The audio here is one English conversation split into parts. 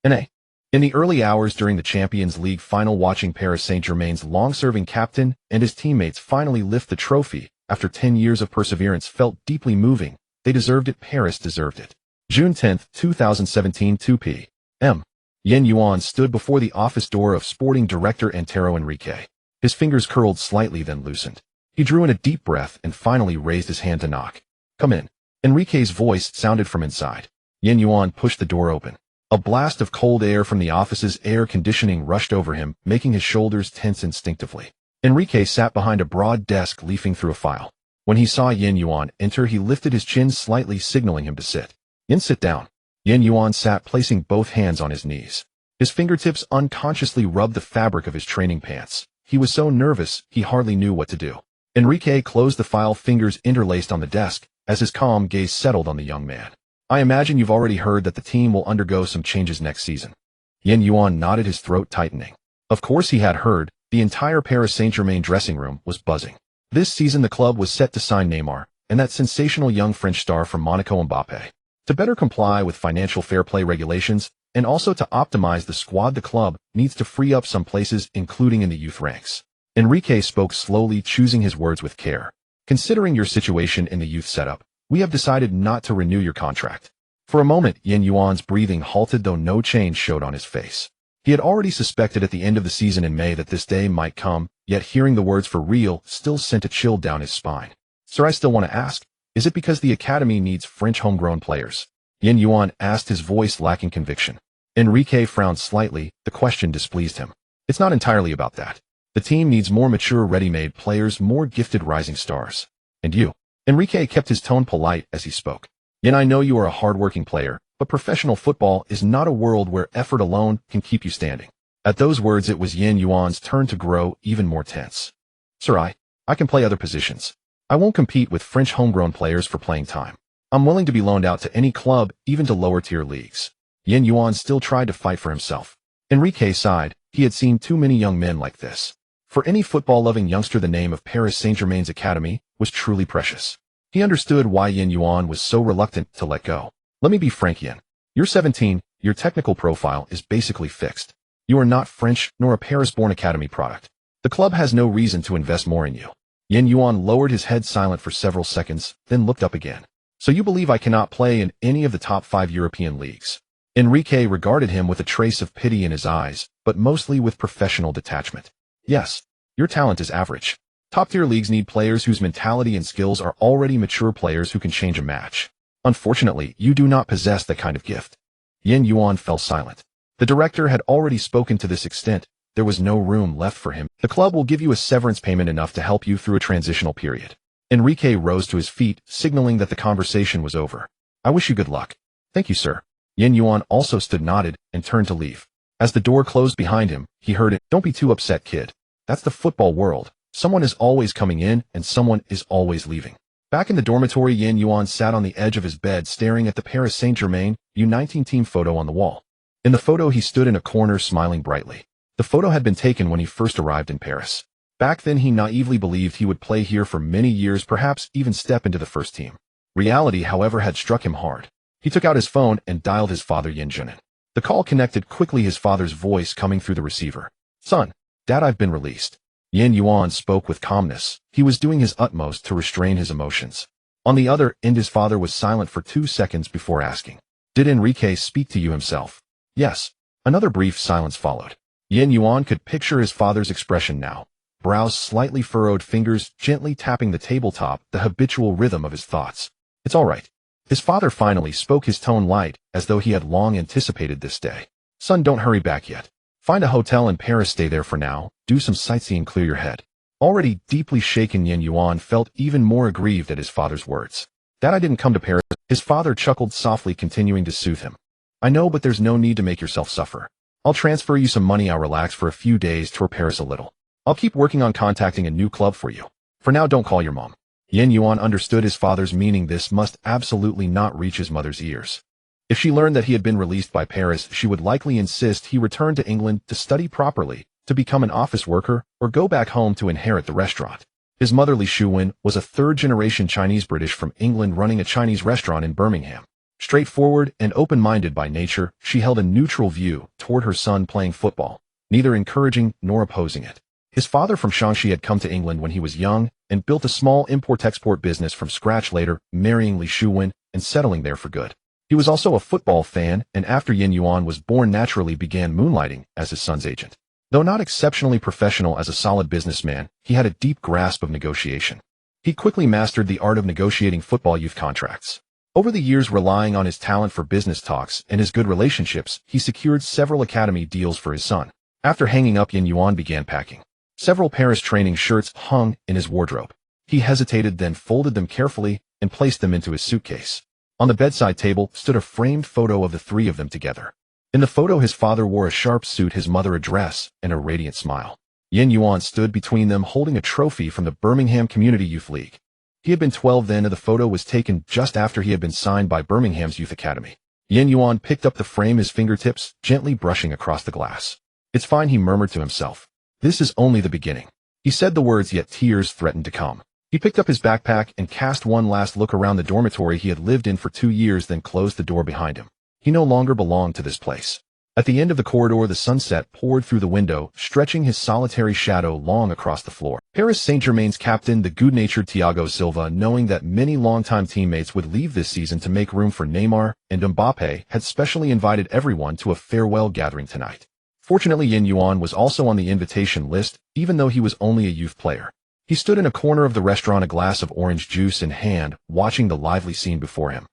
N.A. In the early hours during the Champions League final, watching Paris Saint-Germain's long-serving captain and his teammates finally lift the trophy after 10 years of perseverance felt deeply moving. They deserved it. Paris deserved it. June 10, 2017, 2 p.m. Yuan stood before the office door of sporting director Antero Enrique. His fingers curled slightly, then loosened. He drew in a deep breath and finally raised his hand to knock. "Come in." Enrique's voice sounded from inside. Yuan pushed the door open. A blast of cold air from the office's air conditioning rushed over him, making his shoulders tense instinctively. Enrique sat behind a broad desk, leafing through a file. When he saw Yuan enter, he lifted his chin slightly, signaling him to sit. Sit down." Yuan sat, placing both hands on his knees. His fingertips unconsciously rubbed the fabric of his training pants. He was so nervous, he hardly knew what to do. Enrique closed the file, fingers interlaced on the desk, as his calm gaze settled on the young man. "I imagine you've already heard that the team will undergo some changes next season." Yuan nodded, his throat tightening. Of course he had heard. The entire Paris Saint-Germain dressing room was buzzing. This season the club was set to sign Neymar, and that sensational young French star from Monaco, Mbappé. To better comply with financial fair play regulations, and also to optimize the squad, the club needs to free up some places, including in the youth ranks. Enrique spoke slowly, choosing his words with care. "Considering your situation in the youth setup, we have decided not to renew your contract." For a moment, Yuan's breathing halted, though no change showed on his face. He had already suspected at the end of the season in May that this day might come, yet hearing the words "for real" still sent a chill down his spine. "Sir, I still want to ask, is it because the academy needs French homegrown players?" Yuan asked, his voice lacking conviction. Enrique frowned slightly. The question displeased him. "It's not entirely about that. The team needs more mature, ready-made players, more gifted rising stars. And you?" Enrique kept his tone polite as he spoke. "I know you are a hard-working player, but professional football is not a world where effort alone can keep you standing." At those words, it was Yuan's turn to grow even more tense. "Sir, I can play other positions. I won't compete with French homegrown players for playing time. I'm willing to be loaned out to any club, even to lower-tier leagues." Yuan still tried to fight for himself. Enrique sighed. He had seen too many young men like this. For any football-loving youngster, the name of Paris Saint-Germain's academy was truly precious. He understood why Yuan was so reluctant to let go. "Let me be frank, Yen. You're 17, your technical profile is basically fixed. You are not French, nor a Paris-born academy product. The club has no reason to invest more in you." Yuan lowered his head, silent for several seconds, then looked up again. "So you believe I cannot play in any of the top 5 European leagues?" Enrique regarded him with a trace of pity in his eyes, but mostly with professional detachment. "Yes, your talent is average. Top-tier leagues need players whose mentality and skills are already mature, players who can change a match. Unfortunately, you do not possess that kind of gift." Yuan fell silent. The director had already spoken to this extent. There was no room left for him. "The club will give you a severance payment enough to help you through a transitional period." Enrique rose to his feet, signaling that the conversation was over. "I wish you good luck." "Thank you, sir." Yuan also stood, nodded, and turned to leave. As the door closed behind him, he heard it. "Don't be too upset, kid. That's the football world. Someone is always coming in, and someone is always leaving." Back in the dormitory, Yuan sat on the edge of his bed, staring at the Paris Saint-Germain U19 team photo on the wall. In the photo, he stood in a corner, smiling brightly. The photo had been taken when he first arrived in Paris. Back then, he naively believed he would play here for many years, perhaps even step into the first team. Reality, however, had struck him hard. He took out his phone and dialed his father, Yuan. The call connected quickly, his father's voice coming through the receiver. "Son, Dad, I've been released." Yuan spoke with calmness. He was doing his utmost to restrain his emotions. On the other end, his father was silent for 2 seconds before asking, "Did Enrique speak to you himself?" "Yes." Another brief silence followed. Yuan could picture his father's expression now. Brows slightly furrowed, fingers gently tapping the tabletop, the habitual rhythm of his thoughts. "It's all right." His father finally spoke, his tone light, as though he had long anticipated this day. "Son, don't hurry back yet. Find a hotel in Paris, stay there for now, do some sightseeing, clear your head." Already deeply shaken, Yuan felt even more aggrieved at his father's words. "Dad, I didn't come to Paris." His father chuckled softly, continuing to soothe him. "I know, but there's no need to make yourself suffer. I'll transfer you some money, I'll relax for a few days, tour Paris a little. I'll keep working on contacting a new club for you. For now, don't call your mom." Yuan understood his father's meaning. This must absolutely not reach his mother's ears. If she learned that he had been released by Paris, she would likely insist he return to England to study properly, to become an office worker, or go back home to inherit the restaurant. His mother, Li Shuwen, was a third-generation Chinese-British from England running a Chinese restaurant in Birmingham. Straightforward and open-minded by nature, she held a neutral view toward her son playing football, neither encouraging nor opposing it. His father from Shanxi had come to England when he was young and built a small import-export business from scratch, later marrying Li Shuwen and settling there for good. He was also a football fan, and after Yuan was born, naturally began moonlighting as his son's agent. Though not exceptionally professional as a solid businessman, he had a deep grasp of negotiation. He quickly mastered the art of negotiating football youth contracts. Over the years, relying on his talent for business talks and his good relationships, he secured several academy deals for his son. After hanging up, Yuan began packing. Several Paris training shirts hung in his wardrobe. He hesitated, then folded them carefully and placed them into his suitcase. On the bedside table stood a framed photo of the three of them together. In the photo, his father wore a sharp suit, his mother a dress, and a radiant smile. Yuan stood between them, holding a trophy from the Birmingham Community Youth League. He had been 12 then, and the photo was taken just after he had been signed by Birmingham's Youth Academy. Yuan picked up the frame, his fingertips gently brushing across the glass. "It's fine," he murmured to himself. "This is only the beginning." He said the words, yet tears threatened to come. He picked up his backpack and cast one last look around the dormitory he had lived in for 2 years, then closed the door behind him. He no longer belonged to this place. At the end of the corridor, the sunset poured through the window, stretching his solitary shadow long across the floor. Paris Saint-Germain's captain, the good-natured Thiago Silva, knowing that many longtime teammates would leave this season to make room for Neymar and Mbappe, had specially invited everyone to a farewell gathering tonight. Fortunately, Yuan was also on the invitation list, even though he was only a youth player. He stood in a corner of the restaurant, a glass of orange juice in hand, watching the lively scene before him.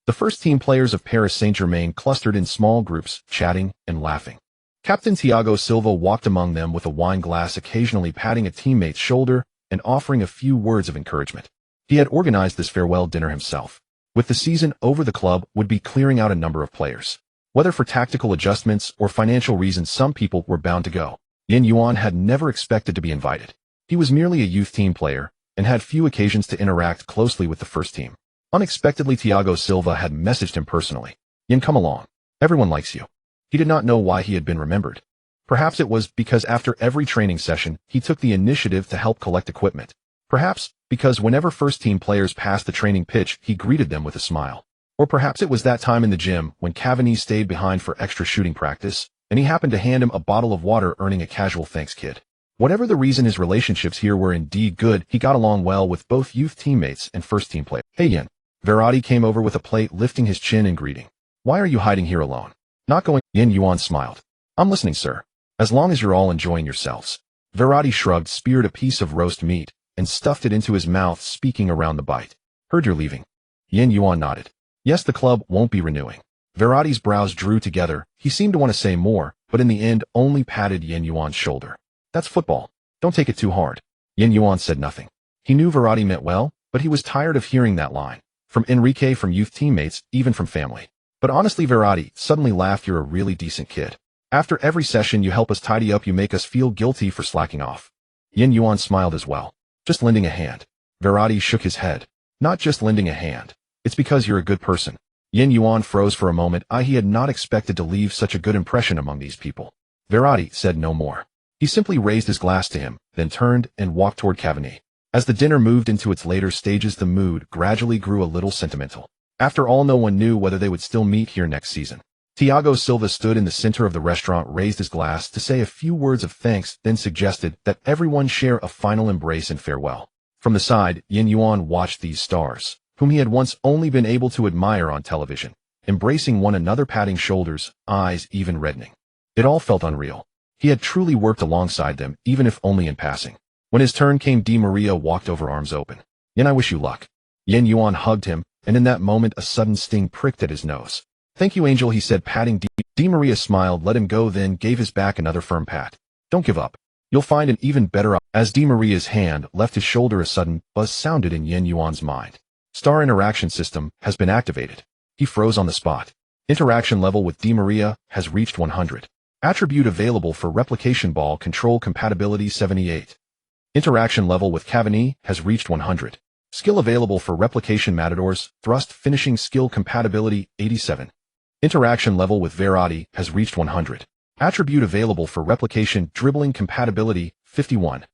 The first-team players of Paris Saint-Germain clustered in small groups, chatting and laughing. Captain Thiago Silva walked among them with a wine glass, occasionally patting a teammate's shoulder and offering a few words of encouragement. He had organized this farewell dinner himself. With the season over, the club would be clearing out a number of players. Whether for tactical adjustments or financial reasons, some people were bound to go. Yuan had never expected to be invited. He was merely a youth team player and had few occasions to interact closely with the first team. Unexpectedly, Thiago Silva had messaged him personally. "Come along. Everyone likes you." He did not know why he had been remembered. Perhaps it was because after every training session, he took the initiative to help collect equipment. Perhaps because whenever first-team players passed the training pitch, he greeted them with a smile. Or perhaps it was that time in the gym when Cavani stayed behind for extra shooting practice, and he happened to hand him a bottle of water, earning a casual "thanks, kid." Whatever the reason, his relationships here were indeed good. He got along well with both youth teammates and first-team players. "Hey, Yen." Verratti came over with a plate, lifting his chin in greeting. "Why are you hiding here alone?" "Not going." Yuan smiled. "I'm listening, sir. As long as you're all enjoying yourselves." Verratti shrugged, speared a piece of roast meat, and stuffed it into his mouth, speaking around the bite. "Heard you're leaving." Yuan nodded. "Yes, the club won't be renewing." Verratti's brows drew together. He seemed to want to say more, but in the end only patted Yuan's shoulder. "That's football. Don't take it too hard." Yuan said nothing. He knew Verratti meant well, but he was tired of hearing that line. From Enrique, from youth teammates, even from family. "But honestly," Verratti suddenly laughed, "you're a really decent kid. After every session you help us tidy up, you make us feel guilty for slacking off." Yuan smiled as well. "Just lending a hand." Verratti shook his head. "Not just lending a hand. It's because you're a good person." Yuan froze for a moment. He had not expected to leave such a good impression among these people. Verratti said no more. He simply raised his glass to him, then turned and walked toward Cavani. As the dinner moved into its later stages, the mood gradually grew a little sentimental. After all, no one knew whether they would still meet here next season. Thiago Silva stood in the center of the restaurant, raised his glass to say a few words of thanks, then suggested that everyone share a final embrace and farewell. From the side, Yuan watched these stars, whom he had once only been able to admire on television, embracing one another, patting shoulders, eyes even reddening. It all felt unreal. He had truly worked alongside them, even if only in passing. When his turn came, Di Maria walked over, arms open. "Yen, I wish you luck." Yuan hugged him, and in that moment a sudden sting pricked at his nose. "Thank you, Angel," he said, patting Di Maria smiled, let him go, then gave his back another firm pat. "Don't give up. You'll find an even better op." As Di Maria's hand left his shoulder, a sudden buzz sounded in Yuan's mind. Star interaction system has been activated. He froze on the spot. Interaction level with Di Maria has reached 100. Attribute available for replication ball control compatibility 78. Interaction level with Cavani has reached 100. Skill available for replication matadors, thrust finishing skill compatibility 87. Interaction level with Verratti has reached 100. Attribute available for replication dribbling compatibility 51.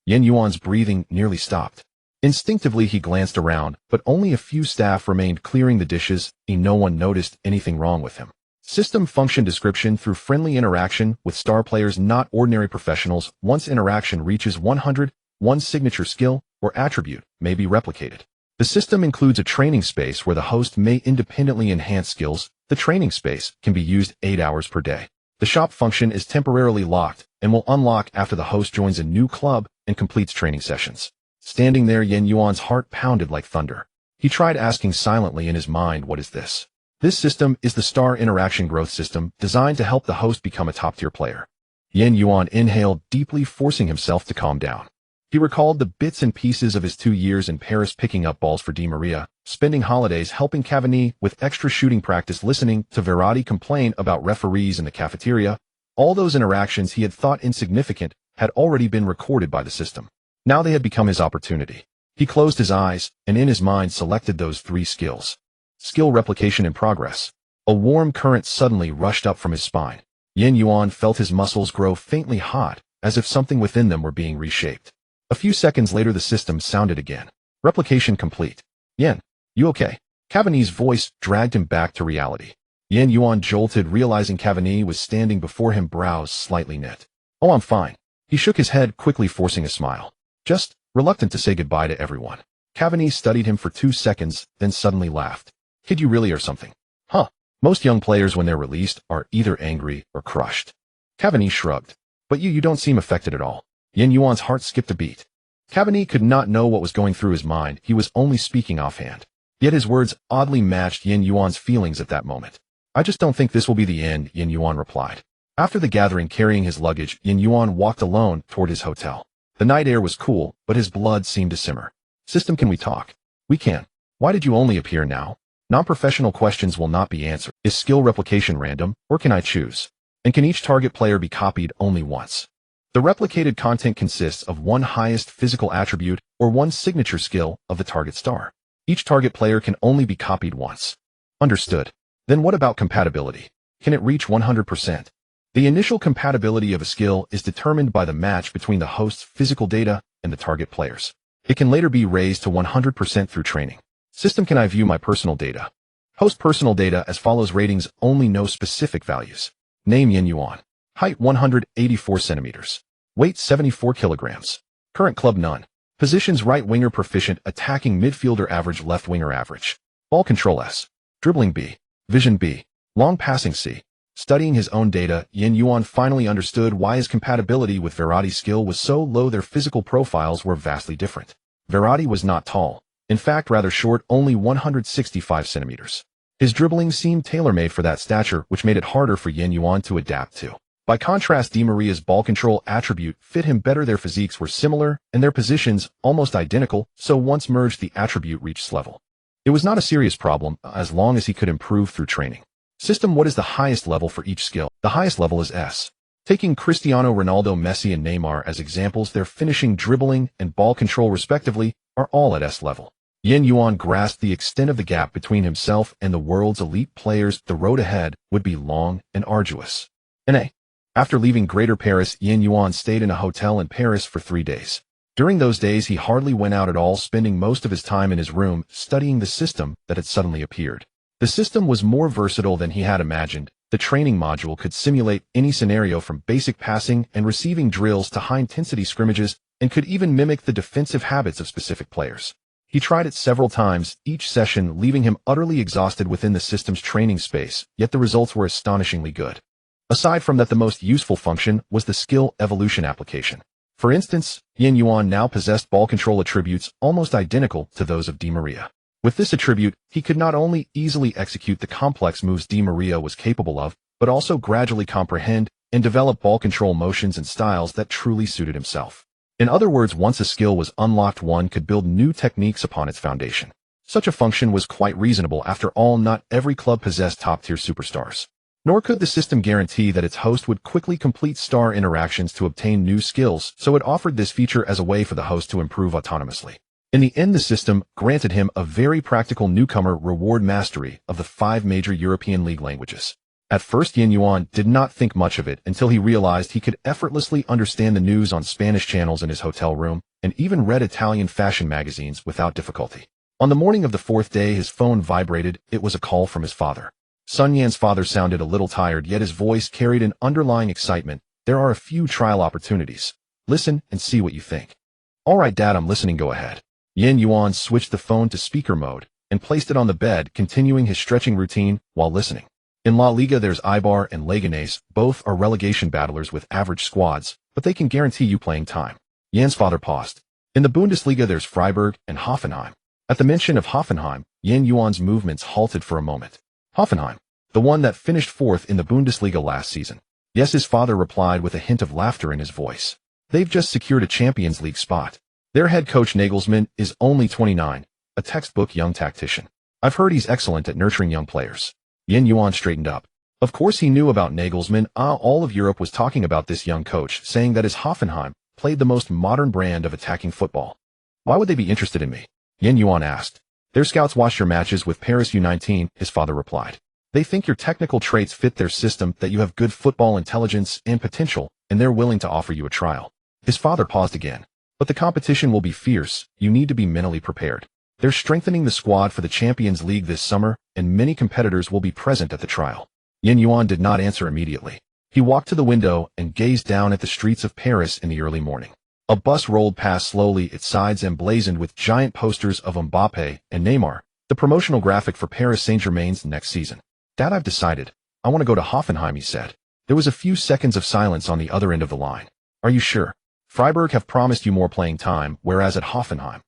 Yuan's breathing nearly stopped. Instinctively he glanced around, but only a few staff remained clearing the dishes, and no one noticed anything wrong with him. System function description: through friendly interaction with star players, not ordinary professionals. Once interaction reaches 100, one signature skill or attribute may be replicated. The system includes a training space where the host may independently enhance skills. The training space can be used 8 hours per day. The shop function is temporarily locked and will unlock after the host joins a new club and completes training sessions. Standing there, Yuan's heart pounded like thunder. He tried asking silently in his mind, what is this? This system is the Star Interaction Growth System, designed to help the host become a top-tier player. Yuan inhaled deeply, forcing himself to calm down. He recalled the bits and pieces of his 2 years in Paris, picking up balls for Di Maria, spending holidays helping Cavani with extra shooting practice, listening to Verratti complain about referees in the cafeteria. All those interactions he had thought insignificant had already been recorded by the system. Now they had become his opportunity. He closed his eyes and in his mind selected those 3 skills. Skill replication in progress. A warm current suddenly rushed up from his spine. Yuan felt his muscles grow faintly hot, as if something within them were being reshaped. A few seconds later the system sounded again. Replication complete. Yen, you okay? Cavani's voice dragged him back to reality. Yuan jolted, realizing Cavani was standing before him, brows slightly knit. Oh, I'm fine. He shook his head, quickly forcing a smile. Just reluctant to say goodbye to everyone. Cavani studied him for 2 seconds, then suddenly laughed. Kid, you really are something. Huh. Most young players when they're released are either angry or crushed. Cavani shrugged. But you don't seem affected at all. Yuan's heart skipped a beat. Cavani could not know what was going through his mind. He was only speaking offhand. Yet his words oddly matched Yuan's feelings at that moment. I just don't think this will be the end, Yuan replied. After the gathering, carrying his luggage, Yuan walked alone toward his hotel. The night air was cool, but his blood seemed to simmer. System, can we talk? We can. Why did you only appear now? Non-professional questions will not be answered. Is skill replication random, or can I choose? And can each target player be copied only once? The replicated content consists of one highest physical attribute or one signature skill of the target star. Each target player can only be copied once. Understood. Then what about compatibility? Can it reach 100%? The initial compatibility of a skill is determined by the match between the host's physical data and the target players. It can later be raised to 100% through training. System, can I view my personal data? Host personal data as follows: ratings only, no specific values. Name Yuan. Height 184 centimeters. Weight 74 kilograms. Current club none. Positions: right winger proficient, attacking midfielder average, left winger average. Ball control S. Dribbling B. Vision B. Long passing C. Studying his own data, Yuan finally understood why his compatibility with Verratti's skill was so low. Their physical profiles were vastly different. Verratti was not tall. In fact, rather short, only 165 centimeters. His dribbling seemed tailor-made for that stature, which made it harder for Yuan to adapt to. By contrast, Di Maria's ball control attribute fit him better. Their physiques were similar, and their positions almost identical, so once merged the attribute reached level. It was not a serious problem, as long as he could improve through training. System, what is the highest level for each skill? The highest level is S. Taking Cristiano Ronaldo, Messi, and Neymar as examples, their finishing, dribbling, and ball control respectively are all at S level. Yuan grasped the extent of the gap between himself and the world's elite players. The road ahead would be long and arduous. After leaving Greater Paris, Yuan stayed in a hotel in Paris for 3 days. During those days he hardly went out at all, spending most of his time in his room studying the system that had suddenly appeared. The system was more versatile than he had imagined. The training module could simulate any scenario, from basic passing and receiving drills to high-intensity scrimmages, and could even mimic the defensive habits of specific players. He tried it several times, each session leaving him utterly exhausted within the system's training space, yet the results were astonishingly good. Aside from that, the most useful function was the skill evolution application. For instance, Yuan now possessed ball control attributes almost identical to those of Di Maria. With this attribute, he could not only easily execute the complex moves Di Maria was capable of, but also gradually comprehend and develop ball control motions and styles that truly suited himself. In other words, once a skill was unlocked, one could build new techniques upon its foundation. Such a function was quite reasonable. After all, not every club possessed top-tier superstars. Nor could the system guarantee that its host would quickly complete star interactions to obtain new skills, so it offered this feature as a way for the host to improve autonomously. In the end, the system granted him a very practical newcomer reward: mastery of the 5 major European League languages. At first, Yuan did not think much of it until he realized he could effortlessly understand the news on Spanish channels in his hotel room, and even read Italian fashion magazines without difficulty. On the morning of the fourth day, his phone vibrated. It was a call from his father. Son Yan's father sounded a little tired, yet his voice carried an underlying excitement. There are a few trial opportunities. Listen and see what you think. All right, Dad, I'm listening. Go ahead. Yuan switched the phone to speaker mode and placed it on the bed, continuing his stretching routine while listening. In La Liga, there's Eibar and Leganés. Both are relegation battlers with average squads, but they can guarantee you playing time. Yan's father paused. In the Bundesliga, there's Freiburg and Hoffenheim. At the mention of Hoffenheim, Yuan's movements halted for a moment. Hoffenheim, the one that finished fourth in the Bundesliga last season. Yes, his father replied with a hint of laughter in his voice. They've just secured a Champions League spot. Their head coach Nagelsmann is only 29, a textbook young tactician. I've heard he's excellent at nurturing young players. Yuan straightened up. Of course he knew about Nagelsmann. All of Europe was talking about this young coach, saying that his Hoffenheim played the most modern brand of attacking football. Why would they be interested in me? Yuan asked. Their scouts watch your matches with Paris U19, his father replied. They think your technical traits fit their system, that you have good football intelligence and potential, and they're willing to offer you a trial. His father paused again. But the competition will be fierce. You need to be mentally prepared. They're strengthening the squad for the Champions League this summer, and many competitors will be present at the trial. Yuan did not answer immediately. He walked to the window and gazed down at the streets of Paris in the early morning. A bus rolled past slowly, its sides emblazoned with giant posters of Mbappé and Neymar, the promotional graphic for Paris Saint-Germain's next season. Dad, I've decided. I want to go to Hoffenheim, he said. There was a few seconds of silence on the other end of the line. Are you sure? Freiburg have promised you more playing time, whereas at Hoffenheim,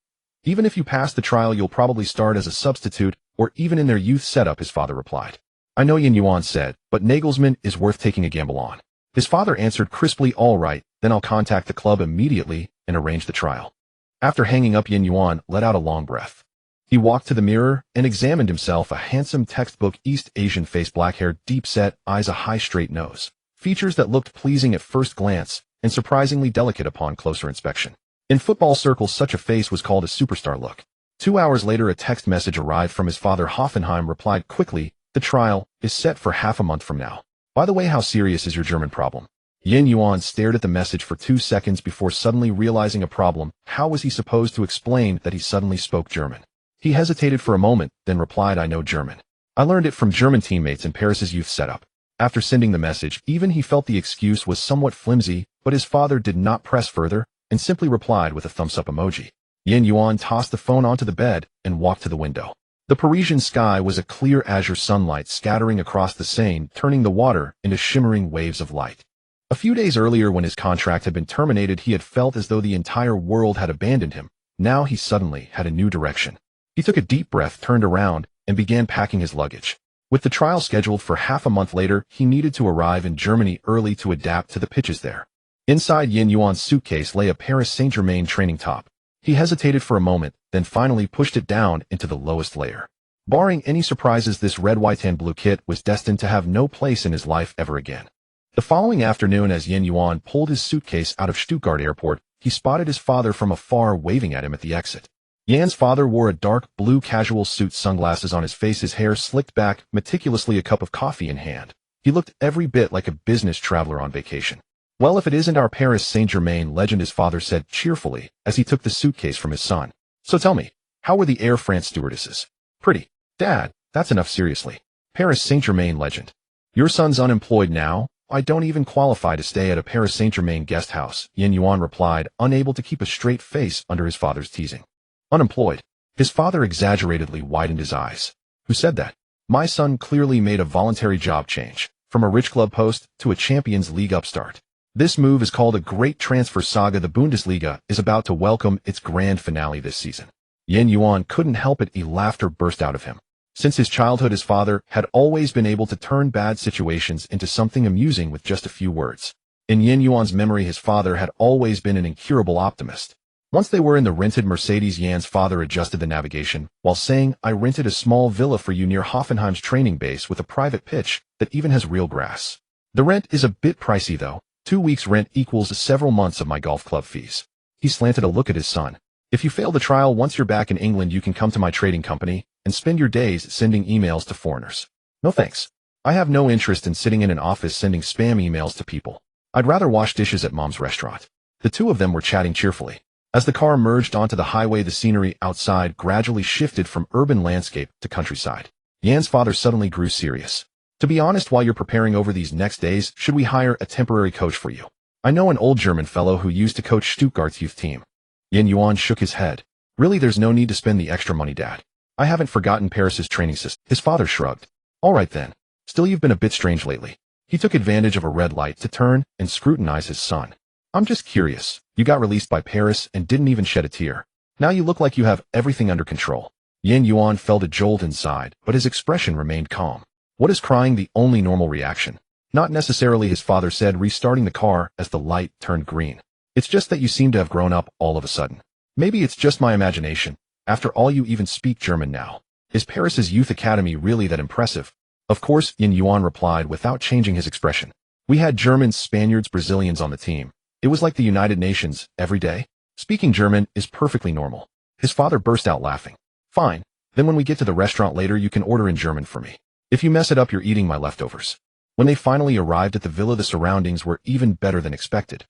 even if you pass the trial, you'll probably start as a substitute or even in their youth setup, his father replied. I know, Yuan said, but Nagelsmann is worth taking a gamble on. His father answered crisply, all right, then I'll contact the club immediately and arrange the trial. After hanging up, Yuan let out a long breath. He walked to the mirror and examined himself, a handsome textbook East Asian face, black hair, deep-set eyes, a high straight nose. Features that looked pleasing at first glance and surprisingly delicate upon closer inspection. In football circles, such a face was called a superstar look. 2 hours later, a text message arrived from his father. Hoffenheim replied quickly, the trial is set for half a month from now. By the way, how serious is your German problem? Yuan stared at the message for 2 seconds before suddenly realizing a problem. How was he supposed to explain that he suddenly spoke German? He hesitated for a moment, then replied, I know German. I learned it from German teammates in Paris's youth setup. After sending the message, even he felt the excuse was somewhat flimsy, but his father did not press further and simply replied with a thumbs-up emoji. Yuan tossed the phone onto the bed and walked to the window. The Parisian sky was a clear azure, sunlight scattering across the Seine, turning the water into shimmering waves of light. A few days earlier, when his contract had been terminated, he had felt as though the entire world had abandoned him. Now he suddenly had a new direction. He took a deep breath, turned around, and began packing his luggage. With the trial scheduled for half a month later, he needed to arrive in Germany early to adapt to the pitches there. Inside Yuan's suitcase lay a Paris Saint-Germain training top. He hesitated for a moment, then finally pushed it down into the lowest layer. Barring any surprises, this red, white, and blue kit was destined to have no place in his life ever again. The following afternoon, as Yuan pulled his suitcase out of Stuttgart airport, he spotted his father from afar, waving at him at the exit. Yan's father wore a dark blue casual suit, sunglasses on his face, his hair slicked back, meticulously, a cup of coffee in hand. He looked every bit like a business traveler on vacation. Well, if it isn't our Paris Saint-Germain legend, his father said cheerfully as he took the suitcase from his son. So tell me, how were the Air France stewardesses? Pretty. Dad, that's enough, seriously. Paris Saint-Germain legend. Your son's unemployed now? I don't even qualify to stay at a Paris Saint-Germain guest house, Yuan replied, unable to keep a straight face under his father's teasing. Unemployed. His father exaggeratedly widened his eyes. Who said that? My son clearly made a voluntary job change, from a rich club post to a Champions League upstart. This move is called a great transfer saga. The Bundesliga is about to welcome its grand finale this season. Yuan couldn't help it, laughter burst out of him. Since his childhood, his father had always been able to turn bad situations into something amusing with just a few words. In Yuan's memory, his father had always been an incurable optimist. Once they were in the rented Mercedes, Yan's father adjusted the navigation while saying, I rented a small villa for you near Hoffenheim's training base with a private pitch that even has real grass. The rent is a bit pricey though. 2 weeks rent equals several months of my golf club fees. He slanted a look at his son. If you fail the trial, once you're back in England, you can come to my trading company and spend your days sending emails to foreigners. No thanks. I have no interest in sitting in an office sending spam emails to people. I'd rather wash dishes at Mom's restaurant. The two of them were chatting cheerfully. As the car merged onto the highway, the scenery outside gradually shifted from urban landscape to countryside. Yuan's father suddenly grew serious. To be honest, while you're preparing over these next days, should we hire a temporary coach for you? I know an old German fellow who used to coach Stuttgart's youth team. Yuan shook his head. Really, there's no need to spend the extra money, Dad. I haven't forgotten Paris's training system. His father shrugged. All right then. Still, you've been a bit strange lately. He took advantage of a red light to turn and scrutinize his son. I'm just curious. You got released by Paris and didn't even shed a tear. Now you look like you have everything under control. Yuan felt a jolt inside, but his expression remained calm. What is crying the only normal reaction? Not necessarily, his father said, restarting the car as the light turned green. It's just that you seem to have grown up all of a sudden. Maybe it's just my imagination. After all, you even speak German now. Is Paris's youth academy really that impressive? Of course, Yuan replied without changing his expression. We had Germans, Spaniards, Brazilians on the team. It was like the United Nations every day. Speaking German is perfectly normal. His father burst out laughing. Fine. Then when we get to the restaurant later, you can order in German for me. If you mess it up, you're eating my leftovers. When they finally arrived at the villa, the surroundings were even better than expected.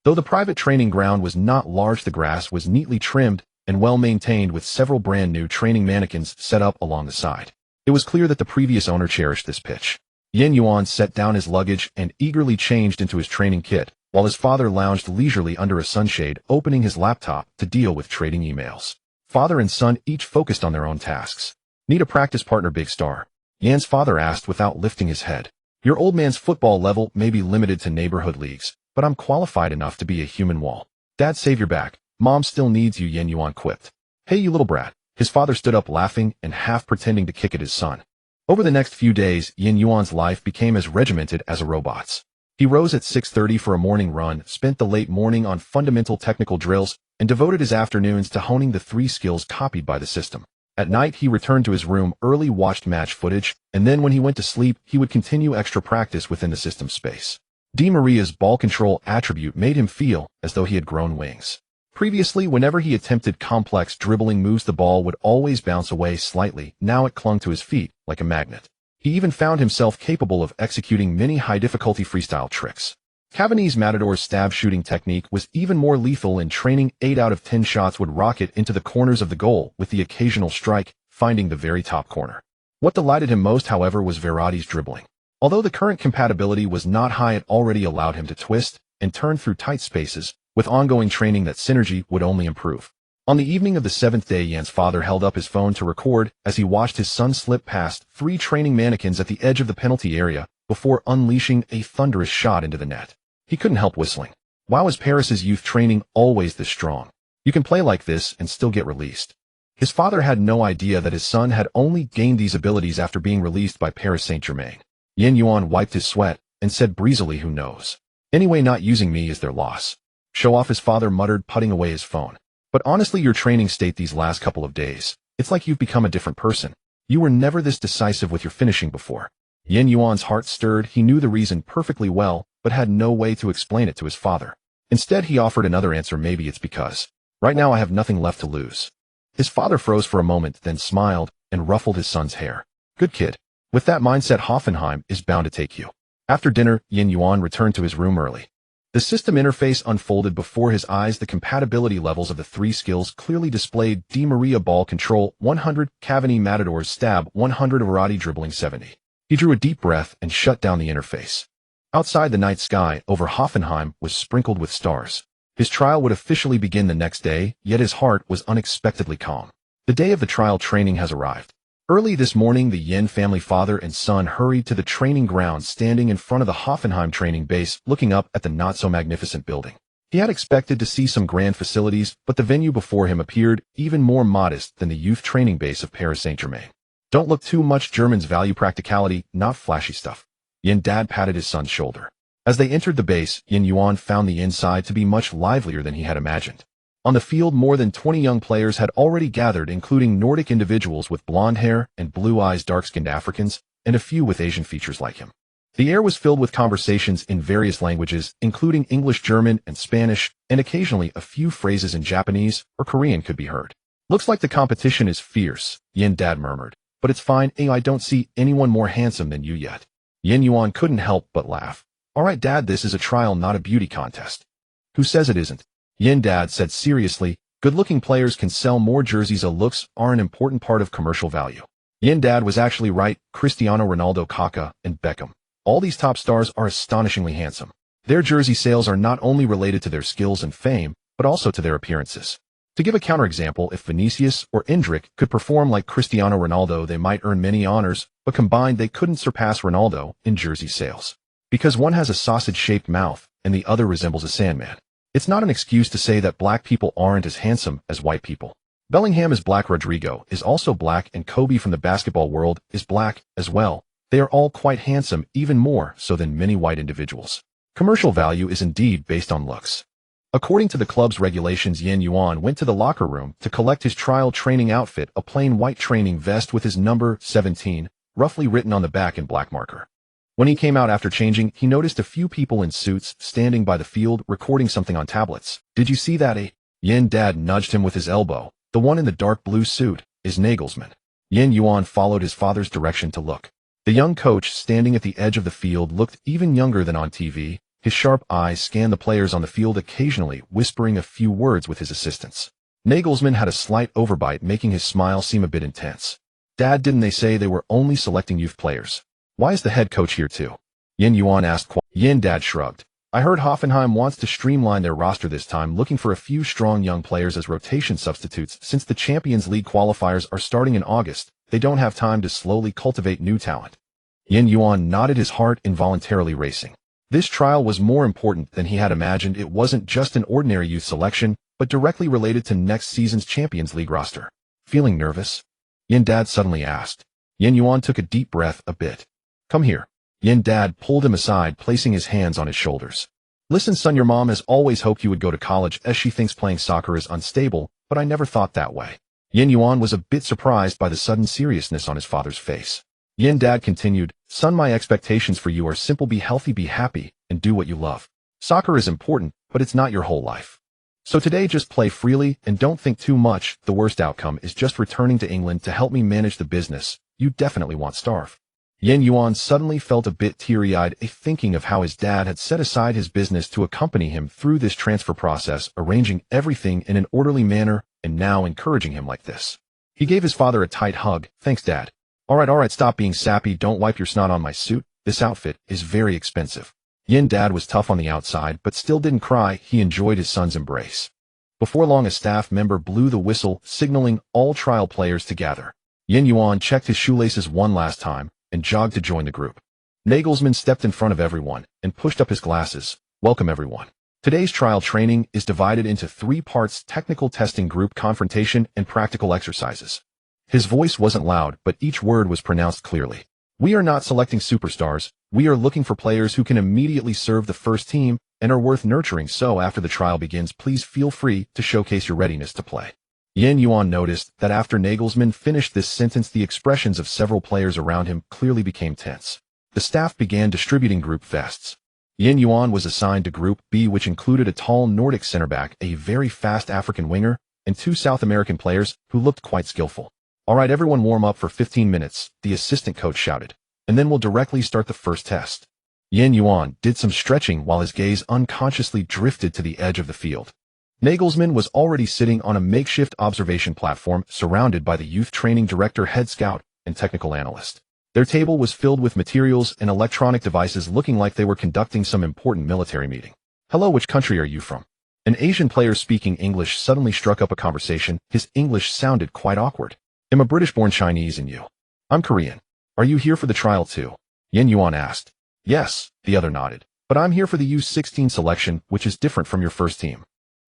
Though the private training ground was not large, the grass was neatly trimmed and well maintained, with several brand new training mannequins set up along the side. It was clear that the previous owner cherished this pitch. Yuan set down his luggage and eagerly changed into his training kit, while his father lounged leisurely under a sunshade, opening his laptop to deal with trading emails. Father and son each focused on their own tasks. Need a practice partner, big star? Yuan's father asked without lifting his head. Your old man's football level may be limited to neighborhood leagues, but I'm qualified enough to be a human wall. Dad, save your back. Mom still needs you, Yuan quipped. Hey, you little brat. His father stood up, laughing and half pretending to kick at his son. Over the next few days, Yuan's life became as regimented as a robot's. He rose at 6:30 for a morning run, spent the late morning on fundamental technical drills, and devoted his afternoons to honing the 3 skills copied by the system. At night, he returned to his room early, watched match footage, and then when he went to sleep, he would continue extra practice within the system space. Di Maria's ball control attribute made him feel as though he had grown wings. Previously, whenever he attempted complex dribbling moves, the ball would always bounce away slightly. Now it clung to his feet like a magnet. He even found himself capable of executing many high-difficulty freestyle tricks. Cavani's Matador's stab shooting technique was even more lethal in training. 8 out of 10 shots would rocket into the corners of the goal, with the occasional strike finding the very top corner. What delighted him most, however, was Verratti's dribbling. Although the current compatibility was not high, it already allowed him to twist and turn through tight spaces. With ongoing training, that synergy would only improve. On the evening of the 7th day, Yuan's father held up his phone to record as he watched his son slip past 3 training mannequins at the edge of the penalty area before unleashing a thunderous shot into the net. He couldn't help whistling. Wow, is Paris's youth training always this strong? You can play like this and still get released. His father had no idea that his son had only gained these abilities after being released by Paris Saint-Germain. Yuan wiped his sweat and said breezily, who knows? Anyway, not using me is their loss. Show off, his father muttered, putting away his phone. But honestly, your training state these last couple of days, it's like you've become a different person. You were never this decisive with your finishing before. Yuan's heart stirred. He knew the reason perfectly well, but had no way to explain it to his father. Instead, he offered another answer. Maybe it's because right now I have nothing left to lose. His father froze for a moment, then smiled and ruffled his son's hair. Good kid. With that mindset, Hoffenheim is bound to take you. After dinner, Yuan returned to his room early. The system interface unfolded before his eyes. The compatibility levels of the 3 skills clearly displayed: Di Maria ball control 100, Cavani Matador's stab 100, Verratti dribbling 70. He drew a deep breath and shut down the interface. Outside, the night sky over Hoffenheim was sprinkled with stars. His trial would officially begin the next day, yet his heart was unexpectedly calm. The day of the trial training has arrived. Early this morning, the Yuan family, father and son, hurried to the training ground, standing in front of the Hoffenheim training base, looking up at the not-so-magnificent building. He had expected to see some grand facilities, but the venue before him appeared even more modest than the youth training base of Paris Saint-Germain. Don't look too much. Germans value practicality, not flashy stuff. Yuan's dad patted his son's shoulder. As they entered the base, Yuan found the inside to be much livelier than he had imagined. On the field, more than 20 young players had already gathered, including Nordic individuals with blonde hair and blue eyes, dark-skinned Africans, and a few with Asian features like him. The air was filled with conversations in various languages, including English, German, and Spanish, and occasionally a few phrases in Japanese or Korean could be heard. Looks like the competition is fierce, Yuan's dad murmured. But it's fine. I don't see anyone more handsome than you yet. Yuan couldn't help but laugh. All right, Dad, this is a trial, not a beauty contest. Who says it isn't? Yin Dad said seriously, good-looking players can sell more jerseys. Looks are an important part of commercial value. Yin Dad was actually right. Cristiano Ronaldo, Kaká, and Beckham. All these top stars are astonishingly handsome. Their jersey sales are not only related to their skills and fame, but also to their appearances. To give a counterexample, if Vinicius or Endrick could perform like Cristiano Ronaldo, they might earn many honors, but combined they couldn't surpass Ronaldo in jersey sales. Because one has a sausage-shaped mouth, and the other resembles a sandman. It's not an excuse to say that black people aren't as handsome as white people. Bellingham is black, Rodrigo is also black, and Kobe from the basketball world is black as well. They are all quite handsome, even more so than many white individuals. Commercial value is indeed based on looks. According to the club's regulations, Yuan went to the locker room to collect his trial training outfit, a plain white training vest with his number 17, roughly written on the back in black marker. When he came out after changing, he noticed a few people in suits standing by the field recording something on tablets. Did you see that? Yin Dad nudged him with his elbow. The one in the dark blue suit is Nagelsmann. Yuan followed his father's direction to look. The young coach standing at the edge of the field looked even younger than on TV. His sharp eyes scanned the players on the field, occasionally whispering a few words with his assistants. Nagelsmann had a slight overbite, making his smile seem a bit intense. Dad, didn't they say they were only selecting youth players? Why is the head coach here too? Yuan asked. Yin Dad shrugged. I heard Hoffenheim wants to streamline their roster this time, looking for a few strong young players as rotation substitutes. Since the Champions League qualifiers are starting in August, they don't have time to slowly cultivate new talent. Yuan nodded, his heart involuntarily racing. This trial was more important than he had imagined. It wasn't just an ordinary youth selection, but directly related to next season's Champions League roster. Feeling nervous? Yin Dad suddenly asked. Yuan took a deep breath. A bit. Come here. Yin Dad pulled him aside, placing his hands on his shoulders. Listen, son, your mom has always hoped you would go to college, as she thinks playing soccer is unstable, but I never thought that way. Yuan was a bit surprised by the sudden seriousness on his father's face. Yin Dad continued, son, my expectations for you are simple: be healthy, be happy, and do what you love. Soccer is important, but it's not your whole life. So today just play freely and don't think too much. The worst outcome is just returning to England to help me manage the business. You definitely won't starve. Yuan suddenly felt a bit teary-eyed, thinking of how his dad had set aside his business to accompany him through this transfer process, arranging everything in an orderly manner, and now encouraging him like this. He gave his father a tight hug. Thanks, Dad. All right, stop being sappy. Don't wipe your snot on my suit. This outfit is very expensive. Yin Dad was tough on the outside, but still didn't cry. He enjoyed his son's embrace. Before long, a staff member blew the whistle, signaling all trial players to gather. Yuan checked his shoelaces one last time and jogged to join the group. Nagelsmann stepped in front of everyone and pushed up his glasses. Welcome, everyone. Today's trial training is divided into 3 parts: technical testing, group confrontation, and practical exercises. His voice wasn't loud, but each word was pronounced clearly. We are not selecting superstars. We are looking for players who can immediately serve the first team and are worth nurturing. So after the trial begins, please feel free to showcase your readiness to play. Yuan noticed that after Nagelsmann finished this sentence, the expressions of several players around him clearly became tense. The staff began distributing group vests. Yuan was assigned to Group B, which included a tall Nordic center back, a very fast African winger, and 2 South American players who looked quite skillful. All right, everyone warm up for 15 minutes, the assistant coach shouted, and then we'll directly start the first test. Yuan did some stretching while his gaze unconsciously drifted to the edge of the field. Nagelsmann was already sitting on a makeshift observation platform, surrounded by the youth training director, head scout, and technical analyst. Their table was filled with materials and electronic devices, looking like they were conducting some important military meeting. Hello, which country are you from? An Asian player speaking English suddenly struck up a conversation. His English sounded quite awkward. I'm a British-born Chinese, and you? I'm Korean. Are you here for the trial too? Yuan asked. Yes, the other nodded. But I'm here for the U16 selection, which is different from your first team.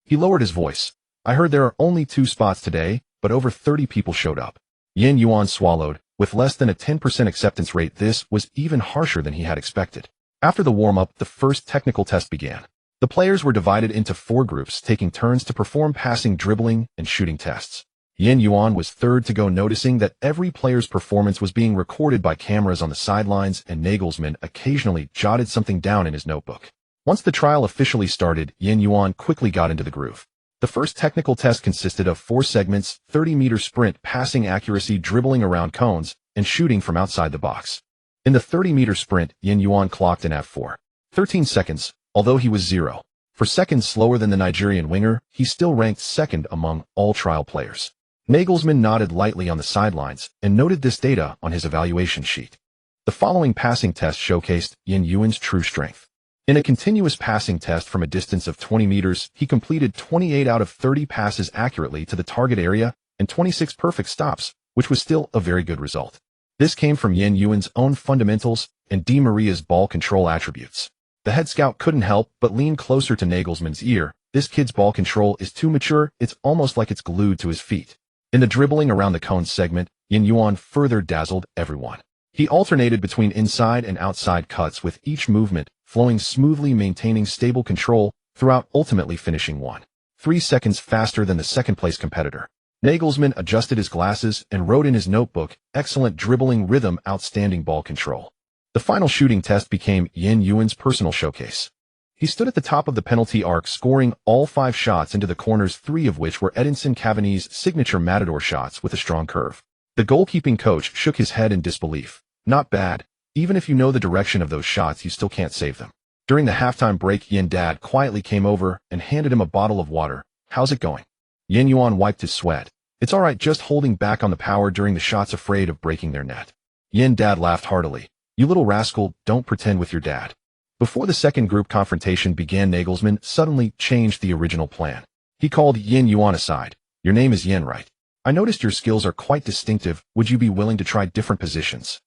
He lowered his voice. I heard there are only 2 spots today, but over 30 people showed up. Yuan swallowed. With less than a 10% acceptance rate, this was even harsher than he had expected. After the warm-up, the first technical test began. The players were divided into 4 groups, taking turns to perform passing, dribbling, and shooting tests. Yuan was third to go, noticing that every player's performance was being recorded by cameras on the sidelines, and Nagelsmann occasionally jotted something down in his notebook. Once the trial officially started, Yuan quickly got into the groove. The first technical test consisted of 4 segments: 30-meter sprint, passing accuracy, dribbling around cones, and shooting from outside the box. In the 30-meter sprint, Yuan clocked in at 4:13 seconds, although he was 0. For seconds slower than the Nigerian winger, he still ranked second among all trial players. Nagelsmann nodded lightly on the sidelines and noted this data on his evaluation sheet. The following passing test showcased Yuan's true strength. In a continuous passing test from a distance of 20 meters, he completed 28 out of 30 passes accurately to the target area and 26 perfect stops, which was still a very good result. This came from Yuan's own fundamentals and Di Maria's ball control attributes. The head scout couldn't help but lean closer to Nagelsmann's ear. This kid's ball control is too mature, it's almost like it's glued to his feet. In the dribbling around the cone segment, Yuan further dazzled everyone. He alternated between inside and outside cuts with each movement, flowing smoothly, maintaining stable control throughout, ultimately finishing 1.3 seconds faster than the second-place competitor. Nagelsmann adjusted his glasses and wrote in his notebook, "Excellent dribbling rhythm, outstanding ball control." The final shooting test became Yuan's personal showcase. He stood at the top of the penalty arc, scoring all 5 shots into the corners, 3 of which were Edinson Cavani's signature matador shots with a strong curve. The goalkeeping coach shook his head in disbelief. "Not bad. Even if you know the direction of those shots, you still can't save them." During the halftime break, Yuan's dad quietly came over and handed him a bottle of water. "How's it going?" Yuan wiped his sweat. "It's all right, just holding back on the power during the shots, afraid of breaking their net." Yuan's dad laughed heartily. "You little rascal, don't pretend with your dad." Before the second group confrontation began, Nagelsmann suddenly changed the original plan. He called Yuan aside. "Your name is Yuan, right? I noticed your skills are quite distinctive. Would you be willing to try different positions?"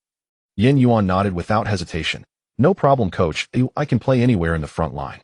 Yuan nodded without hesitation. "No problem, coach. I can play anywhere in the front line."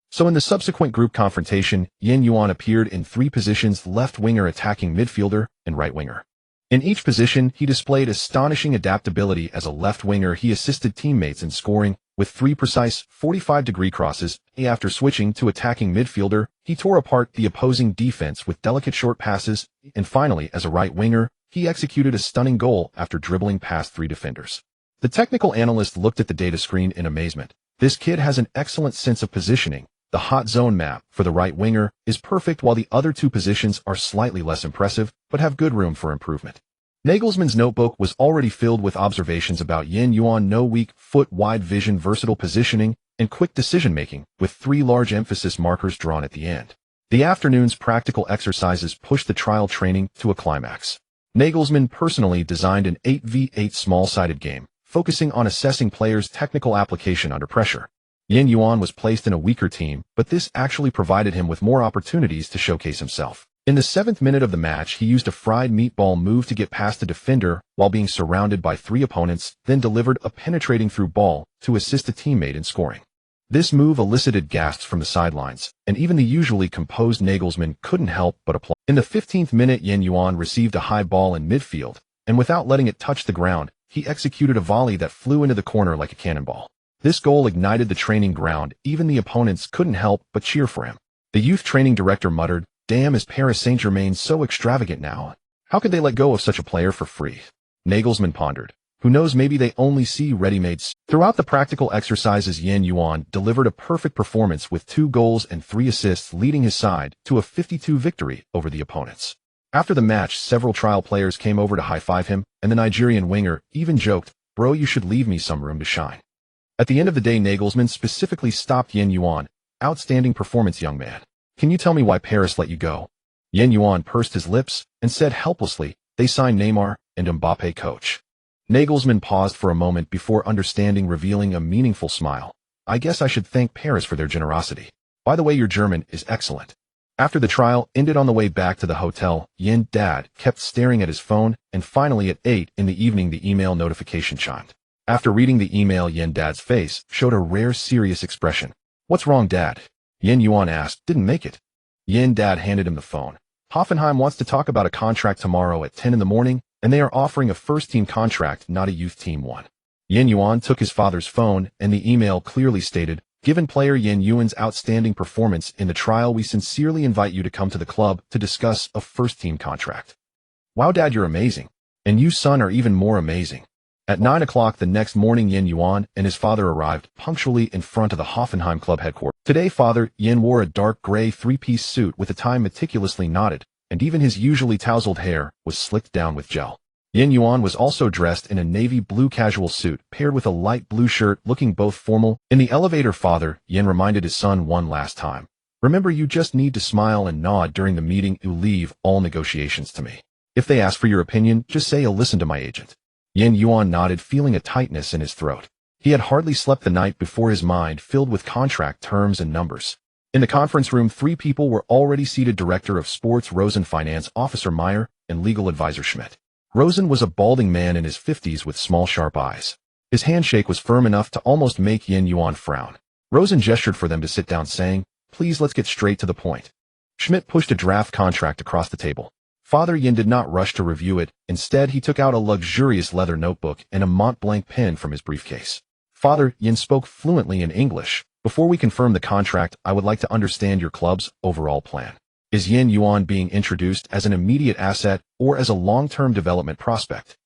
So in the subsequent group confrontation, Yuan appeared in 3 positions: left winger, attacking midfielder, and right winger. In each position, he displayed astonishing adaptability. As a left winger, he assisted teammates in scoring with 3 precise 45-degree crosses. After switching to attacking midfielder, he tore apart the opposing defense with delicate short passes. And finally, as a right winger, he executed a stunning goal after dribbling past 3 defenders. The technical analyst looked at the data screen in amazement. "This kid has an excellent sense of positioning. The hot zone map for the right winger is perfect, while the other 2 positions are slightly less impressive, but have good room for improvement." Nagelsmann's notebook was already filled with observations about Yuan: no weak foot, wide vision, versatile positioning, and quick decision-making, with 3 large emphasis markers drawn at the end. The afternoon's practical exercises pushed the trial training to a climax. Nagelsmann personally designed an 8v8 small-sided game, focusing on assessing players' technical application under pressure. Yuan was placed in a weaker team, but this actually provided him with more opportunities to showcase himself. In the 7th minute of the match, he used a fried meatball move to get past the defender while being surrounded by 3 opponents, then delivered a penetrating through ball to assist a teammate in scoring. This move elicited gasps from the sidelines, and even the usually composed Nagelsmann couldn't help but applaud. In the 15th minute, Yuan received a high ball in midfield, and without letting it touch the ground, he executed a volley that flew into the corner like a cannonball. This goal ignited the training ground. Even the opponents couldn't help but cheer for him. The youth training director muttered, "Damn, is Paris Saint-Germain so extravagant now? How could they let go of such a player for free?" Nagelsmann pondered. Who knows, maybe they only see ready-mades. Throughout the practical exercises, Yuan delivered a perfect performance with 2 goals and 3 assists, leading his side to a 52 victory over the opponents. After the match, several trial players came over to high-five him, and the Nigerian winger even joked, "Bro, you should leave me some room to shine." At the end of the day, Nagelsmann specifically stopped Yuan. "Outstanding performance, young man. Can you tell me why Paris let you go?" Yuan pursed his lips and said helplessly, "They signed Neymar and Mbappe, coach." Nagelsmann paused for a moment before understanding, revealing a meaningful smile. "I guess I should thank Paris for their generosity. By the way, your German is excellent." After the trial ended, on the way back to the hotel, Yuan's dad kept staring at his phone, and finally at 8 in the evening the email notification chimed. After reading the email, Yuan's dad's face showed a rare serious expression. "What's wrong, Dad?" Yuan asked. "Didn't make it." Yuan's dad handed him the phone. "Hoffenheim wants to talk about a contract tomorrow at 10 in the morning, and they are offering a first-team contract, not a youth team one." Yuan took his father's phone, and the email clearly stated, "Given player Yuan's outstanding performance in the trial, we sincerely invite you to come to the club to discuss a first-team contract." "Wow, Dad, you're amazing. And you, son, are even more amazing." At 9 o'clock the next morning, Yuan and his father arrived punctually in front of the Hoffenheim club headquarters. Today, Father Yuan wore a dark gray 3-piece suit with a tie meticulously knotted, and even his usually tousled hair was slicked down with gel. Yuan was also dressed in a navy blue casual suit paired with a light blue shirt, looking both formal. In the elevator, Father Yuan reminded his son one last time, Remember, you just need to smile and nod during the meeting. You leave all negotiations to me. If they ask for your opinion, just say I'll listen to my agent. Yuan nodded, feeling a tightness in his throat. He had hardly slept the night before, his mind filled with contract terms and numbers. In the conference room, 3 people were already seated: Director of Sports Rosen, Finance Officer Meyer, and Legal Advisor Schmidt. Rosen was a balding man in his 50s with small, sharp eyes. His handshake was firm enough to almost make Yuan frown. Rosen gestured for them to sit down, saying, "Please, let's get straight to the point." Schmidt pushed a draft contract across the table. Father Yuan did not rush to review it. Instead, he took out a luxurious leather notebook and a Mont Blanc pen from his briefcase. Father Yuan spoke fluently in English. "Before we confirm the contract, I would like to understand your club's overall plan. Is Yuan being introduced as an immediate asset or as a long-term development prospect?"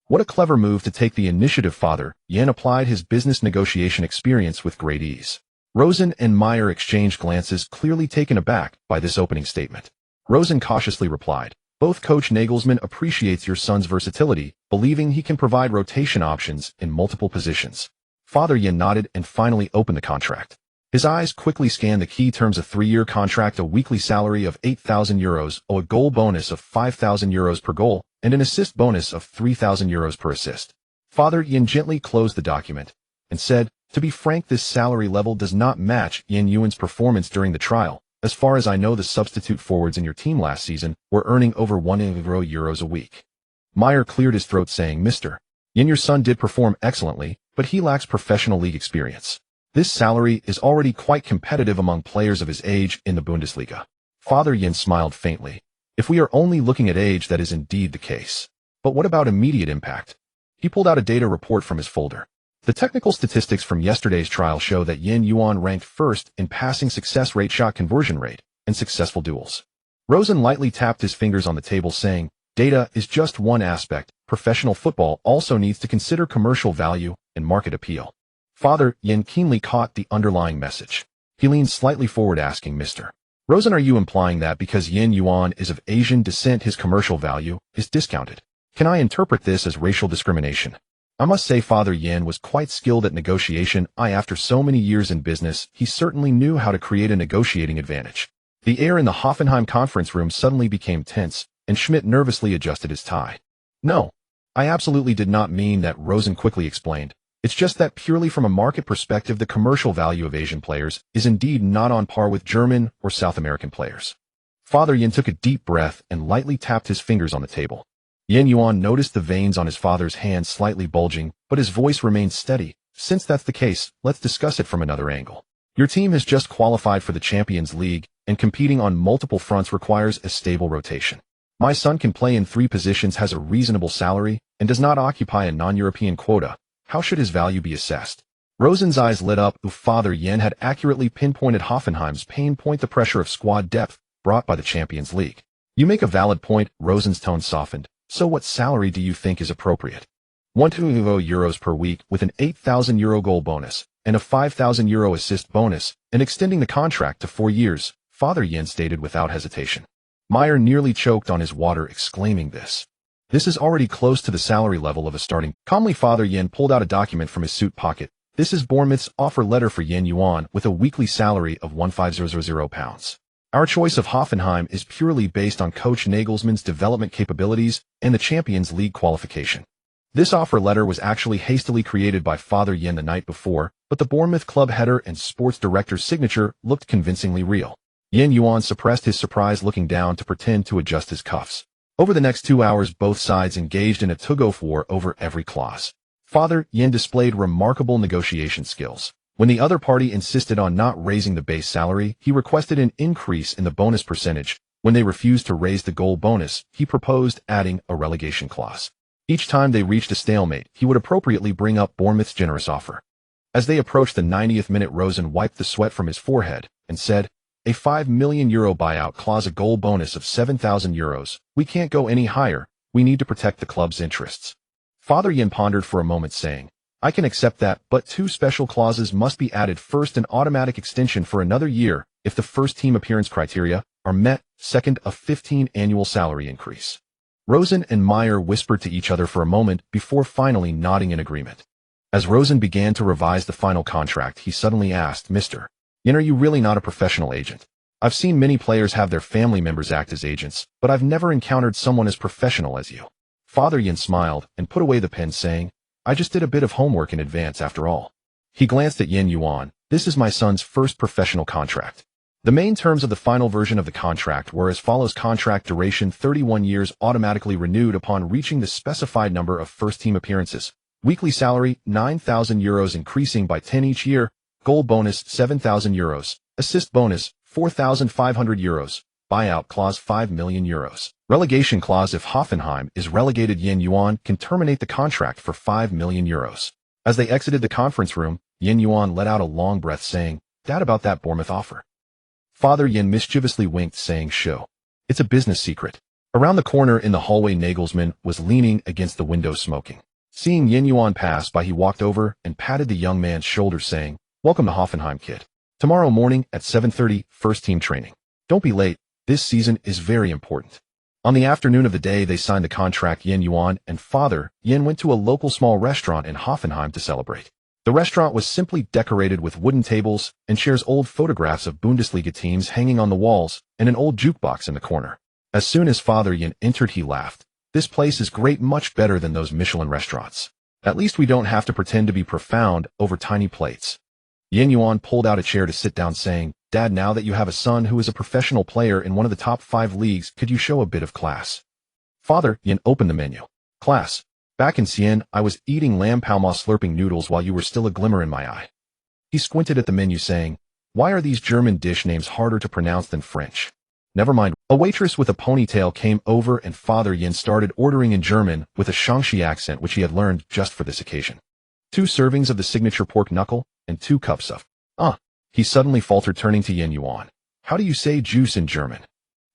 What a clever move to take the initiative. Father Yuan applied his business negotiation experience with great ease. Rosen and Meyer exchanged glances, clearly taken aback by this opening statement. Rosen cautiously replied, "Both Coach Nagelsmann appreciates your son's versatility, believing he can provide rotation options in multiple positions." Father Yuan nodded and finally opened the contract. His eyes quickly scanned the key terms: a 3-year contract, a weekly salary of €8,000, a goal bonus of €5,000 per goal, and an assist bonus of €3,000 per assist. Father Yuan gently closed the document and said, "To be frank, this salary level does not match Yuan's performance during the trial. As far as I know, the substitute forwards in your team last season were earning over €1 a week." Meyer cleared his throat, saying, "Mr. Yuan, your son did perform excellently, but he lacks professional league experience. This salary is already quite competitive among players of his age in the Bundesliga." Father Yuan smiled faintly. "If we are only looking at age, that is indeed the case. But what about immediate impact?" He pulled out a data report from his folder. The technical statistics from yesterday's trial show that Yuan ranked first in passing success rate, shot conversion rate, and successful duels. Rosen lightly tapped his fingers on the table, saying, "Data is just one aspect. Professional football also needs to consider commercial value and market appeal." Father Yuan keenly caught the underlying message. He leaned slightly forward, asking, "Mr. Rosen, are you implying that because Yuan is of Asian descent, his commercial value is discounted? Can I interpret this as racial discrimination?" I must say Father Yuan was quite skilled at negotiation. After so many years in business, he certainly knew how to create a negotiating advantage. The air in the Hoffenheim conference room suddenly became tense, and Schmidt nervously adjusted his tie. "No, I absolutely did not mean that," Rosen quickly explained. "It's just that purely from a market perspective, the commercial value of Asian players is indeed not on par with German or South American players." Father Yuan took a deep breath and lightly tapped his fingers on the table. Yuan noticed the veins on his father's hand slightly bulging, but his voice remained steady. "Since that's the case, let's discuss it from another angle. Your team has just qualified for the Champions League, and competing on multiple fronts requires a stable rotation. My son can play in 3 positions, has a reasonable salary, and does not occupy a non-European quota. How should his value be assessed?" Rosen's eyes lit up. Father Yuan had accurately pinpointed Hoffenheim's pain point: the pressure of squad depth brought by the Champions League. "You make a valid point." Rosen's tone softened. "So what salary do you think is appropriate?" €1,200 per week with an €8,000 goal bonus and a €5,000 assist bonus, and extending the contract to 4 years, Father Yuan stated without hesitation. Meyer nearly choked on his water, exclaiming, This is already close to the salary level of a starting." Calmly, Father Yuan pulled out a document from his suit pocket. "This is Bournemouth's offer letter for Yuan with a weekly salary of £1,500. Our choice of Hoffenheim is purely based on Coach Nagelsmann's development capabilities and the Champions League qualification." This offer letter was actually hastily created by Father Yuan the night before, but the Bournemouth club header and sports director's signature looked convincingly real. Yuan suppressed his surprise, looking down to pretend to adjust his cuffs. Over the next 2 hours, both sides engaged in a tug-of-war over every clause. Father Yuan displayed remarkable negotiation skills. When the other party insisted on not raising the base salary, he requested an increase in the bonus percentage. When they refused to raise the goal bonus, he proposed adding a relegation clause. Each time they reached a stalemate, he would appropriately bring up Bournemouth's generous offer. As they approached the 90th minute, Rosen wiped the sweat from his forehead and said, "A €5 million buyout clause, a goal bonus of €7,000. We can't go any higher. We need to protect the club's interests." Father Yuan pondered for a moment, saying, "I can accept that, but 2 special clauses must be added. First, an automatic extension for another year if the first team appearance criteria are met. Second, a 15 annual salary increase." Rosen and Meyer whispered to each other for a moment before finally nodding in agreement. As Rosen began to revise the final contract, he suddenly asked, "Mr. Yuan, are you really not a professional agent? I've seen many players have their family members act as agents, but I've never encountered someone as professional as you. Father Yuan smiled and put away the pen, saying, I just did a bit of homework in advance after all. He glanced at Yuan. This is my son's first professional contract. The main terms of the final version of the contract were as follows: contract duration 31 years, automatically renewed upon reaching the specified number of first-team appearances. Weekly salary, €9,000 increasing by 10 each year. Goal bonus, €7,000. Assist bonus, €4,500. Buyout clause, €5 million. Relegation clause: if Hoffenheim is relegated, Yuan can terminate the contract for €5 million. As they exited the conference room, Yuan let out a long breath, saying, Dad, about that Bournemouth offer. Father Yuan mischievously winked, saying, Show. It's a business secret. Around the corner in the hallway, Nagelsmann was leaning against the window smoking. Seeing Yuan pass by, he walked over and patted the young man's shoulder, saying, Welcome to Hoffenheim, kid. Tomorrow morning at 7:30, first-team training. Don't be late. This season is very important. On the afternoon of the day they signed the contract, Yuan and Father Yuan went to a local small restaurant in Hoffenheim to celebrate. The restaurant was simply decorated with wooden tables and chairs, old photographs of Bundesliga teams hanging on the walls, and an old jukebox in the corner. As soon as Father Yuan entered, he laughed. This place is great, much better than those Michelin restaurants. At least we don't have to pretend to be profound over tiny plates. Yuan pulled out a chair to sit down, saying, Dad, now that you have a son who is a professional player in one of the top 5 leagues, could you show a bit of class? Father Yuan opened the menu. Class. Back in Sienne, I was eating lamb palma, slurping noodles while you were still a glimmer in my eye. He squinted at the menu, saying, Why are these German dish names harder to pronounce than French? Never mind. A waitress with a ponytail came over and Father Yuan started ordering in German with a Shaanxi accent which he had learned just for this occasion. 2 servings of the signature pork knuckle and 2 cups of, he suddenly faltered, turning to Yuan. How do you say juice in German?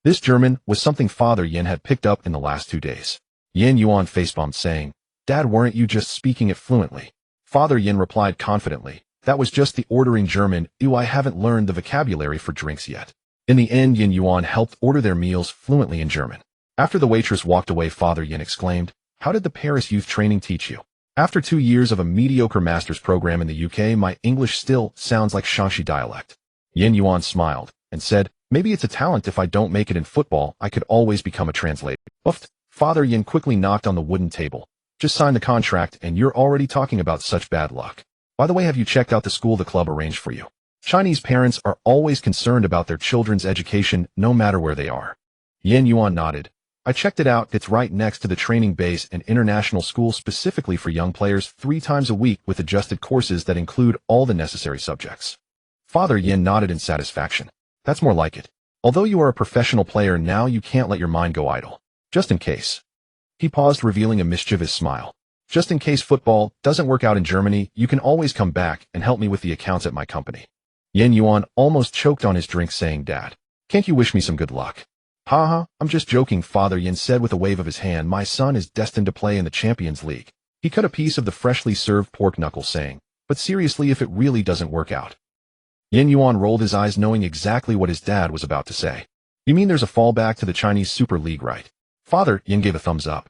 This German was something Father Yuan had picked up in the last 2 days. Yuan facepalmed, saying, Dad, weren't you just speaking it fluently? Father Yuan replied confidently, That was just the ordering German. I haven't learned the vocabulary for drinks yet. In the end, Yuan helped order their meals fluently in German. After the waitress walked away, Father Yuan exclaimed, How did the Paris youth training teach you? After 2 years of a mediocre master's program in the UK, my English still sounds like Shaanxi dialect. Yuan smiled and said, Maybe it's a talent. If I don't make it in football, I could always become a translator. Oofed. Father Yuan quickly knocked on the wooden table. Just sign the contract and you're already talking about such bad luck. By the way, have you checked out the school the club arranged for you? Chinese parents are always concerned about their children's education, no matter where they are. Yuan nodded. I checked it out. It's right next to the training base, an international school specifically for young players, 3 times a week with adjusted courses that include all the necessary subjects. Father Yuan nodded in satisfaction. That's more like it. Although you are a professional player now, you can't let your mind go idle. Just in case. He paused, revealing a mischievous smile. Just in case football doesn't work out in Germany, you can always come back and help me with the accounts at my company. Yuan almost choked on his drink, saying, Dad, can't you wish me some good luck? Haha, I'm just joking, Father Yuan said with a wave of his hand. My son is destined to play in the Champions League. He cut a piece of the freshly served pork knuckle, saying, But seriously, if it really doesn't work out. Yuan rolled his eyes, knowing exactly what his dad was about to say. You mean there's a fallback to the Chinese Super League, right? Father Yuan gave a thumbs up.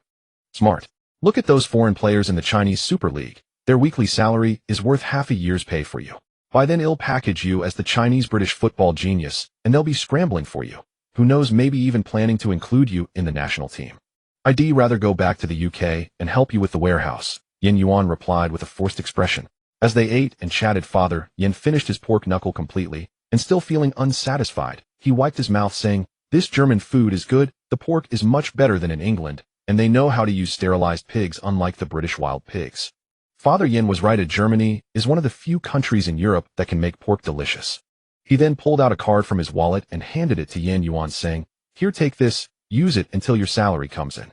Smart. Look at those foreign players in the Chinese Super League. Their weekly salary is worth half a year's pay for you. By then they'll package you as the Chinese British football genius, and they'll be scrambling for you. Who knows, maybe even planning to include you in the national team. I'd rather go back to the UK and help you with the warehouse, Yuan replied with a forced expression. As they ate and chatted, Father Yuan finished his pork knuckle completely, and still feeling unsatisfied, he wiped his mouth, saying, This German food is good, the pork is much better than in England, and they know how to use sterilized pigs unlike the British wild pigs. Father Yuan was right. Germany is one of the few countries in Europe that can make pork delicious. He then pulled out a card from his wallet and handed it to Yuan, saying, Here, take this, use it until your salary comes in.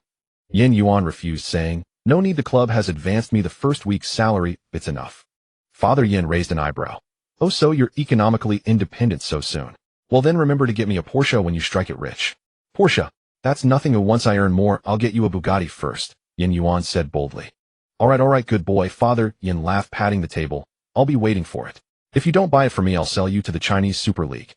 Yuan refused, saying, No need, the club has advanced me the first week's salary, it's enough. Father Yuan raised an eyebrow. Oh, so you're economically independent so soon? Well then remember to get me a Porsche when you strike it rich. Porsche? That's nothing. Once I earn more, I'll get you a Bugatti first, Yuan said boldly. All right, good boy. Father Yuan laughed, patting the table. I'll be waiting for it. If you don't buy it for me, I'll sell you to the Chinese Super League.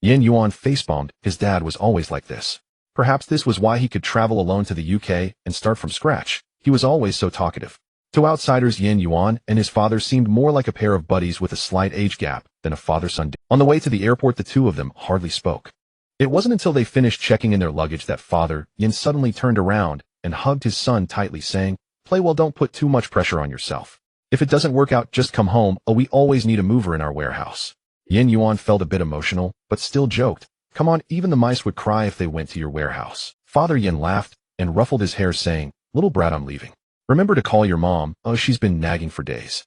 Yuan facepalmed. His dad was always like this. Perhaps this was why he could travel alone to the UK and start from scratch. He was always so talkative. To outsiders, Yuan and his father seemed more like a pair of buddies with a slight age gap than a father-son. On the way to the airport, the two of them hardly spoke. It wasn't until they finished checking in their luggage that Father Yuan suddenly turned around and hugged his son tightly, saying, "Play well, don't put too much pressure on yourself. If it doesn't work out, just come home. Oh, we always need a mover in our warehouse." Yuan felt a bit emotional, but still joked, "Come on, even the mice would cry if they went to your warehouse." Father Yuan laughed and ruffled his hair, saying, "Little brat, I'm leaving. Remember to call your mom. Oh, she's been nagging for days."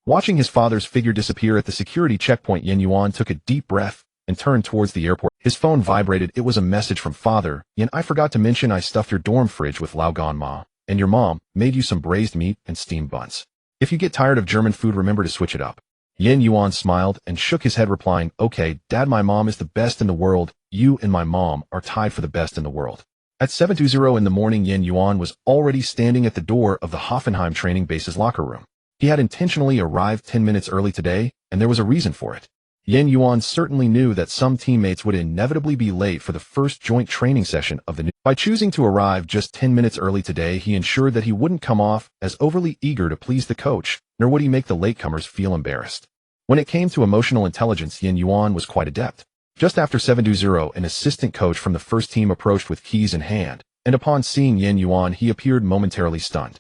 Watching his father's figure disappear at the security checkpoint, Yuan took a deep breath and turned towards the airport. His phone vibrated. It was a message from Father Yuan. "I forgot to mention I stuffed your dorm fridge with Laogan Ma, and your mom made you some braised meat and steamed buns. If you get tired of German food, remember to switch it up." Yuan smiled and shook his head, replying, "Okay, Dad, my mom is the best in the world. You and my mom are tied for the best in the world." At 7:20 in the morning, Yuan was already standing at the door of the Hoffenheim training base's locker room. He had intentionally arrived 10 minutes early today, and there was a reason for it. Yuan certainly knew that some teammates would inevitably be late for the first joint training session of the new. By choosing to arrive just 10 minutes early today, he ensured that he wouldn't come off as overly eager to please the coach, nor would he make the latecomers feel embarrassed. When it came to emotional intelligence, Yuan was quite adept. Just after 7:20, an assistant coach from the first team approached with keys in hand, and upon seeing Yuan, he appeared momentarily stunned.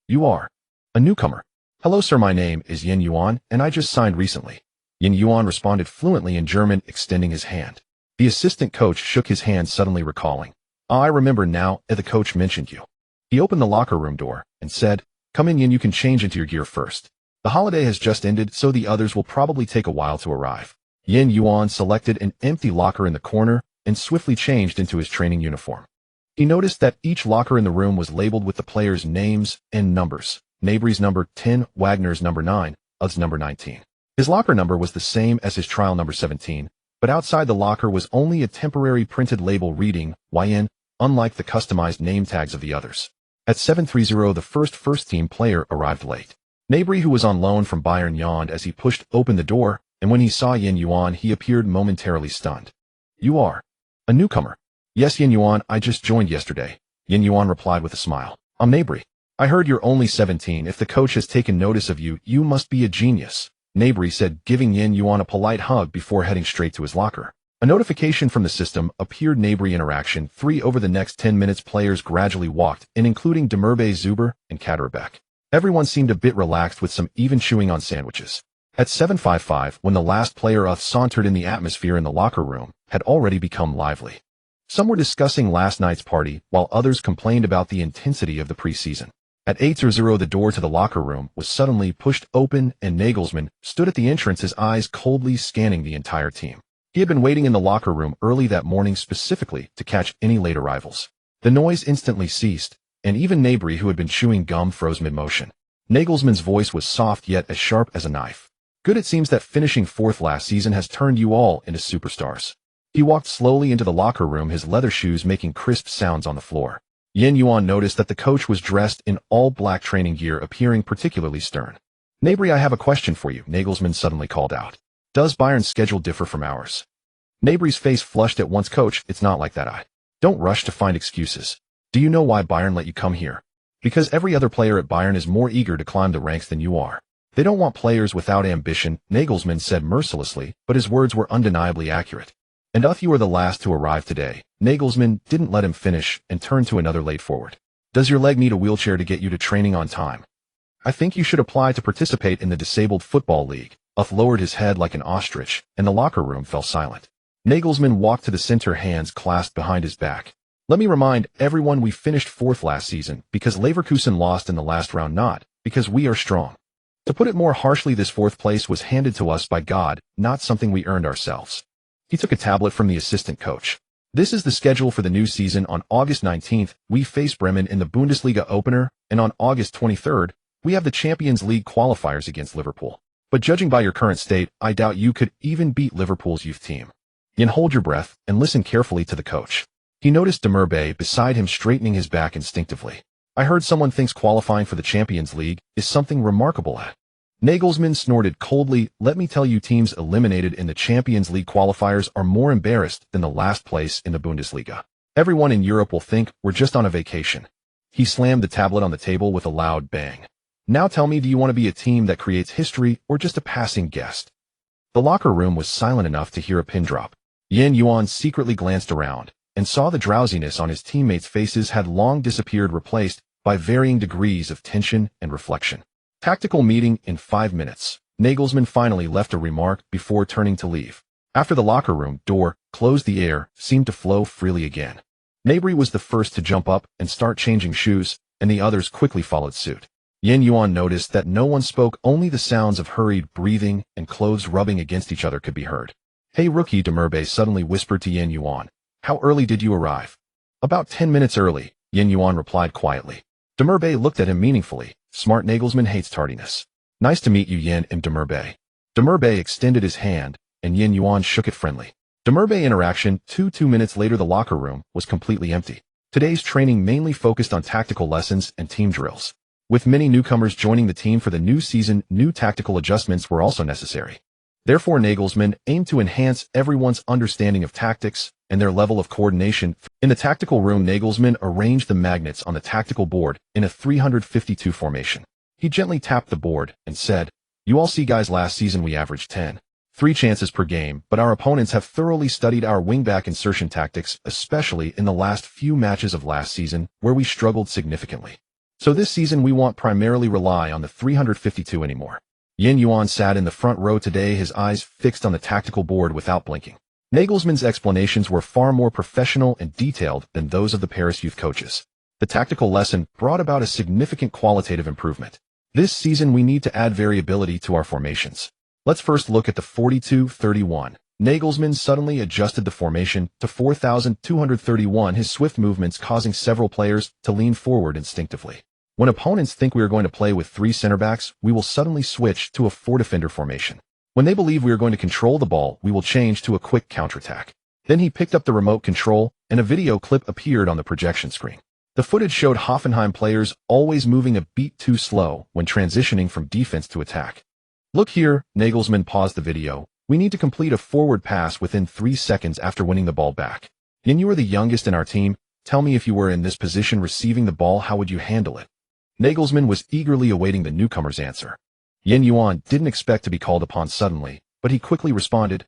"You are a newcomer." "Hello, sir, my name is Yuan, and I just signed recently." Yuan responded fluently in German, extending his hand. The assistant coach shook his hand, suddenly recalling, "Ah, I remember now, the coach mentioned you." He opened the locker room door and said, "Come in, you can change into your gear first. The holiday has just ended, so the others will probably take a while to arrive." Yuan selected an empty locker in the corner and swiftly changed into his training uniform. He noticed that each locker in the room was labeled with the players' names and numbers. Gnabry's number 10, Wagner's number 9, Ud's number 19. His locker number was the same as his trial number 17, but outside the locker was only a temporary printed label reading YN, unlike the customized name tags of the others. At 7:30, the first team player arrived late. Gnabry, who was on loan from Bayern, yawned as he pushed open the door, and when he saw Yuan, he appeared momentarily stunned. "You are a newcomer?" "Yes, Yuan, I just joined yesterday," Yuan replied with a smile. "I'm Gnabry. I heard you're only 17. If the coach has taken notice of you, you must be a genius," Gnabry said, giving Yuan a polite hug before heading straight to his locker. A notification from the system appeared. Gnabry interaction 3. Over the next 10 minutes, players gradually walked in, including Demirbe, Zuber, and Kaderabek. Everyone seemed a bit relaxed, with some even chewing on sandwiches. At 7:55, when the last player sauntered in, the atmosphere in the locker room had already become lively. Some were discussing last night's party, while others complained about the intensity of the preseason. At 8:00, the door to the locker room was suddenly pushed open, and Nagelsmann stood at the entrance, his eyes coldly scanning the entire team. He had been waiting in the locker room early that morning specifically to catch any late arrivals. The noise instantly ceased, and even Gnabry, who had been chewing gum, froze mid-motion. Nagelsmann's voice was soft yet as sharp as a knife. "Good, it seems that finishing fourth last season has turned you all into superstars." He walked slowly into the locker room, his leather shoes making crisp sounds on the floor. Yuan noticed that the coach was dressed in all black training gear, appearing particularly stern. "Gnabry, I have a question for you," Nagelsmann suddenly called out. "Does Bayern's schedule differ from ours?" Gnabry's face flushed at once. "Coach, it's not like that. I don't rush to find excuses. Do you know why Bayern let you come here? Because every other player at Bayern is more eager to climb the ranks than you are. They don't want players without ambition," Nagelsmann said mercilessly, but his words were undeniably accurate. "And you are the last to arrive today." Nagelsmann didn't let him finish and turned to another late forward. "Does your leg need a wheelchair to get you to training on time? I think you should apply to participate in the Disabled Football League." Uth lowered his head like an ostrich, and the locker room fell silent. Nagelsmann walked to the center, hands clasped behind his back. "Let me remind everyone, we finished fourth last season because Leverkusen lost in the last round, not because we are strong. To put it more harshly, this fourth place was handed to us by God, not something we earned ourselves." He took a tablet from the assistant coach. "This is the schedule for the new season. On August 19th, we face Bremen in the Bundesliga opener, and on August 23rd, we have the Champions League qualifiers against Liverpool. But judging by your current state, I doubt you could even beat Liverpool's youth team." Hold your breath and listen carefully to the coach. He noticed Demirbe beside him straightening his back instinctively. "I heard someone thinks qualifying for the Champions League is something remarkable at." Nagelsmann snorted coldly. "Let me tell you, teams eliminated in the Champions League qualifiers are more embarrassed than the last place in the Bundesliga. Everyone in Europe will think we're just on a vacation." He slammed the tablet on the table with a loud bang. Now tell me, do you want to be a team that creates history or just a passing guest? The locker room was silent enough to hear a pin drop. Yuan secretly glanced around and saw the drowsiness on his teammates' faces had long disappeared, replaced by varying degrees of tension and reflection. Tactical meeting in 5 minutes. Nagelsmann finally left a remark before turning to leave. After the locker room door closed, the air seemed to flow freely again. Gnabry was the first to jump up and start changing shoes, and the others quickly followed suit. Yuan noticed that no one spoke, only the sounds of hurried breathing and clothes rubbing against each other could be heard. "Hey rookie," Demirbe suddenly whispered to Yuan. "How early did you arrive?" "About 10 minutes early," Yuan replied quietly. Demirbe looked at him meaningfully. "Smart, Nagelsmann hates tardiness." "Nice to meet you, Yen and Demirbe." Demirbe extended his hand, and Yuan shook it friendly. Demirbe interaction. 2 minutes later, the locker room was completely empty. Today's training mainly focused on tactical lessons and team drills. With many newcomers joining the team for the new season, new tactical adjustments were also necessary. Therefore, Nagelsmann aimed to enhance everyone's understanding of tactics and their level of coordination. In the tactical room, Nagelsmann arranged the magnets on the tactical board in a 352 formation. He gently tapped the board and said, "You all see, guys, last season we averaged 10.3 chances per game, but our opponents have thoroughly studied our wingback insertion tactics, especially in the last few matches of last season, where we struggled significantly. So this season we won't primarily rely on the 352 anymore." Yuan sat in the front row today, his eyes fixed on the tactical board without blinking. Nagelsmann's explanations were far more professional and detailed than those of the Paris youth coaches. The tactical lesson brought about a significant qualitative improvement. This season we need to add variability to our formations. Let's first look at the 42-31. Nagelsmann suddenly adjusted the formation to 4,231, his swift movements causing several players to lean forward instinctively. When opponents think we are going to play with 3 center backs, we will suddenly switch to a 4-defender formation. When they believe we are going to control the ball, we will change to a quick counterattack. Then he picked up the remote control, and a video clip appeared on the projection screen. The footage showed Hoffenheim players always moving a beat too slow when transitioning from defense to attack. "Look here," Nagelsmann paused the video. "We need to complete a forward pass within 3 seconds after winning the ball back. And you are the youngest in our team. Tell me, if you were in this position receiving the ball, how would you handle it?" Nagelsmann was eagerly awaiting the newcomer's answer. Yuan didn't expect to be called upon suddenly, but he quickly responded,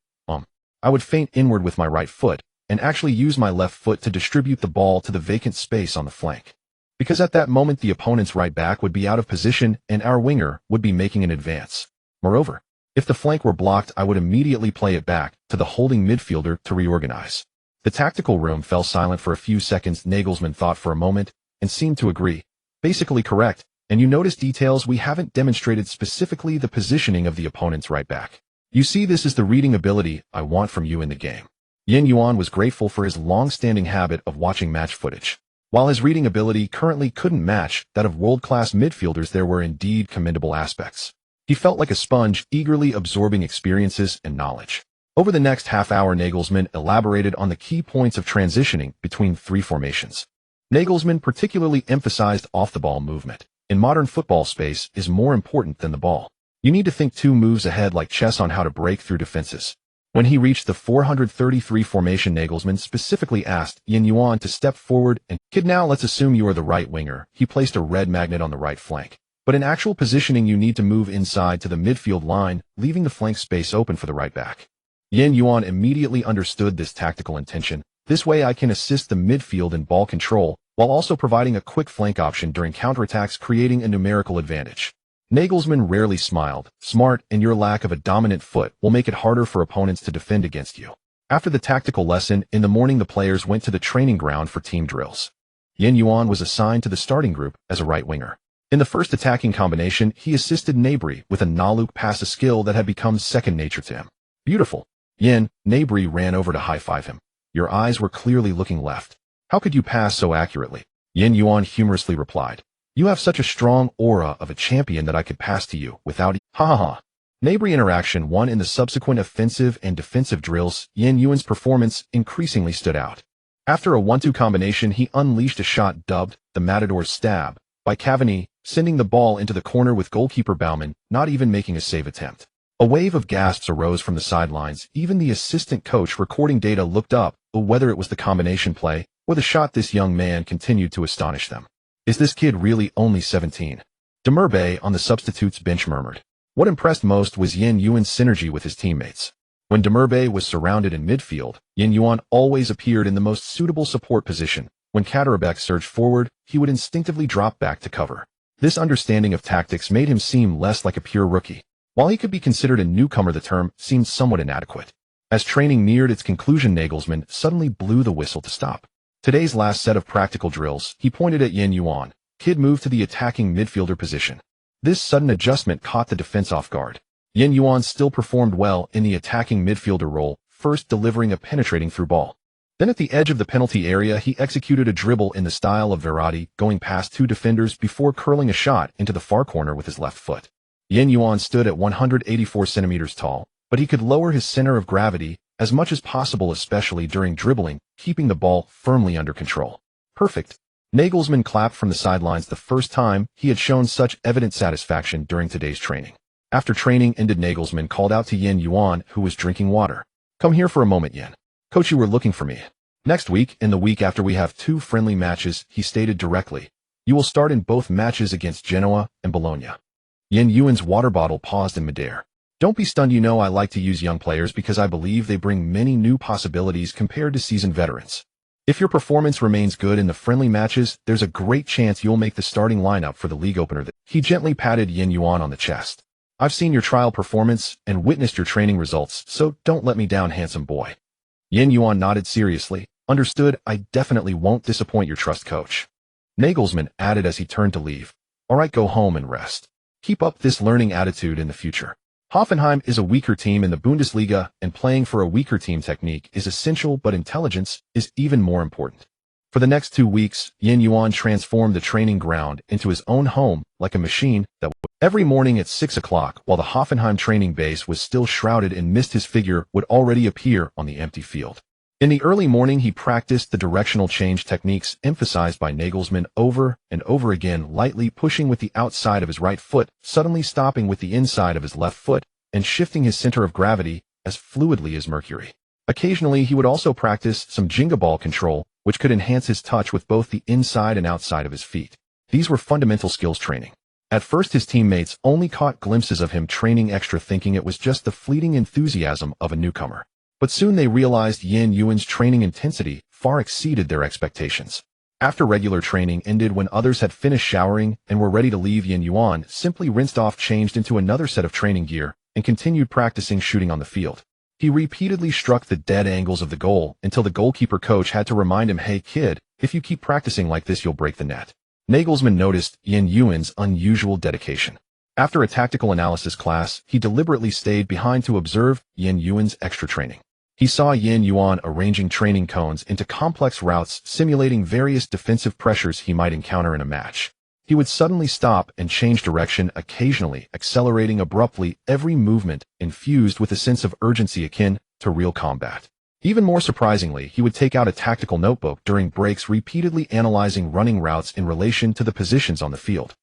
"I would feint inward with my right foot, and actually use my left foot to distribute the ball to the vacant space on the flank. Because at that moment the opponent's right back would be out of position and our winger would be making an advance. Moreover, if the flank were blocked, I would immediately play it back to the holding midfielder to reorganize." The tactical room fell silent for a few seconds. Nagelsmann thought for a moment and seemed to agree. "Basically correct, and you notice details we haven't demonstrated, specifically the positioning of the opponent's right back. You see, this is the reading ability I want from you in the game." Yuan was grateful for his long-standing habit of watching match footage. While his reading ability currently couldn't match that of world-class midfielders, there were indeed commendable aspects. He felt like a sponge, eagerly absorbing experiences and knowledge. Over the next half hour, Nagelsmann elaborated on the key points of transitioning between 3 formations. Nagelsmann particularly emphasized off-the-ball movement. In modern football, space is more important than the ball. You need to think 2 moves ahead, like chess, on how to break through defenses. When he reached the 433 formation, Nagelsmann specifically asked Yuan to step forward and, "Kid, now let's assume you are the right winger." He placed a red magnet on the right flank. "But in actual positioning, you need to move inside to the midfield line, leaving the flank space open for the right back." Yuan immediately understood this tactical intention. "This way I can assist the midfield in ball control, while also providing a quick flank option during counterattacks, creating a numerical advantage." Nagelsmann rarely smiled. "Smart, and your lack of a dominant foot will make it harder for opponents to defend against you." After the tactical lesson, in the morning the players went to the training ground for team drills. Yuan was assigned to the starting group as a right winger. In the first attacking combination, he assisted Gnabry with a no-look pass, a skill that had become second nature to him. "Beautiful, Yen." Gnabry ran over to high-five him. "Your eyes were clearly looking left. How could you pass so accurately?" Yuan humorously replied, "You have such a strong aura of a champion that I could pass to you without ha ha ha." Gnabry interaction 1. In the subsequent offensive and defensive drills, Yuan's performance increasingly stood out. After a 1-2 combination, he unleashed a shot dubbed the Matador's Stab by Cavani, sending the ball into the corner with goalkeeper Baumann not even making a save attempt. A wave of gasps arose from the sidelines. Even the assistant coach recording data looked up, whether it was the combination play or the shot. This young man continued to astonish them. "Is this kid really only 17? Demurbe on the substitutes bench murmured. What impressed most was Yuan's synergy with his teammates. When Demurbe was surrounded in midfield, Yuan always appeared in the most suitable support position. When Katterbach surged forward, he would instinctively drop back to cover. This understanding of tactics made him seem less like a pure rookie. While he could be considered a newcomer, the term seemed somewhat inadequate. As training neared its conclusion, Nagelsmann suddenly blew the whistle to stop. Today's last set of practical drills, he pointed at Yuan. Kid moved to the attacking midfielder position. This sudden adjustment caught the defense off guard. Yuan still performed well in the attacking midfielder role, first delivering a penetrating through ball. Then at the edge of the penalty area, he executed a dribble in the style of Verratti, going past two defenders before curling a shot into the far corner with his left foot. Yuan stood at 184 centimeters tall, but he could lower his center of gravity as much as possible, especially during dribbling, keeping the ball firmly under control. Perfect. Nagelsmann clapped from the sidelines the first time he had shown such evident satisfaction during today's training. After training ended, Nagelsmann called out to Yuan, who was drinking water. Come here for a moment, Yen. Coach, you were looking for me. Next week, and the week after, we have 2 friendly matches, he stated directly. You will start in both matches against Genoa and Bologna. Yuan's water bottle paused in midair. Don't be stunned, you know I like to use young players because I believe they bring many new possibilities compared to seasoned veterans. If your performance remains good in the friendly matches, there's a great chance you'll make the starting lineup for the league opener. He gently patted Yuan on the chest. I've seen your trial performance and witnessed your training results, so don't let me down, handsome boy. Yuan nodded seriously. Understood, I definitely won't disappoint your trust, coach. Nagelsmann added as he turned to leave. All right, go home and rest. Keep up this learning attitude in the future. Hoffenheim is a weaker team in the Bundesliga, and playing for a weaker team technique is essential, but intelligence is even more important. For the next 2 weeks, Yuan transformed the training ground into his own home, like a machine that would. Every morning at 6 o'clock, while the Hoffenheim training base was still shrouded in mist, his figure would already appear on the empty field. In the early morning, he practiced the directional change techniques emphasized by Nagelsmann over and over again, lightly pushing with the outside of his right foot, suddenly stopping with the inside of his left foot, and shifting his center of gravity as fluidly as Mercury. Occasionally, he would also practice some Jenga ball control, which could enhance his touch with both the inside and outside of his feet. These were fundamental skills training. At first, his teammates only caught glimpses of him training extra, thinking it was just the fleeting enthusiasm of a newcomer. But soon they realized Yuan's training intensity far exceeded their expectations. After regular training ended, when others had finished showering and were ready to leave, Yuan simply rinsed off, changed into another set of training gear, and continued practicing shooting on the field. He repeatedly struck the dead angles of the goal until the goalkeeper coach had to remind him, hey kid, if you keep practicing like this, you'll break the net. Nagelsmann noticed Yuan's unusual dedication. After a tactical analysis class, he deliberately stayed behind to observe Yuan's extra training. He saw Yuan arranging training cones into complex routes, simulating various defensive pressures he might encounter in a match. He would suddenly stop and change direction, occasionally accelerating abruptly, every movement infused with a sense of urgency akin to real combat. Even more surprisingly, he would take out a tactical notebook during breaks, repeatedly analyzing running routes in relation to the positions on the field.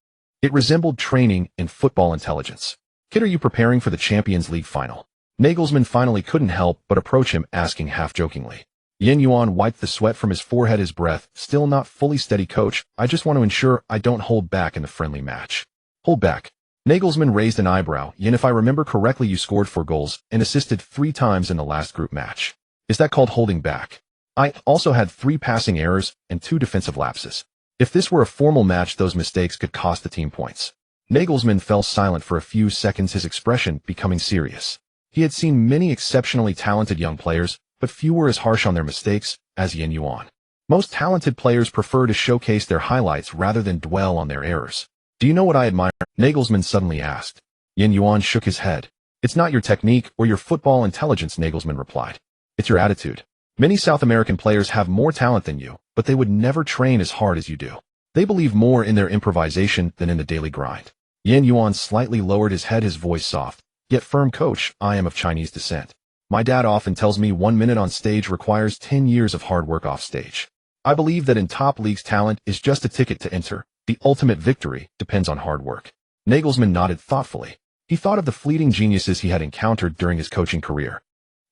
It resembled training in football intelligence. Kid, are you preparing for the Champions League final? Nagelsmann finally couldn't help but approach him, asking half-jokingly. Yuan wiped the sweat from his forehead, his breath still not fully steady. Coach, I just want to ensure I don't hold back in the friendly match. Hold back? Nagelsmann raised an eyebrow. Yen, if I remember correctly, you scored 4 goals and assisted 3 times in the last group match. Is that called holding back? I also had 3 passing errors and 2 defensive lapses. If this were a formal match, those mistakes could cost the team points. Nagelsmann fell silent for a few seconds, his expression becoming serious. He had seen many exceptionally talented young players, but few were as harsh on their mistakes as Yuan. Most talented players prefer to showcase their highlights rather than dwell on their errors. Do you know what I admire? Nagelsmann suddenly asked. Yuan shook his head. It's not your technique or your football intelligence, Nagelsmann replied. It's your attitude. Many South American players have more talent than you, but they would never train as hard as you do. They believe more in their improvisation than in the daily grind. Yuan slightly lowered his head, his voice soft, yet firm. Coach, I am of Chinese descent. My dad often tells me 1 minute on stage requires 10 years of hard work off stage. I believe that in top leagues, talent is just a ticket to enter. The ultimate victory depends on hard work. Nagelsmann nodded thoughtfully. He thought of the fleeting geniuses he had encountered during his coaching career.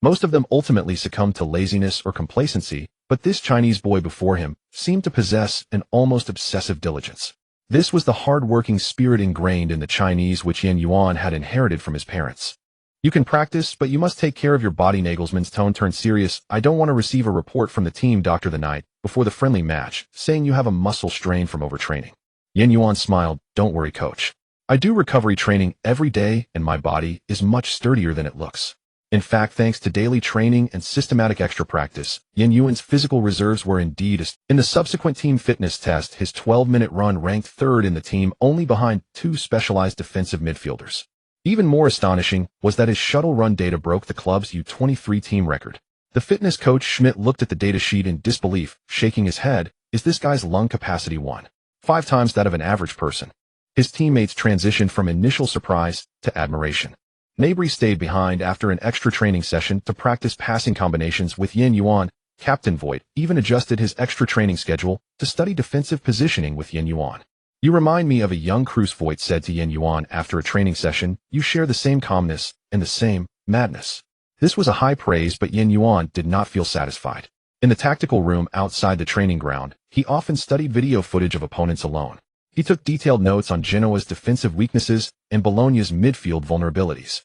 Most of them ultimately succumbed to laziness or complacency, but this Chinese boy before him seemed to possess an almost obsessive diligence. This was the hard-working spirit ingrained in the Chinese which Yuan had inherited from his parents. You can practice, but you must take care of your body. Nagelsmann's tone turned serious. I don't want to receive a report from the team doctor the night before the friendly match, saying you have a muscle strain from overtraining. Yuan smiled. Don't worry, coach. I do recovery training every day, and my body is much sturdier than it looks. In fact, thanks to daily training and systematic extra practice, Yuan's physical reserves were indeed in the subsequent team fitness test. His 12-minute run ranked third in the team, only behind two specialized defensive midfielders. Even more astonishing was that his shuttle run data broke the club's U23 team record. The fitness coach Schmidt looked at the data sheet in disbelief, shaking his head. Is this guy's lung capacity 1.5 times that of an average person? His teammates transitioned from initial surprise to admiration. Mabry stayed behind after an extra training session to practice passing combinations with Yuan. Captain Voigt even adjusted his extra training schedule to study defensive positioning with Yuan. You remind me of a young Cruz, Voigt said to Yuan after a training session. You share the same calmness and the same madness. This was a high praise, but Yuan did not feel satisfied. In the tactical room outside the training ground, he often studied video footage of opponents alone. He took detailed notes on Genoa's defensive weaknesses and Bologna's midfield vulnerabilities.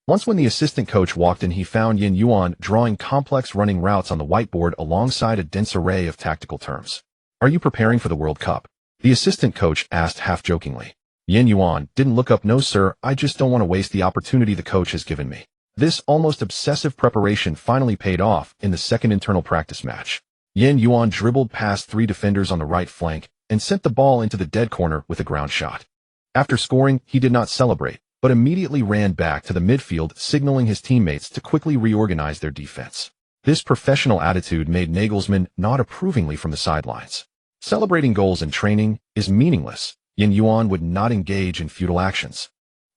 Once when the assistant coach walked in, he found Yuan drawing complex running routes on the whiteboard alongside a dense array of tactical terms. Are you preparing for the World Cup? The assistant coach asked half-jokingly. Yuan didn't look up. No, sir, I just don't want to waste the opportunity the coach has given me. This almost obsessive preparation finally paid off in the second internal practice match. Yuan dribbled past 3 defenders on the right flank and sent the ball into the dead corner with a ground shot. After scoring, he did not celebrate, but immediately ran back to the midfield, signaling his teammates to quickly reorganize their defense. This professional attitude made Nagelsmann nod approvingly from the sidelines. Celebrating goals in training is meaningless. Yuan would not engage in futile actions.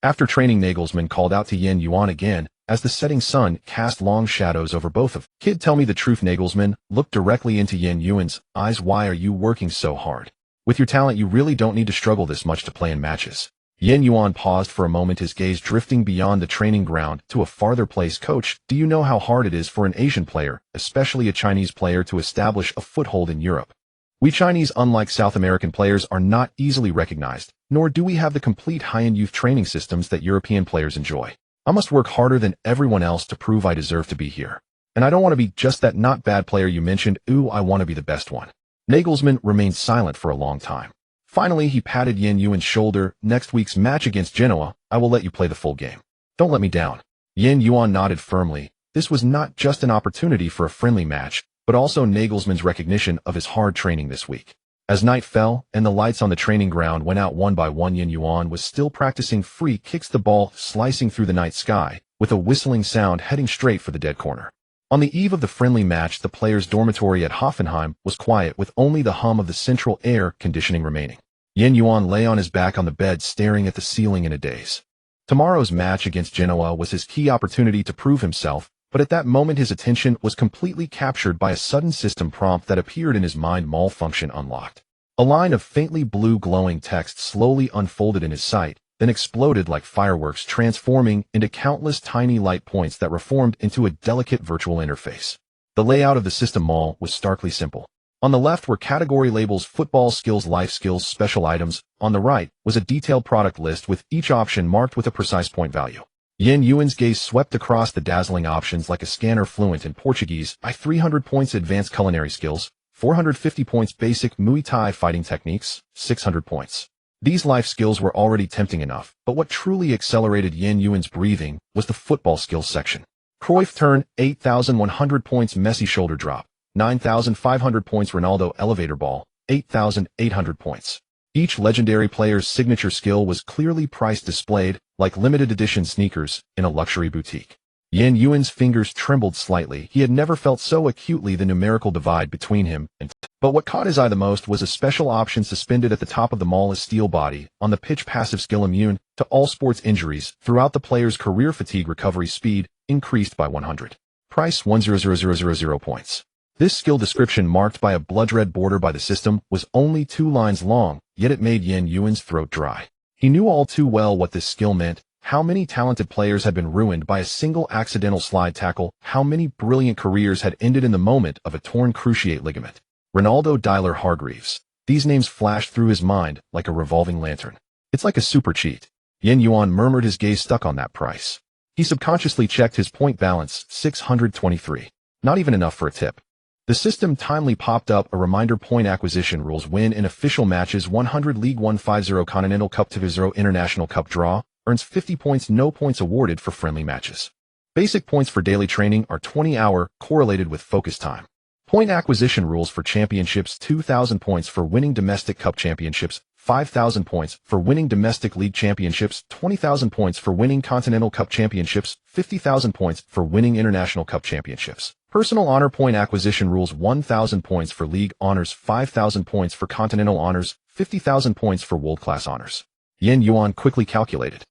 After training, Nagelsmann called out to Yuan again as the setting sun cast long shadows over both of them. Kid, tell me the truth. Nagelsmann looked directly into Yuan's eyes. Why are you working so hard? With your talent, you really don't need to struggle this much to play in matches. Yuan paused for a moment, his gaze drifting beyond the training ground to a farther place. Coach, do you know how hard it is for an Asian player, especially a Chinese player, to establish a foothold in Europe? We Chinese, unlike South American players, are not easily recognized, nor do we have the complete high-end youth training systems that European players enjoy. I must work harder than everyone else to prove I deserve to be here. And I don't want to be just that not bad player you mentioned. I want to be the best one. Nagelsmann remained silent for a long time. Finally, he patted Yuan's shoulder. Next week's match against Genoa, I will let you play the full game. Don't let me down. Yuan nodded firmly. This was not just an opportunity for a friendly match, but also Nagelsmann's recognition of his hard training this week. As night fell and the lights on the training ground went out one by one, Yuan was still practicing free kicks, the ball slicing through the night sky, with a whistling sound heading straight for the dead corner. On the eve of the friendly match, the players' dormitory at Hoffenheim was quiet, with only the hum of the central air conditioning remaining. Yuan lay on his back on the bed, staring at the ceiling in a daze. Tomorrow's match against Genoa was his key opportunity to prove himself, but at that moment his attention was completely captured by a sudden system prompt that appeared in his mind. Malfunction unlocked. A line of faintly blue glowing text slowly unfolded in his sight, then exploded like fireworks, transforming into countless tiny light points that reformed into a delicate virtual interface. The layout of the system mall was starkly simple. On the left were category labels: football skills, life skills, special items. On the right was a detailed product list with each option marked with a precise point value. Yuan's gaze swept across the dazzling options like a scanner. Fluent in Portuguese, 300 points; advanced culinary skills, 450 points; basic Muay Thai fighting techniques, 600 points. These life skills were already tempting enough, but what truly accelerated Yuan's breathing was the football skills section. Cruyff turn, 8,100 points; Messi shoulder drop, 9,500 points; Ronaldo elevator ball, 8,800 points. Each legendary player's signature skill was clearly price displayed, like limited edition sneakers in a luxury boutique. Yuan's fingers trembled slightly. He had never felt so acutely the numerical divide between him and But what caught his eye the most was a special option suspended at the top of the mall: a steel body on the pitch, passive skill, immune to all sports injuries throughout the player's career. Fatigue recovery speed increased by 100. Price 1,000,000 points. This skill description, marked by a blood-red border by the system, was only 2 lines long, yet it made Yuan's throat dry. He knew all too well what this skill meant. How many talented players had been ruined by a single accidental slide tackle? How many brilliant careers had ended in the moment of a torn cruciate ligament? Ronaldo Dyler Hargreaves, These names flashed through his mind like a revolving lantern. It's like a super cheat. Yuan murmured, his gaze stuck on that price. He subconsciously checked his point balance, 623. Not even enough for a tip. The system timely popped up a reminder: point acquisition rules. Win in official matches 100 League 150 Continental Cup 2-0 International Cup draw, earns 50 points, no points awarded for friendly matches. Basic points for daily training are 20-hour, correlated with focus time. Point acquisition rules for championships: 2,000 points for winning domestic cup championships, 5,000 points for winning domestic league championships, 20,000 points for winning continental cup championships, 50,000 points for winning international cup championships. Personal honor point acquisition rules: 1,000 points for league honors, 5,000 points for continental honors, 50,000 points for world-class honors. Yuan quickly calculated.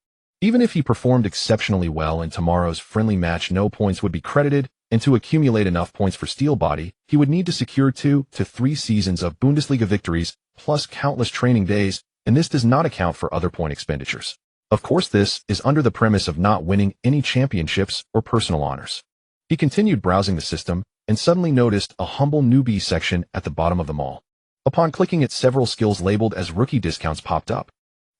Even if he performed exceptionally well in tomorrow's friendly match, no points would be credited, and to accumulate enough points for Steel Body, he would need to secure 2 to 3 seasons of Bundesliga victories, plus countless training days, and this does not account for other point expenditures. Of course, this is under the premise of not winning any championships or personal honors. He continued browsing the system, and suddenly noticed a humble newbie section at the bottom of them all. Upon clicking it, several skills labeled as rookie discounts popped up.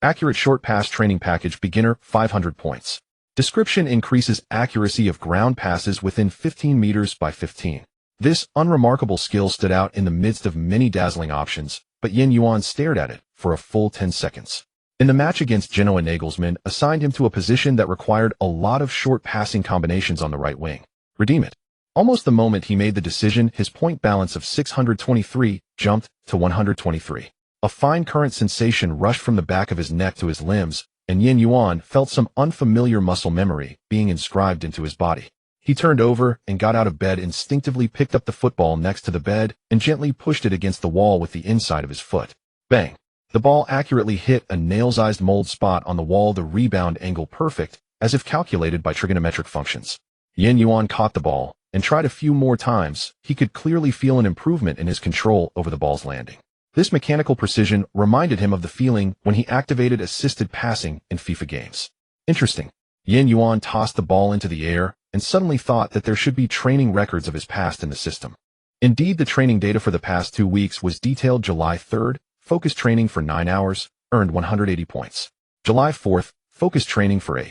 Accurate short pass training package beginner, 500 points. Description: increases accuracy of ground passes within 15 meters by 15. This unremarkable skill stood out in the midst of many dazzling options, but Yuan stared at it for a full 10 seconds. In the match against Genoa, Nagelsmann assigned him to a position that required a lot of short passing combinations on the right wing. Redeem it. Almost the moment he made the decision, his point balance of 623 jumped to 123. A fine current sensation rushed from the back of his neck to his limbs, and Yuan felt some unfamiliar muscle memory being inscribed into his body. He turned over and got out of bed, instinctively picked up the football next to the bed and gently pushed it against the wall with the inside of his foot. Bang! The ball accurately hit a nail-sized mold spot on the wall, the rebound angle perfect, as if calculated by trigonometric functions. Yuan caught the ball and tried a few more times. He could clearly feel an improvement in his control over the ball's landing. This mechanical precision reminded him of the feeling when he activated assisted passing in FIFA games. Interesting. Yuan tossed the ball into the air and suddenly thought that there should be training records of his past in the system. Indeed, the training data for the past 2 weeks was detailed. July 3rd, focus training for 9 hours, earned 180 points. July 4th, focus training for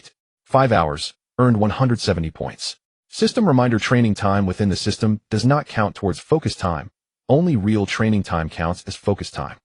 5 hours, earned 170 points. System reminder: training time within the system does not count towards focus time. Only real training time counts as focus time.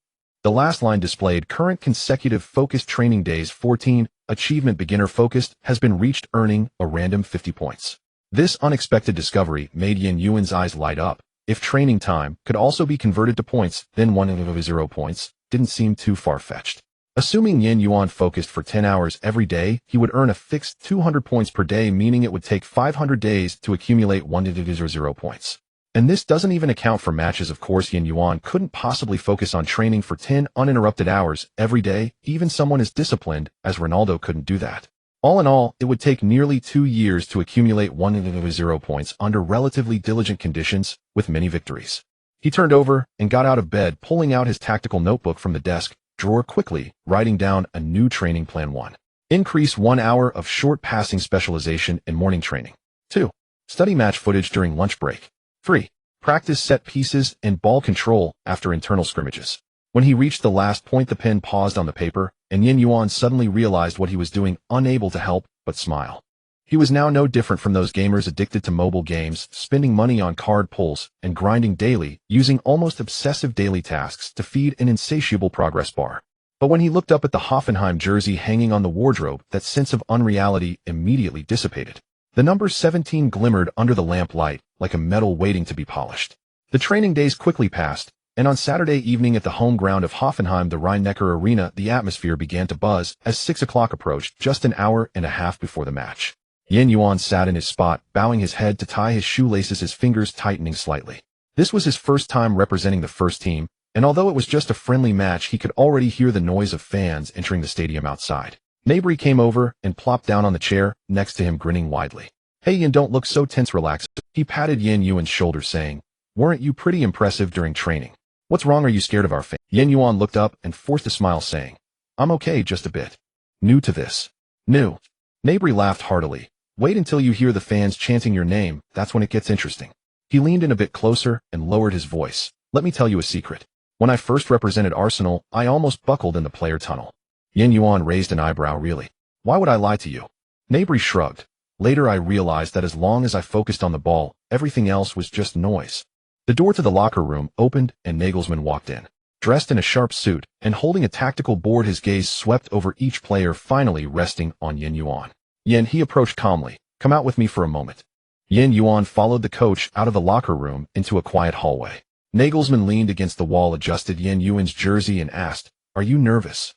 The last line displayed current consecutive focused training days 14, achievement beginner focused has been reached, earning a random 50 points. This unexpected discovery made Yuan's eyes light up. If training time could also be converted to points, then 100 points didn't seem too far-fetched. Assuming Yuan focused for 10 hours every day, he would earn a fixed 200 points per day, meaning it would take 500 days to accumulate 100 points. And this doesn't even account for matches. Of course, Yuan couldn't possibly focus on training for 10 uninterrupted hours every day. Even someone as disciplined as Ronaldo couldn't do that. All in all, it would take nearly 2 years to accumulate 100 points under relatively diligent conditions, with many victories. He turned over and got out of bed, pulling out his tactical notebook from the desk drawer quickly, writing down a new training plan. 1. Increase 1 hour of short passing specialization in morning training. 2. Study match footage during lunch break. 3. Practice set pieces and ball control after internal scrimmages. When he reached the last point, the pen paused on the paper, and Yuan suddenly realized what he was doing, unable to help but smile. He was now no different from those gamers addicted to mobile games, spending money on card pulls and grinding daily, using almost obsessive daily tasks to feed an insatiable progress bar. But when he looked up at the Hoffenheim jersey hanging on the wardrobe, that sense of unreality immediately dissipated. The number 17 glimmered under the lamplight like a metal waiting to be polished. The training days quickly passed, and on Saturday evening at the home ground of Hoffenheim, the Rhein-Neckar Arena, the atmosphere began to buzz as 6 o'clock approached, just an hour and a half before the match. Yuan sat in his spot, bowing his head to tie his shoelaces, his fingers tightening slightly. This was his first time representing the first team, and although it was just a friendly match, he could already hear the noise of fans entering the stadium outside. Mabry came over and plopped down on the chair next to him, grinning widely. "Hey, Yuan, don't look so tense, relax." He patted Yuan's shoulder, saying, "Weren't you pretty impressive during training? What's wrong? Are you scared of our fans?" Yuan looked up and forced a smile, saying, "I'm okay, just a bit." "New to this?" "New." Mabry laughed heartily. "Wait until you hear the fans chanting your name, that's when it gets interesting." He leaned in a bit closer and lowered his voice. "Let me tell you a secret. When I first represented Arsenal, I almost buckled in the player tunnel. Yuan raised an eyebrow. Really? Why would I lie to you? Gnabry shrugged. Later I realized that as long as I focused on the ball, everything else was just noise. The door to the locker room opened and Nagelsmann walked in. Dressed in a sharp suit and holding a tactical board, his gaze swept over each player, finally resting on Yuan. Yen, he approached calmly. Come out with me for a moment. Yuan followed the coach out of the locker room into a quiet hallway. Nagelsmann leaned against the wall, adjusted Yuan's jersey and asked, Are you nervous?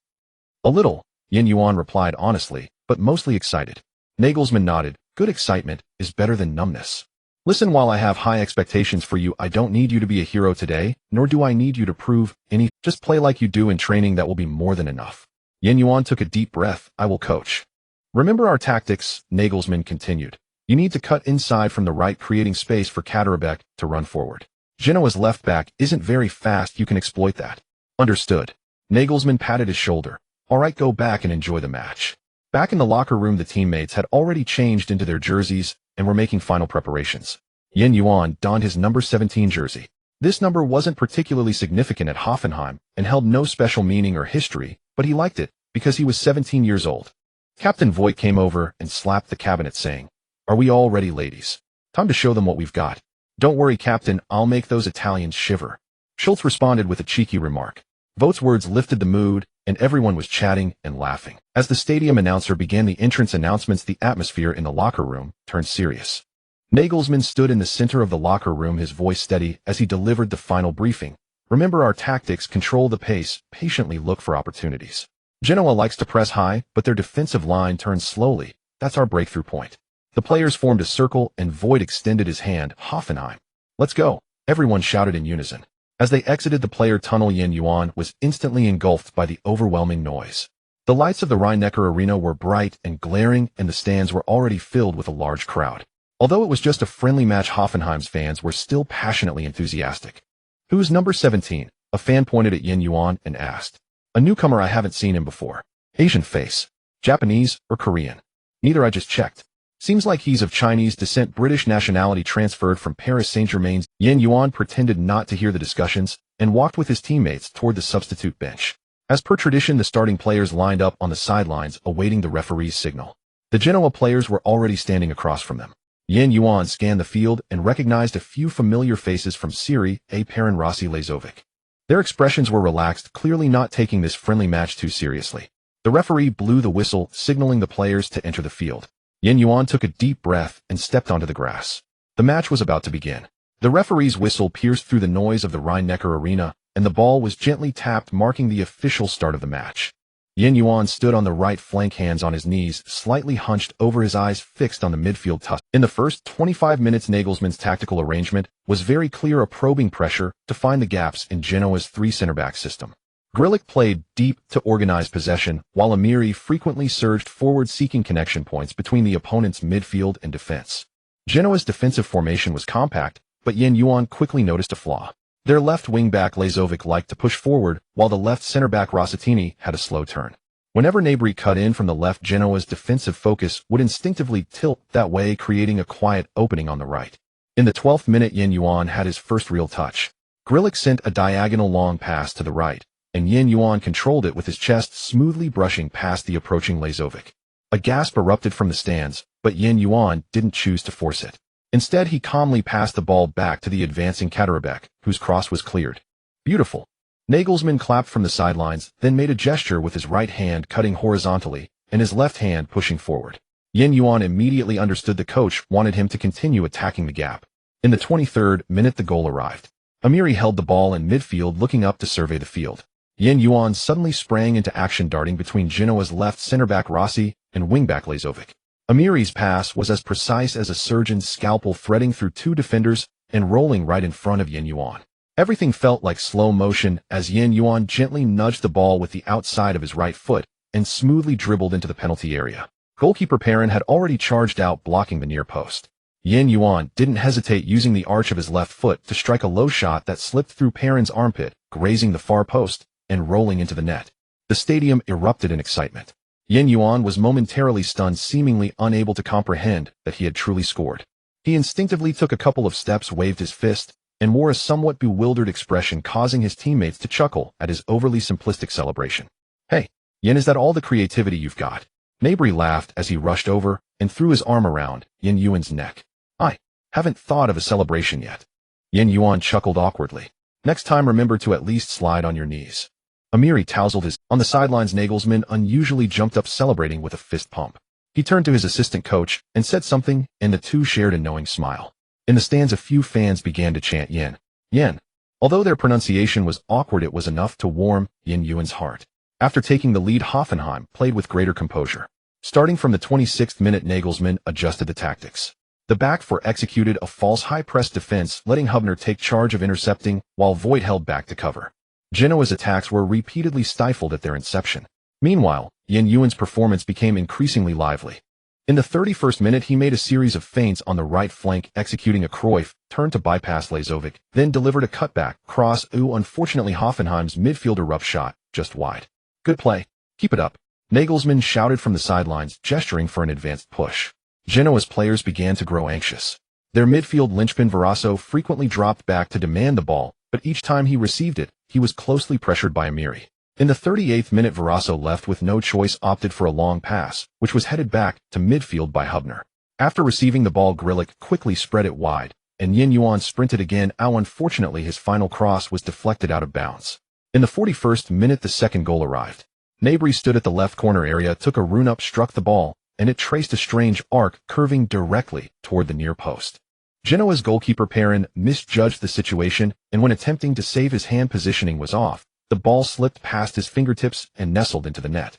A little, Yuan replied honestly, but mostly excited. Nagelsmann nodded. Good excitement is better than numbness. Listen, while I have high expectations for you, I don't need you to be a hero today, nor do I need you to prove any. Just play like you do in training. That will be more than enough. Yuan took a deep breath. I will coach. Remember our tactics, Nagelsmann continued. You need to cut inside from the right, creating space for Katterbach to run forward. Genoa's left back isn't very fast. You can exploit that. Understood. Nagelsmann patted his shoulder. All right, go back and enjoy the match. Back in the locker room, the teammates had already changed into their jerseys and were making final preparations. Yuan donned his number 17 jersey. This number wasn't particularly significant at Hoffenheim and held no special meaning or history, but he liked it because he was 17 years old. Captain Voigt came over and slapped the cabinet, saying, Are we all ready, ladies? Time to show them what we've got. Don't worry, Captain, I'll make those Italians shiver. Schultz responded with a cheeky remark. Voigt's words lifted the mood, and everyone was chatting and laughing. As the stadium announcer began the entrance announcements, the atmosphere in the locker room turned serious. Nagelsmann stood in the center of the locker room, his voice steady as he delivered the final briefing. Remember our tactics, control the pace, patiently look for opportunities. Genoa likes to press high, but their defensive line turns slowly. That's our breakthrough point. The players formed a circle and Voigt extended his hand. Hoffenheim. Let's go, everyone shouted in unison. As they exited the player tunnel, Yuan was instantly engulfed by the overwhelming noise. The lights of the Rhein-Neckar Arena were bright and glaring, and the stands were already filled with a large crowd. Although it was just a friendly match, Hoffenheim's fans were still passionately enthusiastic. Who's number 17? A fan pointed at Yuan and asked. A newcomer, I haven't seen him before. Asian face. Japanese or Korean? Neither, I just checked. Seems like he's of Chinese descent, British nationality, transferred from Paris Saint-Germain. Yuan pretended not to hear the discussions and walked with his teammates toward the substitute bench. As per tradition, the starting players lined up on the sidelines awaiting the referee's signal. The Genoa players were already standing across from them. Yuan scanned the field and recognized a few familiar faces from Serie A Paran Rossi Lazovic. Their expressions were relaxed, clearly not taking this friendly match too seriously. The referee blew the whistle, signaling the players to enter the field. Yuan took a deep breath and stepped onto the grass. The match was about to begin. The referee's whistle pierced through the noise of the Rhein-Neckar Arena, and the ball was gently tapped, marking the official start of the match. Yuan stood on the right flank, hands on his knees, slightly hunched over, his eyes fixed on the midfield tusk. In the first 25 minutes, Nagelsmann's tactical arrangement was very clear, a probing pressure to find the gaps in Genoa's three center-back system. Grilic played deep to organize possession, while Amiri frequently surged forward, seeking connection points between the opponent's midfield and defense. Genoa's defensive formation was compact, but Yuan quickly noticed a flaw. Their left wing-back Lazovic liked to push forward, while the left center-back Rossitini had a slow turn. Whenever Gnabry cut in from the left, Genoa's defensive focus would instinctively tilt that way, creating a quiet opening on the right. In the 12th minute, Yuan had his first real touch. Grilic sent a diagonal long pass to the right, and Yuan controlled it with his chest, smoothly brushing past the approaching Lazovic. A gasp erupted from the stands, but Yuan didn't choose to force it. Instead, he calmly passed the ball back to the advancing Katterbach, whose cross was cleared. Beautiful. Nagelsmann clapped from the sidelines, then made a gesture with his right hand cutting horizontally, and his left hand pushing forward. Yuan immediately understood the coach wanted him to continue attacking the gap. In the 23rd minute, the goal arrived. Amiri held the ball in midfield, looking up to survey the field. Yuan suddenly sprang into action, darting between Genoa's left center-back Rossi and wing-back Lazovic. Amiri's pass was as precise as a surgeon's scalpel, threading through two defenders and rolling right in front of Yuan. Everything felt like slow motion as Yuan gently nudged the ball with the outside of his right foot and smoothly dribbled into the penalty area. Goalkeeper Perrin had already charged out, blocking the near post. Yuan didn't hesitate, using the arch of his left foot to strike a low shot that slipped through Perrin's armpit, grazing the far post and rolling into the net. The stadium erupted in excitement. Yuan was momentarily stunned, seemingly unable to comprehend that he had truly scored. He instinctively took a couple of steps, waved his fist, and wore a somewhat bewildered expression, causing his teammates to chuckle at his overly simplistic celebration. "Hey, Yen, is that all the creativity you've got?" Nabry laughed as he rushed over and threw his arm around Yuan's neck. "I haven't thought of a celebration yet." Yuan chuckled awkwardly. "Next time remember to at least slide on your knees." Amiri tousled his. On the sidelines, Nagelsmann unusually jumped up, celebrating with a fist pump. He turned to his assistant coach and said something, and the two shared a knowing smile. In the stands, a few fans began to chant Yen, Yen. Although their pronunciation was awkward, it was enough to warm Yuan's heart. After taking the lead, Hoffenheim played with greater composure. Starting from the 26th minute, Nagelsmann adjusted the tactics. The back four executed a false high-press defense, letting Hübner take charge of intercepting, while Voigt held back to cover. Genoa's attacks were repeatedly stifled at their inception. Meanwhile, Yuan's performance became increasingly lively. In the 31st minute, he made a series of feints on the right flank, executing a Cruyff turn to bypass Lazovic, then delivered a cutback cross. Unfortunately, Hoffenheim's midfielder rough shot just wide. "Good play. Keep it up," Nagelsmann shouted from the sidelines, gesturing for an advanced push. Genoa's players began to grow anxious. Their midfield linchpin Verasso frequently dropped back to demand the ball, but each time he received it, he was closely pressured by Amiri. In the 38th minute, Verasso, left with no choice, opted for a long pass, which was headed back to midfield by Hübner. After receiving the ball, Grilic quickly spread it wide, and Yuan sprinted again. Unfortunately, his final cross was deflected out of bounds. In the 41st minute, the second goal arrived. Nabry stood at the left corner area, took a run-up, struck the ball, and it traced a strange arc, curving directly toward the near post. Genoa's goalkeeper Perrin misjudged the situation, and when attempting to save, his hand positioning was off. The ball slipped past his fingertips and nestled into the net.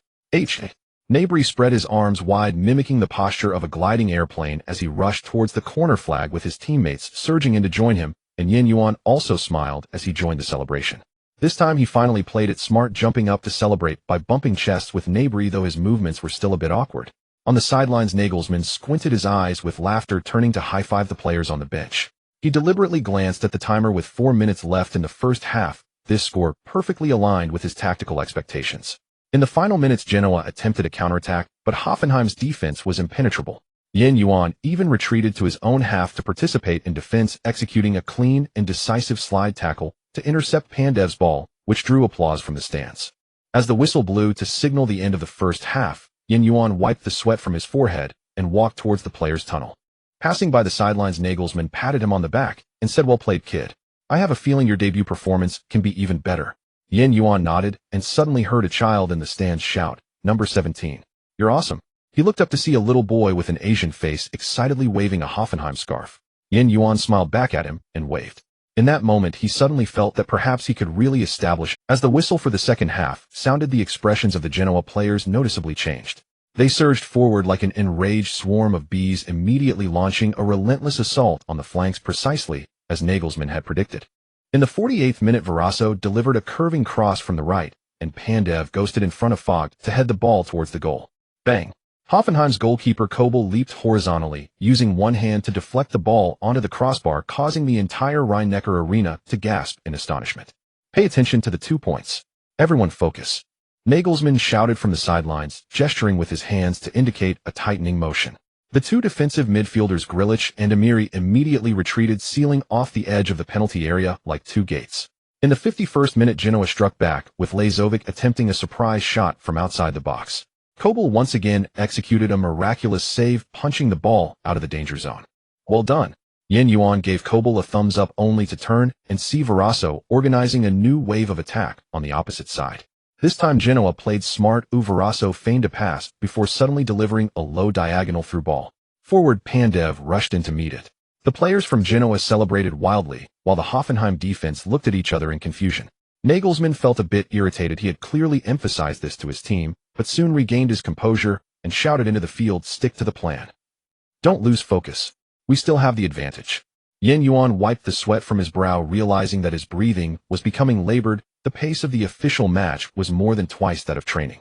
Nabry spread his arms wide, mimicking the posture of a gliding airplane as he rushed towards the corner flag, with his teammates surging in to join him, and Yuan also smiled as he joined the celebration. This time he finally played it smart, jumping up to celebrate by bumping chests with Nabry, though his movements were still a bit awkward. On the sidelines, Nagelsmann squinted his eyes with laughter, turning to high-five the players on the bench. He deliberately glanced at the timer with 4 minutes left in the first half, this score perfectly aligned with his tactical expectations. In the final minutes, Genoa attempted a counterattack, but Hoffenheim's defense was impenetrable. Yuan even retreated to his own half to participate in defense, executing a clean and decisive slide tackle to intercept Pandev's ball, which drew applause from the stands. As the whistle blew to signal the end of the first half, Yuan wiped the sweat from his forehead and walked towards the players' tunnel. Passing by the sidelines, Nagelsmann patted him on the back and said, "Well played, kid. I have a feeling your debut performance can be even better." Yuan nodded and suddenly heard a child in the stands shout, "Number 17. You're awesome." He looked up to see a little boy with an Asian face excitedly waving a Hoffenheim scarf. Yuan smiled back at him and waved. In that moment, he suddenly felt that perhaps he could really establish. As the whistle for the second half sounded, the expressions of the Genoa players noticeably changed. They surged forward like an enraged swarm of bees, immediately launching a relentless assault on the flanks, precisely as Nagelsmann had predicted. In the 48th minute, Verasso delivered a curving cross from the right, and Pandev ghosted in front of Vogt to head the ball towards the goal. Bang! Hoffenheim's goalkeeper Kobel leaped horizontally, using one hand to deflect the ball onto the crossbar, causing the entire Rhein-Neckar arena to gasp in astonishment. "Pay attention to the 2 points. Everyone focus," Nagelsmann shouted from the sidelines, gesturing with his hands to indicate a tightening motion. The two defensive midfielders Grilic and Amiri immediately retreated, sealing off the edge of the penalty area like two gates. In the 51st minute, Genoa struck back, with Lazovic attempting a surprise shot from outside the box. Kobel once again executed a miraculous save, punching the ball out of the danger zone. "Well done." Yuan gave Kobel a thumbs up, only to turn and see Verasso organizing a new wave of attack on the opposite side. This time Genoa played smart. Verasso feigned a pass before suddenly delivering a low diagonal through ball. Forward Pandev rushed in to meet it. The players from Genoa celebrated wildly, while the Hoffenheim defense looked at each other in confusion. Nagelsmann felt a bit irritated. He had clearly emphasized this to his team, but soon regained his composure and shouted into the field, "Stick to the plan. Don't lose focus. We still have the advantage." Yuan wiped the sweat from his brow, realizing that his breathing was becoming labored. The pace of the official match was more than twice that of training.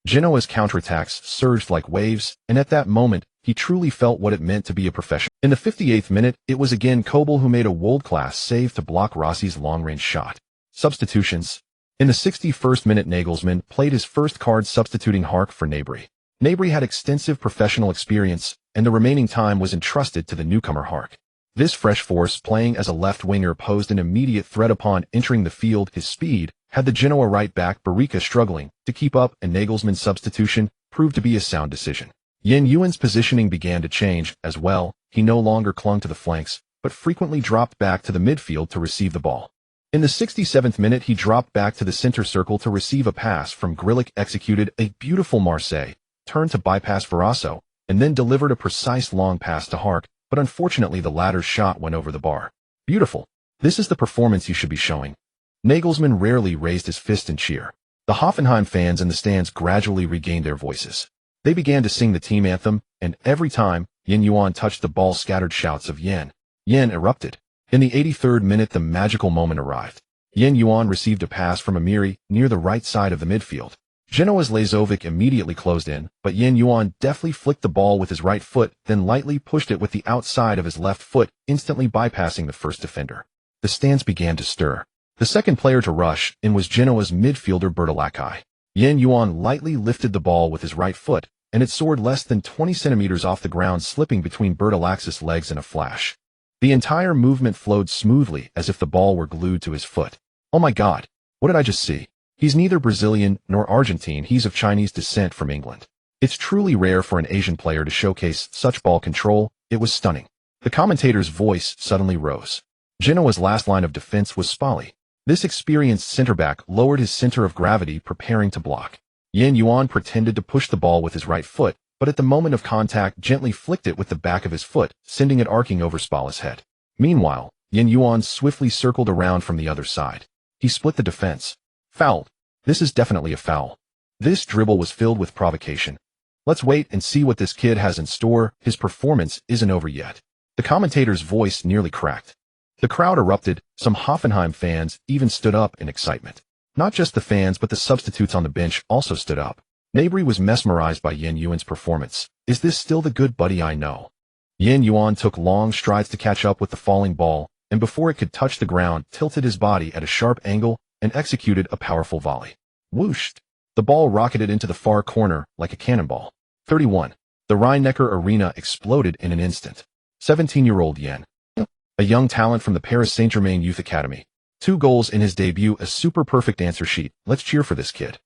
Genoa's counterattacks surged like waves, and at that moment, he truly felt what it meant to be a professional. In the 58th minute, it was again Kobel who made a world-class save to block Rossi's long-range shot. Substitutions. In the 61st minute, Nagelsmann played his first card, substituting Hark for Nabry. Nabry had extensive professional experience, and the remaining time was entrusted to the newcomer Hark. This fresh force, playing as a left winger, posed an immediate threat upon entering the field. His speed had the Genoa right back Barrica struggling to keep up, and Nagelsmann's substitution proved to be a sound decision. Yuan's positioning began to change as well. He no longer clung to the flanks, but frequently dropped back to the midfield to receive the ball. In the 67th minute, he dropped back to the center circle to receive a pass from Grilic, executed a beautiful Marseille turn to bypass Verasso, and then delivered a precise long pass to Hark, but unfortunately the latter's shot went over the bar. Beautiful. This is the performance you should be showing. Nagelsmann rarely raised his fist in cheer. The Hoffenheim fans in the stands gradually regained their voices. They began to sing the team anthem, and every time Yuan touched the ball, scattered shouts of Yen erupted. In the 83rd minute, the magical moment arrived. Yuan received a pass from Amiri near the right side of the midfield. Genoa's Lazovic immediately closed in, but Yuan deftly flicked the ball with his right foot, then lightly pushed it with the outside of his left foot, instantly bypassing the first defender. The stands began to stir. The second player to rush in was Genoa's midfielder Bertolacci. Yuan lightly lifted the ball with his right foot, and it soared less than 20 centimeters off the ground, slipping between Bertolacci's legs in a flash. The entire movement flowed smoothly, as if the ball were glued to his foot. Oh my God, what did I just see? He's neither Brazilian nor Argentine, he's of Chinese descent from England. It's truly rare for an Asian player to showcase such ball control. It was stunning. The commentator's voice suddenly rose. Genoa's last line of defense was Spalli. This experienced center-back lowered his center of gravity, preparing to block. Yuan pretended to push the ball with his right foot, but at the moment of contact gently flicked it with the back of his foot, sending it arcing over Spalli's head. Meanwhile, Yuan swiftly circled around from the other side. He split the defense. Fouled. This is definitely a foul. This dribble was filled with provocation. Let's wait and see what this kid has in store. His performance isn't over yet. The commentator's voice nearly cracked. The crowd erupted. Some Hoffenheim fans even stood up in excitement. Not just the fans, but the substitutes on the bench also stood up. Gnabry was mesmerized by Yuan's performance. Is this still the good buddy I know? Yuan took long strides to catch up with the falling ball, and before it could touch the ground, tilted his body at a sharp angle and executed a powerful volley. Whooshed! The ball rocketed into the far corner like a cannonball. 31. The Rhein-Neckar Arena exploded in an instant. 17-year-old Yuan, a young talent from the Paris Saint-Germain Youth Academy. 2 goals in his debut, a super perfect answer sheet. Let's cheer for this kid.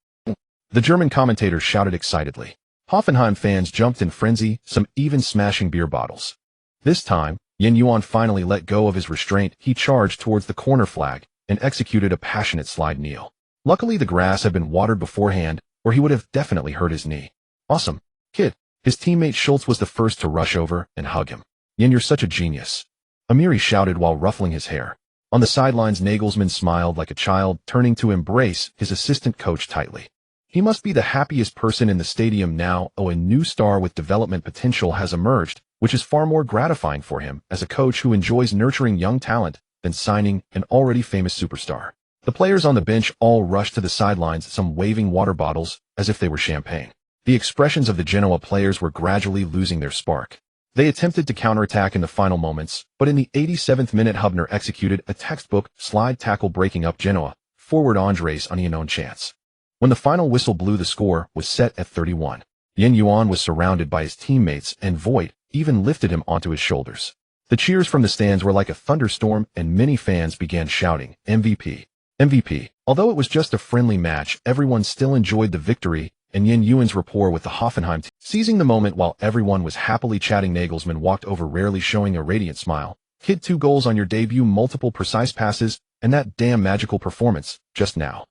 The German commentators shouted excitedly. Hoffenheim fans jumped in frenzy, some even smashing beer bottles. This time, Yuan finally let go of his restraint. He charged towards the corner flag and executed a passionate slide kneel. Luckily, the grass had been watered beforehand, or he would have definitely hurt his knee. Awesome, kid. His teammate Schultz was the first to rush over and hug him. Yuan, you're such a genius. Amiri shouted while ruffling his hair. On the sidelines, Nagelsmann smiled like a child, turning to embrace his assistant coach tightly. He must be the happiest person in the stadium now. Oh, a new star with development potential has emerged, which is far more gratifying for him as a coach who enjoys nurturing young talent than signing an already famous superstar. The players on the bench all rushed to the sidelines, some waving water bottles as if they were champagne. The expressions of the Genoa players were gradually losing their spark. They attempted to counterattack in the final moments, but in the 87th minute Hubner executed a textbook slide tackle, breaking up Genoa forward Andres on an unknown chance. When the final whistle blew, the score was set at 31. Yuan was surrounded by his teammates, and Voigt even lifted him onto his shoulders. The cheers from the stands were like a thunderstorm, and many fans began shouting, MVP, MVP. Although it was just a friendly match, everyone still enjoyed the victory, and Yuan's rapport with the Hoffenheim team. Seizing the moment while everyone was happily chatting, Nagelsmann walked over, rarely showing a radiant smile. Kid, 2 goals on your debut, multiple precise passes, and that damn magical performance just now.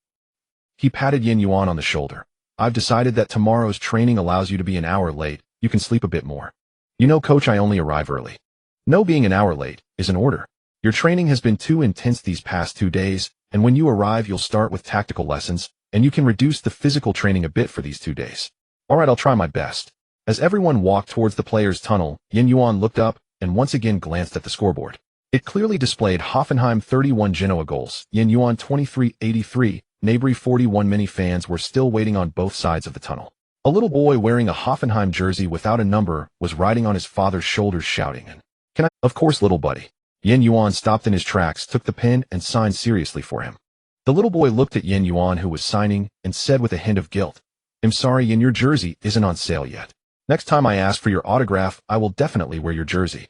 He patted Yuan on the shoulder. I've decided that tomorrow's training allows you to be an hour late. You can sleep a bit more. You know, coach, I only arrive early. No, being an hour late is an order. Your training has been too intense these past 2 days, and when you arrive, you'll start with tactical lessons, and you can reduce the physical training a bit for these 2 days. All right, I'll try my best. As everyone walked towards the players' tunnel, Yuan looked up and once again glanced at the scoreboard. It clearly displayed Hoffenheim 31, Genoa goals, Yuan 23-83, Gnabry 41. Many fans were still waiting on both sides of the tunnel. A little boy wearing a Hoffenheim jersey without a number was riding on his father's shoulders, shouting, "And can I?" Of course, little buddy. Yuan stopped in his tracks, took the pen, and signed seriously for him. The little boy looked at Yuan, who was signing, and said with a hint of guilt, "I'm sorry, Yuan, your jersey isn't on sale yet. Next time I ask for your autograph, I will definitely wear your jersey."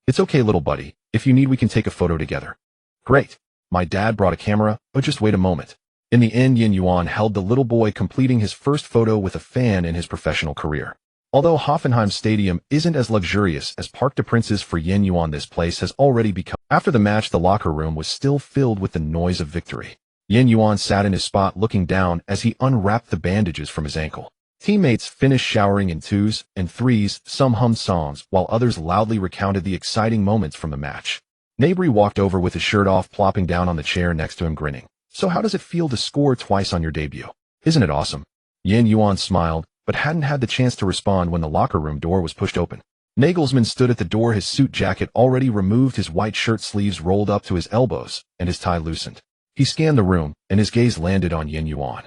"It's okay, little buddy," If you need, we can take a photo together. Great. My dad brought a camera, but just wait a moment. In the end, Yuan held the little boy completing his first photo with a fan in his professional career. Although Hoffenheim Stadium isn't as luxurious as Parc des Princes for Yuan, this place has already become. After the match, the locker room was still filled with the noise of victory. Yuan sat in his spot looking down as he unwrapped the bandages from his ankle. Teammates finished showering in twos and threes, some hummed songs, while others loudly recounted the exciting moments from the match. Gnabry walked over with his shirt off, plopping down on the chair next to him, grinning. So how does it feel to score twice on your debut? Isn't it awesome? Yuan smiled, but hadn't had the chance to respond when the locker room door was pushed open. Nagelsmann stood at the door, his suit jacket already removed, his white shirt sleeves rolled up to his elbows, and his tie loosened. He scanned the room, and his gaze landed on Yuan.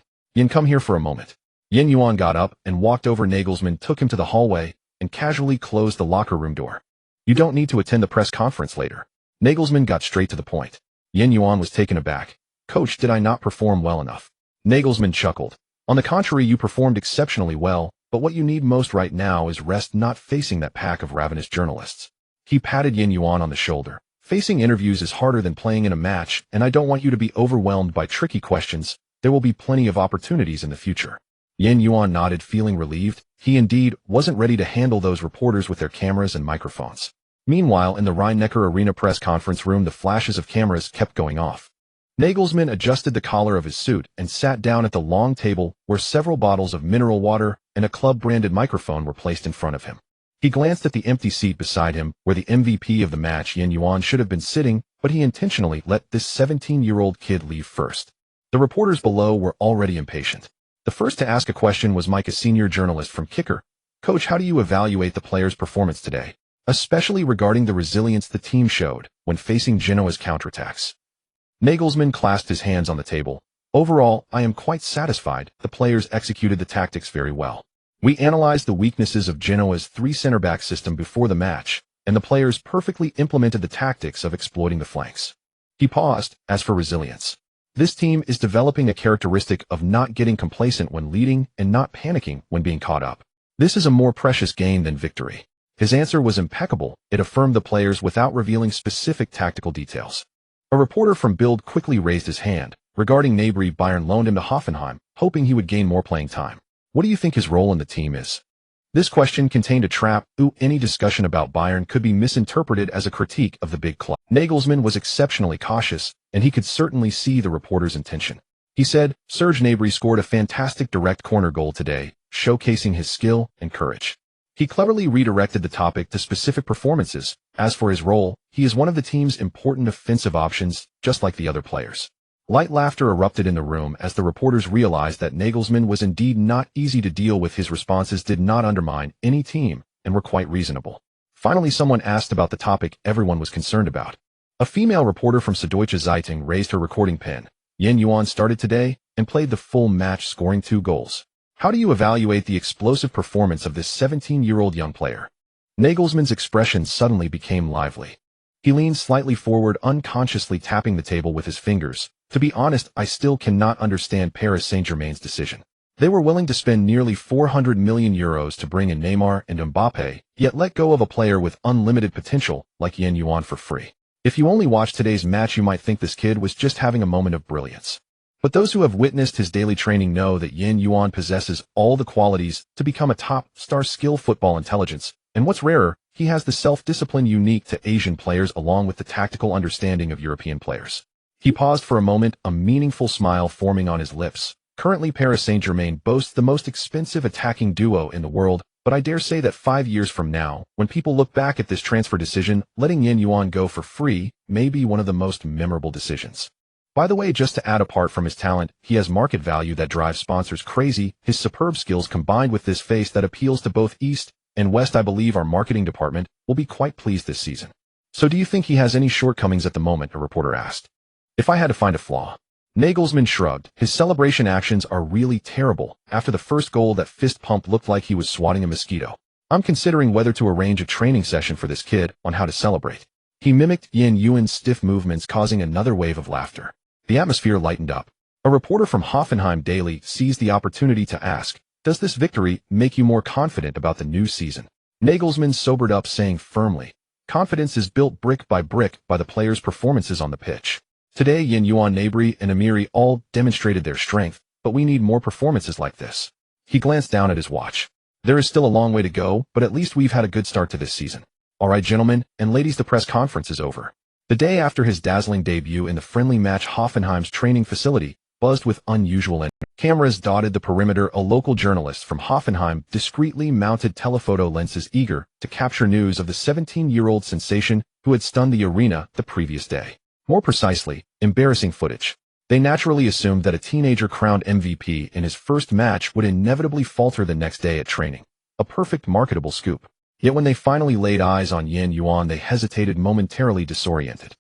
Come here for a moment. Yuan got up and walked over. Nagelsmann took him to the hallway and casually closed the locker room door. You don't need to attend the press conference later. Nagelsmann got straight to the point. Yuan was taken aback. Coach, did I not perform well enough? Nagelsmann chuckled. On the contrary, you performed exceptionally well, but what you need most right now is rest, not facing that pack of ravenous journalists. He patted Yuan on the shoulder. Facing interviews is harder than playing in a match, and I don't want you to be overwhelmed by tricky questions. There will be plenty of opportunities in the future. Yuan nodded, feeling relieved. He indeed wasn't ready to handle those reporters with their cameras and microphones. Meanwhile, in the Rhein-Neckar Arena press conference room, the flashes of cameras kept going off. Nagelsmann adjusted the collar of his suit and sat down at the long table where several bottles of mineral water and a club-branded microphone were placed in front of him. He glanced at the empty seat beside him, where the MVP of the match, Yuan, should have been sitting, but he intentionally let this 17-year-old kid leave first. The reporters below were already impatient. The first to ask a question was Mike, a senior journalist from Kicker. Coach, how do you evaluate the players' performance today, especially regarding the resilience the team showed when facing Genoa's counterattacks? Nagelsmann clasped his hands on the table. Overall, I am quite satisfied. The players executed the tactics very well. We analyzed the weaknesses of Genoa's three center-back system before the match, and the players perfectly implemented the tactics of exploiting the flanks. He paused. As for resilience, this team is developing a characteristic of not getting complacent when leading and not panicking when being caught up. This is a more precious gain than victory. His answer was impeccable. It affirmed the players without revealing specific tactical details. A reporter from Bild quickly raised his hand. Regarding Gnabry, Bayern loaned him to Hoffenheim, hoping he would gain more playing time. What do you think his role in the team is? This question contained a trap. Any discussion about Bayern could be misinterpreted as a critique of the big club. Nagelsmann was exceptionally cautious, and he could certainly see the reporter's intention. He said, Serge Gnabry scored a fantastic direct corner goal today, showcasing his skill and courage. He cleverly redirected the topic to specific performances. As for his role, he is one of the team's important offensive options, just like the other players. Light laughter erupted in the room as the reporters realized that Nagelsmann was indeed not easy to deal with. His responses did not undermine any team and were quite reasonable. Finally, someone asked about the topic everyone was concerned about. A female reporter from Süddeutsche Zeitung raised her recording pen. Yuan started today and played the full match, scoring 2 goals. How do you evaluate the explosive performance of this 17-year-old young player? Nagelsmann's expression suddenly became lively. He leaned slightly forward, unconsciously tapping the table with his fingers. To be honest, I still cannot understand Paris Saint-Germain's decision. They were willing to spend nearly 400 million euros to bring in Neymar and Mbappe, yet let go of a player with unlimited potential like Yuan for free. If you only watched today's match, you might think this kid was just having a moment of brilliance. But those who have witnessed his daily training know that Yuan possesses all the qualities to become a top-star skill football intelligence, and what's rarer, he has the self-discipline unique to Asian players along with the tactical understanding of European players. He paused for a moment, a meaningful smile forming on his lips. Currently, Paris Saint-Germain boasts the most expensive attacking duo in the world, but I dare say that 5 years from now, when people look back at this transfer decision, letting Yuan go for free may be one of the most memorable decisions. By the way, just to add, apart from his talent, he has market value that drives sponsors crazy. His superb skills combined with this face that appeals to both East and West, I believe our marketing department will be quite pleased this season. So do you think he has any shortcomings at the moment? A reporter asked. If I had to find a flaw. Nagelsmann shrugged. His celebration actions are really terrible. After the first goal, that fist pump looked like he was swatting a mosquito. I'm considering whether to arrange a training session for this kid on how to celebrate. He mimicked Yuan's stiff movements, causing another wave of laughter. The atmosphere lightened up. A reporter from Hoffenheim Daily seized the opportunity to ask, does this victory make you more confident about the new season? Nagelsmann sobered up, saying firmly, Confidence is built brick by the players' performances on the pitch. Today, Yuan, Nabri, and Amiri all demonstrated their strength, but we need more performances like this. He glanced down at his watch. There is still a long way to go, but at least we've had a good start to this season. All right, gentlemen and ladies, the press conference is over. The day after his dazzling debut in the friendly match, Hoffenheim's training facility buzzed with unusual energy. Cameras dotted the perimeter. A local journalist from Hoffenheim discreetly mounted telephoto lenses, eager to capture news of the 17-year-old sensation who had stunned the arena the previous day. More precisely, embarrassing footage. They naturally assumed that a teenager crowned MVP in his first match would inevitably falter the next day at training. A perfect marketable scoop. Yet when they finally laid eyes on Yuan, they hesitated, momentarily disoriented.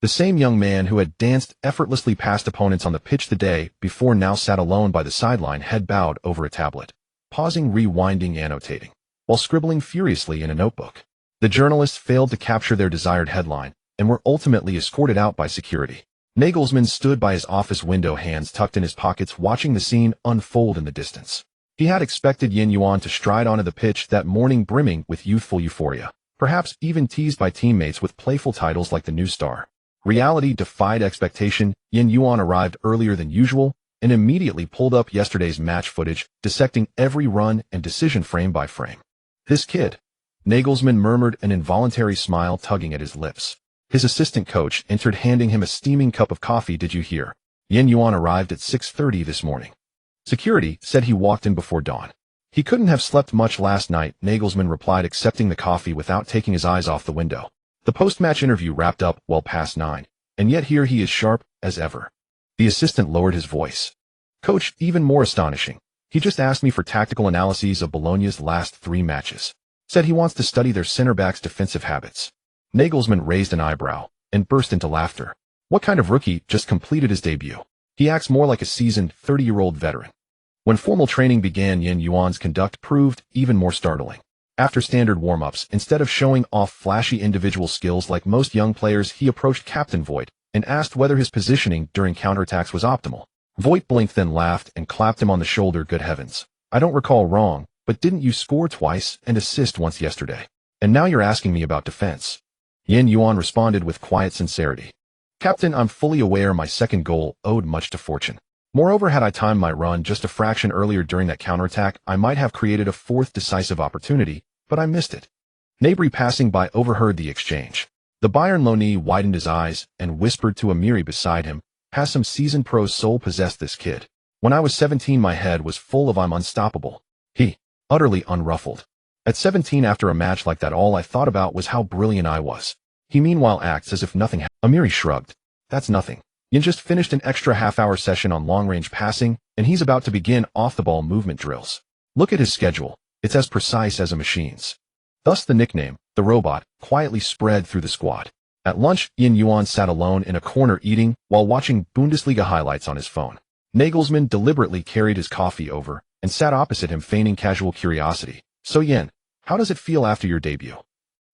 The same young man who had danced effortlessly past opponents on the pitch the day before now sat alone by the sideline, head bowed over a tablet, pausing, rewinding, annotating, while scribbling furiously in a notebook. The journalists failed to capture their desired headline and were ultimately escorted out by security. Nagelsmann stood by his office window, hands tucked in his pockets, watching the scene unfold in the distance. He had expected Yuan to stride onto the pitch that morning, brimming with youthful euphoria, perhaps even teased by teammates with playful titles like the new star. Reality defied expectation. Yuan arrived earlier than usual and immediately pulled up yesterday's match footage, dissecting every run and decision frame by frame. This kid, Nagelsmann murmured, an involuntary smile tugging at his lips. His assistant coach entered, handing him a steaming cup of coffee. Did you hear? Yuan arrived at 6:30 this morning. Security said he walked in before dawn. He couldn't have slept much last night, Nagelsmann replied, accepting the coffee without taking his eyes off the window. The post-match interview wrapped up well past 9, and yet here he is, sharp as ever. The assistant lowered his voice. Coach, even more astonishing. He just asked me for tactical analyses of Bologna's last 3 matches. Said he wants to study their center backs' defensive habits. Nagelsmann raised an eyebrow and burst into laughter. What kind of rookie just completed his debut? He acts more like a seasoned 30-year-old veteran. When formal training began, Yuan's conduct proved even more startling. After standard warm-ups, instead of showing off flashy individual skills like most young players, he approached Captain Voigt and asked whether his positioning during counterattacks was optimal. Voigt blinked, then laughed and clapped him on the shoulder. Good heavens. I don't recall wrong, but didn't you score twice and assist once yesterday? And now you're asking me about defense. Yuan responded with quiet sincerity. Captain, I'm fully aware my second goal owed much to fortune. Moreover, had I timed my run just a fraction earlier during that counterattack, I might have created a fourth decisive opportunity, but I missed it. Nabri, passing by, overheard the exchange. The Bayern loanee widened his eyes and whispered to Amiri beside him, has some seasoned pro's soul possessed this kid. When I was 17, my head was full of I'm unstoppable. He, utterly unruffled. At 17, after a match like that, all I thought about was how brilliant I was. He meanwhile acts as if nothing happened. Amiri shrugged. That's nothing. Yin just finished an extra half-hour session on long-range passing, and he's about to begin off-the-ball movement drills. Look at his schedule. It's as precise as a machine's. Thus the nickname, the robot, quietly spread through the squad. At lunch, Yuan sat alone in a corner eating while watching Bundesliga highlights on his phone. Nagelsmann deliberately carried his coffee over and sat opposite him, feigning casual curiosity. So Yin, how does it feel after your debut?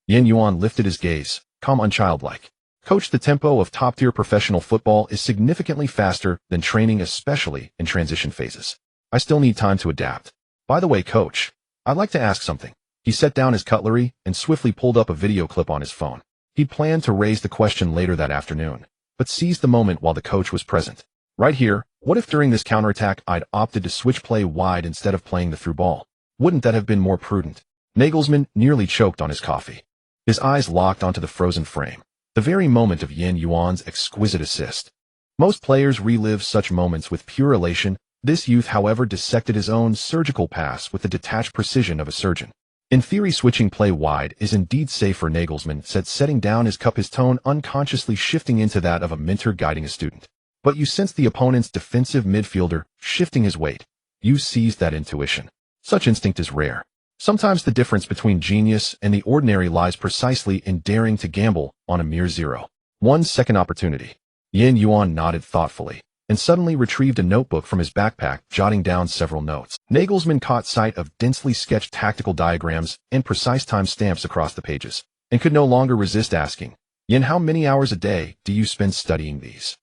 Yuan lifted his gaze, calm, unchildlike. Coach, the tempo of top-tier professional football is significantly faster than training, especially in transition phases. I still need time to adapt. By the way, Coach, I'd like to ask something. He set down his cutlery and swiftly pulled up a video clip on his phone. He'd planned to raise the question later that afternoon, but seized the moment while the coach was present. Right here, what if during this counterattack I'd opted to switch play wide instead of playing the through ball? Wouldn't that have been more prudent? Nagelsmann nearly choked on his coffee. His eyes locked onto the frozen frame. The very moment of Yuan's exquisite assist. Most players relive such moments with pure elation. This youth, however, dissected his own surgical pass with the detached precision of a surgeon. In theory, switching play wide is indeed safer, Nagelsmann said, setting down his cup, his tone unconsciously shifting into that of a mentor guiding a student. But you sense the opponent's defensive midfielder shifting his weight. You seized that intuition. Such instinct is rare. Sometimes the difference between genius and the ordinary lies precisely in daring to gamble on a mere 0.1 second opportunity. Yuan nodded thoughtfully and suddenly retrieved a notebook from his backpack, jotting down several notes. Nagelsmann caught sight of densely sketched tactical diagrams and precise time stamps across the pages, and could no longer resist asking, Yin, how many hours a day do you spend studying these?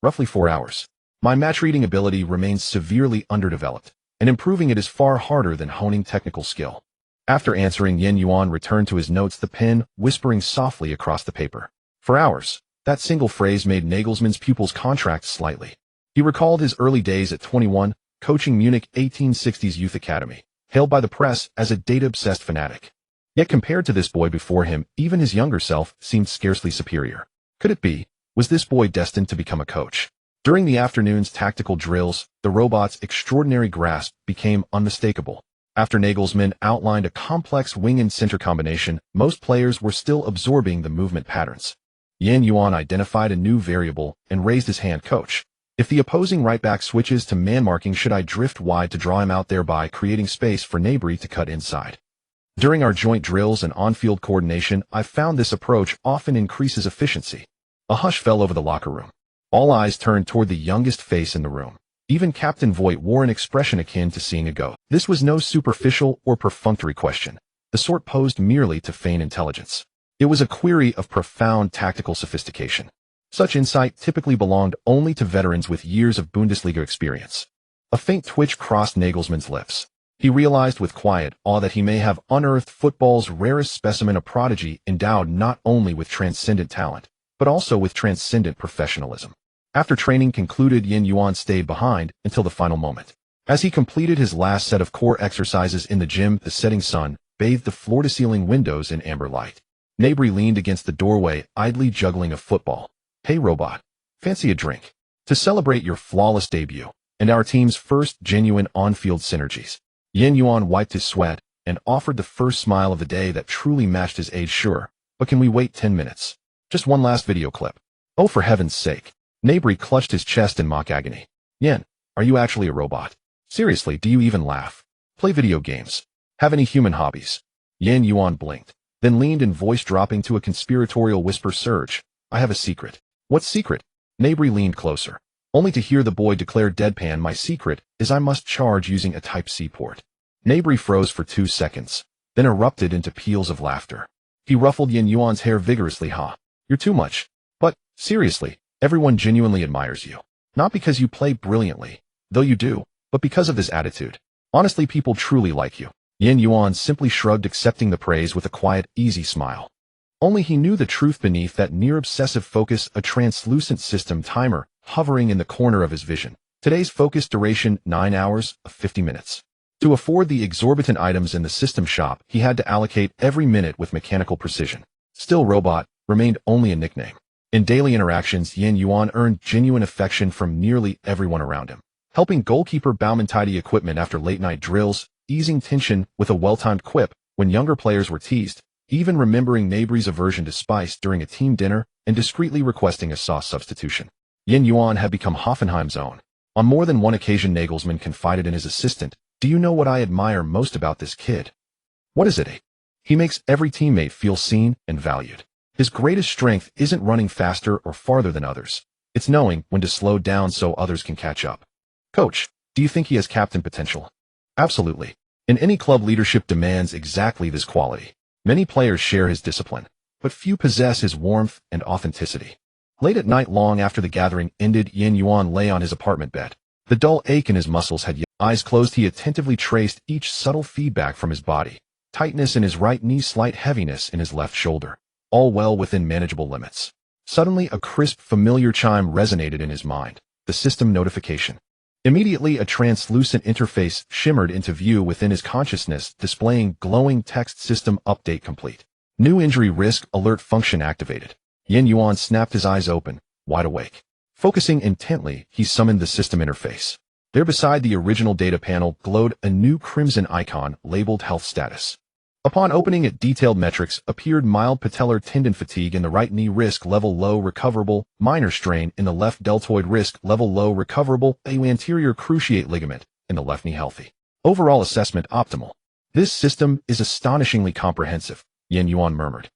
Roughly 4 hours. My match reading ability remains severely underdeveloped, and improving it is far harder than honing technical skill. After answering, Yuan returned to his notes, the pen whispering softly across the paper. For hours, that single phrase made Nagelsmann's pupils contract slightly. He recalled his early days at 21, coaching Munich 1860s youth academy, hailed by the press as a data-obsessed fanatic. Yet compared to this boy before him, even his younger self seemed scarcely superior. Could it be? Was this boy destined to become a coach? During the afternoon's tactical drills, the robot's extraordinary grasp became unmistakable. After Nagelsmann outlined a complex wing and center combination, most players were still absorbing the movement patterns. Yuan identified a new variable and raised his hand. Coach, if the opposing right back switches to man marking, should I drift wide to draw him out, thereby creating space for Gnabry to cut inside? During our joint drills and on-field coordination, I've found this approach often increases efficiency. A hush fell over the locker room. All eyes turned toward the youngest face in the room. Even Captain Voigt wore an expression akin to seeing a ghost. This was no superficial or perfunctory question, the sort posed merely to feign intelligence. It was a query of profound tactical sophistication. Such insight typically belonged only to veterans with years of Bundesliga experience. A faint twitch crossed Nagelsmann's lips. He realized with quiet awe that he may have unearthed football's rarest specimen, a prodigy endowed not only with transcendent talent, but also with transcendent professionalism. After training concluded, Yuan stayed behind until the final moment. As he completed his last set of core exercises in the gym, the setting sun bathed the floor-to-ceiling windows in amber light. Gnabry leaned against the doorway, idly juggling a football. Hey robot, fancy a drink? To celebrate your flawless debut and our team's first genuine on-field synergies. Yuan wiped his sweat and offered the first smile of the day that truly matched his age. Sure, but can we wait 10 minutes? Just one last video clip. Oh, for heaven's sake. Gnabry clutched his chest in mock agony. Yen, are you actually a robot? Seriously, do you even laugh? Play video games? Have any human hobbies? Yuan blinked, then leaned in, voice dropping to a conspiratorial whisper surge. I have a secret. What secret? Gnabry leaned closer, only to hear the boy declare deadpan, my secret is I must charge using a Type-C port. Gnabry froze for 2 seconds, then erupted into peals of laughter. He ruffled Yuan's hair vigorously. Ha, you're too much. But, seriously, everyone genuinely admires you. Not because you play brilliantly, though you do, but because of this attitude. Honestly, people truly like you. Yuan simply shrugged, accepting the praise with a quiet, easy smile. Only he knew the truth beneath that near-obsessive focus, a translucent system timer hovering in the corner of his vision. Today's focus duration, 9 hours of 50 minutes. To afford the exorbitant items in the system shop, he had to allocate every minute with mechanical precision. Still, robot remained only a nickname. In daily interactions, Yuan earned genuine affection from nearly everyone around him. Helping goalkeeper Baumann tidy equipment after late-night drills, easing tension with a well-timed quip when younger players were teased, even remembering Gnabry's aversion to spice during a team dinner and discreetly requesting a sauce substitution. Yuan had become Hoffenheim's own. On more than one occasion, Nagelsmann confided in his assistant, do you know what I admire most about this kid? What is it? He makes every teammate feel seen and valued. His greatest strength isn't running faster or farther than others. It's knowing when to slow down so others can catch up. Coach, do you think he has captain potential? Absolutely. In any club, leadership demands exactly this quality. Many players share his discipline, but few possess his warmth and authenticity. Late at night, long after the gathering ended, Yuan lay on his apartment bed. The dull ache in his muscles had yet. Eyes closed, he attentively traced each subtle feedback from his body. Tightness in his right knee, slight heaviness in his left shoulder. All well within manageable limits. Suddenly, a crisp, familiar chime resonated in his mind. The system notification. Immediately, a translucent interface shimmered into view within his consciousness, displaying glowing text: system update complete. New injury risk alert function activated. Yuan snapped his eyes open, wide awake. Focusing intently, he summoned the system interface. There beside the original data panel glowed a new crimson icon labeled health status. Upon opening it, detailed metrics appeared: mild patellar tendon fatigue in the right knee, risk level low, recoverable; minor strain in the left deltoid, risk level low, recoverable; anterior cruciate ligament in the left knee, healthy. Overall assessment optimal. This system is astonishingly comprehensive, Yuan murmured.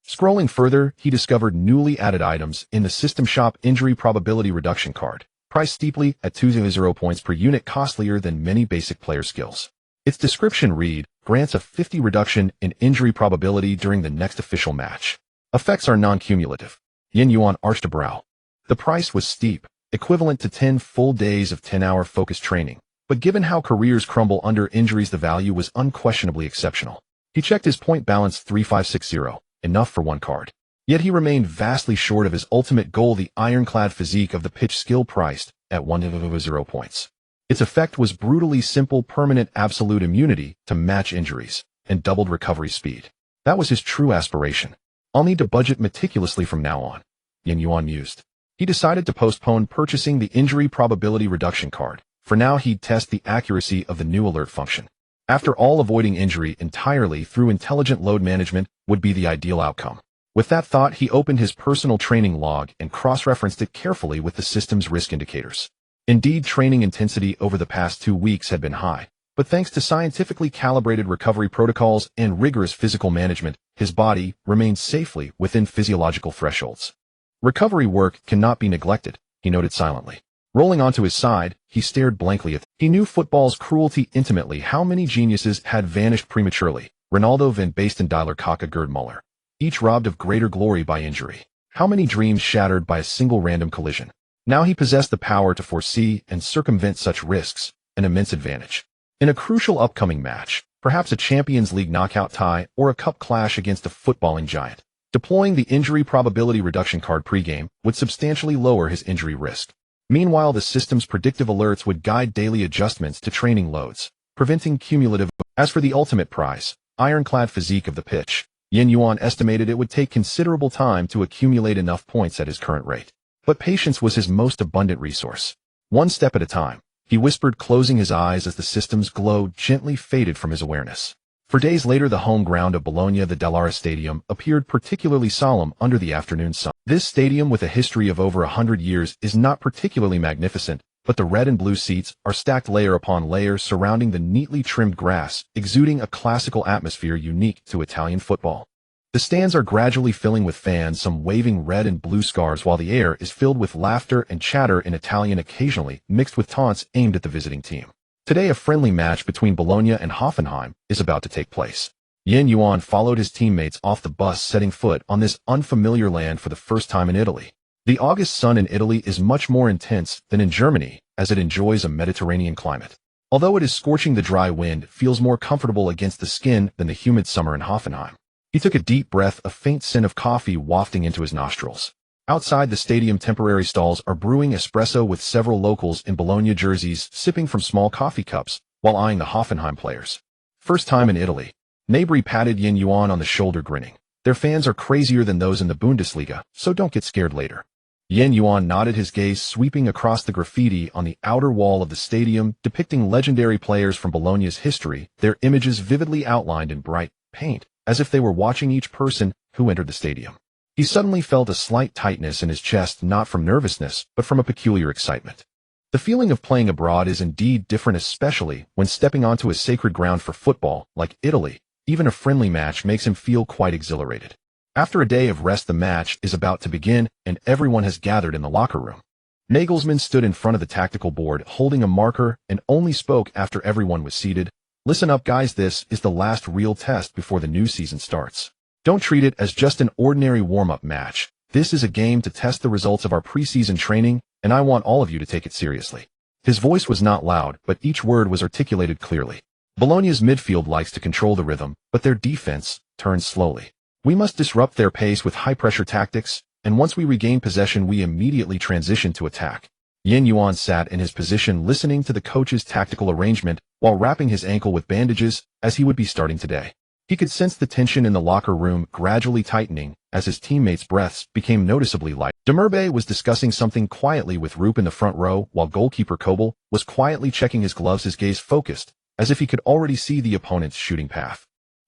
Scrolling further, he discovered newly added items in the system shop: injury probability reduction card, priced steeply at 200 points per unit, costlier than many basic player skills. Its description read, grants a 50 reduction in injury probability during the next official match. Effects are non-cumulative. Yuan arched a brow. The price was steep, equivalent to 10 full days of 10-hour focused training, but given how careers crumble under injuries, the value was unquestionably exceptional. He checked his point balance 3560, enough for one card. Yet he remained vastly short of his ultimate goal, the ironclad physique of the pitch, skill priced at 100 points. Its effect was brutally simple, permanent absolute immunity to match injuries and doubled recovery speed. That was his true aspiration. I'll need to budget meticulously from now on, Yuan mused. He decided to postpone purchasing the injury probability reduction card. For now, he'd test the accuracy of the new alert function. After all, avoiding injury entirely through intelligent load management would be the ideal outcome. With that thought, he opened his personal training log and cross-referenced it carefully with the system's risk indicators. Indeed, training intensity over the past 2 weeks had been high, but thanks to scientifically calibrated recovery protocols and rigorous physical management, his body remained safely within physiological thresholds. Recovery work cannot be neglected, he noted silently. Rolling onto his side, he stared blankly at them. He knew football's cruelty intimately. How many geniuses had vanished prematurely? Ronaldo, Van Basten, Dyler, Kaka, Gerd Muller. Each robbed of greater glory by injury. How many dreams shattered by a single random collision? Now he possessed the power to foresee and circumvent such risks, an immense advantage. In a crucial upcoming match, perhaps a Champions League knockout tie or a cup clash against a footballing giant, deploying the injury probability reduction card pregame would substantially lower his injury risk. Meanwhile, the system's predictive alerts would guide daily adjustments to training loads, preventing cumulative. As for the ultimate prize, ironclad physique of the pitch, Yuan estimated it would take considerable time to accumulate enough points at his current rate. But patience was his most abundant resource. One step at a time, he whispered, closing his eyes as the system's glow gently faded from his awareness. For days later, the home ground of Bologna, the Dallara Stadium, appeared particularly solemn under the afternoon sun. This stadium, with a history of over 100 years, is not particularly magnificent, but the red and blue seats are stacked layer upon layer surrounding the neatly trimmed grass, exuding a classical atmosphere unique to Italian football. The stands are gradually filling with fans, some waving red and blue scarves, while the air is filled with laughter and chatter in Italian, occasionally mixed with taunts aimed at the visiting team. Today, a friendly match between Bologna and Hoffenheim is about to take place. Yuan followed his teammates off the bus, setting foot on this unfamiliar land for the first time in Italy. The August sun in Italy is much more intense than in Germany, as it enjoys a Mediterranean climate. Although it is scorching, the dry wind feels more comfortable against the skin than the humid summer in Hoffenheim. He took a deep breath, a faint scent of coffee wafting into his nostrils. Outside the stadium, temporary stalls are brewing espresso with several locals in Bologna jerseys sipping from small coffee cups while eyeing the Hoffenheim players. First time in Italy. Nabri patted Yuan on the shoulder, grinning. Their fans are crazier than those in the Bundesliga, so don't get scared later. Yuan nodded, his gaze sweeping across the graffiti on the outer wall of the stadium depicting legendary players from Bologna's history, their images vividly outlined in bright paint, as if they were watching each person who entered the stadium. He suddenly felt a slight tightness in his chest, not from nervousness, but from a peculiar excitement. The feeling of playing abroad is indeed different, especially when stepping onto a sacred ground for football, like Italy. Even a friendly match makes him feel quite exhilarated. After a day of rest, the match is about to begin, and everyone has gathered in the locker room. Nagelsmann stood in front of the tactical board, holding a marker, and only spoke after everyone was seated. Listen up, guys, this is the last real test before the new season starts. Don't treat it as just an ordinary warm-up match. This is a game to test the results of our preseason training, and I want all of you to take it seriously. His voice was not loud, but each word was articulated clearly. Bologna's midfield likes to control the rhythm, but their defense turns slowly. We must disrupt their pace with high-pressure tactics, and once we regain possession, we immediately transition to attack. Yuan sat in his position, listening to the coach's tactical arrangement while wrapping his ankle with bandages, as he would be starting today. He could sense the tension in the locker room gradually tightening as his teammates' breaths became noticeably light. Demirbe was discussing something quietly with Rupp in the front row, while goalkeeper Kobel was quietly checking his gloves, his gaze focused, as if he could already see the opponent's shooting path.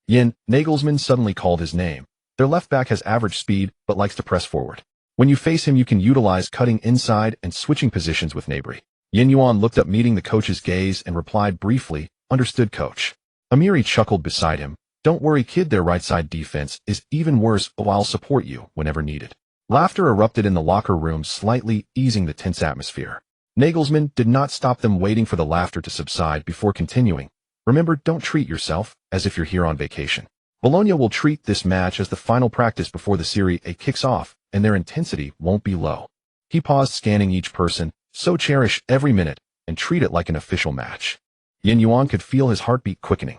Nagelsmann suddenly called his name. Their left back has average speed, but likes to press forward. When you face him, you can utilize cutting inside and switching positions with Nabri. Yuan looked up, meeting the coach's gaze, and replied briefly, "Understood, coach." Amiri chuckled beside him. "Don't worry, kid, their right side defense is even worse, but I'll support you whenever needed." Laughter erupted in the locker room, slightly easing the tense atmosphere. Nagelsmann did not stop them, waiting for the laughter to subside before continuing. "Remember, don't treat yourself as if you're here on vacation. Bologna will treat this match as the final practice before the Serie A kicks off, and their intensity won't be low." He paused, scanning each person, "So cherish every minute and treat it like an official match." Yuan could feel his heartbeat quickening.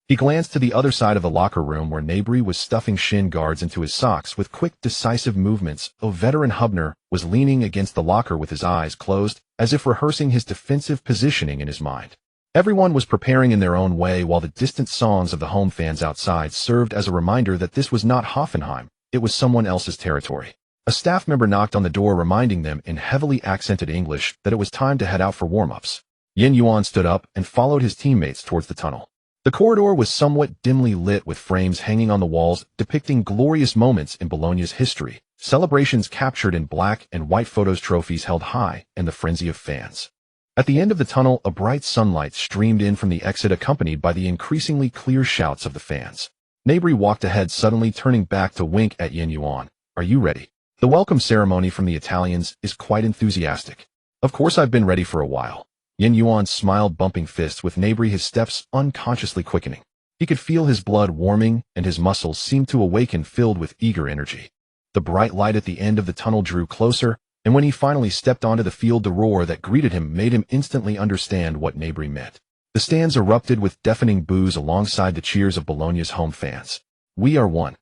He glanced to the other side of the locker room where Gnabry was stuffing shin guards into his socks with quick, decisive movements. Veteran Hubner was leaning against the locker with his eyes closed, as if rehearsing his defensive positioning in his mind. Everyone was preparing in their own way while the distant songs of the home fans outside served as a reminder that this was not Hoffenheim, it was someone else's territory. A staff member knocked on the door reminding them in heavily accented English that it was time to head out for warm-ups. Yuan stood up and followed his teammates towards the tunnel. The corridor was somewhat dimly lit with frames hanging on the walls depicting glorious moments in Bologna's history, celebrations captured in black and white photos, trophies held high, and the frenzy of fans. At the end of the tunnel, a bright sunlight streamed in from the exit accompanied by the increasingly clear shouts of the fans. Gnabry walked ahead, suddenly turning back to wink at Yuan. "Are you ready?" The welcome ceremony from the Italians is quite enthusiastic. "Of course I've been ready for a while." Yuan smiled, bumping fists with Gnabry, his steps unconsciously quickening. He could feel his blood warming, and his muscles seemed to awaken, filled with eager energy. The bright light at the end of the tunnel drew closer, and when he finally stepped onto the field, the roar that greeted him made him instantly understand what Gnabry meant. The stands erupted with deafening boos alongside the cheers of Bologna's home fans. "We are one.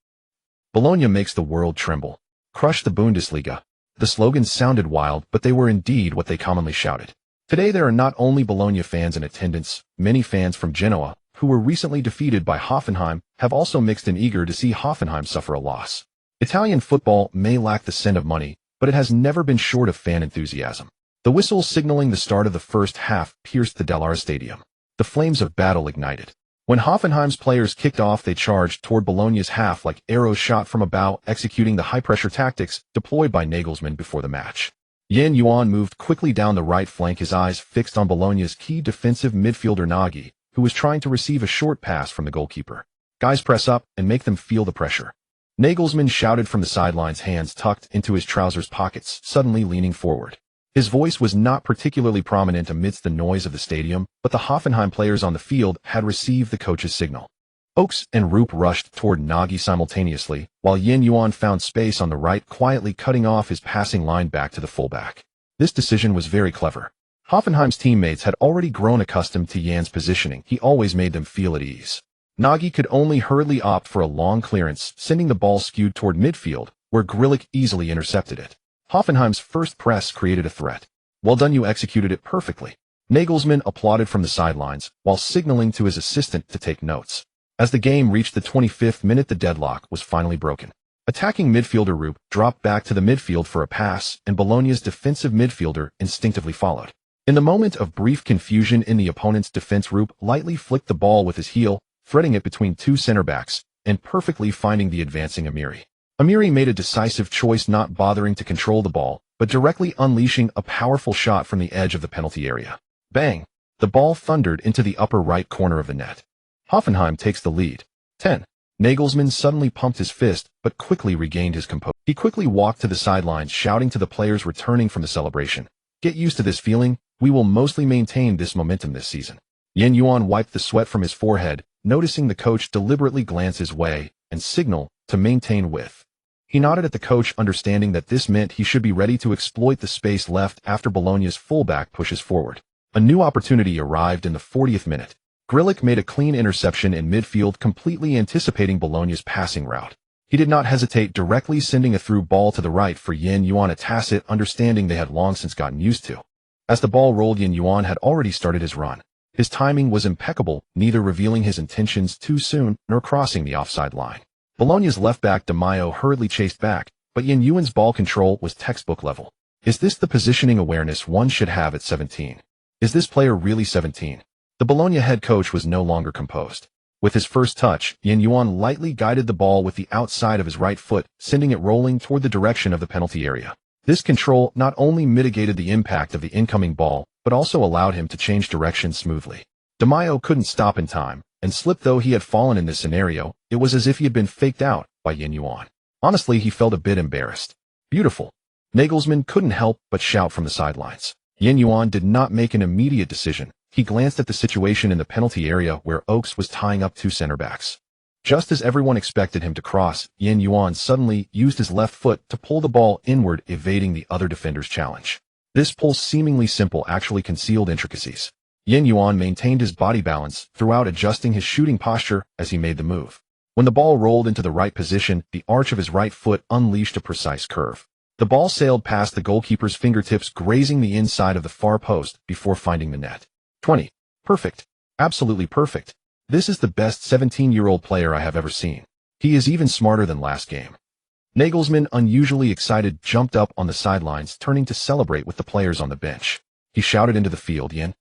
Bologna makes the world tremble. Crush the Bundesliga." The slogans sounded wild, but they were indeed what they commonly shouted. Today there are not only Bologna fans in attendance, many fans from Genoa, who were recently defeated by Hoffenheim, have also mixed in, eager to see Hoffenheim suffer a loss. Italian football may lack the scent of money, but it has never been short of fan enthusiasm. The whistle signaling the start of the first half pierced the Dallara Stadium. The flames of battle ignited. When Hoffenheim's players kicked off, they charged toward Bologna's half like arrows shot from a bow, executing the high-pressure tactics deployed by Nagelsmann before the match. Yuan moved quickly down the right flank, his eyes fixed on Bologna's key defensive midfielder Nagy, who was trying to receive a short pass from the goalkeeper. "Guys, press up and make them feel the pressure." Nagelsmann shouted from the sidelines, hands tucked into his trousers pockets, suddenly leaning forward. His voice was not particularly prominent amidst the noise of the stadium, but the Hoffenheim players on the field had received the coach's signal. Oaks and Rupp rushed toward Nagy simultaneously, while Yuan found space on the right, quietly cutting off his passing line back to the fullback. This decision was very clever. Hoffenheim's teammates had already grown accustomed to Jan's positioning. He always made them feel at ease. Nagy could only hurriedly opt for a long clearance, sending the ball skewed toward midfield, where Grilic easily intercepted it. Hoffenheim's first press created a threat. "Well done, you executed it perfectly." Nagelsmann applauded from the sidelines, while signaling to his assistant to take notes. As the game reached the 25th minute, the deadlock was finally broken. Attacking midfielder Rupp dropped back to the midfield for a pass, and Bologna's defensive midfielder instinctively followed. In the moment of brief confusion in the opponent's defense, Rupp lightly flicked the ball with his heel, threading it between two center-backs, and perfectly finding the advancing Amiri. Amiri made a decisive choice, not bothering to control the ball, but directly unleashing a powerful shot from the edge of the penalty area. Bang! The ball thundered into the upper right corner of the net. Hoffenheim takes the lead. 10. Nagelsmann suddenly pumped his fist, but quickly regained his composure. He quickly walked to the sidelines, shouting to the players returning from the celebration, "Get used to this feeling. We will mostly maintain this momentum this season." Yuan wiped the sweat from his forehead, noticing the coach deliberately glance his way and signal to maintain width. He nodded at the coach, understanding that this meant he should be ready to exploit the space left after Bologna's fullback pushes forward. A new opportunity arrived in the 40th minute. Grilic made a clean interception in midfield, completely anticipating Bologna's passing route. He did not hesitate, directly sending a through ball to the right for Yuan, a tacit understanding they had long since gotten used to. As the ball rolled, Yuan had already started his run. His timing was impeccable, neither revealing his intentions too soon nor crossing the offside line. Bologna's left-back Di Maio hurriedly chased back, but Yuan's ball control was textbook level. Is this the positioning awareness one should have at 17? Is this player really 17? The Bologna head coach was no longer composed. With his first touch, Yuan lightly guided the ball with the outside of his right foot, sending it rolling toward the direction of the penalty area. This control not only mitigated the impact of the incoming ball, but also allowed him to change direction smoothly. Di Maio couldn't stop in time, and slip though he had fallen in this scenario, it was as if he had been faked out by Yuan. Honestly, he felt a bit embarrassed. Beautiful. Nagelsmann couldn't help but shout from the sidelines. Yuan did not make an immediate decision. He glanced at the situation in the penalty area where Oaks was tying up two center-backs. Just as everyone expected him to cross, Yuan suddenly used his left foot to pull the ball inward, evading the other defender's challenge. This pull, seemingly simple, actually concealed intricacies. Yuan maintained his body balance throughout, adjusting his shooting posture as he made the move. When the ball rolled into the right position, the arch of his right foot unleashed a precise curve. The ball sailed past the goalkeeper's fingertips, grazing the inside of the far post before finding the net. 20. Perfect. Absolutely perfect. This is the best 17-year-old player I have ever seen. He is even smarter than last game. Nagelsmann, unusually excited, jumped up on the sidelines, turning to celebrate with the players on the bench. He shouted into the field, "Yin,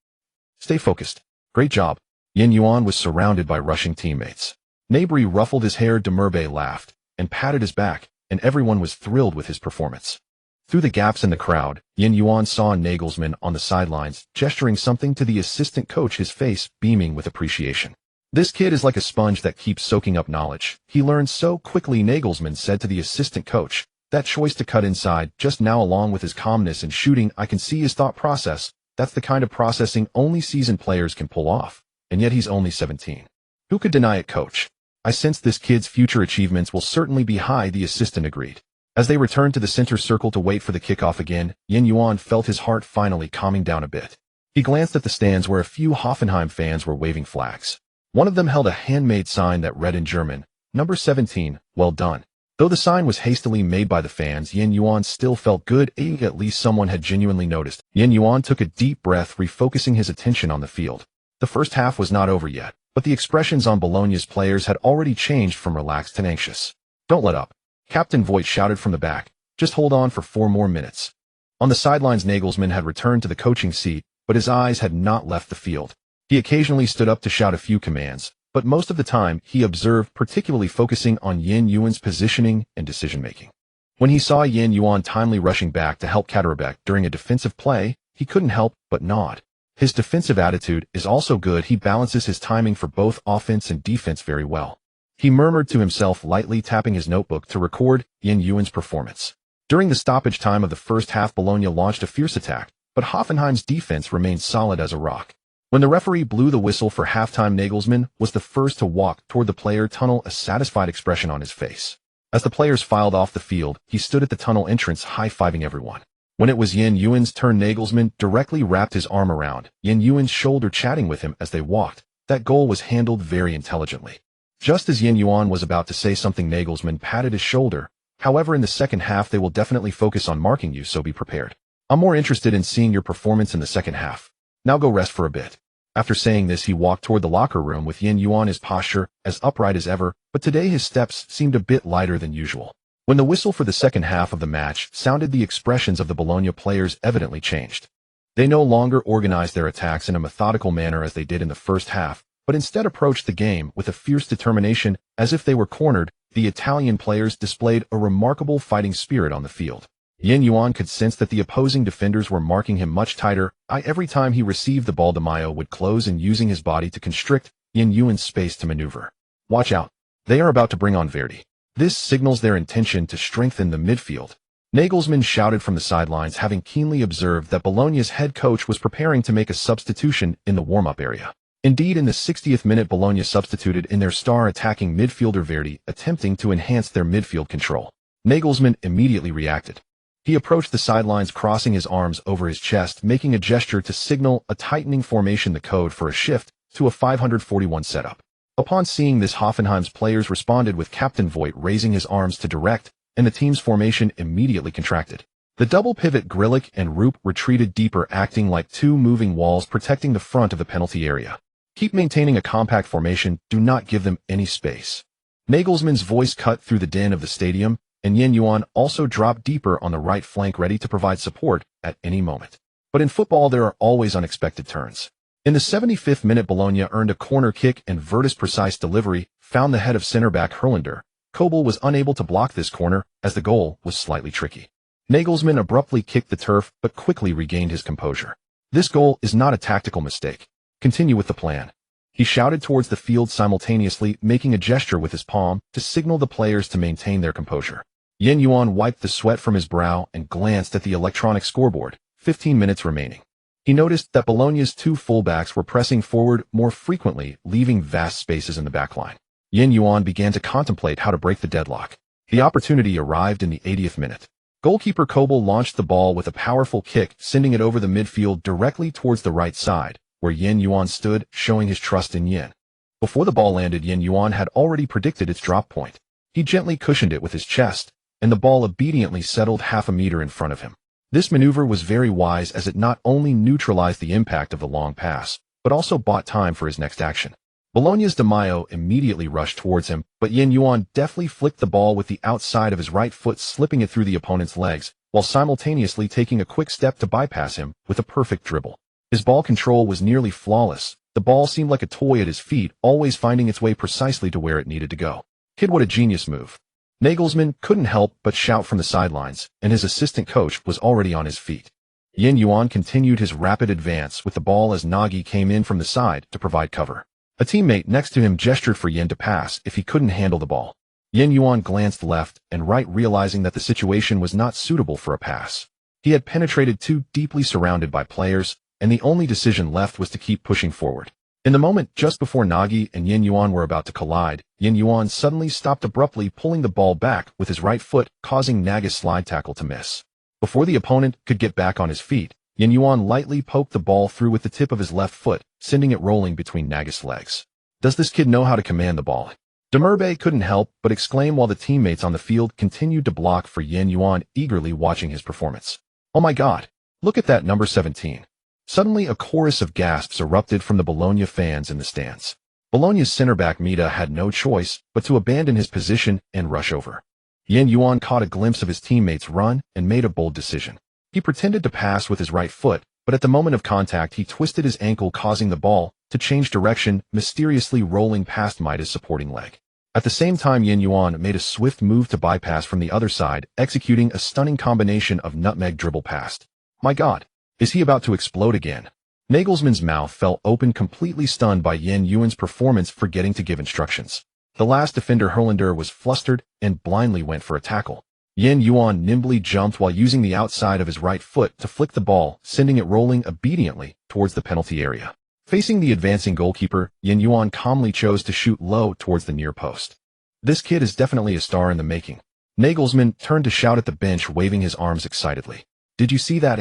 stay focused. Great job." Yuan was surrounded by rushing teammates. Nabry ruffled his hair, Demerbe laughed, and patted his back, and everyone was thrilled with his performance. Through the gaps in the crowd, Yuan saw Nagelsmann on the sidelines, gesturing something to the assistant coach, his face beaming with appreciation. "This kid is like a sponge that keeps soaking up knowledge. He learns so quickly," Nagelsmann said to the assistant coach. "That choice to cut inside just now, along with his calmness and shooting, I can see his thought process. That's the kind of processing only seasoned players can pull off. And yet he's only 17. Who could deny it, coach? I sense this kid's future achievements will certainly be high," the assistant agreed. As they returned to the center circle to wait for the kickoff again, Yuan felt his heart finally calming down a bit. He glanced at the stands where a few Hoffenheim fans were waving flags. One of them held a handmade sign that read in German, "Number 17, well done." Though the sign was hastily made by the fans, Yuan still felt good. At least someone had genuinely noticed. Yuan took a deep breath, refocusing his attention on the field. The first half was not over yet, but the expressions on Bologna's players had already changed from relaxed to anxious. "Don't let up," Captain Voigt shouted from the back. "Just hold on for 4 more minutes." On the sidelines, Nagelsmann had returned to the coaching seat, but his eyes had not left the field. He occasionally stood up to shout a few commands, but most of the time he observed, particularly focusing on Yuan's positioning and decision-making. When he saw Yuan timely rushing back to help Katterbach during a defensive play, he couldn't help but nod. His defensive attitude is also good. He balances his timing for both offense and defense very well. He murmured to himself, lightly tapping his notebook to record Yuan's performance. During the stoppage time of the first half, Bologna launched a fierce attack, but Hoffenheim's defense remained solid as a rock. When the referee blew the whistle for halftime, Nagelsmann was the first to walk toward the player tunnel, a satisfied expression on his face. As the players filed off the field, he stood at the tunnel entrance, high-fiving everyone. When it was Yuan's turn, Nagelsmann directly wrapped his arm around Yuan's shoulder, chatting with him as they walked. That goal was handled very intelligently. Just as Yuan was about to say something, Nagelsmann patted his shoulder. "However, in the second half they will definitely focus on marking you, so be prepared. I'm more interested in seeing your performance in the second half. Now go rest for a bit." After saying this, he walked toward the locker room with Yuan, his posture as upright as ever, but today his steps seemed a bit lighter than usual. When the whistle for the second half of the match sounded, the expressions of the Bologna players evidently changed. They no longer organized their attacks in a methodical manner as they did in the first half, but instead approached the game with a fierce determination. As if they were cornered, the Italian players displayed a remarkable fighting spirit on the field. Yuan could sense that the opposing defenders were marking him much tighter. Every time he received the ball, Di Maio would close and using his body to constrict Yuan's space to maneuver. "Watch out. They are about to bring on Verdi. This signals their intention to strengthen the midfield." Nagelsmann shouted from the sidelines, having keenly observed that Bologna's head coach was preparing to make a substitution in the warm-up area. Indeed, in the 60th minute, Bologna substituted in their star attacking midfielder Verdi, attempting to enhance their midfield control. Nagelsmann immediately reacted. He approached the sidelines, crossing his arms over his chest, making a gesture to signal a tightening formation, the code for a shift to a 541 setup. Upon seeing this, Hoffenheim's players responded with Captain Voigt raising his arms to direct, and the team's formation immediately contracted. The double pivot Grillich and Rupp retreated deeper, acting like two moving walls protecting the front of the penalty area. "Keep maintaining a compact formation, do not give them any space." Nagelsmann's voice cut through the din of the stadium, and Yuan also dropped deeper on the right flank, ready to provide support at any moment. But in football there are always unexpected turns. In the 75th minute, Bologna earned a corner kick, and Verdi's precise delivery found the head of center-back Herlander. Kobel was unable to block this corner, as the goal was slightly tricky. Nagelsmann abruptly kicked the turf, but quickly regained his composure. "This goal is not a tactical mistake. Continue with the plan." He shouted towards the field, simultaneously making a gesture with his palm to signal the players to maintain their composure. Yuan wiped the sweat from his brow and glanced at the electronic scoreboard. 15 minutes remaining. He noticed that Bologna's two fullbacks were pressing forward more frequently, leaving vast spaces in the backline. Yuan began to contemplate how to break the deadlock. The opportunity arrived in the 80th minute. Goalkeeper Kobel launched the ball with a powerful kick, sending it over the midfield directly towards the right side, where Yin Yuan stood, showing his trust in Yin. Before the ball landed, Yin Yuan had already predicted its drop point. He gently cushioned it with his chest, and the ball obediently settled half a meter in front of him. This maneuver was very wise as it not only neutralized the impact of the long pass, but also bought time for his next action. Bologna's Di Maio immediately rushed towards him, but Yin Yuan deftly flicked the ball with the outside of his right foot, slipping it through the opponent's legs, while simultaneously taking a quick step to bypass him with a perfect dribble. His ball control was nearly flawless. The ball seemed like a toy at his feet, always finding its way precisely to where it needed to go. Kid, what a genius move. Nagelsmann couldn't help but shout from the sidelines, and his assistant coach was already on his feet. Yin Yuan continued his rapid advance with the ball as Nagy came in from the side to provide cover. A teammate next to him gestured for Yin to pass if he couldn't handle the ball. Yin Yuan glanced left and right, realizing that the situation was not suitable for a pass. He had penetrated too deeply, surrounded by players, and the only decision left was to keep pushing forward. In the moment just before Nagy and Yin Yuan were about to collide, Yin Yuan suddenly stopped abruptly, pulling the ball back with his right foot, causing Nagy's slide tackle to miss. Before the opponent could get back on his feet, Yin Yuan lightly poked the ball through with the tip of his left foot, sending it rolling between Nagy's legs. Does this kid know how to command the ball? Demirbe couldn't help but exclaim while the teammates on the field continued to block for Yin Yuan, eagerly watching his performance. Oh my God! Look at that number 17. Suddenly a chorus of gasps erupted from the Bologna fans in the stands. Bologna's center back Mida had no choice but to abandon his position and rush over. Yin Yuan caught a glimpse of his teammates' run and made a bold decision. He pretended to pass with his right foot, but at the moment of contact he twisted his ankle, causing the ball to change direction, mysteriously rolling past Mida's supporting leg. At the same time, Yin Yuan made a swift move to bypass from the other side, executing a stunning combination of nutmeg dribble past. My God! Is he about to explode again? Nagelsmann's mouth fell open, completely stunned by Yin Yuan's performance, forgetting to give instructions. The last defender, Herlander, was flustered and blindly went for a tackle. Yin Yuan nimbly jumped while using the outside of his right foot to flick the ball, sending it rolling obediently towards the penalty area. Facing the advancing goalkeeper, Yin Yuan calmly chose to shoot low towards the near post. This kid is definitely a star in the making. Nagelsmann turned to shout at the bench, waving his arms excitedly. Did you see that?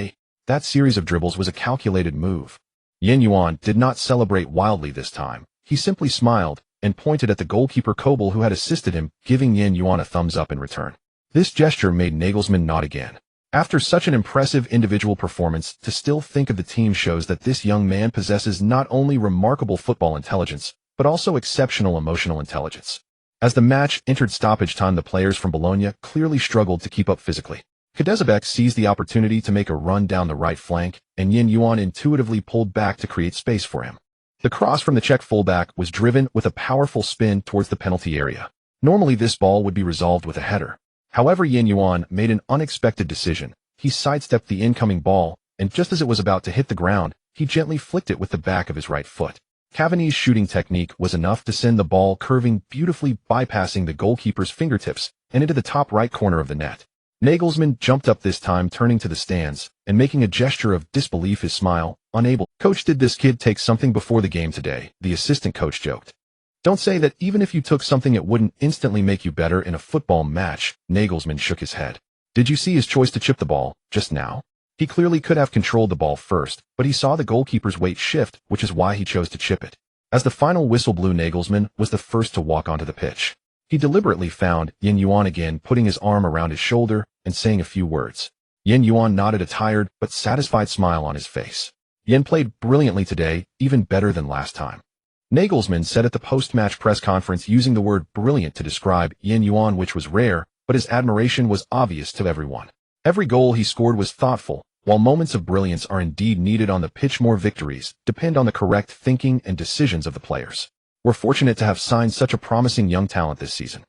That series of dribbles was a calculated move. Yin Yuan did not celebrate wildly this time. He simply smiled and pointed at the goalkeeper Kobel, who had assisted him, giving Yin Yuan a thumbs up in return. This gesture made Nagelsmann nod again. After such an impressive individual performance, to still think of the team shows that this young man possesses not only remarkable football intelligence, but also exceptional emotional intelligence. As the match entered stoppage time, the players from Bologna clearly struggled to keep up physically. Kadezabek seized the opportunity to make a run down the right flank, and Yin Yuan intuitively pulled back to create space for him. The cross from the Czech fullback was driven with a powerful spin towards the penalty area. Normally this ball would be resolved with a header. However, Yin Yuan made an unexpected decision. He sidestepped the incoming ball, and just as it was about to hit the ground, he gently flicked it with the back of his right foot. Cavani's shooting technique was enough to send the ball curving beautifully, bypassing the goalkeeper's fingertips and into the top right corner of the net. Nagelsmann jumped up this time, turning to the stands and making a gesture of disbelief, his smile unable. Coach, did this kid take something before the game today? The assistant coach joked. Don't say that. Even if you took something, it wouldn't instantly make you better in a football match. Nagelsmann shook his head. Did you see his choice to chip the ball just now? He clearly could have controlled the ball first, but he saw the goalkeeper's weight shift, which is why he chose to chip it. As the final whistle blew, Nagelsmann was the first to walk onto the pitch. He deliberately found Yin Yuan again, putting his arm around his shoulder and saying a few words. Yin Yuan nodded, a tired but satisfied smile on his face. Yin played brilliantly today, even better than last time. Nagelsmann said at the post-match press conference, using the word brilliant to describe Yin Yuan, which was rare, but his admiration was obvious to everyone. Every goal he scored was thoughtful. While moments of brilliance are indeed needed on the pitch, more victories depend on the correct thinking and decisions of the players. We're fortunate to have signed such a promising young talent this season.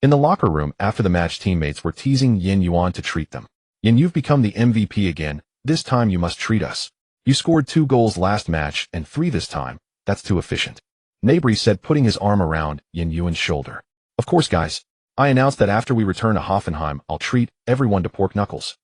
In the locker room after the match, teammates were teasing Yin Yuan to treat them. Yin, you've become the MVP again. This time you must treat us. You scored 2 goals last match and 3 this time. That's too efficient. Nabry said, putting his arm around Yin Yuan's shoulder. Of course, guys. I announced that after we return to Hoffenheim, I'll treat everyone to pork knuckles.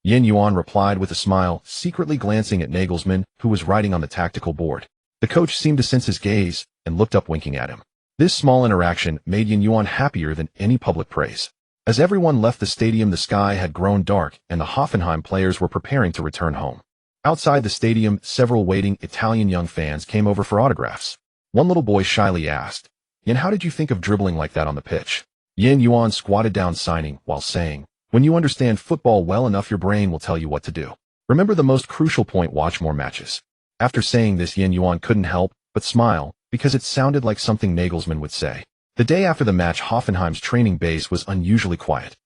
Yin Yuan replied with a smile, secretly glancing at Nagelsmann, who was writing on the tactical board. The coach seemed to sense his gaze and looked up, winking at him. This small interaction made Yin Yuan happier than any public praise. As everyone left the stadium, the sky had grown dark and the Hoffenheim players were preparing to return home. Outside the stadium, several waiting Italian young fans came over for autographs. One little boy shyly asked, "Yin, how did you think of dribbling like that on the pitch?" Yuan squatted down signing while saying, "When you understand football well enough, your brain will tell you what to do. Remember the most crucial point, watch more matches." After saying this, Yuan couldn't help but smile, because it sounded like something Nagelsmann would say. The day after the match, Hoffenheim's training base was unusually quiet.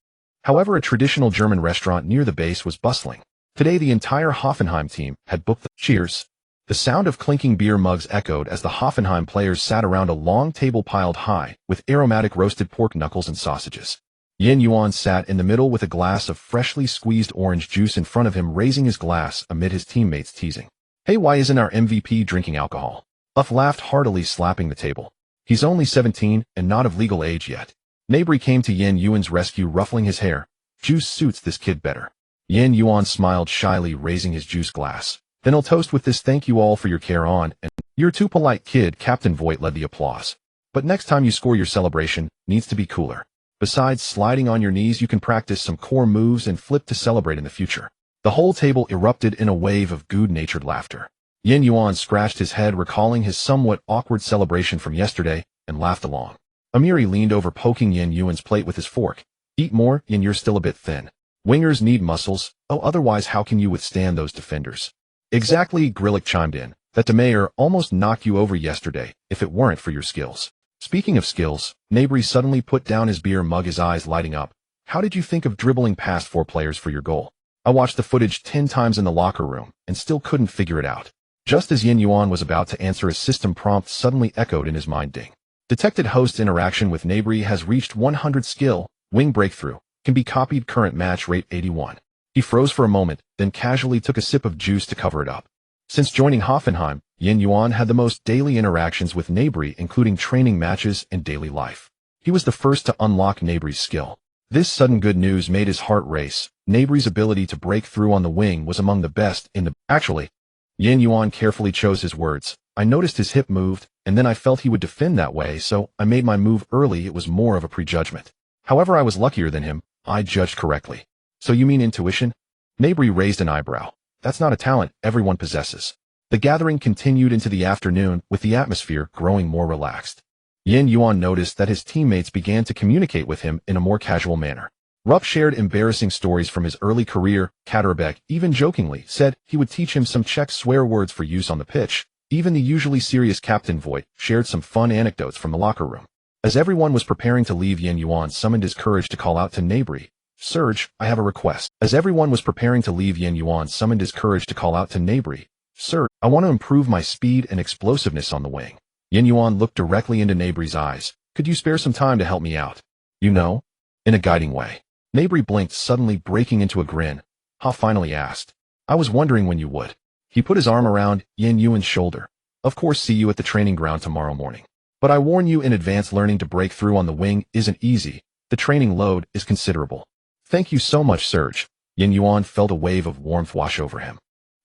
However, a traditional German restaurant near the base was bustling. Today, the entire Hoffenheim team had booked the cheers. The sound of clinking beer mugs echoed as the Hoffenheim players sat around a long table piled high with aromatic roasted pork knuckles and sausages. Yuan sat in the middle with a glass of freshly squeezed orange juice in front of him, raising his glass amid his teammates' teasing. "Hey, why isn't our MVP drinking alcohol?" Uff laughed heartily, slapping the table. "He's only 17 and not of legal age yet." Nabry came to Yuan's rescue, ruffling his hair. "Juice suits this kid better." Yuan smiled shyly, raising his juice glass. "Then I'll toast with this: thank you all for your care on, and you're too polite, kid." Captain Voigt led the applause. "But next time you score, your celebration needs to be cooler. Besides sliding on your knees, you can practice some core moves and flip to celebrate in the future." The whole table erupted in a wave of good-natured laughter. Yuan scratched his head, recalling his somewhat awkward celebration from yesterday, and laughed along. Amiri leaned over, poking Yuan's plate with his fork. "Eat more, Yin, you're still a bit thin. Wingers need muscles. Oh, otherwise how can you withstand those defenders?" "Exactly," Grillick chimed in. "That de Mayer almost knocked you over yesterday, if it weren't for your skills." Speaking of skills, Nabry suddenly put down his beer mug, his eyes lighting up. "How did you think of dribbling past 4 players for your goal?" "I watched the footage 10 times in the locker room, and still couldn't figure it out." Just as Yuan was about to answer, a system prompt suddenly echoed in his mind. Ding. Detected host interaction with Nabry has reached 100 skill, wing breakthrough, can be copied, current match rate 81. He froze for a moment, then casually took a sip of juice to cover it up. Since joining Hoffenheim, Yuan had the most daily interactions with Nabry, including training matches and daily life. He was the first to unlock Nabry's skill. This sudden good news made his heart race. Nabry's ability to break through on the wing was among the best in the... Actually, Yuan carefully chose his words. "I noticed his hip moved, and then I felt he would defend that way, so I made my move early. It was more of a prejudgment. However, I was luckier than him. I judged correctly." "So you mean intuition?" Nabry raised an eyebrow. "That's not a talent everyone possesses." The gathering continued into the afternoon, with the atmosphere growing more relaxed. Yuan noticed that his teammates began to communicate with him in a more casual manner. Rupp shared embarrassing stories from his early career. Katterbek even jokingly said he would teach him some Czech swear words for use on the pitch. Even the usually serious Captain Voigt shared some fun anecdotes from the locker room. As everyone was preparing to leave, Yuan summoned his courage to call out to Nabry. "Serge, I have a request." As everyone was preparing to leave, Yuan summoned his courage to call out to Nabry. "Sir, I want to improve my speed and explosiveness on the wing." Yuan looked directly into Nabry's eyes. "Could you spare some time to help me out? You know, in a guiding way." Nabry blinked, suddenly breaking into a grin. Ha finally asked. "I was wondering when you would." He put his arm around Yuan's shoulder. "Of course, see you at the training ground tomorrow morning. But I warn you in advance, learning to break through on the wing isn't easy. The training load is considerable." "Thank you so much, Serge." Yuan felt a wave of warmth wash over him.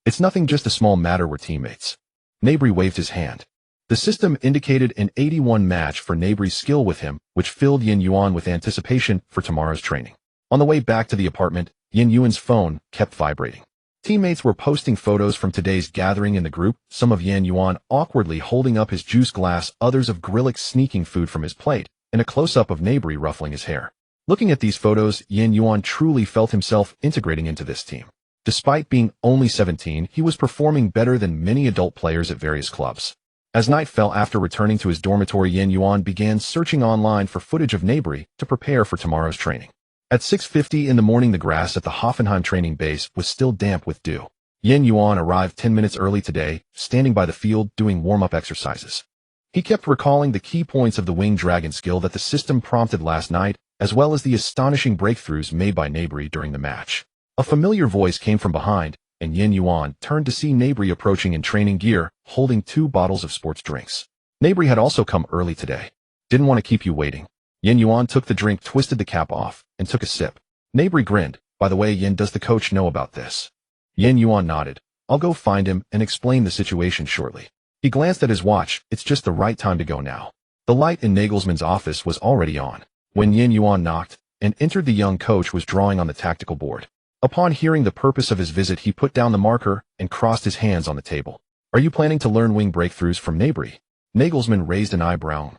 "It's nothing, just a small matter, we're teammates." Nabry waved his hand. The system indicated an 81 match for Nabry's skill with him, which filled Yuan with anticipation for tomorrow's training. On the way back to the apartment, Yuan's phone kept vibrating. Teammates were posting photos from today's gathering in the group, some of Yuan awkwardly holding up his juice glass, others of Grillick sneaking food from his plate, and a close-up of Nabry ruffling his hair. Looking at these photos, Yuan truly felt himself integrating into this team. Despite being only 17, he was performing better than many adult players at various clubs. As night fell, after returning to his dormitory, Yuan began searching online for footage of Nabry to prepare for tomorrow's training. At 6:50 in the morning, the grass at the Hoffenheim training base was still damp with dew. Yuan arrived 10 minutes early today, standing by the field doing warm-up exercises. He kept recalling the key points of the wing dragon skill that the system prompted last night, as well as the astonishing breakthroughs made by Nabry during the match. A familiar voice came from behind, and Yuan turned to see Nabry approaching in training gear, holding 2 bottles of sports drinks. Nabry had also come early today. "Didn't want to keep you waiting." Yuan took the drink, twisted the cap off, and took a sip. Nabry grinned. "By the way, Yin, does the coach know about this?" Yuan nodded. "I'll go find him and explain the situation shortly." He glanced at his watch. It's just the right time to go now. The light in Nagelsmann's office was already on. When Yuan knocked and entered, the young coach was drawing on the tactical board. Upon hearing the purpose of his visit, he put down the marker and crossed his hands on the table. Are you planning to learn wing breakthroughs from Nabry? Nagelsmann raised an eyebrow.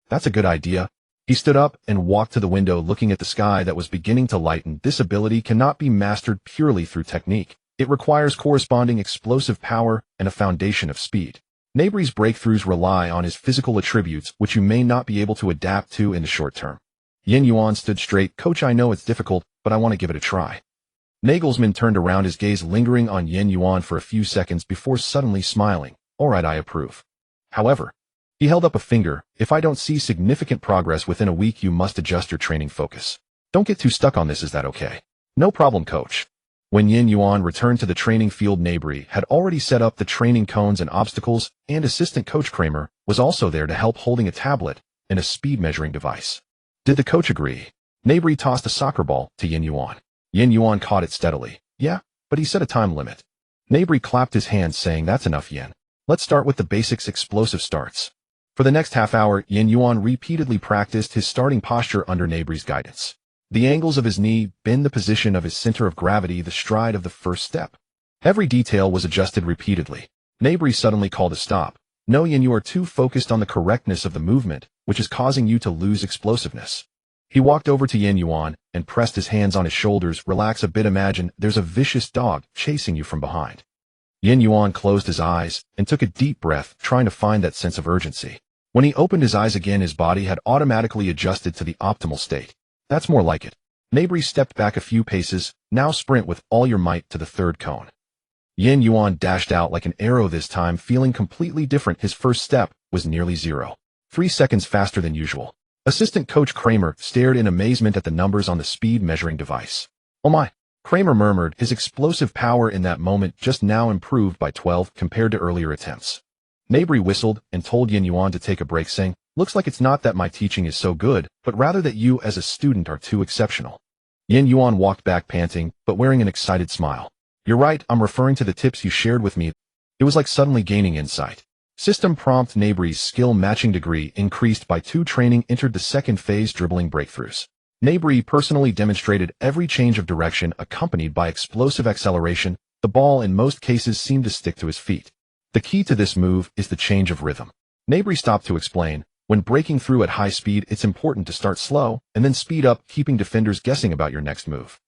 That's a good idea. He stood up and walked to the window, looking at the sky that was beginning to lighten. This ability cannot be mastered purely through technique. It requires corresponding explosive power and a foundation of speed. Nabry's breakthroughs rely on his physical attributes, which you may not be able to adapt to in the short term. Yuan stood straight. Coach, I know it's difficult, but I want to give it a try. Nagelsmann turned around, his gaze lingering on Yuan for a few seconds before suddenly smiling. All right, I approve. However, he held up a finger. If I don't see significant progress within a week, you must adjust your training focus. Don't get too stuck on this, is that okay? No problem, coach. When Yuan returned to the training field, Nabry had already set up the training cones and obstacles, and assistant coach Kramer was also there to help, holding a tablet and a speed measuring device. Did the coach agree? Nabry tossed a soccer ball to Yuan. Yuan caught it steadily. Yeah, but he set a time limit. Nabry clapped his hands, saying, that's enough, Yen. Let's start with the basics, explosive starts. For the next half hour, Yuan repeatedly practiced his starting posture under Nabry's guidance. The angles of his knee, bend, the position of his center of gravity, the stride of the first step. Every detail was adjusted repeatedly. Nabry suddenly called a stop. No, Yen, you are too focused on the correctness of the movement, which is causing you to lose explosiveness. He walked over to Yuan and pressed his hands on his shoulders. Relax a bit. Imagine there's a vicious dog chasing you from behind. Yuan closed his eyes and took a deep breath, trying to find that sense of urgency. When he opened his eyes again, his body had automatically adjusted to the optimal state. That's more like it. Nabry stepped back a few paces. Now sprint with all your might to the third cone. Yuan dashed out like an arrow, this time feeling completely different. His first step was nearly 0. 3 seconds faster than usual. Assistant coach Kramer stared in amazement at the numbers on the speed measuring device. Oh my, Kramer murmured. His explosive power in that moment just now improved by 12 compared to earlier attempts. Nabry whistled and told Yuan to take a break, saying, looks like it's not that my teaching is so good, but rather that you as a student are too exceptional. Yuan walked back, panting, but wearing an excited smile. You're right, I'm referring to the tips you shared with me. It was like suddenly gaining insight. System prompt. Nabry's skill matching degree increased by 2. Training entered the second phase, dribbling breakthroughs. Nabry personally demonstrated every change of direction accompanied by explosive acceleration. The ball in most cases seemed to stick to his feet. The key to this move is the change of rhythm. Nabry stopped to explain. When breaking through at high speed, it's important to start slow and then speed up, keeping defenders guessing about your next move.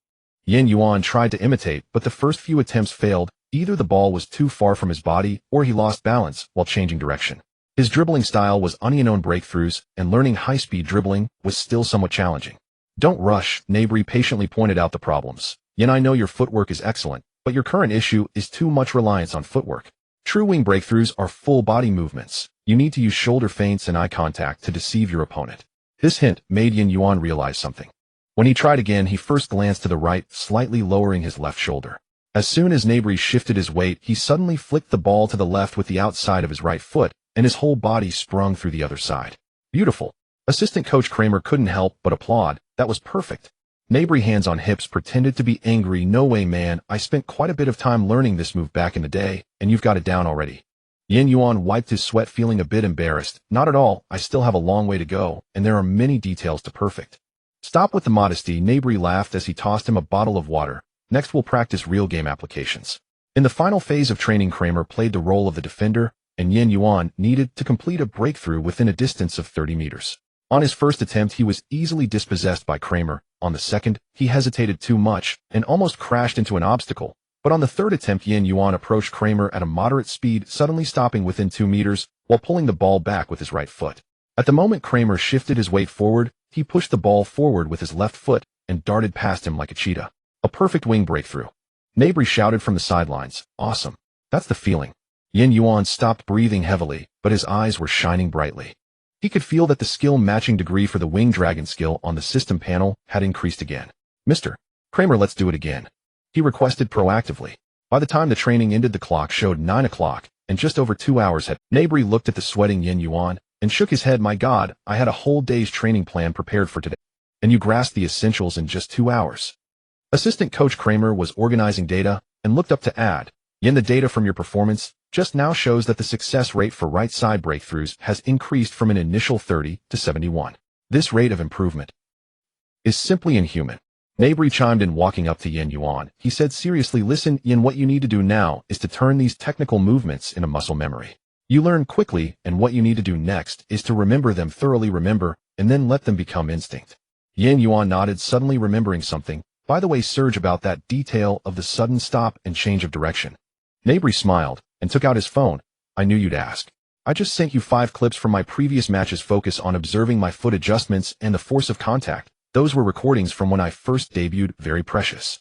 Yuan tried to imitate, but the first few attempts failed. Either the ball was too far from his body or he lost balance while changing direction. His dribbling style was unknown breakthroughs, and learning high-speed dribbling was still somewhat challenging. Don't rush, Nabry patiently pointed out the problems. Yen, I know your footwork is excellent, but your current issue is too much reliance on footwork. True wing breakthroughs are full body movements. You need to use shoulder feints and eye contact to deceive your opponent. This hint made Yuan realize something. When he tried again, he first glanced to the right, slightly lowering his left shoulder. As soon as Nabry shifted his weight, he suddenly flicked the ball to the left with the outside of his right foot, and his whole body sprung through the other side. Beautiful. Assistant coach Kramer couldn't help but applaud. That was perfect. Nabry, hands on hips, pretended to be angry. No way, man. I spent quite a bit of time learning this move back in the day, and you've got it down already. Yuan wiped his sweat, feeling a bit embarrassed. Not at all. I still have a long way to go, and there are many details to perfect. Stop with the modesty, Nabry laughed as he tossed him a bottle of water. Next we'll practice real game applications. In the final phase of training, Kramer played the role of the defender, and Yuan needed to complete a breakthrough within a distance of 30 meters. On his first attempt, he was easily dispossessed by Kramer. On the second, he hesitated too much and almost crashed into an obstacle. But on the third attempt, Yuan approached Kramer at a moderate speed, suddenly stopping within 2 meters while pulling the ball back with his right foot. At the moment Kramer shifted his weight forward, he pushed the ball forward with his left foot and darted past him like a cheetah. A perfect wing breakthrough. Nabry shouted from the sidelines. Awesome. That's the feeling. Yuan stopped breathing heavily, but his eyes were shining brightly. He could feel that the skill matching degree for the wing dragon skill on the system panel had increased again. Mr. Kramer, let's do it again, he requested proactively. By the time the training ended, the clock showed 9 o'clock, and just over 2 hours had. Nabry looked at the sweating Yuan and shook his head. My God, I had a whole day's training plan prepared for today, and you grasped the essentials in just 2 hours. Assistant coach Kramer was organizing data and looked up to add, Yen, the data from your performance just now shows that the success rate for right side breakthroughs has increased from an initial 30 to 71. This rate of improvement is simply inhuman. Mabry chimed in, walking up to Yin Yuan. He said seriously, listen, Yin, what you need to do now is to turn these technical movements into muscle memory. You learn quickly, and what you need to do next is to remember them, thoroughly remember, and then let them become instinct. Yin Yuan nodded, suddenly remembering something. By the way, Serge, about that detail of the sudden stop and change of direction. Mabry smiled and took out his phone. I knew you'd ask. I just sent you 5 clips from my previous matches. Focus on observing my foot adjustments and the force of contact. Those were recordings from when I first debuted. Very precious.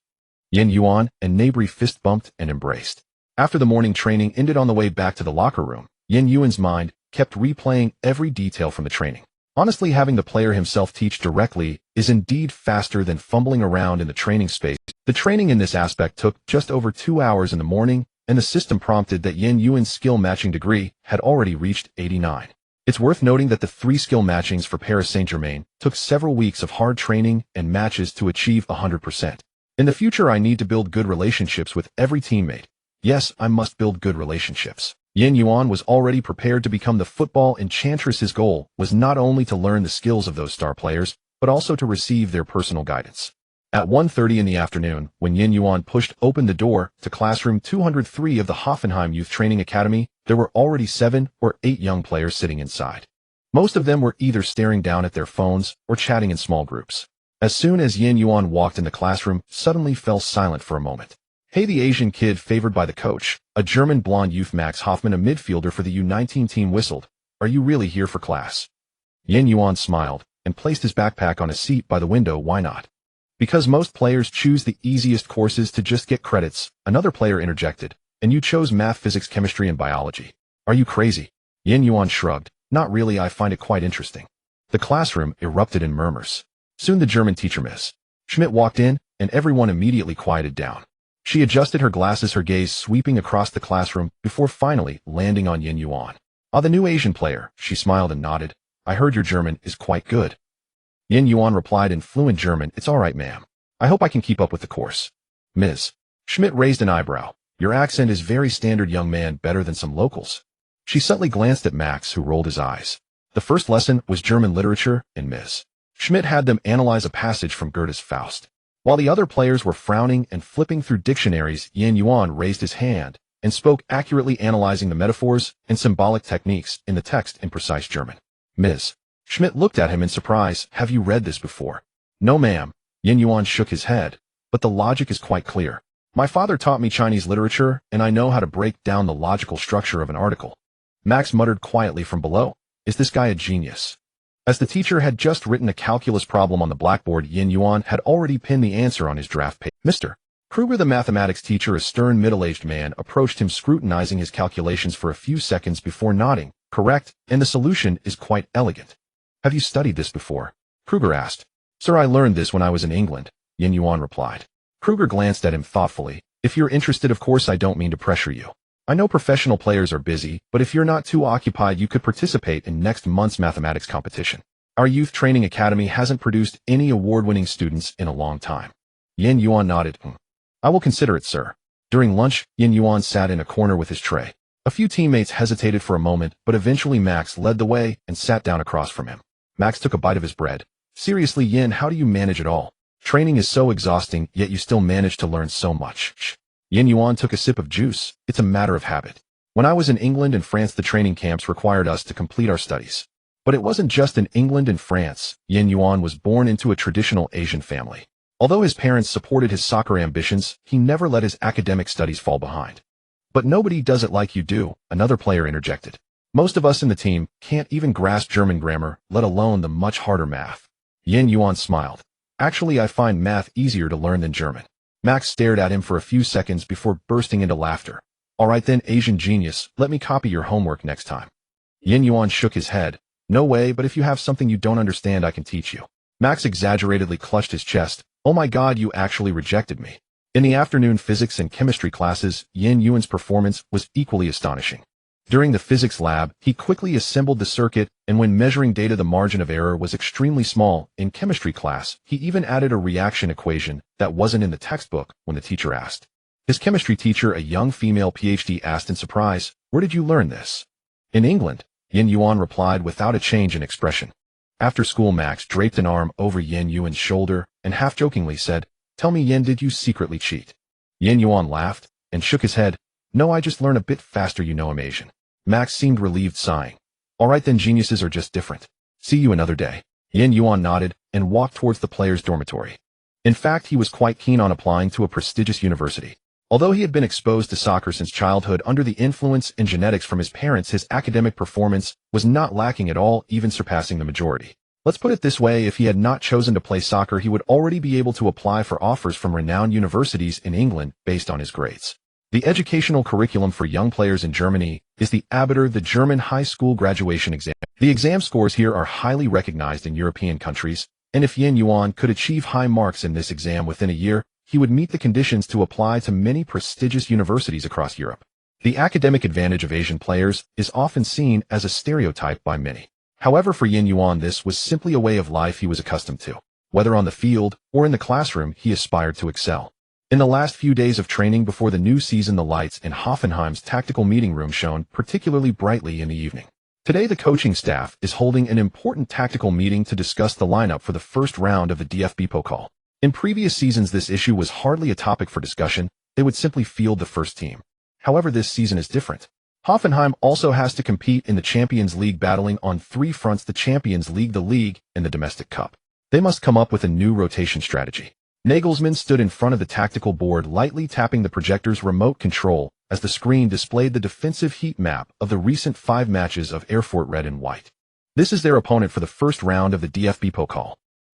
Yin Yuan and Mabry fist bumped and embraced. After the morning training ended, on the way back to the locker room, Yin Yuan's mind kept replaying every detail from the training. Honestly, having the player himself teach directly is indeed faster than fumbling around in the training space. The training in this aspect took just over 2 hours in the morning, and the system prompted that Yin Yuan's skill matching degree had already reached 89. It's worth noting that the 3 skill matchings for Paris Saint-Germain took several weeks of hard training and matches to achieve 100%. In the future, I need to build good relationships with every teammate. Yes, I must build good relationships. Yin Yuan was already prepared to become the football enchantress. His goal was not only to learn the skills of those star players, but also to receive their personal guidance. At 1:30 in the afternoon, when Yin Yuan pushed open the door to classroom 203 of the Hoffenheim Youth Training Academy, there were already 7 or 8 young players sitting inside. Most of them were either staring down at their phones or chatting in small groups. As soon as Yin Yuan walked in, the classroom suddenly fell silent for a moment. Hey, the Asian kid favored by the coach, a German blonde youth, Max Hoffmann, a midfielder for the U19 team, whistled. Are you really here for class? Yin Yuan smiled and placed his backpack on a seat by the window. Why not? Because most players choose the easiest courses to just get credits, another player interjected, and you chose math, physics, chemistry, and biology. Are you crazy? Yin Yuan shrugged. Not really, I find it quite interesting. The classroom erupted in murmurs. Soon the German teacher, Miss Schmidt, walked in, and everyone immediately quieted down. She adjusted her glasses, her gaze sweeping across the classroom before finally landing on Yin Yuan. Ah, the new Asian player, she smiled and nodded. I heard your German is quite good. Yin Yuan replied in fluent German, It's all right, ma'am. I hope I can keep up with the course. Ms. Schmidt raised an eyebrow. Your accent is very standard, young man, better than some locals. She subtly glanced at Max, who rolled his eyes. The first lesson was German literature, and Ms. Schmidt had them analyze a passage from Goethe's Faust. While the other players were frowning and flipping through dictionaries, Yin Yuan raised his hand and spoke, accurately analyzing the metaphors and symbolic techniques in the text in precise German. Ms. Schmidt looked at him in surprise. Have you read this before? No, ma'am. Yin Yuan shook his head, but the logic is quite clear. My father taught me Chinese literature, and I know how to break down the logical structure of an article. Max muttered quietly from below. Is this guy a genius? As the teacher had just written a calculus problem on the blackboard, Yin Yuan had already pinned the answer on his draft page. Mr. Kruger, the mathematics teacher, a stern middle-aged man, approached him, scrutinizing his calculations for a few seconds before nodding. Correct, and the solution is quite elegant. Have you studied this before? Kruger asked. Sir, I learned this when I was in England, Yin Yuan replied. Kruger glanced at him thoughtfully. If you're interested, of course, I don't mean to pressure you. I know professional players are busy, but if you're not too occupied, you could participate in next month's mathematics competition. Our youth training academy hasn't produced any award-winning students in a long time. Yin Yuan nodded. I will consider it, sir. During lunch, Yin Yuan sat in a corner with his tray. A few teammates hesitated for a moment, but eventually Max led the way and sat down across from him. Max took a bite of his bread. Seriously, Yin, how do you manage it all? Training is so exhausting, yet you still manage to learn so much. Yin Yuan took a sip of juice. It's a matter of habit. When I was in England and France, the training camps required us to complete our studies. But it wasn't just in England and France. Yin Yuan was born into a traditional Asian family. Although his parents supported his soccer ambitions, he never let his academic studies fall behind. But nobody does it like you do, another player interjected. Most of us in the team can't even grasp German grammar, let alone the much harder math. Yin Yuan smiled. Actually, I find math easier to learn than German. Max stared at him for a few seconds before bursting into laughter. All right then, Asian genius, let me copy your homework next time. Yin Yuan shook his head. No way, but if you have something you don't understand, I can teach you. Max exaggeratedly clutched his chest. Oh my God, you actually rejected me. In the afternoon physics and chemistry classes, Yin Yuan's performance was equally astonishing. During the physics lab, he quickly assembled the circuit, and when measuring data, the margin of error was extremely small. In chemistry class, he even added a reaction equation that wasn't in the textbook when the teacher asked. His chemistry teacher, a young female PhD, asked in surprise, Where did you learn this? In England, Yin Yuan replied without a change in expression. After school, Max draped an arm over Yin Yuan's shoulder and half-jokingly said, "Tell me, Yin, did you secretly cheat?" Yuan laughed and shook his head. "No, I just learn a bit faster, I'm Asian." Max seemed relieved, sighing. "All right then, geniuses are just different. See you another day." Yuan nodded and walked towards the players' dormitory. In fact, he was quite keen on applying to a prestigious university. Although he had been exposed to soccer since childhood under the influence and genetics from his parents, his academic performance was not lacking at all, even surpassing the majority. Let's put it this way, if he had not chosen to play soccer, he would already be able to apply for offers from renowned universities in England based on his grades. The educational curriculum for young players in Germany is the Abitur, the German high school graduation exam. The exam scores here are highly recognized in European countries, and if Yuan could achieve high marks in this exam within a year, he would meet the conditions to apply to many prestigious universities across Europe. The academic advantage of Asian players is often seen as a stereotype by many. However, for Yuan, this was simply a way of life he was accustomed to. Whether on the field or in the classroom, he aspired to excel. In the last few days of training before the new season, the lights in Hoffenheim's tactical meeting room shone particularly brightly in the evening. Today, the coaching staff is holding an important tactical meeting to discuss the lineup for the first round of the DFB Pokal. In previous seasons, this issue was hardly a topic for discussion. They would simply field the first team. However, this season is different. Hoffenheim also has to compete in the Champions League, battling on three fronts: the Champions League, the league, and the domestic cup. They must come up with a new rotation strategy. Nagelsmann stood in front of the tactical board, lightly tapping the projector's remote control as the screen displayed the defensive heat map of the recent 5 matches of Erfurt Red and White. This is their opponent for the first round of the DFB Pokal.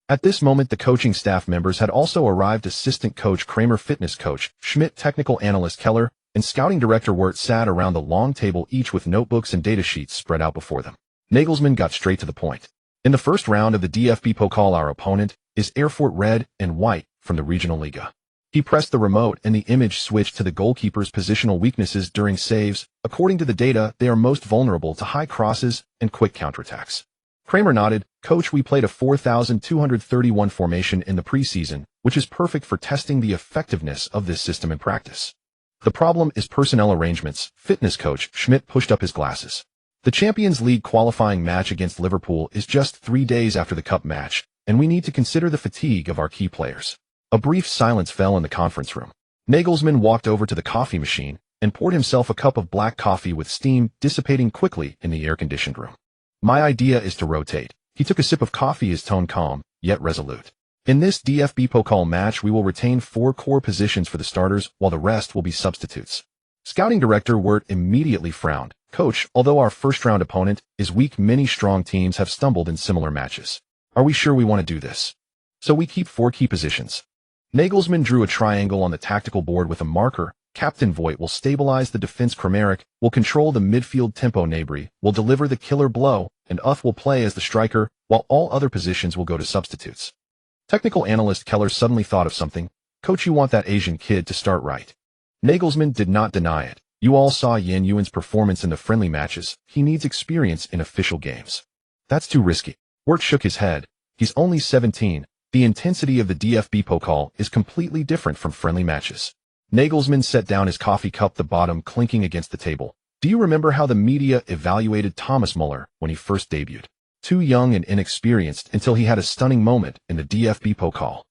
At this moment, the coaching staff members had also arrived. Assistant coach Kramer, fitness coach Schmidt, technical analyst Keller, and scouting director Wirtz sat around the long table, each with notebooks and data sheets spread out before them. Nagelsmann got straight to the point. In the first round of the DFB Pokal, our opponent is Erfurt Red and White from the regional Liga. He pressed the remote and the image switched to the goalkeeper's positional weaknesses during saves. According to the data, they are most vulnerable to high crosses and quick counterattacks. Kramer nodded. "Coach, we played a 4,231 formation in the preseason, which is perfect for testing the effectiveness of this system in practice. The problem is personnel arrangements." Fitness coach Schmidt pushed up his glasses. "The Champions League qualifying match against Liverpool is just 3 days after the cup match, and we need to consider the fatigue of our key players." A brief silence fell in the conference room. Nagelsmann walked over to the coffee machine and poured himself a cup of black coffee with steam dissipating quickly in the air-conditioned room. "My idea is to rotate." He took a sip of coffee, his tone calm, yet resolute. "In this DFB Pokal match, we will retain 4 core positions for the starters, while the rest will be substitutes." Scouting director Wirt immediately frowned. "Coach, although our first-round opponent is weak, many strong teams have stumbled in similar matches. Are we sure we want to do this? So we keep 4 key positions." Nagelsmann drew a triangle on the tactical board with a marker. "Captain Voigt will stabilize the defense, Kramaric will control the midfield tempo, Gnabry will deliver the killer blow, and Uth will play as the striker, while all other positions will go to substitutes." Technical analyst Keller suddenly thought of something. "Coach, you want that Asian kid to start, right?" Nagelsmann did not deny it. "You all saw Yuan's performance in the friendly matches. He needs experience in official games." "That's too risky." Wirt shook his head. "He's only 17. The intensity of the DFB Pokal is completely different from friendly matches." Nagelsmann set down his coffee cup, the bottom clinking against the table. "Do you remember how the media evaluated Thomas Muller when he first debuted? Too young and inexperienced until he had a stunning moment in the DFB Pokal."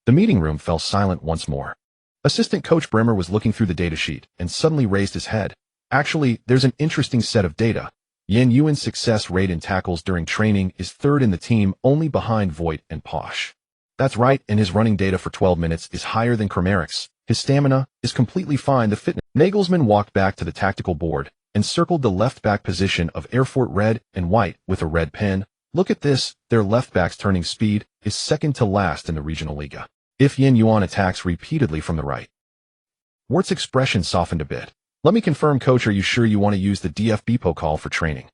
The meeting room fell silent once more. Assistant coach Bremer was looking through the data sheet and suddenly raised his head. "Actually, there's an interesting set of data. Yuan's success rate in tackles during training is 3rd in the team, only behind Voigt and Posch. That's right, and his running data for 12 minutes is higher than Kramaric's. His stamina is completely fine. The fitness." Nagelsmann walked back to the tactical board and circled the left-back position of Erfurt Red and White with a red pen. "Look at this, their left-back's turning speed is second to last in the regional Liga. If Yuan attacks repeatedly from the right." Wirtz's expression softened a bit. "Let me confirm, coach, are you sure you want to use the DFB Pokal for training?"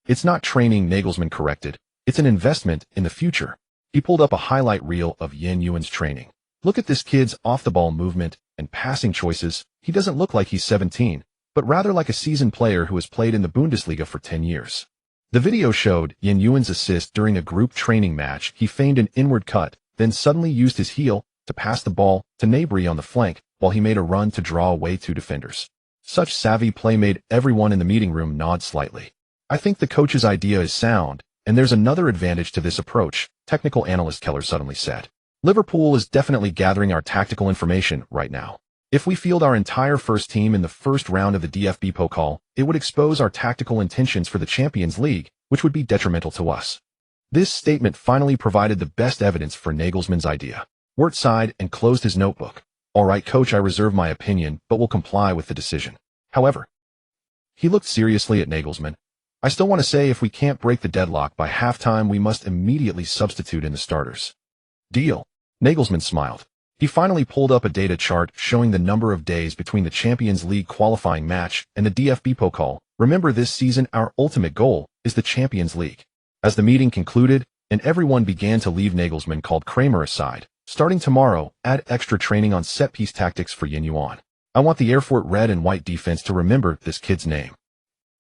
"It's not training," Nagelsmann corrected. "It's an investment in the future." He pulled up a highlight reel of Yuan's training. "Look at this kid's off-the-ball movement and passing choices. He doesn't look like he's 17, but rather like a seasoned player who has played in the Bundesliga for 10 years. The video showed Yuan's assist during a group training match. He feigned an inward cut, then suddenly used his heel to pass the ball to Gnabry on the flank while he made a run to draw away 2 defenders. Such savvy play made everyone in the meeting room nod slightly. "I think the coach's idea is sound, and there's another advantage to this approach," technical analyst Keller suddenly said. Liverpool is definitely gathering our tactical information right now. If we field our entire first team in the first round of the DFB Pokal, it would expose our tactical intentions for the Champions League, which would be detrimental to us. This statement finally provided the best evidence for Nagelsmann's idea. Wirt sighed and closed his notebook. All right, coach, I reserve my opinion, but will comply with the decision. However, he looked seriously at Nagelsmann. I still want to say if we can't break the deadlock by halftime, we must immediately substitute in the starters. Deal. Nagelsmann smiled. He finally pulled up a data chart showing the number of days between the Champions League qualifying match and the DFB Pokal. Remember, this season our ultimate goal is the Champions League. As the meeting concluded and everyone began to leave, Nagelsmann called Kramer aside. Starting tomorrow, add extra training on set-piece tactics for Yuan. I want the Erfurt red and white defense to remember this kid's name.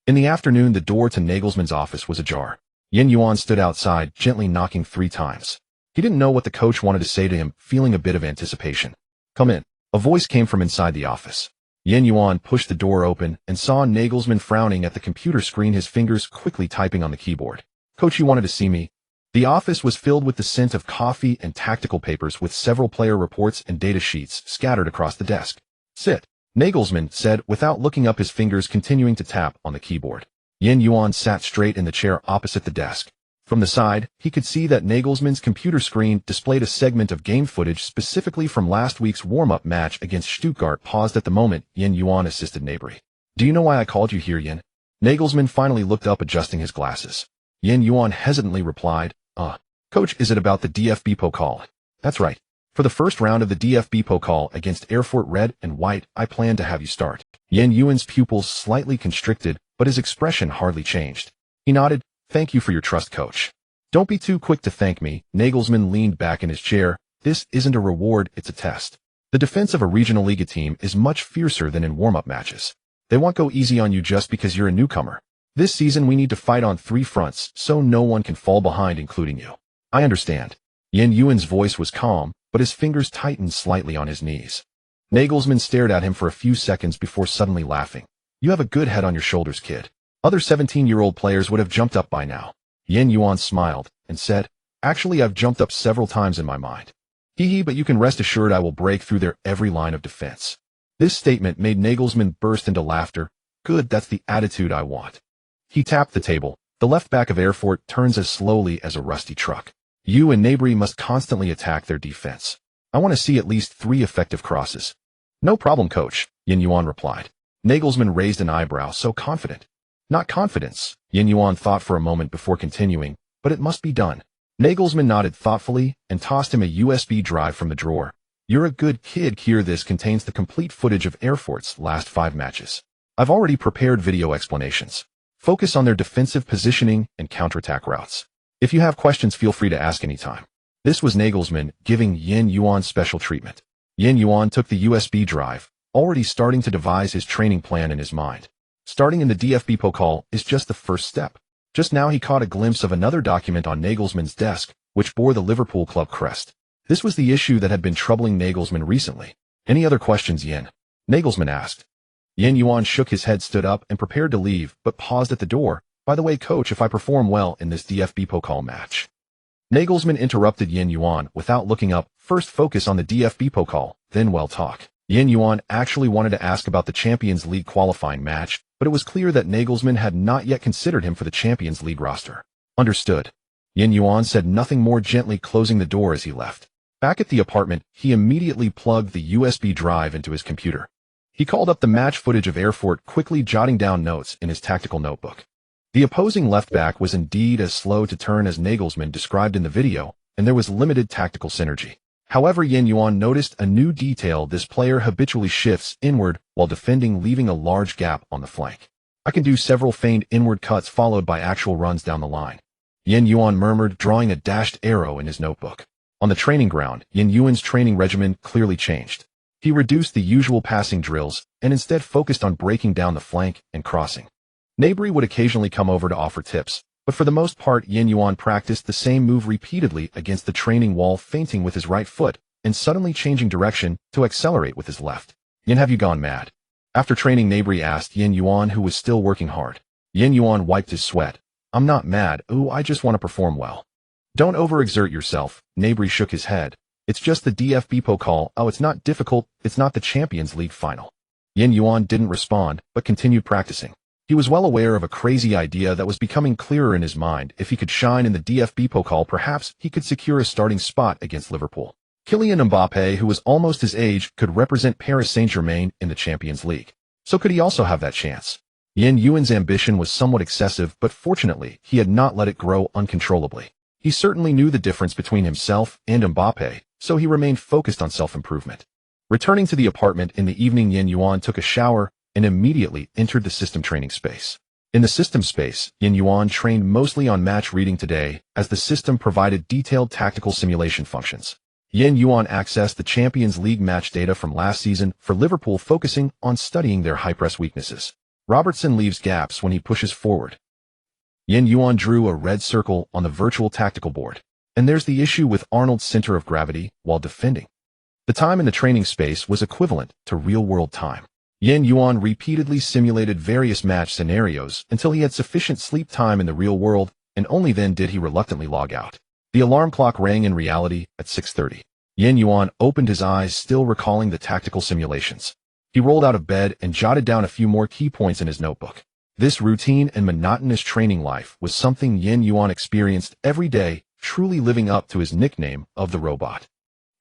In the afternoon, the door to Nagelsmann's office was ajar. Yuan stood outside, gently knocking 3 times. He didn't know what the coach wanted to say to him, feeling a bit of anticipation. Come in. A voice came from inside the office. Yuan pushed the door open and saw Nagelsmann frowning at the computer screen, his fingers quickly typing on the keyboard. Coach, you wanted to see me? The office was filled with the scent of coffee and tactical papers, with several player reports and data sheets scattered across the desk. Sit, Nagelsmann said without looking up, his fingers continuing to tap on the keyboard. Yuan sat straight in the chair opposite the desk. From the side, he could see that Nagelsmann's computer screen displayed a segment of game footage specifically from last week's warm-up match against Stuttgart. Paused at the moment, Yuan assisted Gnabry. Do you know why I called you here, Yin? Nagelsmann finally looked up, adjusting his glasses. Yuan hesitantly replied, Coach, is it about the DFB Pokal? That's right. For the first round of the DFB Pokal against Erfurt red and white, I plan to have you start. Yuan's pupils slightly constricted, but his expression hardly changed. He nodded. Thank you for your trust, coach. Don't be too quick to thank me. Nagelsmann leaned back in his chair. This isn't a reward, it's a test. The defense of a regional Liga team is much fiercer than in warm-up matches. They won't go easy on you just because you're a newcomer. This season we need to fight on 3 fronts so no one can fall behind, including you. I understand. Yuan's voice was calm, but his fingers tightened slightly on his knees. Nagelsmann stared at him for a few seconds before suddenly laughing. You have a good head on your shoulders, kid. Other 17-year-old players would have jumped up by now. Yuan smiled and said, Actually, I've jumped up several times in my mind. Hee, but you can rest assured I will break through their every line of defense. This statement made Nagelsmann burst into laughter. Good, that's the attitude I want. He tapped the table. The left back of Erfurt turns as slowly as a rusty truck. You and Gnabry must constantly attack their defense. I want to see at least 3 effective crosses. No problem, coach, Yuan replied. Nagelsmann raised an eyebrow. So confident. Not confidence, Yuan thought for a moment before continuing, but it must be done. Nagelsmann nodded thoughtfully and tossed him a USB drive from the drawer. You're a good kid. Here, this contains the complete footage of Erfurt's last 5 matches. I've already prepared video explanations. Focus on their defensive positioning and counterattack routes. If you have questions, feel free to ask anytime. This was Nagelsmann giving Yuan special treatment. Yuan took the USB drive, already starting to devise his training plan in his mind. Starting in the DFB Pokal is just the first step. Just now he caught a glimpse of another document on Nagelsmann's desk, which bore the Liverpool club crest. This was the issue that had been troubling Nagelsmann recently. Any other questions, Yin? Nagelsmann asked. Yuan shook his head, stood up, and prepared to leave, but paused at the door. By the way, coach, if I perform well in this DFB Pokal match. Nagelsmann interrupted Yuan without looking up. First focus on the DFB Pokal, then well talk. Yuan actually wanted to ask about the Champions League qualifying match, but it was clear that Nagelsmann had not yet considered him for the Champions League roster. Understood. Yuan said nothing more, gently closing the door as he left. Back at the apartment, he immediately plugged the USB drive into his computer. He called up the match footage of Erfurt, quickly jotting down notes in his tactical notebook. The opposing left back was indeed as slow to turn as Nagelsmann described in the video, and there was limited tactical synergy. However, Yuan noticed a new detail. This player habitually shifts inward while defending, leaving a large gap on the flank. I can do several feigned inward cuts followed by actual runs down the line. Yuan murmured, drawing a dashed arrow in his notebook. On the training ground, Yuan's training regimen clearly changed. He reduced the usual passing drills and instead focused on breaking down the flank and crossing. Gnabry would occasionally come over to offer tips, but for the most part Yuan practiced the same move repeatedly against the training wall, feinting with his right foot and suddenly changing direction to accelerate with his left. Yin, have you gone mad? After training, Gnabry asked Yuan, who was still working hard. Yuan wiped his sweat. I'm not mad. Ooh, I just want to perform well. Don't overexert yourself. Gnabry shook his head. It's just the DFB Pokal. Oh, it's not difficult. It's not the Champions League final. Yuan didn't respond, but continued practicing. He was well aware of a crazy idea that was becoming clearer in his mind. If he could shine in the DFB Pokal, perhaps he could secure a starting spot against Liverpool. Kylian Mbappe, who was almost his age, could represent Paris Saint-Germain in the Champions League. So could he also have that chance? Yuan's ambition was somewhat excessive, but fortunately, he had not let it grow uncontrollably. He certainly knew the difference between himself and Mbappe, so he remained focused on self-improvement. Returning to the apartment in the evening, Yuan took a shower and immediately entered the system training space. In the system space, Yuan trained mostly on match reading today, as the system provided detailed tactical simulation functions. Yuan accessed the Champions League match data from last season for Liverpool, focusing on studying their high-press weaknesses. Robertson leaves gaps when he pushes forward. Yuan drew a red circle on the virtual tactical board. And there's the issue with Arnold's center of gravity while defending. The time in the training space was equivalent to real-world time. Yuan repeatedly simulated various match scenarios until he had sufficient sleep time in the real world, and only then did he reluctantly log out. The alarm clock rang in reality at 6:30. Yuan opened his eyes, still recalling the tactical simulations. He rolled out of bed and jotted down a few more key points in his notebook. This routine and monotonous training life was something Yuan experienced every day, truly living up to his nickname of the robot.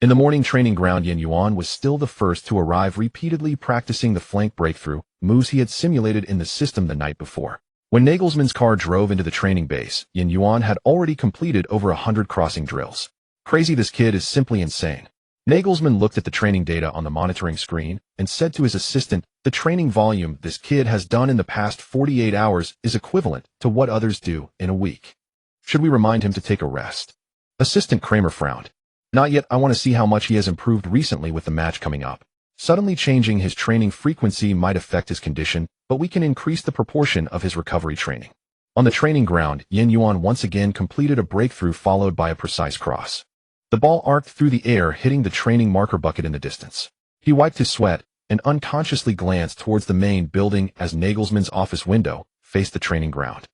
In the morning training ground, Yuan was still the first to arrive, repeatedly practicing the flank breakthrough moves he had simulated in the system the night before. When Nagelsmann's car drove into the training base, Yuan had already completed over 100 crossing drills. Crazy, this kid is simply insane. Nagelsmann looked at the training data on the monitoring screen and said to his assistant, the training volume this kid has done in the past 48 hours is equivalent to what others do in a week. Should we remind him to take a rest? Assistant Kramer frowned. Not yet. I want to see how much he has improved recently with the match coming up. Suddenly changing his training frequency might affect his condition, but we can increase the proportion of his recovery training. On the training ground, Yuan once again completed a breakthrough followed by a precise cross. The ball arced through the air, hitting the training marker bucket in the distance. He wiped his sweat and unconsciously glanced towards the main building as Nagelsmann's office window faced the training ground.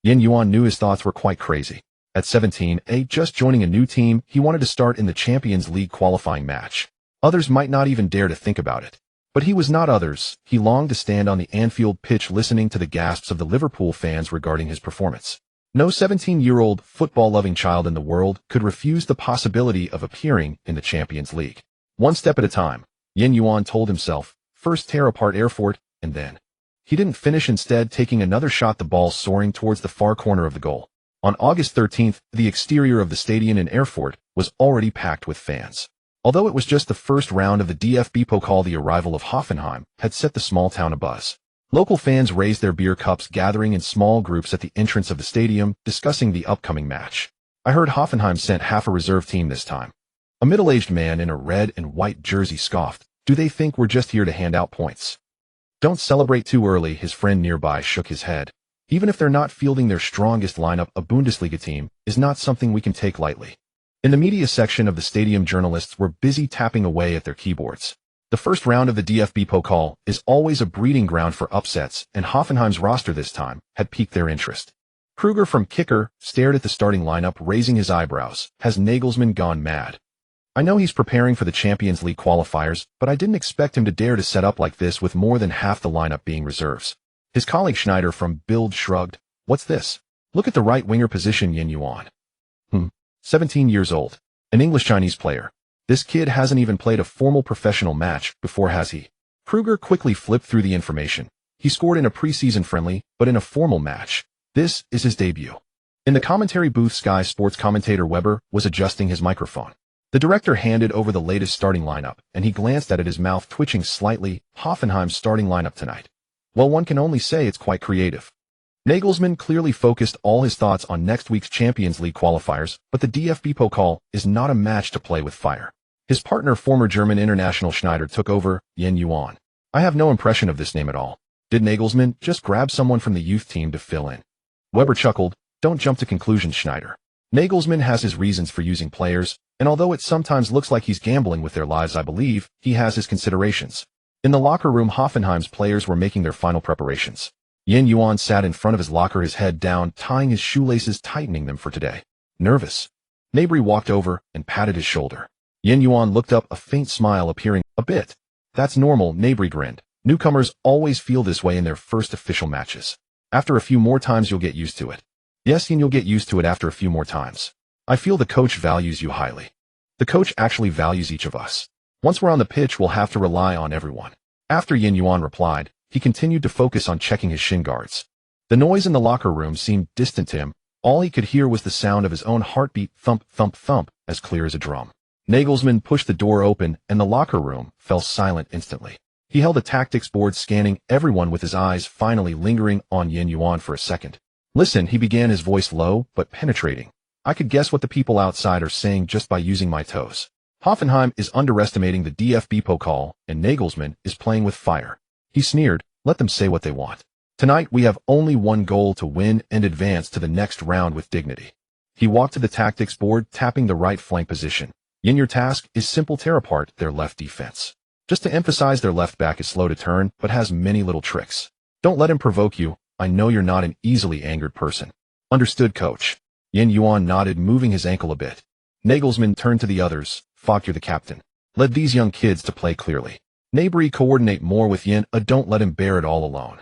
Yuan knew his thoughts were quite crazy. At 17, just joining a new team, he wanted to start in the Champions League qualifying match. Others might not even dare to think about it. But he was not others. He longed to stand on the Anfield pitch listening to the gasps of the Liverpool fans regarding his performance. No 17-year-old, football-loving child in the world could refuse the possibility of appearing in the Champions League. One step at a time, Yuan told himself, first tear apart Erfurt, and then. He didn't finish, instead taking another shot, the ball soaring towards the far corner of the goal. On August 13th, the exterior of the stadium in Erfurt was already packed with fans. Although it was just the first round of the DFB Pokal, the arrival of Hoffenheim had set the small town abuzz. Local fans raised their beer cups, gathering in small groups at the entrance of the stadium, discussing the upcoming match. I heard Hoffenheim sent half a reserve team this time. A middle-aged man in a red and white jersey scoffed. Do they think we're just here to hand out points? Don't celebrate too early, his friend nearby shook his head. Even if they're not fielding their strongest lineup, a Bundesliga team is not something we can take lightly. In the media section of the stadium, journalists were busy tapping away at their keyboards. The first round of the DFB Pokal is always a breeding ground for upsets, and Hoffenheim's roster this time had piqued their interest. Kruger from kicker stared at the starting lineup, raising his eyebrows. Has Nagelsmann gone mad? I know he's preparing for the Champions League qualifiers, but I didn't expect him to dare to set up like this with more than half the lineup being reserves. His colleague Schneider from Bild shrugged. What's this? Look at the right winger position, Yuan. 17 years old. An English-Chinese player. This kid hasn't even played a formal professional match before, has he? Kruger quickly flipped through the information. He scored in a preseason friendly, but in a formal match. This is his debut. In the commentary booth, Sky Sports commentator Weber was adjusting his microphone. The director handed over the latest starting lineup, and he glanced at it, his mouth twitching slightly. Hoffenheim's starting lineup tonight. Well, one can only say it's quite creative. Nagelsmann clearly focused all his thoughts on next week's Champions League qualifiers, but the DFB Pokal is not a match to play with fire. His partner, former German international Schneider, took over. Yuan. I have no impression of this name at all. Did Nagelsmann just grab someone from the youth team to fill in? Weber chuckled. Don't jump to conclusions, Schneider. Nagelsmann has his reasons for using players, and although it sometimes looks like he's gambling with their lives, I believe he has his considerations. In the locker room, Hoffenheim's players were making their final preparations. Yuan sat in front of his locker, his head down, tying his shoelaces, tightening them for today. Nervous. Nabry walked over and patted his shoulder. Yin Yuan looked up, a faint smile appearing. A bit. That's normal, Nabri grinned. Newcomers always feel this way in their first official matches. After a few more times you'll get used to it. Yes, Yin, you'll get used to it after a few more times. I feel the coach values you highly. The coach actually values each of us. Once we're on the pitch, we'll have to rely on everyone. After Yin Yuan replied, he continued to focus on checking his shin guards. The noise in the locker room seemed distant to him. All he could hear was the sound of his own heartbeat, thump, thump, thump, as clear as a drum. Nagelsmann pushed the door open, and the locker room fell silent instantly. He held a tactics board, scanning everyone with his eyes finally lingering on Yin Yuan for a second. Listen, he began, his voice low but penetrating. I could guess what the people outside are saying just by using my toes. Hoffenheim is underestimating the DFB Pokal, and Nagelsmann is playing with fire. He sneered, let them say what they want. Tonight we have only one goal to win and advance to the next round with dignity. He walked to the tactics board, tapping the right flank position. Yin, your task is simple, tear apart their left defense. Just to emphasize, their left back is slow to turn, but has many little tricks. Don't let him provoke you. I know you're not an easily angered person. Understood, coach. Yin Yuan nodded, moving his ankle a bit. Nagelsmann turned to the others. Fogg, you're the captain. Lead these young kids to play clearly. Nabri, coordinate more with Yin. Don't let him bear it all alone.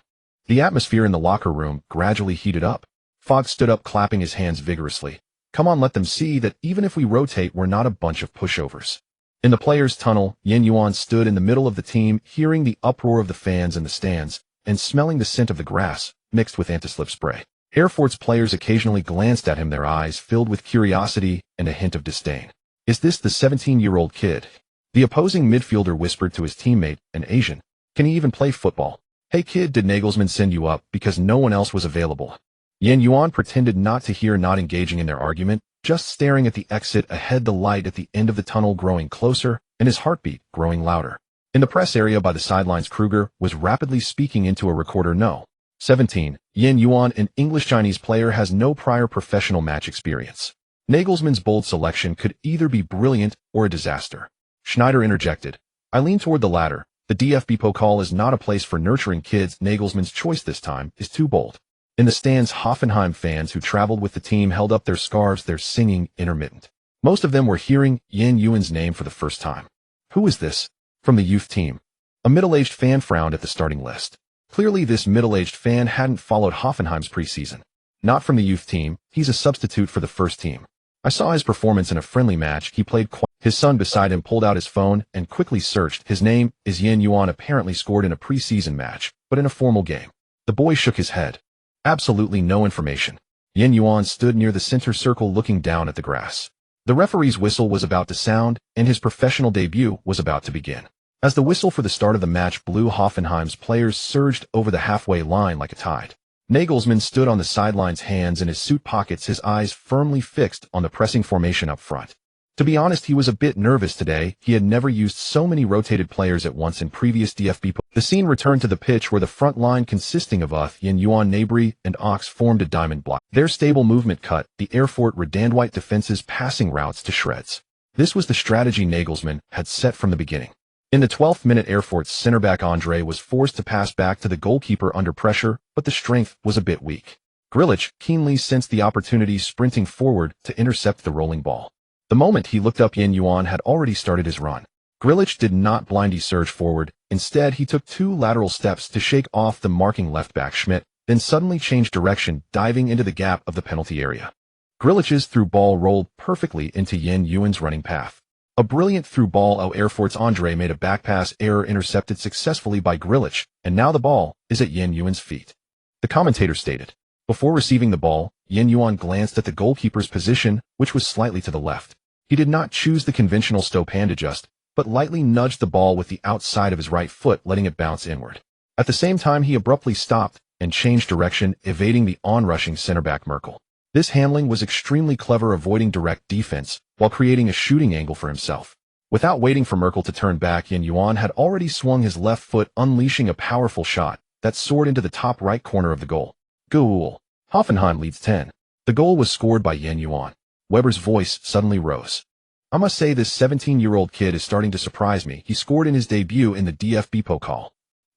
The atmosphere in the locker room gradually heated up. Fogg stood up, clapping his hands vigorously. Come on, let them see that even if we rotate, we're not a bunch of pushovers. In the players' tunnel, Yin Yuan stood in the middle of the team, hearing the uproar of the fans in the stands, and smelling the scent of the grass, mixed with anti-slip spray. Erfurt's players occasionally glanced at him, their eyes filled with curiosity and a hint of disdain. Is this the 17-year-old kid? The opposing midfielder whispered to his teammate, an Asian. Can he even play football? Hey kid, did Nagelsmann send you up because no one else was available? Yin Yuan pretended not to hear, not engaging in their argument, just staring at the exit ahead, the light at the end of the tunnel growing closer, and his heartbeat growing louder. In the press area by the sidelines, Kruger was rapidly speaking into a recorder. No. 17. Yin Yuan, an English-Chinese player, has no prior professional match experience. Nagelsmann's bold selection could either be brilliant or a disaster. Schneider interjected. I lean toward the latter. The DFB Pokal is not a place for nurturing kids. Nagelsmann's choice this time is too bold. In the stands, Hoffenheim fans who traveled with the team held up their scarves, their singing intermittent. Most of them were hearing Yin Yuan's name for the first time. Who is this? From the youth team. A middle-aged fan frowned at the starting list. Clearly this middle-aged fan hadn't followed Hoffenheim's preseason. Not from the youth team, he's a substitute for the first team. I saw his performance in a friendly match. He played quite. His son beside him pulled out his phone and quickly searched. His name is Yin Yuan, apparently scored in a preseason match, but in a formal game. The boy shook his head. Absolutely no information. Yin Yuan stood near the center circle looking down at the grass. The referee's whistle was about to sound, and his professional debut was about to begin. As the whistle for the start of the match blew, Hoffenheim's players surged over the halfway line like a tide. Nagelsmann stood on the sidelines, hands in his suit pockets, his eyes firmly fixed on the pressing formation up front. To be honest, he was a bit nervous today. He had never used so many rotated players at once in previous DFB. The scene returned to the pitch where the front line consisting of Yin Yuan, Nabri, and Ox formed a diamond block. Their stable movement cut the Erfurt Redandwhite defense's passing routes to shreds. This was the strategy Nagelsmann had set from the beginning. In the 12th minute, Erfurt's center back Andre was forced to pass back to the goalkeeper under pressure, but the strength was a bit weak. Grilic keenly sensed the opportunity, sprinting forward to intercept the rolling ball. The moment he looked up, Yin Yuan had already started his run. Grilic did not blindly surge forward. Instead, he took 2 lateral steps to shake off the marking left back Schmidt, then suddenly changed direction, diving into the gap of the penalty area. Grilic's through ball rolled perfectly into Yin Yuan's running path. A brilliant through ball. Erfurt's Andre made a back pass error, intercepted successfully by Grilic, and now the ball is at Yin Yuan's feet. The commentator stated. Before receiving the ball, Yin Yuan glanced at the goalkeeper's position, which was slightly to the left. He did not choose the conventional stop hand adjust, but lightly nudged the ball with the outside of his right foot, letting it bounce inward. At the same time, he abruptly stopped and changed direction, evading the onrushing center back Merkel. This handling was extremely clever, avoiding direct defense while creating a shooting angle for himself. Without waiting for Merkel to turn back, Yin Yuan had already swung his left foot, unleashing a powerful shot that soared into the top right corner of the goal. Goal. Hoffenheim leads 10. The goal was scored by Yin Yuan. Weber's voice suddenly rose. I must say, this 17-year-old kid is starting to surprise me. He scored in his debut in the DFB Pokal.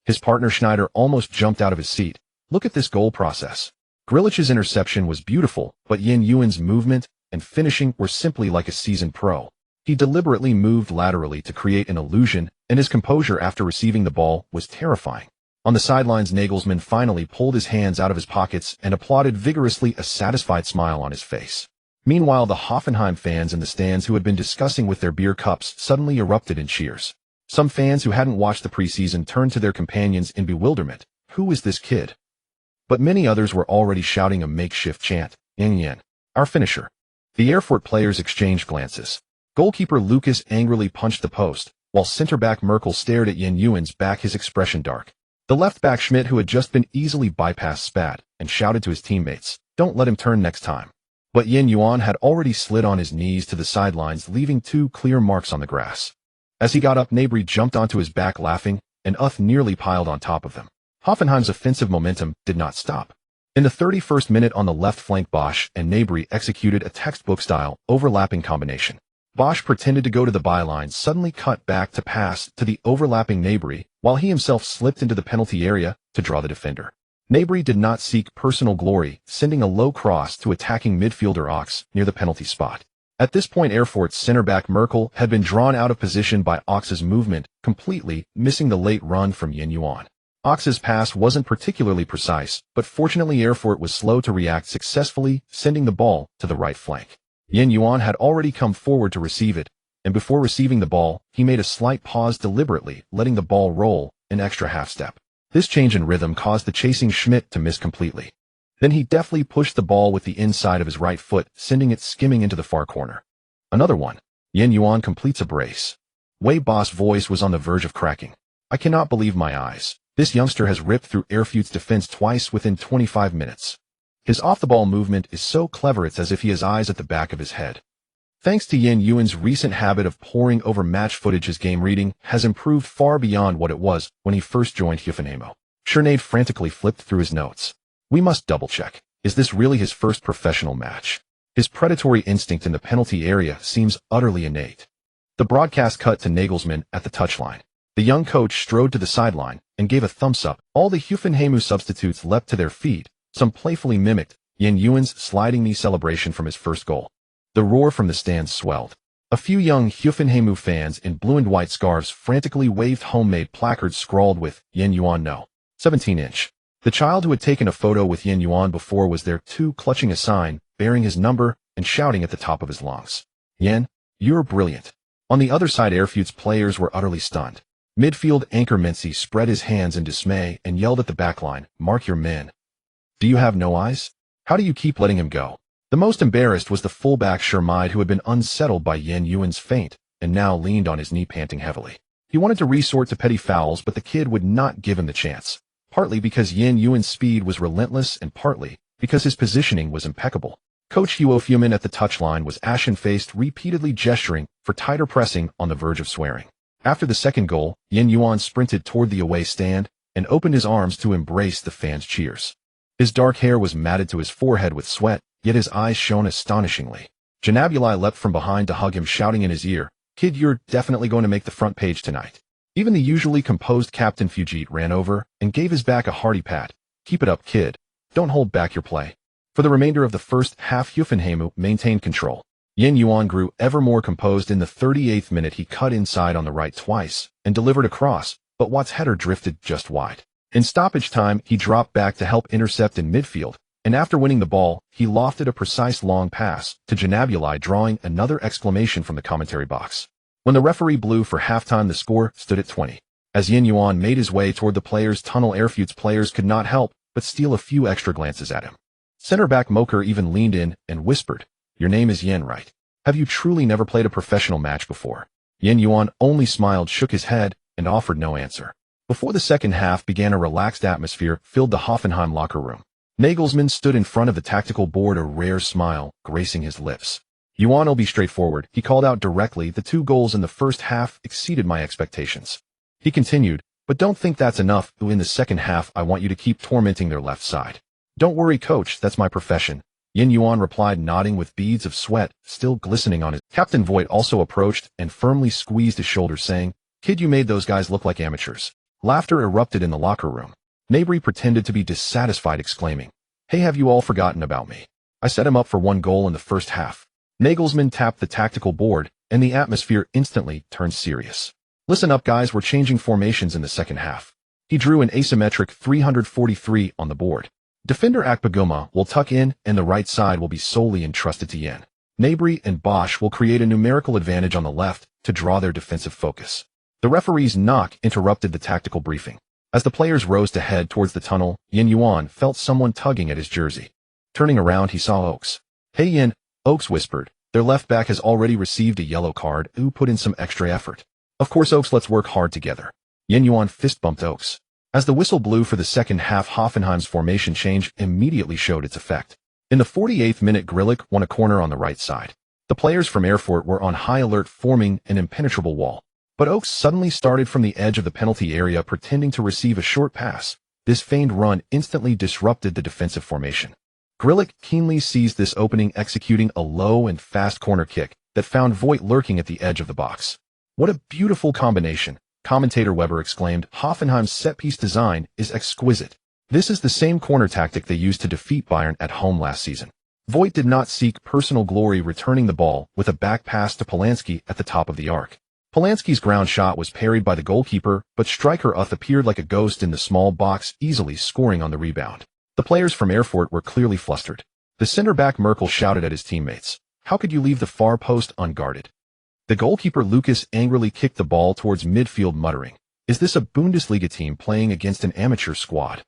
His partner Schneider almost jumped out of his seat. Look at this goal process. Grilic's interception was beautiful, but Yin Yuan's movement and finishing were simply like a seasoned pro. He deliberately moved laterally to create an illusion, and his composure after receiving the ball was terrifying. On the sidelines, Nagelsmann finally pulled his hands out of his pockets and applauded vigorously, a satisfied smile on his face. Meanwhile, the Hoffenheim fans in the stands, who had been discussing with their beer cups, suddenly erupted in cheers. Some fans who hadn't watched the preseason turned to their companions in bewilderment. Who is this kid? But many others were already shouting a makeshift chant. Yen, our finisher. The Erfurt players exchanged glances. Goalkeeper Lucas angrily punched the post, while center-back Merkel stared at Yuan's back, his expression dark. The left-back Schmidt, who had just been easily bypassed, spat and shouted to his teammates, "Don't let him turn next time." But Yuan had already slid on his knees to the sidelines, leaving 2 clear marks on the grass. As he got up, Gnabry jumped onto his back laughing, and nearly piled on top of them. Hoffenheim's offensive momentum did not stop. In the 31st minute, on the left flank, Bosch and Gnabry executed a textbook-style overlapping combination. Bosch pretended to go to the byline, suddenly cut back to pass to the overlapping Gnabry, while he himself slipped into the penalty area to draw the defender. Gnabry did not seek personal glory, sending a low cross to attacking midfielder Ox near the penalty spot. At this point, Erfurt's center-back Merkel had been drawn out of position by Ox's movement, completely missing the late run from Yuan. Ox's pass wasn't particularly precise, but fortunately Erfurt was slow to react, successfully sending the ball to the right flank. Yuan had already come forward to receive it, and before receiving the ball, he made a slight pause, deliberately letting the ball roll an extra half-step. This change in rhythm caused the chasing Schmidt to miss completely. Then he deftly pushed the ball with the inside of his right foot, sending it skimming into the far corner. Another one. Yuan completes a brace. Wei Boss' voice was on the verge of cracking. "I cannot believe my eyes. This youngster has ripped through Erfurt's defense twice within 25 minutes. His off-the-ball movement is so clever, it's as if he has eyes at the back of his head." Thanks to Yuan's recent habit of poring over match footage, his game reading has improved far beyond what it was when he first joined Hoffenheim. Schernade frantically flipped through his notes. "We must double-check. Is this really his first professional match?" His predatory instinct in the penalty area seems utterly innate. The broadcast cut to Nagelsmann at the touchline. The young coach strode to the sideline and gave a thumbs-up. All the Hoffenheim substitutes leapt to their feet. Some playfully mimicked Yuan's sliding knee celebration from his first goal. The roar from the stands swelled. A few young Hoffenheim fans in blue and white scarves frantically waved homemade placards scrawled with Yuan no. 17-inch. The child who had taken a photo with Yuan before was there too, clutching a sign bearing his number and shouting at the top of his lungs, "Yen, you're brilliant." On the other side, Erfurt's players were utterly stunned. Midfield anchor Menzi spread his hands in dismay and yelled at the backline, "Mark your men. Do you have no eyes? How do you keep letting him go?" The most embarrassed was the fullback Shermide, who had been unsettled by Yuan's feint and now leaned on his knee, panting heavily. He wanted to resort to petty fouls, but the kid would not give him the chance, partly because Yuan's speed was relentless and partly because his positioning was impeccable. Coach Hugo Fuhrmann at the touchline was ashen-faced, repeatedly gesturing for tighter pressing, on the verge of swearing. After the second goal, Yuan sprinted toward the away stand and opened his arms to embrace the fans' cheers. His dark hair was matted to his forehead with sweat, yet his eyes shone astonishingly. Gnabry leapt from behind to hug him, shouting in his ear, "Kid, you're definitely going to make the front page tonight." Even the usually composed Captain Fugit ran over and gave his back a hearty pat. "Keep it up, kid. Don't hold back your play." For the remainder of the first half, Hoffenheim maintained control. Yuan grew ever more composed. In the 38th minute, he cut inside on the right twice and delivered a cross, but Watt's header drifted just wide. In stoppage time, he dropped back to help intercept in midfield, and after winning the ball, he lofted a precise long pass to Gnabry, drawing another exclamation from the commentary box. When the referee blew for halftime, the score stood at 20. As Yuan made his way toward the players' tunnel, Erfurt's players could not help but steal a few extra glances at him. Center-back Moker even leaned in and whispered, "Your name is Yen, right? Have you truly never played a professional match before?" Yuan only smiled, shook his head, and offered no answer. Before the second half began, a relaxed atmosphere filled the Hoffenheim locker room. Nagelsmann stood in front of the tactical board, a rare smile gracing his lips. "Yuan will be straightforward," he called out directly. "The 2 goals in the first half exceeded my expectations." He continued, "But don't think that's enough. In the second half, I want you to keep tormenting their left side." "Don't worry, coach, that's my profession," Yuan replied, nodding with beads of sweat still glistening on his. Captain Voigt also approached and firmly squeezed his shoulder, saying, "Kid, you made those guys look like amateurs." Laughter erupted in the locker room. Gnabry pretended to be dissatisfied, exclaiming, "Hey, have you all forgotten about me? I set him up for 1 goal in the first half." Nagelsmann tapped the tactical board and the atmosphere instantly turned serious. Listen up guys, we're changing formations in the second half. He drew an asymmetric 343 on the board. Defender Akpaguma will tuck in and the right side will be solely entrusted to Yuan. Gnabry and Bosch will create a numerical advantage on the left to draw their defensive focus. The referee's knock interrupted the tactical briefing. As the players rose to head towards the tunnel, Yuan felt someone tugging at his jersey. Turning around, he saw Oaks. "Hey Yin," Oaks whispered. "Their left back has already received a yellow card. Who put in some extra effort?" "Of course Oaks, let's work hard together." Yuan fist-bumped Oaks. As the whistle blew for the second half, Hoffenheim's formation change immediately showed its effect. In the 48th minute, Grilic won a corner on the right side. The players from Erfurt were on high alert, forming an impenetrable wall. But Oaks suddenly started from the edge of the penalty area, pretending to receive a short pass. This feigned run instantly disrupted the defensive formation. Grilic keenly seized this opening, executing a low and fast corner kick that found Voigt lurking at the edge of the box. "What a beautiful combination," commentator Weber exclaimed. "Hoffenheim's set-piece design is exquisite." This is the same corner tactic they used to defeat Bayern at home last season. Voigt did not seek personal glory, returning the ball with a back pass to Polanski at the top of the arc. Polanski's ground shot was parried by the goalkeeper, but striker Uth appeared like a ghost in the small box, easily scoring on the rebound. The players from Erfurt were clearly flustered. The center-back Merkel shouted at his teammates, "How could you leave the far post unguarded?" The goalkeeper Lucas angrily kicked the ball towards midfield, muttering, "Is this a Bundesliga team playing against an amateur squad?"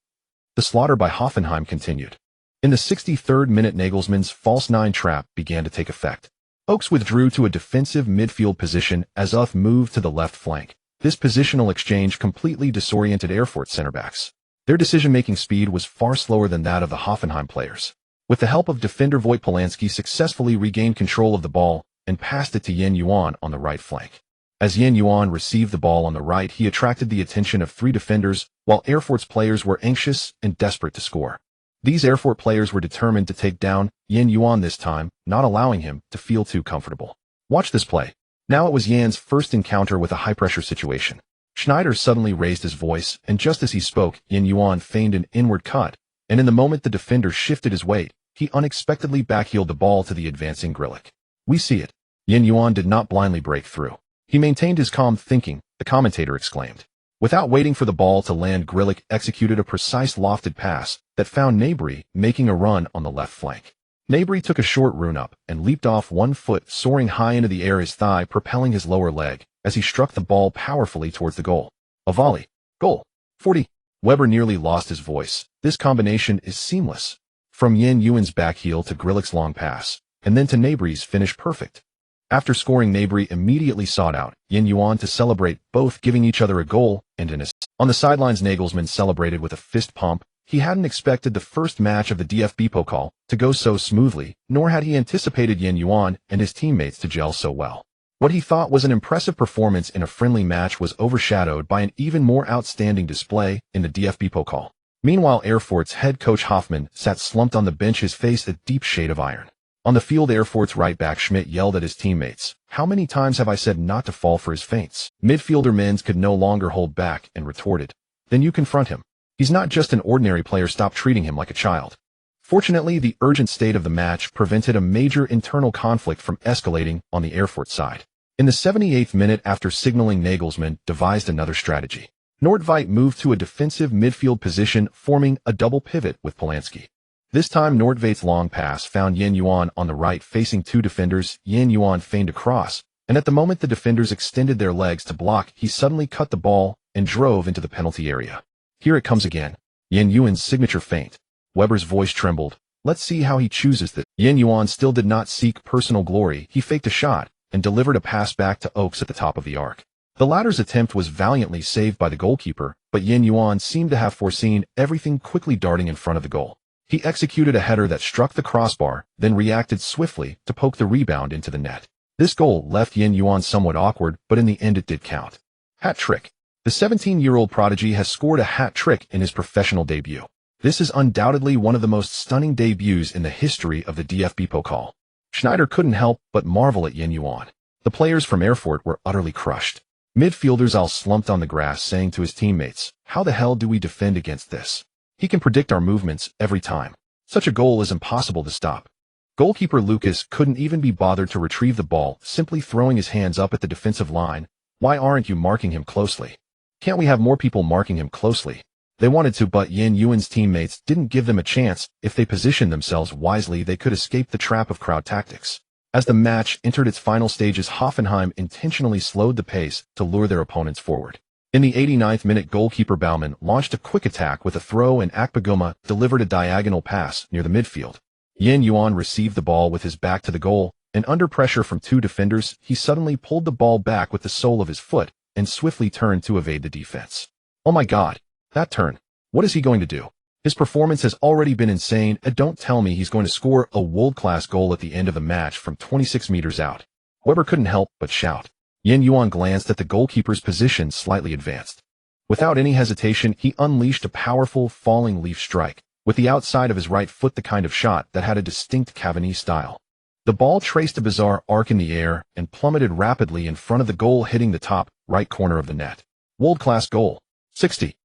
The slaughter by Hoffenheim continued. In the 63rd minute, Nagelsmann's false nine trap began to take effect. Oaks withdrew to a defensive midfield position as Uth moved to the left flank. This positional exchange completely disoriented Erfurt center-backs. Their decision-making speed was far slower than that of the Hoffenheim players. With the help of defender Voigt, Polanski successfully regained control of the ball and passed it to Yuan on the right flank. As Yuan received the ball on the right, he attracted the attention of three defenders, while Erfurt's players were anxious and desperate to score. These Erfurt players were determined to take down Yuan this time, not allowing him to feel too comfortable. Watch this play. Now it was Yuan's first encounter with a high-pressure situation. Schneider suddenly raised his voice, and just as he spoke, Yuan feigned an inward cut, and in the moment the defender shifted his weight, he unexpectedly backheeled the ball to the advancing Grilic. "We see it." Yuan did not blindly break through. He maintained his calm thinking, the commentator exclaimed. Without waiting for the ball to land, Grilic executed a precise lofted pass that found Gnabry making a run on the left flank. Gnabry took a short run-up and leaped off 1 foot, soaring high into the air, his thigh propelling his lower leg as he struck the ball powerfully towards the goal. A volley. Goal. 40. Weber nearly lost his voice. This combination is seamless. From Yuan's back heel to Grilic's long pass, and then to Gnabry's finish, perfect. After scoring, Gnabry immediately sought out Yuan to celebrate, both giving each other a goal and an assist. On the sidelines, Nagelsmann celebrated with a fist pump. He hadn't expected the first match of the DFB Pokal to go so smoothly, nor had he anticipated Yuan and his teammates to gel so well. What he thought was an impressive performance in a friendly match was overshadowed by an even more outstanding display in the DFB Pokal. Meanwhile, Erfurt's head coach Hoffmann sat slumped on the bench, his face a deep shade of iron. On the field, Erfurt's right back Schmidt yelled at his teammates, "How many times have I said not to fall for his feints?" Midfielder Menz could no longer hold back and retorted, "Then you confront him. He's not just an ordinary player. Stop treating him like a child." Fortunately, the urgent state of the match prevented a major internal conflict from escalating on the Erfurt side. In the 78th minute, after signaling, Nagelsmann devised another strategy. Nordtveit moved to a defensive midfield position, forming a double pivot with Polanski. This time, Nordtveit's long pass found Yuan on the right, facing two defenders. Yuan feigned a cross, and at the moment the defenders extended their legs to block, he suddenly cut the ball and drove into the penalty area. Here it comes again. Yuan's signature feint. Weber's voice trembled. "Let's see how he chooses this." Yuan still did not seek personal glory. He faked a shot and delivered a pass back to Oaks at the top of the arc. The latter's attempt was valiantly saved by the goalkeeper, but Yuan seemed to have foreseen everything, quickly darting in front of the goal. He executed a header that struck the crossbar, then reacted swiftly to poke the rebound into the net. This goal left Yuan somewhat awkward, but in the end it did count. Hat trick. The 17-year-old prodigy has scored a hat trick in his professional debut. This is undoubtedly one of the most stunning debuts in the history of the DFB Pokal. Schneider couldn't help but marvel at Yuan. The players from Erfurt were utterly crushed. Midfielders all slumped on the grass, saying to his teammates, "How the hell do we defend against this? He can predict our movements every time. Such a goal is impossible to stop." Goalkeeper Lucas couldn't even be bothered to retrieve the ball, simply throwing his hands up at the defensive line. Why aren't you marking him closely? Can't we have more people marking him closely? They wanted to, but Yuan's teammates didn't give them a chance. If they positioned themselves wisely, they could escape the trap of crowd tactics. As the match entered its final stages, Hoffenheim intentionally slowed the pace to lure their opponents forward. In the 89th minute, goalkeeper Baumann launched a quick attack with a throw, and Akpoguma delivered a diagonal pass near the midfield. Yuan received the ball with his back to the goal, and under pressure from two defenders, he suddenly pulled the ball back with the sole of his foot and swiftly turned to evade the defense. Oh my God, that turn. What is he going to do? His performance has already been insane, and don't tell me he's going to score a world-class goal at the end of the match from 26 meters out. Weber couldn't help but shout. Yuan glanced at the goalkeeper's position, slightly advanced. Without any hesitation, he unleashed a powerful falling leaf strike, with the outside of his right foot, the kind of shot that had a distinct Cavani style. The ball traced a bizarre arc in the air and plummeted rapidly in front of the goal, hitting the top right corner of the net. World-class goal. 60.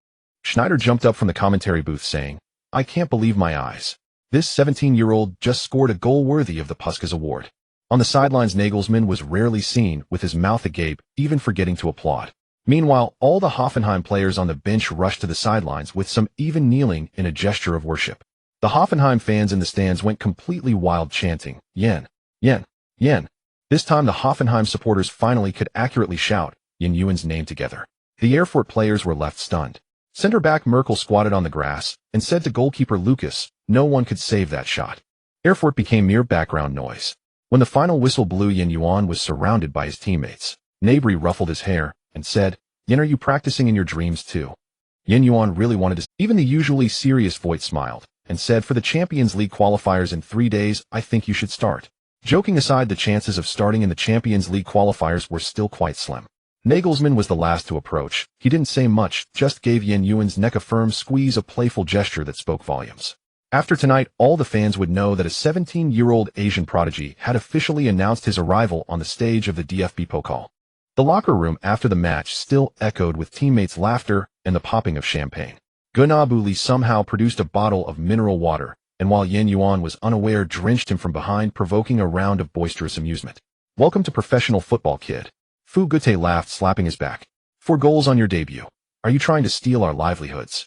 Schneider jumped up from the commentary booth saying, "I can't believe my eyes. This 17-year-old just scored a goal worthy of the Puskas Award." On the sidelines, Nagelsmann was rarely seen with his mouth agape, even forgetting to applaud. Meanwhile, all the Hoffenheim players on the bench rushed to the sidelines, with some even kneeling in a gesture of worship. The Hoffenheim fans in the stands went completely wild, chanting, "Yen, Yen, Yen." This time the Hoffenheim supporters finally could accurately shout Yuan's name together. The Erfurt players were left stunned. Center-back Merkel squatted on the grass and said to goalkeeper Lucas, "No one could save that shot." Erfurt became mere background noise. When the final whistle blew, Yuan was surrounded by his teammates. Nabry ruffled his hair and said, "Yen, are you practicing in your dreams too?" Yuan really wanted to. Even the usually serious Voigt smiled and said, "For the Champions League qualifiers in 3 days, I think you should start." Joking aside, the chances of starting in the Champions League qualifiers were still quite slim. Nagelsmann was the last to approach. He didn't say much, just gave Yuan's neck a firm squeeze, a playful gesture that spoke volumes. After tonight, all the fans would know that a 17-year-old Asian prodigy had officially announced his arrival on the stage of the DFB Pokal. The locker room after the match still echoed with teammates' laughter and the popping of champagne. Gnabry somehow produced a bottle of mineral water, and while Yuan was unaware, drenched him from behind, provoking a round of boisterous amusement. "Welcome to professional football, kid." Fu Gute laughed, slapping his back. "4 goals on your debut. Are you trying to steal our livelihoods?"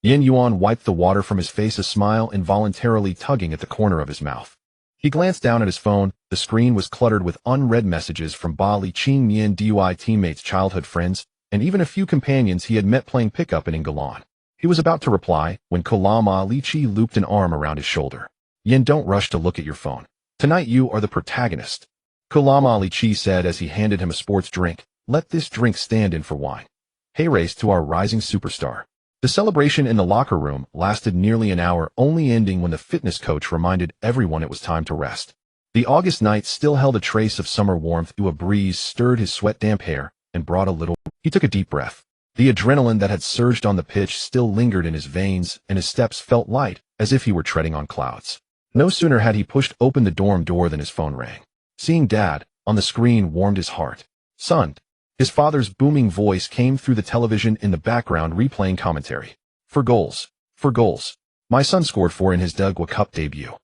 Yuan wiped the water from his face, a smile involuntarily tugging at the corner of his mouth. He glanced down at his phone. The screen was cluttered with unread messages from Ba Li Qing Yan Dui teammates, childhood friends, and even a few companions he had met playing pickup in England. He was about to reply when Kolama Lichi looped an arm around his shoulder. "Yen, don't rush to look at your phone. Tonight you are the protagonist," Kolama Lichi said as he handed him a sports drink. "Let this drink stand in for wine. Hey, race to our rising superstar." The celebration in the locker room lasted nearly an hour, only ending when the fitness coach reminded everyone it was time to rest. The August night still held a trace of summer warmth. A breeze stirred his sweat-damp hair and brought a little. He took a deep breath. The adrenaline that had surged on the pitch still lingered in his veins, and his steps felt light, as if he were treading on clouds. No sooner had he pushed open the dorm door than his phone rang. Seeing Dad on the screen warmed his heart. "Son." His father's booming voice came through the television in the background, replaying commentary. "4 goals. 4 goals. My son scored 4 in his Dugwa Cup debut."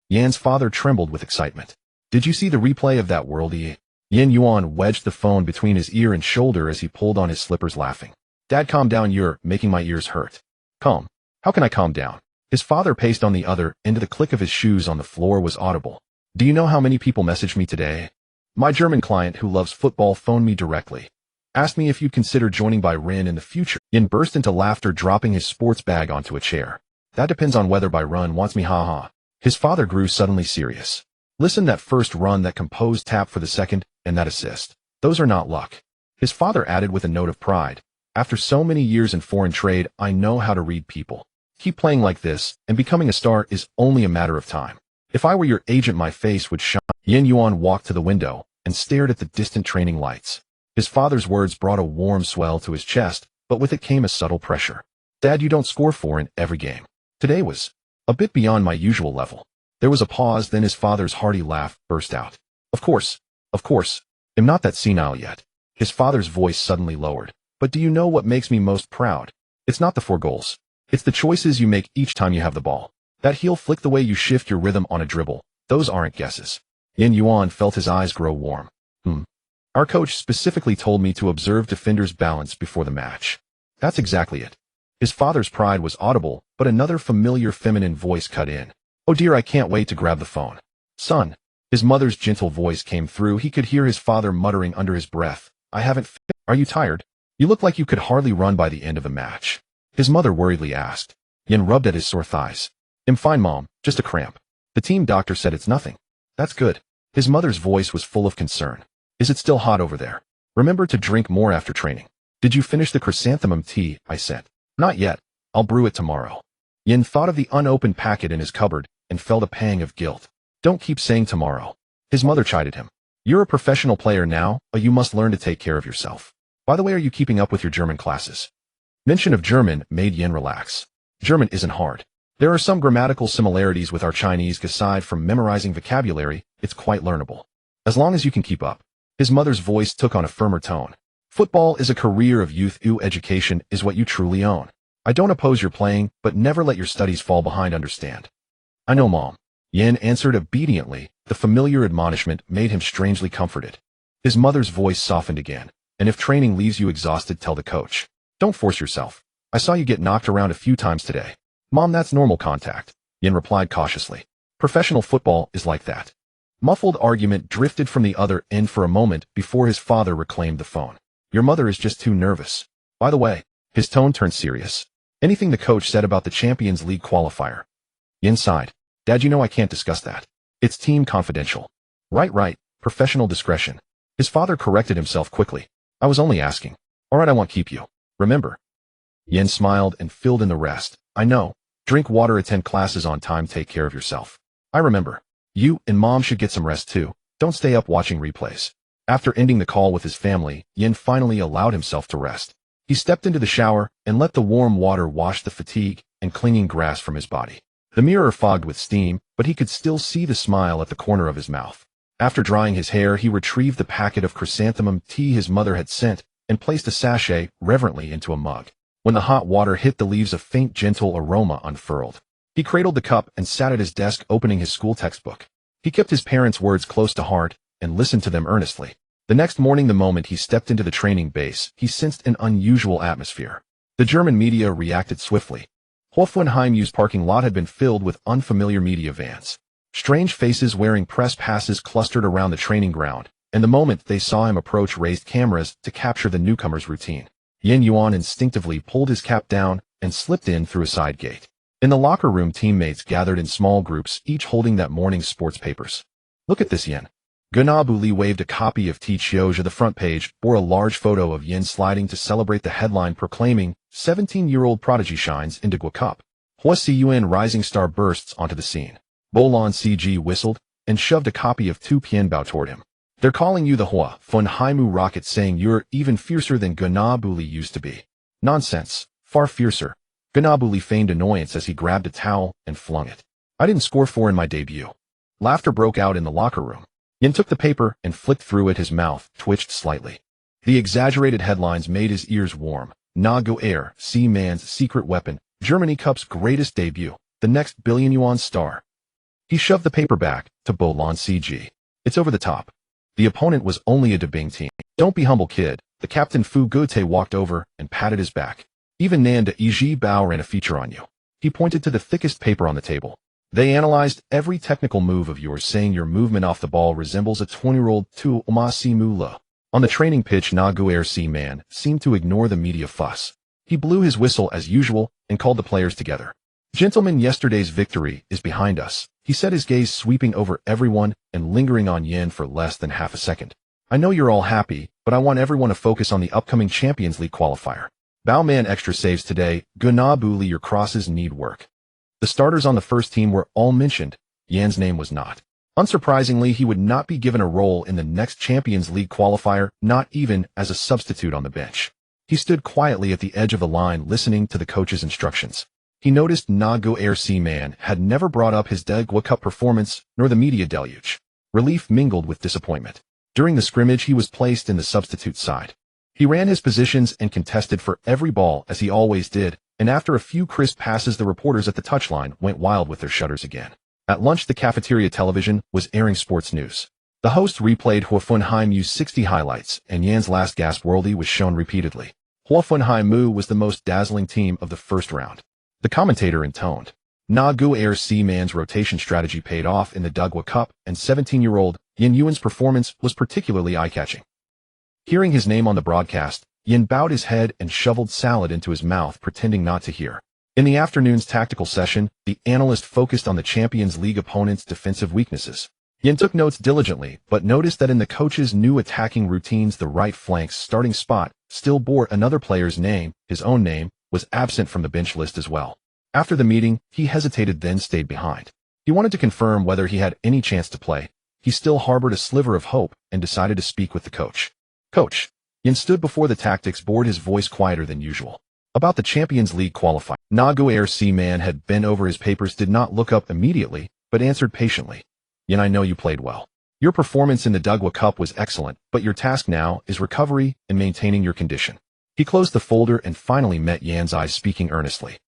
Yan's father trembled with excitement. "Did you see the replay of that worldie?" Yuan wedged the phone between his ear and shoulder as he pulled on his slippers, laughing. "Dad, calm down, you're making my ears hurt." "Calm? How can I calm down?" His father paced on the other end. The click of his shoes on the floor was audible. "Do you know how many people messaged me today? My German client who loves football phoned me directly. Asked me if you'd consider joining Bayern in the future." Yen burst into laughter, dropping his sports bag onto a chair. "That depends on whether Bayern wants me, haha." His father grew suddenly serious. "Listen, that first run, that composed tap for the second, and that assist. Those are not luck." His father added with a note of pride. "After so many years in foreign trade, I know how to read people. Keep playing like this, and becoming a star is only a matter of time. If I were your agent, my face would shine." Yuan walked to the window and stared at the distant training lights. His father's words brought a warm swell to his chest, but with it came a subtle pressure. "Dad, you don't score 4 in every game. Today was a bit beyond my usual level." There was a pause, then his father's hearty laugh burst out. Of course. I'm not that senile yet." His father's voice suddenly lowered. "But do you know what makes me most proud? It's not the 4 goals. It's the choices you make each time you have the ball. That heel flick, the way you shift your rhythm on a dribble, Those aren't guesses. Yuan felt his eyes grow warm. Our coach specifically told me to observe defenders' balance before the match. That's exactly it. His father's pride was audible, but another familiar feminine voice cut in. Oh dear, I can't wait to grab the phone. Son. His mother's gentle voice came through. He could hear his father muttering under his breath. Are you tired? You look like you could hardly run by the end of the match. His mother worriedly asked. Yuan rubbed at his sore thighs. I'm fine, Mom, just a cramp. The team doctor said it's nothing. That's good. His mother's voice was full of concern. Is it still hot over there? Remember to drink more after training. Did you finish the chrysanthemum tea I sent? Not yet. I'll brew it tomorrow. Yuan thought of the unopened packet in his cupboard and felt a pang of guilt. Don't keep saying tomorrow. His mother chided him. You're a professional player now, but you must learn to take care of yourself. By the way, are you keeping up with your German classes? Mention of German made Yuan relax. German isn't hard. There are some grammatical similarities with our Chinese. Aside from memorizing vocabulary, it's quite learnable. As long as you can keep up. His mother's voice took on a firmer tone. Football is a career of youth. Education is what you truly own. I don't oppose your playing, but never let your studies fall behind, understand? I know, Mom. Yuan answered obediently. The familiar admonishment made him strangely comforted. His mother's voice softened again. And if training leaves you exhausted, tell the coach. Don't force yourself. I saw you get knocked around a few times today. Mom, that's normal contact. Yuan replied cautiously. Professional football is like that. Muffled argument drifted from the other end for a moment before his father reclaimed the phone. Your mother is just too nervous. By the way, his tone turned serious. Anything the coach said about the Champions League qualifier? Yuan sighed. Dad, you know I can't discuss that. It's team confidential. Right. Professional discretion. His father corrected himself quickly. I was only asking. All right, I won't keep you. Remember. Yuan smiled and filled in the rest. I know. Drink water, attend classes on time, take care of yourself. I remember. You and Mom should get some rest too. Don't stay up watching replays. After ending the call with his family, Yuan finally allowed himself to rest. He stepped into the shower and let the warm water wash the fatigue and clinging grass from his body. The mirror fogged with steam, but he could still see the smile at the corner of his mouth. After drying his hair, he retrieved the packet of chrysanthemum tea his mother had sent and placed a sachet reverently into a mug. When the hot water hit the leaves, a faint, gentle aroma unfurled. He cradled the cup and sat at his desk opening his school textbook. He kept his parents' words close to heart and listened to them earnestly. The next morning, the moment he stepped into the training base, he sensed an unusual atmosphere. The German media reacted swiftly. Hoffenheim's parking lot had been filled with unfamiliar media vans. Strange faces wearing press passes clustered around the training ground, and the moment they saw him approach, raised cameras to capture the newcomer's routine. Yuan instinctively pulled his cap down and slipped in through a side gate. In the locker room, teammates gathered in small groups, each holding that morning's sports papers. Look at this, Yuan. Gunabuli waved a copy of Tichioja. The front page bore a large photo of Yuan sliding to celebrate the headline proclaiming 17-year-old prodigy shines in Digwa Cup. Huasi Yuan rising star bursts onto the scene. Bolon CG whistled and shoved a copy of Tu Pianbao toward him. They're calling you the Hoffenheim Rocket, saying you're even fiercer than Gunabuli used to be. Nonsense. Far fiercer. Gunabuli feigned annoyance as he grabbed a towel and flung it. I didn't score 4 in my debut. Laughter broke out in the locker room. Yuan took the paper and flicked through it. His mouth twitched slightly. The exaggerated headlines made his ears warm. Nagu Air, Seaman's secret weapon, Germany Cup's greatest debut, the next billion yuan star. He shoved the paper back to Bolon CG. It's over the top. The opponent was only a Debing team. Don't be humble, kid. The captain Fu Gute walked over and patted his back. Even Nanda Iji Bao ran a feature on you. He pointed to the thickest paper on the table. They analyzed every technical move of yours, saying your movement off the ball resembles a 20-year-old Tu Omasimula. On the training pitch, Nagu Air Man seemed to ignore the media fuss. He blew his whistle as usual and called the players together. Gentlemen, yesterday's victory is behind us. He said, his gaze sweeping over everyone and lingering on Yuan for less than half a second. I know you're all happy, but I want everyone to focus on the upcoming Champions League qualifier. Bauman extra saves today. Gunabuli, your crosses need work. The starters on the first team were all mentioned. Yuan's name was not. Unsurprisingly, he would not be given a role in the next Champions League qualifier, not even as a substitute on the bench. He stood quietly at the edge of the line listening to the coach's instructions. He noticed Nagu Air Man had never brought up his Digwa Cup performance nor the media deluge. Relief mingled with disappointment. During the scrimmage, he was placed in the substitute side. He ran his positions and contested for every ball as he always did, and after a few crisp passes, the reporters at the touchline went wild with their shutters again. At lunch, the cafeteria television was airing sports news. The host replayed Hoffenheim U60 highlights, and Yuan's last gasp worldie was shown repeatedly. Hoffenheim was the most dazzling team of the first round. The commentator intoned. Man's rotation strategy paid off in the Dugwa Cup, and 17-year-old Yuan's performance was particularly eye-catching. Hearing his name on the broadcast, Yuan bowed his head and shoveled salad into his mouth, pretending not to hear. In the afternoon's tactical session, the analyst focused on the Champions League opponent's defensive weaknesses. Yuan took notes diligently, but noticed that in the coach's new attacking routines, the right flank's starting spot still bore another player's name. His own name was absent from the bench list as well. After the meeting, he hesitated, then stayed behind. He wanted to confirm whether he had any chance to play. He still harbored a sliver of hope and decided to speak with the coach. Coach. Yuan stood before the tactics board, his voice quieter than usual. About the Champions League qualifier. Man had bent over his papers, did not look up immediately, but answered patiently. Yuan, I know you played well. Your performance in the Dugwa Cup was excellent, but your task now is recovery and maintaining your condition. He closed the folder and finally met Yuan's eyes, speaking earnestly.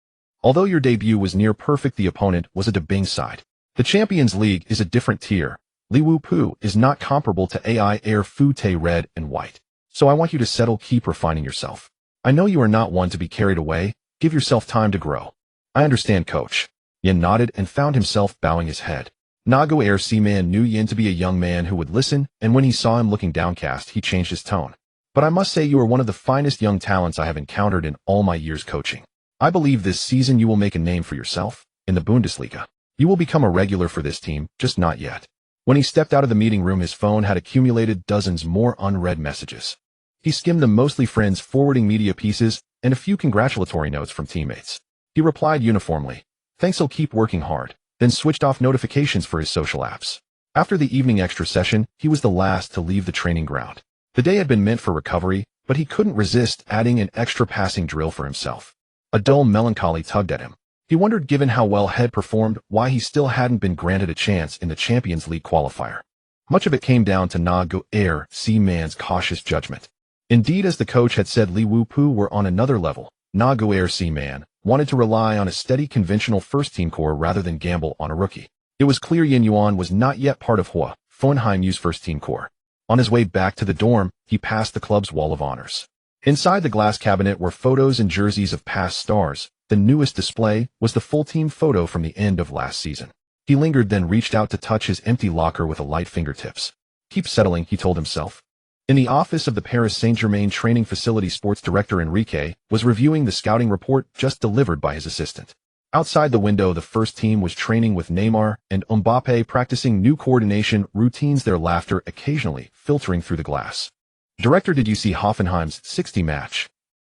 Although your debut was near perfect, the opponent was a Debing side. The Champions League is a different tier. Li Wu Pu is not comparable to AI Air Fu Te red and white. So I want you to settle, keep refining yourself. I know you are not one to be carried away. Give yourself time to grow. I understand, coach. Yuan nodded and found himself bowing his head. Man knew Yuan to be a young man who would listen, and when he saw him looking downcast, he changed his tone. But I must say you are one of the finest young talents I have encountered in all my years coaching. I believe this season you will make a name for yourself in the Bundesliga. You will become a regular for this team, just not yet. When he stepped out of the meeting room, his phone had accumulated dozens more unread messages. He skimmed them, mostly friends forwarding media pieces and a few congratulatory notes from teammates. He replied uniformly, "Thanks, I'll keep working hard," then switched off notifications for his social apps. After the evening extra session, he was the last to leave the training ground. The day had been meant for recovery, but he couldn't resist adding an extra passing drill for himself. A dull melancholy tugged at him. He wondered, given how well had performed, why he still hadn't been granted a chance in the Champions League qualifier. Much of it came down to Man's cautious judgment. Indeed, as the coach had said, Li Wu Pu were on another level. Man wanted to rely on a steady conventional first-team core rather than gamble on a rookie. It was clear Yuan was not yet part of Hoffenheim's first-team core. On his way back to the dorm, he passed the club's wall of honors. Inside the glass cabinet were photos and jerseys of past stars. The newest display was the full-team photo from the end of last season. He lingered, then reached out to touch his empty locker with a light fingertips. Keep settling, he told himself. In the office of the Paris Saint-Germain training facility, sports director Enrique was reviewing the scouting report just delivered by his assistant. Outside the window, the first team was training with Neymar and Mbappe, practicing new coordination routines, their laughter occasionally filtering through the glass. Director, did you see Hoffenheim's 60 match?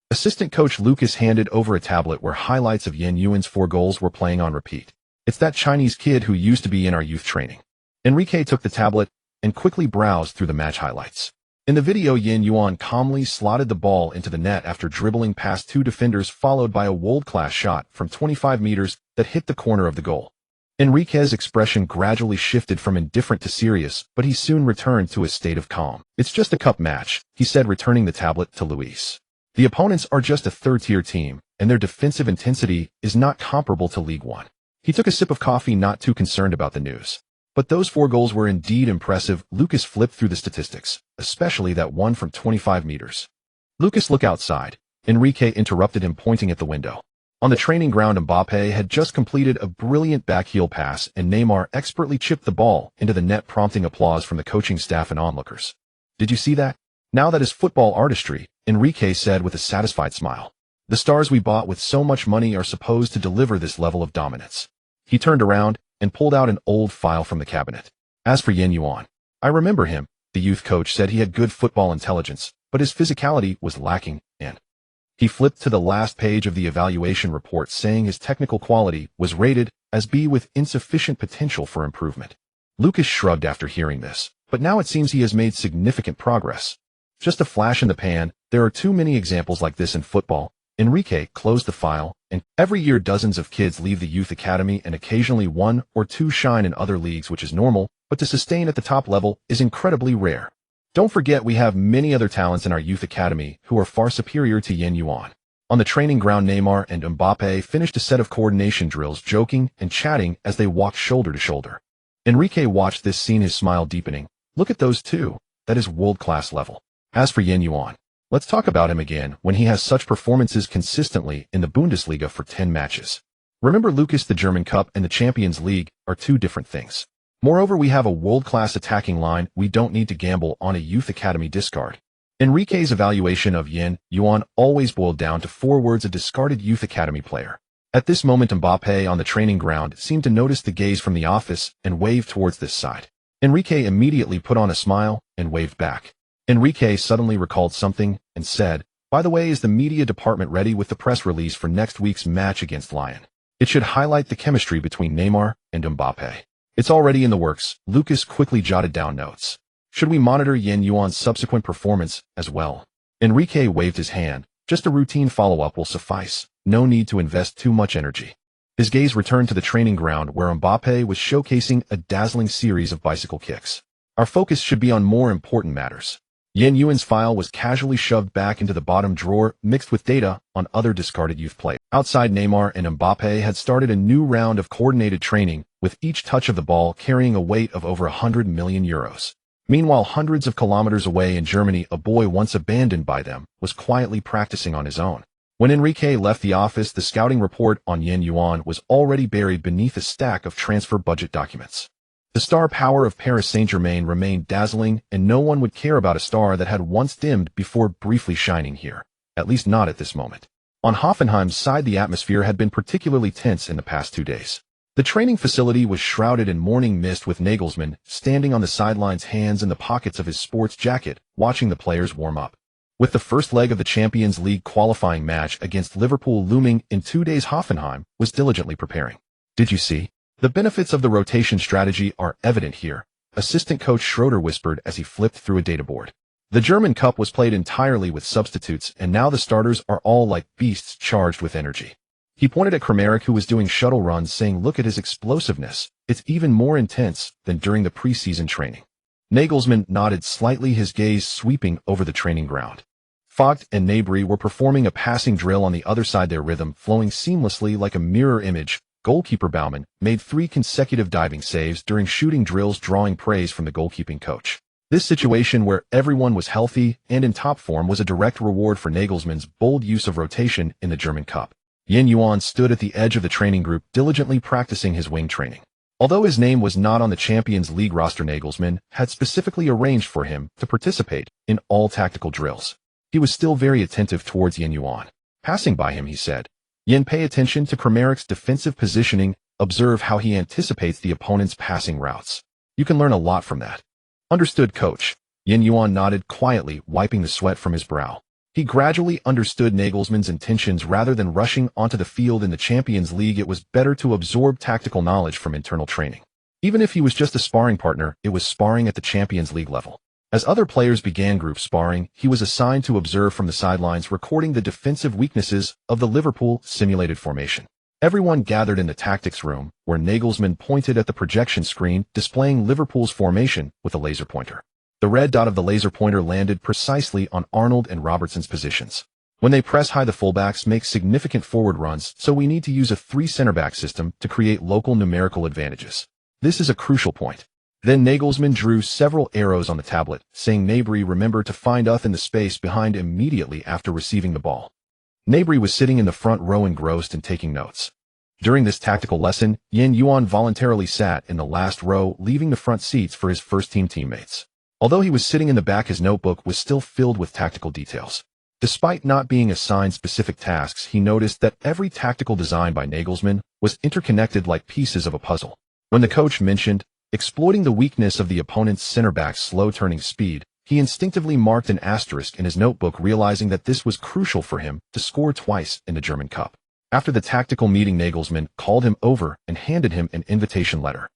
Assistant coach Lucas handed over a tablet where highlights of Yuan's 4 goals were playing on repeat. It's that Chinese kid who used to be in our youth training. Enrique took the tablet and quickly browsed through the match highlights. In the video, Yuan calmly slotted the ball into the net after dribbling past 2 defenders, followed by a world-class shot from 25 meters that hit the corner of the goal. Enrique's expression gradually shifted from indifferent to serious, but he soon returned to a state of calm. It's just a cup match, he said, returning the tablet to Luis. The opponents are just a third-tier team, and their defensive intensity is not comparable to League One. He took a sip of coffee, not too concerned about the news. But those 4 goals were indeed impressive. Lucas flipped through the statistics, especially that one from 25 meters. Lucas, look outside. Enrique interrupted him, pointing at the window. On the training ground, Mbappe had just completed a brilliant backheel pass, and Neymar expertly chipped the ball into the net, prompting applause from the coaching staff and onlookers. Did you see that? Now that is football artistry, Enrique said with a satisfied smile. The stars we bought with so much money are supposed to deliver this level of dominance. He turned around and pulled out an old file from the cabinet. As for Yuan, I remember him. The youth coach said he had good football intelligence, but his physicality was lacking, and he flipped to the last page of the evaluation report, saying his technical quality was rated as B with insufficient potential for improvement. Lucas shrugged after hearing this, but now it seems he has made significant progress. Just a flash in the pan, there are too many examples like this in football. Enrique closed the file, and every year dozens of kids leave the youth academy, and occasionally 1 or 2 shine in other leagues, which is normal, but to sustain at the top level is incredibly rare. Don't forget, we have many other talents in our youth academy who are far superior to Yuan. On the training ground, Neymar and Mbappe finished a set of coordination drills, joking and chatting as they walked shoulder to shoulder. Enrique watched this scene, his smile deepening. Look at those two. That is world-class level. As for Yuan, let's talk about him again when he has such performances consistently in the Bundesliga for 10 matches. Remember, Lucas, the German Cup and the Champions League are two different things. Moreover, we have a world-class attacking line. We don't need to gamble on a youth academy discard. Enrique's evaluation of Yuan always boiled down to 4 words: a discarded youth academy player. At this moment, Mbappe on the training ground seemed to notice the gaze from the office and waved towards this side. Enrique immediately put on a smile and waved back. Enrique suddenly recalled something and said, "By the way, is the media department ready with the press release for next week's match against Lyon? It should highlight the chemistry between Neymar and Mbappe." "It's already in the works." Lucas quickly jotted down notes. "Should we monitor Yuan's subsequent performance as well?" Enrique waved his hand. "Just a routine follow-up will suffice. No need to invest too much energy." His gaze returned to the training ground where Mbappe was showcasing a dazzling series of bicycle kicks. "Our focus should be on more important matters." Yuan's file was casually shoved back into the bottom drawer, mixed with data on other discarded youth players. Outside, Neymar and Mbappe had started a new round of coordinated training, with each touch of the ball carrying a weight of over 100 million euros. Meanwhile, hundreds of kilometers away in Germany, a boy once abandoned by them was quietly practicing on his own. When Enrique left the office, the scouting report on Yuan was already buried beneath a stack of transfer budget documents. The star power of Paris Saint-Germain remained dazzling, and no one would care about a star that had once dimmed before briefly shining here, at least not at this moment. On Hoffenheim's side, the atmosphere had been particularly tense in the past 2 days. The training facility was shrouded in morning mist, with Nagelsmann standing on the sidelines, hands in the pockets of his sports jacket, watching the players warm up. With the first leg of the Champions League qualifying match against Liverpool looming in 2 days, Hoffenheim was diligently preparing. "Did you see? The benefits of the rotation strategy are evident here," assistant coach Schroeder whispered as he flipped through a data board. "The German Cup was played entirely with substitutes, and now the starters are all like beasts charged with energy." He pointed at Kramaric, who was doing shuttle runs, saying, "Look at his explosiveness. It's even more intense than during the preseason training." Nagelsmann nodded slightly, his gaze sweeping over the training ground. Vogt and Gnabry were performing a passing drill on the other side, their rhythm flowing seamlessly like a mirror image. Goalkeeper Baumann made 3 consecutive diving saves during shooting drills, drawing praise from the goalkeeping coach. This situation, where everyone was healthy and in top form, was a direct reward for Nagelsmann's bold use of rotation in the German Cup. Yuan stood at the edge of the training group, diligently practicing his wing training. Although his name was not on the Champions League roster, Nagelsmann had specifically arranged for him to participate in all tactical drills. He was still very attentive towards Yuan. Passing by him, he said, "Pay attention to Kramaric's defensive positioning. Observe how he anticipates the opponent's passing routes. You can learn a lot from that." "Understood, coach." Yuan nodded quietly, wiping the sweat from his brow. He gradually understood Nagelsmann's intentions. Rather than rushing onto the field in the Champions League, it was better to absorb tactical knowledge from internal training. Even if he was just a sparring partner, it was sparring at the Champions League level. As other players began group sparring, he was assigned to observe from the sidelines, recording the defensive weaknesses of the Liverpool simulated formation. Everyone gathered in the tactics room, where Nagelsmann pointed at the projection screen displaying Liverpool's formation with a laser pointer. The red dot of the laser pointer landed precisely on Arnold and Robertson's positions. "When they press high, the fullbacks make significant forward runs, so we need to use a 3 center-back system to create local numerical advantages. This is a crucial point." Then Nagelsmann drew several arrows on the tablet, saying, "Gnabry, remember to find Uth in the space behind immediately after receiving the ball." Gnabry was sitting in the front row, engrossed and taking notes. During this tactical lesson, Yuan voluntarily sat in the last row, leaving the front seats for his first-team teammates. Although he was sitting in the back, his notebook was still filled with tactical details. Despite not being assigned specific tasks, he noticed that every tactical design by Nagelsmann was interconnected like pieces of a puzzle. When the coach mentioned exploiting the weakness of the opponent's center-back's slow turning speed, he instinctively marked an asterisk in his notebook, realizing that this was crucial for him to score twice in the German Cup. After the tactical meeting, Nagelsmann called him over and handed him an invitation letter.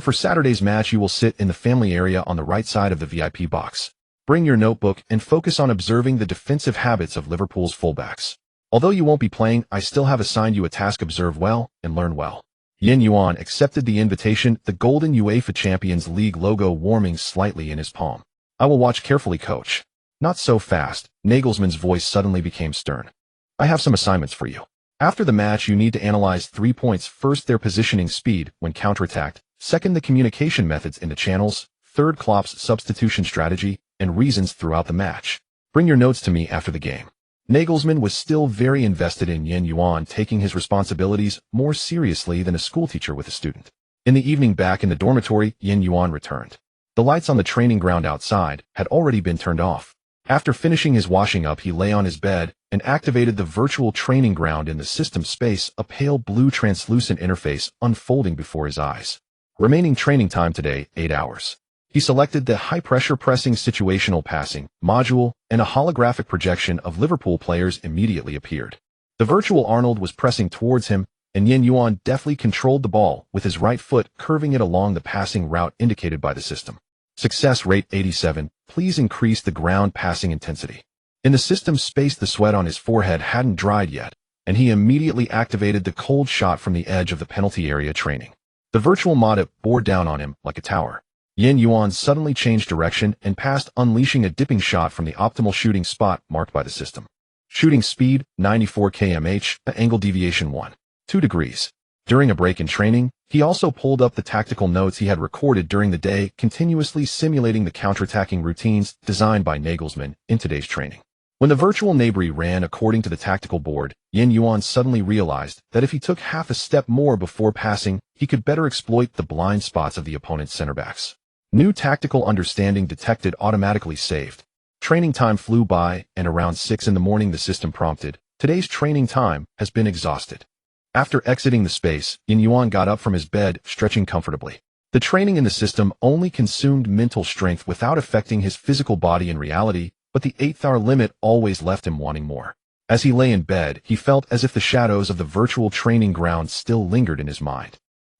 "For Saturday's match, you will sit in the family area on the right side of the VIP box. Bring your notebook and focus on observing the defensive habits of Liverpool's fullbacks. Although you won't be playing, I still have assigned you a task: observe well and learn well." Yuan accepted the invitation, the golden UEFA Champions League logo warming slightly in his palm. "I will watch carefully, coach." "Not so fast." Nagelsmann's voice suddenly became stern. I have some assignments for you. After the match, you need to analyze 3 points. First, their positioning speed when counterattacked. Second, the communication methods in the channels. Third, Klopp's substitution strategy and reasons throughout the match. Bring your notes to me after the game. Nagelsmann was still very invested in Yuan, taking his responsibilities more seriously than a schoolteacher with a student. In the evening, back in the dormitory, Yuan returned. The lights on the training ground outside had already been turned off. After finishing his washing up, he lay on his bed and activated the virtual training ground in the system space, a pale blue translucent interface unfolding before his eyes. Remaining training time today, 8 hours. He selected the high-pressure pressing situational passing module, and a holographic projection of Liverpool players immediately appeared. The virtual Arnold was pressing towards him, and Yuan deftly controlled the ball with his right foot, curving it along the passing route indicated by the system. Success rate 87. Please increase the ground passing intensity. In the system space, the sweat on his forehead hadn't dried yet, and he immediately activated the cold shot from the edge of the penalty area training. The virtual model bore down on him like a tower. Yuan suddenly changed direction and passed, unleashing a dipping shot from the optimal shooting spot marked by the system. Shooting speed, 94 km/h, angle deviation 1.2 degrees. During a break in training, he also pulled up the tactical notes he had recorded during the day, continuously simulating the counterattacking routines designed by Nagelsmann in today's training. When the virtual Nabri ran according to the tactical board, Yuan suddenly realized that if he took half a step more before passing, he could better exploit the blind spots of the opponent's center backs. New tactical understanding detected, automatically saved. Training time flew by, and around 6 in the morning the system prompted, "Today's training time has been exhausted." After exiting the space, Yuan got up from his bed, stretching comfortably. The training in the system only consumed mental strength without affecting his physical body in reality, but the 8th-hour limit always left him wanting more. As he lay in bed, he felt as if the shadows of the virtual training ground still lingered in his mind.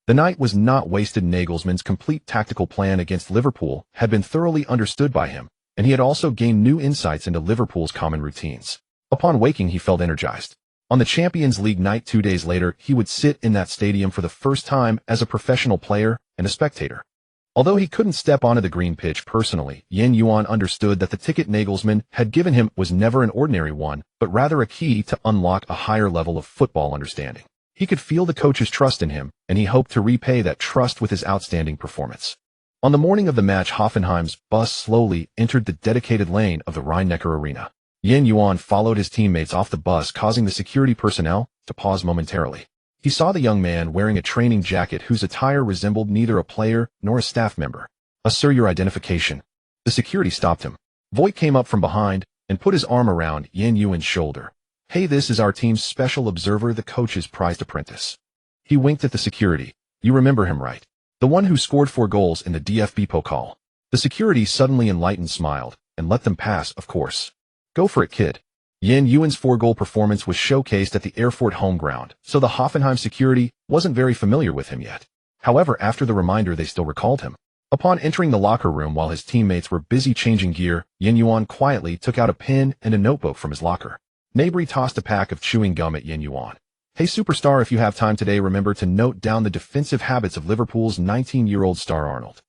The night was not wasted. Nagelsmann's complete tactical plan against Liverpool had been thoroughly understood by him, and he had also gained new insights into Liverpool's common routines. Upon waking, he felt energized. On the Champions League night 2 days later, he would sit in that stadium for the first time as a professional player and a spectator. Although he couldn't step onto the green pitch personally, Yuan understood that the ticket Nagelsmann had given him was never an ordinary one, but rather a key to unlock a higher level of football understanding. He could feel the coach's trust in him, and he hoped to repay that trust with his outstanding performance. On the morning of the match, Hoffenheim's bus slowly entered the dedicated lane of the Rhein-Neckar Arena. Yuan followed his teammates off the bus, causing the security personnel to pause momentarily. He saw the young man wearing a training jacket whose attire resembled neither a player nor a staff member. "Sir, your identification." The security stopped him. Voigt came up from behind and put his arm around Yuan's shoulder. "Hey, this is our team's special observer, the coach's prized apprentice." He winked at the security. "You remember him, right? The one who scored 4 goals in the DFB Pokal." The security, suddenly enlightened, smiled and let them pass. "Of course. Go for it, kid." Yuan's 4-goal performance was showcased at the Erfurt home ground, so the Hoffenheim security wasn't very familiar with him yet. However, after the reminder, they still recalled him. Upon entering the locker room while his teammates were busy changing gear, Yuan quietly took out a pen and a notebook from his locker. Nabri tossed a pack of chewing gum at Yuan. "Hey, superstar, if you have time today, remember to note down the defensive habits of Liverpool's 19-year-old star Arnold.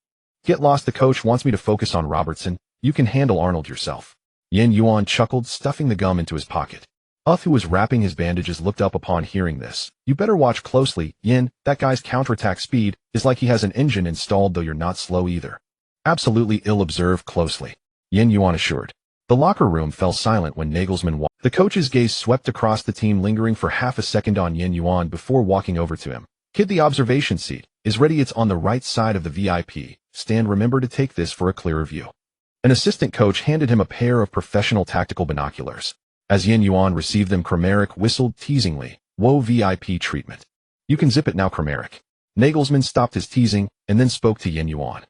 Get lost, the coach wants me to focus on Robertson. You can handle Arnold yourself." Yuan chuckled, stuffing the gum into his pocket. Who was wrapping his bandages, looked up upon hearing this. "You better watch closely, that guy's counterattack speed is like he has an engine installed, though you're not slow either." "Absolutely ill, observe closely," Yuan assured. The locker room fell silent when Nagelsmann walked. The coach's gaze swept across the team, lingering for half a second on Yuan before walking over to him. "Kid, the observation seat is ready. It's on the right side of the VIP stand. Remember to take this for a clearer view." An assistant coach handed him a pair of professional tactical binoculars. As Yuan received them, Kramaric whistled teasingly. "Whoa, VIP treatment. You can zip it now, Kramaric." Nagelsmann stopped his teasing and then spoke to Yuan.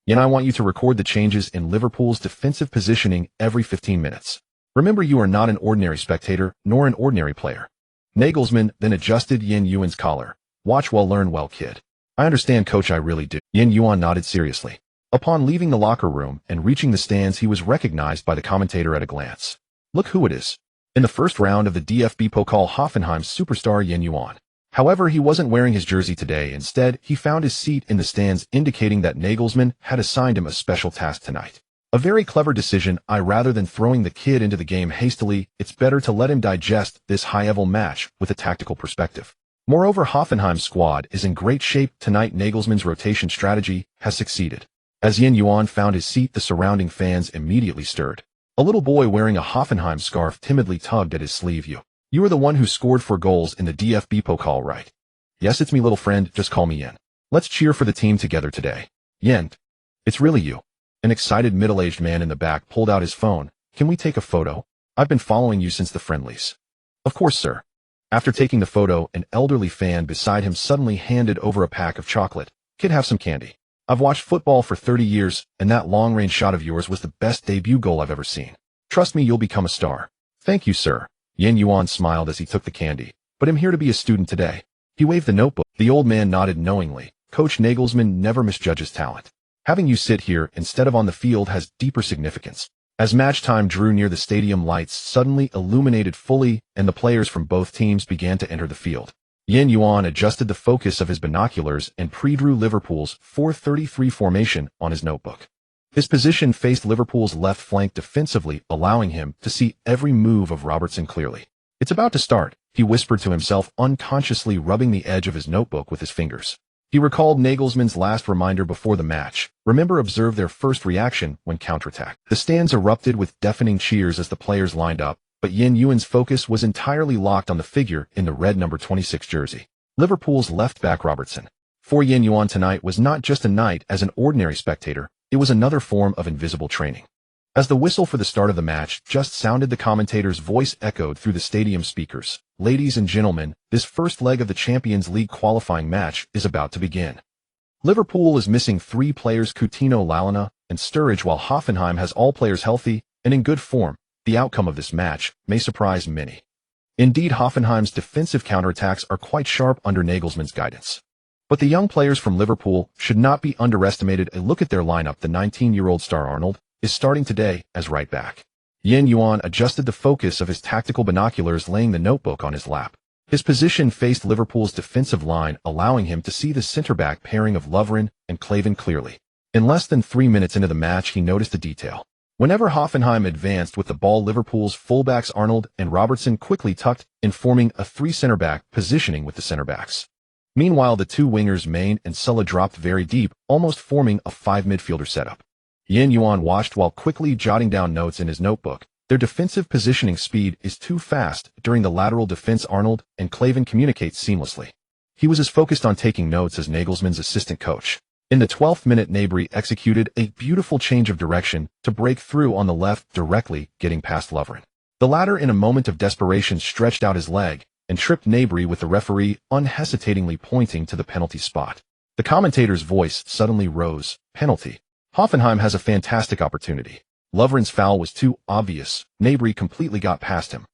"I want you to record the changes in Liverpool's defensive positioning every 15 minutes. Remember, you are not an ordinary spectator, nor an ordinary player." Nagelsmann then adjusted Yuan's collar. "Watch well, learn well, kid." "I understand, coach, I really do." Yuan nodded seriously. Upon leaving the locker room and reaching the stands, he was recognized by the commentator at a glance. "Look who it is. In the first round of the DFB Pokal, Hoffenheim's superstar Yuan." However, he wasn't wearing his jersey today. Instead, he found his seat in the stands, indicating that Nagelsmann had assigned him a special task tonight. A very clever decision. Rather than throwing the kid into the game hastily, it's better to let him digest this high-level match with a tactical perspective. Moreover, Hoffenheim's squad is in great shape tonight. Nagelsmann's rotation strategy has succeeded. As Yuan found his seat, the surrounding fans immediately stirred. A little boy wearing a Hoffenheim scarf timidly tugged at his sleeve. You were the one who scored 4 goals in the DFB Pokal, right? Yes, it's me, little friend, just call me Yen. Let's cheer for the team together today. Yen. It's really you. An excited middle-aged man in the back pulled out his phone. Can we take a photo? I've been following you since the friendlies. Of course, sir. After taking the photo, an elderly fan beside him suddenly handed over a pack of chocolate. Kid, have some candy. I've watched football for 30 years, and that long-range shot of yours was the best debut goal I've ever seen. Trust me, you'll become a star. Thank you, sir. Yuan smiled as he took the candy. But I'm here to be a student today. He waved the notebook. The old man nodded knowingly. Coach Nagelsmann never misjudges talent. Having you sit here instead of on the field has deeper significance. As match time drew near, the stadium lights suddenly illuminated fully, and the players from both teams began to enter the field. Yuan adjusted the focus of his binoculars and pre-drew Liverpool's 4-3-3 formation on his notebook. His position faced Liverpool's left flank defensively, allowing him to see every move of Robertson clearly. It's about to start, he whispered to himself, unconsciously rubbing the edge of his notebook with his fingers. He recalled Nagelsmann's last reminder before the match. Remember, observe their first reaction when counterattacked. The stands erupted with deafening cheers as the players lined up, but Yuan's focus was entirely locked on the figure in the red number 26 jersey. Liverpool's left-back Robertson. For Yuan, tonight was not just a night as an ordinary spectator, it was another form of invisible training. As the whistle for the start of the match just sounded, the commentator's voice echoed through the stadium speakers. Ladies and gentlemen, this first leg of the Champions League qualifying match is about to begin. Liverpool is missing 3 players, Coutinho, Lalana, and Sturridge, while Hoffenheim has all players healthy and in good form. The outcome of this match may surprise many. Indeed, Hoffenheim's defensive counterattacks are quite sharp under Nagelsmann's guidance. But the young players from Liverpool should not be underestimated. A look at their lineup. The 19-year-old star Arnold is starting today as right back. Yuan adjusted the focus of his tactical binoculars, laying the notebook on his lap. His position faced Liverpool's defensive line, allowing him to see the center-back pairing of Lovren and Klavan clearly. In less than 3 minutes into the match, he noticed a detail. Whenever Hoffenheim advanced with the ball, Liverpool's fullbacks Arnold and Robertson quickly tucked in, forming a 3 center-back positioning with the center-backs. Meanwhile, the 2 wingers Main and Sulla dropped very deep, almost forming a 5 midfielder setup. Yuan watched while quickly jotting down notes in his notebook. Their defensive positioning speed is too fast. During the lateral defense, Arnold and Klavan communicate seamlessly. He was as focused on taking notes as Nagelsmann's assistant coach. In the 12th minute, Gnabry executed a beautiful change of direction to break through on the left, directly getting past Lovren. The latter, in a moment of desperation, stretched out his leg and tripped Gnabry, with the referee unhesitatingly pointing to the penalty spot. The commentator's voice suddenly rose. Penalty. Hoffenheim has a fantastic opportunity. Lovren's foul was too obvious. Gnabry completely got past him.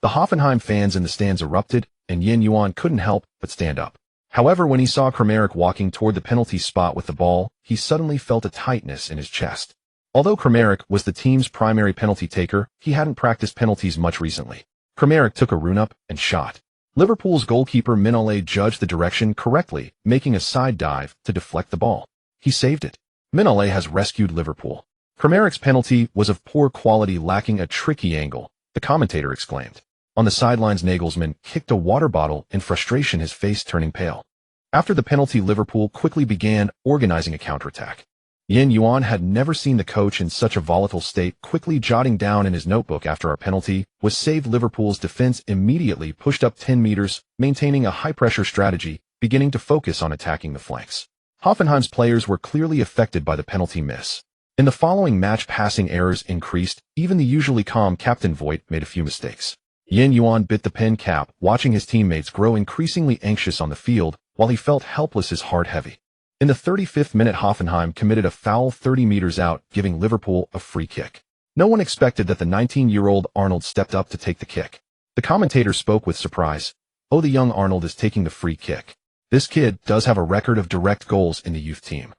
The Hoffenheim fans in the stands erupted, and Yuan couldn't help but stand up. However, when he saw Kramaric walking toward the penalty spot with the ball, he suddenly felt a tightness in his chest. Although Kramaric was the team's primary penalty taker, he hadn't practiced penalties much recently. Kramaric took a run-up and shot. Liverpool's goalkeeper Mignolet judged the direction correctly, making a side dive to deflect the ball. He saved it. Mignolet has rescued Liverpool. Kramaric's penalty was of poor quality, lacking a tricky angle, the commentator exclaimed. On the sidelines, Nagelsmann kicked a water bottle in frustration, his face turning pale. After the penalty, Liverpool quickly began organizing a counterattack. Yuan had never seen the coach in such a volatile state. Quickly jotting down in his notebook, after our penalty was saved, Liverpool's defense immediately pushed up 10 meters, maintaining a high-pressure strategy, beginning to focus on attacking the flanks. Hoffenheim's players were clearly affected by the penalty miss. In the following match, passing errors increased. Even the usually calm Captain Voigt made a few mistakes. Yuan bit the pen cap, watching his teammates grow increasingly anxious on the field, while he felt helpless, his heart heavy. In the 35th minute, Hoffenheim committed a foul 30 meters out, giving Liverpool a free kick. No one expected that the 19-year-old Arnold stepped up to take the kick. The commentator spoke with surprise. Oh, the young Arnold is taking the free kick. This kid does have a record of direct goals in the youth team.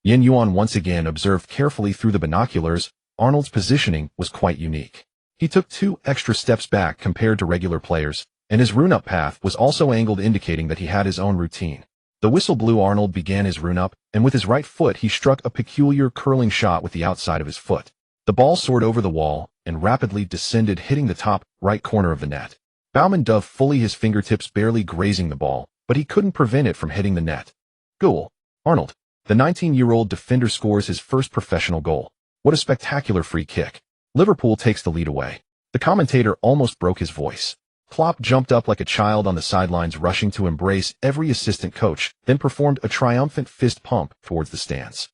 Yuan once again observed carefully through the binoculars. Arnold's positioning was quite unique. He took 2 extra steps back compared to regular players, and his run-up path was also angled, indicating that he had his own routine. The whistle blew. Arnold began his run-up, and with his right foot he struck a peculiar curling shot with the outside of his foot. The ball soared over the wall and rapidly descended, hitting the top right corner of the net. Baumann dove fully, his fingertips barely grazing the ball, but he couldn't prevent it from hitting the net. Goal. Arnold, the 19-year-old defender, scores his first professional goal. What a spectacular free kick. Liverpool takes the lead away. The commentator almost broke his voice. Klopp jumped up like a child on the sidelines, rushing to embrace every assistant coach, then performed a triumphant fist pump towards the stands.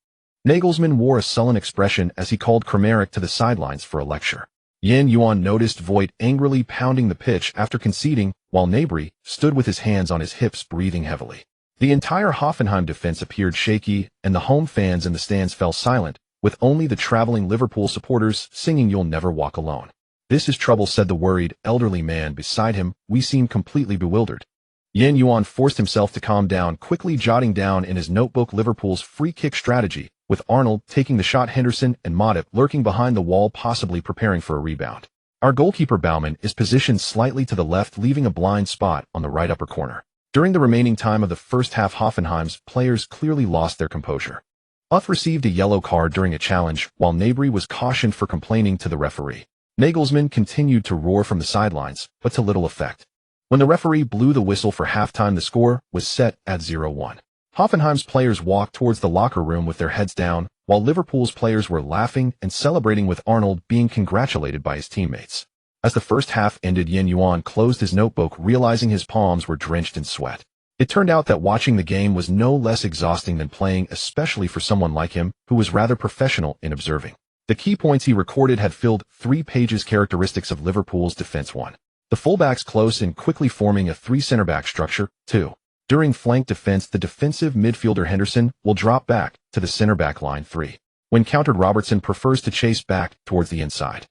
Nagelsmann wore a sullen expression as he called Kramaric to the sidelines for a lecture. Yuan noticed Voigt angrily pounding the pitch after conceding, while Gnabry stood with his hands on his hips, breathing heavily. The entire Hoffenheim defense appeared shaky, and the home fans in the stands fell silent, with only the traveling Liverpool supporters singing "You'll Never Walk Alone." "This is trouble," said the worried, elderly man beside him. "We seem completely bewildered." Yuan forced himself to calm down, quickly jotting down in his notebook Liverpool's free kick strategy, with Arnold taking the shot, Henderson and Matip lurking behind the wall, possibly preparing for a rebound. Our goalkeeper Baumann is positioned slightly to the left, leaving a blind spot on the right upper corner. During the remaining time of the first half, Hoffenheim's players clearly lost their composure. Uth received a yellow card during a challenge, while Gnabry was cautioned for complaining to the referee. Nagelsmann continued to roar from the sidelines, but to little effect. When the referee blew the whistle for halftime, the score was set at 0-1. Hoffenheim's players walked towards the locker room with their heads down, while Liverpool's players were laughing and celebrating, with Arnold being congratulated by his teammates. As the first half ended, Yuan closed his notebook, realizing his palms were drenched in sweat. It turned out that watching the game was no less exhausting than playing, especially for someone like him, who was rather professional in observing. The key points he recorded had filled 3 pages. Characteristics of Liverpool's defense: 1. The fullbacks close and quickly forming a 3 center-back structure. 2. During flank defense, the defensive midfielder Henderson will drop back to the center-back line. 3. When countered, Robertson prefers to chase back towards the inside.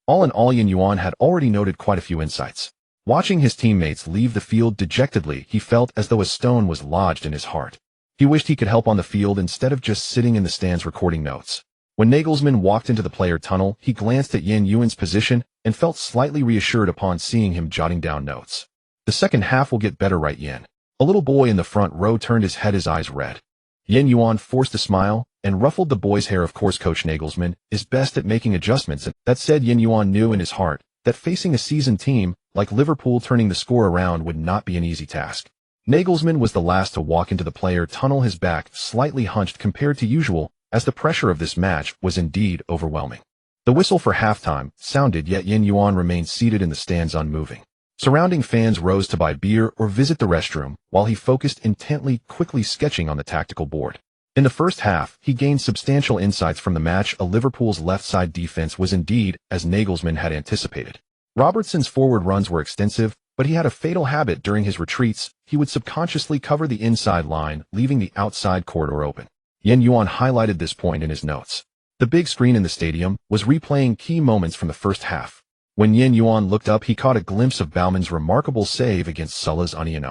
All in all, Yuan had already noted quite a few insights. Watching his teammates leave the field dejectedly, he felt as though a stone was lodged in his heart. He wished he could help on the field instead of just sitting in the stands recording notes. When Nagelsmann walked into the player tunnel, he glanced at Yuan's position and felt slightly reassured upon seeing him jotting down notes. The second half will get better, right, Yuan? A little boy in the front row turned his head, his eyes red. Yuan forced a smile and ruffled the boy's hair. Of course, Coach Nagelsmann is best at making adjustments. That said, Yuan knew in his heart that facing a seasoned team like Liverpool, turning the score around would not be an easy task. Nagelsmann was the last to walk into the player tunnel, his back slightly hunched compared to usual, as the pressure of this match was indeed overwhelming. The whistle for halftime sounded, yet Yuan remained seated in the stands, unmoving. Surrounding fans rose to buy beer or visit the restroom, while he focused intently, quickly sketching on the tactical board. In the first half, he gained substantial insights from the match. Liverpool's left side defense was indeed as Nagelsmann had anticipated. Robertson's forward runs were extensive, but he had a fatal habit. During his retreats, he would subconsciously cover the inside line, leaving the outside corridor open. Yuan highlighted this point in his notes. The big screen in the stadium was replaying key moments from the first half. When Yuan looked up, he caught a glimpse of Baumann's remarkable save against Sulla's Union.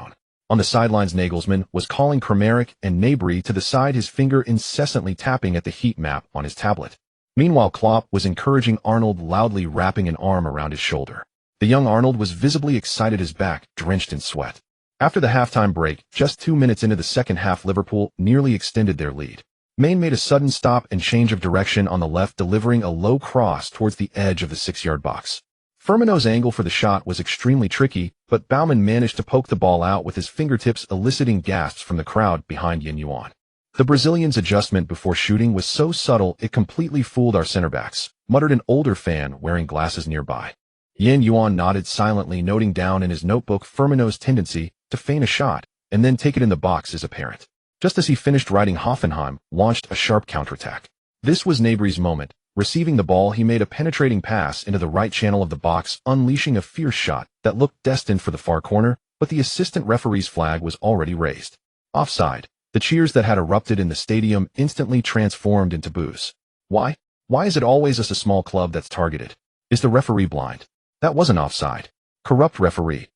On the sidelines, Nagelsmann was calling Kramaric and Gnabry to the side, his finger incessantly tapping at the heat map on his tablet. Meanwhile, Klopp was encouraging Arnold, loudly wrapping an arm around his shoulder. The young Arnold was visibly excited, his back drenched in sweat. After the halftime break, just 2 minutes into the second half, Liverpool nearly extended their lead. Maine made a sudden stop and change of direction on the left, delivering a low cross towards the edge of the 6-yard box. Firmino's angle for the shot was extremely tricky, but Baumann managed to poke the ball out with his fingertips, eliciting gasps from the crowd behind Yuan. The Brazilian's adjustment before shooting was so subtle it completely fooled our center backs, muttered an older fan wearing glasses nearby. Yuan nodded silently, noting down in his notebook Firmino's tendency to feign a shot and then take it in the box is apparent. Just as he finished writing, Hoffenheim launched a sharp counterattack. This was Gnabry's moment. Receiving the ball, he made a penetrating pass into the right channel of the box, unleashing a fierce shot that looked destined for the far corner, but the assistant referee's flag was already raised. Offside. The cheers that had erupted in the stadium instantly transformed into boos. Why? Why is it always us, a small club, that's targeted? Is the referee blind? That wasn't offside. Corrupt referee.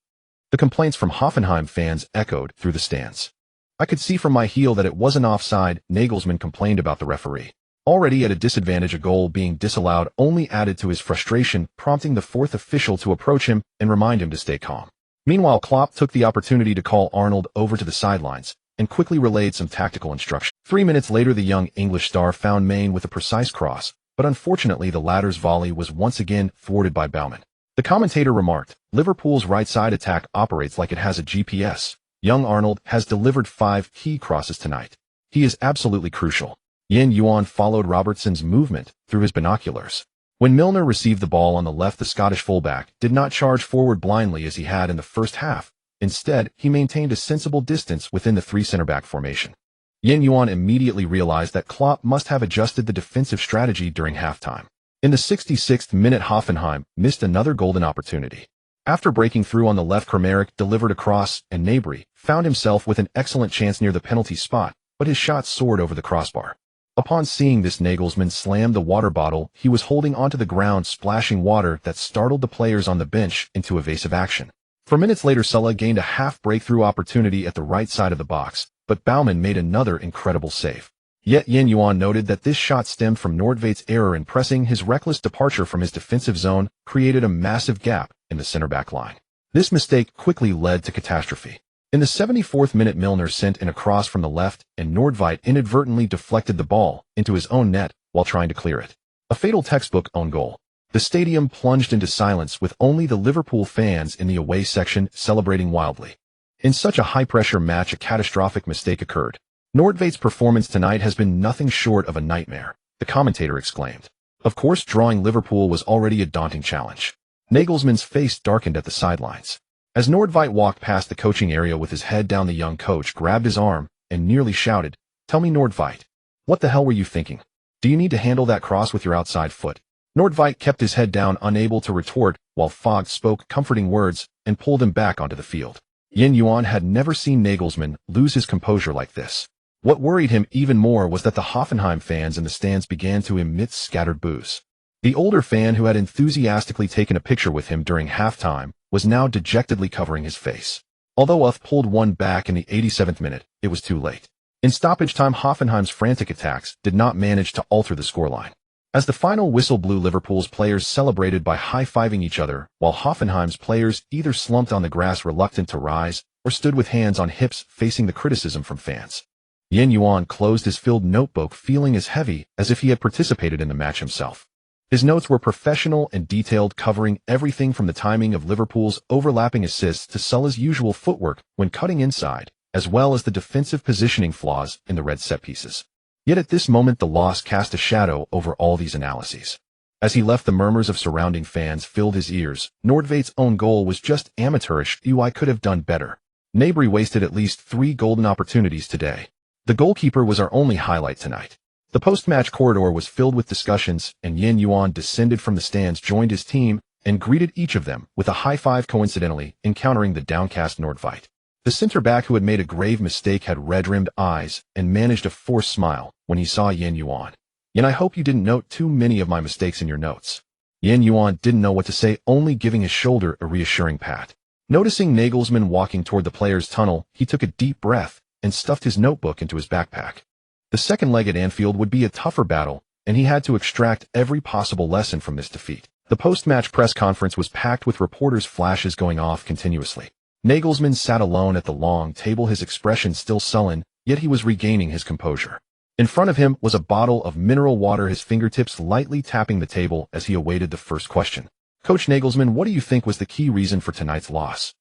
The complaints from Hoffenheim fans echoed through the stands. I could see from my heel that it wasn't offside. Nagelsmann complained about the referee. Already at a disadvantage, a goal being disallowed only added to his frustration, prompting the fourth official to approach him and remind him to stay calm. Meanwhile, Klopp took the opportunity to call Arnold over to the sidelines, and quickly relayed some tactical instruction. 3 minutes later, the young English star found Main with a precise cross, but unfortunately the latter's volley was once again thwarted by Baumann. The commentator remarked, "Liverpool's right-side attack operates like it has a GPS. Young Arnold has delivered 5 key crosses tonight. He is absolutely crucial." Yuan followed Robertson's movement through his binoculars. When Milner received the ball on the left, the Scottish fullback did not charge forward blindly as he had in the first half. Instead, he maintained a sensible distance within the 3 center-back formation. Yuan immediately realized that Klopp must have adjusted the defensive strategy during halftime. In the 66th minute, Hoffenheim missed another golden opportunity. After breaking through on the left, Kramaric delivered a cross, and Gnabry found himself with an excellent chance near the penalty spot, but his shot soared over the crossbar. Upon seeing this, Nagelsmann slammed the water bottle he was holding onto the ground, splashing water that startled the players on the bench into evasive action. 4 minutes later, Sulla gained a half breakthrough opportunity at the right side of the box, but Baumann made another incredible save. Yet Yuan noted that this shot stemmed from Nordtveit's error in pressing. His reckless departure from his defensive zone created a massive gap in the center-back line. This mistake quickly led to catastrophe. In the 74th minute, Milner sent in a cross from the left, and Nordtveit inadvertently deflected the ball into his own net while trying to clear it. A fatal textbook own goal. The stadium plunged into silence, with only the Liverpool fans in the away section celebrating wildly. In such a high-pressure match, a catastrophic mistake occurred. "Nordtveit's performance tonight has been nothing short of a nightmare," the commentator exclaimed. Of course, drawing Liverpool was already a daunting challenge. Nagelsmann's face darkened at the sidelines. As Nordtveit walked past the coaching area with his head down, the young coach grabbed his arm and nearly shouted, "Tell me, Nordtveit, what the hell were you thinking? Do you need to handle that cross with your outside foot?" Nordtveit kept his head down, unable to retort, while Fogg spoke comforting words and pulled him back onto the field. Yuan had never seen Nagelsmann lose his composure like this. What worried him even more was that the Hoffenheim fans in the stands began to emit scattered boos. The older fan who had enthusiastically taken a picture with him during halftime was now dejectedly covering his face. Although Uth pulled one back in the 87th minute, it was too late. In stoppage time, Hoffenheim's frantic attacks did not manage to alter the scoreline. As the final whistle blew, Liverpool's players celebrated by high-fiving each other, while Hoffenheim's players either slumped on the grass reluctant to rise or stood with hands on hips facing the criticism from fans. Yuan closed his filled notebook, feeling as heavy as if he had participated in the match himself. His notes were professional and detailed, covering everything from the timing of Liverpool's overlapping assists to Sulla's usual footwork when cutting inside, as well as the defensive positioning flaws in the red set pieces. Yet at this moment, the loss cast a shadow over all these analyses. As he left, the murmurs of surrounding fans filled his ears. Nordtveit's own goal was just amateurish. "I could have done better. Gnabry wasted at least 3 golden opportunities today. The goalkeeper was our only highlight tonight." The post-match corridor was filled with discussions, and Yuan descended from the stands, joined his team, and greeted each of them with a high-five, coincidentally encountering the downcast Nordtveit. The center-back, who had made a grave mistake, had red-rimmed eyes and managed a forced smile when he saw Yuan. "And I hope you didn't note too many of my mistakes in your notes." Yuan didn't know what to say, only giving his shoulder a reassuring pat. Noticing Nagelsmann walking toward the players' tunnel, he took a deep breath and stuffed his notebook into his backpack. The second leg at Anfield would be a tougher battle, and he had to extract every possible lesson from this defeat. The post-match press conference was packed with reporters' flashes going off continuously. Nagelsmann sat alone at the long table, his expression still sullen, yet he was regaining his composure. In front of him was a bottle of mineral water, his fingertips lightly tapping the table as he awaited the first question. "Coach Nagelsmann, what do you think was the key reason for tonight's loss?"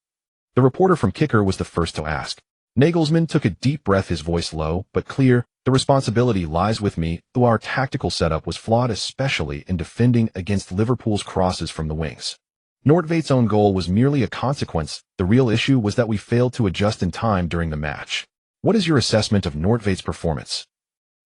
The reporter from Kicker was the first to ask. Nagelsmann took a deep breath, his voice low but clear. "The responsibility lies with me. Our tactical setup was flawed, especially in defending against Liverpool's crosses from the wings. Nordtveit's own goal was merely a consequence. The real issue was that we failed to adjust in time during the match." "What is your assessment of Nordtveit's performance?"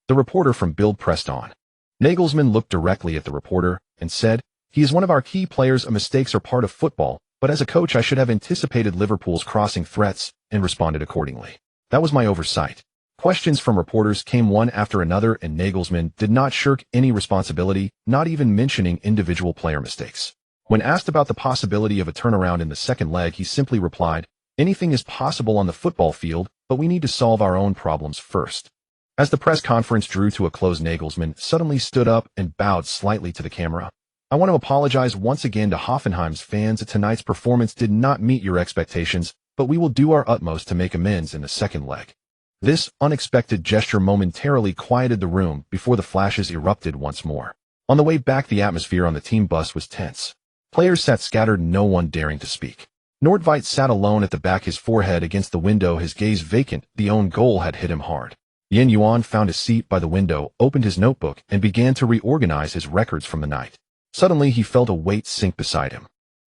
The reporter from Bild pressed on. Nagelsmann looked directly at the reporter and said, "He is one of our key players. Mistakes are part of football, but as a coach I should have anticipated Liverpool's crossing threats and responded accordingly. That was my oversight." Questions from reporters came one after another, and Nagelsmann did not shirk any responsibility, not even mentioning individual player mistakes. When asked about the possibility of a turnaround in the second leg, he simply replied, "Anything is possible on the football field, but we need to solve our own problems first." As the press conference drew to a close, Nagelsmann suddenly stood up and bowed slightly to the camera. "I want to apologize once again to Hoffenheim's fans. Tonight's performance did not meet your expectations, but we will do our utmost to make amends in the second leg." This unexpected gesture momentarily quieted the room before the flashes erupted once more. On the way back, the atmosphere on the team bus was tense. Players sat scattered, no one daring to speak. Nordveit sat alone at the back, his forehead against the window, his gaze vacant. The own goal had hit him hard. Yuan found a seat by the window, opened his notebook, and began to reorganize his records from the night. Suddenly, he felt a weight sink beside him.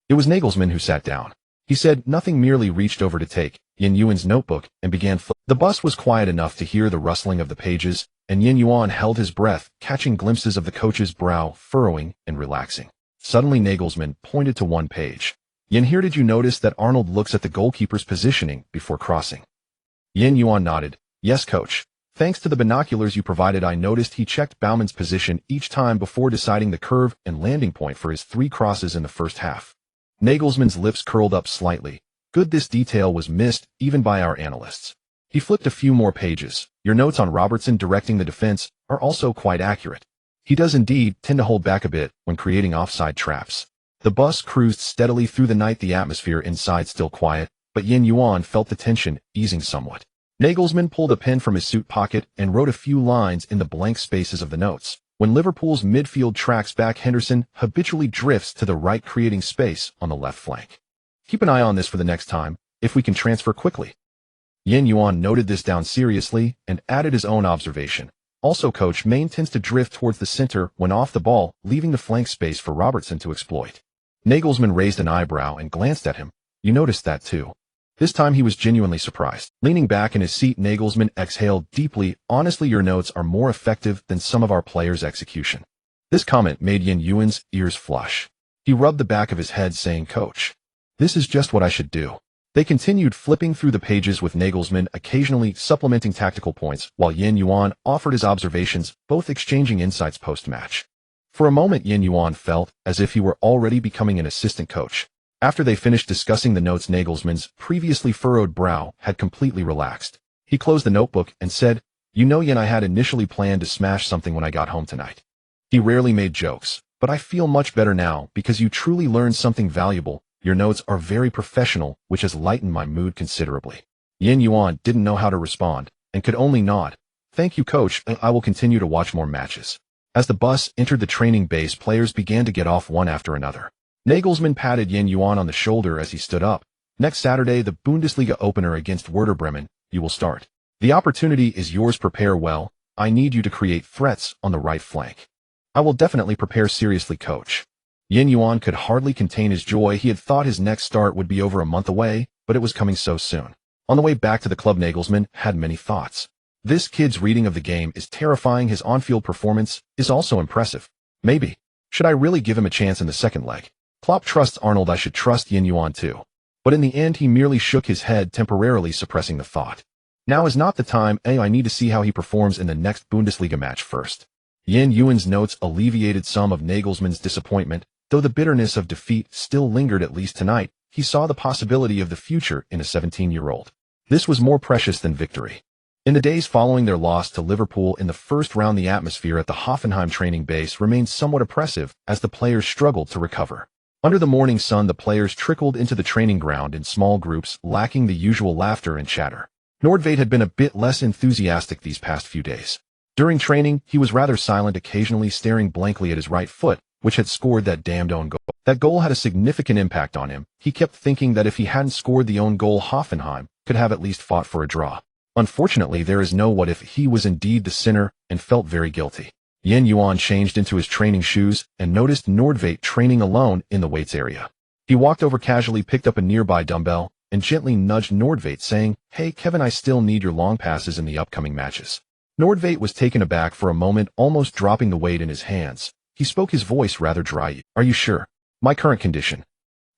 It was Nagelsmann who sat down. He said nothing, merely reached over to take Yuan's notebook and began The bus was quiet enough to hear the rustling of the pages, and Yuan held his breath, catching glimpses of the coach's brow furrowing and relaxing. Suddenly, Nagelsmann pointed to one page. Here, did you notice that Arnold looks at the goalkeeper's positioning before crossing? Yuan nodded. Yes, coach. Thanks to the binoculars you provided, I noticed he checked Bauman's position each time before deciding the curve and landing point for his 3 crosses in the first half. Nagelsmann's lips curled up slightly. Good, this detail was missed even by our analysts. He flipped a few more pages. Your notes on Robertson directing the defense are also quite accurate. He does indeed tend to hold back a bit when creating offside traps. The bus cruised steadily through the night, the atmosphere inside still quiet, but Yuan felt the tension easing somewhat. Nagelsmann pulled a pen from his suit pocket and wrote a few lines in the blank spaces of the notes. When Liverpool's midfield tracks back, Henderson habitually drifts to the right, creating space on the left flank. Keep an eye on this for the next time, if we can transfer quickly. Yuan noted this down seriously and added his own observation. Also, coach, Maine tends to drift towards the center when off the ball, leaving the flank space for Robertson to exploit. Nagelsmann raised an eyebrow and glanced at him. You noticed that too? This time he was genuinely surprised. Leaning back in his seat, Nagelsmann exhaled deeply. Honestly, your notes are more effective than some of our players' execution. This comment made Yuan's ears flush. He rubbed the back of his head, saying, Coach, this is just what I should do. They continued flipping through the pages, with Nagelsmann occasionally supplementing tactical points, while Yuan offered his observations, both exchanging insights post-match. For a moment, Yuan felt as if he were already becoming an assistant coach. After they finished discussing the notes, Nagelsmann's previously furrowed brow had completely relaxed. He closed the notebook and said, Yen, I had initially planned to smash something when I got home tonight. He rarely made jokes, but I feel much better now because you truly learned something valuable. Your notes are very professional, which has lightened my mood considerably. Yuan didn't know how to respond and could only nod. Thank you, coach. I will continue to watch more matches. As the bus entered the training base, players began to get off one after another. Nagelsmann patted Yuan on the shoulder as he stood up. Next Saturday, the Bundesliga opener against Werder Bremen, you will start. The opportunity is yours. Prepare well. I need you to create threats on the right flank. I will definitely prepare seriously, coach. Yuan could hardly contain his joy. He had thought his next start would be over a month away, but it was coming so soon. On the way back to the club, Nagelsmann had many thoughts. This kid's reading of the game is terrifying. His on-field performance is also impressive. Maybe. Should I really give him a chance in the second leg? Klopp trusts Arnold. I should trust Yuan too. But in the end, he merely shook his head, temporarily suppressing the thought. Now is not the time. I need to see how he performs in the next Bundesliga match first. Yuan's notes alleviated some of Nagelsmann's disappointment. Though the bitterness of defeat still lingered, at least tonight, he saw the possibility of the future in a 17-year-old. This was more precious than victory. In the days following their loss to Liverpool in the first round, the atmosphere at the Hoffenheim training base remained somewhat oppressive as the players struggled to recover. Under the morning sun, the players trickled into the training ground in small groups, lacking the usual laughter and chatter. Nordveit had been a bit less enthusiastic these past few days. During training, he was rather silent, occasionally staring blankly at his right foot, which had scored that damned own goal. That goal had a significant impact on him. He kept thinking that if he hadn't scored the own goal, Hoffenheim could have at least fought for a draw. Unfortunately, there is no what if. He was indeed the sinner and felt very guilty. Yuan changed into his training shoes and noticed Nordveit training alone in the weights area. He walked over casually, picked up a nearby dumbbell, and gently nudged Nordveit, saying, Hey, Kevin, I still need your long passes in the upcoming matches. Nordveit was taken aback for a moment, almost dropping the weight in his hands. He spoke, his voice rather dry. Are you sure? My current condition.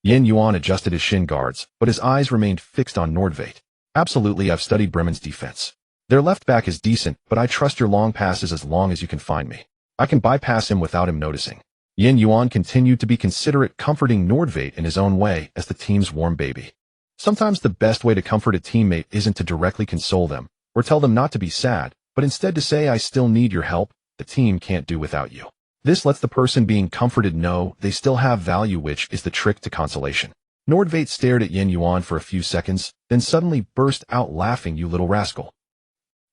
Yuan adjusted his shin guards, but his eyes remained fixed on Nordveit. Absolutely, I've studied Bremen's defense. Their left back is decent, but I trust your long passes as long as you can find me. I can bypass him without him noticing. Yuan continued to be considerate, comforting Nordveit in his own way as the team's warm baby. Sometimes the best way to comfort a teammate isn't to directly console them or tell them not to be sad, but instead to say, I still need your help. The team can't do without you. This lets the person being comforted know they still have value, which is the trick to consolation. Nordveit stared at Yuan for a few seconds, then suddenly burst out laughing. You little rascal.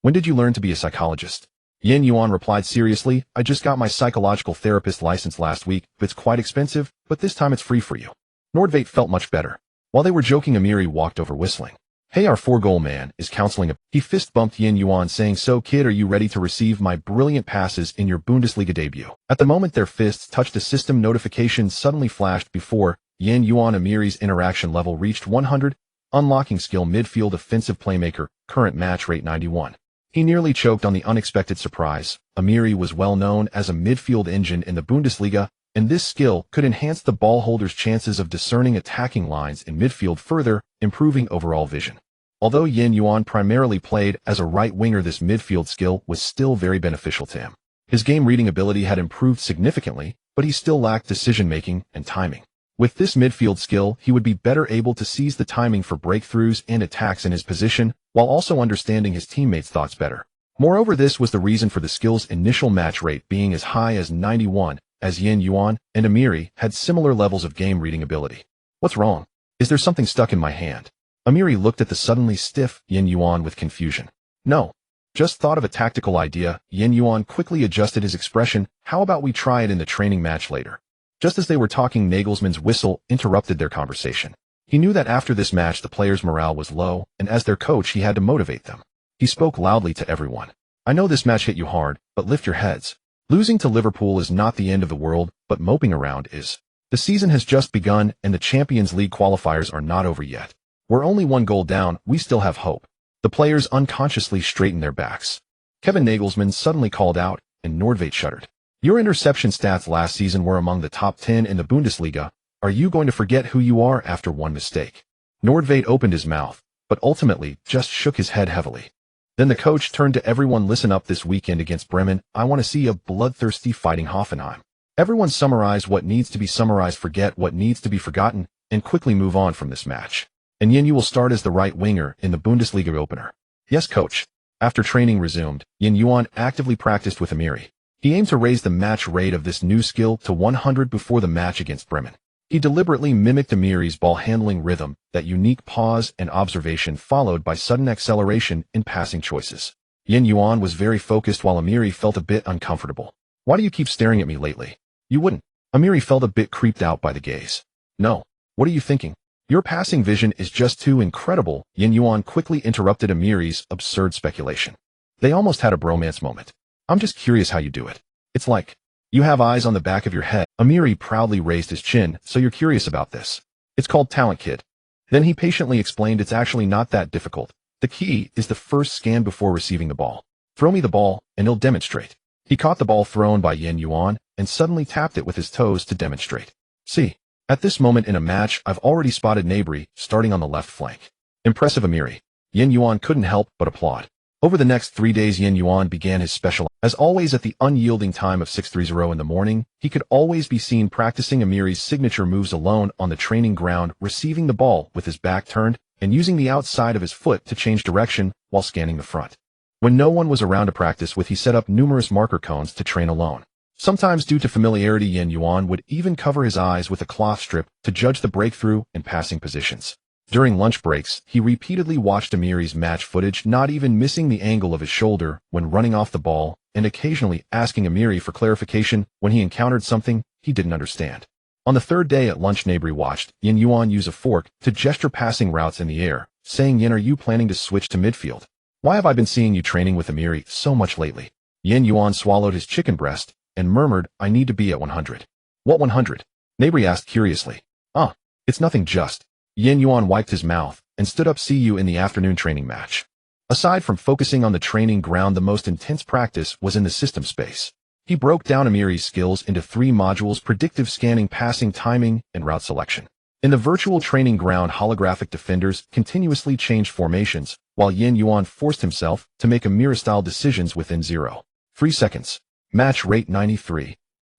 When did you learn to be a psychologist? Yuan replied seriously, I just got my psychological therapist license last week. It's quite expensive, but this time it's free for you. Nordvate felt much better. While they were joking, Amiri walked over whistling. Hey, our 4-goal man is counseling. He fist-bumped Yuan saying, so kid, are you ready to receive my brilliant passes in your Bundesliga debut? At the moment their fists touched, a system notification suddenly flashed before Yuan. Amiri's interaction level reached 100, unlocking skill midfield offensive playmaker, current match rate 91. He nearly choked on the unexpected surprise. Amiri was well known as a midfield engine in the Bundesliga, and this skill could enhance the ball holder's chances of discerning attacking lines in midfield, further improving overall vision. Although Yuan primarily played as a right winger, this midfield skill was still very beneficial to him. His game reading ability had improved significantly, but he still lacked decision-making and timing. With this midfield skill, he would be better able to seize the timing for breakthroughs and attacks in his position, while also understanding his teammates' thoughts better. Moreover, this was the reason for the skill's initial match rate being as high as 91, as Yuan and Amiri had similar levels of game reading ability. What's wrong? Is there something stuck in my hand? Amiri looked at the suddenly stiff Yuan with confusion. No. Just thought of a tactical idea. Yuan quickly adjusted his expression. How about we try it in the training match later? Just as they were talking, Nagelsmann's whistle interrupted their conversation. He knew that after this match the players' morale was low, and as their coach he had to motivate them. He spoke loudly to everyone. I know this match hit you hard, but lift your heads. Losing to Liverpool is not the end of the world, but moping around is. The season has just begun, and the Champions League qualifiers are not over yet. We're only 1 goal down, we still have hope. The players unconsciously straightened their backs. Kevin Nagelsmann suddenly called out, and Nordvate shuddered. Your interception stats last season were among the top 10 in the Bundesliga. Are you going to forget who you are after one mistake? Nordvate opened his mouth, but ultimately just shook his head heavily. Then the coach turned to everyone. Listen up, this weekend against Bremen, I want to see a bloodthirsty fighting Hoffenheim. Everyone summarize what needs to be summarized, forget what needs to be forgotten, and quickly move on from this match. And you will start as the right winger in the Bundesliga opener. Yes, coach. After training resumed, Yuan actively practiced with Amiri. He aimed to raise the match rate of this new skill to 100 before the match against Bremen. He deliberately mimicked Amiri's ball-handling rhythm, that unique pause and observation followed by sudden acceleration in passing choices. Yuan was very focused while Amiri felt a bit uncomfortable. Why do you keep staring at me lately? You wouldn't. Amiri felt a bit creeped out by the gaze. No. What are you thinking? Your passing vision is just too incredible. Yuan quickly interrupted Amiri's absurd speculation. They almost had a bromance moment. I'm just curious how you do it. It's like you have eyes on the back of your head. Amiri proudly raised his chin. So you're curious about this. It's called talent, kid. Then he patiently explained, it's actually not that difficult. The key is the first scan before receiving the ball. Throw me the ball, and he'll demonstrate. He caught the ball thrown by Yuan and suddenly tapped it with his toes to demonstrate. See, at this moment in a match, I've already spotted Gnabry starting on the left flank. Impressive, Amiri. Yuan couldn't help but applaud. Over the next 3 days, Yuan began his special. As always, at the unyielding time of 6:30 in the morning, he could always be seen practicing Amiri's signature moves alone on the training ground, receiving the ball with his back turned and using the outside of his foot to change direction while scanning the front. When no one was around to practice with, he set up numerous marker cones to train alone. Sometimes, due to familiarity, Yuan would even cover his eyes with a cloth strip to judge the breakthrough and passing positions. During lunch breaks, he repeatedly watched Amiri's match footage, not even missing the angle of his shoulder when running off the ball, and occasionally asking Amiri for clarification when he encountered something he didn't understand. On the 3rd day at lunch, Gnabry watched Yuan use a fork to gesture passing routes in the air, saying, Yin, are you planning to switch to midfield? Why have I been seeing you training with Amiri so much lately? Yuan swallowed his chicken breast and murmured, I need to be at 100. What 100? Gnabry asked curiously. It's nothing, just. Yuan wiped his mouth and stood up. See you in the afternoon training match. Aside from focusing on the training ground, the most intense practice was in the system space. He broke down Amiri's skills into 3 modules: predictive scanning, passing, timing, and route selection. In the virtual training ground, holographic defenders continuously changed formations, while Yuan forced himself to make Amiri-style decisions within 0.3 seconds. Match rate 93,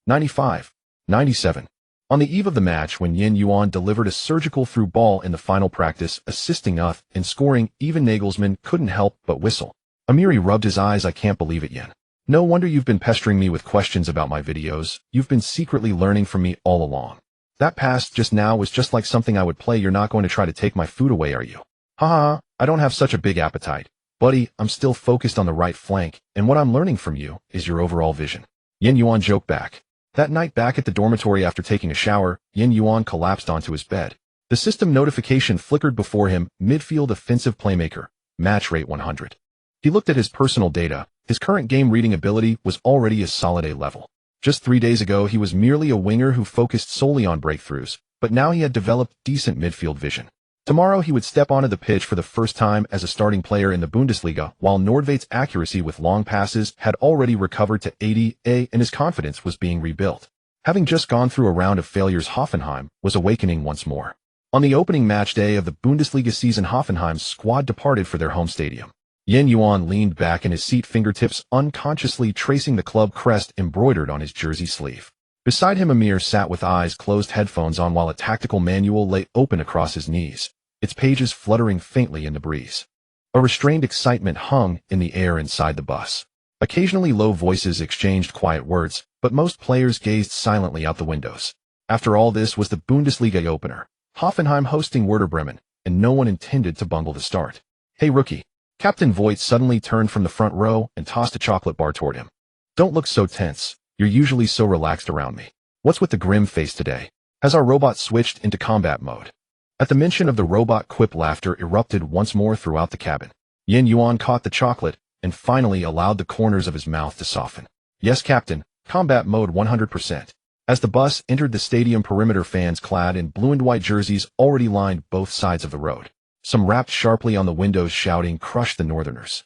95, 97. On the eve of the match, when Yuan delivered a surgical through ball in the final practice, assisting in scoring, even Nagelsmann couldn't help but whistle. Amiri rubbed his eyes. I can't believe it, Yin. No wonder you've been pestering me with questions about my videos. You've been secretly learning from me all along. That pass just now was just like something I would play. You're not going to try to take my food away, are you? Ha ha, I don't have such a big appetite. Buddy, I'm still focused on the right flank, and what I'm learning from you is your overall vision. Yin Yuan joked back. That night back at the dormitory after taking a shower, Yin Yuan collapsed onto his bed. The system notification flickered before him, midfield offensive playmaker, match rate 100. He looked at his personal data. His current game reading ability was already a solid A level. Just 3 days ago he was merely a winger who focused solely on breakthroughs, but now he had developed decent midfield vision. Tomorrow he would step onto the pitch for the first time as a starting player in the Bundesliga, while Nordvate's accuracy with long passes had already recovered to 80 and his confidence was being rebuilt. Having just gone through a round of failures, Hoffenheim was awakening once more. On the opening match day of the Bundesliga season, Hoffenheim's squad departed for their home stadium. Yin Yuan leaned back in his seat, fingertips unconsciously tracing the club crest embroidered on his jersey sleeve. Beside him, Amir sat with eyes closed, headphones on, while a tactical manual lay open across his knees, its pages fluttering faintly in the breeze. A restrained excitement hung in the air inside the bus. Occasionally low voices exchanged quiet words, but most players gazed silently out the windows. After all, this was the Bundesliga opener, Hoffenheim hosting Werder Bremen, and no one intended to bungle the start. Hey rookie. Captain Voigt suddenly turned from the front row and tossed a chocolate bar toward him. Don't look so tense. You're usually so relaxed around me. What's with the grim face today? Has our robot switched into combat mode? At the mention of the robot, quip laughter erupted once more throughout the cabin. Yin Yuan caught the chocolate and finally allowed the corners of his mouth to soften. Yes, Captain, combat mode 100%. As the bus entered the stadium perimeter, fans clad in blue and white jerseys already lined both sides of the road. Some rapped sharply on the windows, shouting, "Crush the Northerners."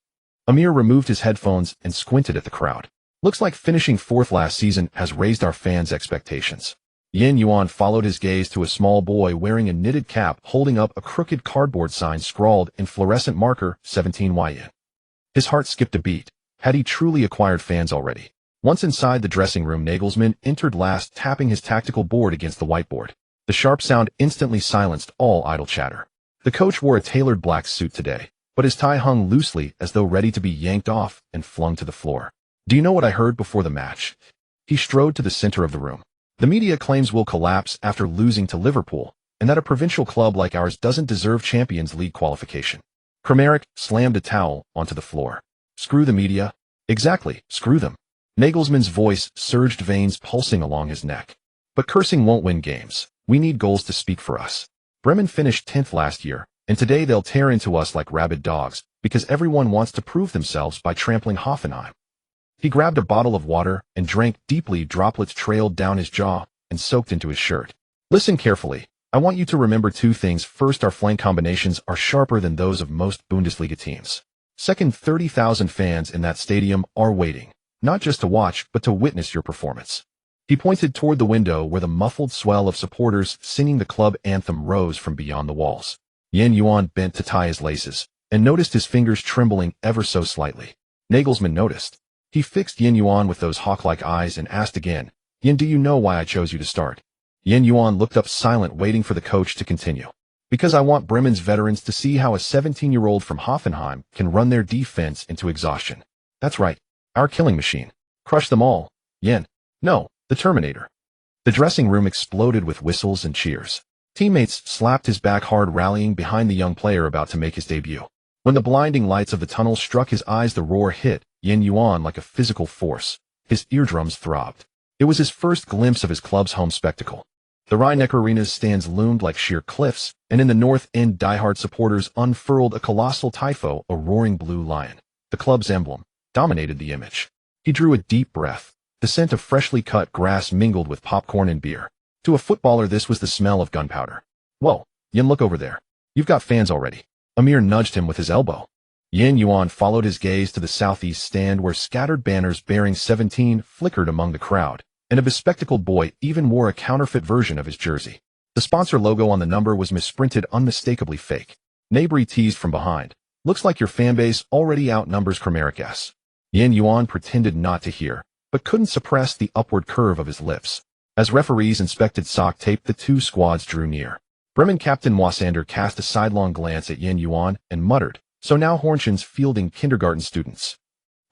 Amir removed his headphones and squinted at the crowd. Looks like finishing fourth last season has raised our fans' expectations. Yin Yuan followed his gaze to a small boy wearing a knitted cap holding up a crooked cardboard sign scrawled in fluorescent marker, 17 Yuan. His heart skipped a beat. Had he truly acquired fans already? Once inside the dressing room, Nagelsmann entered last, tapping his tactical board against the whiteboard. The sharp sound instantly silenced all idle chatter. The coach wore a tailored black suit today, but his tie hung loosely as though ready to be yanked off and flung to the floor. Do you know what I heard before the match? He strode to the center of the room. The media claims we'll collapse after losing to Liverpool, and that a provincial club like ours doesn't deserve Champions League qualification. Kramaric slammed a towel onto the floor. Screw the media. Exactly, screw them. Nagelsmann's voice surged, veins pulsing along his neck. But cursing won't win games. We need goals to speak for us. Bremen finished 10th last year, and today they'll tear into us like rabid dogs, because everyone wants to prove themselves by trampling Hoffenheim. He grabbed a bottle of water and drank deeply. Droplets trailed down his jaw and soaked into his shirt. Listen carefully. I want you to remember 2 things. First, our flank combinations are sharper than those of most Bundesliga teams. Second, 30,000 fans in that stadium are waiting, not just to watch, but to witness your performance. He pointed toward the window where the muffled swell of supporters singing the club anthem rose from beyond the walls. Yin Yuan bent to tie his laces and noticed his fingers trembling ever so slightly. Nagelsmann noticed. He fixed Yin Yuan with those hawk-like eyes and asked again, "Yin, do you know why I chose you to start?" Yin Yuan looked up, silent, waiting for the coach to continue. "Because I want Bremen's veterans to see how a 17-year-old from Hoffenheim can run their defense into exhaustion. That's right, our killing machine. Crush them all. Yin. No, the Terminator." The dressing room exploded with whistles and cheers. Teammates slapped his back hard, rallying behind the young player about to make his debut. When the blinding lights of the tunnel struck his eyes, the roar hit Yin Yuan like a physical force. His eardrums throbbed. It was his first glimpse of his club's home spectacle. The Rhein-Neckar Arena's stands loomed like sheer cliffs, and in the north end diehard supporters unfurled a colossal typho, a roaring blue lion. The club's emblem dominated the image. He drew a deep breath. The scent of freshly cut grass mingled with popcorn and beer. To a footballer, this was the smell of gunpowder. "Whoa, Yin, look over there. You've got fans already." Amir nudged him with his elbow. Yin Yuan followed his gaze to the southeast stand where scattered banners bearing 17 flickered among the crowd, and a bespectacled boy even wore a counterfeit version of his jersey. The sponsor logo on the number was misprinted, unmistakably fake. Nabri teased from behind. "Looks like your fanbase already outnumbers Kramaric." Yin Yuan pretended not to hear, but couldn't suppress the upward curve of his lips. As referees inspected sock tape, the 2 squads drew near. Bremen captain Moisander cast a sidelong glance at Yin Yuan and muttered, "So now Hornchens fielding kindergarten students."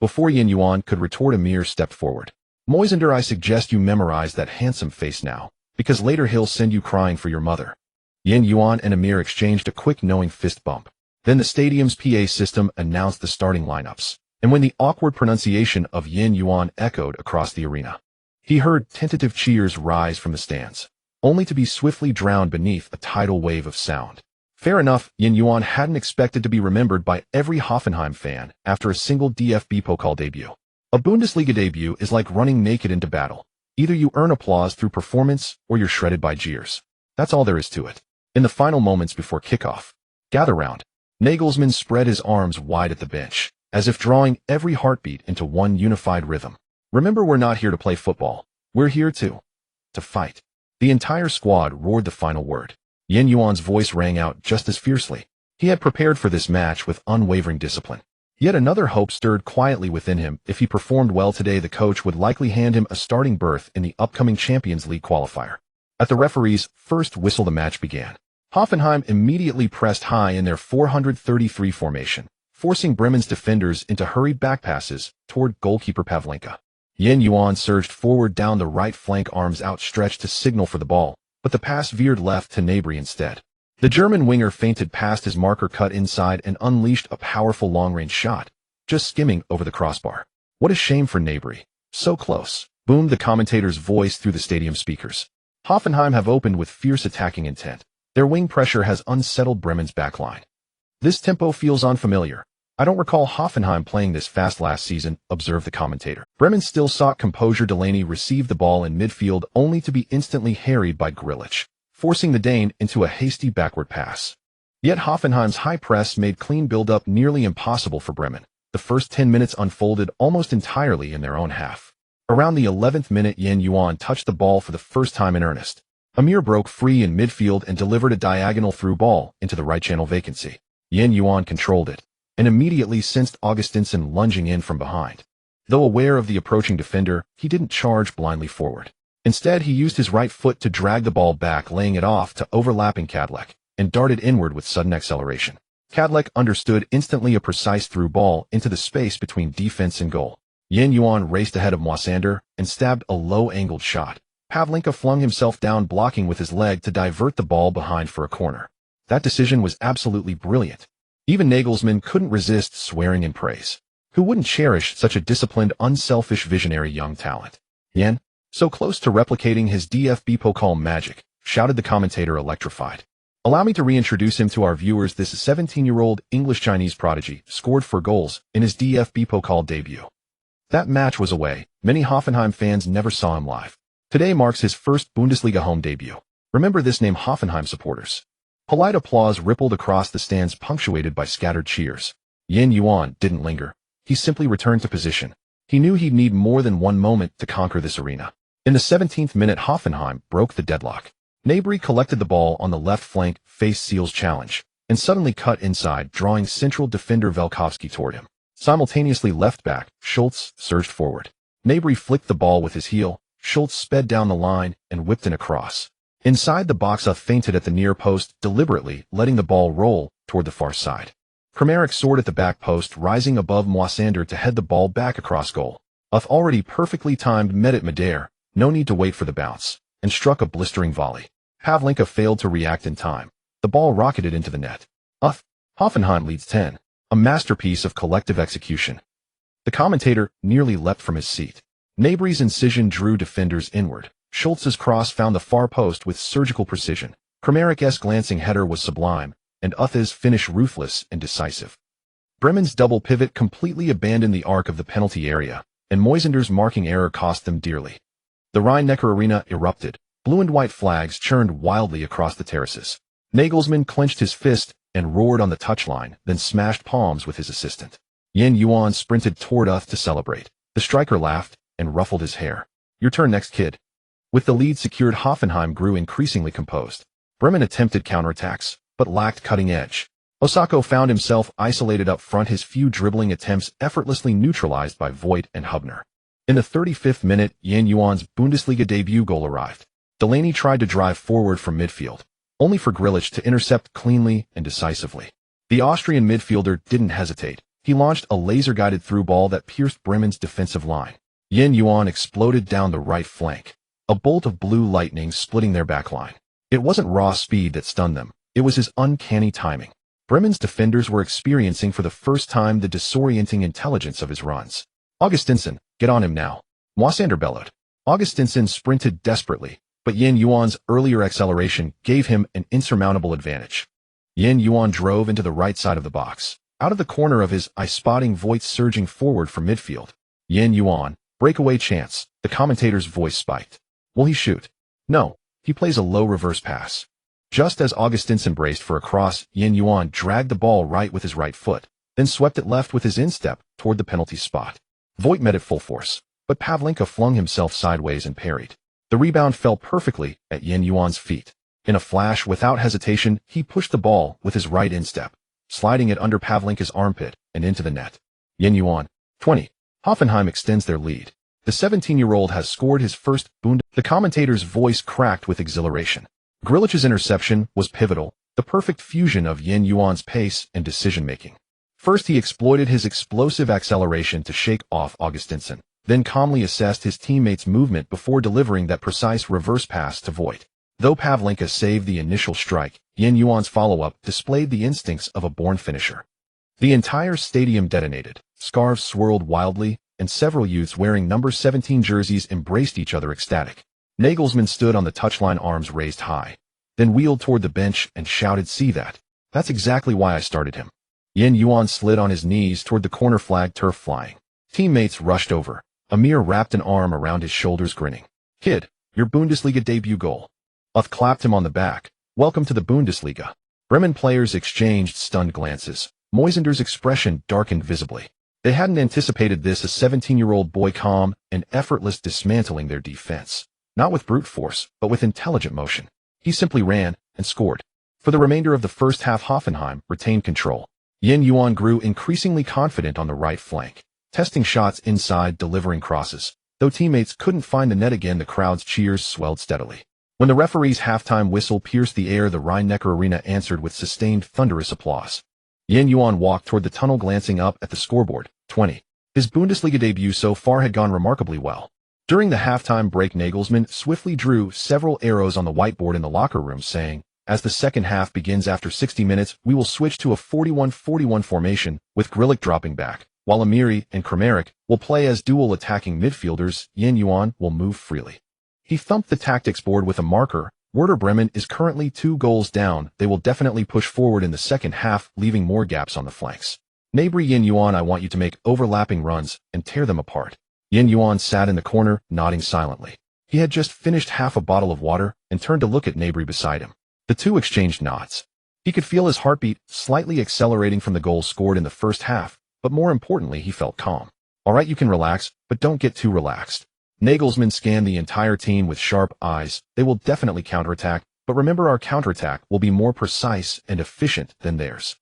Before Yin Yuan could retort, Amir stepped forward. "Moisander, I suggest you memorize that handsome face now, because later he'll send you crying for your mother." Yin Yuan and Amir exchanged a quick, knowing fist bump. Then the stadium's PA system announced the starting lineups, and when the awkward pronunciation of Yuan echoed across the arena, he heard tentative cheers rise from the stands, only to be swiftly drowned beneath a tidal wave of sound. Fair enough, Yuan hadn't expected to be remembered by every Hoffenheim fan after a single DFB Pokal debut. A Bundesliga debut is like running naked into battle. Either you earn applause through performance, or you're shredded by jeers. That's all there is to it. In the final moments before kickoff, gather round. Nagelsmann spread his arms wide at the bench, as if drawing every heartbeat into one unified rhythm. Remember, we're not here to play football. We're here to fight. The entire squad roared the final word. Yuan's voice rang out just as fiercely. He had prepared for this match with unwavering discipline. Yet another hope stirred quietly within him. If he performed well today, the coach would likely hand him a starting berth in the upcoming Champions League qualifier. At the referee's first whistle, the match began. Hoffenheim immediately pressed high in their 433 formation, forcing Bremen's defenders into hurried back passes toward goalkeeper Pavlenka. Yuan surged forward down the right flank, arms outstretched to signal for the ball, but the pass veered left to Gnabry instead. The German winger feinted past his marker, cut inside, and unleashed a powerful long-range shot, just skimming over the crossbar. What a shame for Gnabry. So close, boomed the commentator's voice through the stadium speakers. Hoffenheim have opened with fierce attacking intent. Their wing pressure has unsettled Bremen's backline. This tempo feels unfamiliar. I don't recall Hoffenheim playing this fast last season, observed the commentator. Bremen still sought composure. Delaney received the ball in midfield only to be instantly harried by Grealish, forcing the Dane into a hasty backward pass. Yet Hoffenheim's high press made clean build-up nearly impossible for Bremen. The first 10 minutes unfolded almost entirely in their own half. Around the 11th minute, Yuan touched the ball for the first time in earnest. Amir broke free in midfield and delivered a diagonal through ball into the right channel vacancy. Yuan controlled it, and immediately sensed Augustinsson lunging in from behind. Though aware of the approaching defender, he didn't charge blindly forward. Instead, he used his right foot to drag the ball back, laying it off to overlapping Kadlec, and darted inward with sudden acceleration. Kadlec understood instantly, a precise through ball into the space between defense and goal. Yuan raced ahead of Moisander and stabbed a low-angled shot. Pavlenka flung himself down, blocking with his leg to divert the ball behind for a corner. That decision was absolutely brilliant. Even Nagelsmann couldn't resist swearing in praise. Who wouldn't cherish such a disciplined, unselfish, visionary young talent? Yuan, so close to replicating his DFB Pokal magic, shouted the commentator, electrified. Allow me to reintroduce him to our viewers. This 17-year-old English-Chinese prodigy scored 4 goals in his DFB Pokal debut. That match was away. Many Hoffenheim fans never saw him live. Today marks his first Bundesliga home debut. Remember this name, Hoffenheim supporters. Polite applause rippled across the stands, punctuated by scattered cheers. Yuan didn't linger. He simply returned to position. He knew he'd need more than one moment to conquer this arena. In the 17th minute, Hoffenheim broke the deadlock. Gnabry collected the ball on the left flank, faced Seal's challenge, and suddenly cut inside, drawing central defender Velkovsky toward him. Simultaneously, left back Schultz surged forward. Gnabry flicked the ball with his heel. Schultz sped down the line and whipped in a cross. Inside the box, feinted at the near post, deliberately letting the ball roll toward the far side. Kramaric soared at the back post, rising above Moisander to head the ball back across goal. Already perfectly timed, met it midair, no need to wait for the bounce, and struck a blistering volley. Pavlenka failed to react in time. The ball rocketed into the net. Hoffenheim leads 10. A masterpiece of collective execution. The commentator nearly leapt from his seat. Gnabry's incision drew defenders inward. Schultz's cross found the far post with surgical precision. Kramaric's glancing header was sublime, and Uth's finish ruthless and decisive. Bremen's double pivot completely abandoned the arc of the penalty area, and Moisander's marking error cost them dearly. The Rhein-Neckar arena erupted. Blue and white flags churned wildly across the terraces. Nagelsmann clenched his fist and roared on the touchline, then smashed palms with his assistant. Yuan sprinted toward Uth to celebrate. The striker laughed and ruffled his hair. Your turn next, kid. With the lead secured, Hoffenheim grew increasingly composed. Bremen attempted counterattacks, but lacked cutting edge. Osako found himself isolated up front, his few dribbling attempts effortlessly neutralized by Voigt and Hubner. In the 35th minute, Yuan's Bundesliga debut goal arrived. Delaney tried to drive forward from midfield, only for Grealish to intercept cleanly and decisively. The Austrian midfielder didn't hesitate. He launched a laser-guided through ball that pierced Bremen's defensive line. Yuan exploded down the right flank, a bolt of blue lightning splitting their backline. It wasn't raw speed that stunned them. It was his uncanny timing. Bremen's defenders were experiencing for the first time the disorienting intelligence of his runs. Augustinsson, get on him now. Moisander bellowed. Augustinsson sprinted desperately, but Yuan's earlier acceleration gave him an insurmountable advantage. Yuan drove into the right side of the box. Out of the corner of his eye, spotting Voigt surging forward from midfield. Yuan, breakaway chance, the commentator's voice spiked. Will he shoot? No, he plays a low reverse pass. Just as Augustinsson braced for a cross, Yuan dragged the ball right with his right foot, then swept it left with his instep toward the penalty spot. Voigt met it full force, but Pavlenka flung himself sideways and parried. The rebound fell perfectly at Yuan's feet. In a flash, without hesitation, he pushed the ball with his right instep, sliding it under Pavlenka's armpit and into the net. Yuan, 20. Hoffenheim extends their lead. The 17-year-old has scored his first Bundesliga. The commentator's voice cracked with exhilaration. Grilich's interception was pivotal, the perfect fusion of Yuan's pace and decision-making. First, he exploited his explosive acceleration to shake off Augustinsson, then calmly assessed his teammates' movement before delivering that precise reverse pass to Voigt. Though Pavlenka saved the initial strike, Yuan's follow-up displayed the instincts of a born finisher. The entire stadium detonated, scarves swirled wildly, and several youths wearing number 17 jerseys embraced each other ecstatic. Nagelsmann stood on the touchline, arms raised high, then wheeled toward the bench and shouted, "See that? That's exactly why I started him." Yuan slid on his knees toward the corner flag, turf flying. Teammates rushed over. Amir wrapped an arm around his shoulders, grinning. "Kid, your Bundesliga debut goal." Uth clapped him on the back. "Welcome to the Bundesliga." Bremen players exchanged stunned glances. Moisander's expression darkened visibly. They hadn't anticipated this, a 17-year-old boy calm and effortless dismantling their defense. Not with brute force, but with intelligent motion. He simply ran and scored. For the remainder of the first half, Hoffenheim retained control. Yuan grew increasingly confident on the right flank, testing shots inside, delivering crosses. Though teammates couldn't find the net again, the crowd's cheers swelled steadily. When the referee's halftime whistle pierced the air, the Rhein-Neckar Arena answered with sustained, thunderous applause. Yuan walked toward the tunnel, glancing up at the scoreboard. 20. His Bundesliga debut so far had gone remarkably well. During the halftime break, Nagelsmann swiftly drew several arrows on the whiteboard in the locker room, saying, "As the second half begins after 60 minutes, we will switch to a 41-41 formation, with Grilic dropping back, while Amiri and Kramaric will play as dual attacking midfielders. Yuan will move freely." He thumped the tactics board with a marker. Werder Bremen is currently 2 goals down. They will definitely push forward in the second half, leaving more gaps on the flanks. Gnabry, Yuan, I want you to make overlapping runs and tear them apart. Yuan sat in the corner, nodding silently. He had just finished half a bottle of water and turned to look at Gnabry beside him. The two exchanged nods. He could feel his heartbeat slightly accelerating from the goals scored in the first half, but more importantly, he felt calm. "All right, you can relax, but don't get too relaxed." Nagelsmann scanned the entire team with sharp eyes. "They will definitely counterattack, but remember, our counterattack will be more precise and efficient than theirs."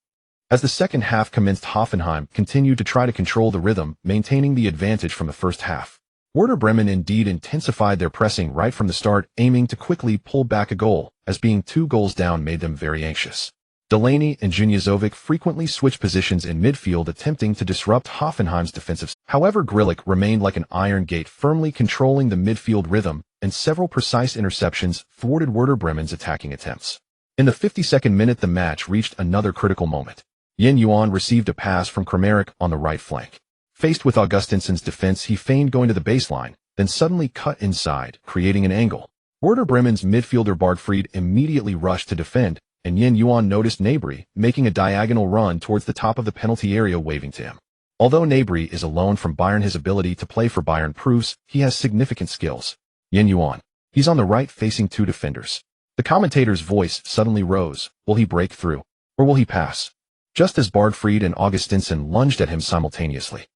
As the second half commenced, Hoffenheim continued to try to control the rhythm, maintaining the advantage from the first half. Werder Bremen indeed intensified their pressing right from the start, aiming to quickly pull back a goal, as being 2 goals down made them very anxious. Delaney and Juniozovic frequently switched positions in midfield, attempting to disrupt Hoffenheim's defensive. However, Grilic remained like an iron gate, firmly controlling the midfield rhythm, and several precise interceptions thwarted Werder Bremen's attacking attempts. In the 52nd minute, the match reached another critical moment. Yuan received a pass from Kramaric on the right flank. Faced with Augustinsson's defense, he feigned going to the baseline, then suddenly cut inside, creating an angle. Werder Bremen's midfielder Bargfried immediately rushed to defend, and Yuan noticed Gnabry making a diagonal run towards the top of the penalty area, waving to him. Although Gnabry is a loan from Bayern, his ability to play for Bayern proves he has significant skills. Yuan. He's on the right, facing 2 defenders. The commentator's voice suddenly rose. Will he break through? Or will he pass? Just as Bargfried and Augustinsson lunged at him simultaneously.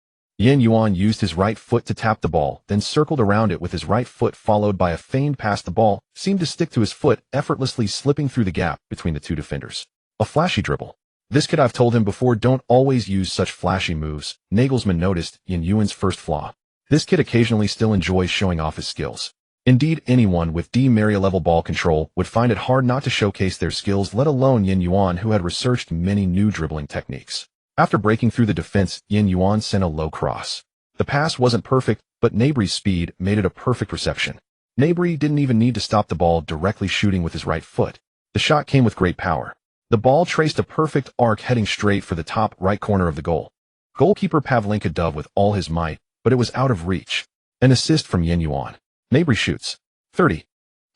Yuan used his right foot to tap the ball, then circled around it with his right foot, followed by a feigned pass. The ball seemed to stick to his foot, effortlessly slipping through the gap between the 2 defenders. A flashy dribble. This kid, I've told him before, don't always use such flashy moves. Nagelsmann noticed Yuan's first flaw. This kid occasionally still enjoys showing off his skills. Indeed, anyone with Di Maria-level ball control would find it hard not to showcase their skills, let alone Yuan, who had researched many new dribbling techniques. After breaking through the defense, Yuan sent a low cross. The pass wasn't perfect, but Gnabry's speed made it a perfect reception. Gnabry didn't even need to stop the ball, directly shooting with his right foot. The shot came with great power. The ball traced a perfect arc heading straight for the top right corner of the goal. Goalkeeper Pavlenka dove with all his might, but it was out of reach. An assist from Yuan. Gnabry shoots. 30.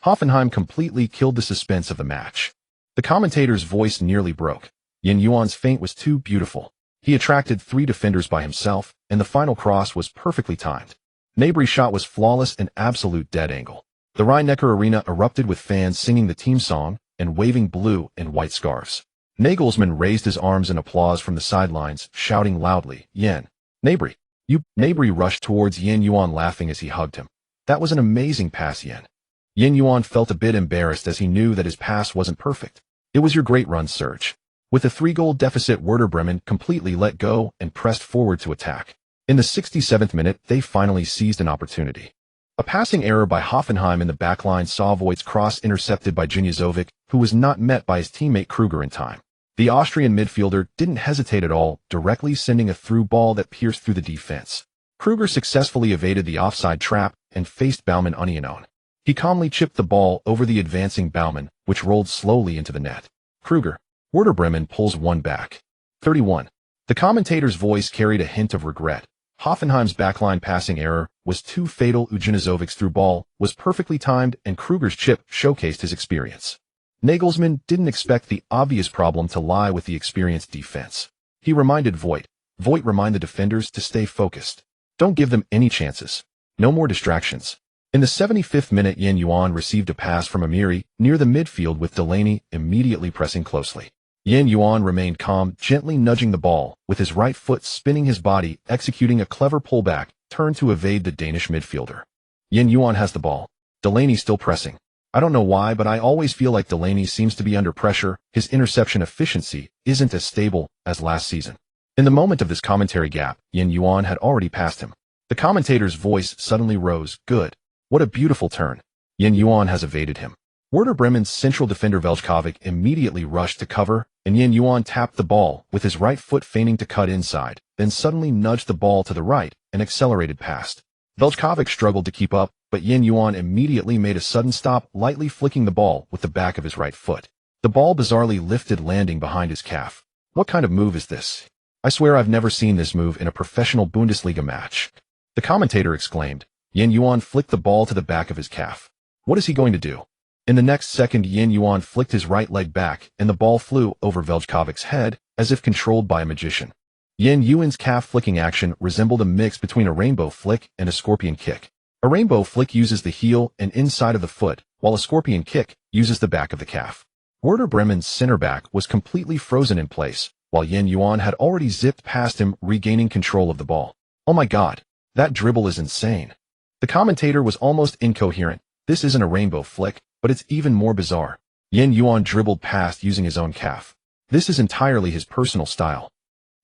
Hoffenheim completely killed the suspense of the match. The commentator's voice nearly broke. Yuan's feint was too beautiful. He attracted 3 defenders by himself, and the final cross was perfectly timed. Gnabry's shot was flawless and absolute dead angle. The Rhein-Neckar Arena erupted with fans singing the team song and waving blue and white scarves. Nagelsmann raised his arms in applause from the sidelines, shouting loudly, "Yen! Gnabry! You!" Gnabry rushed towards Yuan laughing as he hugged him. That was an amazing pass, Yen. Yuan felt a bit embarrassed as he knew that his pass wasn't perfect. It was your great run, Serge. With a 3-goal deficit, Werder Bremen completely let go and pressed forward to attack. In the 67th minute, they finally seized an opportunity. A passing error by Hoffenheim in the backline saw Voigt's cross intercepted by Juniozovic, who was not met by his teammate Kruger in time. The Austrian midfielder didn't hesitate at all, directly sending a through ball that pierced through the defense. Kruger successfully evaded the offside trap and faced Baumann unyielding. He calmly chipped the ball over the advancing Baumann, which rolled slowly into the net. Kruger. Werder Bremen pulls one back. 31. The commentator's voice carried a hint of regret. Hoffenheim's backline passing error was too fatal. Junizovic's through ball was perfectly timed, and Kruger's chip showcased his experience. Nagelsmann didn't expect the obvious problem to lie with the experienced defense. He reminded Voigt. Voigt reminded the defenders to stay focused. Don't give them any chances. No more distractions. In the 75th minute, Yuan received a pass from Amiri near the midfield with Delaney immediately pressing closely. Yuan remained calm, gently nudging the ball, with his right foot spinning his body, executing a clever pullback, turn to evade the Danish midfielder. Yuan has the ball. Delaney still pressing. I don't know why, but I always feel like Delaney seems to be under pressure. His interception efficiency isn't as stable as last season. In the moment of this commentary gap, Yuan had already passed him. The commentator's voice suddenly rose. Good. What a beautiful turn. Yuan has evaded him. Werder Bremen's central defender Veljkovic immediately rushed to cover, and Yuan tapped the ball with his right foot feigning to cut inside, then suddenly nudged the ball to the right and accelerated past. Veljkovic struggled to keep up, but Yuan immediately made a sudden stop, lightly flicking the ball with the back of his right foot. The ball bizarrely lifted, landing behind his calf. What kind of move is this? I swear I've never seen this move in a professional Bundesliga match. The commentator exclaimed. Yuan flicked the ball to the back of his calf. What is he going to do? In the next second, Yuan flicked his right leg back, and the ball flew over Veljkovic's head, as if controlled by a magician. Yuan's calf flicking action resembled a mix between a rainbow flick and a scorpion kick. A rainbow flick uses the heel and inside of the foot, while a scorpion kick uses the back of the calf. Werder Bremen's center back was completely frozen in place, while Yuan had already zipped past him, regaining control of the ball. Oh my god, that dribble is insane. The commentator was almost incoherent. This isn't a rainbow flick, but it's even more bizarre. Yuan dribbled past using his own calf. This is entirely his personal style.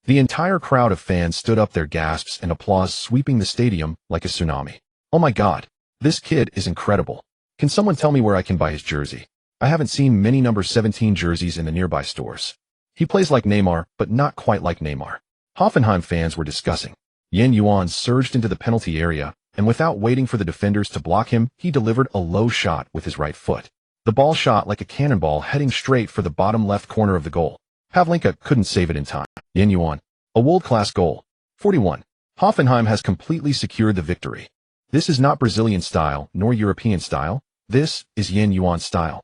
The entire crowd of fans stood up, their gasps and applause sweeping the stadium like a tsunami. Oh my god, this kid is incredible. Can someone tell me where I can buy his jersey? I haven't seen many number 17 jerseys in the nearby stores. He plays like Neymar, but not quite like Neymar. Hoffenheim fans were discussing. Yuan surged into the penalty area, and without waiting for the defenders to block him, he delivered a low shot with his right foot. The ball shot like a cannonball, heading straight for the bottom left corner of the goal. Pavlenka couldn't save it in time. Yuan. A world-class goal. 41. Hoffenheim has completely secured the victory. This is not Brazilian style, nor European style. This is Yuan style.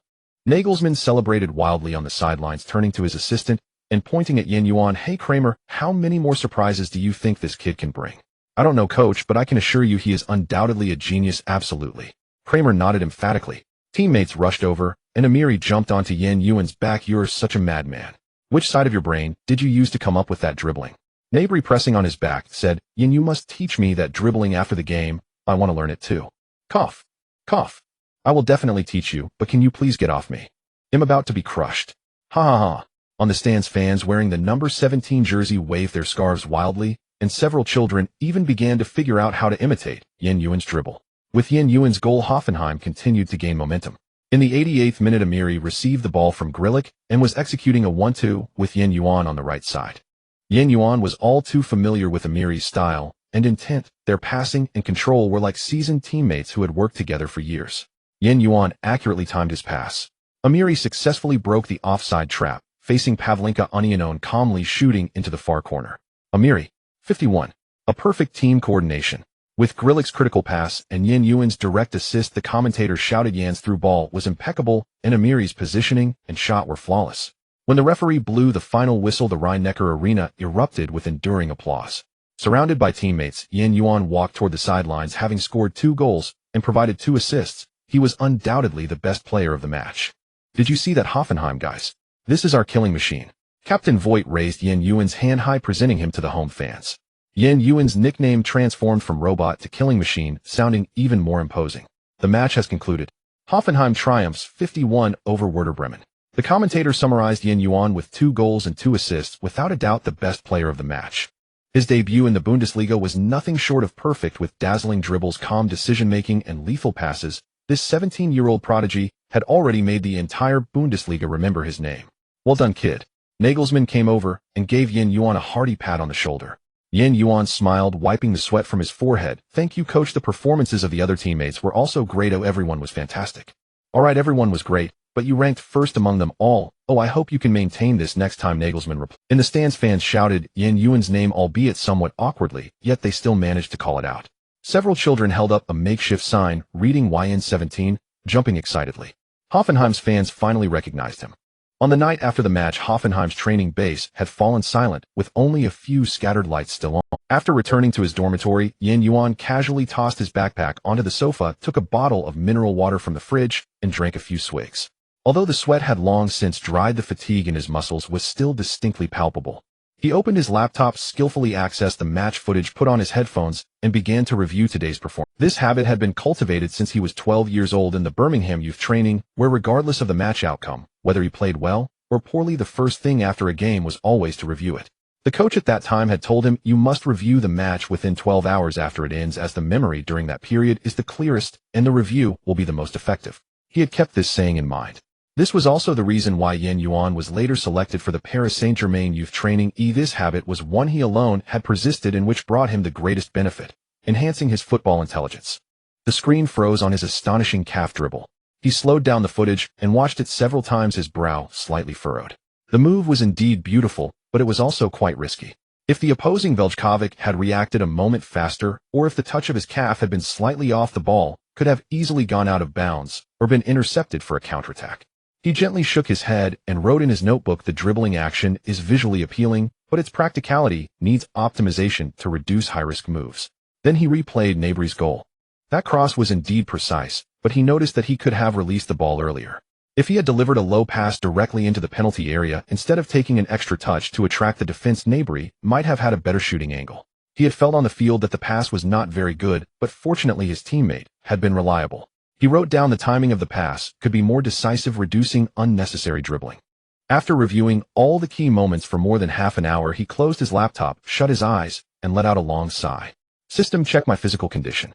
Nagelsmann celebrated wildly on the sidelines, turning to his assistant and pointing at Yuan. Hey Kramer, how many more surprises do you think this kid can bring? I don't know, coach, but I can assure you he is undoubtedly a genius, absolutely. Kramer nodded emphatically. Teammates rushed over, and Amiri jumped onto Yuan's back. You're such a madman. Which side of your brain did you use to come up with that dribbling? Gnabry, pressing on his back, said, You must teach me that dribbling after the game. I want to learn it too. Cough. Cough. I will definitely teach you, but can you please get off me? I'm about to be crushed. Ha ha ha. On the stands, fans wearing the number 17 jersey waved their scarves wildly, and several children even began to figure out how to imitate Yuan's dribble. With Yuan's goal, Hoffenheim continued to gain momentum. In the 88th minute, Amiri received the ball from Grillick and was executing a 1-2 with Yuan on the right side. Yuan was all too familiar with Amiri's style and intent. Their passing and control were like seasoned teammates who had worked together for years. Yuan accurately timed his pass. Amiri successfully broke the offside trap, facing Pavlenka Union calmly shooting into the far corner. Amiri, 51. A perfect team coordination. With Grillick's critical pass and Yuan's direct assist, the commentator shouted Yan's through ball was impeccable and Amiri's positioning and shot were flawless. When the referee blew the final whistle, the Rhein-Neckar arena erupted with enduring applause. Surrounded by teammates, Yuan walked toward the sidelines, having scored 2 goals and provided 2 assists. He was undoubtedly the best player of the match. Did you see that Hoffenheim, guys? This is our killing machine. Captain Voigt raised Yuan's hand high, presenting him to the home fans. Yuan's nickname transformed from robot to killing machine, sounding even more imposing. The match has concluded. Hoffenheim triumphs 51 over Werder Bremen. The commentator summarized Yuan with 2 goals and 2 assists, without a doubt the best player of the match. His debut in the Bundesliga was nothing short of perfect, with dazzling dribbles, calm decision-making, and lethal passes. This 17-year-old prodigy had already made the entire Bundesliga remember his name. Well done, kid. Nagelsmann came over and gave Yuan a hearty pat on the shoulder. Yuan smiled, wiping the sweat from his forehead. Thank you, coach. The performances of the other teammates were also great. Oh, everyone was fantastic. All right, everyone was great, but you ranked first among them all. Oh, I hope you can maintain this next time, Nagelsmann replied. In the stands, fans shouted Yuan's name, albeit somewhat awkwardly, yet they still managed to call it out. Several children held up a makeshift sign reading YN17, jumping excitedly. Hoffenheim's fans finally recognized him. On the night after the match, Hoffenheim's training base had fallen silent, with only a few scattered lights still on. After returning to his dormitory, Yuan casually tossed his backpack onto the sofa, took a bottle of mineral water from the fridge, and drank a few swigs. Although the sweat had long since dried, the fatigue in his muscles was still distinctly palpable. He opened his laptop, skillfully accessed the match footage, put on his headphones, and began to review today's performance. This habit had been cultivated since he was 12 years old in the Birmingham youth training, where regardless of the match outcome, whether he played well or poorly, the first thing after a game was always to review it. The coach at that time had told him, you must review the match within 12 hours after it ends, as the memory during that period is the clearest and the review will be the most effective. He had kept this saying in mind. This was also the reason why Yuan was later selected for the Paris Saint-Germain youth training. This habit was one he alone had persisted in, which brought him the greatest benefit, enhancing his football intelligence. The screen froze on his astonishing calf dribble. He slowed down the footage and watched it several times, his brow slightly furrowed. The move was indeed beautiful, but it was also quite risky. If the opposing Veljkovic had reacted a moment faster, or if the touch of his calf had been slightly off, the ball could have easily gone out of bounds or been intercepted for a counterattack. He gently shook his head and wrote in his notebook, the dribbling action is visually appealing, but its practicality needs optimization to reduce high-risk moves. Then he replayed Gnabry's goal. That cross was indeed precise, but he noticed that he could have released the ball earlier. If he had delivered a low pass directly into the penalty area instead of taking an extra touch to attract the defense, Gnabry might have had a better shooting angle. He had felt on the field that the pass was not very good, but fortunately his teammate had been reliable. He wrote down the timing of the pass could be more decisive, reducing unnecessary dribbling. After reviewing all the key moments for more than half an hour, he closed his laptop, shut his eyes, and let out a long sigh. System, check my physical condition.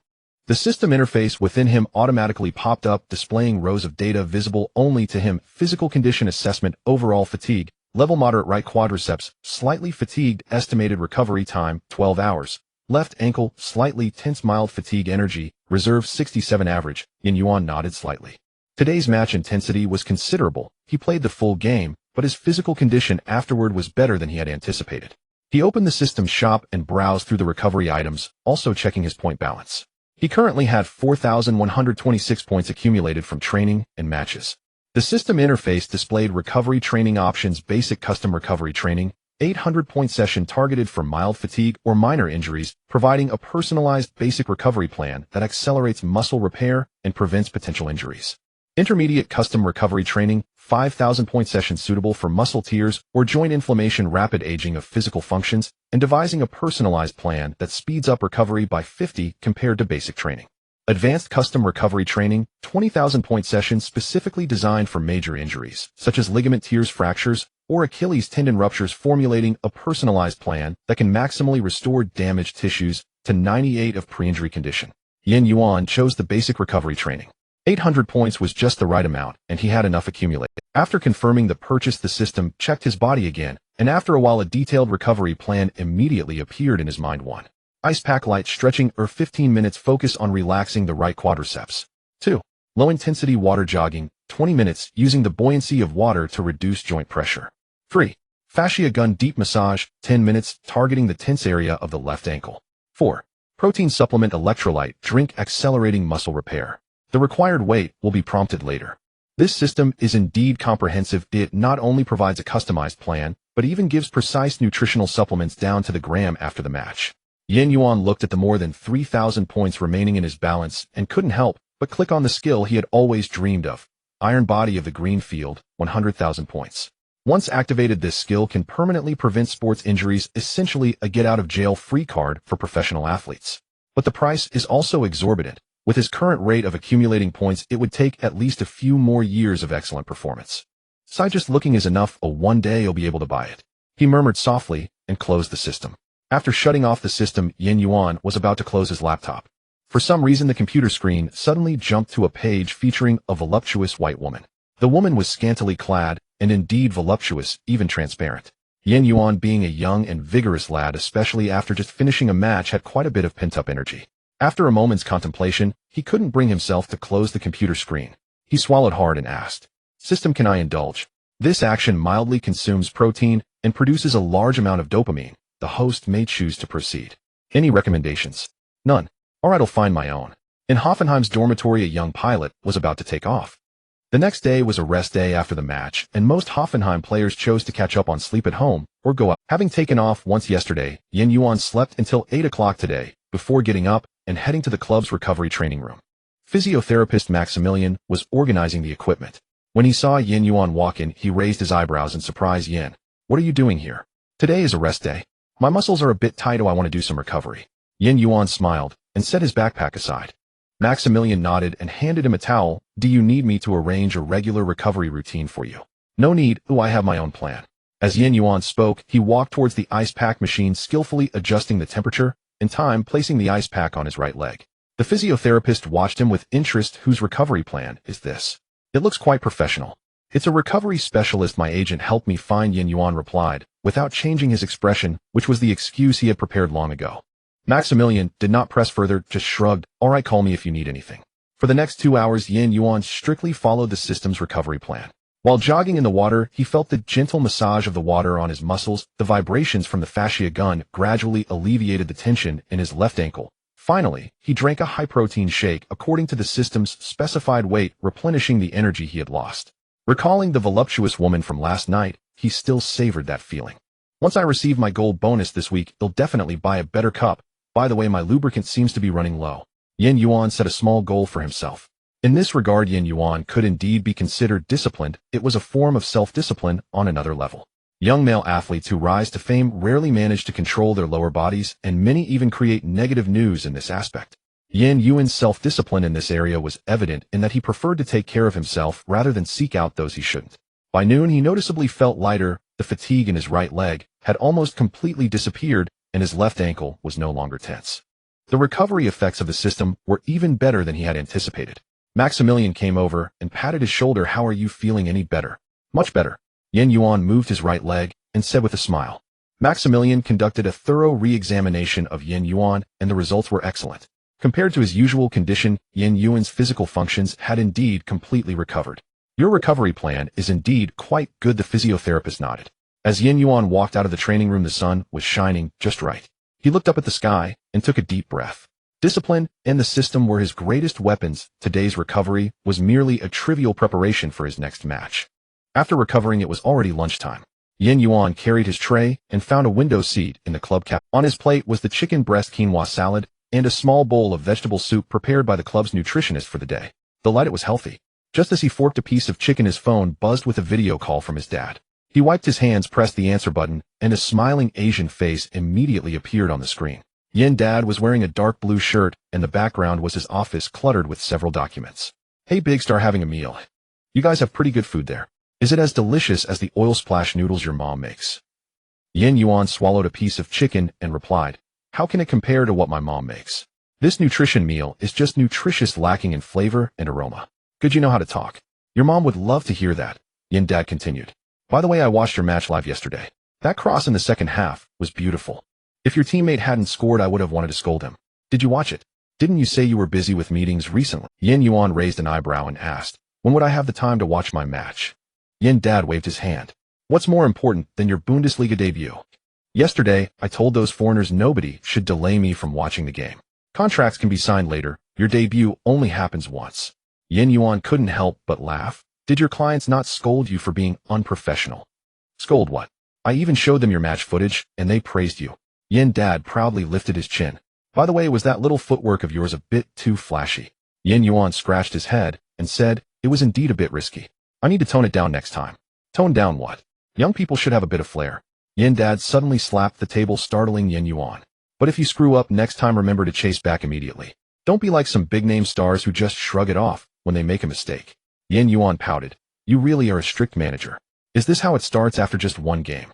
The system interface within him automatically popped up, displaying rows of data visible only to him. Physical condition assessment: overall fatigue, level moderate, right quadriceps, slightly fatigued, estimated recovery time, 12 hours. Left ankle, slightly tense, mild fatigue, energy, reserve 67 average. Yuan nodded slightly. Today's match intensity was considerable. He played the full game, but his physical condition afterward was better than he had anticipated. He opened the system shop and browsed through the recovery items, also checking his point balance. He currently had 4,126 points accumulated from training and matches. The system interface displayed recovery training options: basic, custom recovery training, 800-point session targeted for mild fatigue or minor injuries, providing a personalized basic recovery plan that accelerates muscle repair and prevents potential injuries. Intermediate custom recovery training, 5,000-point session suitable for muscle tears or joint inflammation, rapid aging of physical functions, and devising a personalized plan that speeds up recovery by 50 compared to basic training. Advanced custom recovery training, 20,000-point session specifically designed for major injuries, such as ligament tears, fractures, or Achilles tendon ruptures, formulating a personalized plan that can maximally restore damaged tissues to 98 of pre-injury condition. Yuan chose the basic recovery training. 800 points was just the right amount, and he had enough accumulated. After confirming the purchase, the system checked his body again, and after a while a detailed recovery plan immediately appeared in his mind. 1. Ice pack light stretching or 15 minutes, focus on relaxing the right quadriceps. 2. Low intensity water jogging, 20 minutes, using the buoyancy of water to reduce joint pressure. 3. Fascia gun deep massage, 10 minutes, targeting the tense area of the left ankle. 4. Protein supplement electrolyte drink accelerating muscle repair. The required weight will be prompted later. This system is indeed comprehensive. It not only provides a customized plan, but even gives precise nutritional supplements down to the gram after the match. Yuan looked at the more than 3,000 points remaining in his balance and couldn't help but click on the skill he had always dreamed of. Iron Body of the Green Field, 100,000 points. Once activated, this skill can permanently prevent sports injuries, essentially a get-out-of-jail-free card for professional athletes. But the price is also exorbitant. With his current rate of accumulating points, it would take at least a few more years of excellent performance. "So just looking is enough. One day you'll be able to buy it," he murmured softly and closed the system. After shutting off the system, Yuan was about to close his laptop. For some reason, the computer screen suddenly jumped to a page featuring a voluptuous white woman. The woman was scantily clad, and indeed voluptuous, even transparent. Yuan, being a young and vigorous lad, especially after just finishing a match, had quite a bit of pent-up energy. After a moment's contemplation, he couldn't bring himself to close the computer screen. He swallowed hard and asked, "System, can I indulge?" This action mildly consumes protein and produces a large amount of dopamine. The host may choose to proceed. "Any recommendations?" "None." "All right, I'll find my own." In Hoffenheim's dormitory, a young pilot was about to take off. The next day was a rest day after the match, and most Hoffenheim players chose to catch up on sleep at home or go out. Having taken off once yesterday, Yuan slept until 8 o'clock today, before getting up and heading to the club's recovery training room. Physiotherapist Maximilian was organizing the equipment. When he saw Yuan walk in, he raised his eyebrows in surprise. "Yin, what are you doing here?" "Today is a rest day. My muscles are a bit tight. I want to do some recovery." Yuan smiled and set his backpack aside. Maximilian nodded and handed him a towel. "Do you need me to arrange a regular recovery routine for you?" "No need. I have my own plan." As Yuan spoke, he walked towards the ice pack machine, skillfully adjusting the temperature, in time placing the ice pack on his right leg. The physiotherapist watched him with interest. "Whose recovery plan is this? It looks quite professional." "It's a recovery specialist my agent helped me find," Yuan replied, without changing his expression, which was the excuse he had prepared long ago. Maximilian did not press further, just shrugged. "All right, call me if you need anything." For the next 2 hours, Yuan strictly followed the system's recovery plan. While jogging in the water, he felt the gentle massage of the water on his muscles. The vibrations from the fascia gun gradually alleviated the tension in his left ankle. Finally, he drank a high-protein shake according to the system's specified weight, replenishing the energy he had lost. Recalling the voluptuous woman from last night, he still savored that feeling. "Once I receive my gold bonus this week, I'll definitely buy a better cup. By the way, my lubricant seems to be running low." Yuan set a small goal for himself. In this regard, Yuan could indeed be considered disciplined. It was a form of self-discipline on another level. Young male athletes who rise to fame rarely manage to control their lower bodies, and many even create negative news in this aspect. Yuan's self-discipline in this area was evident in that he preferred to take care of himself rather than seek out those he shouldn't. By noon, he noticeably felt lighter. The fatigue in his right leg had almost completely disappeared, and his left ankle was no longer tense. The recovery effects of the system were even better than he had anticipated. Maximilian came over and patted his shoulder. "How are you feeling? Any better?" "Much better." Yuan moved his right leg and said with a smile. Maximilian conducted a thorough re-examination of Yuan, and the results were excellent. Compared to his usual condition, Yuan's physical functions had indeed completely recovered. "Your recovery plan is indeed quite good," the physiotherapist nodded. As Yuan walked out of the training room, the sun was shining just right. He looked up at the sky and took a deep breath. Discipline and the system were his greatest weapons. Today's recovery was merely a trivial preparation for his next match. After recovering, it was already lunchtime. Yuan carried his tray and found a window seat in the club cap. On his plate was the chicken breast quinoa salad and a small bowl of vegetable soup prepared by the club's nutritionist for the day. Delighted was healthy. Just as he forked a piece of chicken, his phone buzzed with a video call from his dad. He wiped his hands, pressed the answer button, and a smiling Asian face immediately appeared on the screen. Dad was wearing a dark blue shirt, and the background was his office cluttered with several documents. "Hey Big Star, having a meal. You guys have pretty good food there. Is it as delicious as the oil splash noodles your mom makes?" Yuan swallowed a piece of chicken and replied, "How can it compare to what my mom makes? This nutrition meal is just nutritious, lacking in flavor and aroma." "Good, you know how to talk. Your mom would love to hear that," Dad continued. "By the way, I watched your match live yesterday. That cross in the second half was beautiful. If your teammate hadn't scored, I would have wanted to scold him. Did you watch it? Didn't you say you were busy with meetings recently?" Yuan raised an eyebrow and asked, "When would I have the time to watch my match?" Dad waved his hand. What's more important than your Bundesliga debut? Yesterday, I told those foreigners nobody should delay me from watching the game. Contracts can be signed later. Your debut only happens once. Yuan couldn't help but laugh. Did your clients not scold you for being unprofessional? Scold what? I even showed them your match footage, and they praised you. Dad proudly lifted his chin. By the way, was that little footwork of yours a bit too flashy? Yuan scratched his head and said, it was indeed a bit risky. I need to tone it down next time. Tone down what? Young people should have a bit of flair. Dad suddenly slapped the table, startling Yuan. But if you screw up next time, remember to chase back immediately. Don't be like some big-name stars who just shrug it off when they make a mistake. Yuan pouted. You really are a strict manager. Is this how it starts after just one game?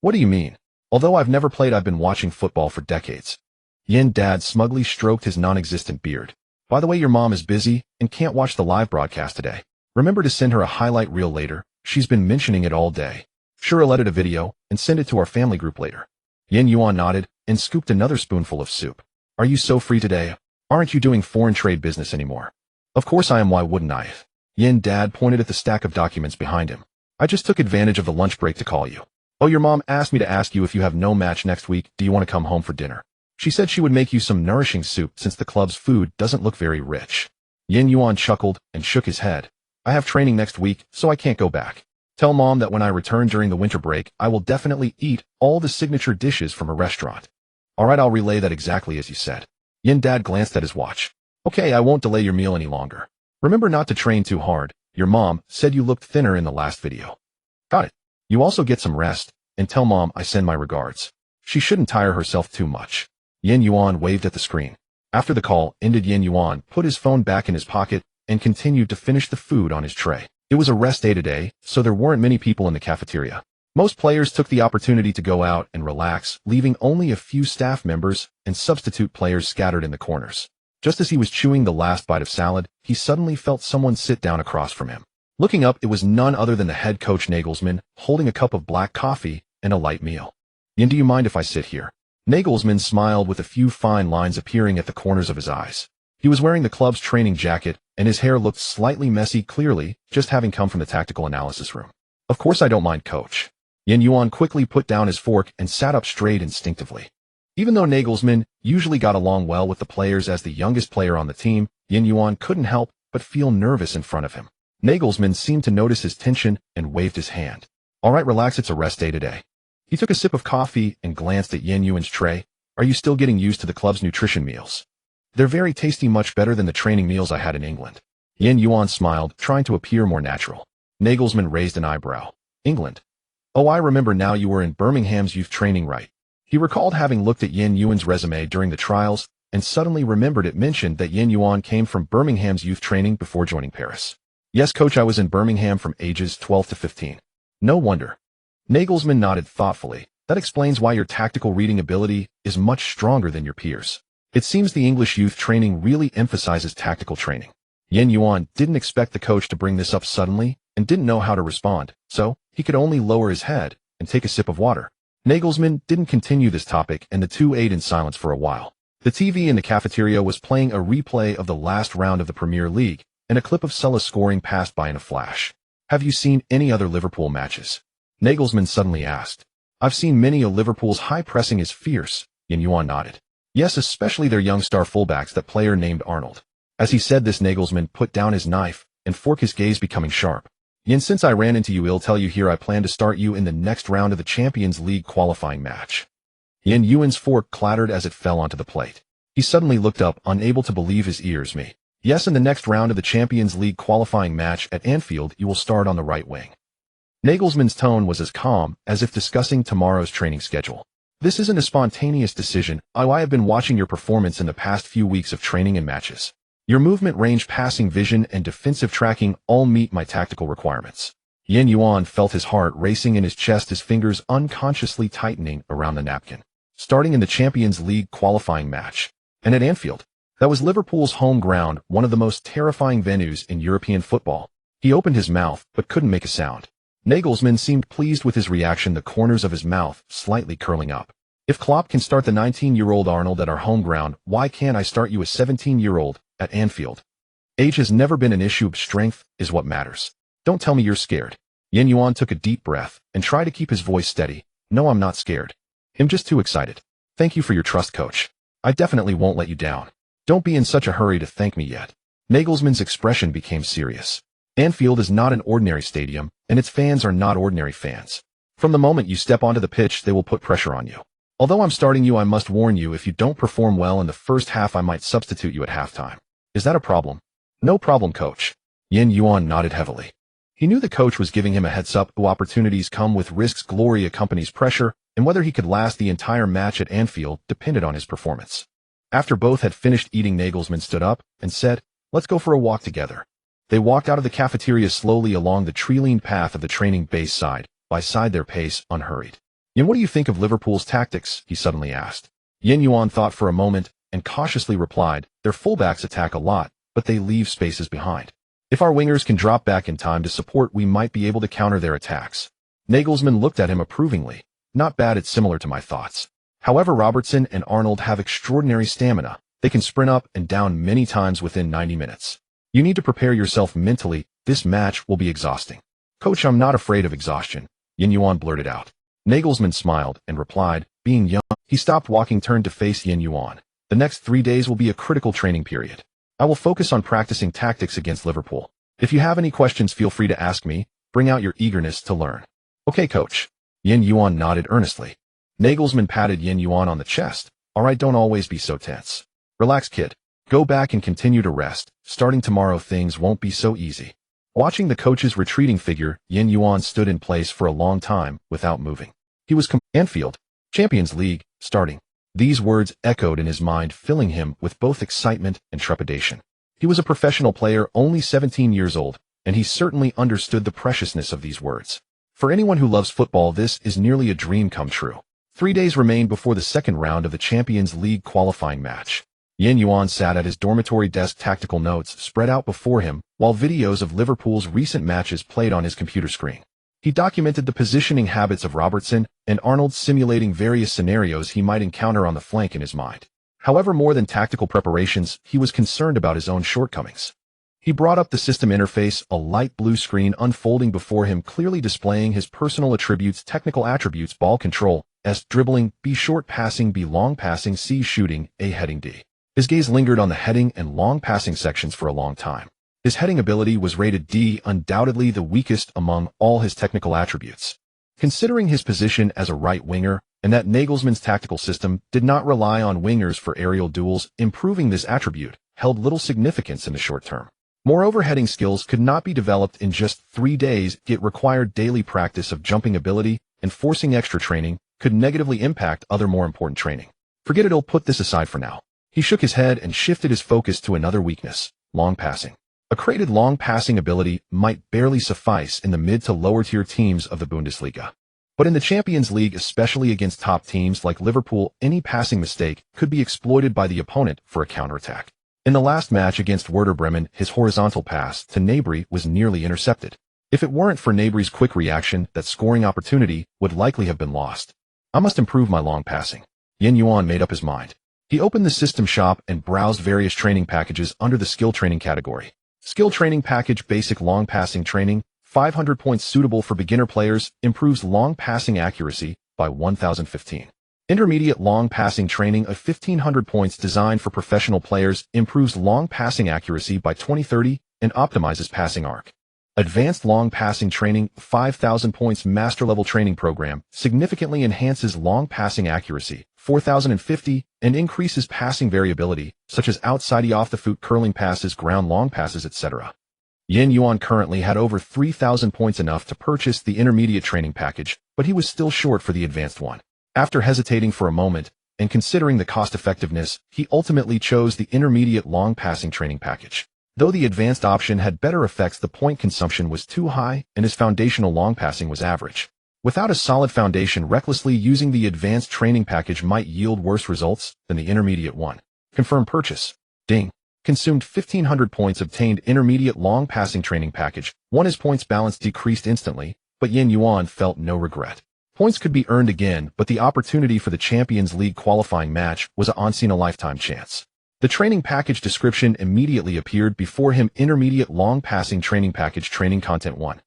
What do you mean? Although I've never played, I've been watching football for decades. Dad smugly stroked his non-existent beard. By the way, your mom is busy and can't watch the live broadcast today. Remember to send her a highlight reel later. She's been mentioning it all day. Sure, I'll edit a video and send it to our family group later. Yuan nodded and scooped another spoonful of soup. Are you so free today? Aren't you doing foreign trade business anymore? Of course I am, why wouldn't I? Dad pointed at the stack of documents behind him. I just took advantage of the lunch break to call you. Oh, your mom asked me to ask you if you have no match next week, do you want to come home for dinner? She said she would make you some nourishing soup since the club's food doesn't look very rich. Yuan chuckled and shook his head. I have training next week, so I can't go back. Tell mom that when I return during the winter break, I will definitely eat all the signature dishes from a restaurant. All right, I'll relay that exactly as you said. Dad glanced at his watch. Okay, I won't delay your meal any longer. Remember not to train too hard. Your mom said you looked thinner in the last video. Got it. You also get some rest, and tell mom I send my regards. She shouldn't tire herself too much. Yuan waved at the screen. After the call ended, Yuan put his phone back in his pocket and continued to finish the food on his tray. It was a rest day today, so there weren't many people in the cafeteria. Most players took the opportunity to go out and relax, leaving only a few staff members and substitute players scattered in the corners. Just as he was chewing the last bite of salad, he suddenly felt someone sit down across from him. Looking up, it was none other than the head coach Nagelsmann, holding a cup of black coffee and a light meal. Do you mind if I sit here? Nagelsmann smiled with a few fine lines appearing at the corners of his eyes. He was wearing the club's training jacket, and his hair looked slightly messy, clearly just having come from the tactical analysis room. Of course I don't mind, coach. Yuan quickly put down his fork and sat up straight instinctively. Even though Nagelsmann usually got along well with the players as the youngest player on the team, Yuan couldn't help but feel nervous in front of him. Nagelsmann seemed to notice his tension and waved his hand. All right, relax, it's a rest day today. He took a sip of coffee and glanced at Yuan's tray. Are you still getting used to the club's nutrition meals? They're very tasty, much better than the training meals I had in England. Yuan smiled, trying to appear more natural. Nagelsmann raised an eyebrow. England? Oh, I remember now, you were in Birmingham's youth training, right? He recalled having looked at Yuan's resume during the trials and suddenly remembered it mentioned that Yuan came from Birmingham's youth training before joining Paris. Yes, coach, I was in Birmingham from ages 12 to 15. No wonder. Nagelsmann nodded thoughtfully. That explains why your tactical reading ability is much stronger than your peers. It seems the English youth training really emphasizes tactical training. Yuan didn't expect the coach to bring this up suddenly and didn't know how to respond, so he could only lower his head and take a sip of water. Nagelsmann didn't continue this topic, and the two ate in silence for a while. The TV in the cafeteria was playing a replay of the last round of the Premier League, and a clip of Salah scoring passed by in a flash. Have you seen any other Liverpool matches? Nagelsmann suddenly asked. I've seen many of Liverpool's high pressing is fierce. Yuan nodded. Yes, especially their young star fullbacks, that player named Arnold. As he said this, Nagelsmann put down his knife and fork, his gaze becoming sharp. Since I ran into you, I'll tell you here, I plan to start you in the next round of the Champions League qualifying match. Yuan's fork clattered as it fell onto the plate. He suddenly looked up, unable to believe his ears. Me? Yes, in the next round of the Champions League qualifying match at Anfield, you will start on the right wing. Nagelsmann's tone was as calm as if discussing tomorrow's training schedule. This isn't a spontaneous decision. I have been watching your performance in the past few weeks of training and matches. Your movement range, passing vision, and defensive tracking all meet my tactical requirements. Yuan felt his heart racing in his chest, his fingers unconsciously tightening around the napkin. Starting in the Champions League qualifying match. And at Anfield. That was Liverpool's home ground, one of the most terrifying venues in European football. He opened his mouth, but couldn't make a sound. Nagelsmann seemed pleased with his reaction, the corners of his mouth slightly curling up. If Klopp can start the 19-year-old Arnold at our home ground, why can't I start you, a 17-year-old, at Anfield? Age has never been an issue. Strength is what matters. Don't tell me you're scared. Yin Yuan took a deep breath and tried to keep his voice steady. No, I'm not scared. I'm just too excited. Thank you for your trust, coach. I definitely won't let you down. Don't be in such a hurry to thank me yet. Nagelsmann's expression became serious. Anfield is not an ordinary stadium, and its fans are not ordinary fans. From the moment you step onto the pitch, they will put pressure on you. Although I'm starting you, I must warn you, if you don't perform well in the first half, I might substitute you at halftime. Is that a problem? No problem, coach. Yin Yuan nodded heavily. He knew the coach was giving him a heads up. Opportunities come with risks, glory accompanies pressure, and whether he could last the entire match at Anfield depended on his performance. After both had finished eating, Nagelsmann stood up and said, "Let's go for a walk together." They walked out of the cafeteria slowly along the tree-lined path of the training base, side by side, their pace unhurried. "Yin, what do you think of Liverpool's tactics?" he suddenly asked. Yin Yuan thought for a moment and cautiously replied, "Their fullbacks attack a lot, but they leave spaces behind. If our wingers can drop back in time to support, we might be able to counter their attacks." Nagelsmann looked at him approvingly. "Not bad, it's similar to my thoughts. However, Robertson and Arnold have extraordinary stamina. They can sprint up and down many times within 90 minutes. You need to prepare yourself mentally. This match will be exhausting." "Coach, I'm not afraid of exhaustion," Yin Yuan blurted out. Nagelsmann smiled and replied, being young. He stopped walking, turned to face Yin Yuan. "The next 3 days will be a critical training period. I will focus on practicing tactics against Liverpool. If you have any questions, feel free to ask me. Bring out your eagerness to learn." "Okay, coach." Yin Yuan nodded earnestly. Nagelsmann patted Yin Yuan on the chest. "All right, don't always be so tense. Relax, kid. Go back and continue to rest. Starting tomorrow, things won't be so easy." Watching the coach's retreating figure, Yin Yuan stood in place for a long time without moving. He was Anfield, Champions League, starting. These words echoed in his mind, filling him with both excitement and trepidation. He was a professional player, only 17 years old, and he certainly understood the preciousness of these words. For anyone who loves football, this is nearly a dream come true. 3 days remained before the second round of the Champions League qualifying match. Yin Yuan sat at his dormitory desk, tactical notes spread out before him, while videos of Liverpool's recent matches played on his computer screen. He documented the positioning habits of Robertson and Arnold, simulating various scenarios he might encounter on the flank in his mind. However, more than tactical preparations, he was concerned about his own shortcomings. He brought up the system interface, a light blue screen unfolding before him, clearly displaying his personal attributes, technical attributes: ball control, S dribbling, B short passing, B long passing, C shooting, A heading, D. His gaze lingered on the heading and long passing sections for a long time. His heading ability was rated D, undoubtedly the weakest among all his technical attributes. Considering his position as a right winger, and that Nagelsmann's tactical system did not rely on wingers for aerial duels, improving this attribute held little significance in the short term. Moreover, heading skills could not be developed in just 3 days. It required daily practice of jumping ability, and forcing extra training could negatively impact other more important training. "Forget it, I'll put this aside for now." He shook his head and shifted his focus to another weakness: long passing. A crated long passing ability might barely suffice in the mid to lower tier teams of the Bundesliga. But in the Champions League, especially against top teams like Liverpool, any passing mistake could be exploited by the opponent for a counterattack. In the last match against Werder Bremen, his horizontal pass to Gnabry was nearly intercepted. If it weren't for Gnabry's quick reaction, that scoring opportunity would likely have been lost. "I must improve my long passing." Yin Yuan made up his mind. He opened the system shop and browsed various training packages under the skill training category. Skill training package: basic long passing training, 500 points, suitable for beginner players, improves long passing accuracy by 1015. Intermediate long passing training of 1500 points, designed for professional players, improves long passing accuracy by 2030 and optimizes passing arc. Advanced long passing training, 5000 points, master level training program, significantly enhances long passing accuracy, 4050, and increases passing variability, such as outside off the foot curling passes, ground long passes, etc. Yin Yuan currently had over 3000 points, enough to purchase the intermediate training package, but he was still short for the advanced one. After hesitating for a moment, and considering the cost-effectiveness, he ultimately chose the intermediate long passing training package. Though the advanced option had better effects, the point consumption was too high, and his foundational long passing was average. Without a solid foundation, recklessly using the advanced training package might yield worse results than the intermediate one. Confirm purchase. Ding. Consumed 1500 points. Obtained intermediate long passing training package. His points balance decreased instantly, but Yin Yuan felt no regret. Points could be earned again, but the opportunity for the Champions League qualifying match was a once-in-a-lifetime chance. The training package description immediately appeared before him: intermediate long passing training package, training content 1.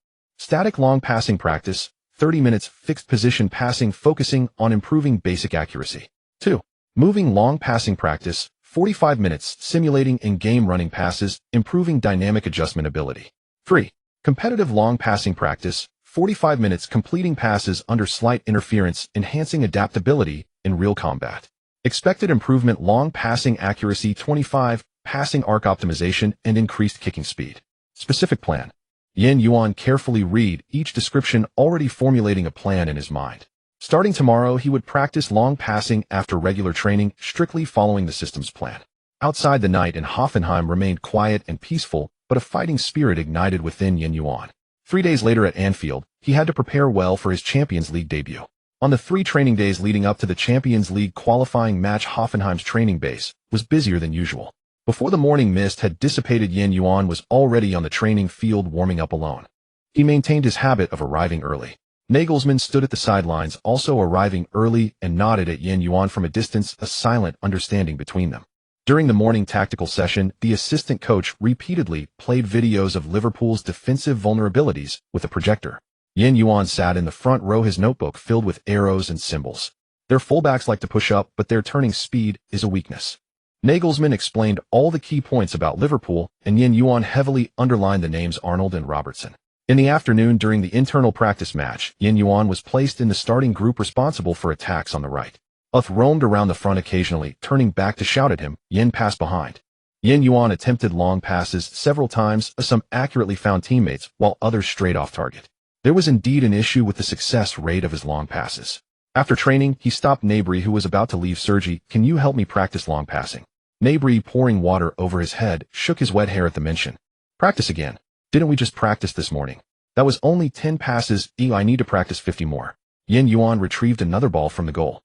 Static long passing practice, 30 minutes fixed position passing focusing on improving basic accuracy. 2. Moving long passing practice, 45 minutes simulating in-game running passes, improving dynamic adjustment ability. 3. Competitive long passing practice, 45 minutes completing passes under slight interference, enhancing adaptability in real combat. Expected improvement long passing accuracy 25, passing arc optimization and increased kicking speed. Specific plan. Yuan carefully read each description, already formulating a plan in his mind. Starting tomorrow, he would practice long passing after regular training, strictly following the system's plan. Outside, the night in Hoffenheim remained quiet and peaceful, but a fighting spirit ignited within Yuan. 3 days later at Anfield, he had to prepare well for his Champions League debut. On the 3 training days leading up to the Champions League qualifying match, Hoffenheim's training base was busier than usual. Before the morning mist had dissipated, Yuan was already on the training field warming up alone. He maintained his habit of arriving early. Nagelsmann stood at the sidelines, also arriving early, and nodded at Yuan from a distance, a silent understanding between them. During the morning tactical session, the assistant coach repeatedly played videos of Liverpool's defensive vulnerabilities with a projector. Yuan sat in the front row, his notebook filled with arrows and symbols. Their fullbacks like to push up, but their turning speed is a weakness. Nagelsmann explained all the key points about Liverpool, and Yuan heavily underlined the names Arnold and Robertson. In the afternoon, during the internal practice match, Yuan was placed in the starting group responsible for attacks on the right. Uth roamed around the front occasionally, turning back to shout at him. Passed behind. Yuan attempted long passes several times, some accurately found teammates, while others strayed off target. There was indeed an issue with the success rate of his long passes. After training, he stopped Nabry, who was about to leave. Sergi, can you help me practice long passing? Nabry, pouring water over his head, shook his wet hair at the mention. Practice again. Didn't we just practice this morning? That was only 10 passes. I need to practice 50 more. Yuan retrieved another ball from the goal.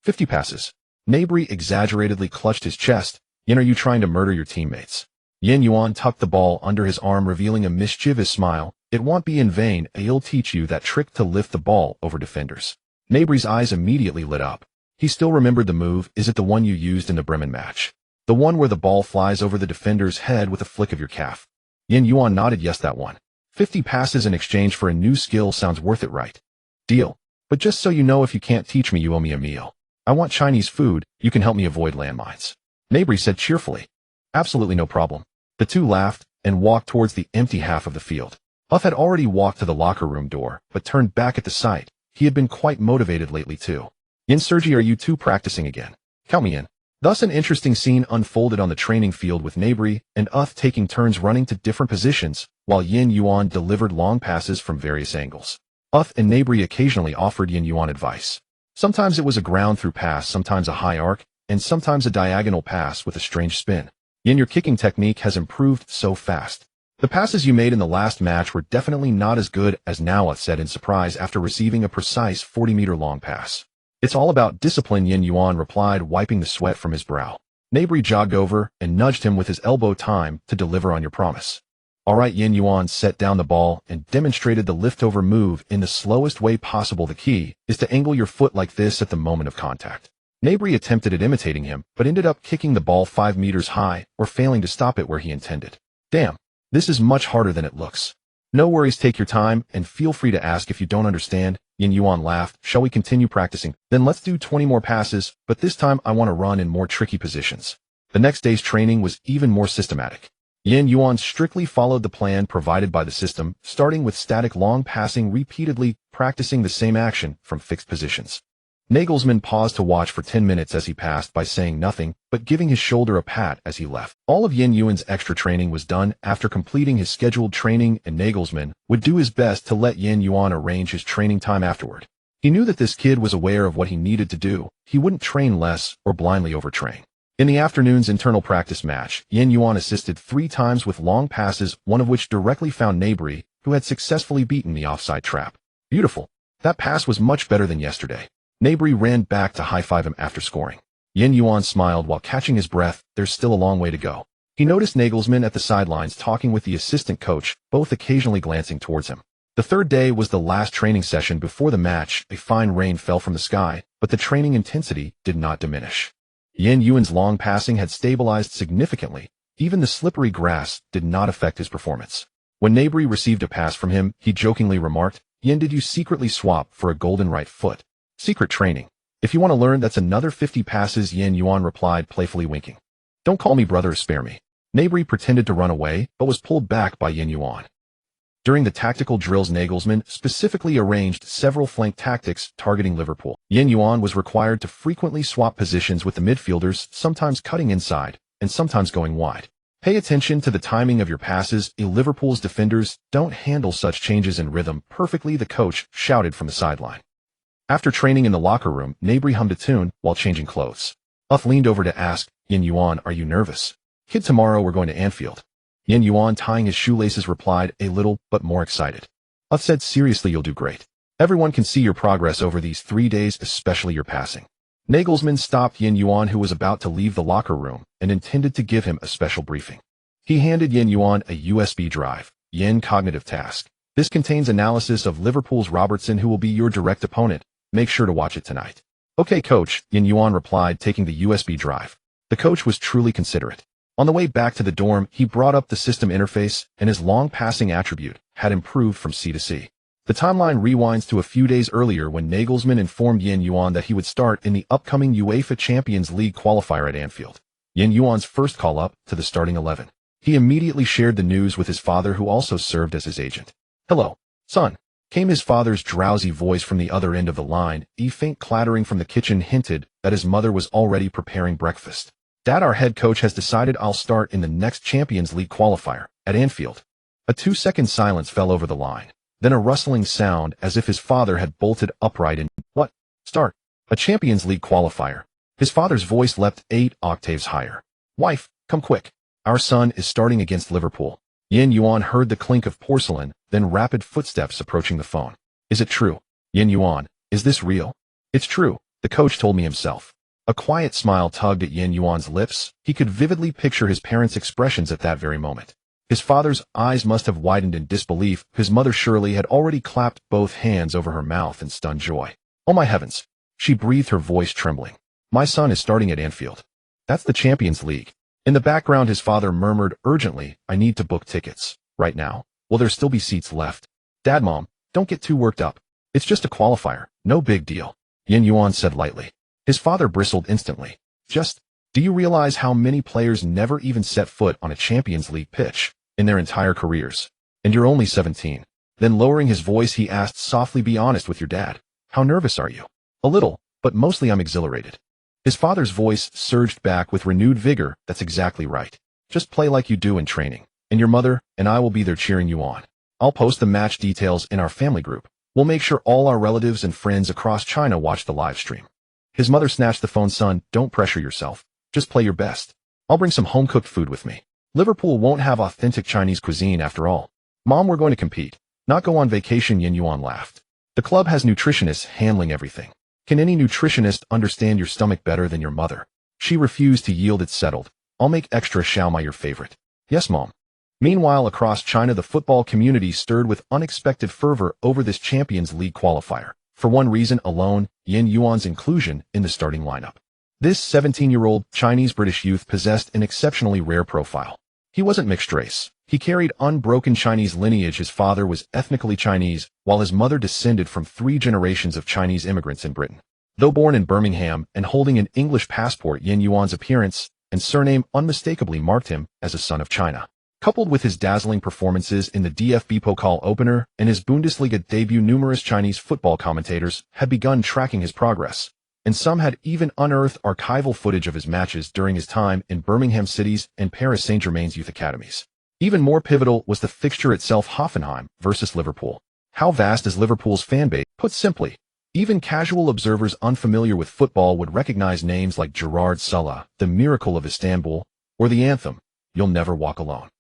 50 passes. Nabry exaggeratedly clutched his chest. Are you trying to murder your teammates? Yuan tucked the ball under his arm, revealing a mischievous smile. It won't be in vain. I'll teach you that trick to lift the ball over defenders. Nabry's eyes immediately lit up. He still remembered the move. Is it the one you used in the Bremen match? The one where the ball flies over the defender's head with a flick of your calf? Yuan nodded. Yes, that one. 50 passes in exchange for a new skill sounds worth it, right? Deal. But just so you know, if you can't teach me, you owe me a meal. I want Chinese food. You can help me avoid landmines. Nabry said cheerfully. Absolutely no problem. The two laughed and walked towards the empty half of the field. Uth had already walked to the locker room door, but turned back at the sight. He had been quite motivated lately too. Sergi, are you two practicing again? Count me in. Thus an interesting scene unfolded on the training field, with Nabry and Uth taking turns running to different positions, while Yuan delivered long passes from various angles. Uth and Nabry occasionally offered Yuan advice. Sometimes it was a ground-through pass, sometimes a high arc, and sometimes a diagonal pass with a strange spin. Your kicking technique has improved so fast. The passes you made in the last match were definitely not as good as now, Uth said in surprise after receiving a precise 40-meter long pass. It's all about discipline, Yuan replied, wiping the sweat from his brow. Nabry jogged over and nudged him with his elbow. Time to deliver on your promise. All right. Yuan set down the ball and demonstrated the liftover move in the slowest way possible. The key is to angle your foot like this at the moment of contact. Nabry attempted at imitating him, but ended up kicking the ball 5 meters high or failing to stop it where he intended. Damn, this is much harder than it looks. No worries, take your time and feel free to ask if you don't understand. Yuan laughed. Shall we continue practicing? Then let's do 20 more passes, but this time I want to run in more tricky positions. The next day's training was even more systematic. Yuan strictly followed the plan provided by the system, starting with static long passing, repeatedly practicing the same action from fixed positions. Nagelsmann paused to watch for 10 minutes as he passed by saying nothing, but giving his shoulder a pat as he left. All of Yuan's extra training was done after completing his scheduled training, and Nagelsmann would do his best to let Yuan arrange his training time afterward. He knew that this kid was aware of what he needed to do. He wouldn't train less or blindly overtrain. In the afternoon's internal practice match, Yuan assisted 3 times with long passes, one of which directly found Nabry, who had successfully beaten the offside trap. Beautiful. That pass was much better than yesterday. Nabry ran back to high-five him after scoring. Yuan smiled while catching his breath. There's still a long way to go. He noticed Nagelsmann at the sidelines talking with the assistant coach, both occasionally glancing towards him. The third day was the last training session before the match. A fine rain fell from the sky, but the training intensity did not diminish. Yuan's long passing had stabilized significantly. Even the slippery grass did not affect his performance. When Gnabry received a pass from him, he jokingly remarked, "Yen, did you secretly swap for a golden right foot? Secret training. If you want to learn, that's another 50 passes," Yuan replied, playfully winking. "Don't call me brother, spare me." Gnabry pretended to run away, but was pulled back by Yuan. During the tactical drills, Nagelsmann specifically arranged several flank tactics targeting Liverpool. Yuan was required to frequently swap positions with the midfielders, sometimes cutting inside, and sometimes going wide. Pay attention to the timing of your passes. Liverpool's defenders don't handle such changes in rhythm perfectly, the coach shouted from the sideline. After training in the locker room, Gnabry hummed a tune while changing clothes. Uth leaned over to ask, "Yuan, are you nervous?" "Kid, tomorrow we're going to Anfield." Yuan, tying his shoelaces, replied, a little, but more excited. Uth said, "Seriously, you'll do great. Everyone can see your progress over these 3 days, especially your passing." Nagelsmann stopped Yuan, who was about to leave the locker room, and intended to give him a special briefing. He handed Yuan a USB drive, Yen Cognitive Task. "This contains analysis of Liverpool's Robertson, who will be your direct opponent. Make sure to watch it tonight." "Okay, coach," Yuan replied, taking the USB drive. The coach was truly considerate. On the way back to the dorm, he brought up the system interface, and his long passing attribute had improved from C to C. The timeline rewinds to a few days earlier when Nagelsmann informed Yuan that he would start in the upcoming UEFA Champions League qualifier at Anfield. Yuan's first call-up to the starting 11. He immediately shared the news with his father, who also served as his agent. "Hello, son," came his father's drowsy voice from the other end of the line. A faint clattering from the kitchen hinted that his mother was already preparing breakfast. "Dad, our head coach has decided I'll start in the next Champions League qualifier at Anfield." A 2-second silence fell over the line. Then a rustling sound, as if his father had bolted upright in, "What? Start? A Champions League qualifier?" His father's voice leapt 8 octaves higher. "Wife, come quick. Our son is starting against Liverpool." Yuan heard the clink of porcelain, then rapid footsteps approaching the phone. "Is it true? Yuan, is this real?" "It's true, the coach told me himself." A quiet smile tugged at Yuan's lips. He could vividly picture his parents' expressions at that very moment. His father's eyes must have widened in disbelief. His mother surely had already clapped both hands over her mouth in stunned joy. "Oh my heavens!" she breathed, her voice trembling. "My son is starting at Anfield. That's the Champions League." In the background, his father murmured urgently, "I need to book tickets. Right now. Will there still be seats left?" "Dad, Mom, don't get too worked up. It's just a qualifier. No big deal," Yuan said lightly. His father bristled instantly. Do you realize how many players never even set foot on a Champions League pitch in their entire careers? And you're only 17. Then lowering his voice, he asked softly, "Be honest with your dad. How nervous are you?" "A little, but mostly I'm exhilarated." His father's voice surged back with renewed vigor. "That's exactly right. Just play like you do in training. And your mother and I will be there cheering you on. I'll post the match details in our family group. We'll make sure all our relatives and friends across China watch the live stream." His mother snatched the phone. "Son, don't pressure yourself. Just play your best. I'll bring some home-cooked food with me. Liverpool won't have authentic Chinese cuisine after all. Mom, we're going to compete, not go on vacation." Yuan laughed. "The club has nutritionists handling everything. Can any nutritionist understand your stomach better than your mother?" She refused to yield. "It's settled. I'll make extra xiaomai your favorite." "Yes, Mom." Meanwhile, across China, the football community stirred with unexpected fervor over this Champions League qualifier. For one reason alone, Yuan's inclusion in the starting lineup. This 17-year-old Chinese-British youth possessed an exceptionally rare profile. He wasn't mixed race. He carried unbroken Chinese lineage. His father was ethnically Chinese, while his mother descended from 3 generations of Chinese immigrants in Britain. Though born in Birmingham and holding an English passport, Yuan's appearance and surname unmistakably marked him as a son of China. Coupled with his dazzling performances in the DFB Pokal opener and his Bundesliga debut, numerous Chinese football commentators had begun tracking his progress, and some had even unearthed archival footage of his matches during his time in Birmingham City's and Paris Saint-Germain's youth academies. Even more pivotal was the fixture itself, Hoffenheim versus Liverpool. How vast is Liverpool's fanbase? Put simply, even casual observers unfamiliar with football would recognize names like Gerard Sulla, the Miracle of Istanbul, or the anthem, You'll Never Walk Alone.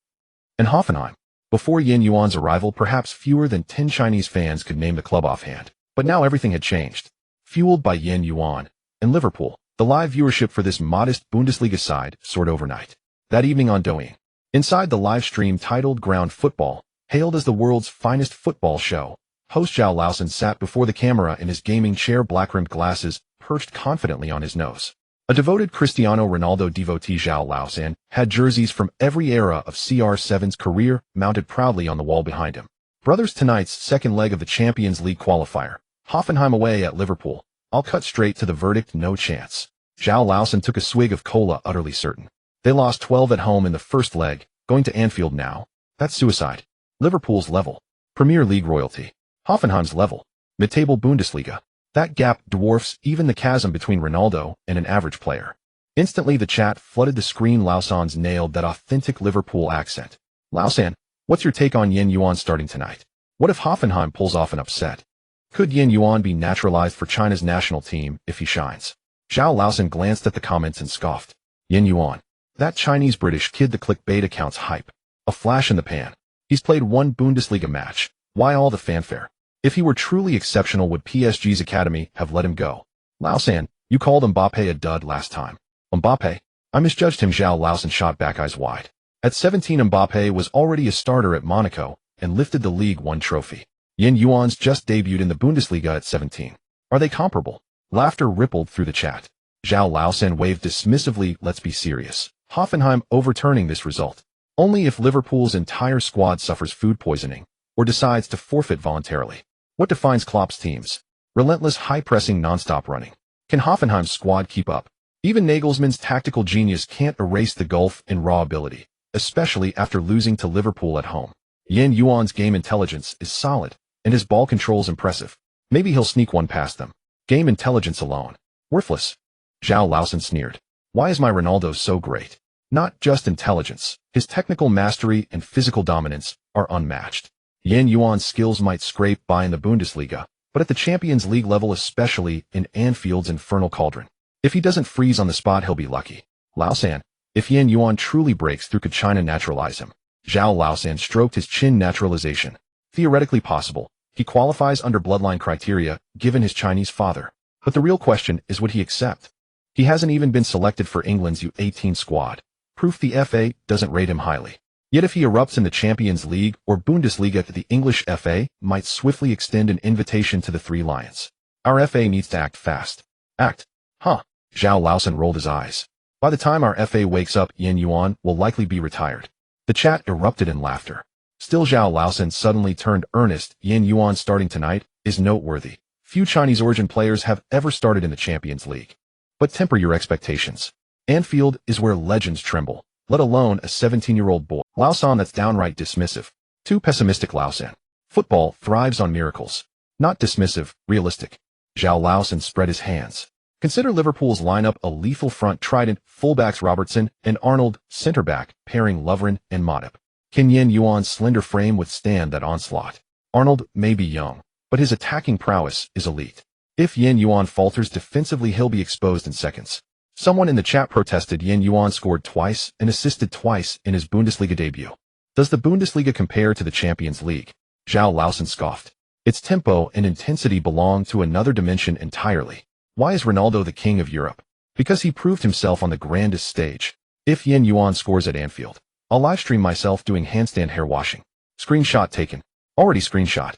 And Hoffenheim. Before Yuan's arrival, perhaps fewer than 10 Chinese fans could name the club offhand. But now everything had changed. Fueled by Yuan and Liverpool, the live viewership for this modest Bundesliga side soared overnight. That evening on Douyin, inside the live stream titled Ground Football, hailed as the world's finest football show, host Zhao Lausen sat before the camera in his gaming chair, black-rimmed glasses perched confidently on his nose. A devoted Cristiano Ronaldo devotee, Zhao Laosan had jerseys from every era of CR7's career mounted proudly on the wall behind him. Brothers, tonight's second leg of the Champions League qualifier. Hoffenheim away at Liverpool. I'll cut straight to the verdict, no chance. Zhao Laosan took a swig of cola, utterly certain. They lost 12 at home in the first leg, going to Anfield now. That's suicide. Liverpool's level. Premier League royalty. Hoffenheim's level. Mid-table Bundesliga. That gap dwarfs even the chasm between Ronaldo and an average player. Instantly the chat flooded the screen. Laosan's nailed that authentic Liverpool accent. Laosan, what's your take on Yuan starting tonight? What if Hoffenheim pulls off an upset? Could Yuan be naturalized for China's national team if he shines? Zhao Laosan glanced at the comments and scoffed. Yuan. That Chinese-British kid, the clickbait account's hype. A flash in the pan. He's played one Bundesliga match. Why all the fanfare? If he were truly exceptional, would PSG's academy have let him go? Laosan, you called Mbappe a dud last time. Mbappe? I misjudged him. Zhao Laosan shot back, eyes wide. At 17, Mbappe was already a starter at Monaco and lifted the League One trophy. Yuan's just debuted in the Bundesliga at 17. Are they comparable? Laughter rippled through the chat. Zhao Laosan waved dismissively. Let's be serious. Hoffenheim overturning this result. Only if Liverpool's entire squad suffers food poisoning or decides to forfeit voluntarily. What defines Klopp's teams? Relentless high-pressing, non-stop running. Can Hoffenheim's squad keep up? Even Nagelsmann's tactical genius can't erase the gulf in raw ability, especially after losing to Liverpool at home. Yuan's game intelligence is solid, and his ball control's impressive. Maybe he'll sneak one past them. Game intelligence alone. Worthless. Zhao Laosan sneered. Why is my Ronaldo so great? Not just intelligence. His technical mastery and physical dominance are unmatched. Yuan's skills might scrape by in the Bundesliga, but at the Champions League level, especially in Anfield's infernal cauldron. If he doesn't freeze on the spot, he'll be lucky. Laosan, if Yuan truly breaks through, could China naturalize him? Zhao Laosan stroked his chin. Naturalization. Theoretically possible. He qualifies under bloodline criteria, given his Chinese father. But the real question is, would he accept? He hasn't even been selected for England's U18 squad. Proof the FA doesn't rate him highly. Yet if he erupts in the Champions League or Bundesliga, the English FA might swiftly extend an invitation to the Three Lions. Our FA needs to act fast. Act? Huh? Zhao Laosan rolled his eyes. By the time our FA wakes up, Yuan will likely be retired. The chat erupted in laughter. Still, Zhao Laosan suddenly turned earnest. Yuan starting tonight is noteworthy. Few Chinese origin players have ever started in the Champions League. But temper your expectations. Anfield is where legends tremble, let alone a 17-year-old boy. Laosan, that's downright dismissive. Too pessimistic. Laosan. Football thrives on miracles. Not dismissive, realistic. Zhao Laosan spread his hands. Consider Liverpool's lineup: a lethal front trident, fullbacks Robertson and Arnold, center-back, pairing Lovren and Matip. Can Yuan's slender frame withstand that onslaught? Arnold may be young, but his attacking prowess is elite. If Yuan falters defensively, he'll be exposed in seconds. Someone in the chat protested. Yuan scored twice and assisted twice in his Bundesliga debut. Does the Bundesliga compare to the Champions League? Zhao Laosan scoffed. Its tempo and intensity belong to another dimension entirely. Why is Ronaldo the king of Europe? Because he proved himself on the grandest stage. If Yuan scores at Anfield, I'll livestream myself doing handstand hair washing. Screenshot taken. Already screenshot.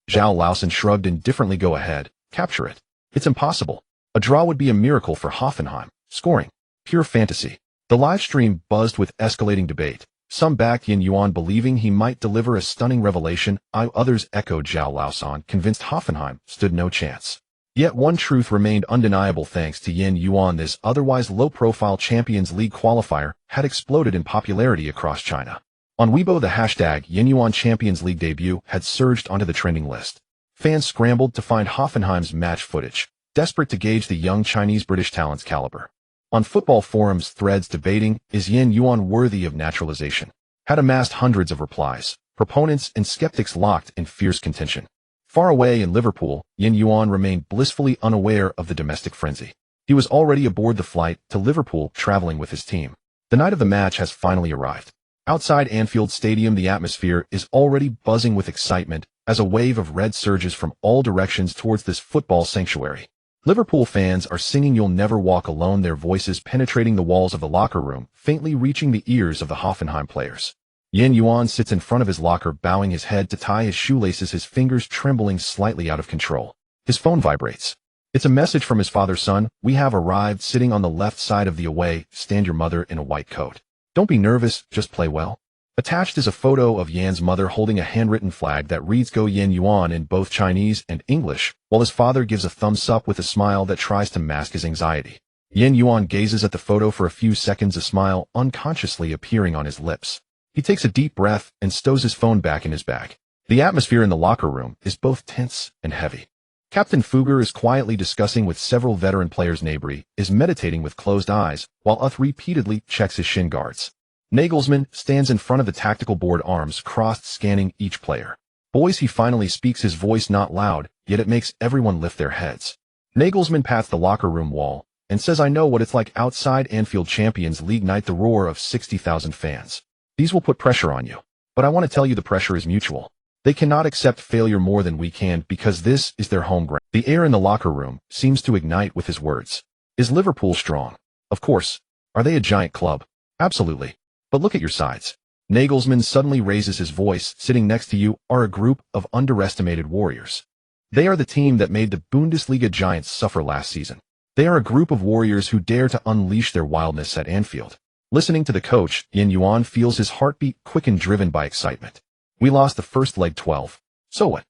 Zhao Laosan shrugged indifferently. Go ahead, capture it. It's impossible. A draw would be a miracle for Hoffenheim. Scoring. Pure fantasy. The live stream buzzed with escalating debate. Some backed Yuan, believing he might deliver a stunning revelation. Others echoed Zhao Laosan, convinced Hoffenheim stood no chance. Yet one truth remained undeniable: thanks to Yuan, this otherwise low-profile Champions League qualifier had exploded in popularity across China. On Weibo, the hashtag Yuan Champions League debut had surged onto the trending list. Fans scrambled to find Hoffenheim's match footage, desperate to gauge the young Chinese-British talent's caliber. On football forums, threads debating, is Yuan worthy of naturalization, had amassed hundreds of replies, proponents and skeptics locked in fierce contention. Far away in Liverpool, Yuan remained blissfully unaware of the domestic frenzy. He was already aboard the flight to Liverpool, traveling with his team. The night of the match has finally arrived. Outside Anfield Stadium, the atmosphere is already buzzing with excitement as a wave of red surges from all directions towards this football sanctuary. Liverpool fans are singing "You'll Never Walk Alone," their voices penetrating the walls of the locker room, faintly reaching the ears of the Hoffenheim players. Yuan sits in front of his locker, bowing his head to tie his shoelaces, his fingers trembling slightly out of control. His phone vibrates. It's a message from his father: son, we have arrived. Sitting on the left side of the away stand, your mother in a white coat. Don't be nervous, just play well. Attached is a photo of Yan's mother holding a handwritten flag that reads Go Yin Yuan in both Chinese and English, while his father gives a thumbs up with a smile that tries to mask his anxiety. Yin Yuan gazes at the photo for a few seconds, a smile unconsciously appearing on his lips. He takes a deep breath and stows his phone back in his bag. The atmosphere in the locker room is both tense and heavy. Captain Fugger is quietly discussing with several veteran players. Nabry is meditating with closed eyes, while Uth repeatedly checks his shin guards. Nagelsmann stands in front of the tactical board, arms crossed, scanning each player. Boys, he finally speaks, his voice not loud, yet it makes everyone lift their heads. Nagelsmann pats the locker room wall and says, I know what it's like outside Anfield, Champions League night, the roar of 60,000 fans. These will put pressure on you. But I want to tell you the pressure is mutual. They cannot accept failure more than we can because this is their home ground. The air in the locker room seems to ignite with his words. Is Liverpool strong? Of course. Are they a giant club? Absolutely. But look at your sides. Nagelsmann suddenly raises his voice. Sitting next to you are a group of underestimated warriors. They are the team that made the Bundesliga giants suffer last season. They are a group of warriors who dare to unleash their wildness at Anfield. Listening to the coach, Yin Yuan feels his heartbeat quicken, driven by excitement. We lost the first leg 12. So what?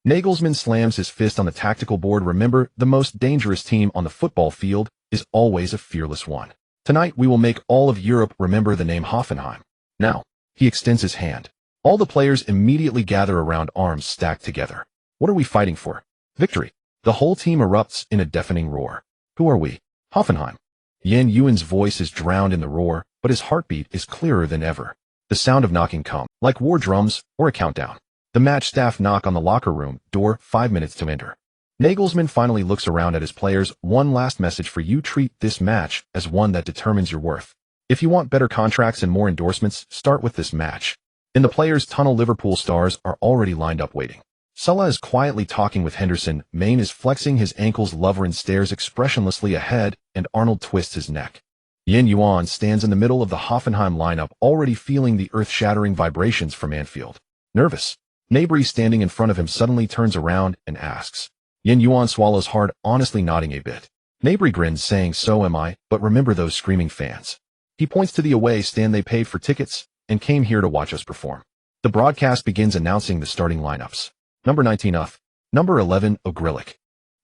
Nagelsmann slams his fist on the tactical board. Remember, the most dangerous team on the football field is always a fearless one. Tonight we will make all of Europe remember the name Hoffenheim. Now, he extends his hand. All the players immediately gather around, arms stacked together. What are we fighting for? Victory. The whole team erupts in a deafening roar. Who are we? Hoffenheim. Yin Yuan's voice is drowned in the roar, but his heartbeat is clearer than ever. The sound of knocking comes, like war drums or a countdown. The match staff knock on the locker room door, 5 minutes to enter. Nagelsmann finally looks around at his players. One last message for you: treat this match as one that determines your worth. If you want better contracts and more endorsements, start with this match. In the players' tunnel, Liverpool stars are already lined up waiting. Salah is quietly talking with Henderson, Maine is flexing his ankles, Lovren stares expressionlessly ahead, and Arnold twists his neck. Yin Yuan stands in the middle of the Hoffenheim lineup, already feeling the earth-shattering vibrations from Anfield. Nervous. Nabry, standing in front of him, suddenly turns around and asks. Yin Yuan swallows hard, honestly nodding a bit. Nabry grins, saying, so am I, but remember those screaming fans. He points to the away stand. They paid for tickets and came here to watch us perform. The broadcast begins, announcing the starting lineups. Number 19 Uth. Number 11 Ogrillic.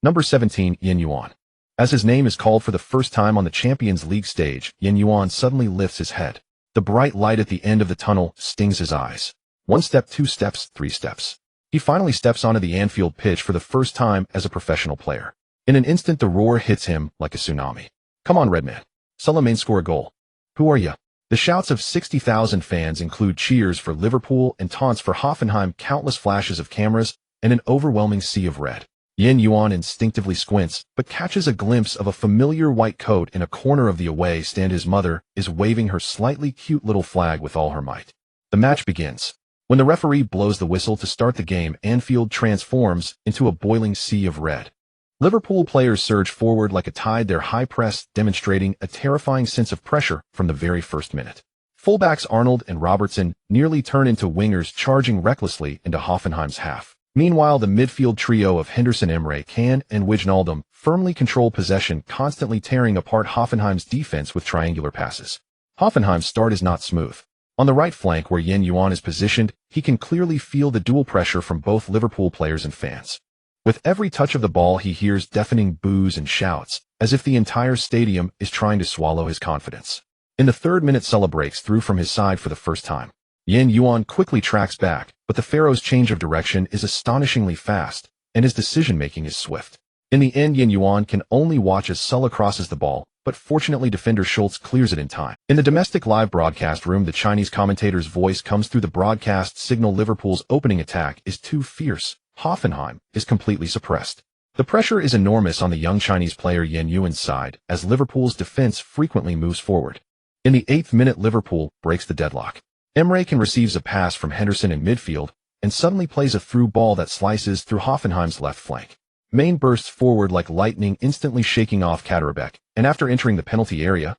Number 17 Yin Yuan. As his name is called for the first time on the Champions League stage, Yin Yuan suddenly lifts his head. The bright light at the end of the tunnel stings his eyes. 1 step, 2 steps, 3 steps. He finally steps onto the Anfield pitch for the first time as a professional player. In an instant, the roar hits him like a tsunami. Come on, Redman. Salah score a goal. Who are you? The shouts of 60,000 fans include cheers for Liverpool and taunts for Hoffenheim, countless flashes of cameras, and an overwhelming sea of red. Yin Yuan instinctively squints, but catches a glimpse of a familiar white coat in a corner of the away stand. His mother is waving her slightly cute little flag with all her might. The match begins. When the referee blows the whistle to start the game, Anfield transforms into a boiling sea of red. Liverpool players surge forward like a tide, their high press demonstrating a terrifying sense of pressure from the very first minute. Fullbacks Arnold and Robertson nearly turn into wingers, charging recklessly into Hoffenheim's half. Meanwhile, the midfield trio of Henderson, Emre Can, and Wijnaldum firmly control possession, constantly tearing apart Hoffenheim's defense with triangular passes. Hoffenheim's start is not smooth. On the right flank, where Yin Yuan is positioned, he can clearly feel the dual pressure from both Liverpool players and fans. With every touch of the ball, he hears deafening boos and shouts, as if the entire stadium is trying to swallow his confidence. In the 3rd minute, Salah breaks through from his side for the first time. Yin Yuan quickly tracks back, but the Pharaoh's change of direction is astonishingly fast, and his decision-making is swift. In the end, Yin Yuan can only watch as Salah crosses the ball, but fortunately defender Schultz clears it in time. In the domestic live broadcast room, the Chinese commentator's voice comes through the broadcast signal. Liverpool's opening attack is too fierce. Hoffenheim is completely suppressed. The pressure is enormous on the young Chinese player Yin Yuan's side, as Liverpool's defense frequently moves forward. In the 8th minute, Liverpool breaks the deadlock. Emre Can receives a pass from Henderson in midfield, and suddenly plays a through ball that slices through Hoffenheim's left flank. Maine bursts forward like lightning, instantly shaking off Katterbach, and after entering the penalty area,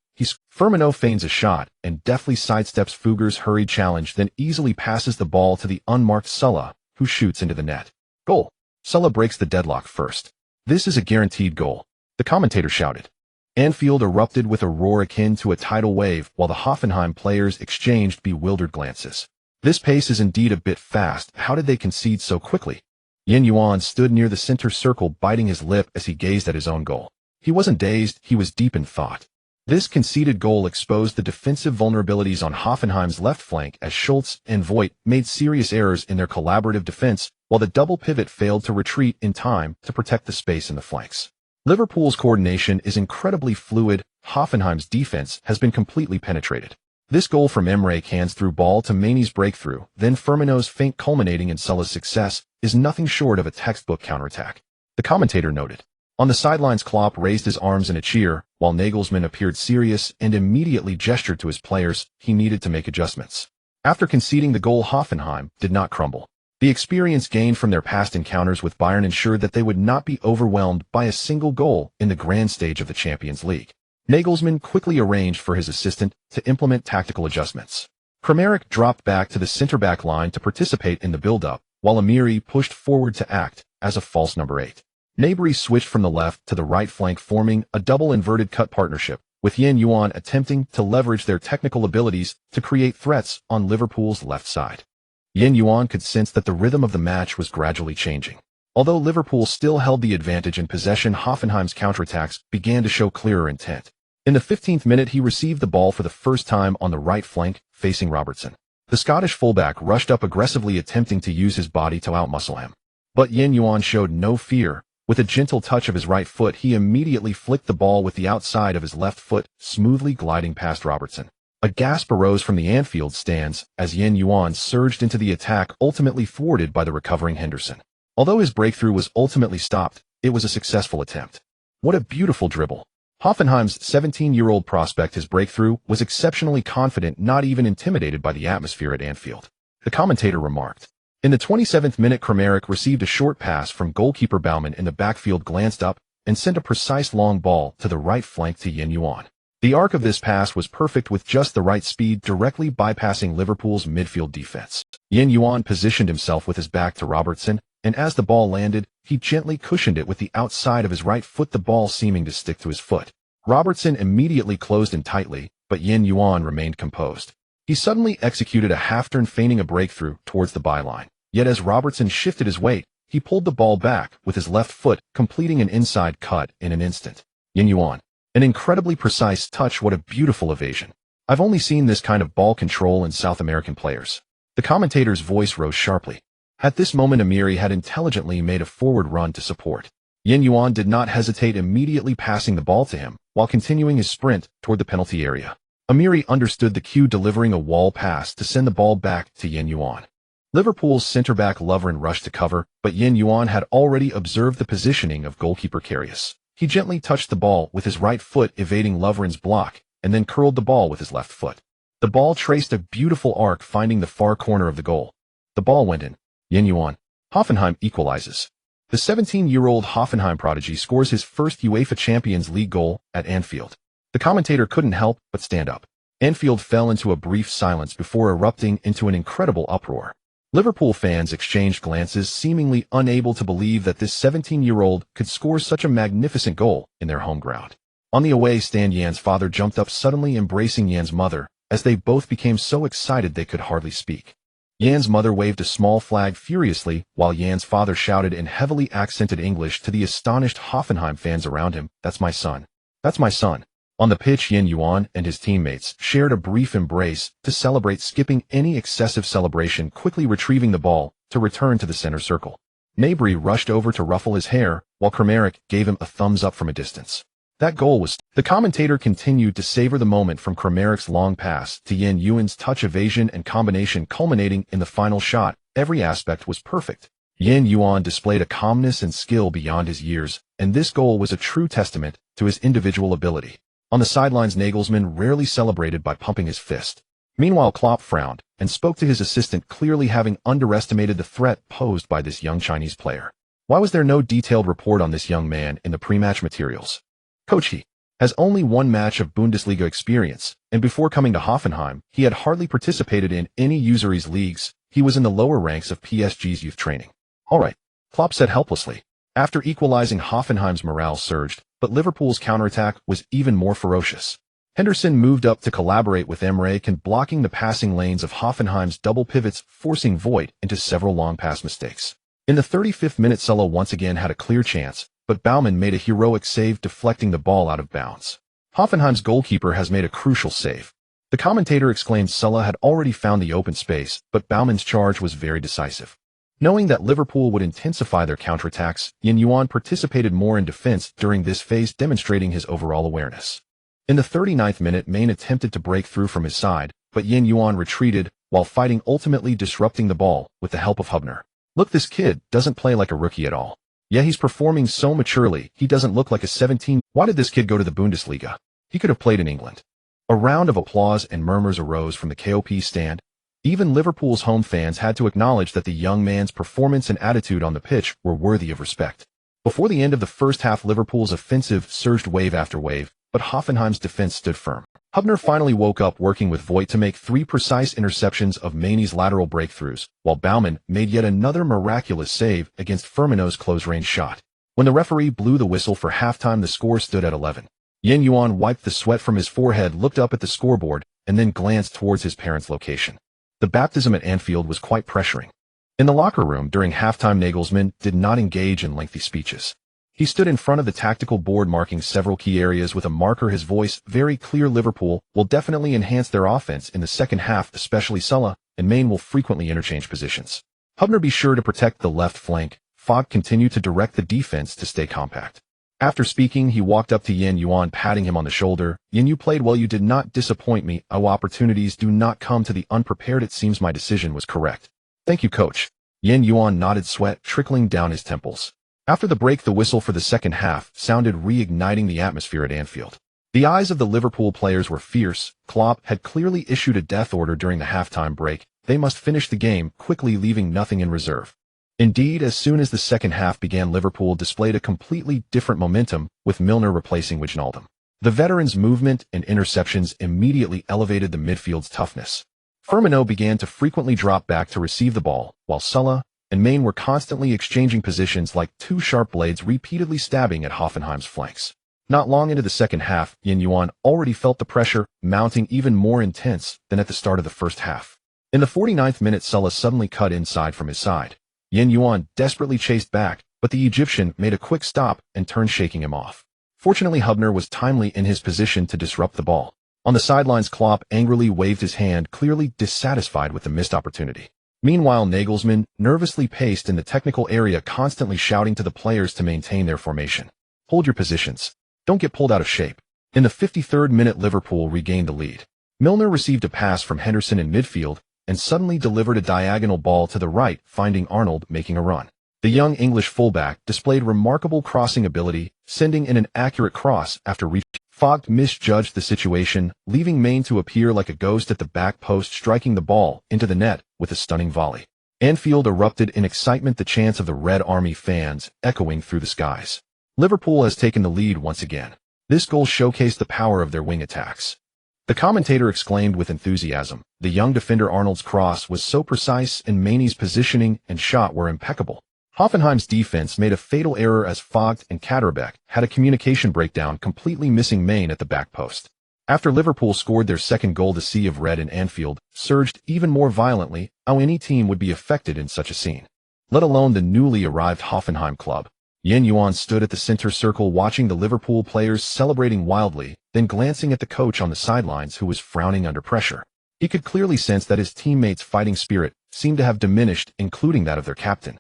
Firmino feigns a shot and deftly sidesteps Fugger's hurried challenge, then easily passes the ball to the unmarked Salah, who shoots into the net. Goal. Salah breaks the deadlock first. "This is a guaranteed goal," the commentator shouted. Anfield erupted with a roar akin to a tidal wave while the Hoffenheim players exchanged bewildered glances. "This pace is indeed a bit fast. How did they concede so quickly?" Yuan stood near the center circle, biting his lip as he gazed at his own goal. He wasn't dazed, he was deep in thought. This conceded goal exposed the defensive vulnerabilities on Hoffenheim's left flank as Schultz and Voigt made serious errors in their collaborative defense, while the double pivot failed to retreat in time to protect the space in the flanks. Liverpool's coordination is incredibly fluid. Hoffenheim's defense has been completely penetrated. This goal from Emre Can's through ball to Mainy's breakthrough, then Firmino's feint culminating in Sulla's success, is nothing short of a textbook counterattack. The commentator noted. On the sidelines, Klopp raised his arms in a cheer, while Nagelsmann appeared serious and immediately gestured to his players he needed to make adjustments. After conceding the goal, Hoffenheim did not crumble. The experience gained from their past encounters with Bayern ensured that they would not be overwhelmed by a single goal in the grand stage of the Champions League. Nagelsmann quickly arranged for his assistant to implement tactical adjustments. Kramaric dropped back to the center-back line to participate in the build-up, while Amiri pushed forward to act as a false number 8. Gnabry switched from the left to the right flank, forming a double inverted cut partnership, with Yuan attempting to leverage their technical abilities to create threats on Liverpool's left side. Yuan could sense that the rhythm of the match was gradually changing. Although Liverpool still held the advantage in possession, Hoffenheim's counterattacks began to show clearer intent. In the 15th minute, he received the ball for the first time on the right flank, facing Robertson. The Scottish fullback rushed up aggressively, attempting to use his body to outmuscle him. But Yuan showed no fear. With a gentle touch of his right foot, he immediately flicked the ball with the outside of his left foot, smoothly gliding past Robertson. A gasp arose from the Anfield stands as Yuan surged into the attack, ultimately thwarted by the recovering Henderson. Although his breakthrough was ultimately stopped, it was a successful attempt. What a beautiful dribble. Hoffenheim's 17-year-old prospect, his breakthrough, was exceptionally confident, not even intimidated by the atmosphere at Anfield. The commentator remarked. In the 27th minute, Kramaric received a short pass from goalkeeper Baumann in the backfield, glanced up, and sent a precise long ball to the right flank to Yuan. The arc of this pass was perfect, with just the right speed, directly bypassing Liverpool's midfield defense. Yuan positioned himself with his back to Robertson, and as the ball landed, he gently cushioned it with the outside of his right foot, the ball seeming to stick to his foot. Robertson immediately closed in tightly, but Yuan remained composed. He suddenly executed a half-turn, feigning a breakthrough towards the byline. Yet as Robertson shifted his weight, he pulled the ball back with his left foot, completing an inside cut in an instant. Yuan. An incredibly precise touch. What a beautiful evasion. I've only seen this kind of ball control in South American players. The commentator's voice rose sharply. At this moment, Amiri had intelligently made a forward run to support. Yuan did not hesitate, immediately passing the ball to him, while continuing his sprint toward the penalty area. Amiri understood the cue, delivering a wall pass to send the ball back to Yuan. Liverpool's centre-back Lovren rushed to cover, but Yuan had already observed the positioning of goalkeeper Karius. He gently touched the ball with his right foot, evading Lovren's block, and then curled the ball with his left foot. The ball traced a beautiful arc, finding the far corner of the goal. The ball went in. Yuan. Hoffenheim equalizes. The 17-year-old Hoffenheim prodigy scores his first UEFA Champions League goal at Anfield. The commentator couldn't help but stand up. Anfield fell into a brief silence before erupting into an incredible uproar. Liverpool fans exchanged glances, seemingly unable to believe that this 17-year-old could score such a magnificent goal in their home ground. On the away stand, Jan's father jumped up, suddenly embracing Jan's mother, as they both became so excited they could hardly speak. Jan's mother waved a small flag furiously, while Jan's father shouted in heavily accented English to the astonished Hoffenheim fans around him, "That's my son. That's my son." On the pitch, Yuan and his teammates shared a brief embrace to celebrate, skipping any excessive celebration, quickly retrieving the ball to return to the center circle. Gnabry rushed over to ruffle his hair, while Kramaric gave him a thumbs up from a distance. That goal was... The commentator continued to savor the moment, from Kramaric's long pass to Yuan's touch, evasion, and combination culminating in the final shot. Every aspect was perfect. Yuan displayed a calmness and skill beyond his years, and this goal was a true testament to his individual ability. On the sidelines, Nagelsmann rarely celebrated by pumping his fist. Meanwhile, Klopp frowned and spoke to his assistant, clearly having underestimated the threat posed by this young Chinese player. Why was there no detailed report on this young man in the pre-match materials? Coach, he has only one match of Bundesliga experience, and before coming to Hoffenheim, he had hardly participated in any Useries leagues. He was in the lower ranks of PSG's youth training. All right, Klopp said helplessly. After equalizing, Hoffenheim's morale surged, but Liverpool's counterattack was even more ferocious. Henderson moved up to collaborate with Emre Can, blocking the passing lanes of Hoffenheim's double pivots, forcing Voigt into several long pass mistakes. In the 35th minute, Sulla once again had a clear chance, but Baumann made a heroic save, deflecting the ball out of bounds. Hoffenheim's goalkeeper has made a crucial save. The commentator exclaimed Sulla had already found the open space, but Baumann's charge was very decisive. Knowing that Liverpool would intensify their counterattacks, Yuan participated more in defense during this phase, demonstrating his overall awareness. In the 39th minute, Main attempted to break through from his side, but Yuan retreated, while fighting, ultimately disrupting the ball with the help of Hubner. Look, this kid doesn't play like a rookie at all. Yeah, he's performing so maturely, he doesn't look like a 17. Why did this kid go to the Bundesliga? He could have played in England. A round of applause and murmurs arose from the KOP stand. Even Liverpool's home fans had to acknowledge that the young man's performance and attitude on the pitch were worthy of respect. Before the end of the first half, Liverpool's offensive surged wave after wave, but Hoffenheim's defense stood firm. Hubner finally woke up, working with Voigt to make 3 precise interceptions of Mainie's lateral breakthroughs, while Baumann made yet another miraculous save against Firmino's close-range shot. When the referee blew the whistle for halftime, the score stood at 11. Yuan wiped the sweat from his forehead, looked up at the scoreboard, and then glanced towards his parents' location. The baptism at Anfield was quite pressuring. In the locker room during halftime, Nagelsmann did not engage in lengthy speeches. He stood in front of the tactical board, marking several key areas with a marker, his voice very clear. Liverpool will definitely enhance their offense in the second half, especially Sulla, and Main will frequently interchange positions. Hubner, be sure to protect the left flank. Vogt continued to direct the defense to stay compact. After speaking, he walked up to Yuan, patting him on the shoulder. You played well, you did not disappoint me. Our opportunities do not come to the unprepared. It seems my decision was correct. Thank you, coach. Yuan nodded, sweat trickling down his temples. After the break, the whistle for the second half sounded, reigniting the atmosphere at Anfield. The eyes of the Liverpool players were fierce. Klopp had clearly issued a death order during the halftime break. They must finish the game quickly, leaving nothing in reserve. Indeed, as soon as the second half began, Liverpool displayed a completely different momentum, with Milner replacing Wijnaldum. The veteran's movement and interceptions immediately elevated the midfield's toughness. Firmino began to frequently drop back to receive the ball, while Sulla and Main were constantly exchanging positions like two sharp blades, repeatedly stabbing at Hoffenheim's flanks. Not long into the second half, Yuan already felt the pressure mounting, even more intense than at the start of the first half. In the 49th minute, Sulla suddenly cut inside from his side. Yuan desperately chased back, but the Egyptian made a quick stop and turned, shaking him off. Fortunately, Hubner was timely in his position to disrupt the ball. On the sidelines, Klopp angrily waved his hand, clearly dissatisfied with the missed opportunity. Meanwhile, Nagelsmann nervously paced in the technical area, constantly shouting to the players to maintain their formation. Hold your positions. Don't get pulled out of shape. In the 53rd minute, Liverpool regained the lead. Milner received a pass from Henderson in midfield and suddenly delivered a diagonal ball to the right, finding Arnold making a run. The young English fullback displayed remarkable crossing ability, sending in an accurate cross after reaching. Vogt misjudged the situation, leaving Main to appear like a ghost at the back post, striking the ball into the net with a stunning volley. Anfield erupted in excitement, the chants of the Red Army fans echoing through the skies. Liverpool has taken the lead once again. This goal showcased the power of their wing attacks. The commentator exclaimed with enthusiasm. The young defender Arnold's cross was so precise, and Mainie's positioning and shot were impeccable. Hoffenheim's defense made a fatal error as Vogt and Katterbach had a communication breakdown, completely missing Main at the back post. After Liverpool scored their second goal, the Sea of Red in Anfield surged even more violently. How any team would be affected in such a scene, let alone the newly arrived Hoffenheim club. Yuan stood at the center circle, watching the Liverpool players celebrating wildly, then glancing at the coach on the sidelines, who was frowning under pressure. He could clearly sense that his teammates' fighting spirit seemed to have diminished, including that of their captain.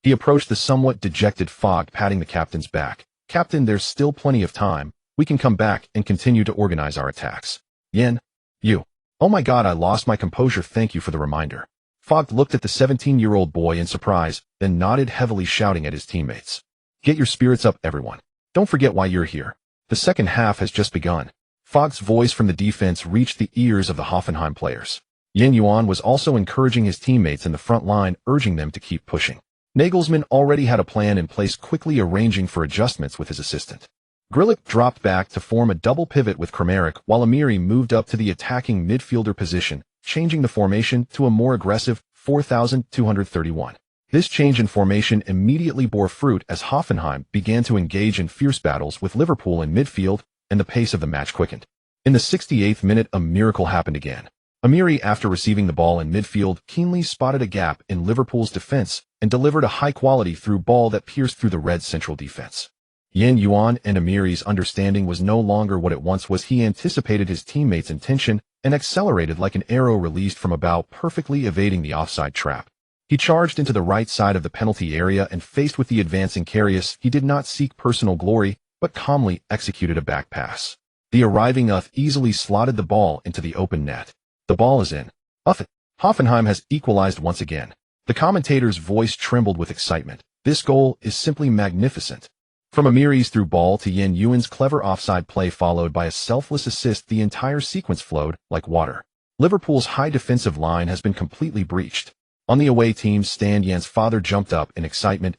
He approached the somewhat dejected Vogt, patting the captain's back. Captain, there's still plenty of time. We can come back and continue to organize our attacks. You. Oh my God, I lost my composure. Thank you for the reminder. Vogt looked at the 17-year-old boy in surprise, then nodded heavily, shouting at his teammates. Get your spirits up, everyone. Don't forget why you're here. The second half has just begun. Vogt's voice from the defense reached the ears of the Hoffenheim players. Yuan was also encouraging his teammates in the front line, urging them to keep pushing. Nagelsmann already had a plan in place, quickly arranging for adjustments with his assistant. Grilic dropped back to form a double pivot with Kramaric, while Amiri moved up to the attacking midfielder position, changing the formation to a more aggressive 4,231. This change in formation immediately bore fruit as Hoffenheim began to engage in fierce battles with Liverpool in midfield, and the pace of the match quickened. In the 68th minute, a miracle happened again. Amiri, after receiving the ball in midfield, keenly spotted a gap in Liverpool's defense and delivered a high-quality through ball that pierced through the Reds' central defense. Yuan and Amiri's understanding was no longer what it once was. He anticipated his teammates' intention and accelerated like an arrow released from a bow, perfectly evading the offside trap. He charged into the right side of the penalty area and, faced with the advancing Karius, he did not seek personal glory, but calmly executed a back pass. The arriving Uth easily slotted the ball into the open net. The ball is in. Hoffenheim has equalized once again. The commentator's voice trembled with excitement. This goal is simply magnificent. From Amiri's through ball to Yuan's clever offside play followed by a selfless assist, the entire sequence flowed like water. Liverpool's high defensive line has been completely breached. On the away team's stand, Jan's father jumped up in excitement,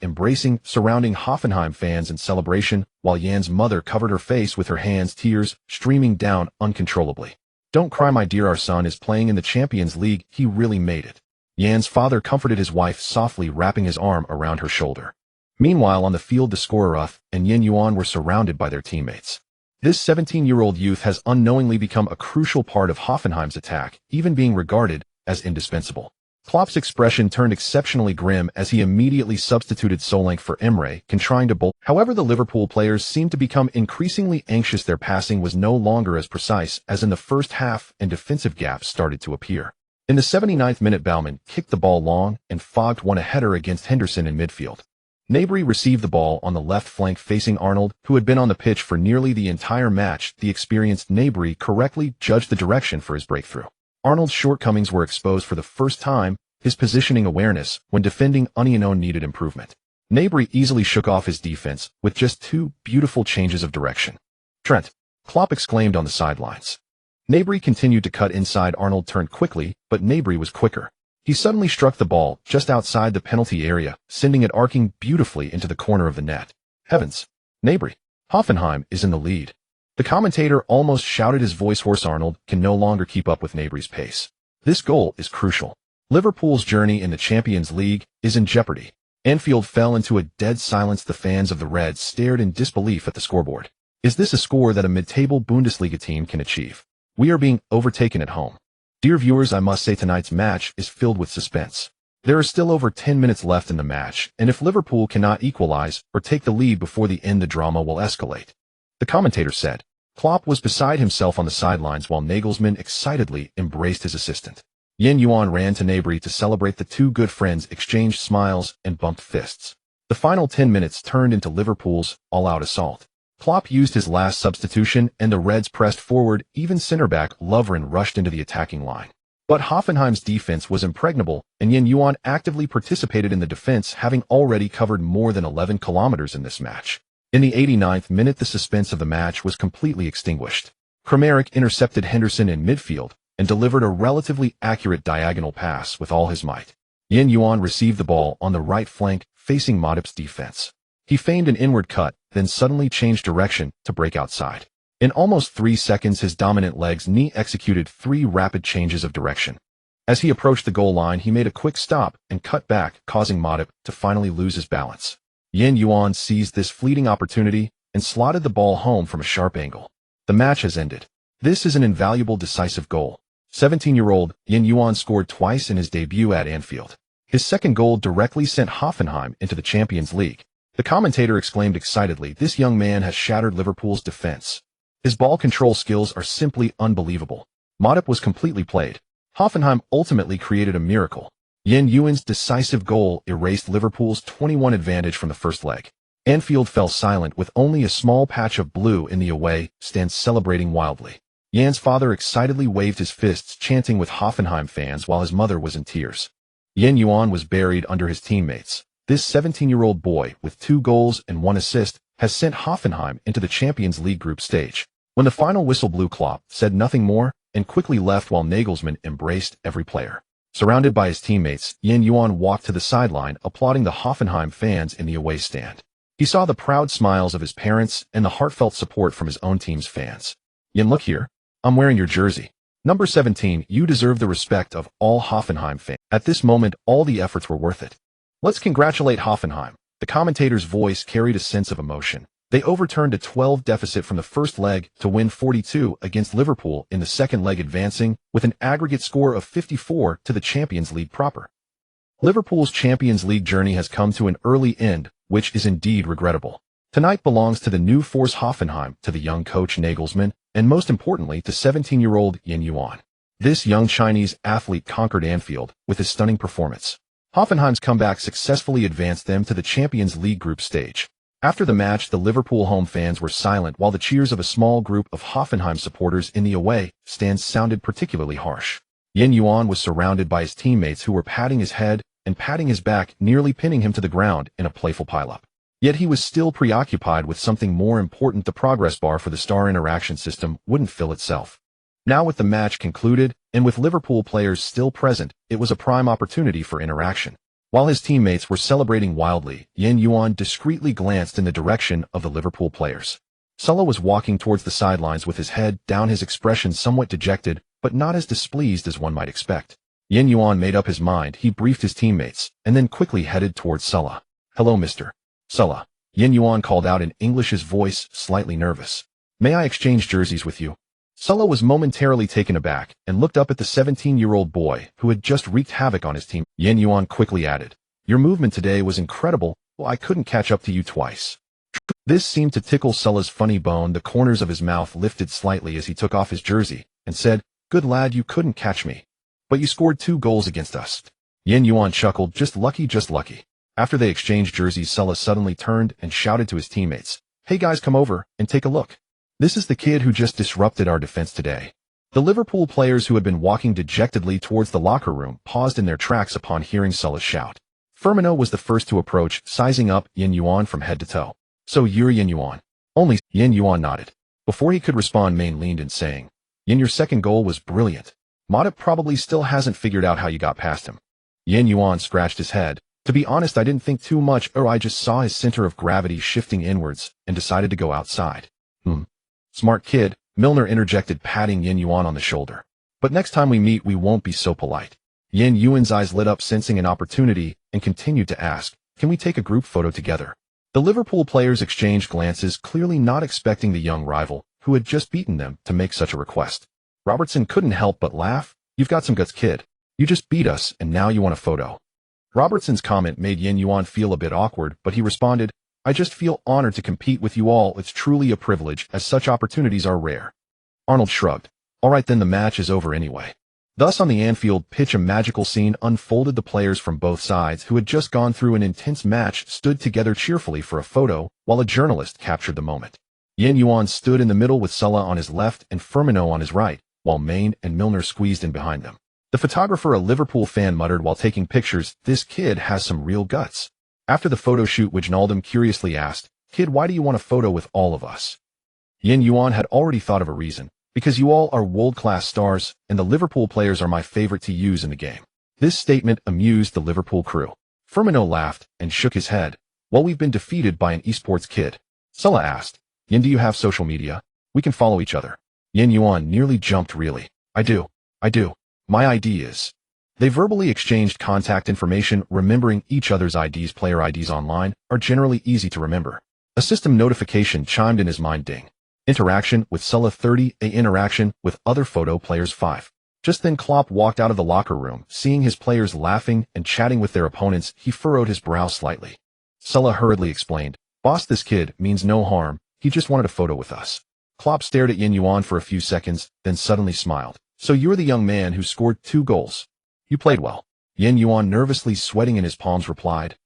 surrounding Hoffenheim fans in celebration, while Jan's mother covered her face with her hands, tears streaming down uncontrollably. "Don't cry, my dear, our son is playing in the Champions League, he really made it." Jan's father comforted his wife softly, wrapping his arm around her shoulder. Meanwhile, on the field, the scorer Uth and Yuan were surrounded by their teammates. This 17-year-old youth has unknowingly become a crucial part of Hoffenheim's attack, even being regarded as indispensable. Klopp's expression turned exceptionally grim as he immediately substituted Solanke for Emre, trying to bowl. However, the Liverpool players seemed to become increasingly anxious. Their passing was no longer as precise as in the first half, and defensive gaps started to appear. In the 79th minute, Baumann kicked the ball long, and Vogt won a header against Henderson in midfield. Gnabry received the ball on the left flank facing Arnold, who had been on the pitch for nearly the entire match. The experienced Gnabry correctly judged the direction for his breakthrough. Arnold's shortcomings were exposed for the first time. His positioning awareness when defending unyielding needed improvement. Gnabry easily shook off his defense with just two beautiful changes of direction. "Trent!" Klopp exclaimed on the sidelines. Gnabry continued to cut inside. Arnold turned quickly, but Gnabry was quicker. He suddenly struck the ball just outside the penalty area, sending it arcing beautifully into the corner of the net. Heavens! Gnabry! Hoffenheim is in the lead. The commentator almost shouted, his voice hoarse. Arnold can no longer keep up with Gnabry's pace. This goal is crucial. Liverpool's journey in the Champions League is in jeopardy. Anfield fell into a dead silence. The fans of the Reds stared in disbelief at the scoreboard. Is this a score that a mid-table Bundesliga team can achieve? We are being overtaken at home. Dear viewers, I must say tonight's match is filled with suspense. There are still over 10 minutes left in the match, and if Liverpool cannot equalize or take the lead before the end, the drama will escalate. The commentator said. Klopp was beside himself on the sidelines while Nagelsmann excitedly embraced his assistant. Yuan ran to Gnabry to celebrate. The two good friends exchanged smiles and bumped fists. The final 10 minutes turned into Liverpool's all-out assault. Klopp used his last substitution, and the Reds pressed forward. Even centre-back Lovren rushed into the attacking line. But Hoffenheim's defense was impregnable, and Yuan actively participated in the defense, having already covered more than 11 kilometers in this match. In the 89th minute, the suspense of the match was completely extinguished. Kramaric intercepted Henderson in midfield and delivered a relatively accurate diagonal pass with all his might. Yuan received the ball on the right flank, facing Matip's defense. He feigned an inward cut, then suddenly changed direction to break outside. In almost 3 seconds, his dominant legs knee executed 3 rapid changes of direction. As he approached the goal line, he made a quick stop and cut back, causing Matip to finally lose his balance. Yuan seized this fleeting opportunity and slotted the ball home from a sharp angle. The match has ended. This is an invaluable decisive goal. 17-year-old Yuan scored twice in his debut at Anfield. His second goal directly sent Hoffenheim into the Champions League. The commentator exclaimed excitedly, "This young man has shattered Liverpool's defense. His ball control skills are simply unbelievable." Matip was completely played. Hoffenheim ultimately created a miracle. Yuan's decisive goal erased Liverpool's 21 advantage from the first leg. Anfield fell silent with only a small patch of blue in the away stands celebrating wildly. Jan's father excitedly waved his fists, chanting with Hoffenheim fans while his mother was in tears. Yuan was buried under his teammates. This 17-year-old boy, with 2 goals and 1 assist, has sent Hoffenheim into the Champions League group stage. When the final whistle blew, Klopp said nothing more and quickly left while Nagelsmann embraced every player. Surrounded by his teammates, Yuan walked to the sideline, applauding the Hoffenheim fans in the away stand. He saw the proud smiles of his parents and the heartfelt support from his own team's fans. "Jan, look here. I'm wearing your jersey. Number 17, you deserve the respect of all Hoffenheim fans." At this moment, all the efforts were worth it. Let's congratulate Hoffenheim. The commentator's voice carried a sense of emotion. They overturned a 12 deficit from the first leg to win 42 against Liverpool in the second leg, advancing with an aggregate score of 54 to the Champions League proper. Liverpool's Champions League journey has come to an early end, which is indeed regrettable. Tonight belongs to the new force Hoffenheim, to the young coach Nagelsmann, and most importantly to 17-year-old Yuan. This young Chinese athlete conquered Anfield with his stunning performance. Hoffenheim's comeback successfully advanced them to the Champions League group stage. After the match, the Liverpool home fans were silent while the cheers of a small group of Hoffenheim supporters in the away stands sounded particularly harsh. Yuan was surrounded by his teammates who were patting his head and patting his back, nearly pinning him to the ground in a playful pileup. Yet he was still preoccupied with something more important. The progress bar for the star interaction system wouldn't fill itself. Now, with the match concluded, and with Liverpool players still present, it was a prime opportunity for interaction. While his teammates were celebrating wildly, Yuan discreetly glanced in the direction of the Liverpool players. Sulla was walking towards the sidelines with his head down, his expression somewhat dejected, but not as displeased as one might expect. Yuan made up his mind. He briefed his teammates, and then quickly headed towards Sulla. "Hello, Mr. Sulla," Yuan called out in English, his voice slightly nervous. "May I exchange jerseys with you?" Sulla was momentarily taken aback and looked up at the 17-year-old boy who had just wreaked havoc on his team. Yuan quickly added, "Your movement today was incredible. Well, I couldn't catch up to you twice." This seemed to tickle Sulla's funny bone. The corners of his mouth lifted slightly as he took off his jersey and said, "Good lad, you couldn't catch me. But you scored 2 goals against us." Yuan chuckled, "Just lucky, just lucky." After they exchanged jerseys, Sulla suddenly turned and shouted to his teammates, "Hey guys, come over and take a look. This is the kid who just disrupted our defense today." The Liverpool players, who had been walking dejectedly towards the locker room, paused in their tracks upon hearing Sulla's shout. Firmino was the first to approach, sizing up Yuan from head to toe. "So you're Yuan?" Only Yuan nodded. Before he could respond, Main leaned in, saying, "Your second goal was brilliant. Matip probably still hasn't figured out how you got past him." Yuan scratched his head. "To be honest, I didn't think too much, or I just saw his center of gravity shifting inwards and decided to go outside." "Smart kid," Milner interjected, patting Yuan on the shoulder. "But next time we meet, we won't be so polite." Yuan's eyes lit up, sensing an opportunity, and continued to ask, "Can we take a group photo together?" The Liverpool players exchanged glances, clearly not expecting the young rival, who had just beaten them, to make such a request. Robertson couldn't help but laugh. "You've got some guts, kid. You just beat us, and now you want a photo." Robertson's comment made Yuan feel a bit awkward, but he responded, "I just feel honored to compete with you all. It's truly a privilege, as such opportunities are rare." Arnold shrugged. "All right then, the match is over anyway." Thus, on the Anfield pitch, a magical scene unfolded. The players from both sides, who had just gone through an intense match, stood together cheerfully for a photo, while a journalist captured the moment. Yuan stood in the middle with Sulla on his left and Firmino on his right, while Main and Milner squeezed in behind them. The photographer, a Liverpool fan, muttered while taking pictures, "This kid has some real guts." After the photo shoot, Wijnaldum curiously asked, "Kid, why do you want a photo with all of us?" Yuan had already thought of a reason. "Because you all are world-class stars, and the Liverpool players are my favorite to use in the game." This statement amused the Liverpool crew. Firmino laughed and shook his head. "Well, we've been defeated by an esports kid." Sulla asked, "Do you have social media? We can follow each other." Yuan nearly jumped. "Really? I do. My ID is..." They verbally exchanged contact information, remembering each other's IDs. Player IDs online are generally easy to remember. A system notification chimed in his mind. Ding. Interaction with Sulla 30, a interaction with other photo players 5. Just then Klopp walked out of the locker room. Seeing his players laughing and chatting with their opponents, he furrowed his brow slightly. Sulla hurriedly explained, "Boss, this kid means no harm. He just wanted a photo with us." Klopp stared at Yuan for a few seconds, then suddenly smiled. "So you're the young man who scored 2 goals. You played well." Yuan, nervously sweating in his palms, replied,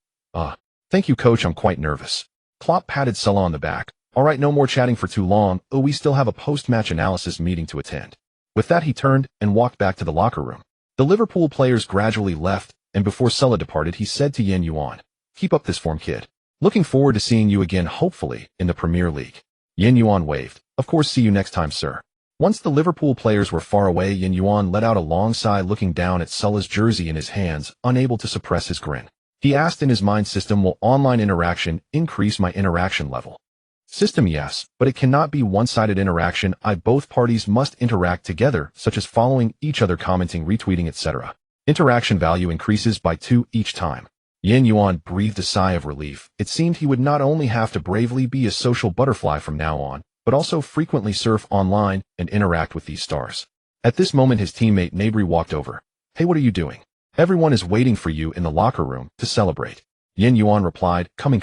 Thank you, coach, I'm quite nervous." Klopp patted Sulla on the back. "All right, no more chatting for too long. We still have a post-match analysis meeting to attend." With that, he turned and walked back to the locker room. The Liverpool players gradually left, and before Sulla departed, he said to Yuan, "Keep up this form, kid. Looking forward to seeing you again, hopefully, in the Premier League." Yuan waved. "Of course, see you next time, sir." Once the Liverpool players were far away, Yuan let out a long sigh, looking down at Sulla's jersey in his hands, unable to suppress his grin. He asked in his mind system, "Will online interaction increase my interaction level?" System: yes, but it cannot be one-sided interaction. Both parties must interact together, such as following each other, commenting, retweeting, etc. Interaction value increases by 2 each time. Yuan breathed a sigh of relief. It seemed he would not only have to bravely be a social butterfly from now on, but also frequently surf online and interact with these stars. At this moment his teammate Nabri walked over. "Hey, what are you doing? Everyone is waiting for you in the locker room to celebrate." Yuan replied, Coming.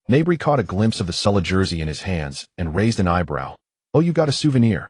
Nabri caught a glimpse of the Sulla jersey in his hands and raised an eyebrow. "Oh, you got a souvenir."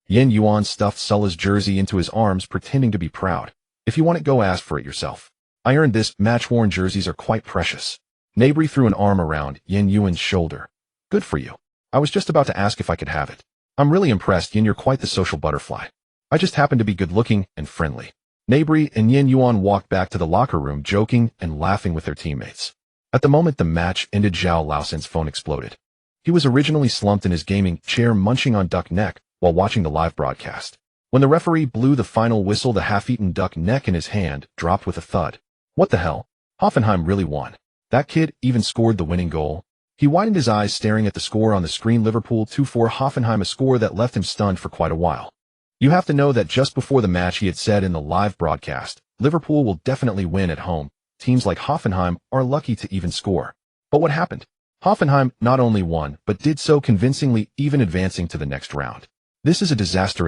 Yuan stuffed Sulla's jersey into his arms, pretending to be proud. "If you want it, go ask for it yourself. I earned this. Match-worn jerseys are quite precious." Nabri threw an arm around Yuan's shoulder. "Good for you. I was just about to ask if I could have it. I'm really impressed, You're quite the social butterfly. I just happen to be good-looking and friendly." Nabri and Yuan walked back to the locker room, joking and laughing with their teammates. At the moment the match ended, Zhao Laosan's phone exploded. He was originally slumped in his gaming chair, munching on duck neck while watching the live broadcast. When the referee blew the final whistle, the half-eaten duck neck in his hand dropped with a thud. What the hell? Hoffenheim really won. That kid even scored the winning goal. He widened his eyes, staring at the score on the screen. Liverpool 2-4 Hoffenheim, a score that left him stunned for quite a while. You have to know that just before the match he had said in the live broadcast, Liverpool will definitely win at home. Teams like Hoffenheim are lucky to even score. But what happened? Hoffenheim not only won, but did so convincingly, even advancing to the next round. This is a disaster.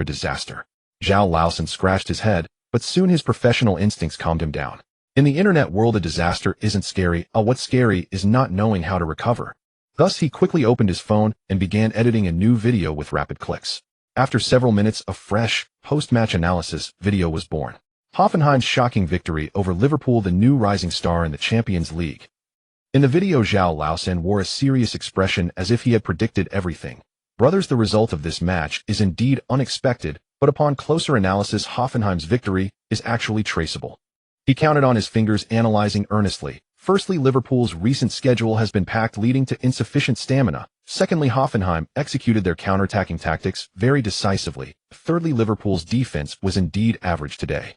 Zhao Laosan scratched his head, but soon his professional instincts calmed him down. In the internet world, a disaster isn't scary. What's scary is not knowing how to recover. Thus he quickly opened his phone and began editing a new video with rapid clicks. After several minutes of fresh, post-match analysis, video was born. Hoffenheim's shocking victory over Liverpool, the new rising star in the Champions League. In the video, Zhao Laosan wore a serious expression as if he had predicted everything. Brothers, the result of this match is indeed unexpected, but upon closer analysis, Hoffenheim's victory is actually traceable. He counted on his fingers, analyzing earnestly. Firstly, Liverpool's recent schedule has been packed, leading to insufficient stamina. Secondly, Hoffenheim executed their counter-attacking tactics very decisively. Thirdly, Liverpool's defense was indeed average today.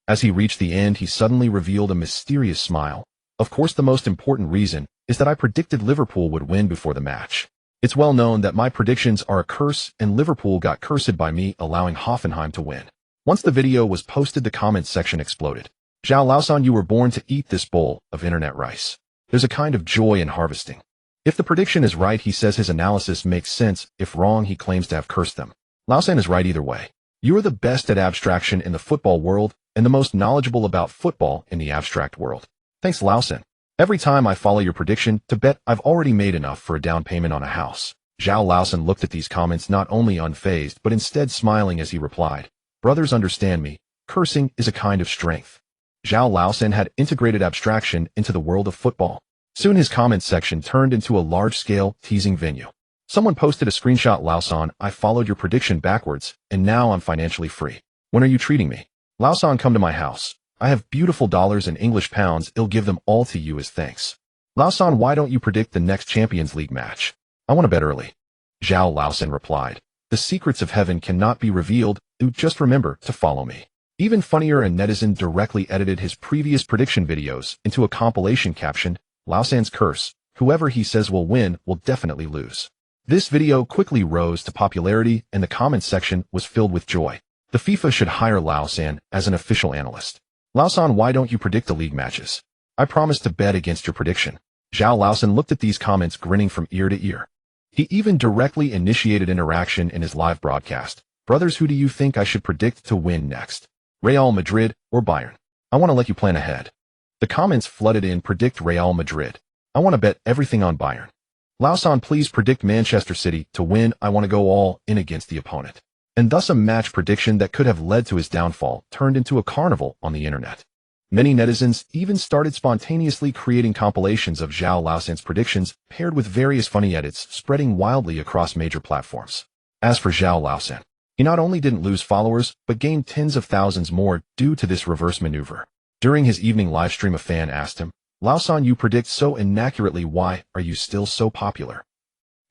As he reached the end, he suddenly revealed a mysterious smile. Of course, the most important reason is that I predicted Liverpool would win before the match. It's well known that my predictions are a curse, and Liverpool got cursed by me, allowing Hoffenheim to win. Once the video was posted, the comments section exploded. Zhao Laosan, you were born to eat this bowl of internet rice. There's a kind of joy in harvesting. If the prediction is right, he says his analysis makes sense. If wrong, he claims to have cursed them. Laosan is right either way. You are the best at abstraction in the football world and the most knowledgeable about football in the abstract world. Thanks, Laosan. Every time I follow your prediction, to bet I've already made enough for a down payment on a house. Zhao Laosan looked at these comments not only unfazed, but instead smiling as he replied, Brothers, understand me. Cursing is a kind of strength. Zhao Laosan had integrated abstraction into the world of football. Soon his comments section turned into a large-scale, teasing venue. Someone posted a screenshot. Laosan, I followed your prediction backwards, and now I'm financially free. When are you treating me? Laosan, come to my house. I have beautiful dollars and English pounds. I'll give them all to you as thanks. Laosan, why don't you predict the next Champions League match? I want to bet early. Zhao Laosan replied, The secrets of heaven cannot be revealed. Just remember to follow me. Even funnier, a netizen directly edited his previous prediction videos into a compilation captioned, Laosan's curse. Whoever he says will win will definitely lose. This video quickly rose to popularity, and the comments section was filled with joy. The FIFA should hire Laosan as an official analyst. Laosan, why don't you predict the league matches? I promise to bet against your prediction. Zhao Laosan looked at these comments, grinning from ear to ear. He even directly initiated interaction in his live broadcast. Brothers, who do you think I should predict to win next? Real Madrid or Bayern? I want to let you plan ahead. The comments flooded in. Predict Real Madrid. I want to bet everything on Bayern. Laosan, please predict Manchester City to win. I want to go all in against the opponent. And thus a match prediction that could have led to his downfall turned into a carnival on the internet. Many netizens even started spontaneously creating compilations of Zhao Laosan's predictions paired with various funny edits, spreading wildly across major platforms. As for Zhao Laosan, he not only didn't lose followers, but gained tens of thousands more due to this reverse maneuver. During his evening livestream, a fan asked him, Laosan, you predict so inaccurately, why are you still so popular?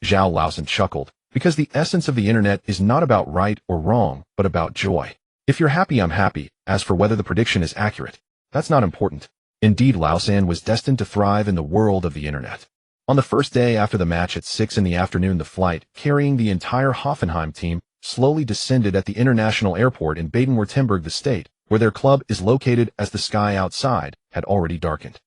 Zhao Laosan chuckled, because the essence of the internet is not about right or wrong, but about joy. If you're happy, I'm happy. As for whether the prediction is accurate, that's not important. Indeed, Laosan was destined to thrive in the world of the internet. On the first day after the match at 6 in the afternoon, the flight, carrying the entire Hoffenheim team, slowly descended at the international airport in Baden-Württemberg, the state, where their club is located, as the sky outside had already darkened.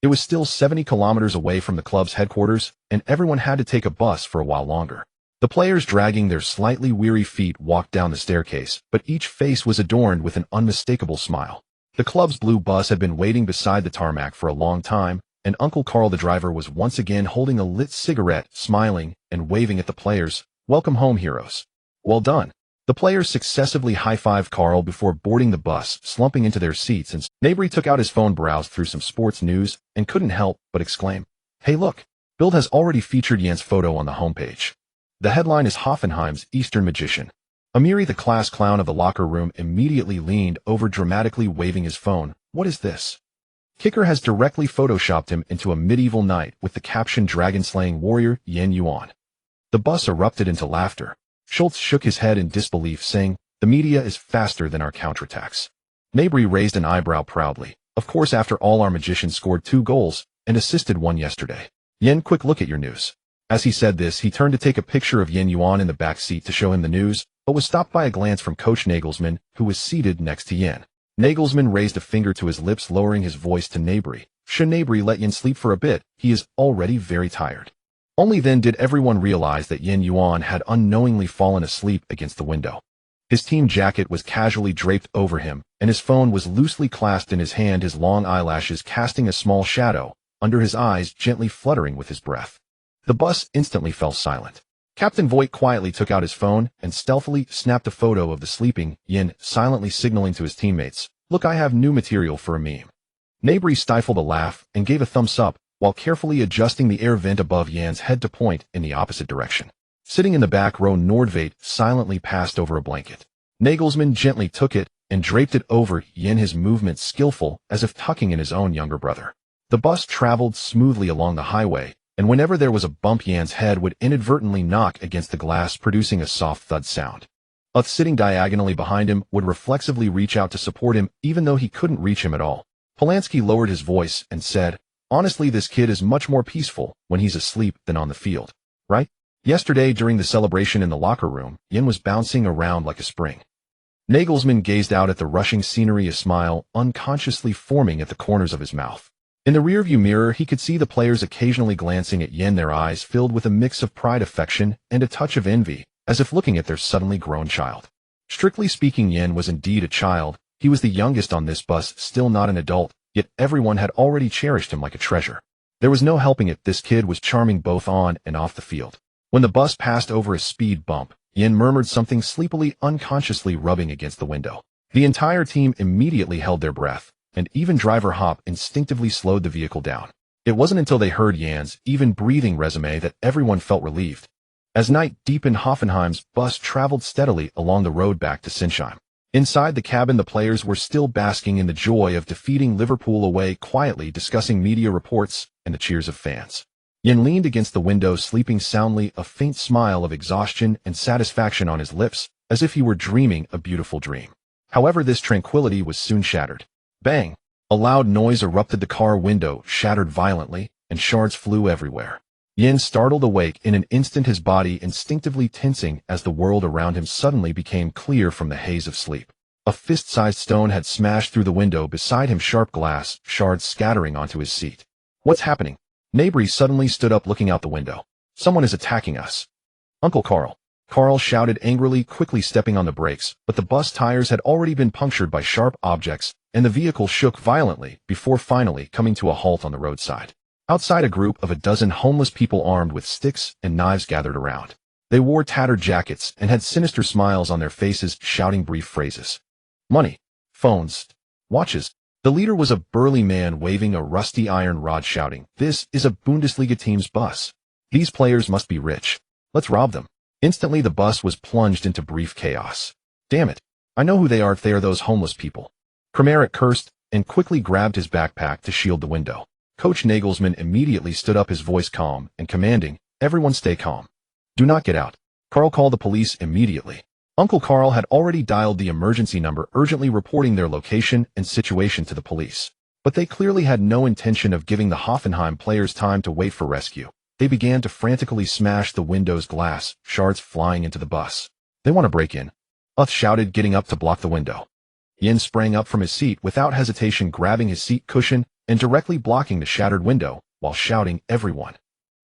It was still 70 kilometers away from the club's headquarters, and everyone had to take a bus for a while longer. The players, dragging their slightly weary feet, walked down the staircase, but each face was adorned with an unmistakable smile. The club's blue bus had been waiting beside the tarmac for a long time, and Uncle Carl, the driver, was once again holding a lit cigarette, smiling and waving at the players. "Welcome home, heroes." "Well done." The players successively high-fived Carl before boarding the bus, slumping into their seats, and Nabry took out his phone, browsed through some sports news, and couldn't help but exclaim, "Hey look, Bild has already featured Jan's photo on the homepage." The headline is Hoffenheim's Eastern Magician. Amiri, the class clown of the locker room, immediately leaned over, dramatically waving his phone. "What is this?" Kicker has directly photoshopped him into a medieval knight with the caption "Dragon-slaying warrior Yuan." The bus erupted into laughter. Schultz shook his head in disbelief, saying, "The media is faster than our counterattacks." Nabry raised an eyebrow proudly. "Of course, after all, our magician scored 2 goals and assisted 1 yesterday. Yen, quick look at your news." As he said this, he turned to take a picture of Yuan in the back seat to show him the news, but was stopped by a glance from Coach Nagelsmann, who was seated next to Yen. Nagelsmann raised a finger to his lips, lowering his voice to Nabry. "Should Nabry let Yen sleep for a bit? He is already very tired." Only then did everyone realize that Yuan had unknowingly fallen asleep against the window. His team jacket was casually draped over him, and his phone was loosely clasped in his hand, his long eyelashes casting a small shadow under his eyes, gently fluttering with his breath. The bus instantly fell silent. Captain Voigt quietly took out his phone and stealthily snapped a photo of the sleeping Yen, silently signaling to his teammates, "Look, I have new material for a meme." Nabry stifled a laugh and gave a thumbs up, while carefully adjusting the air vent above Jan's head to point in the opposite direction. Sitting in the back row, Nordveit silently passed over a blanket. Nagelsmann gently took it and draped it over Yen, his movements skillful, as if tucking in his own younger brother. The bus traveled smoothly along the highway, and whenever there was a bump, Jan's head would inadvertently knock against the glass, producing a soft thud sound. Uth, sitting diagonally behind him, would reflexively reach out to support him, even though he couldn't reach him at all. Polanski lowered his voice and said, "Honestly, this kid is much more peaceful when he's asleep than on the field, right?" Yesterday, during the celebration in the locker room, Yen was bouncing around like a spring. Nagelsmann gazed out at the rushing scenery, a smile unconsciously forming at the corners of his mouth. In the rearview mirror, he could see the players occasionally glancing at Yen, their eyes filled with a mix of pride, affection, and a touch of envy, as if looking at their suddenly grown child. Strictly speaking, Yen was indeed a child. He was the youngest on this bus, still not an adult, yet everyone had already cherished him like a treasure. There was no helping it, this kid was charming both on and off the field. When the bus passed over a speed bump, Yen murmured something sleepily, unconsciously rubbing against the window. The entire team immediately held their breath, and even driver Hop instinctively slowed the vehicle down. It wasn't until they heard Jan's even breathing resume that everyone felt relieved. As night deepened, Hoffenheim's bus traveled steadily along the road back to Sinsheim. Inside the cabin, the players were still basking in the joy of defeating Liverpool away, quietly discussing media reports and the cheers of fans. Yen leaned against the window, sleeping soundly, a faint smile of exhaustion and satisfaction on his lips, as if he were dreaming a beautiful dream. However, this tranquility was soon shattered. Bang! A loud noise erupted. The car window shattered violently, and shards flew everywhere. Yen startled awake in an instant, his body instinctively tensing as the world around him suddenly became clear from the haze of sleep. A fist-sized stone had smashed through the window beside him, sharp glass shards scattering onto his seat. "What's happening?" Nabry suddenly stood up, looking out the window. "Someone is attacking us." "Uncle Carl." Carl shouted angrily, quickly stepping on the brakes, but the bus tires had already been punctured by sharp objects, and the vehicle shook violently before finally coming to a halt on the roadside. Outside, a group of a dozen homeless people armed with sticks and knives gathered around. They wore tattered jackets and had sinister smiles on their faces, shouting brief phrases. "Money. Phones. Watches." The leader was a burly man waving a rusty iron rod, shouting, "This is a Bundesliga team's bus. These players must be rich. Let's rob them." Instantly, the bus was plunged into brief chaos. "Damn it. I know who they are if they are those homeless people." Kramaric cursed and quickly grabbed his backpack to shield the window. Coach Nagelsmann immediately stood up, his voice calm and commanding, "Everyone stay calm. Do not get out." Carl called the police immediately. Uncle Carl had already dialed the emergency number, urgently reporting their location and situation to the police. But they clearly had no intention of giving the Hoffenheim players time to wait for rescue. They began to frantically smash the window's glass, shards flying into the bus. "They want to break in," Uth shouted, getting up to block the window. Yen sprang up from his seat without hesitation, grabbing his seat cushion and directly blocking the shattered window, while shouting, "Everyone,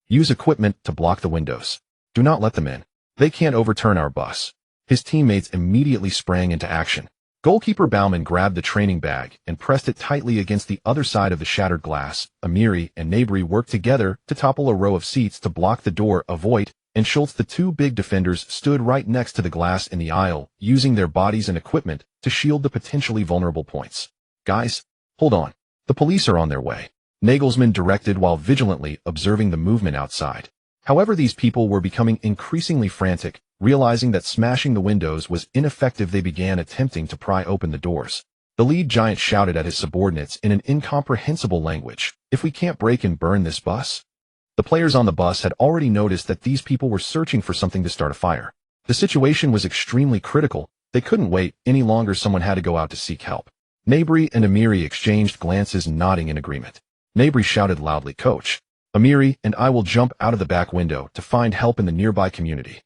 use equipment to block the windows. Do not let them in. They can't overturn our bus." His teammates immediately sprang into action. Goalkeeper Baumann grabbed the training bag and pressed it tightly against the other side of the shattered glass. Amiri and Nabri worked together to topple a row of seats to block the door. Voigt and Schultz, the two big defenders, stood right next to the glass in the aisle, using their bodies and equipment to shield the potentially vulnerable points. "Guys, hold on. The police are on their way," Nagelsmann directed while vigilantly observing the movement outside. However, these people were becoming increasingly frantic. Realizing that smashing the windows was ineffective, they began attempting to pry open the doors. The lead giant shouted at his subordinates in an incomprehensible language, "If we can't break and burn this bus?" The players on the bus had already noticed that these people were searching for something to start a fire. The situation was extremely critical. They couldn't wait any longer. Someone had to go out to seek help. Nabri and Amiri exchanged glances, nodding in agreement. Nabri shouted loudly, "Coach, Amiri and I will jump out of the back window to find help in the nearby community.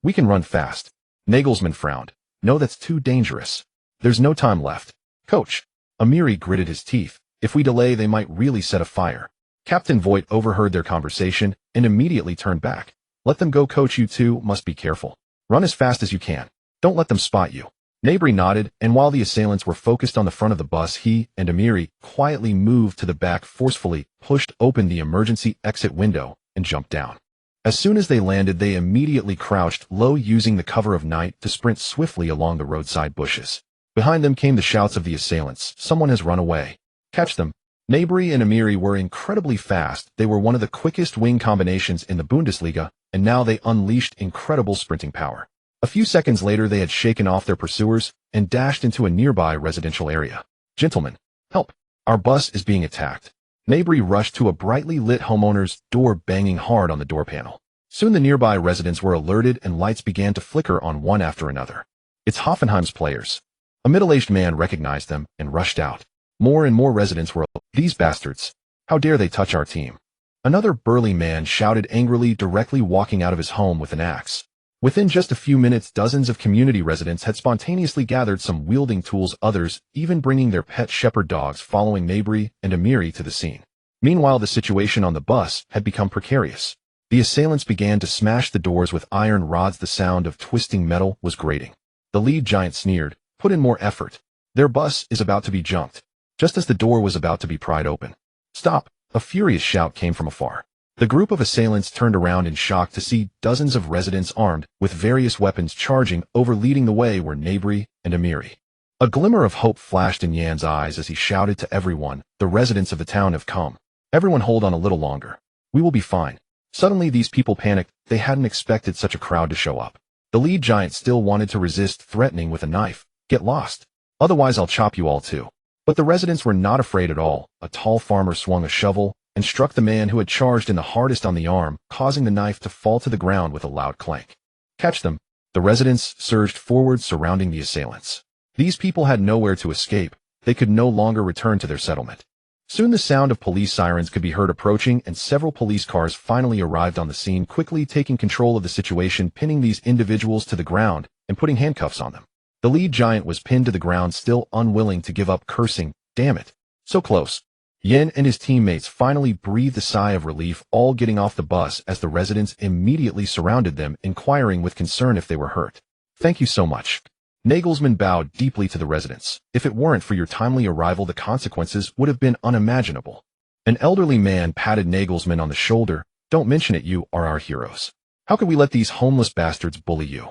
We can run fast." Nagelsmann frowned. "No, that's too dangerous. There's no time left." "Coach," Amiri gritted his teeth, "if we delay, they might really set a fire." Captain Voigt overheard their conversation and immediately turned back. "Let them go, coach. You two must be careful. Run as fast as you can. Don't let them spot you." Nabri nodded, and while the assailants were focused on the front of the bus, he and Amiri quietly moved to the back, forcefully pushed open the emergency exit window, and jumped down. As soon as they landed, they immediately crouched low, using the cover of night to sprint swiftly along the roadside bushes. Behind them came the shouts of the assailants. "Someone has run away. Catch them." Nabri and Amiri were incredibly fast. They were one of the quickest wing combinations in the Bundesliga, and now they unleashed incredible sprinting power. A few seconds later, they had shaken off their pursuers and dashed into a nearby residential area. "Gentlemen, help. Our bus is being attacked." Nabri rushed to a brightly lit homeowner's door, banging hard on the door panel. Soon the nearby residents were alerted and lights began to flicker on one after another. "It's Hoffenheim's players." A middle-aged man recognized them and rushed out. More and more residents were, "These bastards. How dare they touch our team?" Another burly man shouted angrily, directly walking out of his home with an axe. Within just a few minutes, dozens of community residents had spontaneously gathered, some wielding tools, others even bringing their pet shepherd dogs, following Nabri and Amiri to the scene. Meanwhile, the situation on the bus had become precarious. The assailants began to smash the doors with iron rods. The sound of twisting metal was grating. The lead giant sneered, "Put in more effort. Their bus is about to be junked." Just as the door was about to be pried open. "Stop!" A furious shout came from afar. The group of assailants turned around in shock to see dozens of residents armed with various weapons charging over. Leading the way were Nabri and Amiri. A glimmer of hope flashed in Yuan's eyes as he shouted to everyone, "The residents of the town have come. Everyone hold on a little longer. We will be fine." Suddenly these people panicked. They hadn't expected such a crowd to show up. The lead giant still wanted to resist, threatening with a knife, "Get lost. Otherwise I'll chop you all too." But the residents were not afraid at all. A tall farmer swung a shovel and struck the man who had charged in the hardest on the arm, causing the knife to fall to the ground with a loud clank. "Catch them." The residents surged forward, surrounding the assailants. These people had nowhere to escape. They could no longer return to their settlement. Soon the sound of police sirens could be heard approaching, and several police cars finally arrived on the scene, quickly taking control of the situation, pinning these individuals to the ground and putting handcuffs on them. The lead giant was pinned to the ground, still unwilling to give up, cursing, "Damn it. So close." Yuan and his teammates finally breathed a sigh of relief, all getting off the bus as the residents immediately surrounded them, inquiring with concern if they were hurt. "Thank you so much." Nagelsmann bowed deeply to the residents. "If it weren't for your timely arrival, the consequences would have been unimaginable." An elderly man patted Nagelsmann on the shoulder. "Don't mention it, you are our heroes. How could we let these homeless bastards bully you?"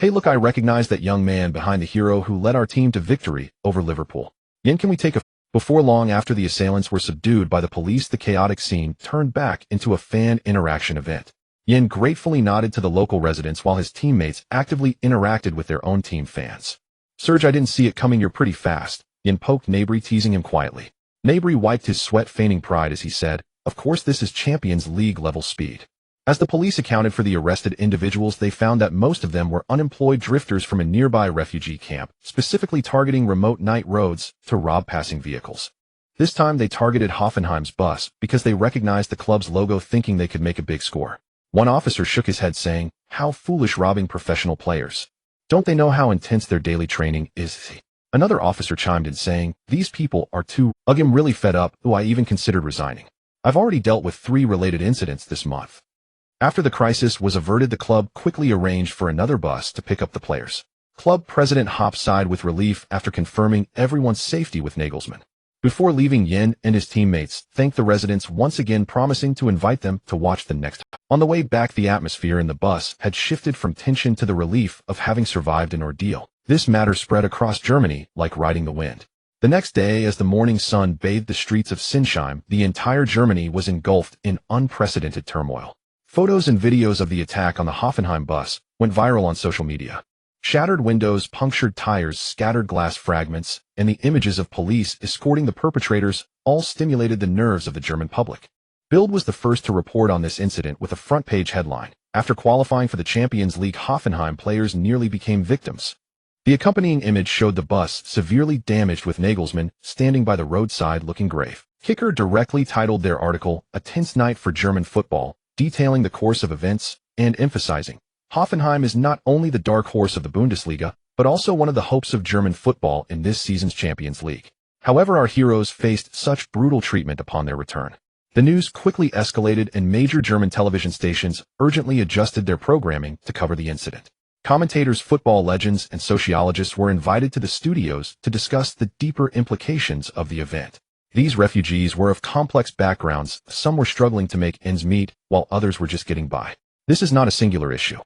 "Hey look, I recognize that young man behind the hero who led our team to victory over Liverpool. Yuan, can we take a..." Before long, after the assailants were subdued by the police, the chaotic scene turned back into a fan interaction event. Yuan gratefully nodded to the local residents while his teammates actively interacted with their own team fans. "Serge, I didn't see it coming. You're pretty fast." Yuan poked Nabri, teasing him quietly. Nabri wiped his sweat, feigning pride as he said, "Of course, this is Champions League level speed." As the police accounted for the arrested individuals, they found that most of them were unemployed drifters from a nearby refugee camp, specifically targeting remote night roads to rob passing vehicles. This time they targeted Hoffenheim's bus because they recognized the club's logo, thinking they could make a big score. One officer shook his head, saying, "How foolish, robbing professional players. Don't they know how intense their daily training is?" Another officer chimed in saying, "These people are too ugh, I'm really fed up, I even considered resigning. I've already dealt with 3 related incidents this month." After the crisis was averted, the club quickly arranged for another bus to pick up the players. Club president Hopp sighed with relief after confirming everyone's safety with Nagelsmann. Before leaving, Yuan and his teammates thanked the residents, once again promising to invite them to watch the next. On the way back, the atmosphere in the bus had shifted from tension to the relief of having survived an ordeal. This matter spread across Germany like riding the wind. The next day, as the morning sun bathed the streets of Sinsheim, the entire Germany was engulfed in unprecedented turmoil. Photos and videos of the attack on the Hoffenheim bus went viral on social media. Shattered windows, punctured tires, scattered glass fragments, and the images of police escorting the perpetrators all stimulated the nerves of the German public. Bild was the first to report on this incident with a front-page headline: "After qualifying for the Champions League, Hoffenheim players nearly became victims." The accompanying image showed the bus severely damaged with Nagelsmann standing by the roadside looking grave. Kicker directly titled their article, "A Tense Night for German Football," detailing the course of events and emphasizing, Hoffenheim is not only the dark horse of the Bundesliga, but also one of the hopes of German football in this season's Champions League. However, our heroes faced such brutal treatment upon their return. The news quickly escalated and major German television stations urgently adjusted their programming to cover the incident. Commentators, football legends, and sociologists were invited to the studios to discuss the deeper implications of the event. These refugees were of complex backgrounds. Some were struggling to make ends meet, while others were just getting by. This is not a singular issue.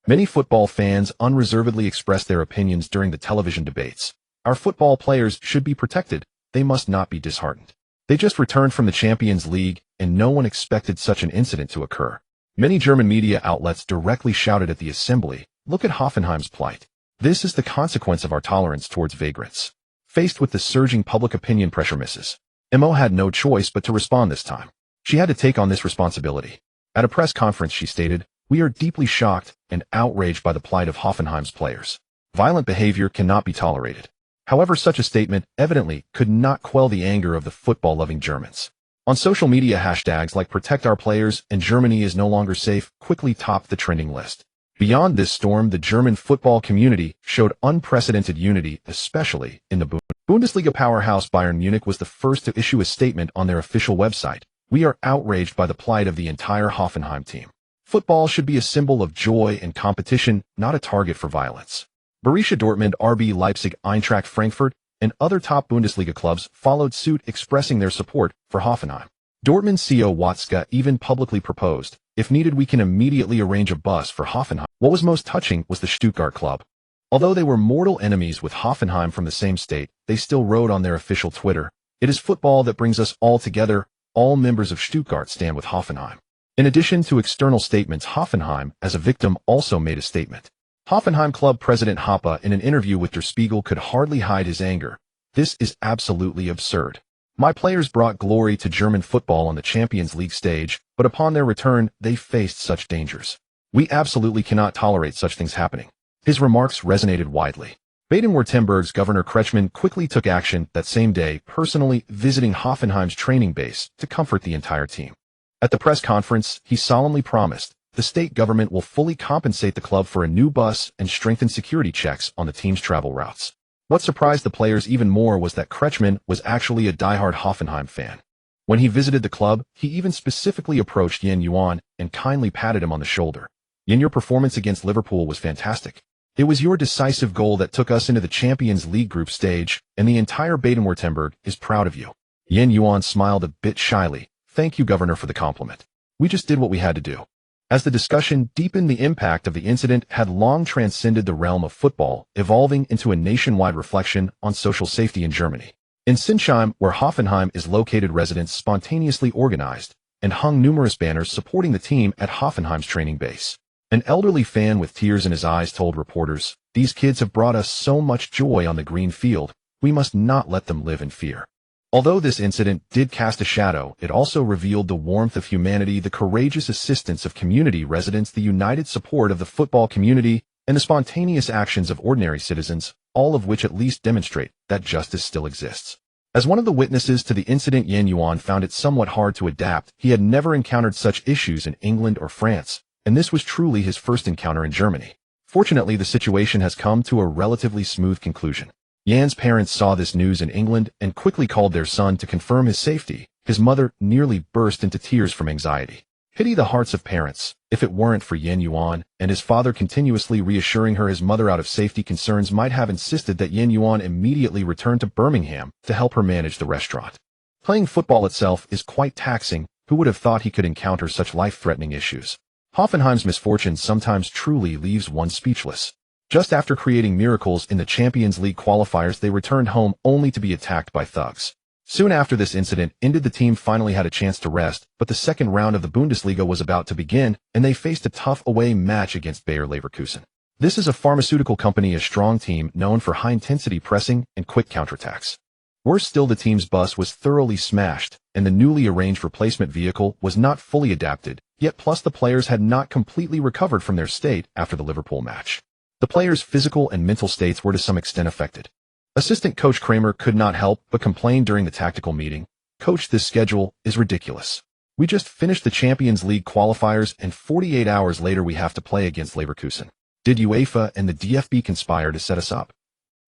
Many football fans unreservedly expressed their opinions during the television debates. Our football players should be protected. They must not be disheartened. They just returned from the Champions League, and no one expected such an incident to occur. Many German media outlets directly shouted at the assembly, "Look at Hoffenheim's plight. This is the consequence of our tolerance towards vagrants." Faced with the surging public opinion pressure, Mrs. Mo had no choice but to respond this time. She had to take on this responsibility. At a press conference, she stated, "We are deeply shocked and outraged by the plight of Hoffenheim's players. Violent behavior cannot be tolerated." However, such a statement evidently could not quell the anger of the football-loving Germans. On social media, hashtags like "Protect Our Players" and "Germany is no longer safe" quickly topped the trending list. Beyond this storm, the German football community showed unprecedented unity, especially in the Bundesliga powerhouse. Bayern Munich was the first to issue a statement on their official website. "We are outraged by the plight of the entire Hoffenheim team. Football should be a symbol of joy and competition, not a target for violence." Borussia Dortmund, RB Leipzig, Eintracht Frankfurt, and other top Bundesliga clubs followed suit, expressing their support for Hoffenheim. Dortmund CEO Watzke even publicly proposed, "If needed, we can immediately arrange a bus for Hoffenheim." What was most touching was the Stuttgart club. Although they were mortal enemies with Hoffenheim from the same state, they still wrote on their official Twitter, "It is football that brings us all together. All members of Stuttgart stand with Hoffenheim." In addition to external statements, Hoffenheim, as a victim, also made a statement. Hoffenheim club president Hoppe, in an interview with Der Spiegel, could hardly hide his anger. "This is absolutely absurd. My players brought glory to German football on the Champions League stage, but upon their return, they faced such dangers. We absolutely cannot tolerate such things happening." His remarks resonated widely. Baden-Württemberg's Governor Kretschmann quickly took action that same day, personally visiting Hoffenheim's training base to comfort the entire team. At the press conference, he solemnly promised, the state government will fully compensate the club for a new bus and strengthen security checks on the team's travel routes. What surprised the players even more was that Kretschmann was actually a diehard Hoffenheim fan. When he visited the club, he even specifically approached Yuan and kindly patted him on the shoulder. "Yuan, your performance against Liverpool was fantastic. It was your decisive goal that took us into the Champions League group stage, and the entire Baden-Württemberg is proud of you." Yuan smiled a bit shyly. "Thank you, Governor, for the compliment. We just did what we had to do." As the discussion deepened, the impact of the incident had long transcended the realm of football, evolving into a nationwide reflection on social safety in Germany. In Sinsheim, where Hoffenheim is located, residents spontaneously organized and hung numerous banners supporting the team at Hoffenheim's training base. An elderly fan with tears in his eyes told reporters, "These kids have brought us so much joy on the green field. We must not let them live in fear." Although this incident did cast a shadow, it also revealed the warmth of humanity, the courageous assistance of community residents, the united support of the football community, and the spontaneous actions of ordinary citizens, all of which at least demonstrate that justice still exists. As one of the witnesses to the incident, Yuan found it somewhat hard to adapt. He had never encountered such issues in England or France, and this was truly his first encounter in Germany. Fortunately, the situation has come to a relatively smooth conclusion. Yuan's parents saw this news in England and quickly called their son to confirm his safety. His mother nearly burst into tears from anxiety. Pity the hearts of parents. If it weren't for Yuan and his father continuously reassuring her his mother out of safety concerns might have insisted that Yuan immediately return to Birmingham to help her manage the restaurant. Playing football itself is quite taxing. Who would have thought he could encounter such life-threatening issues? Hoffenheim's misfortune sometimes truly leaves one speechless. Just after creating miracles in the Champions League qualifiers, they returned home only to be attacked by thugs. Soon after this incident ended, the team finally had a chance to rest, but the second round of the Bundesliga was about to begin, and they faced a tough away match against Bayer Leverkusen. This is a pharmaceutical company, a strong team known for high-intensity pressing and quick counterattacks. Worse still, the team's bus was thoroughly smashed, and the newly arranged replacement vehicle was not fully adapted, yet plus the players had not completely recovered from their state after the Liverpool match. The players' physical and mental states were to some extent affected. Assistant coach Kramer could not help but complain during the tactical meeting. "Coach, this schedule is ridiculous. We just finished the Champions League qualifiers and 48 hours later we have to play against Leverkusen. Did UEFA and the DFB conspire to set us up?"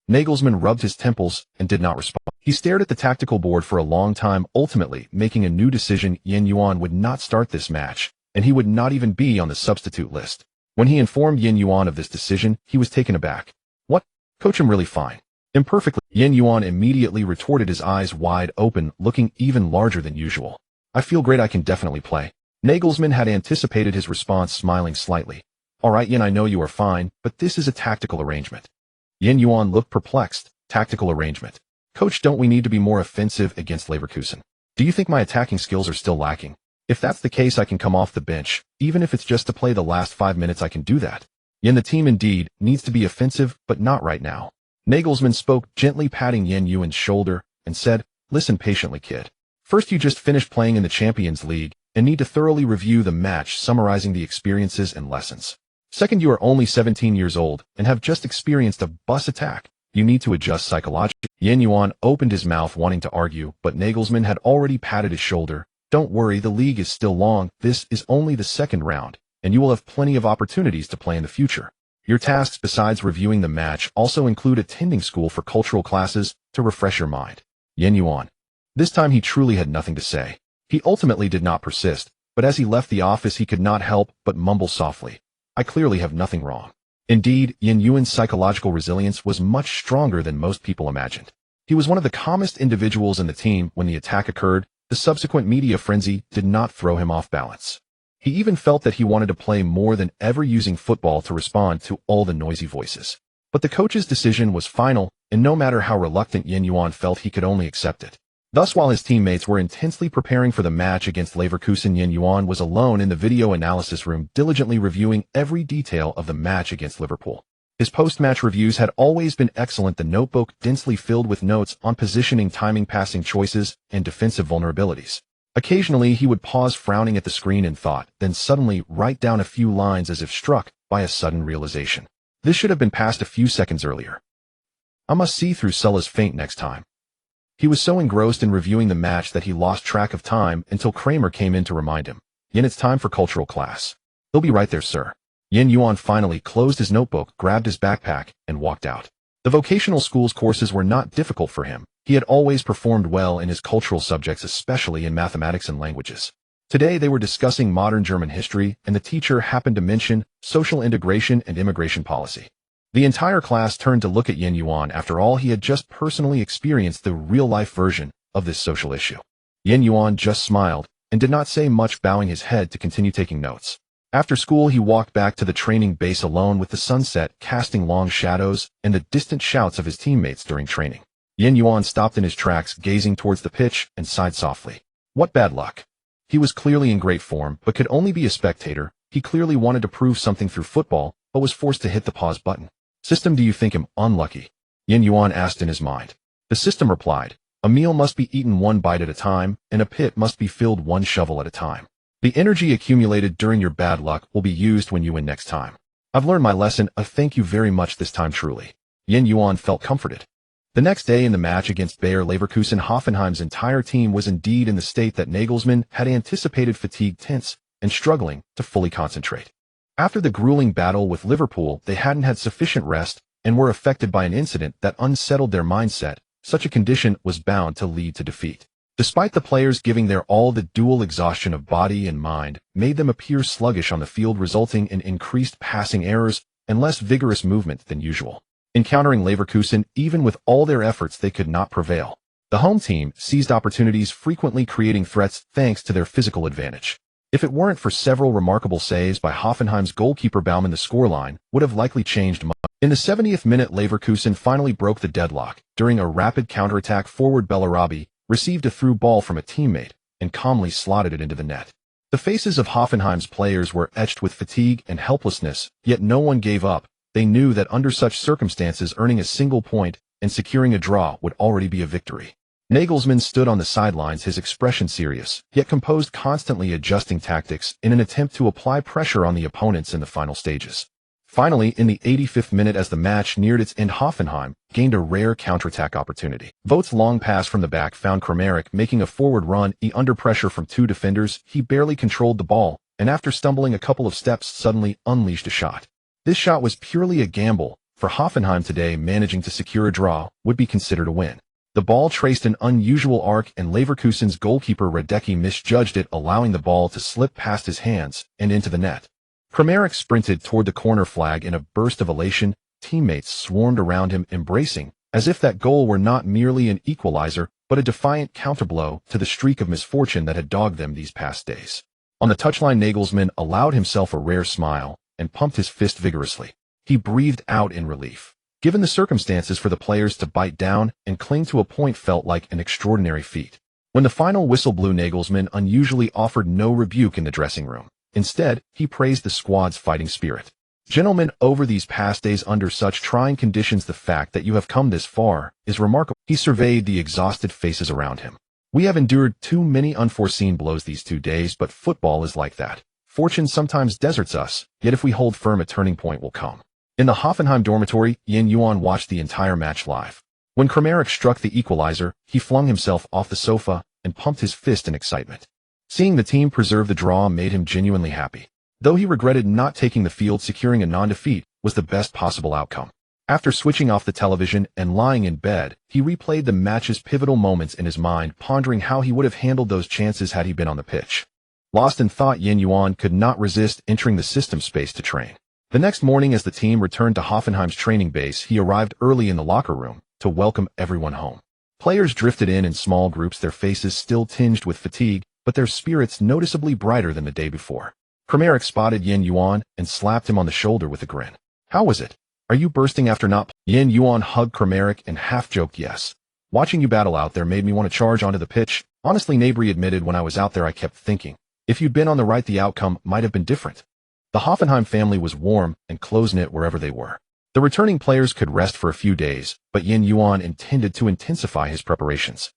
Nagelsmann rubbed his temples and did not respond. He stared at the tactical board for a long time, ultimately making a new decision. Yuan would not start this match, and he would not even be on the substitute list. When he informed Yuan of this decision, he was taken aback. "What? Coach, I'm really fine." Imperfectly, Yuan immediately retorted, his eyes wide open, looking even larger than usual. "I feel great, I can definitely play." Nagelsmann had anticipated his response, smiling slightly. "All right, Yuan, I know you are fine, but this is a tactical arrangement." Yuan looked perplexed. "Tactical arrangement? Coach, don't we need to be more offensive against Leverkusen? Do you think my attacking skills are still lacking? If that's the case, I can come off the bench. Even if it's just to play the last 5 minutes, I can do that. The team indeed needs to be offensive, but not right now." Nagelsmann spoke, gently patting Yuan's shoulder, and said, "Listen patiently, kid. First, you just finished playing in the Champions League and need to thoroughly review the match, summarizing the experiences and lessons. Second, you are only 17 years old and have just experienced a bus attack. You need to adjust psychologically." Yuan opened his mouth wanting to argue, but Nagelsmann had already patted his shoulder. "Don't worry, the league is still long. This is only the second round, and you will have plenty of opportunities to play in the future. Your tasks besides reviewing the match also include attending school for cultural classes to refresh your mind." Yuan. This time he truly had nothing to say. He ultimately did not persist, but as he left the office he could not help but mumble softly, "I clearly have nothing wrong." Indeed, Yuan's psychological resilience was much stronger than most people imagined. He was one of the calmest individuals in the team when the attack occurred. The subsequent media frenzy did not throw him off balance. He even felt that he wanted to play more than ever, using football to respond to all the noisy voices. But the coach's decision was final, and no matter how reluctant Yuan felt, he could only accept it. Thus, while his teammates were intensely preparing for the match against Leverkusen, Yuan was alone in the video analysis room, diligently reviewing every detail of the match against Liverpool. His post-match reviews had always been excellent, the notebook densely filled with notes on positioning, timing, passing choices, and defensive vulnerabilities. Occasionally, he would pause, frowning at the screen in thought, then suddenly write down a few lines as if struck by a sudden realization. This should have been passed a few seconds earlier. I must see through Sulla's feint next time. He was so engrossed in reviewing the match that he lost track of time until Kramer came in to remind him. It's time for cultural class." "They'll be right there, sir." Yuan finally closed his notebook, grabbed his backpack, and walked out. The vocational school's courses were not difficult for him. He had always performed well in his cultural subjects, especially in mathematics and languages. Today they were discussing modern German history, and the teacher happened to mention social integration and immigration policy. The entire class turned to look at Yuan. After all, he had just personally experienced the real-life version of this social issue. Yuan just smiled and did not say much, bowing his head to continue taking notes. After school, he walked back to the training base alone, with the sunset casting long shadows and the distant shouts of his teammates during training. Yuan stopped in his tracks, gazing towards the pitch, and sighed softly. What bad luck. He was clearly in great form, but could only be a spectator. He clearly wanted to prove something through football, but was forced to hit the pause button. "System, do you think him unlucky?" Yuan asked in his mind. The system replied, "A meal must be eaten one bite at a time, and a pit must be filled one shovel at a time. The energy accumulated during your bad luck will be used when you win next time. I've learned my lesson. Thank you very much this time, truly." Yuan felt comforted. The next day, in the match against Bayer Leverkusen, Hoffenheim's entire team was indeed in the state that Nagelsmann had anticipated: fatigued, tense, and struggling to fully concentrate. After the grueling battle with Liverpool, they hadn't had sufficient rest, and were affected by an incident that unsettled their mindset, such a condition was bound to lead to defeat. Despite the players giving their all, the dual exhaustion of body and mind made them appear sluggish on the field, resulting in increased passing errors and less vigorous movement than usual. Encountering Leverkusen, even with all their efforts, they could not prevail. The home team seized opportunities, frequently creating threats thanks to their physical advantage. If it weren't for several remarkable saves by Hoffenheim's goalkeeper Baumann, the scoreline would have likely changed much. In the 70th minute, Leverkusen finally broke the deadlock. During a rapid counterattack, forward Bellarabi received a through ball from a teammate and calmly slotted it into the net. The faces of Hoffenheim's players were etched with fatigue and helplessness, yet no one gave up. They knew that under such circumstances, earning a single point and securing a draw would already be a victory. Nagelsmann stood on the sidelines, his expression serious, yet composed, constantly adjusting tactics in an attempt to apply pressure on the opponents in the final stages. Finally, in the 85th minute, as the match neared its end, Hoffenheim gained a rare counterattack opportunity. Vogt's long pass from the back found Kramaric making a forward run. Under pressure from two defenders, he barely controlled the ball, and after stumbling a couple of steps, suddenly unleashed a shot. This shot was purely a gamble. For Hoffenheim today, managing to secure a draw would be considered a win. The ball traced an unusual arc, and Leverkusen's goalkeeper Radecki misjudged it, allowing the ball to slip past his hands and into the net. Kramaric sprinted toward the corner flag in a burst of elation. Teammates swarmed around him, embracing, as if that goal were not merely an equalizer, but a defiant counterblow to the streak of misfortune that had dogged them these past days. On the touchline, Nagelsmann allowed himself a rare smile and pumped his fist vigorously. He breathed out in relief. Given the circumstances, for the players to bite down and cling to a point felt like an extraordinary feat. When the final whistle blew, Nagelsmann unusually offered no rebuke in the dressing room. Instead, he praised the squad's fighting spirit. "Gentlemen, over these past days under such trying conditions, the fact that you have come this far is remarkable." He surveyed the exhausted faces around him. "We have endured too many unforeseen blows these 2 days, but football is like that. Fortune sometimes deserts us, yet if we hold firm, a turning point will come." In the Hoffenheim dormitory, Yuan watched the entire match live. When Kramaric struck the equalizer, he flung himself off the sofa and pumped his fist in excitement. Seeing the team preserve the draw made him genuinely happy. Though he regretted not taking the field, securing a non-defeat was the best possible outcome. After switching off the television and lying in bed, he replayed the match's pivotal moments in his mind, pondering how he would have handled those chances had he been on the pitch. Lost in thought, Yuan could not resist entering the system space to train. The next morning, as the team returned to Hoffenheim's training base, he arrived early in the locker room to welcome everyone home. Players drifted in small groups, their faces still tinged with fatigue, but their spirits noticeably brighter than the day before. Kramaric spotted Yuan and slapped him on the shoulder with a grin. "How was it? Are you bursting after not?" Yuan hugged Kramaric and half-joked, "Yes. Watching you battle out there made me want to charge onto the pitch. Honestly," Nabry admitted, "when I was out there I kept thinking, if you'd been on the right, the outcome might have been different." The Hoffenheim family was warm and close-knit wherever they were. The returning players could rest for a few days, but Yuan intended to intensify his preparations.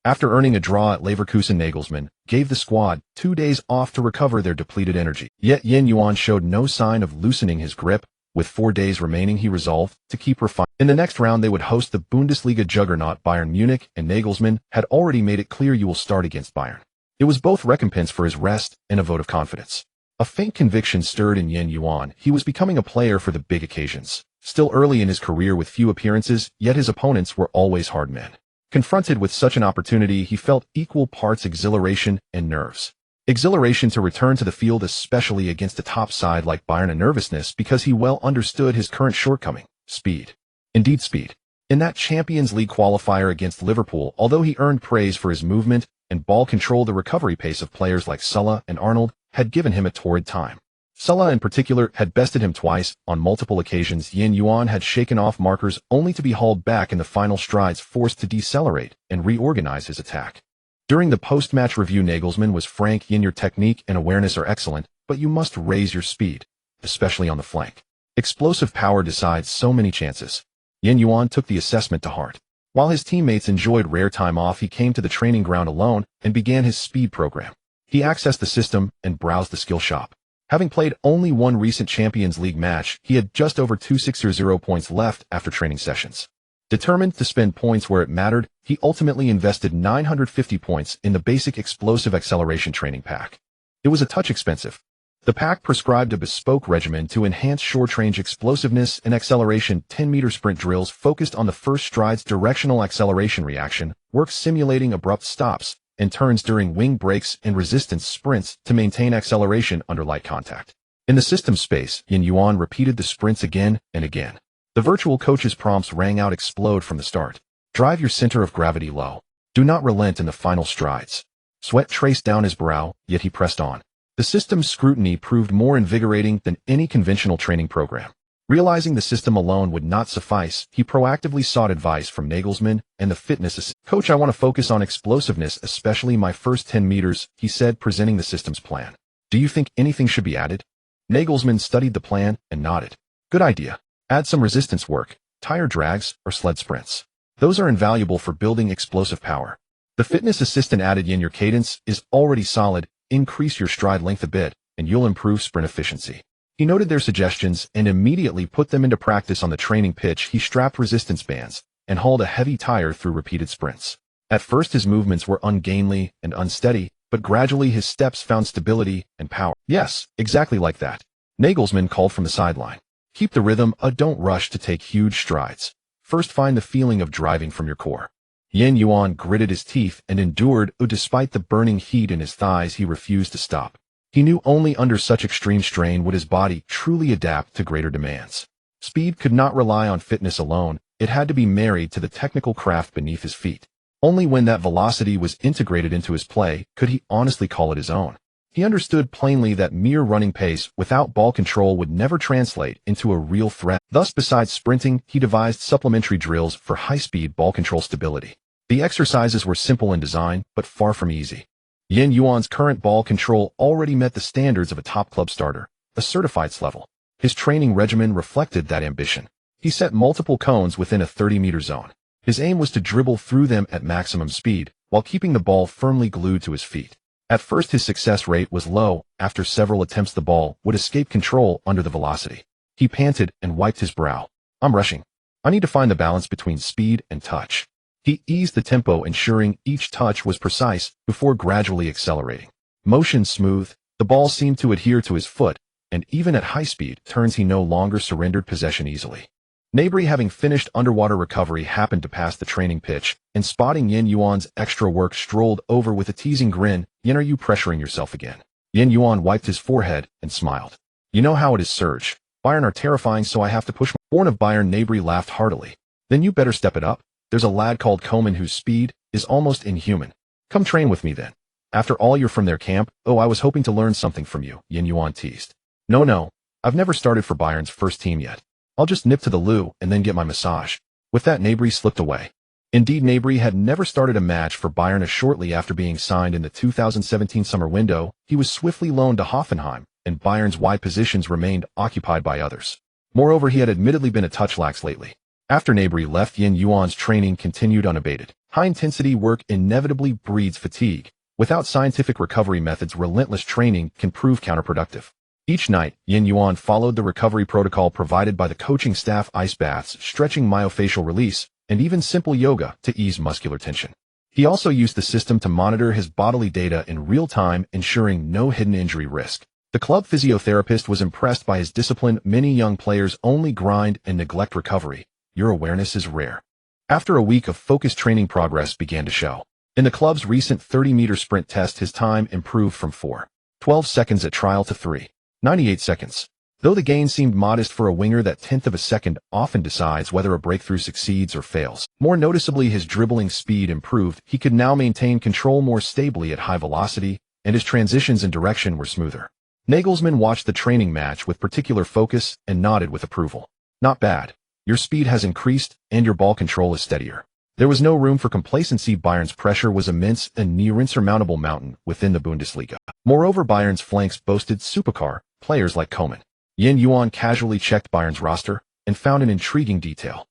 After earning a draw at Leverkusen, Nagelsmann gave the squad 2 days off to recover their depleted energy. Yet Yuan showed no sign of loosening his grip. With 4 days remaining, he resolved to keep refining. In the next round, they would host the Bundesliga juggernaut Bayern Munich, and Nagelsmann had already made it clear you will start against Bayern. It was both recompense for his rest and a vote of confidence. A faint conviction stirred in Yuan. He was becoming a player for the big occasions. Still early in his career with few appearances, yet his opponents were always hard men. Confronted with such an opportunity, he felt equal parts exhilaration and nerves. Exhilaration to return to the field, especially against a top side like Bayern, and nervousness because he well understood his current shortcoming: speed. Indeed, speed. In that Champions League qualifier against Liverpool, although he earned praise for his movement and ball control, the recovery pace of players like Sulla and Arnold had given him a torrid time. Sulla in particular had bested him twice. On multiple occasions, Yuan had shaken off markers only to be hauled back in the final strides, forced to decelerate and reorganize his attack. During the post-match review, Nagelsmann was frank: "Your technique and awareness are excellent, but you must raise your speed, especially on the flank. Explosive power decides so many chances." Yuan took the assessment to heart. While his teammates enjoyed rare time off, he came to the training ground alone and began his speed program. He accessed the system and browsed the skill shop. Having played only one recent Champions League match, he had just over 260 points left after training sessions. Determined to spend points where it mattered, he ultimately invested 950 points in the basic explosive acceleration training pack. It was a touch expensive, The pack prescribed a bespoke regimen to enhance short-range explosiveness and acceleration. 10-meter sprint drills focused on the first stride's directional acceleration reaction, work simulating abrupt stops, and turns during wing breaks and resistance sprints to maintain acceleration under light contact. In the system space, Yuan repeated the sprints again and again. The virtual coach's prompts rang out explode from the start. Drive your center of gravity low. Do not relent in the final strides. Sweat traced down his brow, yet he pressed on. The system's scrutiny proved more invigorating than any conventional training program. Realizing the system alone would not suffice, he proactively sought advice from Nagelsmann and the fitness assistant. Coach, I want to focus on explosiveness, especially my first 10 meters, he said, presenting the system's plan. Do you think anything should be added? Nagelsmann studied the plan and nodded. Good idea. Add some resistance work, tire drags, or sled sprints. Those are invaluable for building explosive power. The fitness assistant added, your cadence is already solid. Increase your stride length a bit, and you'll improve sprint efficiency. He noted their suggestions and immediately put them into practice on the training pitch. He strapped resistance bands and hauled a heavy tire through repeated sprints. At first his movements were ungainly and unsteady, but gradually his steps found stability and power. Yes, exactly like that. Nagelsmann called from the sideline. Keep the rhythm, don't rush to take huge strides. First find the feeling of driving from your core. Yuan gritted his teeth and endured. Despite the burning heat in his thighs, he refused to stop. He knew only under such extreme strain would his body truly adapt to greater demands. Speed could not rely on fitness alone, it had to be married to the technical craft beneath his feet. Only when that velocity was integrated into his play could he honestly call it his own. He understood plainly that mere running pace without ball control would never translate into a real threat. Thus, besides sprinting, he devised supplementary drills for high-speed ball control stability. The exercises were simple in design, but far from easy. Yuan's current ball control already met the standards of a top club starter, a certified level. His training regimen reflected that ambition. He set multiple cones within a 30-meter zone. His aim was to dribble through them at maximum speed, while keeping the ball firmly glued to his feet. At first his success rate was low. After several attempts the ball would escape control under the velocity. He panted and wiped his brow. I'm rushing. I need to find the balance between speed and touch. He eased the tempo, ensuring each touch was precise before gradually accelerating. Motion smooth, the ball seemed to adhere to his foot, and even at high speed turns he no longer surrendered possession easily. Nabry, having finished underwater recovery, happened to pass the training pitch, and spotting Yuan's extra work, strolled over with a teasing grin. Are you pressuring yourself again? Yuan wiped his forehead and smiled. You know how it is, Serge. Bayern are terrifying, so I have to push. Born of Bayern, Nabry laughed heartily. Then you better step it up. There's a lad called Koeman whose speed is almost inhuman. Come train with me then. After all, you're from their camp. Oh, I was hoping to learn something from you, Yuan teased. No, I've never started for Bayern's first team yet. I'll just nip to the loo and then get my massage. With that, Nabry slipped away. Indeed, Nabry had never started a match for Bayern. Shortly after being signed in the 2017 summer window, he was swiftly loaned to Hoffenheim, and Bayern's wide positions remained occupied by others. Moreover, he had admittedly been a touch lax lately. After Nabry left, Yuan's training continued unabated. High-intensity work inevitably breeds fatigue. Without scientific recovery methods, relentless training can prove counterproductive. Each night, Yuan followed the recovery protocol provided by the coaching staff: ice baths, stretching, myofascial release, and even simple yoga to ease muscular tension. He also used the system to monitor his bodily data in real time, ensuring no hidden injury risk. The club physiotherapist was impressed by his discipline. Many young players only grind and neglect recovery. Your awareness is rare. After a week of focused training, progress began to show. In the club's recent 30-meter sprint test, his time improved from 4:12 seconds at trial to 3:98 seconds. Though the gain seemed modest for a winger, that tenth of a second often decides whether a breakthrough succeeds or fails. More noticeably, his dribbling speed improved. He could now maintain control more stably at high velocity, and his transitions in direction were smoother. Nagelsmann watched the training match with particular focus and nodded with approval. Not bad. Your speed has increased, and your ball control is steadier. There was no room for complacency. Bayern's pressure was immense, a near insurmountable mountain within the Bundesliga. Moreover, Bayern's flanks boasted supercar players like Koeman. Yuan casually checked Bayern's roster and found an intriguing detail.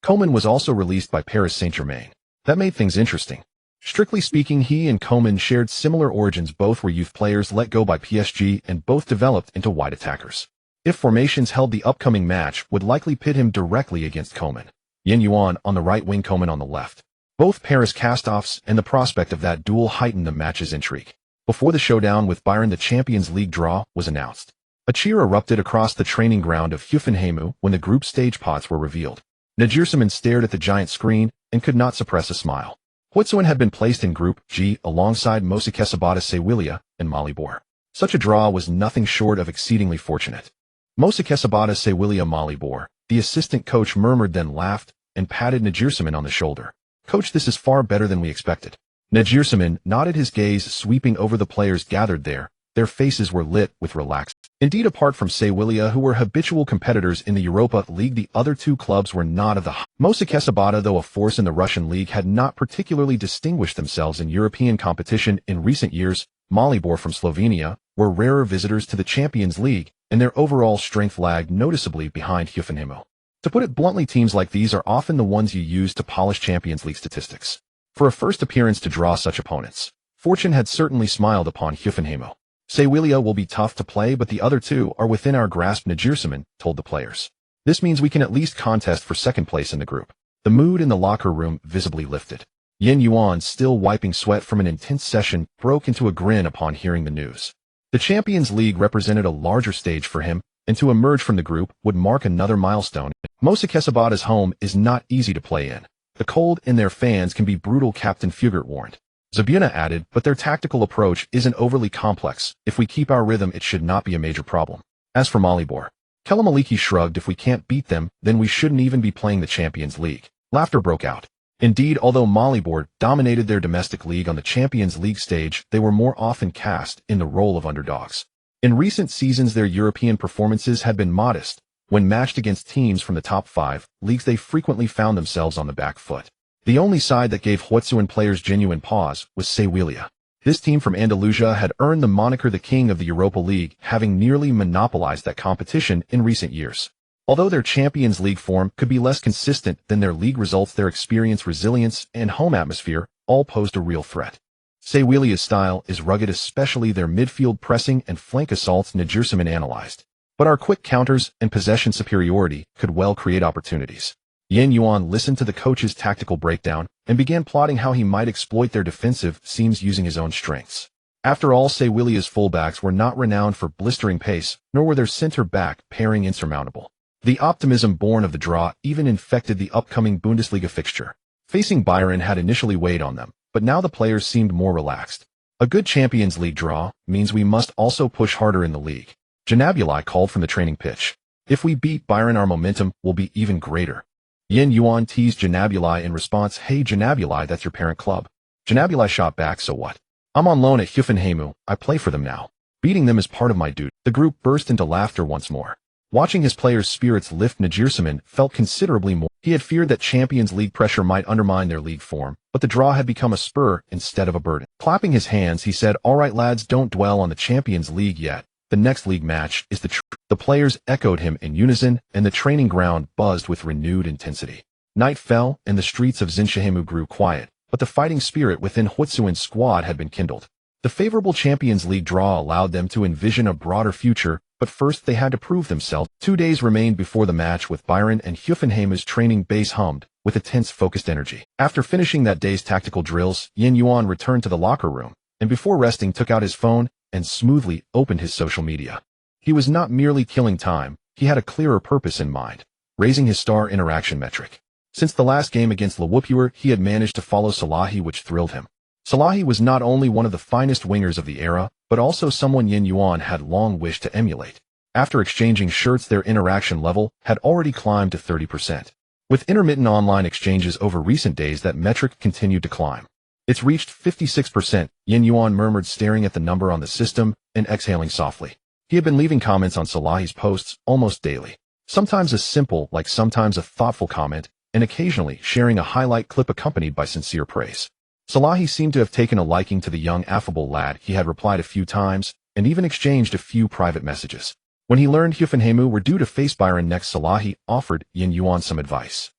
Koeman was also released by Paris Saint-Germain. That made things interesting. Strictly speaking, he and Koeman shared similar origins. Both were youth players let go by PSG, and both developed into wide attackers. If formations held, the upcoming match would likely pit him directly against Koeman. Yuan on the right wing, Koeman on the left. Both Paris castoffs, and the prospect of that duel heightened the match's intrigue. Before the showdown with Bayern, the Champions League draw was announced. A cheer erupted across the training ground of Hoffenheim when the group stage pots were revealed. Nagelsmann stared at the giant screen and could not suppress a smile. Hoffenheim had been placed in Group G alongside Mönchengladbach, Sevilla, and Maribor. Such a draw was nothing short of exceedingly fortunate. Mönchengladbach, Sevilla, Maribor. The assistant coach murmured, then laughed and patted Nagelsmann on the shoulder. "Coach, this is far better than we expected." Nagelsmann nodded, his gaze sweeping over the players gathered there. Their faces were lit with relaxed. Indeed, apart from Sevilla, who were habitual competitors in the Europa League, the other two clubs were not of the Mönchengladbach, though a force in the Russian league, had not particularly distinguished themselves in European competition in recent years. Maribor from Slovenia were rarer visitors to the Champions League, and their overall strength lagged noticeably behind Hoffenheim. To put it bluntly, teams like these are often the ones you use to polish Champions League statistics. For a first appearance to draw such opponents, fortune had certainly smiled upon Hoffenheim. Sevilla will be tough to play, but the other two are within our grasp, Nagelsmann told the players. This means we can at least contest for second place in the group. The mood in the locker room visibly lifted. Yuan, still wiping sweat from an intense session, broke into a grin upon hearing the news. The Champions League represented a larger stage for him, and to emerge from the group would mark another milestone. Mönchengladbach's home is not easy to play in. The cold in their fans can be brutal, Captain Fugert warned. Zabuna added, but their tactical approach isn't overly complex. If we keep our rhythm, it should not be a major problem. As for Maribor, Kelamaliki shrugged. If we can't beat them, then we shouldn't even be playing the Champions League. Laughter broke out. Indeed, although Maribor dominated their domestic league on the Champions League stage, they were more often cast in the role of underdogs. In recent seasons, their European performances had been modest. When matched against teams from the top 5 leagues, they frequently found themselves on the back foot. The only side that gave Hoffenheim players genuine pause was Sevilla. This team from Andalusia had earned the moniker the King of the Europa League, having nearly monopolized that competition in recent years. Although their Champions League form could be less consistent than their league results, their experience, resilience, and home atmosphere all posed a real threat. Sevilla's style is rugged, especially their midfield pressing and flank assaults, Nagelsmann analyzed. But our quick counters and possession superiority could well create opportunities. Yuan listened to the coach's tactical breakdown and began plotting how he might exploit their defensive seams using his own strengths. After all, Sevilla's fullbacks were not renowned for blistering pace, nor were their center-back pairing insurmountable. The optimism born of the draw even infected the upcoming Bundesliga fixture. Facing Bayern had initially weighed on them, but now the players seemed more relaxed. A good Champions League draw means we must also push harder in the league. Gnabry called from the training pitch. If we beat Bayern, our momentum will be even greater. Yuan teased Gnabry in response. Hey Gnabry, that's your parent club. Gnabry shot back, so what? I'm on loan at Hoffenheim, I play for them now. Beating them is part of my duty. The group burst into laughter once more. Watching his players' spirits lift, Nagelsmann felt considerably more. He had feared that Champions League pressure might undermine their league form, but the draw had become a spur instead of a burden. Clapping his hands, he said, all right lads, don't dwell on the Champions League yet. The next league match is the The players echoed him in unison, and the training ground buzzed with renewed intensity. Night fell, and the streets of Zinshahemu grew quiet, but the fighting spirit within Hoffenheim's squad had been kindled. The favorable Champions League draw allowed them to envision a broader future, but first they had to prove themselves. 2 days remained before the match with Bayern, and Hoffenheim's training base hummed with a tense, focused energy. After finishing that day's tactical drills, Yuan returned to the locker room, and before resting took out his phone and smoothly opened his social media. He was not merely killing time, he had a clearer purpose in mind, raising his star interaction metric. Since the last game against Liverpool, he had managed to follow Salahi, which thrilled him. Salahi was not only one of the finest wingers of the era, but also someone Yuan had long wished to emulate. After exchanging shirts, their interaction level had already climbed to 30%. With intermittent online exchanges over recent days, that metric continued to climb. It's reached 56%, Yuan murmured, staring at the number on the system and exhaling softly. He had been leaving comments on Salahi's posts almost daily. Sometimes a simple, sometimes a thoughtful comment, and occasionally sharing a highlight clip accompanied by sincere praise. Salahi seemed to have taken a liking to the young, affable lad. He had replied a few times, and even exchanged a few private messages. When he learned Hoffenheim were due to face Bayern next, Salahi offered Yuan some advice.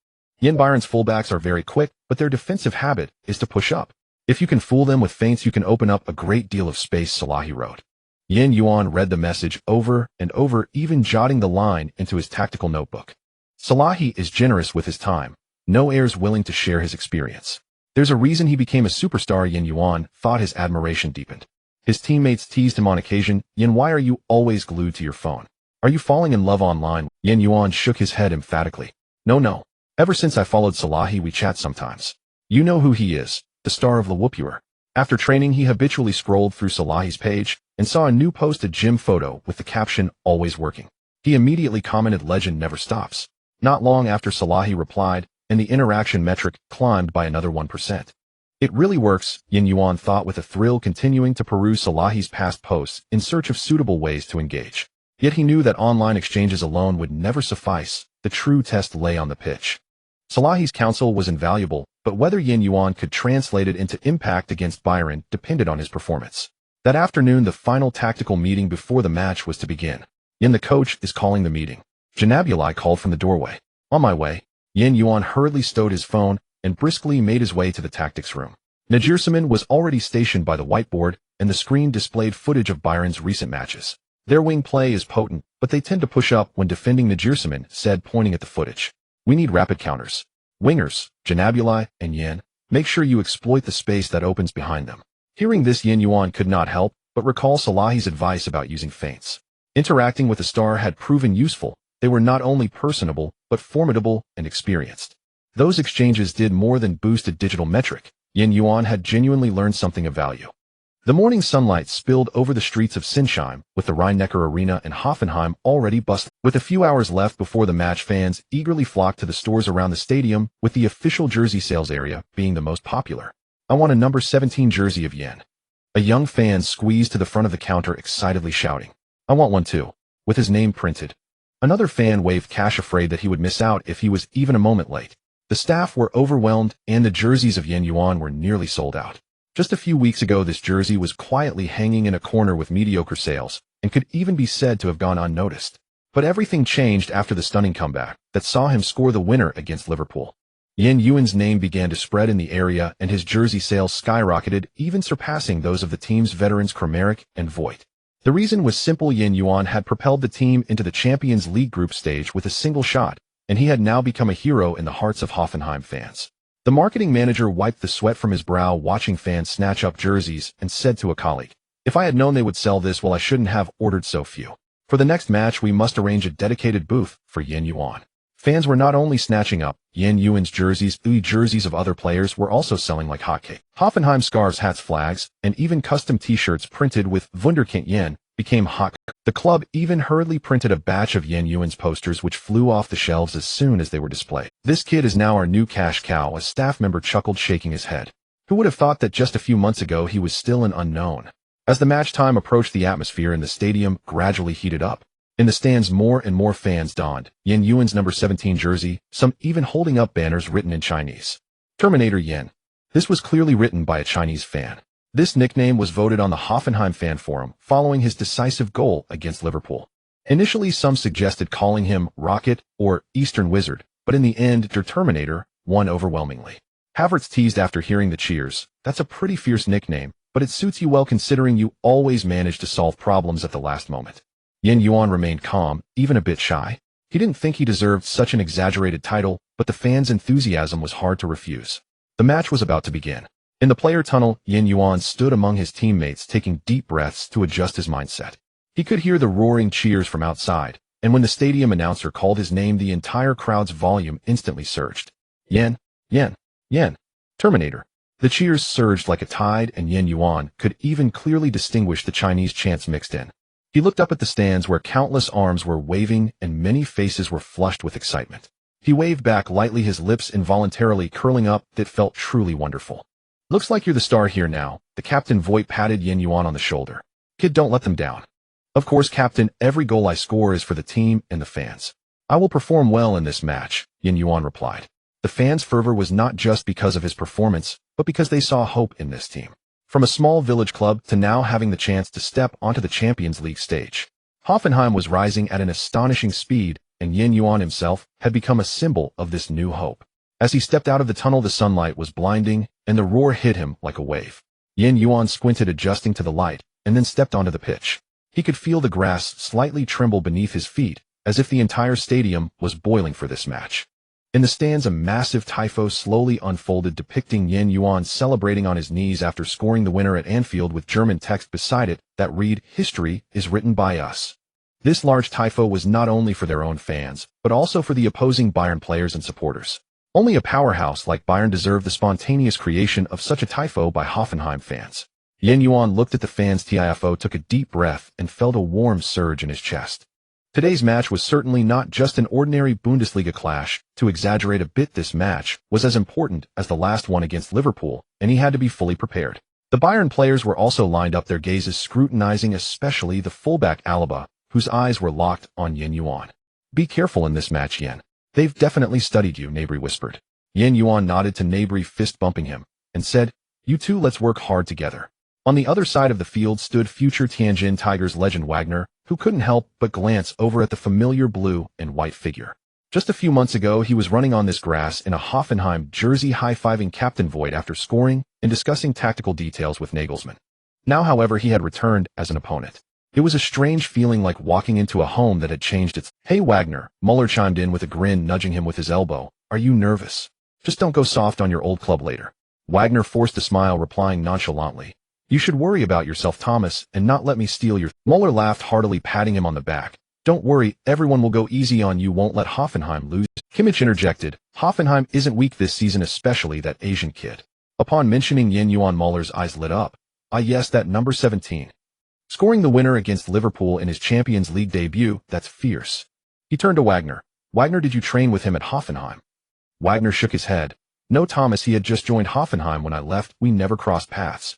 Bayern's fullbacks are very quick, but their defensive habit is to push up. If you can fool them with feints, you can open up a great deal of space, Salahi wrote. Yuan read the message over and over, even jotting the line into his tactical notebook. Salahi is generous with his time. No heirs willing to share his experience. There's a reason he became a superstar, Yuan thought, his admiration deepened. His teammates teased him on occasion, "Yin, why are you always glued to your phone? Are you falling in love online?" Yuan shook his head emphatically. No. Ever since I followed Salahi, we chat sometimes. You know who he is, the star of Lawupure. After training, he habitually scrolled through Salahi's page and saw a new posted gym photo with the caption, "Always working." He immediately commented, "Legend never stops." Not long after Salahi replied, and the interaction metric climbed by another 1%. It really works, Yuan thought with a thrill, continuing to peruse Salahi's past posts in search of suitable ways to engage. Yet he knew that online exchanges alone would never suffice. The true test lay on the pitch. Salahi's counsel was invaluable, but whether Yuan could translate it into impact against Bayern depended on his performance. That afternoon, the final tactical meeting before the match was to begin. The coach is calling the meeting. Janabulai called from the doorway. On my way. Yuan hurriedly stowed his phone and briskly made his way to the tactics room. Nagelsmann was already stationed by the whiteboard, and the screen displayed footage of Bayern's recent matches. Their wing play is potent, but they tend to push up when defending, Nagelsmann said, pointing at the footage. We need rapid counters. Wingers, Janabulai and Yin, make sure you exploit the space that opens behind them. Hearing this, Yuan could not help but recall Salahi's advice about using feints. Interacting with the star had proven useful. They were not only personable, but formidable and experienced. Those exchanges did more than boost a digital metric. Yuan had genuinely learned something of value. The morning sunlight spilled over the streets of Sinsheim, with the Rhein-Neckar Arena and Hoffenheim already bustling. With a few hours left before the match, fans eagerly flocked to the stores around the stadium, with the official jersey sales area being the most popular. "I want a number 17 jersey of Yin." A young fan squeezed to the front of the counter, excitedly shouting, "I want one too," with his name printed. Another fan waved cash, afraid that he would miss out if he was even a moment late. The staff were overwhelmed, and the jerseys of Yuan were nearly sold out. Just a few weeks ago, this jersey was quietly hanging in a corner with mediocre sales, and could even be said to have gone unnoticed. But everything changed after the stunning comeback that saw him score the winner against Liverpool. Yuan's name began to spread in the area, and his jersey sales skyrocketed, even surpassing those of the team's veterans Kramaric and Voigt. The reason was simple. Yuan had propelled the team into the Champions League group stage with a single shot, and he had now become a hero in the hearts of Hoffenheim fans. The marketing manager wiped the sweat from his brow watching fans snatch up jerseys and said to a colleague, "If I had known they would sell this, well, I shouldn't have ordered so few. For the next match, we must arrange a dedicated booth for Yuan." Fans were not only snatching up Yuan's jerseys, the jerseys of other players were also selling like hotcakes. Hoffenheim scarves, hats, flags, and even custom t-shirts printed with Wunderkind Yin became hot. The club even hurriedly printed a batch of Yuan's posters, which flew off the shelves as soon as they were displayed. "This kid is now our new cash cow," a staff member chuckled, shaking his head. Who would have thought that just a few months ago he was still an unknown? As the match time approached, the atmosphere in the stadium gradually heated up. In the stands, more and more fans donned Yuan's number 17 jersey, some even holding up banners written in Chinese. "Terminator Yin." This was clearly written by a Chinese fan. This nickname was voted on the Hoffenheim fan forum following his decisive goal against Liverpool. Initially, some suggested calling him Rocket or Eastern Wizard, but in the end, Der Terminator won overwhelmingly. Havertz teased after hearing the cheers, "That's a pretty fierce nickname, but it suits you well considering you always manage to solve problems at the last moment." Yuan remained calm, even a bit shy. He didn't think he deserved such an exaggerated title, but the fans' enthusiasm was hard to refuse. The match was about to begin. In the player tunnel, Yuan stood among his teammates, taking deep breaths to adjust his mindset. He could hear the roaring cheers from outside, and when the stadium announcer called his name, the entire crowd's volume instantly surged. Yin, Yin, Yin, Terminator. The cheers surged like a tide, and Yuan could even clearly distinguish the Chinese chants mixed in. He looked up at the stands where countless arms were waving and many faces were flushed with excitement. He waved back lightly, his lips involuntarily curling up. It felt truly wonderful. "Looks like you're the star here now," the captain Voigt patted Yuan on the shoulder. "Kid, don't let them down." "Of course, Captain, every goal I score is for the team and the fans. I will perform well in this match," Yuan replied. The fans' fervor was not just because of his performance, but because they saw hope in this team. From a small village club to now having the chance to step onto the Champions League stage, Hoffenheim was rising at an astonishing speed, and Yuan himself had become a symbol of this new hope. As he stepped out of the tunnel, the sunlight was blinding, and the roar hit him like a wave. Yuan squinted, adjusting to the light, and then stepped onto the pitch. He could feel the grass slightly tremble beneath his feet, as if the entire stadium was boiling for this match. In the stands, a massive tifo slowly unfolded depicting Yuan celebrating on his knees after scoring the winner at Anfield with German text beside it that read, "History is written by us." This large tifo was not only for their own fans, but also for the opposing Bayern players and supporters. Only a powerhouse like Bayern deserved the spontaneous creation of such a tifo by Hoffenheim fans. Yuan looked at the fans' tifo, took a deep breath, and felt a warm surge in his chest. Today's match was certainly not just an ordinary Bundesliga clash. To exaggerate a bit, this match was as important as the last one against Liverpool, and he had to be fully prepared. The Bayern players were also lined up, their gazes scrutinizing especially the fullback Alaba, whose eyes were locked on Yuan. "Be careful in this match, Yen. They've definitely studied you," Gnabry whispered. Yuan nodded to Gnabry, fist bumping him, and said, "You two, let's work hard together." On the other side of the field stood future Tianjin Tigers legend Wagner, who couldn't help but glance over at the familiar blue and white figure. Just a few months ago, he was running on this grass in a Hoffenheim jersey, high-fiving Captain Voigt after scoring and discussing tactical details with Nagelsmann. Now, however, he had returned as an opponent. It was a strange feeling, like walking into a home that had changed its... "Hey, Wagner," Muller chimed in with a grin, nudging him with his elbow. "Are you nervous? Just don't go soft on your old club later." Wagner forced a smile, replying nonchalantly, "You should worry about yourself, Thomas, and not let me steal your..." Muller laughed heartily, patting him on the back. "Don't worry, everyone will go easy on you, won't let Hoffenheim lose." Kimmich interjected, "Hoffenheim isn't weak this season, especially that Asian kid." Upon mentioning Yuan, Muller's eyes lit up. "Ah yes, that number 17. Scoring the winner against Liverpool in his Champions League debut, that's fierce." He turned to Wagner. "Wagner, did you train with him at Hoffenheim?" Wagner shook his head. "No, Thomas, he had just joined Hoffenheim when I left. We never crossed paths.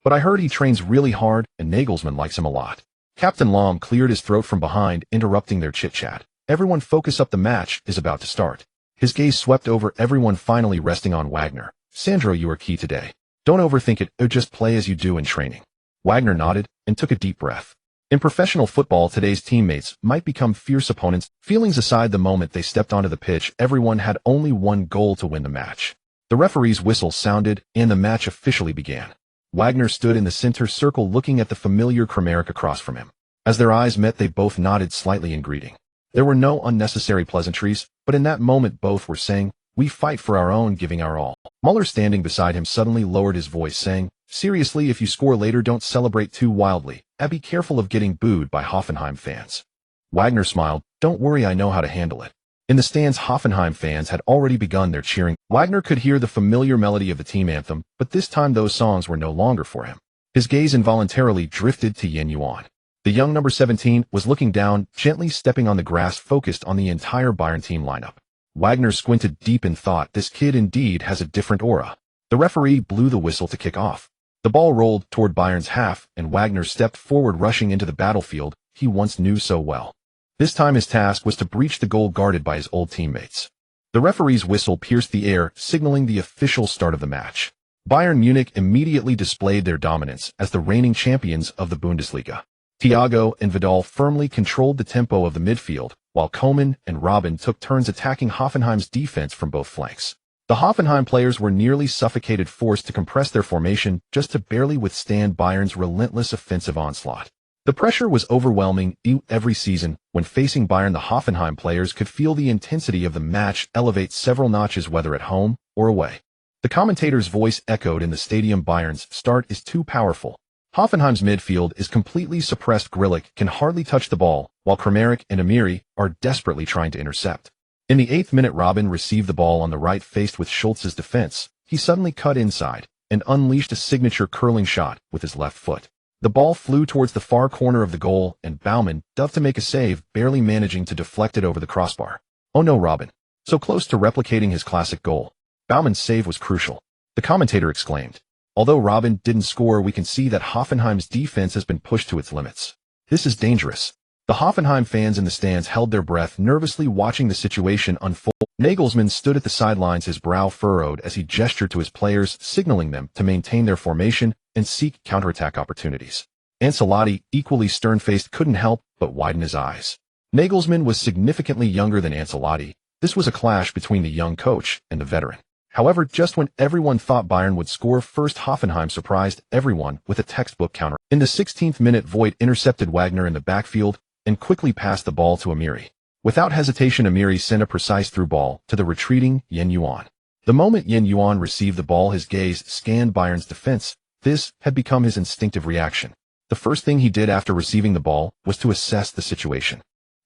But I heard he trains really hard, and Nagelsmann likes him a lot." Captain Lahm cleared his throat from behind, interrupting their chit-chat. "Everyone focus up, the match is about to start." His gaze swept over everyone, finally resting on Wagner. "Sandro, you are key today. Don't overthink it, just play as you do in training." Wagner nodded and took a deep breath. In professional football, today's teammates might become fierce opponents. Feelings aside, the moment they stepped onto the pitch, everyone had only one goal: to win the match. The referee's whistle sounded, and the match officially began. Wagner stood in the center circle, looking at the familiar Kramaric across from him. As their eyes met, they both nodded slightly in greeting. There were no unnecessary pleasantries, but in that moment both were saying, "We fight for our own, giving our all." Muller, standing beside him, suddenly lowered his voice, saying, "Seriously, if you score later, don't celebrate too wildly, and be careful of getting booed by Hoffenheim fans." Wagner smiled. "Don't worry, I know how to handle it." In the stands, Hoffenheim fans had already begun their cheering. Wagner could hear the familiar melody of the team anthem, but this time those songs were no longer for him. His gaze involuntarily drifted to Yuan. The young number 17 was looking down, gently stepping on the grass, focused on the entire Bayern team lineup. Wagner squinted deep in thought. This kid indeed has a different aura. The referee blew the whistle to kick off. The ball rolled toward Bayern's half, and Wagner stepped forward, rushing into the battlefield he once knew so well. This time his task was to breach the goal guarded by his old teammates. The referee's whistle pierced the air, signaling the official start of the match. Bayern Munich immediately displayed their dominance as the reigning champions of the Bundesliga. Thiago and Vidal firmly controlled the tempo of the midfield, while Coman and Robben took turns attacking Hoffenheim's defense from both flanks. The Hoffenheim players were nearly suffocated, forced to compress their formation just to barely withstand Bayern's relentless offensive onslaught. The pressure was overwhelming. Every season, when facing Bayern, the Hoffenheim players could feel the intensity of the match elevate several notches, whether at home or away. The commentator's voice echoed in the stadium. "Bayern's start is too powerful. Hoffenheim's midfield is completely suppressed. Grillick can hardly touch the ball, while Kramaric and Amiri are desperately trying to intercept." In the 8th minute, Robben received the ball on the right. Faced with Schultz's defense, he suddenly cut inside and unleashed a signature curling shot with his left foot. The ball flew towards the far corner of the goal, and Baumann dove to make a save, barely managing to deflect it over the crossbar. "Oh no, Robben. So close to replicating his classic goal." Baumann's save was crucial, the commentator exclaimed. "Although Robben didn't score, we can see that Hoffenheim's defense has been pushed to its limits. This is dangerous." The Hoffenheim fans in the stands held their breath, nervously watching the situation unfold. Nagelsmann stood at the sidelines, his brow furrowed as he gestured to his players, signaling them to maintain their formation and seek counterattack opportunities. Ancelotti, equally stern-faced, couldn't help but widen his eyes. Nagelsmann was significantly younger than Ancelotti. This was a clash between the young coach and the veteran. However, just when everyone thought Bayern would score first, Hoffenheim surprised everyone with a textbook counter. In the 16th minute, Voigt intercepted Wagner in the backfield and quickly passed the ball to Amiri. Without hesitation, Amiri sent a precise through ball to the retreating Yuan. The moment Yuan received the ball, his gaze scanned Bayern's defense. This had become his instinctive reaction. The first thing he did after receiving the ball was to assess the situation.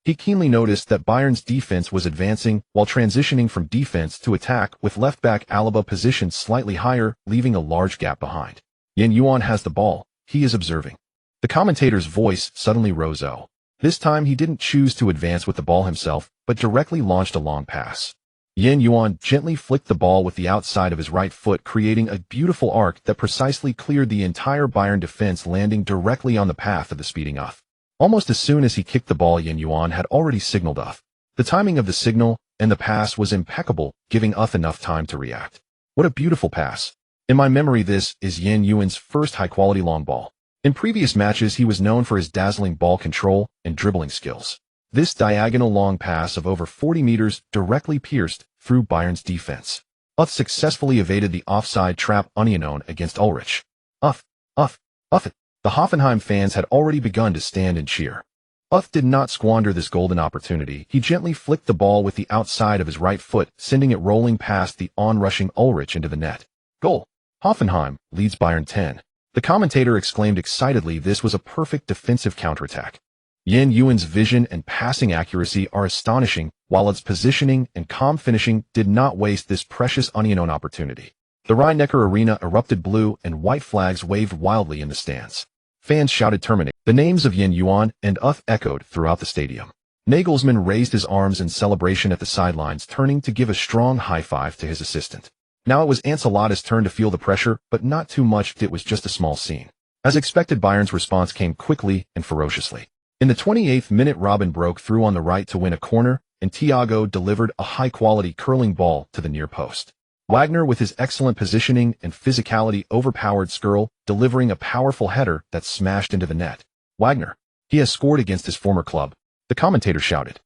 He keenly noticed that Bayern's defense was advancing while transitioning from defense to attack, with left-back Alaba positioned slightly higher, leaving a large gap behind. Yuan has the ball. He is observing. The commentator's voice suddenly rose. This time he didn't choose to advance with the ball himself, but directly launched a long pass. Yuan gently flicked the ball with the outside of his right foot, creating a beautiful arc that precisely cleared the entire Bayern defense, landing directly on the path of the speeding Uth. Almost as soon as he kicked the ball, Yuan had already signaled Uth. The timing of the signal and the pass was impeccable, giving Uth enough time to react. What a beautiful pass. In my memory, this is Yuan's first high-quality long ball. In previous matches, he was known for his dazzling ball control and dribbling skills. This diagonal long pass of over 40 meters directly pierced through Bayern's defense. Uth successfully evaded the offside trap unbeknown against Ulrich. Uth. The Hoffenheim fans had already begun to stand and cheer. Uth did not squander this golden opportunity. He gently flicked the ball with the outside of his right foot, sending it rolling past the on-rushing Ulrich into the net. Goal. Hoffenheim leads Bayern 10. The commentator exclaimed excitedly. This was a perfect defensive counterattack. Yuan's vision and passing accuracy are astonishing, while its positioning and calm finishing did not waste this precious unknown opportunity. The Rhein-Neckar Arena erupted blue and white flags waved wildly in the stands. Fans shouted terminate. The names of Yuan and Uth echoed throughout the stadium. Nagelsmann raised his arms in celebration at the sidelines, turning to give a strong high five to his assistant. Now it was Ancelotti's turn to feel the pressure, but not too much. It was just a small scene. As expected, Bayern's response came quickly and ferociously. In the 28th minute, Robin broke through on the right to win a corner, and Thiago delivered a high-quality curling ball to the near post. Wagner, with his excellent positioning and physicality, overpowered Skirl, delivering a powerful header that smashed into the net. Wagner. He has scored against his former club, the commentator shouted.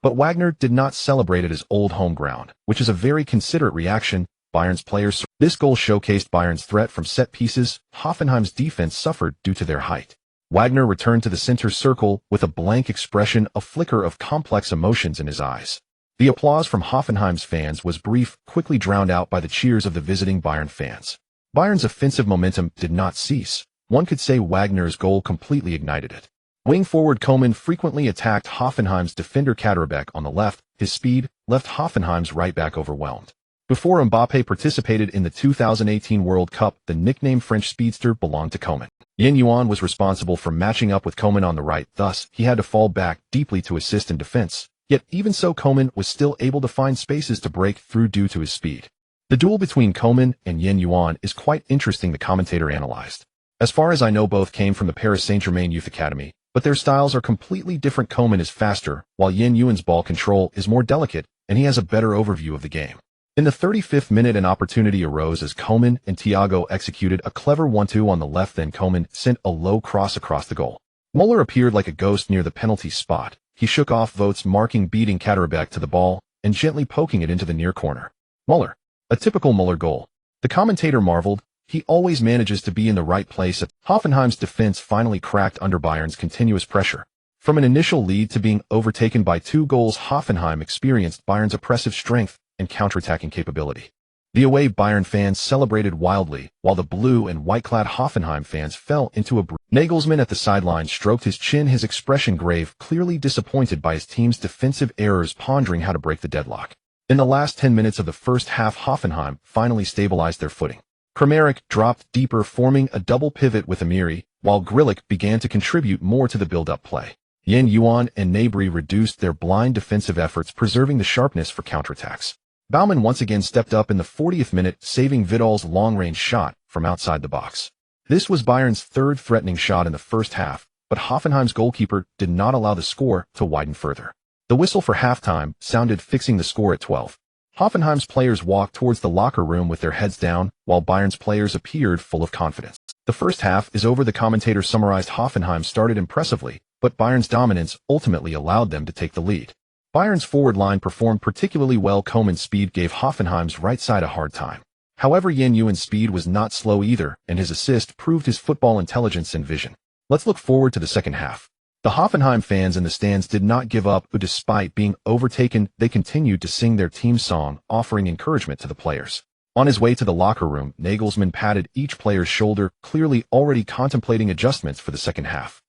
But Wagner did not celebrate at his old home ground, which is a very considerate reaction. Bayern's players. This goal showcased Bayern's threat from set pieces. Hoffenheim's defense suffered due to their height. Wagner returned to the center circle with a blank expression, a flicker of complex emotions in his eyes. The applause from Hoffenheim's fans was brief, quickly drowned out by the cheers of the visiting Bayern fans. Bayern's offensive momentum did not cease. One could say Wagner's goal completely ignited it. Wing forward Coman frequently attacked Hoffenheim's defender Katterbach on the left. His speed left Hoffenheim's right back overwhelmed. Before Mbappe participated in the 2018 World Cup, the nickname French speedster belonged to Coman. Yuan was responsible for matching up with Coman on the right, thus he had to fall back deeply to assist in defense. Yet even so, Coman was still able to find spaces to break through due to his speed. The duel between Coman and Yuan is quite interesting, the commentator analyzed. As far as I know, both came from the Paris Saint-Germain Youth Academy, but their styles are completely different. Coman is faster, while Yuan's ball control is more delicate, and he has a better overview of the game. In the 35th minute, an opportunity arose as Coman and Thiago executed a clever 1-2 on the left. Then Coman sent a low cross across the goal. Muller appeared like a ghost near the penalty spot. He shook off Vogt's marking, beating Katterbach to the ball and gently poking it into the near corner. Muller. A typical Muller goal. The commentator marveled. He always manages to be in the right place. Hoffenheim's defense finally cracked under Bayern's continuous pressure. From an initial lead to being overtaken by 2 goals, Hoffenheim experienced Bayern's oppressive strength and counterattacking capability. The away Bayern fans celebrated wildly, while the blue and white-clad Hoffenheim fans fell into a Nagelsmann at the sideline stroked his chin, his expression grave, clearly disappointed by his team's defensive errors, pondering how to break the deadlock. In the last 10 minutes of the first half, Hoffenheim finally stabilized their footing. Kramaric dropped deeper, forming a double pivot with Amiri, while Grillick began to contribute more to the build-up play. Yuan and Gnabry reduced their blind defensive efforts, preserving the sharpness for counterattacks. Baumann once again stepped up in the 40th minute, saving Vidal's long-range shot from outside the box. This was Bayern's third threatening shot in the first half, but Hoffenheim's goalkeeper did not allow the score to widen further. The whistle for halftime sounded, fixing the score at 12. Hoffenheim's players walked towards the locker room with their heads down, while Bayern's players appeared full of confidence. The first half is over. The commentator summarized. Hoffenheim started impressively, but Bayern's dominance ultimately allowed them to take the lead. Bayern's forward line performed particularly well. Coman's speed gave Hoffenheim's right side a hard time. However, Yuan's speed was not slow either, and his assist proved his football intelligence and vision. Let's look forward to the second half. The Hoffenheim fans in the stands did not give up, but despite being overtaken, they continued to sing their team song, offering encouragement to the players. On his way to the locker room, Nagelsmann patted each player's shoulder, clearly already contemplating adjustments for the second half.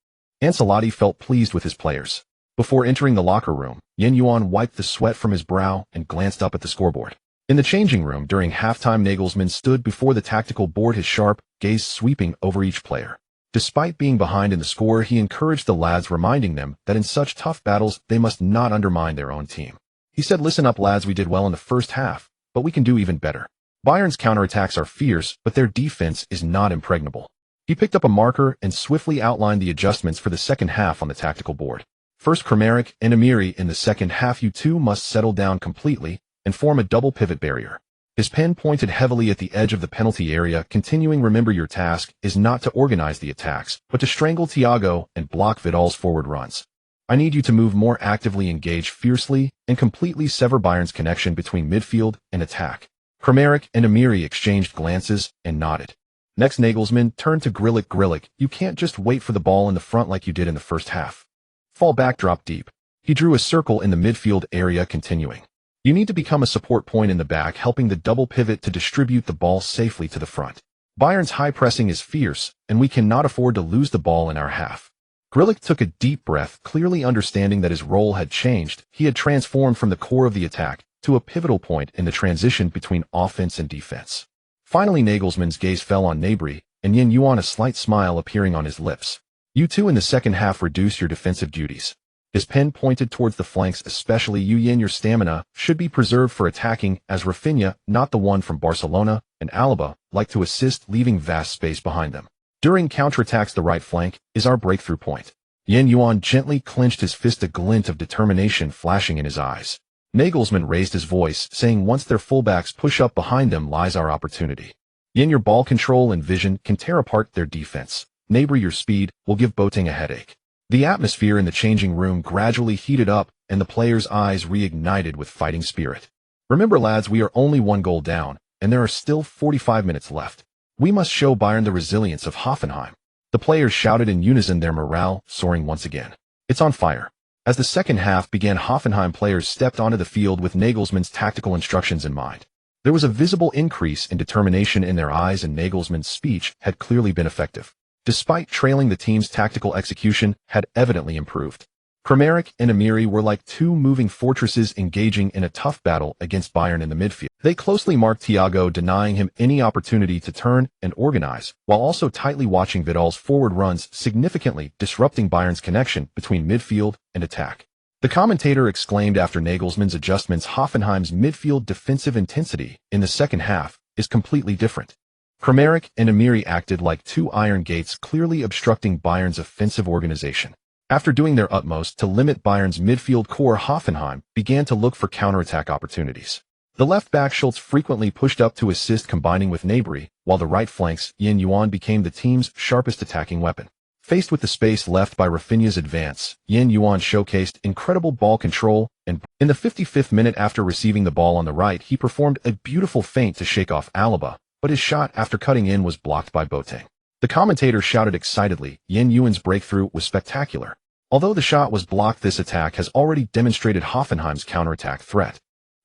Ancelotti felt pleased with his players. Before entering the locker room, Yuan wiped the sweat from his brow and glanced up at the scoreboard. In the changing room during halftime, Nagelsmann stood before the tactical board, his sharp gaze sweeping over each player. Despite being behind in the score, he encouraged the lads, reminding them that in such tough battles, they must not undermine their own team. He said, "Listen up, lads, we did well in the first half, but we can do even better. Bayern's counterattacks are fierce, but their defense is not impregnable." He picked up a marker and swiftly outlined the adjustments for the second half on the tactical board. First, Kramaric and Amiri in the second half. You two must settle down completely and form a double pivot barrier. His pen pointed heavily at the edge of the penalty area, continuing, "Remember, your task is not to organize the attacks, but to strangle Thiago and block Vidal's forward runs. I need you to move more actively, engage fiercely, and completely sever Bayern's connection between midfield and attack." Kramaric and Amiri exchanged glances and nodded. Next, Nagelsmann turned to Grillick. "Grillick, you can't just wait for the ball in the front like you did in the first half. Fall back, drop deep." He drew a circle in the midfield area, continuing, "You need to become a support point in the back, helping the double pivot to distribute the ball safely to the front. Bayern's high pressing is fierce, and we cannot afford to lose the ball in our half." Grillick took a deep breath, clearly understanding that his role had changed. He had transformed from the core of the attack to a pivotal point in the transition between offense and defense. Finally, Nagelsmann's gaze fell on Gnabry, and Yuan, a slight smile appearing on his lips. "You two in the second half reduce your defensive duties." His pen pointed towards the flanks, especially Yuan. "Your stamina should be preserved for attacking, as Rafinha, not the one from Barcelona, and Alaba, like to assist, leaving vast space behind them. During counterattacks, the right flank is our breakthrough point." Yuan gently clenched his fist, a glint of determination flashing in his eyes. Nagelsmann raised his voice, saying, "Once their fullbacks push up behind them lies our opportunity. Your ball control and vision can tear apart their defense. Gnabry, your speed will give Boateng a headache." The atmosphere in the changing room gradually heated up, and the players' eyes reignited with fighting spirit. "Remember, lads, we are only one goal down, and there are still 45 minutes left. We must show Bayern the resilience of Hoffenheim." The players shouted in unison, their morale soaring once again. "It's on fire." As the second half began, Hoffenheim players stepped onto the field with Nagelsmann's tactical instructions in mind. There was a visible increase in determination in their eyes, and Nagelsmann's speech had clearly been effective. Despite trailing, the team's tactical execution had evidently improved. Kramaric and Amiri were like two moving fortresses engaging in a tough battle against Bayern in the midfield. They closely marked Thiago, denying him any opportunity to turn and organize, while also tightly watching Vidal's forward runs, significantly disrupting Bayern's connection between midfield and attack. The commentator exclaimed after Nagelsmann's adjustments, "Hoffenheim's midfield defensive intensity in the second half is completely different." Kramaric and Amiri acted like two iron gates, clearly obstructing Bayern's offensive organization. After doing their utmost to limit Bayern's midfield core, Hoffenheim began to look for counterattack opportunities. The left back Schultz frequently pushed up to assist, combining with Gnabry, while the right flanks Yuan became the team's sharpest attacking weapon. Faced with the space left by Rafinha's advance, Yuan showcased incredible ball control, and in the 55th minute, after receiving the ball on the right, he performed a beautiful feint to shake off Alaba, but his shot after cutting in was blocked by Boateng. The commentator shouted excitedly, "Yuan's breakthrough was spectacular. Although the shot was blocked, this attack has already demonstrated Hoffenheim's counterattack threat."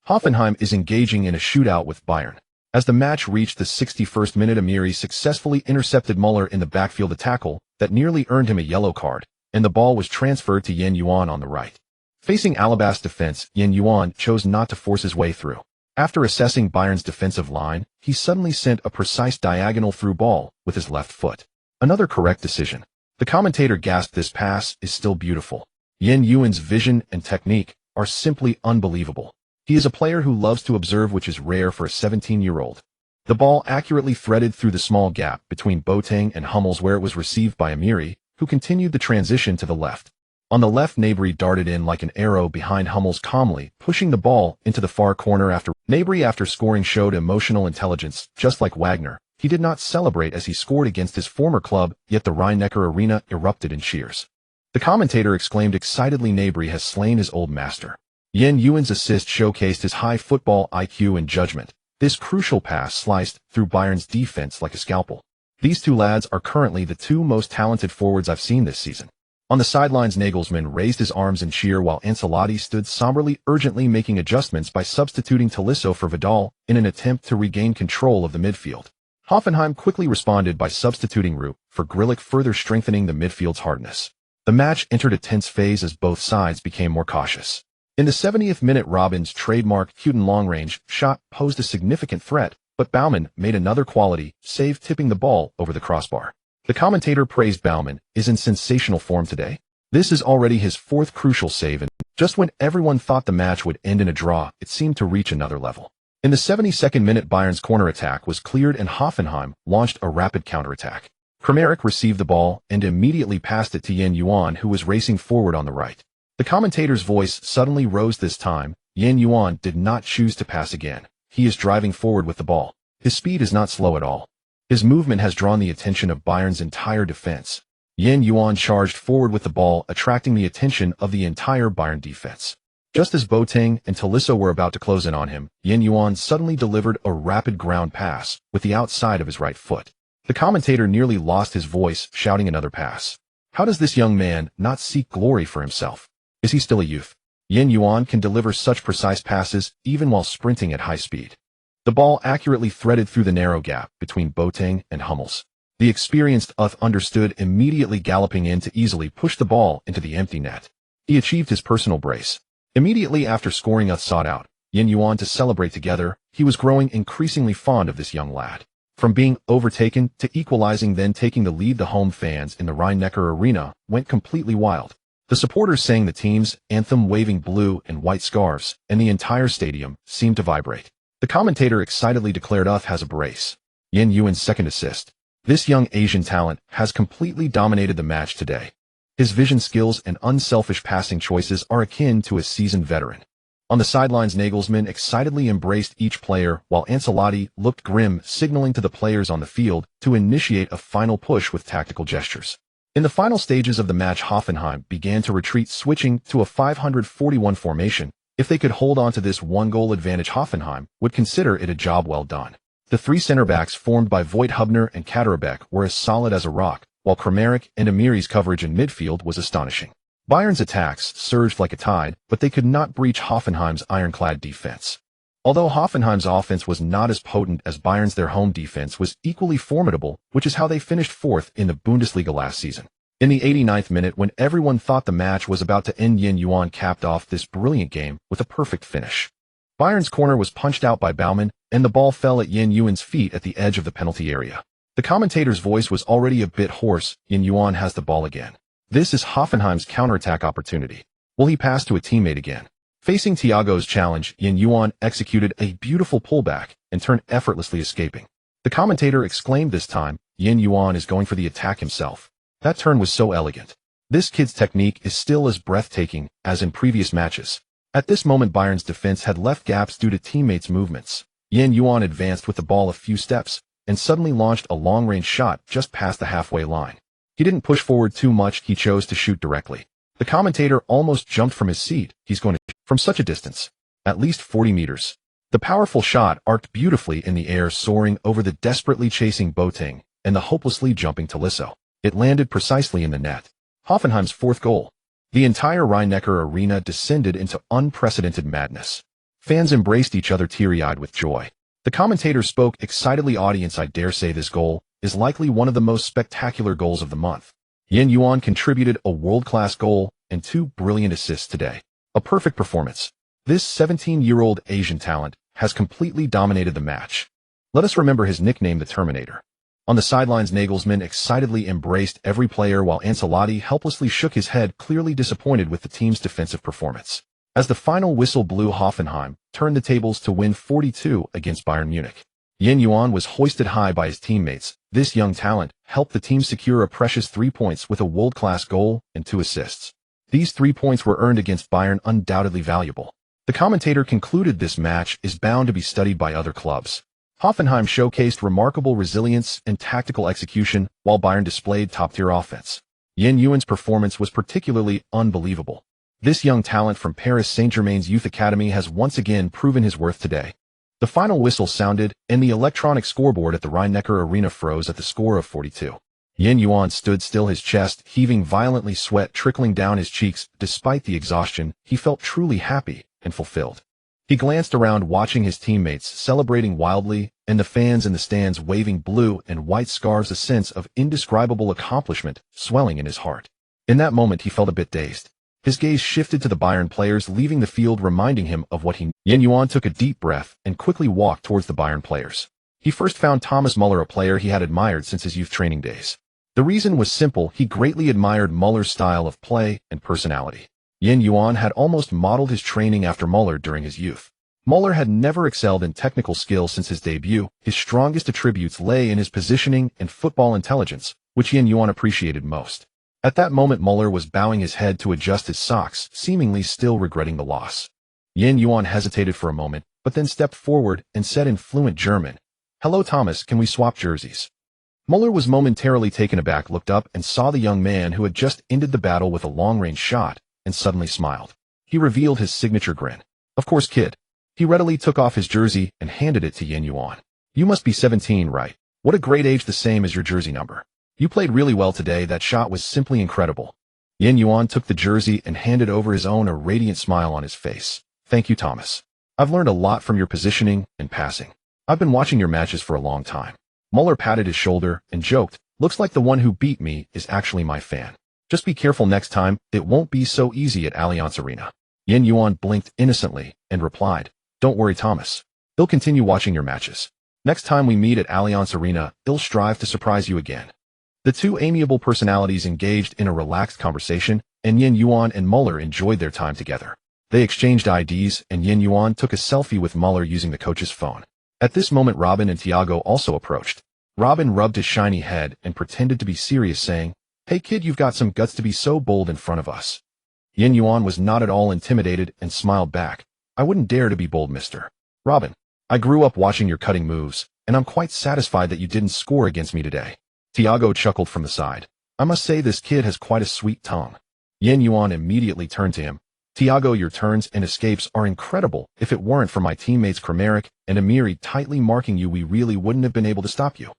Hoffenheim is engaging in a shootout with Bayern. As the match reached the 61st minute, Amiri successfully intercepted Müller in the backfield, a tackle that nearly earned him a yellow card, and the ball was transferred to Yuan on the right. Facing Alaba's defense, Yuan chose not to force his way through. After assessing Bayern's defensive line, he suddenly sent a precise diagonal through ball with his left foot. Another correct decision. The commentator gasped, "This pass is still beautiful. Yuan's vision and technique are simply unbelievable. He is a player who loves to observe, which is rare for a 17-year-old. The ball accurately threaded through the small gap between Boateng and Hummels, where it was received by Amiri, who continued the transition to the left. On the left, Gnabry darted in like an arrow behind Hummels, calmly pushing the ball into the far corner. Gnabry, after scoring, showed emotional intelligence. Just like Wagner, he did not celebrate as he scored against his former club, yet the Rhein-Neckar arena erupted in cheers. The commentator exclaimed excitedly, "Gnabry has slain his old master." Yuan's assist showcased his high football IQ and judgment. This crucial pass sliced through Bayern's defense like a scalpel. These two lads are currently the two most talented forwards I've seen this season. On the sidelines, Nagelsmann raised his arms in cheer while Ancelotti stood somberly, urgently making adjustments by substituting Tolisso for Vidal in an attempt to regain control of the midfield. Hoffenheim quickly responded by substituting Root for Grilic, further strengthening the midfield's hardness. The match entered a tense phase as both sides became more cautious. In the 70th minute, Robben's trademark Huton long-range shot posed a significant threat, but Baumann made another quality save, tipping the ball over the crossbar. The commentator praised Baumann is in sensational form today. This is already his fourth crucial save, and just when everyone thought the match would end in a draw, it seemed to reach another level. In the 72nd minute, Bayern's corner attack was cleared and Hoffenheim launched a rapid counterattack. Kramaric received the ball and immediately passed it to Yuan, who was racing forward on the right. The commentator's voice suddenly rose this time. Yuan did not choose to pass again. He is driving forward with the ball. His speed is not slow at all. His movement has drawn the attention of Bayern's entire defense. Yuan charged forward with the ball, attracting the attention of the entire Bayern defense. Just as Boateng and Tolisso were about to close in on him, Yuan suddenly delivered a rapid ground pass with the outside of his right foot. The commentator nearly lost his voice, shouting another pass. How does this young man not seek glory for himself? Is he still a youth? Yuan can deliver such precise passes even while sprinting at high speed. The ball accurately threaded through the narrow gap between Boateng and Hummels. The experienced understood, immediately galloping in to easily push the ball into the empty net. He achieved his personal brace. Immediately after scoring, sought out Yuan to celebrate together. He was growing increasingly fond of this young lad. From being overtaken to equalizing, then taking the lead, the home fans in the Rhein-Neckar Arena went completely wild. The supporters sang the team's anthem, waving blue and white scarves, and the entire stadium seemed to vibrate. The commentator excitedly declared, has a brace. Yuan's second assist. This young Asian talent has completely dominated the match today. His vision skills and unselfish passing choices are akin to a seasoned veteran. On the sidelines, Nagelsmann excitedly embraced each player while Ancelotti looked grim, signaling to the players on the field to initiate a final push with tactical gestures. In the final stages of the match, Hoffenheim began to retreat, switching to a 541 formation. If they could hold on to this one-goal advantage, Hoffenheim would consider it a job well done. The three center-backs formed by Voigt, Hubner, and Katterbach were as solid as a rock, while Kramaric and Amiri's coverage in midfield was astonishing. Bayern's attacks surged like a tide, but they could not breach Hoffenheim's ironclad defense. Although Hoffenheim's offense was not as potent as Bayern's, their home defense was equally formidable, which is how they finished fourth in the Bundesliga last season. In the 89th minute, when everyone thought the match was about to end, Yuan capped off this brilliant game with a perfect finish. Bayern's corner was punched out by Baumann, and the ball fell at Yuan's feet at the edge of the penalty area. The commentator's voice was already a bit hoarse. Yuan has the ball again. This is Hoffenheim's counterattack opportunity. Will he pass to a teammate again? Facing Thiago's challenge, Yuan executed a beautiful pullback and turned, effortlessly escaping. The commentator exclaimed, this time, Yuan is going for the attack himself. That turn was so elegant. This kid's technique is still as breathtaking as in previous matches. At this moment, Bayern's defense had left gaps due to teammates' movements. Yuan advanced with the ball a few steps and suddenly launched a long-range shot just past the halfway line. He didn't push forward too much, he chose to shoot directly. The commentator almost jumped from his seat. He's going to shoot from such a distance, at least 40 meters. The powerful shot arced beautifully in the air, soaring over the desperately chasing Boateng and the hopelessly jumping Tolisso. It landed precisely in the net. Hoffenheim's fourth goal. The entire Rhein-Neckar Arena descended into unprecedented madness. Fans embraced each other, teary-eyed with joy. The commentator spoke excitedly, audience, I dare say this goal is likely one of the most spectacular goals of the month. Yuan contributed a world-class goal and 2 brilliant assists today. A perfect performance. This 17-year-old Asian talent has completely dominated the match. Let us remember his nickname, the Terminator. On the sidelines, Nagelsmann excitedly embraced every player while Ancelotti helplessly shook his head, clearly disappointed with the team's defensive performance. As the final whistle blew, Hoffenheim turned the tables to win 4-2 against Bayern Munich. Yuan was hoisted high by his teammates. This young talent helped the team secure a precious 3 points with a world-class goal and 2 assists. These 3 points were earned against Bayern, undoubtedly valuable. The commentator concluded this match is bound to be studied by other clubs. Hoffenheim showcased remarkable resilience and tactical execution, while Bayern displayed top-tier offense. Yuan's performance was particularly unbelievable. This young talent from Paris Saint-Germain's youth academy has once again proven his worth today. The final whistle sounded, and the electronic scoreboard at the Rhein-Neckar Arena froze at the score of 4-2. Yuan stood still, his chest heaving violently, sweat trickling down his cheeks. Despite the exhaustion, he felt truly happy and fulfilled. He glanced around, watching his teammates celebrating wildly and the fans in the stands waving blue and white scarves, a sense of indescribable accomplishment swelling in his heart. In that moment, he felt a bit dazed. His gaze shifted to the Bayern players leaving the field, reminding him of what he knew. Yuan took a deep breath and quickly walked towards the Bayern players. He first found Thomas Müller, a player he had admired since his youth training days. The reason was simple: he greatly admired Müller's style of play and personality. Yuan had almost modeled his training after Müller during his youth. Müller had never excelled in technical skill since his debut. His strongest attributes lay in his positioning and football intelligence, which Yuan appreciated most. At that moment, Müller was bowing his head to adjust his socks, seemingly still regretting the loss. Yuan hesitated for a moment, but then stepped forward and said in fluent German, "Hello Thomas, can we swap jerseys?" Müller was momentarily taken aback, looked up and saw the young man who had just ended the battle with a long-range shot, and suddenly smiled. He revealed his signature grin. "Of course, kid." He readily took off his jersey and handed it to Yuan. "You must be 17, right? What a great age, the same as your jersey number. You played really well today, that shot was simply incredible." Yuan took the jersey and handed over his own, a radiant smile on his face. "Thank you, Thomas. I've learned a lot from your positioning and passing. I've been watching your matches for a long time." Müller patted his shoulder and joked, "Looks like the one who beat me is actually my fan. Just be careful next time, it won't be so easy at Allianz Arena." Yuan blinked innocently and replied, "Don't worry, Thomas. He'll continue watching your matches. Next time we meet at Allianz Arena, he'll strive to surprise you again." The two amiable personalities engaged in a relaxed conversation, and Yuan and Müller enjoyed their time together. They exchanged IDs, and Yuan took a selfie with Müller using the coach's phone. At this moment, Robin and Thiago also approached. Robin rubbed his shiny head and pretended to be serious, saying, "Hey kid, you've got some guts to be so bold in front of us." Yuan was not at all intimidated and smiled back. "I wouldn't dare to be bold, Mr. Robin. I grew up watching your cutting moves, and I'm quite satisfied that you didn't score against me today." Thiago chuckled from the side. "I must say this kid has quite a sweet tongue." Yuan immediately turned to him. "Thiago, your turns and escapes are incredible. If it weren't for my teammates Kramaric and Amiri tightly marking you, we really wouldn't have been able to stop you."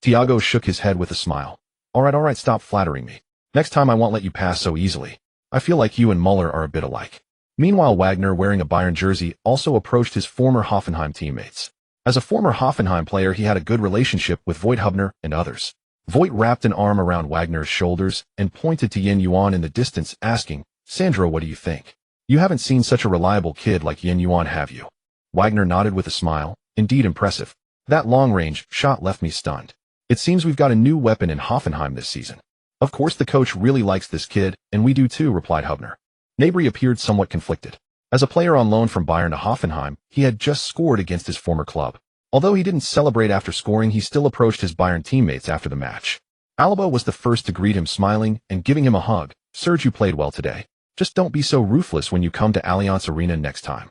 Thiago shook his head with a smile. All right, stop flattering me. Next time I won't let you pass so easily. I feel like you and Müller are a bit alike." Meanwhile, Wagner, wearing a Bayern jersey, also approached his former Hoffenheim teammates. As a former Hoffenheim player, he had a good relationship with Voigt Hubner and others. Voigt wrapped an arm around Wagner's shoulders and pointed to Yuan in the distance, asking, "Sandro, what do you think? You haven't seen such a reliable kid like Yuan, have you?" Wagner nodded with a smile. "Indeed impressive. That long-range shot left me stunned. It seems we've got a new weapon in Hoffenheim this season." "Of course the coach really likes this kid, and we do too," replied Hubner. Gnabry appeared somewhat conflicted. As a player on loan from Bayern to Hoffenheim, he had just scored against his former club. Although he didn't celebrate after scoring, he still approached his Bayern teammates after the match. Alaba was the first to greet him, smiling and giving him a hug. "Serge, you played well today. Just don't be so ruthless when you come to Allianz Arena next time."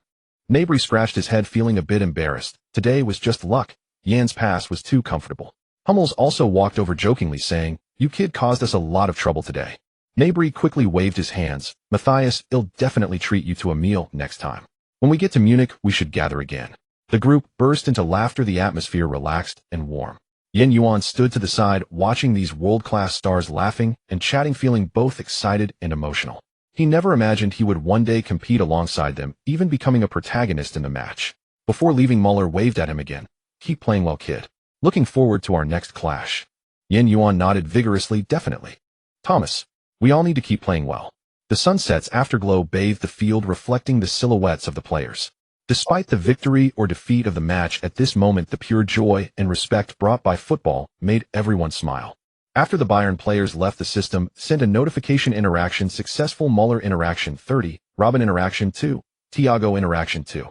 Gnabry scratched his head, feeling a bit embarrassed. Today was just luck. Jan's pass was too comfortable. Hummels also walked over jokingly, saying, "You kid caused us a lot of trouble today." Gnabry quickly waved his hands. "Matthias, he'll definitely treat you to a meal next time. When we get to Munich, we should gather again." The group burst into laughter, the atmosphere relaxed and warm. Yuan stood to the side, watching these world-class stars laughing and chatting, feeling both excited and emotional. He never imagined he would one day compete alongside them, even becoming a protagonist in the match. Before leaving, Müller waved at him again. "Keep playing well, kid. Looking forward to our next clash." Yuan nodded vigorously. "Definitely. Thomas, we all need to keep playing well." The sunset's afterglow bathed the field, reflecting the silhouettes of the players. Despite the victory or defeat of the match, at this moment the pure joy and respect brought by football made everyone smile. After the Bayern players left, the system sent a notification: interaction successful, Müller interaction 30, Robin interaction 2, Thiago interaction 2.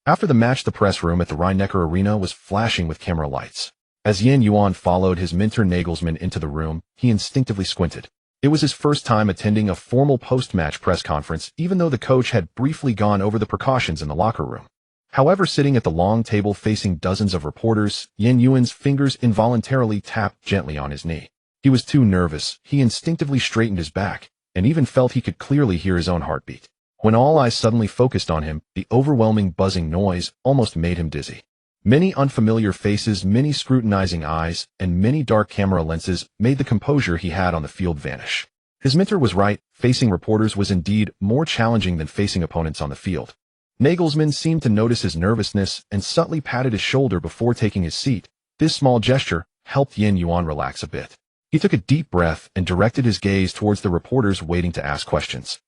After the match, the press room at the Rhein-Neckar Arena was flashing with camera lights. As Yuan followed his mentor Nagelsmann into the room, he instinctively squinted. It was his first time attending a formal post-match press conference, even though the coach had briefly gone over the precautions in the locker room. However, sitting at the long table facing dozens of reporters, Yuan's fingers involuntarily tapped gently on his knee. He was too nervous. He instinctively straightened his back, and even felt he could clearly hear his own heartbeat. When all eyes suddenly focused on him, the overwhelming buzzing noise almost made him dizzy. Many unfamiliar faces, many scrutinizing eyes, and many dark camera lenses made the composure he had on the field vanish. His mentor was right, facing reporters was indeed more challenging than facing opponents on the field. Nagelsmann seemed to notice his nervousness and subtly patted his shoulder before taking his seat. This small gesture helped Yuan relax a bit. He took a deep breath and directed his gaze towards the reporters waiting to ask questions.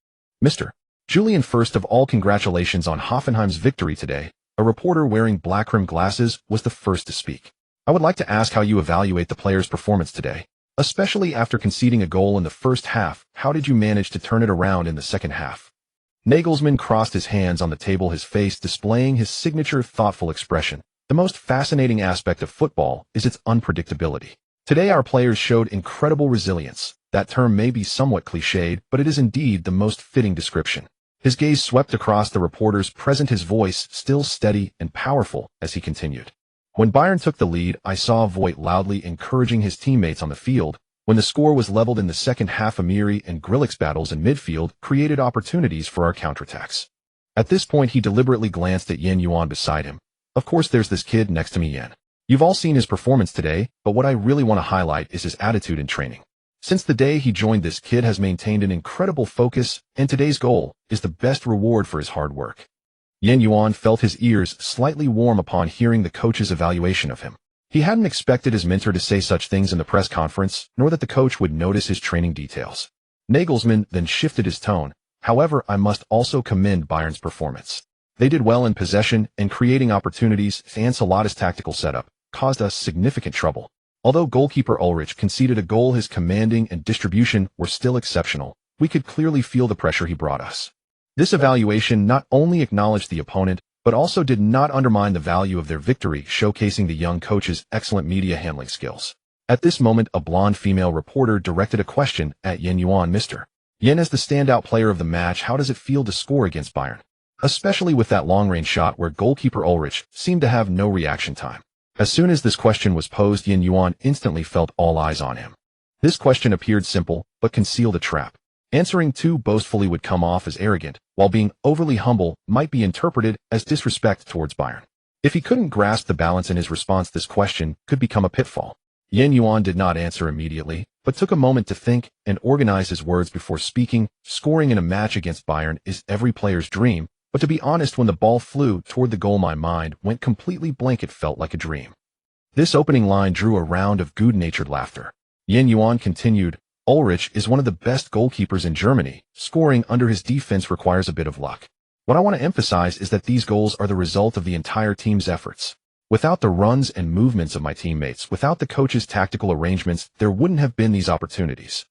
Mr. Julian, first of all, congratulations on Hoffenheim's victory today. A reporter wearing black-rimmed glasses was the first to speak. I would like to ask how you evaluate the players' performance today. Especially after conceding a goal in the first half, how did you manage to turn it around in the second half? Nagelsmann crossed his hands on the table, his face displaying his signature thoughtful expression. The most fascinating aspect of football is its unpredictability. Today our players showed incredible resilience. That term may be somewhat cliched, but it is indeed the most fitting description. His gaze swept across the reporters present, his voice still steady and powerful as he continued. When Bayern took the lead, I saw Voigt loudly encouraging his teammates on the field. When the score was leveled in the second half, Amiri and Grillich's battles in midfield created opportunities for our counterattacks. At this point, he deliberately glanced at Yuan beside him. Of course, there's this kid next to me, Yuan. You've all seen his performance today, but what I really want to highlight is his attitude in training. Since the day he joined, this kid has maintained an incredible focus, and today's goal is the best reward for his hard work. Yuan felt his ears slightly warm upon hearing the coach's evaluation of him. He hadn't expected his mentor to say such things in the press conference, nor that the coach would notice his training details. Nagelsmann then shifted his tone. However, I must also commend Bayern's performance. They did well in possession and creating opportunities, and Salata's tactical setup caused us significant trouble. Although goalkeeper Ulrich conceded a goal, his commanding and distribution were still exceptional. We could clearly feel the pressure he brought us. This evaluation not only acknowledged the opponent, but also did not undermine the value of their victory, showcasing the young coach's excellent media handling skills. At this moment, a blonde female reporter directed a question at Yuan. Mr. Yuan, as the standout player of the match, how does it feel to score against Bayern? Especially with that long-range shot where goalkeeper Ulrich seemed to have no reaction time. As soon as this question was posed, Yuan instantly felt all eyes on him. This question appeared simple, but concealed a trap. Answering too boastfully would come off as arrogant, while being overly humble might be interpreted as disrespect towards Bayern. If he couldn't grasp the balance in his response, this question could become a pitfall. Yuan did not answer immediately, but took a moment to think and organize his words before speaking. Scoring in a match against Bayern is every player's dream, but to be honest, when the ball flew toward the goal, my mind went completely blank. It felt like a dream. This opening line drew a round of good-natured laughter. Yuan continued, Ulrich is one of the best goalkeepers in Germany. Scoring under his defense requires a bit of luck. What I want to emphasize is that these goals are the result of the entire team's efforts. Without the runs and movements of my teammates, without the coach's tactical arrangements, there wouldn't have been these opportunities.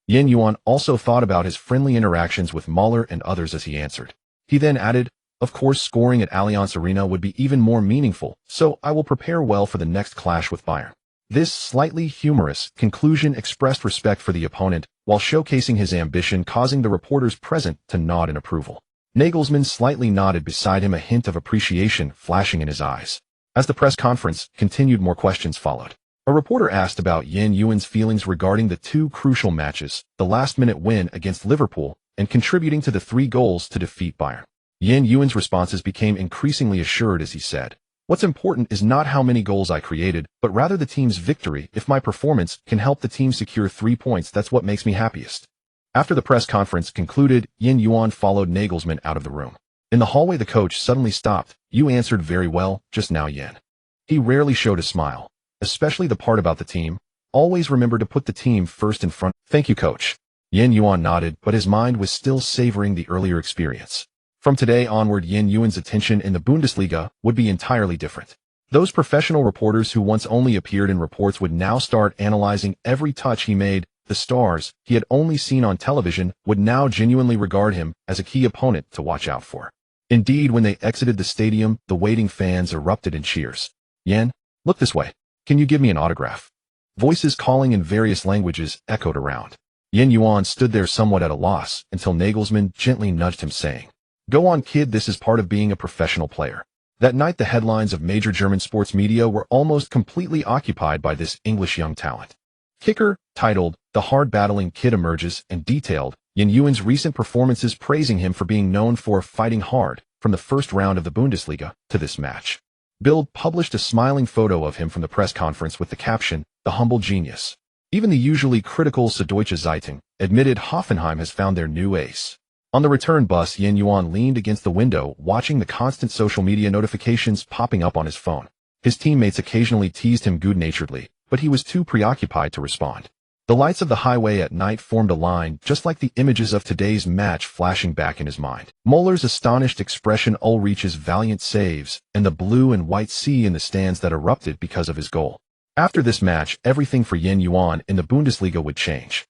Yuan also thought about his friendly interactions with Müller and others as he answered. He then added, of course, scoring at Allianz Arena would be even more meaningful, so I will prepare well for the next clash with Bayern. This slightly humorous conclusion expressed respect for the opponent, while showcasing his ambition, causing the reporters present to nod in approval. Nagelsmann slightly nodded beside him, a hint of appreciation flashing in his eyes. As the press conference continued, more questions followed. A reporter asked about Yuan's feelings regarding the two crucial matches, the last-minute win against Liverpool, and contributing to the 3 goals to defeat Bayern. Yuan's responses became increasingly assured as he said, what's important is not how many goals I created, but rather the team's victory. If my performance can help the team secure 3 points, that's what makes me happiest. After the press conference concluded, Yuan followed Nagelsmann out of the room. In the hallway, the coach suddenly stopped. You answered very well just now, Yuan. He rarely showed a smile, especially the part about the team. Always remember to put the team first in front. Thank you, coach. Yuan nodded, but his mind was still savoring the earlier experience. From today onward, Yuan's attention in the Bundesliga would be entirely different. Those professional reporters who once only appeared in reports would now start analyzing every touch he made. The stars he had only seen on television would now genuinely regard him as a key opponent to watch out for. Indeed, when they exited the stadium, the waiting fans erupted in cheers. Yuan, look this way. Can you give me an autograph? Voices calling in various languages echoed around. Yuan stood there somewhat at a loss until Nagelsmann gently nudged him, saying, Go on, kid, this is part of being a professional player. That night, the headlines of major German sports media were almost completely occupied by this English young talent. Kicker, titled, The Hard-Battling Kid Emerges, and detailed Yuan's recent performances, praising him for being known for fighting hard from the first round of the Bundesliga to this match. Bild published a smiling photo of him from the press conference with the caption, "The humble genius." Even the usually critical Süddeutsche Zeitung admitted Hoffenheim has found their new ace. On the return bus, Yuan leaned against the window, watching the constant social media notifications popping up on his phone. His teammates occasionally teased him good-naturedly, but he was too preoccupied to respond. The lights of the highway at night formed a line, just like the images of today's match flashing back in his mind. Muller's astonished expression, Ulrich's valiant saves, and the blue and white sea in the stands that erupted because of his goal. After this match, everything for Yuan in the Bundesliga would change.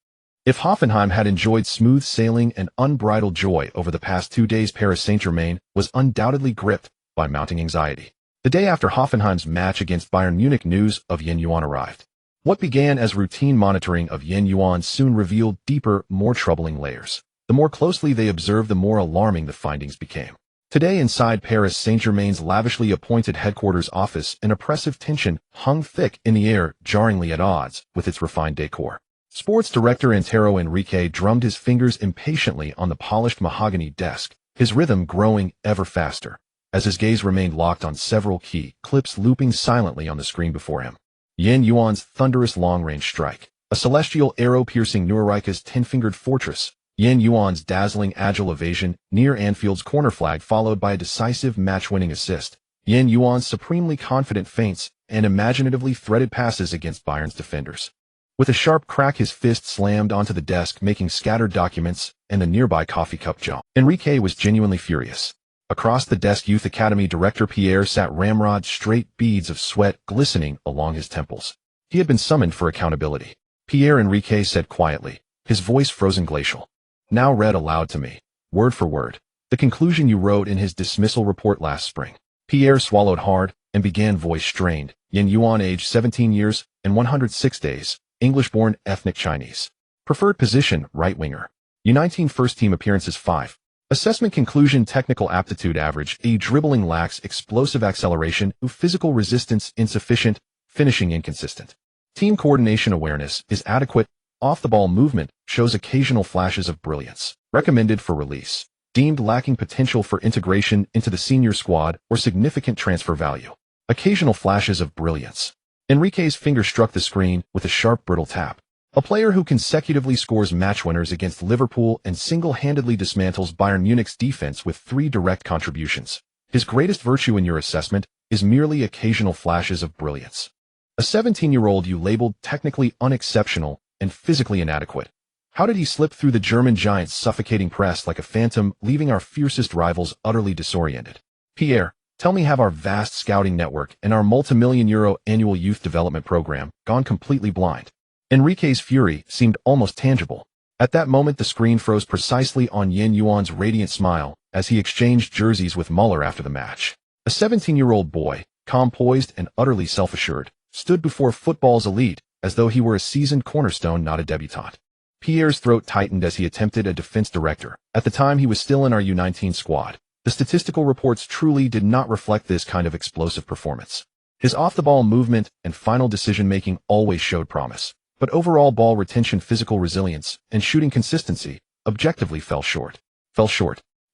If Hoffenheim had enjoyed smooth sailing and unbridled joy over the past 2 days, Paris Saint-Germain was undoubtedly gripped by mounting anxiety. The day after Hoffenheim's match against Bayern Munich, news of Yuan arrived. What began as routine monitoring of Yuan soon revealed deeper, more troubling layers. The more closely they observed, the more alarming the findings became. Today, inside Paris Saint-Germain's lavishly appointed headquarters office, an oppressive tension hung thick in the air, jarringly at odds with its refined decor. Sports director Antero Henrique drummed his fingers impatiently on the polished mahogany desk, his rhythm growing ever faster, as his gaze remained locked on several key clips looping silently on the screen before him. Yuan's thunderous long-range strike, a celestial arrow piercing Neureich's 10-fingered fortress, Yuan's dazzling agile evasion near Anfield's corner flag, followed by a decisive match-winning assist, Yuan's supremely confident feints and imaginatively threaded passes against Bayern's defenders. With a sharp crack, his fist slammed onto the desk, making scattered documents and the nearby coffee cup jump. Henrique was genuinely furious. Across the desk, Youth Academy director Pierre sat ramrod, straight beads of sweat glistening along his temples. He had been summoned for accountability. Pierre Henrique said quietly, his voice frozen glacial. Now read aloud to me, word for word, the conclusion you wrote in his dismissal report last spring. Pierre swallowed hard and began, voice strained. Yuan, age 17 years and 106 days. English-born, ethnic Chinese. Preferred position, right winger. U19 first-team appearances 5. Assessment conclusion: technical aptitude average, dribbling lacks explosive acceleration, physical resistance insufficient, finishing inconsistent. Team coordination awareness is adequate, off-the-ball movement shows occasional flashes of brilliance. Recommended for release. Deemed lacking potential for integration into the senior squad or significant transfer value. Occasional flashes of brilliance. Enrique's finger struck the screen with a sharp, brittle tap. A player who consecutively scores match winners against Liverpool and single-handedly dismantles Bayern Munich's defense with 3 direct contributions. His greatest virtue in your assessment is merely occasional flashes of brilliance. A 17-year-old you labeled technically unexceptional and physically inadequate. How did he slip through the German giant's suffocating press like a phantom, leaving our fiercest rivals utterly disoriented? Pierre, tell me, have our vast scouting network and our multi-million-euro annual youth development program gone completely blind? Enrique's fury seemed almost tangible. At that moment, the screen froze precisely on Yuan's radiant smile as he exchanged jerseys with Muller after the match. A 17-year-old boy, calm, poised, and utterly self-assured, stood before football's elite as though he were a seasoned cornerstone, not a debutante. Pierre's throat tightened as he attempted a defense director. At the time, he was still in our U19 squad. The statistical reports truly did not reflect this kind of explosive performance. His off-the-ball movement and final decision-making always showed promise, but overall ball retention, physical resilience, and shooting consistency objectively fell short.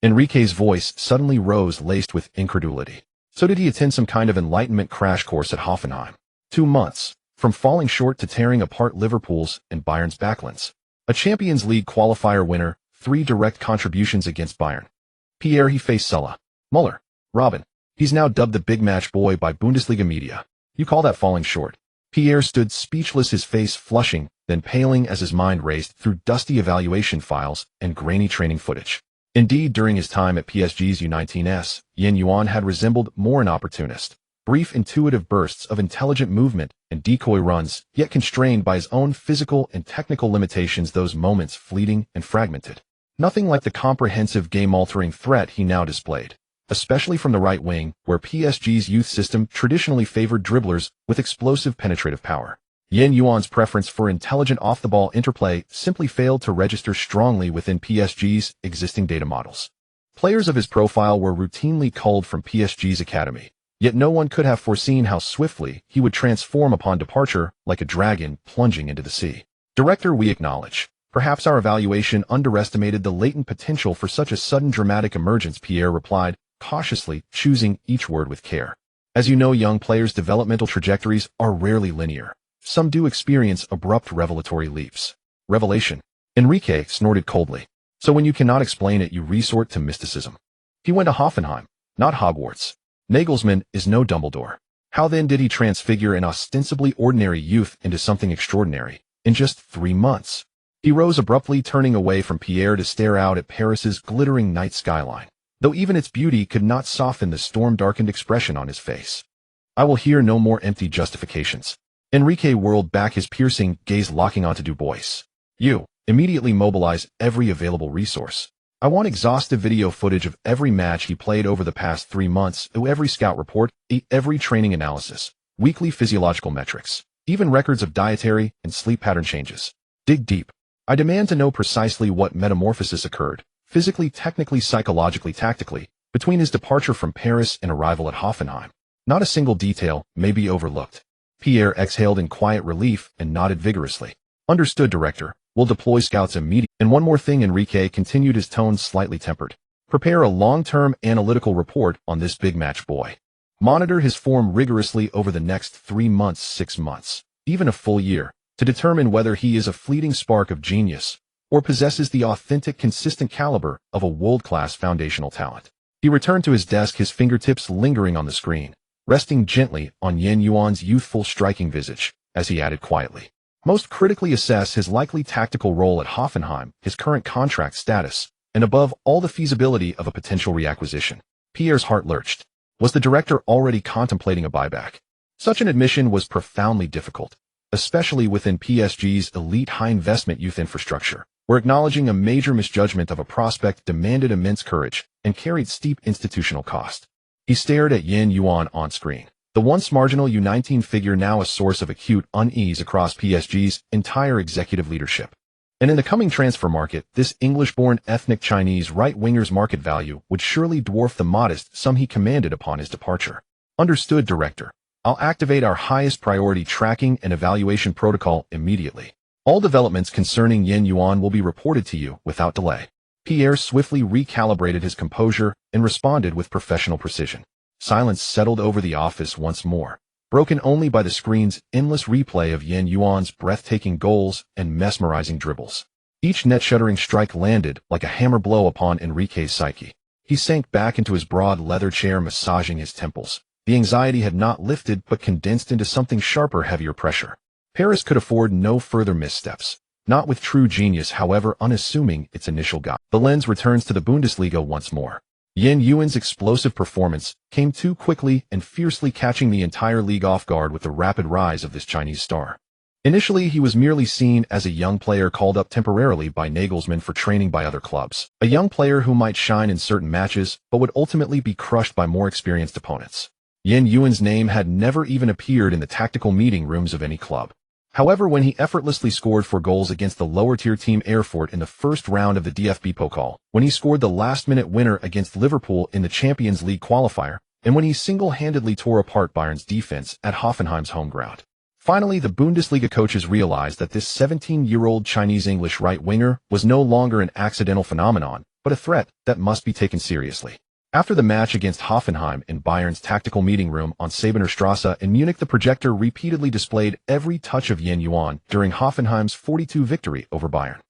Enrique's voice suddenly rose, laced with incredulity. So did he attend some kind of enlightenment crash course at Hoffenheim? 2 months, from falling short to tearing apart Liverpool's and Bayern's backlines. A Champions League qualifier winner, 3 direct contributions against Bayern. Pierre, he faced Sulla, Muller, Robin. He's now dubbed the big match boy by Bundesliga media. You call that falling short? Pierre stood speechless, his face flushing, then paling as his mind raced through dusty evaluation files and grainy training footage. Indeed, during his time at PSG's U19s, Yuan had resembled more an opportunist. Brief, intuitive bursts of intelligent movement and decoy runs, yet constrained by his own physical and technical limitations, those moments fleeting and fragmented. Nothing like the comprehensive game-altering threat he now displayed, especially from the right wing, where PSG's youth system traditionally favored dribblers with explosive penetrative power. Yuan's preference for intelligent off-the-ball interplay simply failed to register strongly within PSG's existing data models. Players of his profile were routinely culled from PSG's academy, yet no one could have foreseen how swiftly he would transform upon departure, like a dragon plunging into the sea. Director, we acknowledge. Perhaps our evaluation underestimated the latent potential for such a sudden dramatic emergence, Pierre replied, cautiously choosing each word with care. As you know, young players' developmental trajectories are rarely linear. Some do experience abrupt revelatory leaps. Revelation. Enrique snorted coldly. So when you cannot explain it, you resort to mysticism. He went to Hoffenheim, not Hogwarts. Nagelsmann is no Dumbledore. How then did he transfigure an ostensibly ordinary youth into something extraordinary in just 3 months? He rose abruptly, turning away from Pierre to stare out at Paris's glittering night skyline, though even its beauty could not soften the storm-darkened expression on his face. I will hear no more empty justifications. Enrique whirled back, his piercing gaze locking onto Dubois. You immediately mobilize every available resource. I want exhaustive video footage of every match he played over the past 3 months, every scout report, every training analysis, weekly physiological metrics, even records of dietary and sleep pattern changes. Dig deep. I demand to know precisely what metamorphosis occurred, physically, technically, psychologically, tactically, between his departure from Paris and arrival at Hoffenheim. Not a single detail may be overlooked. Pierre exhaled in quiet relief and nodded vigorously. Understood, Director. We'll deploy scouts immediately. And one more thing, Enrique continued, his tone slightly tempered. Prepare a long-term analytical report on this big match boy. Monitor his form rigorously over the next 3 months, 6 months, even a full year, to determine whether he is a fleeting spark of genius or possesses the authentic, consistent caliber of a world-class foundational talent. He returned to his desk, his fingertips lingering on the screen, resting gently on Yuan's youthful, striking visage, as he added quietly. Most critically assess his likely tactical role at Hoffenheim, his current contract status, and above all the feasibility of a potential reacquisition. Pierre's heart lurched. Was the director already contemplating a buyback? Such an admission was profoundly difficult, especially within PSG's elite high-investment youth infrastructure, where acknowledging a major misjudgment of a prospect demanded immense courage and carried steep institutional cost. He stared at Yuan on screen. The once marginal U19 figure, now a source of acute unease across PSG's entire executive leadership. And in the coming transfer market, this English-born ethnic Chinese right-winger's market value would surely dwarf the modest sum he commanded upon his departure. Understood, Director. I'll activate our highest priority tracking and evaluation protocol immediately. All developments concerning Yuan will be reported to you without delay. Pierre swiftly recalibrated his composure and responded with professional precision. Silence settled over the office once more, broken only by the screen's endless replay of Yuan's breathtaking goals and mesmerizing dribbles. Each net-shuddering strike landed like a hammer blow upon Enrique's psyche. He sank back into his broad leather chair, massaging his temples. The anxiety had not lifted but condensed into something sharper, heavier pressure. Paris could afford no further missteps. Not with true genius, however unassuming its initial guide. The lens returns to the Bundesliga once more. Yuan's explosive performance came too quickly and fiercely, catching the entire league off guard with the rapid rise of this Chinese star. Initially, he was merely seen as a young player called up temporarily by Nagelsmann for training by other clubs. A young player who might shine in certain matches, but would ultimately be crushed by more experienced opponents. Yuan's name had never even appeared in the tactical meeting rooms of any club. However, when he effortlessly scored 4 goals against the lower-tier team Erfurt in the first round of the DFB Pokal, when he scored the last-minute winner against Liverpool in the Champions League qualifier, and when he single-handedly tore apart Bayern's defense at Hoffenheim's home ground. Finally, the Bundesliga coaches realized that this 17-year-old Chinese-English right-winger was no longer an accidental phenomenon, but a threat that must be taken seriously. After the match against Hoffenheim in Bayern's tactical meeting room on Sabener Strasse in Munich, the projector repeatedly displayed every touch of Yuan during Hoffenheim's 4-2 victory over Bayern.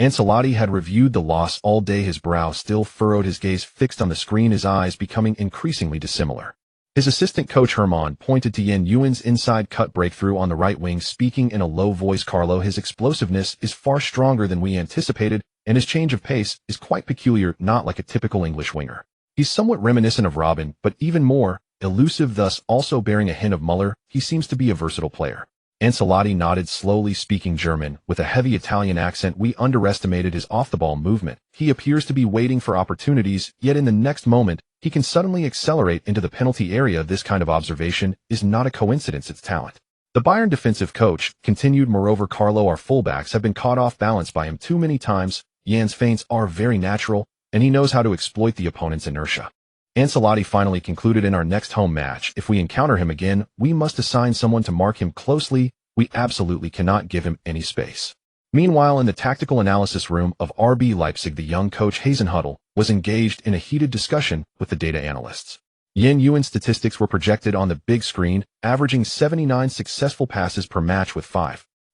Ancelotti had reviewed the loss all day, his brow still furrowed, his gaze fixed on the screen, his eyes becoming increasingly dissimilar. His assistant coach Hermann pointed to Yuan's inside cut breakthrough on the right wing, speaking in a low voice. Carlo, his explosiveness is far stronger than we anticipated, and his change of pace is quite peculiar, not like a typical English winger. He's somewhat reminiscent of Robin, but even more elusive, thus also bearing a hint of Muller. He seems to be a versatile player. Ancelotti nodded, slowly speaking German, with a heavy Italian accent. We underestimated his off-the-ball movement. He appears to be waiting for opportunities, yet in the next moment, he can suddenly accelerate into the penalty area. This kind of observation is not a coincidence, it's talent. The Bayern defensive coach continued, moreover, Carlo, our fullbacks have been caught off balance by him too many times. Yuan's feints are very natural, and he knows how to exploit the opponent's inertia. Ancelotti finally concluded, in our next home match, if we encounter him again, we must assign someone to mark him closely. We absolutely cannot give him any space. Meanwhile, in the tactical analysis room of RB Leipzig, the young coach Hasenhuttl was engaged in a heated discussion with the data analysts. Yuan's statistics were projected on the big screen, averaging 79 successful passes per match with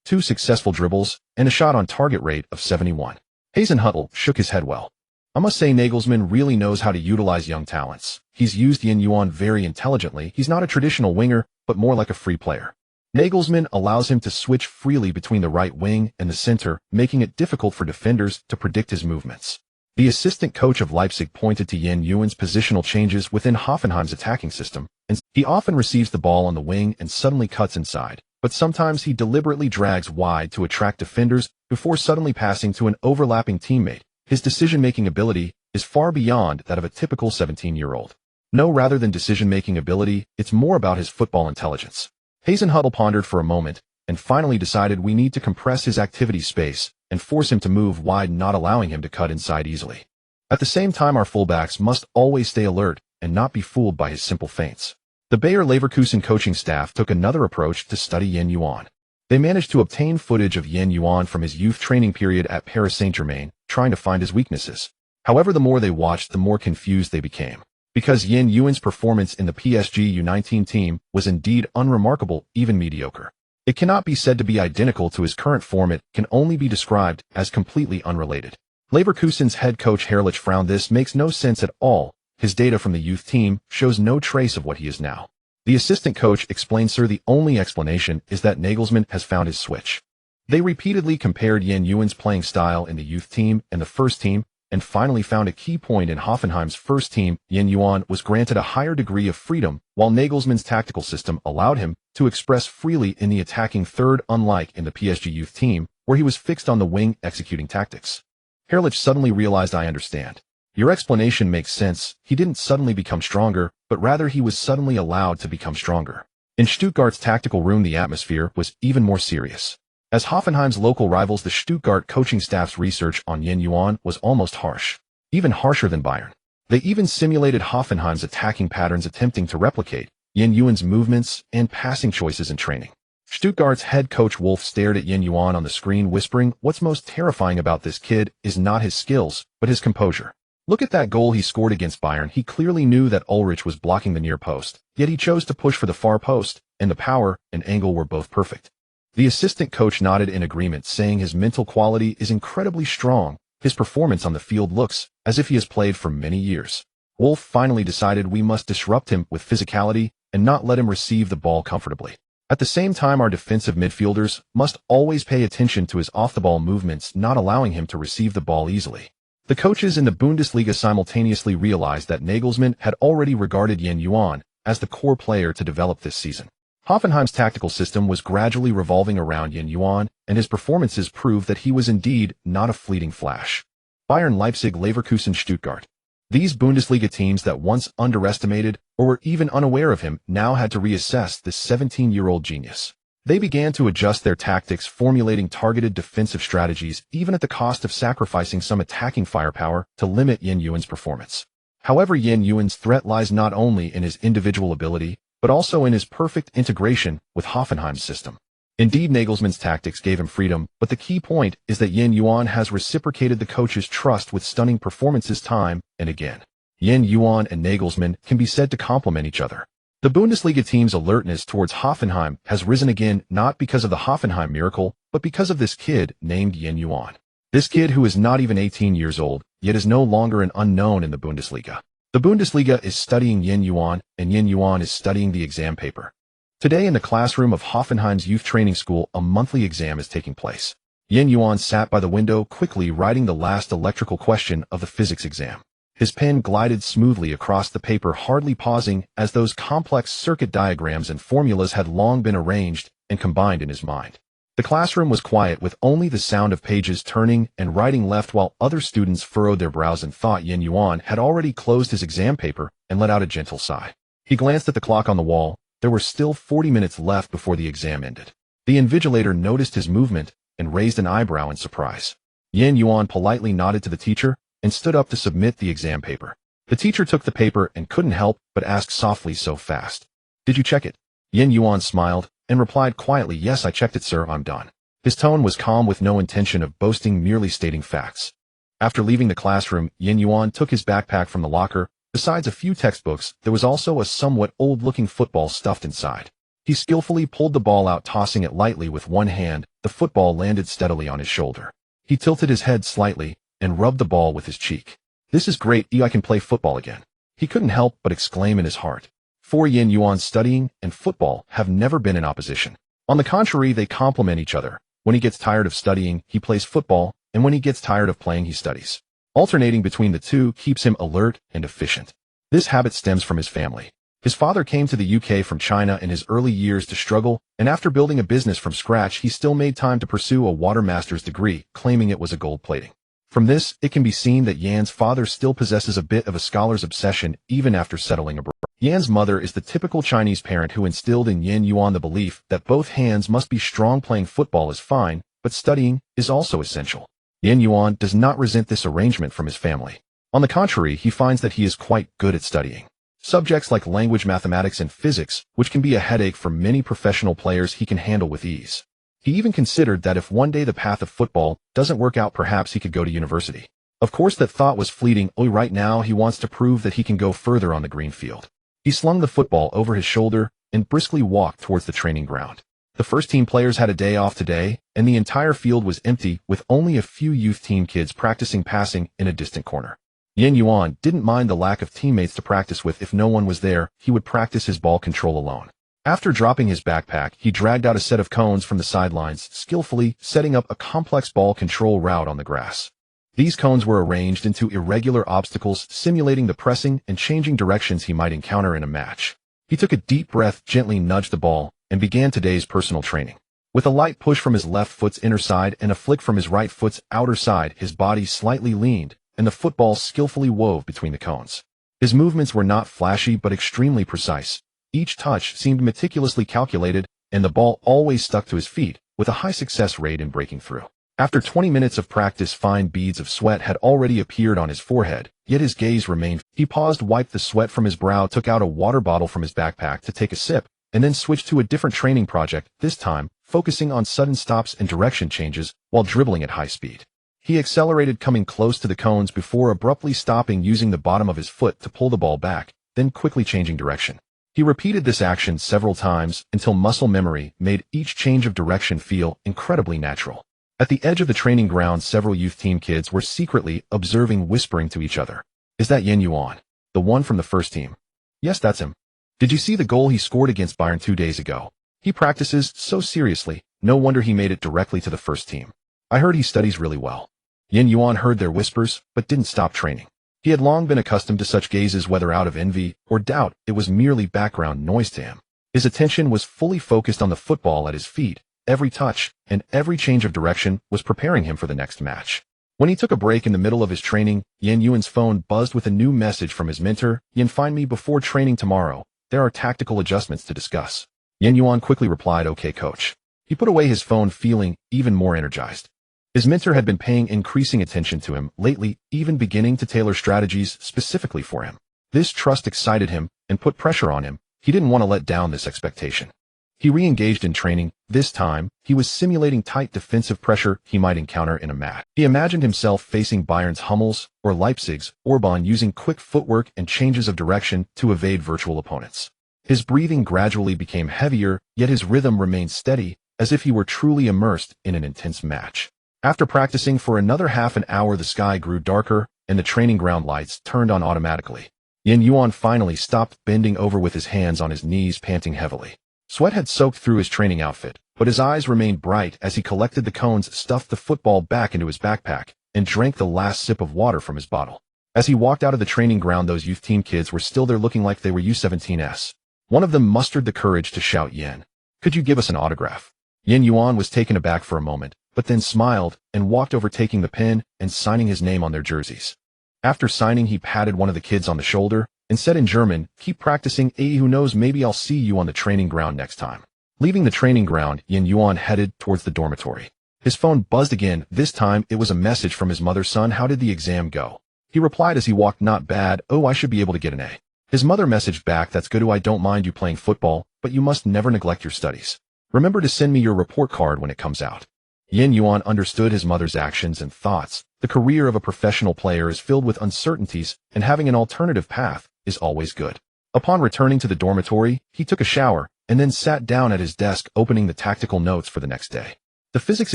2 successful dribbles, and a shot on target rate of 71. Hasenhüttl shook his head well. I must say Nagelsmann really knows how to utilize young talents. He's used Yuan very intelligently. He's not a traditional winger, but more like a free player. Nagelsmann allows him to switch freely between the right wing and the center, making it difficult for defenders to predict his movements. The assistant coach of Leipzig pointed to Yuan's positional changes within Hoffenheim's attacking system, and he often receives the ball on the wing and suddenly cuts inside, but sometimes he deliberately drags wide to attract defenders before suddenly passing to an overlapping teammate. His decision-making ability is far beyond that of a typical 17-year-old. No, rather than decision-making ability, it's more about his football intelligence. Hasenhüttl pondered for a moment and finally decided we need to compress his activity space and force him to move wide, not allowing him to cut inside easily. At the same time, our fullbacks must always stay alert and not be fooled by his simple feints. The Bayer Leverkusen coaching staff took another approach to study Yuan. They managed to obtain footage of Yuan from his youth training period at Paris Saint-Germain, trying to find his weaknesses. However, the more they watched, the more confused they became. Because Yuan's performance in the PSG U19 team was indeed unremarkable, even mediocre. It cannot be said to be identical to his current form. It can only be described as completely unrelated. Leverkusen's head coach Herrlich frowned. This makes no sense at all. His data from the youth team shows no trace of what he is now. The assistant coach explained, sir, the only explanation is that Nagelsmann has found his switch. They repeatedly compared Yuan's playing style in the youth team and the first team, and finally found a key point in Hoffenheim's first team. Yuan was granted a higher degree of freedom, while Nagelsmann's tactical system allowed him to express freely in the attacking third, unlike in the PSG youth team, where he was fixed on the wing executing tactics. Herrlich suddenly realized, I understand. Your explanation makes sense. He didn't suddenly become stronger, but rather he was suddenly allowed to become stronger. In Stuttgart's tactical room, the atmosphere was even more serious. As Hoffenheim's local rivals, the Stuttgart coaching staff's research on Yuan was almost harsh, even harsher than Bayern. They even simulated Hoffenheim's attacking patterns, attempting to replicate Yuan's movements and passing choices in training. Stuttgart's head coach Wolf stared at Yuan on the screen, whispering, what's most terrifying about this kid is not his skills, but his composure. Look at that goal he scored against Bayern. He clearly knew that Ulrich was blocking the near post, yet he chose to push for the far post, and the power and angle were both perfect. The assistant coach nodded in agreement, saying his mental quality is incredibly strong. His performance on the field looks as if he has played for many years. Wolf finally decided we must disrupt him with physicality and not let him receive the ball comfortably. At the same time, our defensive midfielders must always pay attention to his off-the-ball movements, not allowing him to receive the ball easily. The coaches in the Bundesliga simultaneously realized that Nagelsmann had already regarded Yuan as the core player to develop this season. Hoffenheim's tactical system was gradually revolving around Yuan, and his performances proved that he was indeed not a fleeting flash. Bayern, Leipzig, Leverkusen, Stuttgart. These Bundesliga teams that once underestimated or were even unaware of him now had to reassess this 17-year-old genius. They began to adjust their tactics, formulating targeted defensive strategies, even at the cost of sacrificing some attacking firepower to limit Yuan's performance. However, Yuan's threat lies not only in his individual ability, but also in his perfect integration with Hoffenheim's system. Indeed, Nagelsmann's tactics gave him freedom, but the key point is that Yuan has reciprocated the coach's trust with stunning performances time and again. Yuan and Nagelsmann can be said to complement each other. The Bundesliga team's alertness towards Hoffenheim has risen again, not because of the Hoffenheim miracle, but because of this kid named Yuan. This kid who is not even 18 years old, yet is no longer an unknown in the Bundesliga. The Bundesliga is studying Yuan, and Yuan is studying the exam paper. Today in the classroom of Hoffenheim's youth training school, a monthly exam is taking place. Yuan sat by the window, quickly writing the last electrical question of the physics exam. His pen glided smoothly across the paper, hardly pausing, as those complex circuit diagrams and formulas had long been arranged and combined in his mind. The classroom was quiet, with only the sound of pages turning and writing left, while other students furrowed their brows and thought Yuan had already closed his exam paper and let out a gentle sigh. He glanced at the clock on the wall. There were still 40 minutes left before the exam ended. The invigilator noticed his movement and raised an eyebrow in surprise. Yuan politely nodded to the teacher and stood up to submit the exam paper. The teacher took the paper and couldn't help but ask softly, so fast? Did you check it? Yuan smiled and replied quietly, yes, I checked it, sir, I'm done. His tone was calm, with no intention of boasting, merely stating facts. After leaving the classroom, Yuan took his backpack from the locker Besides a few textbooks, there was also a somewhat old-looking football stuffed inside. He skillfully pulled the ball out, tossing it lightly with one hand. The football landed steadily on his shoulder. He tilted his head slightly and rubbed the ball with his cheek. "This is great, I can play football again." He couldn't help but exclaim in his heart. For Yuan, studying and football have never been in opposition. On the contrary, they complement each other. When he gets tired of studying, he plays football, and when he gets tired of playing, he studies. Alternating between the two keeps him alert and efficient. This habit stems from his family. His father came to the UK from China in his early years to struggle, and after building a business from scratch, he still made time to pursue a water master's degree, claiming it was a gold plating. From this, it can be seen that Yuan's father still possesses a bit of a scholar's obsession even after settling abroad. Yuan's mother is the typical Chinese parent who instilled in Yuan the belief that both hands must be strong. Playing football is fine, but studying is also essential. Yuan does not resent this arrangement from his family. On the contrary, he finds that he is quite good at studying. Subjects like language, mathematics, and physics, which can be a headache for many professional players, he can handle with ease. He even considered that if one day the path of football doesn't work out, perhaps he could go to university. Of course, that thought was fleeting. Right now he wants to prove that he can go further on the green field. He slung the football over his shoulder and briskly walked towards the training ground. The first team players had a day off today, and the entire field was empty, with only a few youth team kids practicing passing in a distant corner. Yuan didn't mind the lack of teammates to practice with. If no one was there, he would practice his ball control alone. After dropping his backpack, he dragged out a set of cones from the sidelines, skillfully setting up a complex ball control route on the grass. These cones were arranged into irregular obstacles, simulating the pressing and changing directions he might encounter in a match. He took a deep breath, gently nudged the ball, and began today's personal training. With a light push from his left foot's inner side and a flick from his right foot's outer side, his body slightly leaned, and the football skillfully wove between the cones. His movements were not flashy but extremely precise. Each touch seemed meticulously calculated, and the ball always stuck to his feet, with a high success rate in breaking through. After 20 minutes of practice, fine beads of sweat had already appeared on his forehead, yet his gaze remained. He paused, wiped the sweat from his brow, took out a water bottle from his backpack to take a sip, and then switched to a different training project, this time focusing on sudden stops and direction changes while dribbling at high speed. He accelerated, coming close to the cones before abruptly stopping, using the bottom of his foot to pull the ball back, then quickly changing direction. He repeated this action several times until muscle memory made each change of direction feel incredibly natural. At the edge of the training ground, several youth team kids were secretly observing, whispering to each other. "Is that Yuan? The one from the first team?" "Yes, that's him. Did you see the goal he scored against Bayern 2 days ago? He practices so seriously. No wonder he made it directly to the first team. I heard he studies really well." Yuan heard their whispers, but didn't stop training. He had long been accustomed to such gazes, whether out of envy or doubt. It was merely background noise to him. His attention was fully focused on the football at his feet. Every touch and every change of direction was preparing him for the next match. When he took a break in the middle of his training, Yuan's phone buzzed with a new message from his mentor. "Find me before training tomorrow. There are tactical adjustments to discuss." Yuan quickly replied, "Okay, coach." He put away his phone, feeling even more energized. His mentor had been paying increasing attention to him lately, even beginning to tailor strategies specifically for him. This trust excited him and put pressure on him. He didn't want to let down this expectation. He re-engaged in training. This time, he was simulating tight defensive pressure he might encounter in a match. He imagined himself facing Bayern's Hummels or Leipzig's Orban, using quick footwork and changes of direction to evade virtual opponents. His breathing gradually became heavier, yet his rhythm remained steady, as if he were truly immersed in an intense match. After practicing for another half an hour, the sky grew darker, and the training ground lights turned on automatically. Yuan finally stopped, bending over with his hands on his knees, panting heavily. Sweat had soaked through his training outfit, but his eyes remained bright as he collected the cones, stuffed the football back into his backpack, and drank the last sip of water from his bottle. As he walked out of the training ground, those youth team kids were still there, looking like they were U17s. One of them mustered the courage to shout, "Yuan, could you give us an autograph?" Yuan was taken aback for a moment, but then smiled and walked over, taking the pen and signing his name on their jerseys. After signing, he patted one of the kids on the shoulder and said in German, "Keep practicing, who knows, maybe I'll see you on the training ground next time." Leaving the training ground, Yuan headed towards the dormitory. His phone buzzed again. This time, it was a message from his mother. "Son, how did the exam go?" He replied as he walked, "Not bad. Oh, I should be able to get an A." His mother messaged back, "That's good. I don't mind you playing football, but you must never neglect your studies. Remember to send me your report card when it comes out." Yuan understood his mother's actions and thoughts. The career of a professional player is filled with uncertainties, and having an alternative path is always good. Upon returning to the dormitory, he took a shower, and then sat down at his desk opening the tactical notes for the next day. The physics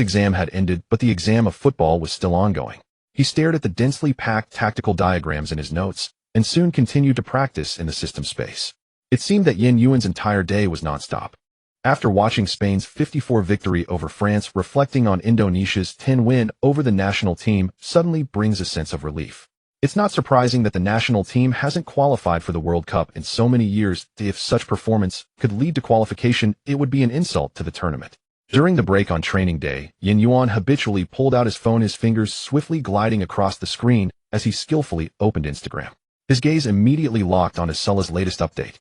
exam had ended, but the exam of football was still ongoing. He stared at the densely packed tactical diagrams in his notes, and soon continued to practice in the system space. It seemed that Yuan's entire day was nonstop. After watching Spain's 54 victory over France, reflecting on Indonesia's 10 win over the national team suddenly brings a sense of relief. It's not surprising that the national team hasn't qualified for the World Cup in so many years. If such performance could lead to qualification, it would be an insult to the tournament. During the break on training day, Yuan habitually pulled out his phone, his fingers swiftly gliding across the screen as he skillfully opened Instagram. His gaze immediately locked on Salah's latest update.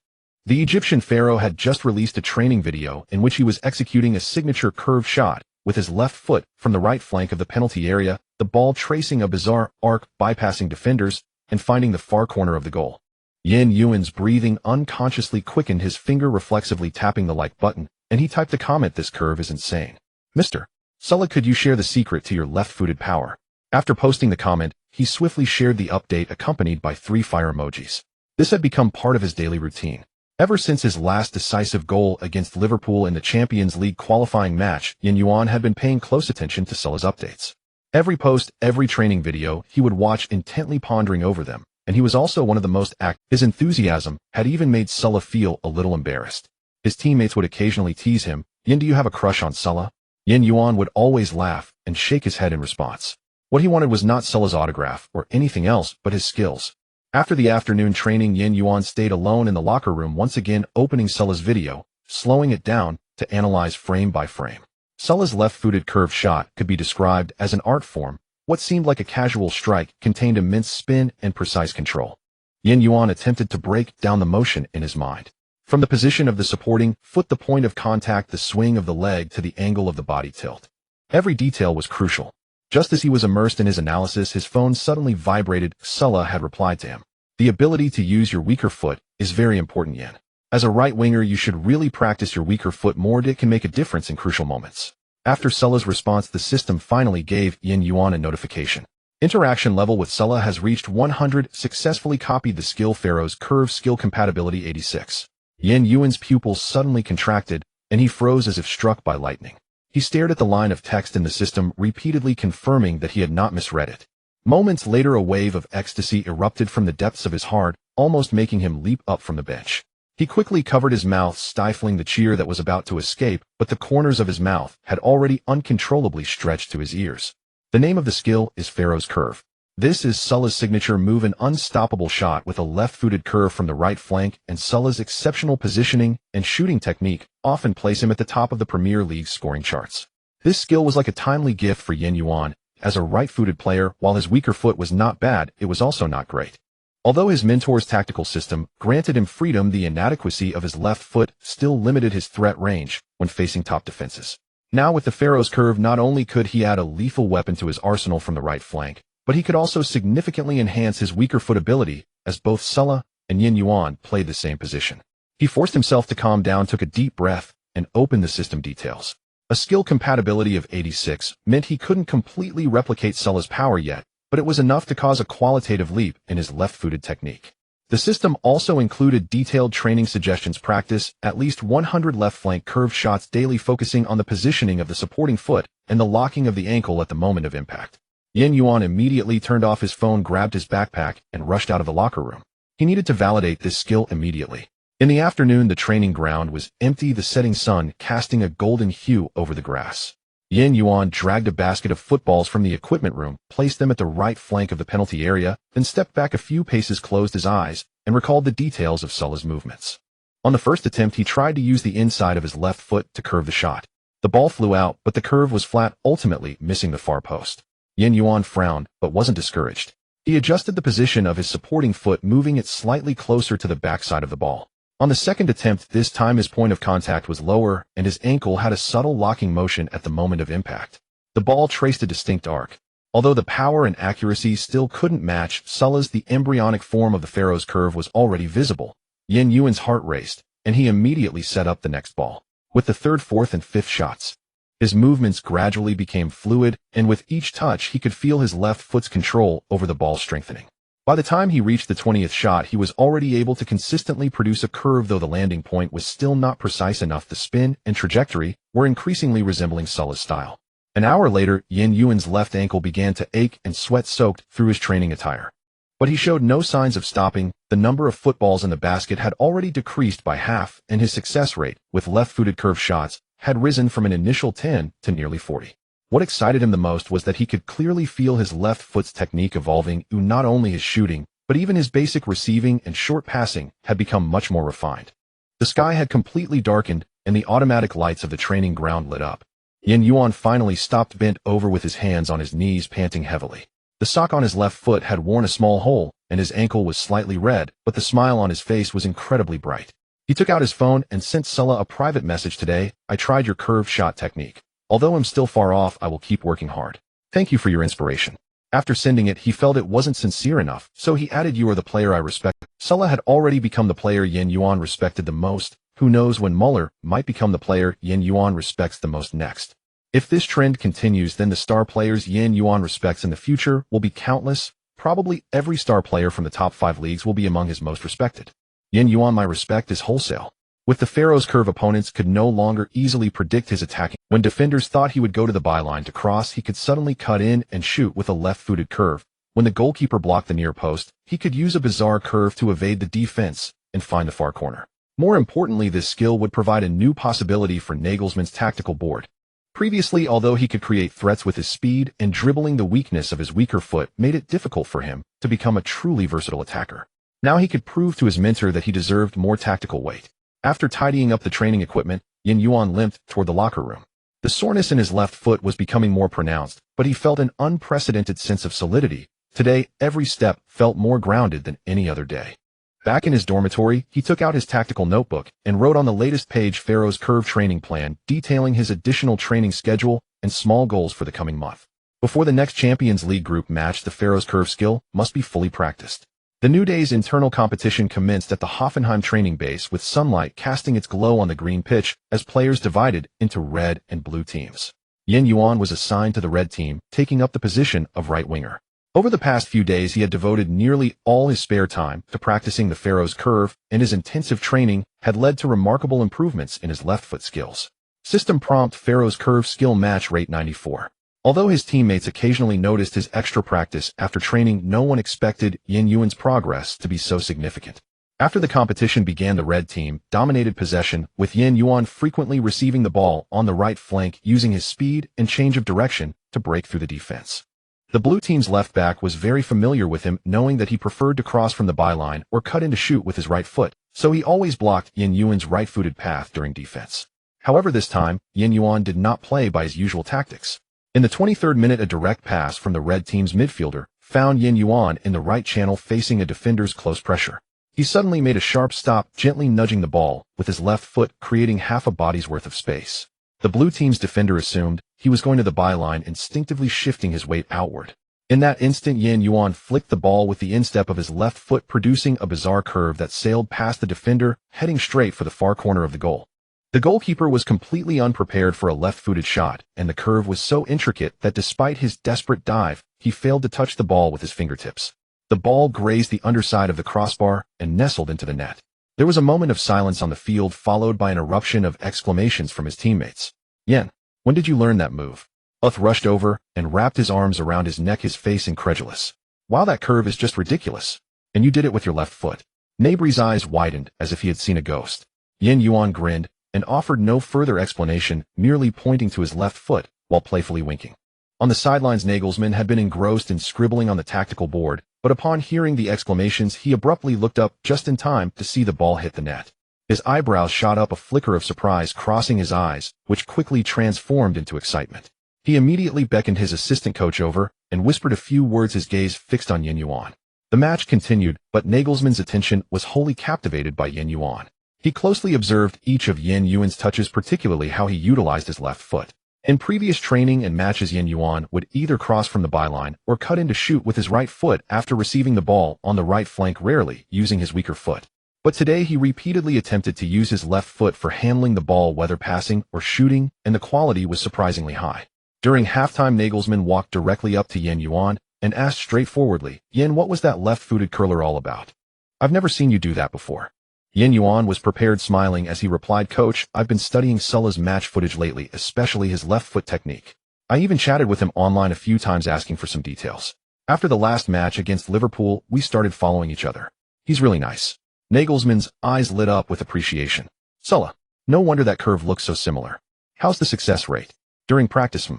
The Egyptian pharaoh had just released a training video in which he was executing a signature curved shot with his left foot from the right flank of the penalty area, the ball tracing a bizarre arc, bypassing defenders, and finding the far corner of the goal. Yuan's breathing unconsciously quickened, his finger reflexively tapping the like button, and he typed the comment, "This curve is insane. Mr. Salah, could you share the secret to your left-footed power?" After posting the comment, he swiftly shared the update accompanied by 3 fire emojis. This had become part of his daily routine. Ever since his last decisive goal against Liverpool in the Champions League qualifying match, Yuan had been paying close attention to Salah's updates. Every post, every training video, he would watch intently, pondering over them, and he was also one of the most active. His enthusiasm had even made Salah feel a little embarrassed. His teammates would occasionally tease him, "Do you have a crush on Salah?" Yuan would always laugh and shake his head in response. What he wanted was not Salah's autograph or anything else but his skills. After the afternoon training, Yuan stayed alone in the locker room, once again opening Salah's video, slowing it down to analyze frame by frame. Salah's left-footed curved shot could be described as an art form. What seemed like a casual strike contained immense spin and precise control. Yuan attempted to break down the motion in his mind. From the position of the supporting foot, the point of contact, the swing of the leg, to the angle of the body tilt. Every detail was crucial. Just as he was immersed in his analysis, his phone suddenly vibrated. Salah had replied to him. "The ability to use your weaker foot is very important, Yuan. As a right winger, you should really practice your weaker foot more. It can make a difference in crucial moments." After Salah's response, the system finally gave Yuan a notification. Interaction level with Salah has reached 100. Successfully copied the skill Pharaoh's curve, skill compatibility 86. Yuan's pupils suddenly contracted, and he froze as if struck by lightning. He stared at the line of text in the system, repeatedly confirming that he had not misread it. Moments later, a wave of ecstasy erupted from the depths of his heart, almost making him leap up from the bench. He quickly covered his mouth, stifling the cheer that was about to escape, but the corners of his mouth had already uncontrollably stretched to his ears. The name of the skill is Pharaoh's curve. This is Salah's signature move, an unstoppable shot with a left-footed curve from the right flank, and Salah's exceptional positioning and shooting technique often place him at the top of the Premier League scoring charts. This skill was like a timely gift for Yuan. As a right-footed player, while his weaker foot was not bad, it was also not great. Although his mentor's tactical system granted him freedom, the inadequacy of his left foot still limited his threat range when facing top defenses. Now with the Pharaoh's curve, not only could he add a lethal weapon to his arsenal from the right flank, but he could also significantly enhance his weaker foot ability, as both Salah and Yuan played the same position. He forced himself to calm down, took a deep breath, and opened the system details. A skill compatibility of 86 meant he couldn't completely replicate Salah's power yet, but it was enough to cause a qualitative leap in his left-footed technique. The system also included detailed training suggestions: practice at least 100 left flank curved shots daily, focusing on the positioning of the supporting foot and the locking of the ankle at the moment of impact. Yuan immediately turned off his phone, grabbed his backpack, and rushed out of the locker room. He needed to validate this skill immediately. In the afternoon, the training ground was empty, the setting sun casting a golden hue over the grass. Yuan dragged a basket of footballs from the equipment room, placed them at the right flank of the penalty area, then stepped back a few paces, closed his eyes, and recalled the details of Salah's movements. On the first attempt, he tried to use the inside of his left foot to curve the shot. The ball flew out, but the curve was flat, ultimately missing the far post. Yuan frowned, but wasn't discouraged. He adjusted the position of his supporting foot, moving it slightly closer to the backside of the ball. On the second attempt, this time his point of contact was lower, and his ankle had a subtle locking motion at the moment of impact. The ball traced a distinct arc. Although the power and accuracy still couldn't match Salah's, the embryonic form of the Pharaoh's curve was already visible. Yuan's heart raced, and he immediately set up the next ball. With the third, fourth, and fifth shots, His movements gradually became fluid, and with each touch he could feel his left foot's control over the ball strengthening. By the time he reached the 20th shot, he was already able to consistently produce a curve, though the landing point was still not precise enough. The spin and trajectory were increasingly resembling Sulla's style. An hour later, Yuan's left ankle began to ache and sweat soaked through his training attire. But he showed no signs of stopping. The number of footballs in the basket had already decreased by half, and his success rate with left-footed curve shots had risen from an initial 10 to nearly 40. What excited him the most was that he could clearly feel his left foot's technique evolving. Not only his shooting, but even his basic receiving and short passing had become much more refined. The sky had completely darkened, and the automatic lights of the training ground lit up. Yuan finally stopped, bent over with his hands on his knees, panting heavily. The sock on his left foot had worn a small hole, and his ankle was slightly red, but the smile on his face was incredibly bright. He took out his phone and sent Sulla a private message. "Today, I tried your curved shot technique. Although I'm still far off, I will keep working hard. Thank you for your inspiration." After sending it, he felt it wasn't sincere enough, so he added, "You are the player I respect." Sulla had already become the player Yuan respected the most. Who knows when Muller might become the player Yuan respects the most next. If this trend continues, then the star players Yuan respects in the future will be countless. Probably every star player from the top 5 leagues will be among his most respected. Yuan, my respect is wholesale. With the Pharaoh's curve, opponents could no longer easily predict his attacking. When defenders thought he would go to the byline to cross, he could suddenly cut in and shoot with a left-footed curve. When the goalkeeper blocked the near post, he could use a bizarre curve to evade the defense and find the far corner. More importantly, this skill would provide a new possibility for Nagelsmann's tactical board. Previously, although he could create threats with his speed and dribbling, the weakness of his weaker foot made it difficult for him to become a truly versatile attacker. Now he could prove to his mentor that he deserved more tactical weight. After tidying up the training equipment, Yuan limped toward the locker room. The soreness in his left foot was becoming more pronounced, but he felt an unprecedented sense of solidity. Today, every step felt more grounded than any other day. Back in his dormitory, he took out his tactical notebook and wrote on the latest page Pharaoh's curve training plan, detailing his additional training schedule and small goals for the coming month. Before the next Champions League group match, the Pharaoh's curve skill must be fully practiced. The new day's internal competition commenced at the Hoffenheim training base, with sunlight casting its glow on the green pitch as players divided into red and blue teams. Yuan was assigned to the red team, taking up the position of right winger. Over the past few days, he had devoted nearly all his spare time to practicing the Pharaoh's curve, and his intensive training had led to remarkable improvements in his left foot skills. System prompt: Pharaoh's curve skill match rate 94. Although his teammates occasionally noticed his extra practice after training, no one expected Yuan's progress to be so significant. After the competition began, the red team dominated possession, with Yuan frequently receiving the ball on the right flank, using his speed and change of direction to break through the defense. The blue team's left back was very familiar with him, knowing that he preferred to cross from the byline or cut in to shoot with his right foot, so he always blocked Yuan's right-footed path during defense. However, this time, Yuan did not play by his usual tactics. In the 23rd minute, a direct pass from the red team's midfielder found Yuan in the right channel, facing a defender's close pressure. He suddenly made a sharp stop, gently nudging the ball with his left foot, creating half a body's worth of space. The blue team's defender assumed he was going to the byline, instinctively shifting his weight outward. In that instant, Yuan flicked the ball with the instep of his left foot, producing a bizarre curve that sailed past the defender, heading straight for the far corner of the goal. The goalkeeper was completely unprepared for a left-footed shot, and the curve was so intricate that despite his desperate dive, he failed to touch the ball with his fingertips. The ball grazed the underside of the crossbar and nestled into the net. There was a moment of silence on the field, followed by an eruption of exclamations from his teammates. "Yen, when did you learn that move?" Uth rushed over and wrapped his arms around his neck, his face incredulous. "Wow, that curve is just ridiculous. And you did it with your left foot." Nabry's eyes widened as if he had seen a ghost. Yuan grinned and offered no further explanation, merely pointing to his left foot while playfully winking. On the sidelines, Nagelsmann had been engrossed in scribbling on the tactical board, but upon hearing the exclamations, he abruptly looked up just in time to see the ball hit the net. His eyebrows shot up, a flicker of surprise crossing his eyes, which quickly transformed into excitement. He immediately beckoned his assistant coach over and whispered a few words, his gaze fixed on Yuan. The match continued, but Nagelsmann's attention was wholly captivated by Yuan. He closely observed each of Yuan's touches, particularly how he utilized his left foot. In previous training and matches, Yuan would either cross from the byline or cut in to shoot with his right foot after receiving the ball on the right flank, rarely using his weaker foot. But today he repeatedly attempted to use his left foot for handling the ball, whether passing or shooting, and the quality was surprisingly high. During halftime, Nagelsmann walked directly up to Yuan and asked straightforwardly, "Yen, what was that left-footed curler all about? I've never seen you do that before." Yuan was prepared, smiling as he replied, "Coach, I've been studying Sully's match footage lately, especially his left foot technique. I even chatted with him online a few times asking for some details. After the last match against Liverpool, we started following each other. He's really nice." Nagelsmann's eyes lit up with appreciation. "Sulla, no wonder that curve looks so similar. How's the success rate?" "During practice,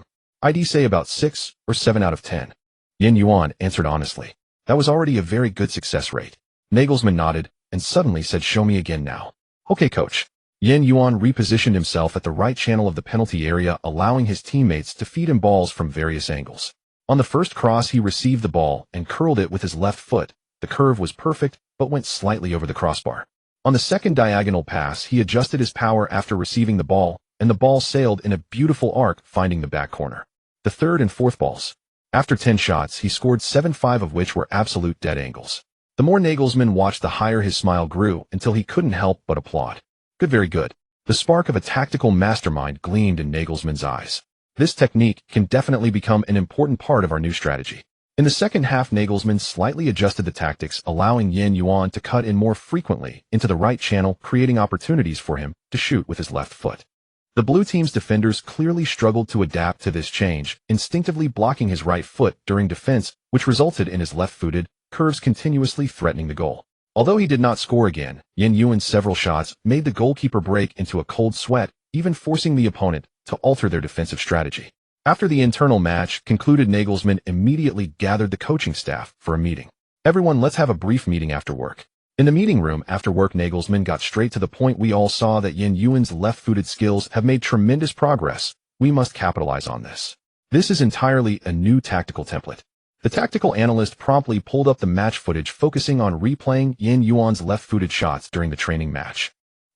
I'd say about 6 or 7 out of 10. Yuan answered honestly. "That was already a very good success rate." Nagelsmann nodded and suddenly said, "Show me again now." "Okay, coach." Yuan repositioned himself at the right channel of the penalty area, allowing his teammates to feed him balls from various angles. On the first cross, he received the ball and curled it with his left foot. The curve was perfect, but went slightly over the crossbar. On the second diagonal pass, he adjusted his power after receiving the ball, and the ball sailed in a beautiful arc, finding the back corner. The third and fourth balls. After 10 shots, he scored 7-5 of which were absolute dead angles. The more Nagelsmann watched, the higher his smile grew, until he couldn't help but applaud. "Good, very good." The spark of a tactical mastermind gleamed in Nagelsmann's eyes. "This technique can definitely become an important part of our new strategy." In the second half, Nagelsmann slightly adjusted the tactics, allowing Yuan to cut in more frequently into the right channel, creating opportunities for him to shoot with his left foot. The blue team's defenders clearly struggled to adapt to this change, instinctively blocking his right foot during defense, which resulted in his left-footed curves continuously threatening the goal. Although he did not score again, Yuan's several shots made the goalkeeper break into a cold sweat, even forcing the opponent to alter their defensive strategy. After the internal match concluded, Nagelsmann immediately gathered the coaching staff for a meeting. "Everyone, let's have a brief meeting after work." In the meeting room after work, Nagelsmann got straight to the point. "We all saw that Yuan's left-footed skills have made tremendous progress. We must capitalize on this. This is entirely a new tactical template." The tactical analyst promptly pulled up the match footage, focusing on replaying Yuan's left-footed shots during the training match.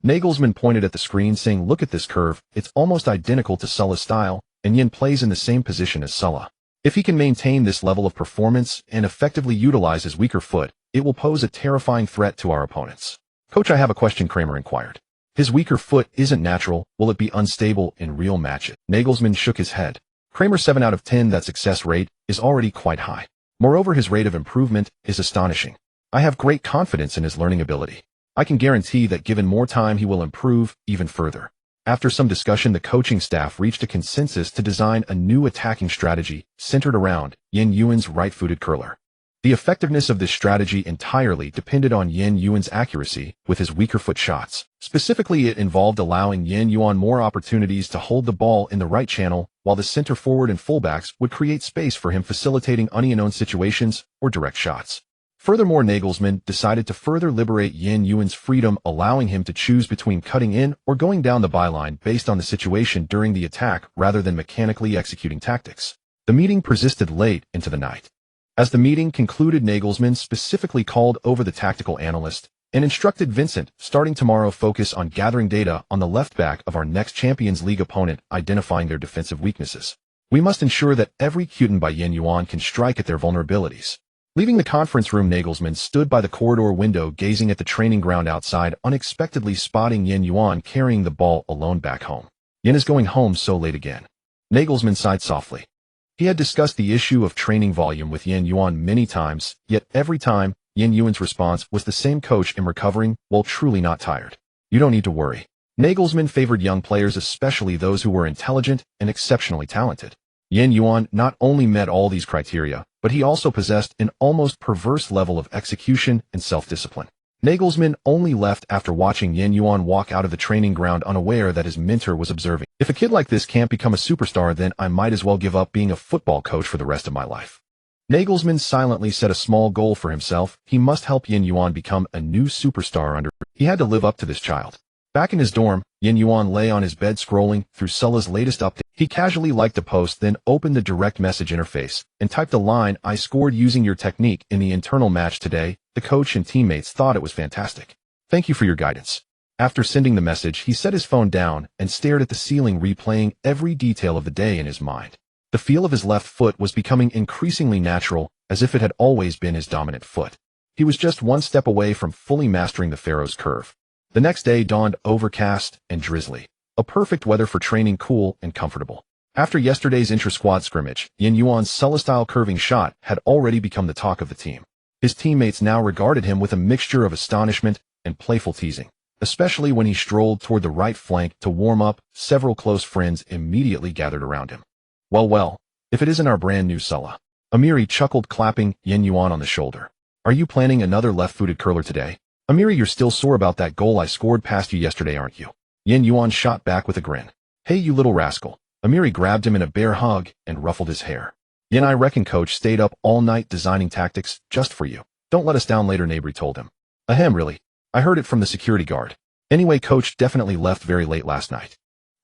Nagelsmann pointed at the screen, saying, "Look at this curve. It's almost identical to Sulla's style, and Yuan plays in the same position as Sulla. If he can maintain this level of performance and effectively utilize his weaker foot, it will pose a terrifying threat to our opponents." "Coach, I have a question," Kramer inquired. "His weaker foot isn't natural. Will it be unstable in real matches?" Nagelsmann shook his head. "Kramer, 7 out of 10, that success rate is already quite high. Moreover, his rate of improvement is astonishing. I have great confidence in his learning ability. I can guarantee that given more time, he will improve even further." After some discussion, the coaching staff reached a consensus to design a new attacking strategy centered around Yuan's right-footed curler. The effectiveness of this strategy entirely depended on Yuan's accuracy with his weaker foot shots. Specifically, it involved allowing Yuan more opportunities to hold the ball in the right channel, while the center forward and fullbacks would create space for him, facilitating unknown situations or direct shots. Furthermore, Nagelsmann decided to further liberate Yuan's freedom, allowing him to choose between cutting in or going down the byline based on the situation during the attack rather than mechanically executing tactics. The meeting persisted late into the night. As the meeting concluded, Nagelsmann specifically called over the tactical analyst and instructed Vincent, "Starting tomorrow, focus on gathering data on the left back of our next Champions League opponent, identifying their defensive weaknesses. We must ensure that every Q by Yuan can strike at their vulnerabilities." Leaving the conference room, Nagelsmann stood by the corridor window, gazing at the training ground outside, unexpectedly spotting Yuan carrying the ball alone back home. "Yuan is going home so late again." Nagelsmann sighed softly. He had discussed the issue of training volume with Yuan many times, yet every time, Yuan's response was the same: "Coach, I'm recovering, well, truly not tired. You don't need to worry." Nagelsmann favored young players, especially those who were intelligent and exceptionally talented. Yuan not only met all these criteria, but he also possessed an almost perverse level of execution and self-discipline. Nagelsmann only left after watching Yuan walk out of the training ground, unaware that his mentor was observing. "If a kid like this can't become a superstar, then I might as well give up being a football coach for the rest of my life." Nagelsmann silently set a small goal for himself. He must help Yuan become a new superstar. He had to live up to this child. Back in his dorm, Yuan lay on his bed scrolling through Sulla's latest update. He casually liked a post, then opened the direct message interface and typed the line, "I scored using your technique in the internal match today. The coach and teammates thought it was fantastic. Thank you for your guidance." After sending the message, he set his phone down and stared at the ceiling, replaying every detail of the day in his mind. The feel of his left foot was becoming increasingly natural, as if it had always been his dominant foot. He was just one step away from fully mastering the Pharaoh's curve. The next day dawned overcast and drizzly, a perfect weather for training cool and comfortable. After yesterday's intra-squad scrimmage, Yuan's Celestile curving shot had already become the talk of the team. His teammates now regarded him with a mixture of astonishment and playful teasing. Especially when he strolled toward the right flank to warm up, several close friends immediately gathered around him. Well, if it isn't our brand new Sulla. Amiri chuckled, clapping Yuan on the shoulder. Are you planning another left-footed curler today? Amiri, you're still sore about that goal I scored past you yesterday, aren't you? Yuan shot back with a grin. Hey, you little rascal. Amiri grabbed him in a bear hug and ruffled his hair. I reckon coach stayed up all night designing tactics just for you. Don't let us down later, Nabri told him. Ahem, really? I heard it from the security guard. Anyway, coach definitely left very late last night.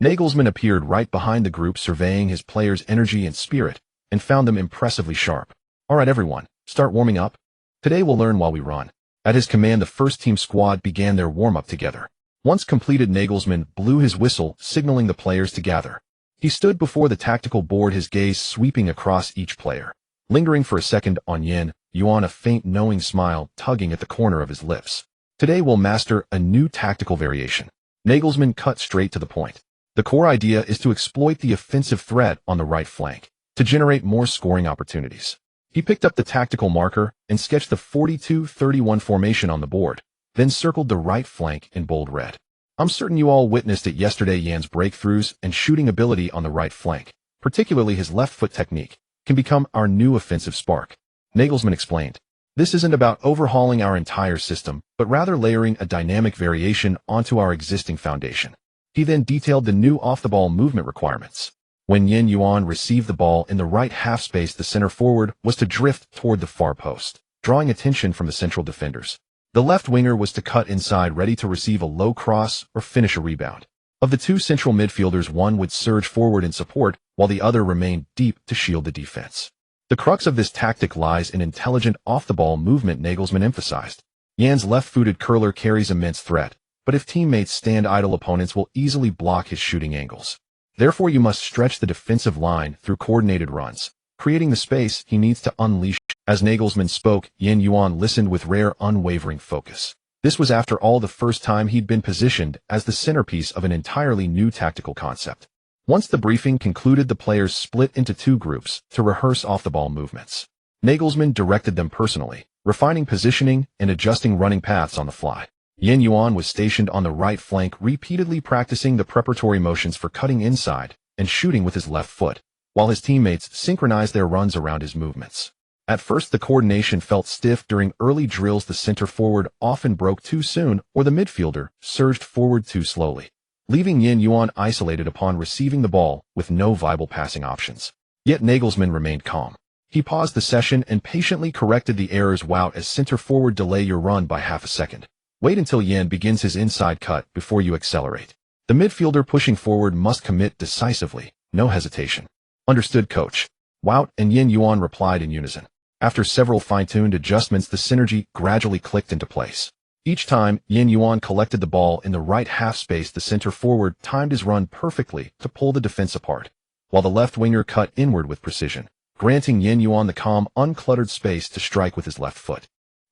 Nagelsmann appeared right behind the group, surveying his players' energy and spirit, and found them impressively sharp. All right, everyone, start warming up. Today we'll learn while we run. At his command, the first-team squad began their warm-up together. Once completed, Nagelsmann blew his whistle, signaling the players to gather. He stood before the tactical board, his gaze sweeping across each player. Lingering for a second on Yuan, a faint knowing smile tugging at the corner of his lips. Today we'll master a new tactical variation. Nagelsmann cut straight to the point. The core idea is to exploit the offensive threat on the right flank, to generate more scoring opportunities. He picked up the tactical marker and sketched the 42-31 formation on the board, then circled the right flank in bold red. I'm certain you all witnessed it yesterday. Yuan's breakthroughs and shooting ability on the right flank, particularly his left foot technique, can become our new offensive spark. Nagelsmann explained. This isn't about overhauling our entire system, but rather layering a dynamic variation onto our existing foundation. He then detailed the new off-the-ball movement requirements. When Yuan received the ball in the right half space, the center forward was to drift toward the far post, drawing attention from the central defenders. The left winger was to cut inside, ready to receive a low cross or finish a rebound. Of the two central midfielders, one would surge forward in support, while the other remained deep to shield the defense. The crux of this tactic lies in intelligent off-the-ball movement, Nagelsmann emphasized. Yuan's left-footed curler carries immense threat, but if teammates stand idle, opponents will easily block his shooting angles. Therefore, you must stretch the defensive line through coordinated runs, creating the space he needs to unleash. As Nagelsmann spoke, Yuan listened with rare, unwavering focus. This was, after all, the first time he'd been positioned as the centerpiece of an entirely new tactical concept. Once the briefing concluded, the players split into two groups to rehearse off-the-ball movements. Nagelsmann directed them personally, refining positioning and adjusting running paths on the fly. Yuan was stationed on the right flank, repeatedly practicing the preparatory motions for cutting inside and shooting with his left foot, while his teammates synchronized their runs around his movements. At first, the coordination felt stiff. During early drills, the center forward often broke too soon, or the midfielder surged forward too slowly, leaving Yuan isolated upon receiving the ball with no viable passing options. Yet Nagelsmann remained calm. He paused the session and patiently corrected the errors. Wout, as center forward, delay your run by half a second. Wait until Yuan begins his inside cut before you accelerate. The midfielder pushing forward must commit decisively, no hesitation. Understood, coach. Wout and Yuan replied in unison. After several fine-tuned adjustments, the synergy gradually clicked into place. Each time Yuan collected the ball in the right half space, the center forward timed his run perfectly to pull the defense apart, while the left winger cut inward with precision, granting Yuan the calm, uncluttered space to strike with his left foot.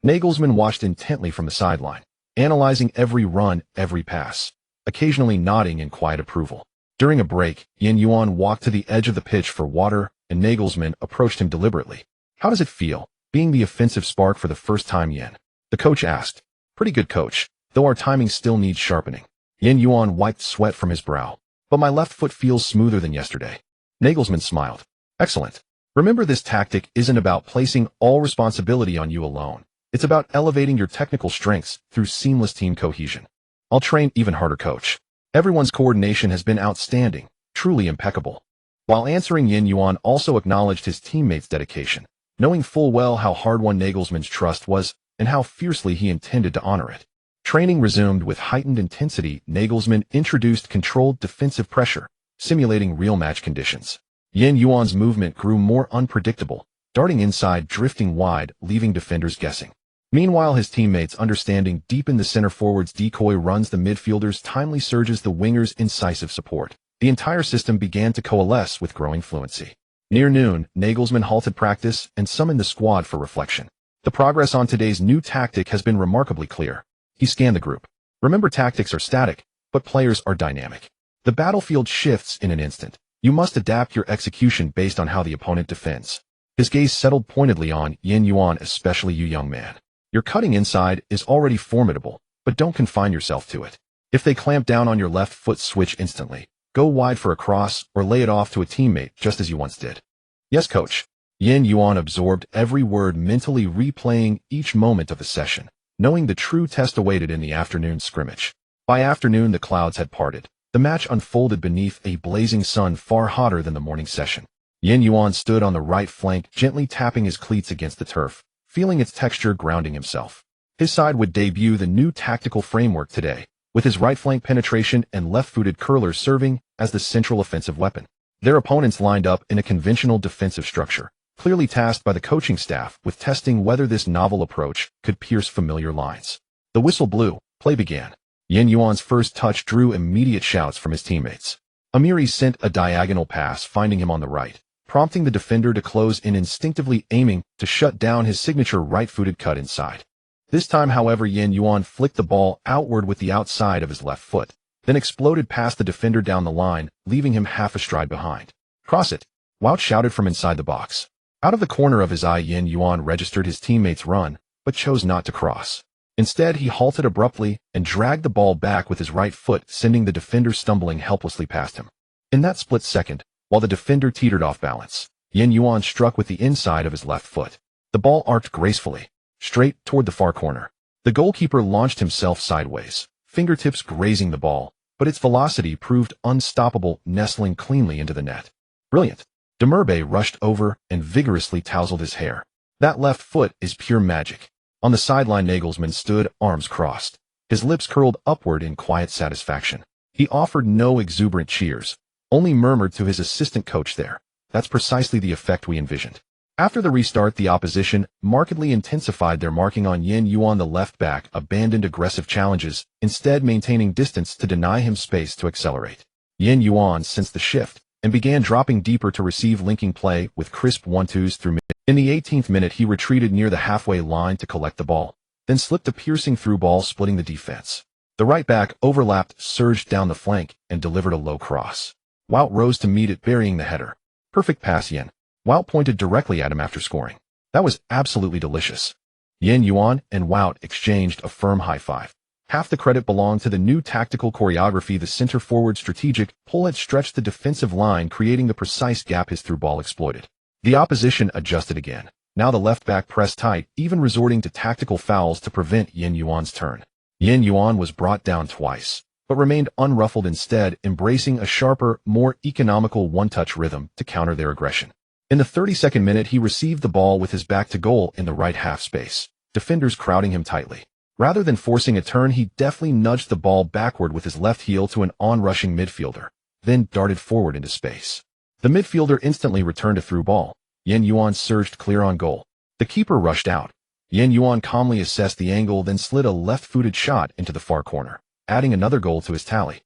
Nagelsmann watched intently from the sideline, analyzing every run, every pass, occasionally nodding in quiet approval. During a break, Yuan walked to the edge of the pitch for water, and Nagelsmann approached him deliberately. How does it feel, being the offensive spark for the first time, Yuan? The coach asked. Pretty good, coach, though our timing still needs sharpening. Yuan wiped sweat from his brow. But my left foot feels smoother than yesterday. Nagelsmann smiled. Excellent. Remember, this tactic isn't about placing all responsibility on you alone. It's about elevating your technical strengths through seamless team cohesion. I'll train even harder, coach. Everyone's coordination has been outstanding, truly impeccable. While answering, Yuan also acknowledged his teammates' dedication, knowing full well how hard-won Nagelsmann's trust was and how fiercely he intended to honor it. Training resumed with heightened intensity. Nagelsmann introduced controlled defensive pressure, simulating real match conditions. Yuan's movement grew more unpredictable, darting inside, drifting wide, leaving defenders guessing. Meanwhile, his teammates' understanding deepened. The center forward's decoy runs, the midfielders' timely surges, the wingers' incisive support. The entire system began to coalesce with growing fluency. Near noon, Nagelsmann halted practice and summoned the squad for reflection. The progress on today's new tactic has been remarkably clear. He scanned the group. Remember, tactics are static, but players are dynamic. The battlefield shifts in an instant. You must adapt your execution based on how the opponent defends. His gaze settled pointedly on Yuan, especially you, young man. Your cutting inside is already formidable, but don't confine yourself to it. If they clamp down on your left foot, switch instantly. Go wide for a cross or lay it off to a teammate just as you once did. Yes, coach. Yuan absorbed every word, mentally replaying each moment of the session, knowing the true test awaited in the afternoon scrimmage. By afternoon, the clouds had parted. The match unfolded beneath a blazing sun far hotter than the morning session. Yuan stood on the right flank, gently tapping his cleats against the turf, feeling its texture, grounding himself. His side would debut the new tactical framework today, with his right flank penetration and left-footed curlers serving as the central offensive weapon. Their opponents lined up in a conventional defensive structure, clearly tasked by the coaching staff with testing whether this novel approach could pierce familiar lines. The whistle blew, play began. Yuan's first touch drew immediate shouts from his teammates. Amiri sent a diagonal pass, finding him on the right, prompting the defender to close in, instinctively aiming to shut down his signature right-footed cut inside. This time, however, Yuan flicked the ball outward with the outside of his left foot, then exploded past the defender down the line, leaving him half a stride behind. Cross it! Wout shouted from inside the box. Out of the corner of his eye, Yuan registered his teammate's run, but chose not to cross. Instead, he halted abruptly and dragged the ball back with his right foot, sending the defender stumbling helplessly past him. In that split second, while the defender teetered off balance, Yuan struck with the inside of his left foot. The ball arced gracefully, straight toward the far corner. The goalkeeper launched himself sideways, fingertips grazing the ball, but its velocity proved unstoppable, nestling cleanly into the net. Brilliant! Demirbe rushed over and vigorously tousled his hair. That left foot is pure magic. On the sideline, Nagelsmann stood, arms crossed, his lips curled upward in quiet satisfaction. He offered no exuberant cheers, only murmured to his assistant coach, "There. That's precisely the effect we envisioned." After the restart, the opposition markedly intensified their marking on Yuan. The left back abandoned aggressive challenges, instead maintaining distance to deny him space to accelerate. Yuan sensed the shift and began dropping deeper to receive, linking play with crisp 1-2s through mid. In the 18th minute, he retreated near the halfway line to collect the ball, then slipped a piercing through ball, splitting the defense. The right back overlapped, surged down the flank, and delivered a low cross. Wout rose to meet it, burying the header. Perfect pass, Yen. Wout pointed directly at him after scoring. That was absolutely delicious. Yuan and Wout exchanged a firm high five. Half the credit belonged to the new tactical choreography. The center-forward strategic pull had stretched the defensive line, creating the precise gap his through ball exploited. The opposition adjusted again. Now the left back pressed tight, even resorting to tactical fouls to prevent Yuan's turn. Yuan was brought down twice, but remained unruffled, instead embracing a sharper, more economical one-touch rhythm to counter their aggression. In the 32nd minute, he received the ball with his back to goal in the right half space, defenders crowding him tightly. Rather than forcing a turn, he deftly nudged the ball backward with his left heel to an onrushing midfielder, then darted forward into space. The midfielder instantly returned a through ball. Yuan surged clear on goal. The keeper rushed out. Yuan calmly assessed the angle, then slid a left-footed shot into the far corner, adding another goal to his tally.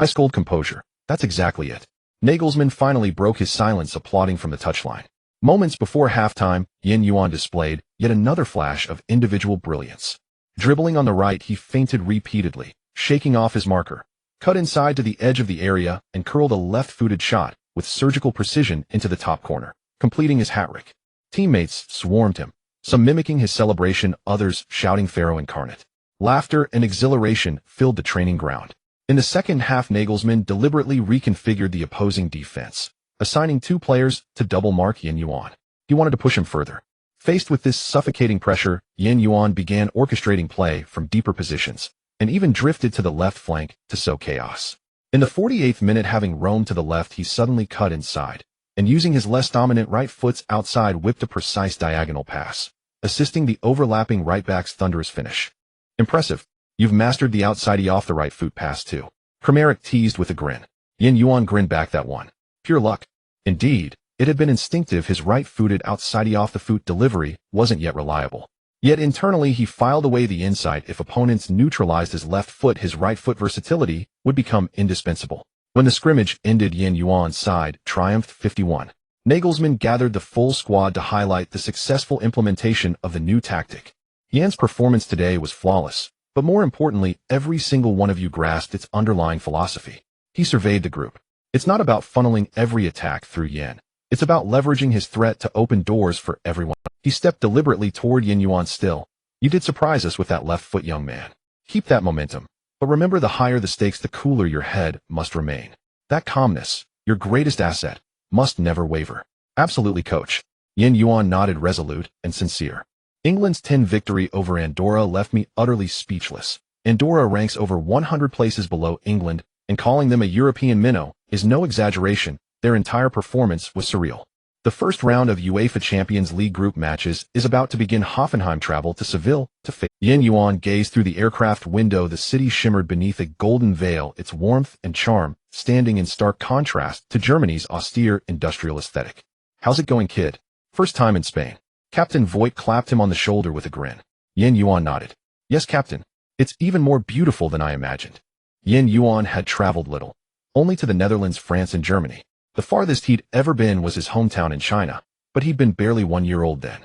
Ice-cold composure. That's exactly it. Nagelsmann finally broke his silence, applauding from the touchline. Moments before halftime, Yuan displayed yet another flash of individual brilliance. Dribbling on the right, he feinted repeatedly, shaking off his marker, cut inside to the edge of the area, and curled a left-footed shot with surgical precision into the top corner, completing his hat-trick. Teammates swarmed him, some mimicking his celebration, others shouting Pharaoh incarnate. Laughter and exhilaration filled the training ground. In the second half, Nagelsmann deliberately reconfigured the opposing defense, assigning 2 players to double mark Yuan. He wanted to push him further. Faced with this suffocating pressure, Yuan began orchestrating play from deeper positions, and even drifted to the left flank to sow chaos. In the 48th minute, having roamed to the left, he suddenly cut inside, and using his less dominant right foot's outside, whipped a precise diagonal pass, assisting the overlapping right back's thunderous finish. Impressive. You've mastered the outside off the right foot pass too. Kramaric teased with a grin. Yuan grinned back. That one. Pure luck. Indeed, it had been instinctive. His right-footed outside off the foot delivery wasn't yet reliable. Yet internally, he filed away the inside. If opponents neutralized his left foot, his right foot versatility would become indispensable. When the scrimmage ended, Yuan's side triumphed 51. Nagelsmann gathered the full squad to highlight the successful implementation of the new tactic. Yuan's performance today was flawless, but more importantly, every single one of you grasped its underlying philosophy. He surveyed the group. It's not about funneling every attack through Yuan. It's about leveraging his threat to open doors for everyone. He stepped deliberately toward Yuan. Still, you did surprise us with that left foot, young man. Keep that momentum. But remember, the higher the stakes, the cooler your head must remain. That calmness, your greatest asset, must never waver. Absolutely, coach. Yuan nodded, resolute and sincere. England's 10 victory over Andorra left me utterly speechless. Andorra ranks over 100 places below England, and calling them a European minnow is no exaggeration. Their entire performance was surreal. The first round of UEFA Champions League group matches is about to begin. Hoffenheim travel to Seville to face Yuan. Gazed through the aircraft window. The city shimmered beneath a golden veil, its warmth and charm standing in stark contrast to Germany's austere industrial aesthetic. How's it going, kid? First time in Spain. Captain Voigt clapped him on the shoulder with a grin. Yuan nodded. Yes, Captain. It's even more beautiful than I imagined. Yuan had traveled little. Only to the Netherlands, France, and Germany. The farthest he'd ever been was his hometown in China, but he'd been barely 1 year old then.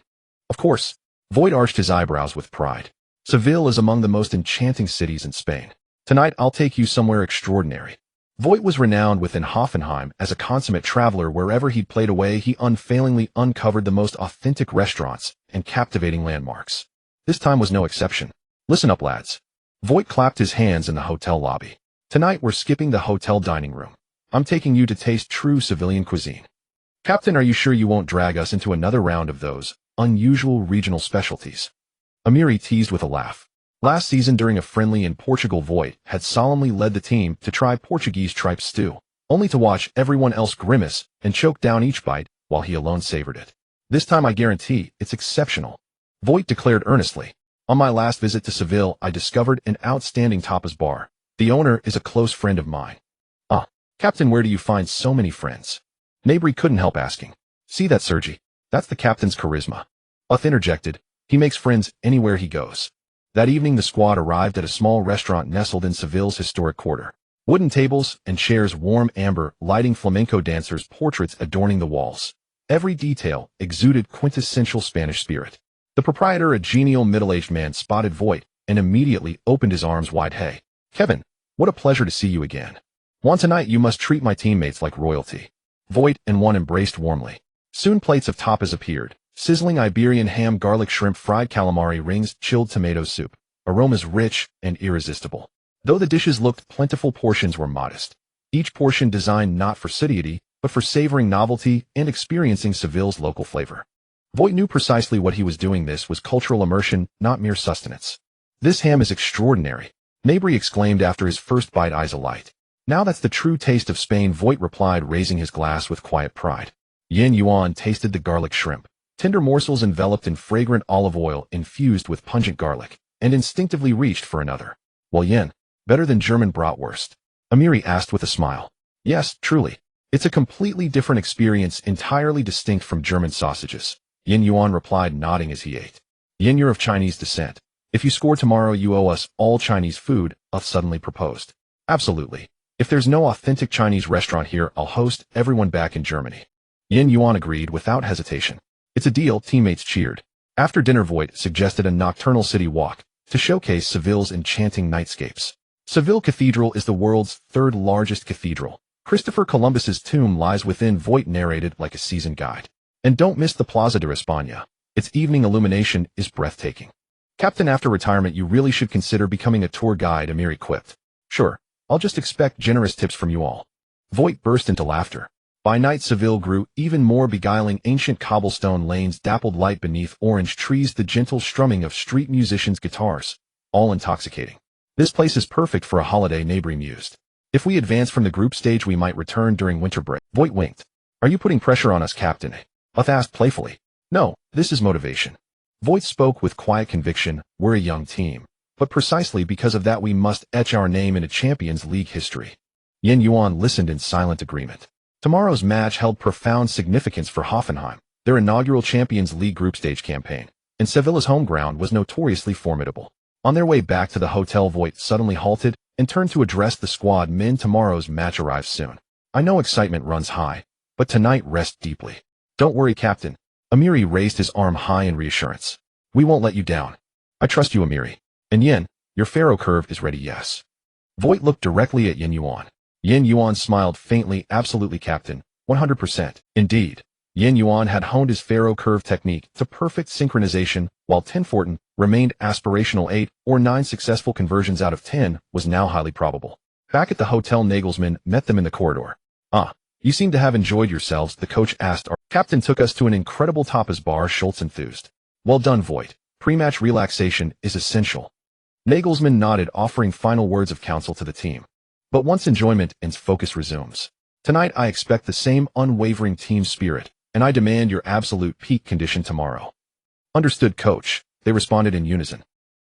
Of course, Voigt arched his eyebrows with pride. Seville is among the most enchanting cities in Spain. Tonight I'll take you somewhere extraordinary. Voigt was renowned within Hoffenheim as a consummate traveler. Wherever he'd played away, he unfailingly uncovered the most authentic restaurants and captivating landmarks. This time was no exception. Listen up, lads. Voigt clapped his hands in the hotel lobby. Tonight we're skipping the hotel dining room. I'm taking you to taste true civilian cuisine. Captain, are you sure you won't drag us into another round of those unusual regional specialties? Amiri teased with a laugh. Last season during a friendly in Portugal, Voigt had solemnly led the team to try Portuguese tripe stew, only to watch everyone else grimace and choke down each bite while he alone savored it. This time I guarantee it's exceptional, Voigt declared earnestly. On my last visit to Seville, I discovered an outstanding tapas bar. The owner is a close friend of mine. Captain, where do you find so many friends? Mabry couldn't help asking. See that, Sergi? That's the captain's charisma. Uth interjected. He makes friends anywhere he goes. That evening the squad arrived at a small restaurant nestled in Seville's historic quarter. Wooden tables and chairs, warm amber lighting, flamenco dancers' portraits adorning the walls. Every detail exuded quintessential Spanish spirit. The proprietor, a genial middle-aged man, spotted Voigt and immediately opened his arms wide. Hey, Kevin, what a pleasure to see you again. Juan, tonight you must treat my teammates like royalty. Voigt and Juan embraced warmly. Soon plates of tapas appeared. Sizzling Iberian ham, garlic shrimp, fried calamari rings, chilled tomato soup. Aromas rich and irresistible. Though the dishes looked plentiful, portions were modest. Each portion designed not for satiety, but for savoring novelty and experiencing Seville's local flavor. Voigt knew precisely what he was doing. This was cultural immersion, not mere sustenance. This ham is extraordinary, Mabry exclaimed after his first bite, eyes alight. Now that's the true taste of Spain, Voigt replied, raising his glass with quiet pride. Yuan tasted the garlic shrimp, tender morsels enveloped in fragrant olive oil infused with pungent garlic, and instinctively reached for another. Well, Yuan, better than German bratwurst? Amiri asked with a smile. Yes, truly. It's a completely different experience, entirely distinct from German sausages, Yuan replied, nodding as he ate. You're of Chinese descent. If you score tomorrow, you owe us all Chinese food, Uth suddenly proposed. Absolutely. If there's no authentic Chinese restaurant here, I'll host everyone back in Germany. Yuan agreed without hesitation. It's a deal, teammates cheered. After dinner, Voigt suggested a nocturnal city walk to showcase Seville's enchanting nightscapes. Seville Cathedral is the world's third largest cathedral. Christopher Columbus's tomb lies within, Voigt narrated like a seasoned guide. And don't miss the Plaza de España. Its evening illumination is breathtaking. Captain, after retirement you really should consider becoming a tour guide, Amiri quipped. Sure. I'll just expect generous tips from you all. Voigt burst into laughter. By night Seville grew even more beguiling. Ancient cobblestone lanes dappled light beneath orange trees, the gentle strumming of street musicians' guitars, all intoxicating. This place is perfect for a holiday, Mabry mused. If we advance from the group stage we might return during winter break. Voigt winked. Are you putting pressure on us, Captain? Uth asked playfully. No, this is motivation. Voigt spoke with quiet conviction. We're a young team. But precisely because of that we must etch our name into Champions League history. Yuan listened in silent agreement. Tomorrow's match held profound significance for Hoffenheim, their inaugural Champions League group stage campaign, and Sevilla's home ground was notoriously formidable. On their way back to the hotel, Voigt suddenly halted and turned to address the squad. Men, tomorrow's match arrives soon. I know excitement runs high, but tonight rest deeply. Don't worry, Captain. Amiri raised his arm high in reassurance. We won't let you down. I trust you, Amiri. And Yin, your pharaoh curve is ready, yes. Voight looked directly at Yin Yuan. Yin Yuan smiled faintly. Absolutely, Captain. 100%. Indeed. Yin Yuan had honed his pharaoh curve technique to perfect synchronization, while Tinfortin remained aspirational. 8 or 9 successful conversions out of 10 was now highly probable. Back at the hotel, Nagelsmann met them in the corridor. You seem to have enjoyed yourselves, the coach asked. Our captain took us to an incredible tapas bar, Schultz enthused. Well done, Voight. Pre-match relaxation is essential. Nagelsmann nodded, offering final words of counsel to the team. But once enjoyment ends, focus resumes. Tonight I expect the same unwavering team spirit, and I demand your absolute peak condition tomorrow. Understood, coach, they responded in unison.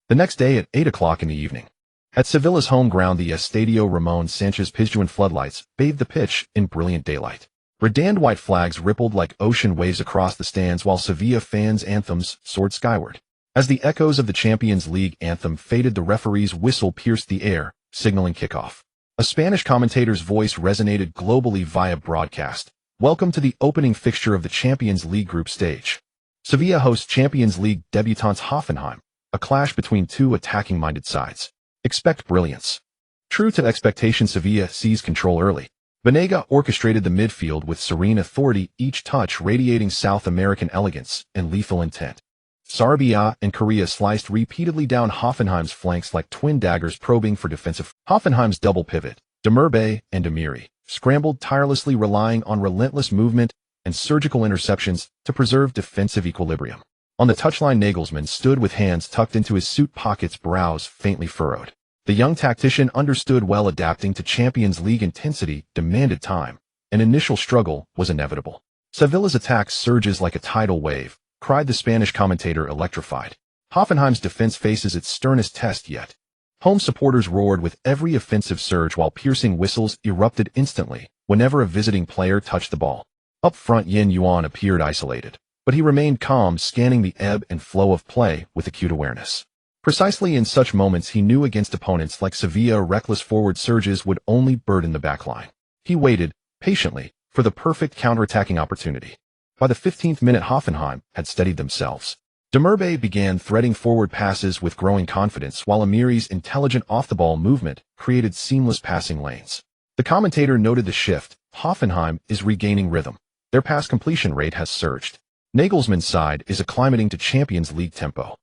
The next day at 8 o'clock in the evening. At Sevilla's home ground, the Estadio Ramon Sanchez Pizjuan floodlights bathed the pitch in brilliant daylight. Redand white flags rippled like ocean waves across the stands while Sevilla fans' anthems soared skyward. As the echoes of the Champions League anthem faded, the referee's whistle pierced the air, signaling kickoff. A Spanish commentator's voice resonated globally via broadcast. Welcome to the opening fixture of the Champions League group stage. Sevilla hosts Champions League debutants Hoffenheim, a clash between two attacking-minded sides. Expect brilliance. True to expectation, Sevilla seized control early. Banega orchestrated the midfield with serene authority, each touch radiating South American elegance and lethal intent. Sarabia and Correa sliced repeatedly down Hoffenheim's flanks like twin daggers, probing for defensive. Hoffenheim's double pivot, Demurbe and Amiri, scrambled tirelessly, relying on relentless movement and surgical interceptions to preserve defensive equilibrium. On the touchline, Nagelsmann stood with hands tucked into his suit pockets, brows faintly furrowed. The young tactician understood well. Adapting to Champions League intensity demanded time. An initial struggle was inevitable. Sevilla's attack surges like a tidal wave, cried the Spanish commentator, electrified. Hoffenheim's defense faces its sternest test yet. Home supporters roared with every offensive surge while piercing whistles erupted instantly whenever a visiting player touched the ball. Up front, Yin Yuan appeared isolated, but he remained calm, scanning the ebb and flow of play with acute awareness. Precisely in such moments, he knew against opponents like Sevilla, reckless forward surges would only burden the backline. He waited, patiently, for the perfect counterattacking opportunity. By the 15th minute, Hoffenheim had steadied themselves. Demurbe began threading forward passes with growing confidence, while Amiri's intelligent off-the-ball movement created seamless passing lanes. The commentator noted the shift. Hoffenheim is regaining rhythm. Their pass completion rate has surged. Nagelsmann's side is acclimating to Champions League tempo.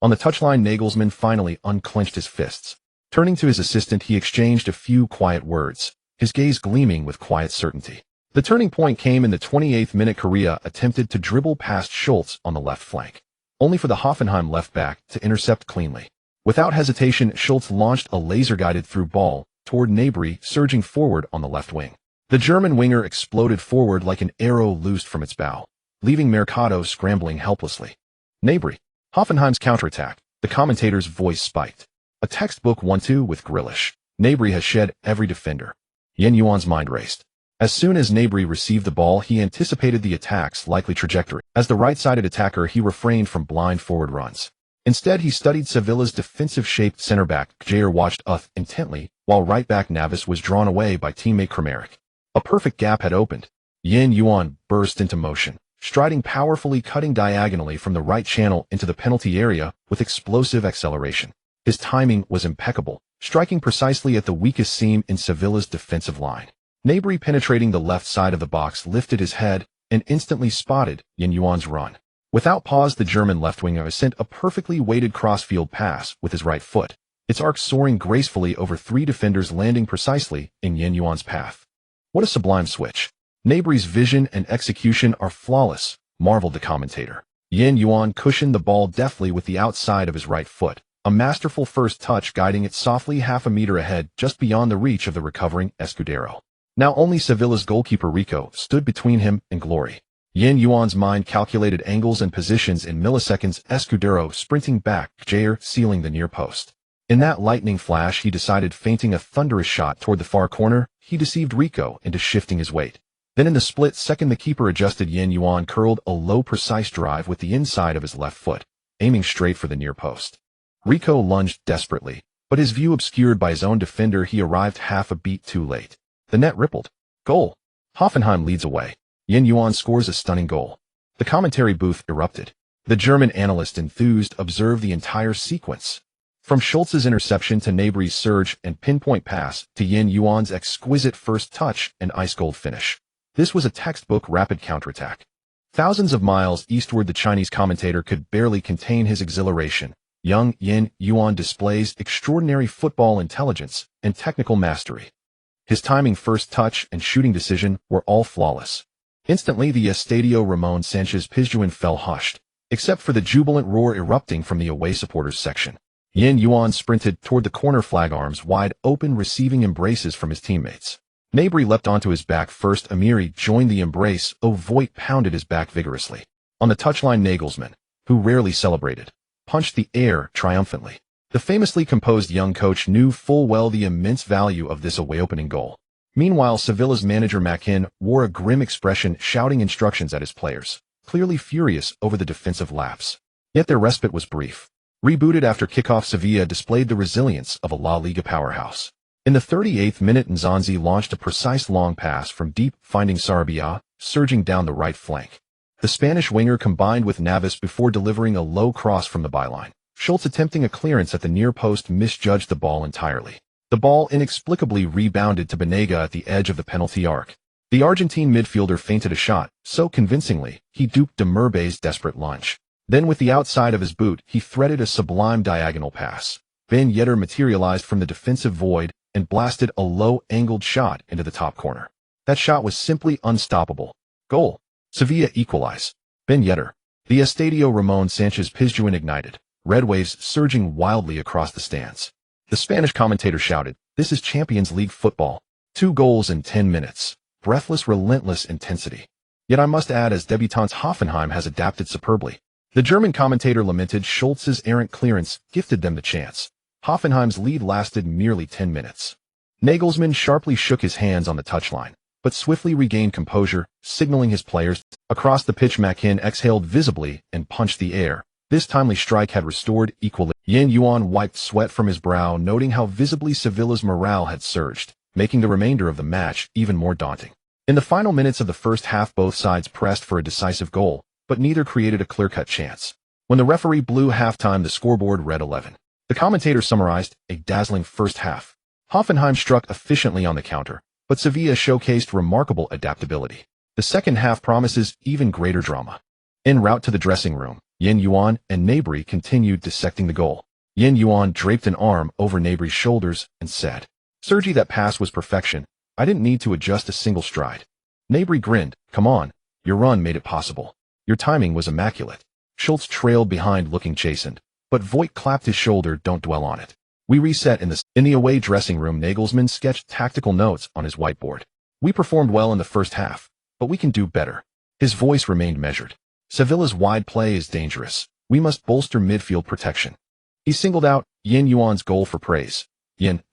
On the touchline, Nagelsmann finally unclenched his fists. Turning to his assistant, he exchanged a few quiet words, his gaze gleaming with quiet certainty. The turning point came in the 28th minute. Correa attempted to dribble past Schultz on the left flank, only for the Hoffenheim left back to intercept cleanly. Without hesitation, Schultz launched a laser-guided through ball toward Gnabry, surging forward on the left wing. The German winger exploded forward like an arrow loosed from its bow, leaving Mercado scrambling helplessly. Gnabry. Hoffenheim's counterattack, the commentator's voice spiked. A textbook 1-2 with Grealish. Gnabry has shed every defender. Yin Yuan's mind raced. As soon as Gnabry received the ball, he anticipated the attack's likely trajectory. As the right-sided attacker, he refrained from blind forward runs. Instead, he studied Sevilla's defensive-shaped center-back. Jair watched intently, while right-back Navas was drawn away by teammate Kramaric. A perfect gap had opened. Yin Yuan burst into motion, striding powerfully, cutting diagonally from the right channel into the penalty area with explosive acceleration. His timing was impeccable, striking precisely at the weakest seam in Sevilla's defensive line. Gnabry, penetrating the left side of the box, lifted his head and instantly spotted Yin Yuan's run. Without pause, the German left winger sent a perfectly weighted crossfield pass with his right foot, its arc soaring gracefully over 3 defenders, landing precisely in Yin Yuan's path. What a sublime switch. Gnabry's vision and execution are flawless, marveled the commentator. Yin Yuan cushioned the ball deftly with the outside of his right foot, a masterful first touch guiding it softly half a meter ahead, just beyond the reach of the recovering Escudero. Now only Sevilla's goalkeeper Rico stood between him and glory. Yin Yuan's mind calculated angles and positions in milliseconds. Escudero sprinting back, Jair sealing the near post. In that lightning flash, he decided, feinting a thunderous shot toward the far corner. He deceived Rico into shifting his weight. Then in the split second, the keeper adjusted. Yin Yuan curled a low, precise drive with the inside of his left foot, aiming straight for the near post. Rico lunged desperately, but his view obscured by his own defender, he arrived half a beat too late. The net rippled. Goal. Hoffenheim leads away. Yuan scores a stunning goal. The commentary booth erupted. The German analyst enthused observed the entire sequence. From Schultz's interception to Gnabry's surge and pinpoint pass to Yuan's exquisite first touch and ice-cold finish. This was a textbook rapid counterattack. Thousands of miles eastward, the Chinese commentator could barely contain his exhilaration. Young Yuan displays extraordinary football intelligence and technical mastery. His timing, first touch, and shooting decision were all flawless. Instantly, the Estadio Ramon Sanchez Pizjuan fell hushed, except for the jubilant roar erupting from the away supporters section. Yuan sprinted toward the corner flag, arms wide open, receiving embraces from his teammates. Gnabry leapt onto his back first. Amiri joined the embrace. Voigt pounded his back vigorously. On the touchline, Nagelsmann, who rarely celebrated, punched the air triumphantly. The famously composed young coach knew full well the immense value of this away opening goal. Meanwhile, Sevilla's manager Makin wore a grim expression, shouting instructions at his players, clearly furious over the defensive lapse. Yet their respite was brief. Rebooted after kickoff, Sevilla displayed the resilience of a La Liga powerhouse. In the 38th minute, Nzonzi launched a precise long pass from deep, finding Sarabia, surging down the right flank. The Spanish winger combined with Navas before delivering a low cross from the byline. Schultz, attempting a clearance at the near post, misjudged the ball entirely. The ball inexplicably rebounded to Banega at the edge of the penalty arc. The Argentine midfielder feinted a shot so convincingly he duped de Merbe's desperate lunge. Then with the outside of his boot, he threaded a sublime diagonal pass. Ben Yedder materialized from the defensive void and blasted a low-angled shot into the top corner. That shot was simply unstoppable. Goal. Sevilla equalize. Ben Yedder. The Estadio Ramon Sanchez Pizjuan ignited. Red waves surging wildly across the stands. The Spanish commentator shouted, "This is Champions League football. 2 goals in 10 minutes. Breathless, relentless intensity." Yet I must add, as debutants, Hoffenheim has adapted superbly. The German commentator lamented Schultz's errant clearance gifted them the chance. Hoffenheim's lead lasted merely 10 minutes. Nagelsmann sharply shook his hands on the touchline, but swiftly regained composure, signaling his players. Across the pitch, Makin exhaled visibly and punched the air. This timely strike had restored equilibrium. Yuan wiped sweat from his brow, noting how visibly Sevilla's morale had surged, making the remainder of the match even more daunting. In the final minutes of the first half, both sides pressed for a decisive goal, but neither created a clear-cut chance. When the referee blew halftime, the scoreboard read 11. The commentator summarized, "A dazzling first half." Hoffenheim struck efficiently on the counter, but Sevilla showcased remarkable adaptability. The second half promises even greater drama. En route to the dressing room, Yuan and Gnabry continued dissecting the goal. Yuan draped an arm over Gnabry's shoulders and said, "Sergi, that pass was perfection. I didn't need to adjust a single stride." Gnabry grinned, "Come on, your run made it possible. Your timing was immaculate." Schultz trailed behind, looking chastened, but Voigt clapped his shoulder. "Don't dwell on it." We reset in the away dressing room. Nagelsmann sketched tactical notes on his whiteboard. "We performed well in the first half, but we can do better." His voice remained measured. "Sevilla's wide play is dangerous. We must bolster midfield protection." He singled out Yuan's goal for praise.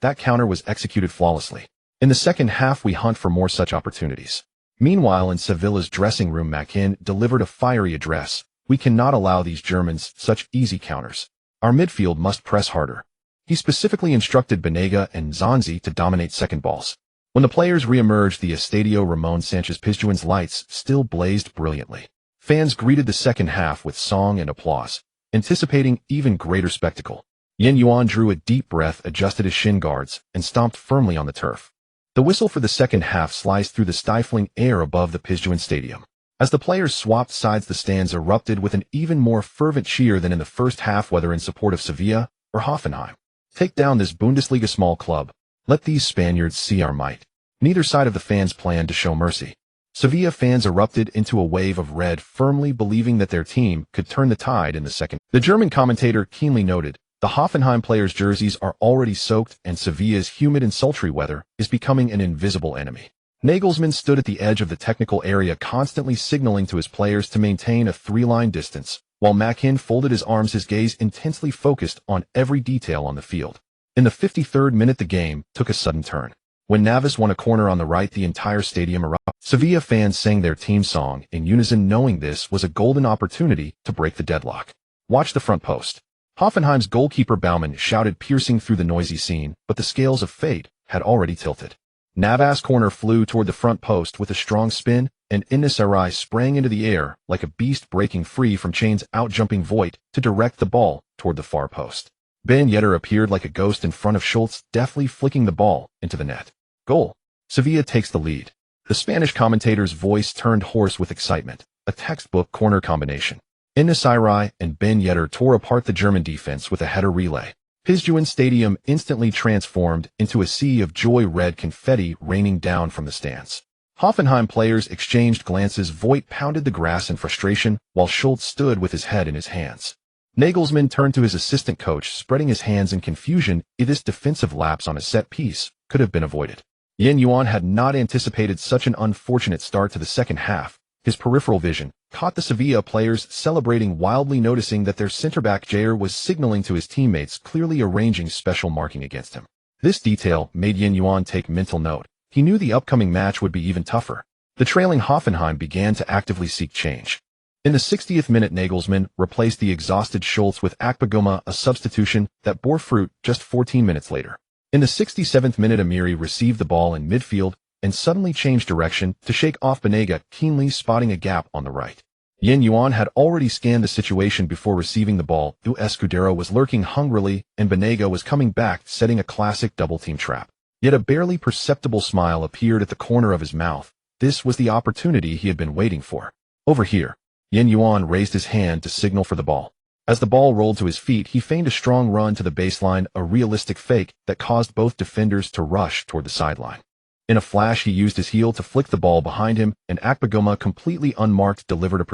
"That counter was executed flawlessly. In the second half, we hunt for more such opportunities." Meanwhile, in Sevilla's dressing room, Makin delivered a fiery address. "We cannot allow these Germans such easy counters. Our midfield must press harder." He specifically instructed Banega and Nzonzi to dominate second balls. When the players re-emerged, the Estadio Ramon Sanchez Pizjuan's lights still blazed brilliantly. Fans greeted the second half with song and applause, anticipating even greater spectacle. Yuan drew a deep breath, adjusted his shin guards, and stomped firmly on the turf. The whistle for the second half sliced through the stifling air above the Pizjuan Stadium. As the players swapped sides, the stands erupted with an even more fervent cheer than in the first half, whether in support of Sevilla or Hoffenheim. "Take down this Bundesliga small club. Let these Spaniards see our might." Neither side of the fans planned to show mercy. Sevilla fans erupted into a wave of red, firmly believing that their team could turn the tide in the second. The German commentator keenly noted, "The Hoffenheim players' jerseys are already soaked, and Sevilla's humid and sultry weather is becoming an invisible enemy." Nagelsmann stood at the edge of the technical area, constantly signaling to his players to maintain a 3-line distance, while Makin folded his arms, his gaze intensely focused on every detail on the field. In the 53rd minute, the game took a sudden turn. When Navas won a corner on the right, the entire stadium erupted. Sevilla fans sang their team song in unison, knowing this was a golden opportunity to break the deadlock. "Watch the front post." Hoffenheim's goalkeeper Baumann shouted, piercing through the noisy scene, but the scales of fate had already tilted. Navas' corner flew toward the front post with a strong spin, and Innissarai sprang into the air like a beast breaking free from chains out-jumping Voigt to direct the ball toward the far post. Ben Yedder appeared like a ghost in front of Schultz, deftly flicking the ball into the net. Goal. Sevilla takes the lead. The Spanish commentator's voice turned hoarse with excitement, a textbook corner combination. Innissarai and Ben Yedder tore apart the German defense with a header relay. Pizjuan Stadium instantly transformed into a sea of joy-red confetti raining down from the stands. Hoffenheim players exchanged glances. Voigt pounded the grass in frustration, while Schultz stood with his head in his hands. Nagelsmann turned to his assistant coach, spreading his hands in confusion. If this defensive lapse on a set piece could have been avoided. Yuan had not anticipated such an unfortunate start to the second half. His peripheral vision caught the Sevilla players celebrating wildly, noticing that their center-back Jair was signaling to his teammates, clearly arranging special marking against him. This detail made Yuan take mental note. He knew the upcoming match would be even tougher. The trailing Hoffenheim began to actively seek change. In the 60th minute, Nagelsmann replaced the exhausted Schultz with Akpoguma, a substitution that bore fruit just 14 minutes later. In the 67th minute, Amiri received the ball in midfield and suddenly changed direction to shake off Banega, keenly spotting a gap on the right. Yuan had already scanned the situation before receiving the ball. Escudero was lurking hungrily, and Banega was coming back, setting a classic double-team trap. Yet a barely perceptible smile appeared at the corner of his mouth. This was the opportunity he had been waiting for. Over here. Yuan raised his hand to signal for the ball. As the ball rolled to his feet, he feigned a strong run to the baseline, a realistic fake that caused both defenders to rush toward the sideline. In a flash, he used his heel to flick the ball behind him, and Akpoguma, completely unmarked, delivered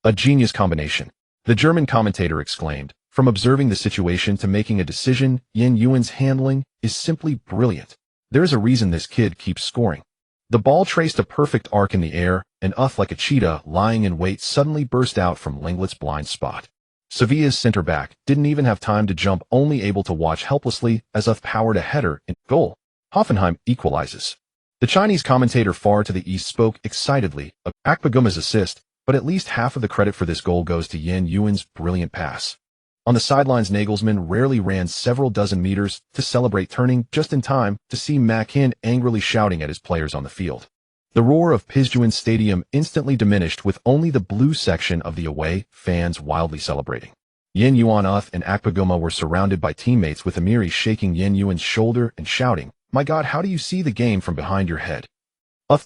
a genius combination. The German commentator exclaimed. From observing the situation to making a decision, Yuan's handling is simply brilliant. There is a reason this kid keeps scoring. The ball traced a perfect arc in the air, and like a cheetah lying in wait, suddenly burst out from Lenglet's blind spot. Sevilla's center-back didn't even have time to jump, only able to watch helplessly as powered a header in goal. Hoffenheim equalizes. The Chinese commentator far to the east spoke excitedly of Akpoguma's assist, but at least half of the credit for this goal goes to Yuan's brilliant pass. On the sidelines, Nagelsmann rarely ran several dozen meters to celebrate, turning just in time to see Makin angrily shouting at his players on the field. The roar of Pizjuan Stadium instantly diminished, with only the blue section of the away fans wildly celebrating. Yuan and Akpoguma were surrounded by teammates, with Amiri shaking Yuan's shoulder and shouting, "My God, how do you see the game from behind your head?"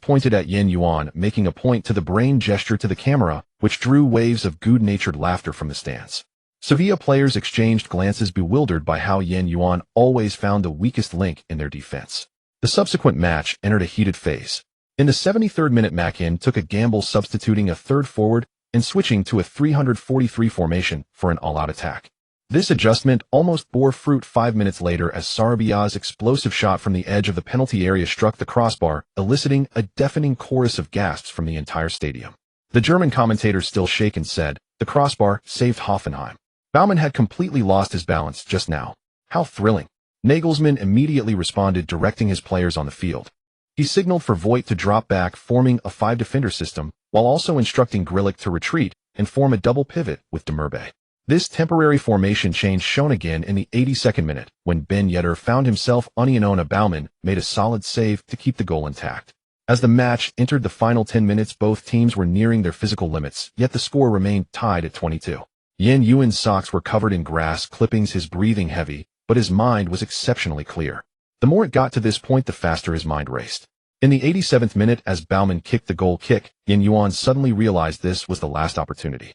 Pointed at Yuan, making a point to the brain gesture to the camera, which drew waves of good-natured laughter from the stands. Sevilla players exchanged glances, bewildered by how Yuan always found the weakest link in their defense. The subsequent match entered a heated phase. In the 73rd minute, Makin took a gamble, substituting a third forward and switching to a 343 formation for an all-out attack. This adjustment almost bore fruit 5 minutes later, as Sarabia's explosive shot from the edge of the penalty area struck the crossbar, eliciting a deafening chorus of gasps from the entire stadium. The German commentator, still shaken, said, "The crossbar saved Hoffenheim." Baumann had completely lost his balance just now. How thrilling. Nagelsmann immediately responded, directing his players on the field. He signaled for Voigt to drop back, forming a 5-defender system, while also instructing Grilic to retreat and form a double pivot with Demirbe. This temporary formation change shown again in the 82nd minute, when Ben Yedder found himself union. Baumann made a solid save to keep the goal intact. As the match entered the final 10 minutes, both teams were nearing their physical limits, yet the score remained tied at 22. Yuan's socks were covered in grass clippings, his breathing heavy, but his mind was exceptionally clear. The more it got to this point, the faster his mind raced. In the 87th minute, as Baumann kicked the goal kick, Yuan suddenly realized this was the last opportunity.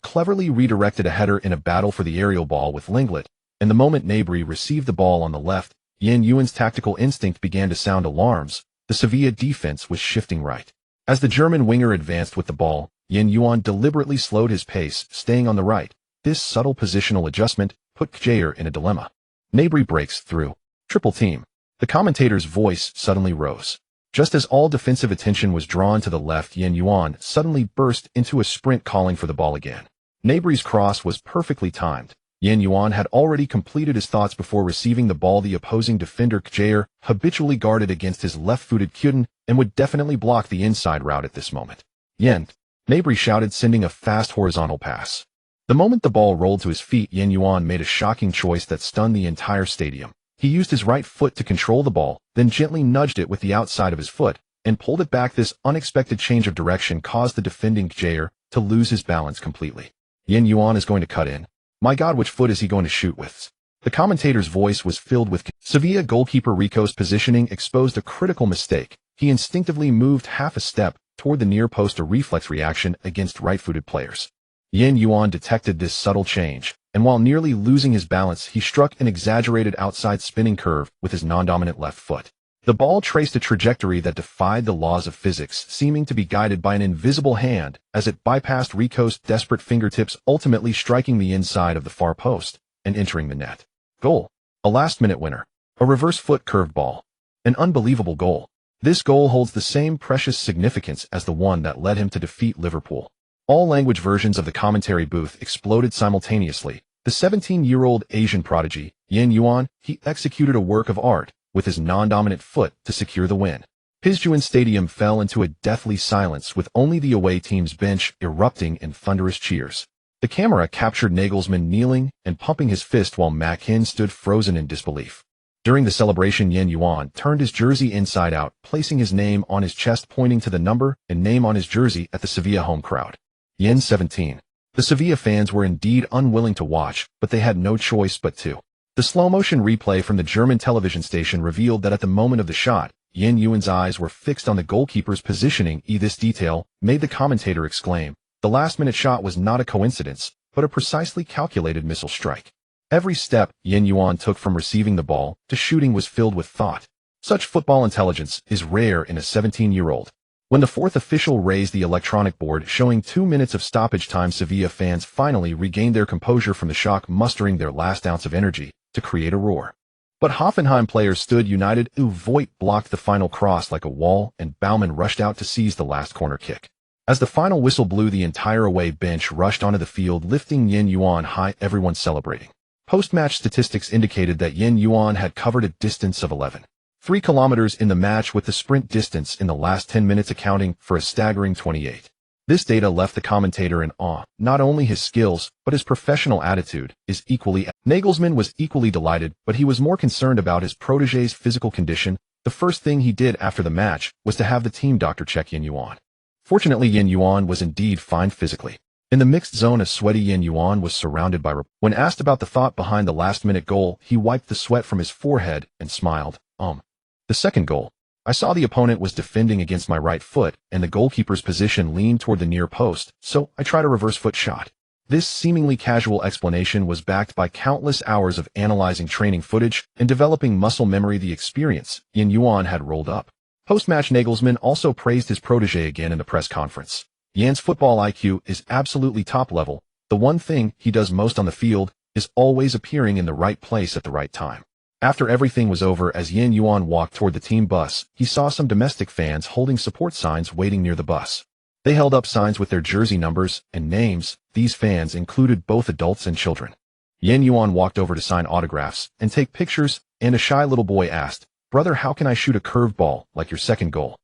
Cleverly redirected a header in a battle for the aerial ball with Lenglet, and the moment Gnabry received the ball on the left, Yuan's tactical instinct began to sound alarms. The Sevilla defense was shifting right. As the German winger advanced with the ball, Yuan deliberately slowed his pace, staying on the right. This subtle positional adjustment put Jair in a dilemma. Gnabry breaks through. Triple team. The commentator's voice suddenly rose. Just as all defensive attention was drawn to the left, Yuan suddenly burst into a sprint, calling for the ball again. Gnabry's cross was perfectly timed. Yuan had already completed his thoughts before receiving the ball. The opposing defender, Jair, habitually guarded against his left-footed Kuden and would definitely block the inside route at this moment. Gnabry shouted, sending a fast horizontal pass. The moment the ball rolled to his feet, Yuan made a shocking choice that stunned the entire stadium. He used his right foot to control the ball, then gently nudged it with the outside of his foot, and pulled it back. This unexpected change of direction caused the defending player to lose his balance completely. Yuan is going to cut in. My God, which foot is he going to shoot with? The commentator's voice was filled with Sevilla goalkeeper Rico's positioning exposed a critical mistake. He instinctively moved half a step toward the near post, a reflex reaction against right-footed players. Yuan detected this subtle change, and while nearly losing his balance, he struck an exaggerated outside spinning curve with his non-dominant left foot. The ball traced a trajectory that defied the laws of physics, seeming to be guided by an invisible hand as it bypassed Rico's desperate fingertips, ultimately striking the inside of the far post and entering the net. Goal. A last-minute winner. A reverse foot curved ball. An unbelievable goal. This goal holds the same precious significance as the one that led him to defeat Liverpool. All language versions of the commentary booth exploded simultaneously. The 17-year-old Asian prodigy, Yuan, he executed a work of art with his non-dominant foot to secure the win. Yuan Stadium fell into a deathly silence, with only the away team's bench erupting in thunderous cheers. The camera captured Nagelsmann kneeling and pumping his fist while Mackin stood frozen in disbelief. During the celebration, Yuan turned his jersey inside out, placing his name on his chest, pointing to the number and name on his jersey at the Sevilla home crowd. 17. The Sevilla fans were indeed unwilling to watch, but they had no choice but to. The slow-motion replay from the German television station revealed that at the moment of the shot, Yuan's eyes were fixed on the goalkeeper's positioning. This detail made the commentator exclaim, "The last-minute shot was not a coincidence, but a precisely calculated missile strike." Every step Yuan took from receiving the ball to shooting was filled with thought. Such football intelligence is rare in a 17-year-old. When the fourth official raised the electronic board showing 2 minutes of stoppage time, Sevilla fans finally regained their composure from the shock, mustering their last ounce of energy to create a roar. But Hoffenheim players stood united. Voigt blocked the final cross like a wall, and Baumann rushed out to seize the last corner kick. As the final whistle blew, the entire away bench rushed onto the field, lifting Yuan high, everyone celebrating. Post-match statistics indicated that Yuan had covered a distance of 11.3 kilometers in the match, with the sprint distance in the last 10 minutes accounting for a staggering 28. This data left the commentator in awe. Not only his skills, but his professional attitude is equally. Nagelsmann was equally delighted, but he was more concerned about his protégé's physical condition. The first thing he did after the match was to have the team doctor check Yuan. Fortunately, Yuan was indeed fine physically. In the mixed zone, a sweaty Yuan was surrounded by. When asked about the thought behind the last-minute goal, he wiped the sweat from his forehead and smiled. The second goal. I saw the opponent was defending against my right foot, and the goalkeeper's position leaned toward the near post, so I tried a reverse foot shot. This seemingly casual explanation was backed by countless hours of analyzing training footage and developing muscle memory. The experience Yuan had rolled up. Post-match, Nagelsmann also praised his protégé again in the press conference. Yuan's football IQ is absolutely top level. The one thing he does most on the field is always appearing in the right place at the right time. After everything was over, as Yuan walked toward the team bus, he saw some domestic fans holding support signs waiting near the bus. They held up signs with their jersey numbers and names. These fans included both adults and children. Yuan walked over to sign autographs and take pictures, and a shy little boy asked, "Brother, how can I shoot a curved ball like your second goal?"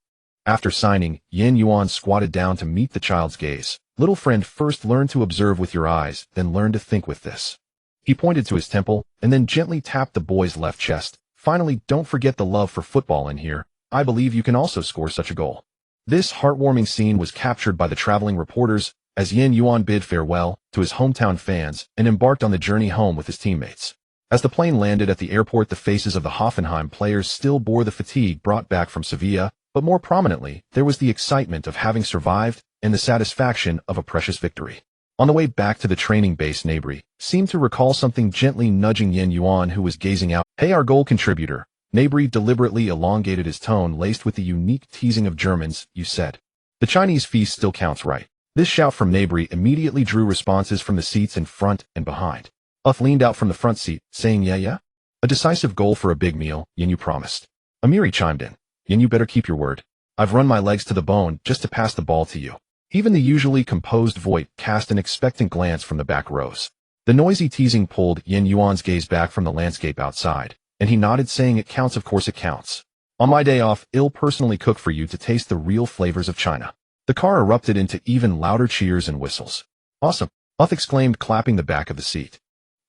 After signing, Yuan squatted down to meet the child's gaze. "Little friend, first learn to observe with your eyes, then learn to think with this." He pointed to his temple and then gently tapped the boy's left chest. "Finally, don't forget the love for football in here. I believe you can also score such a goal." This heartwarming scene was captured by the traveling reporters as Yuan bid farewell to his hometown fans and embarked on the journey home with his teammates. As the plane landed at the airport, the faces of the Hoffenheim players still bore the fatigue brought back from Sevilla, but more prominently, there was the excitement of having survived and the satisfaction of a precious victory. On the way back to the training base, Nabry seemed to recall something, gently nudging Yuan, who was gazing out. "Hey, our goal contributor." Nabry deliberately elongated his tone, laced with the unique teasing of Germans. "You said the Chinese feast still counts, right?" This shout from Nabry immediately drew responses from the seats in front and behind. Uth leaned out from the front seat, saying, Yeah. A decisive goal for a big meal, you promised." Amiri chimed in. "You better keep your word. I've run my legs to the bone just to pass the ball to you." Even the usually composed Voigt cast an expectant glance from the back rows. The noisy teasing pulled Yuan's gaze back from the landscape outside, and he nodded, saying, "It counts, of course it counts. On my day off, I'll personally cook for you to taste the real flavors of China." The car erupted into even louder cheers and whistles. "Awesome," Uth exclaimed, clapping the back of the seat.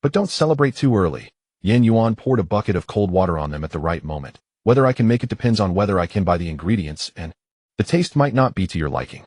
"But don't celebrate too early. Yuan poured a bucket of cold water on them at the right moment. Whether I can make it depends on whether I can buy the ingredients, and the taste might not be to your liking.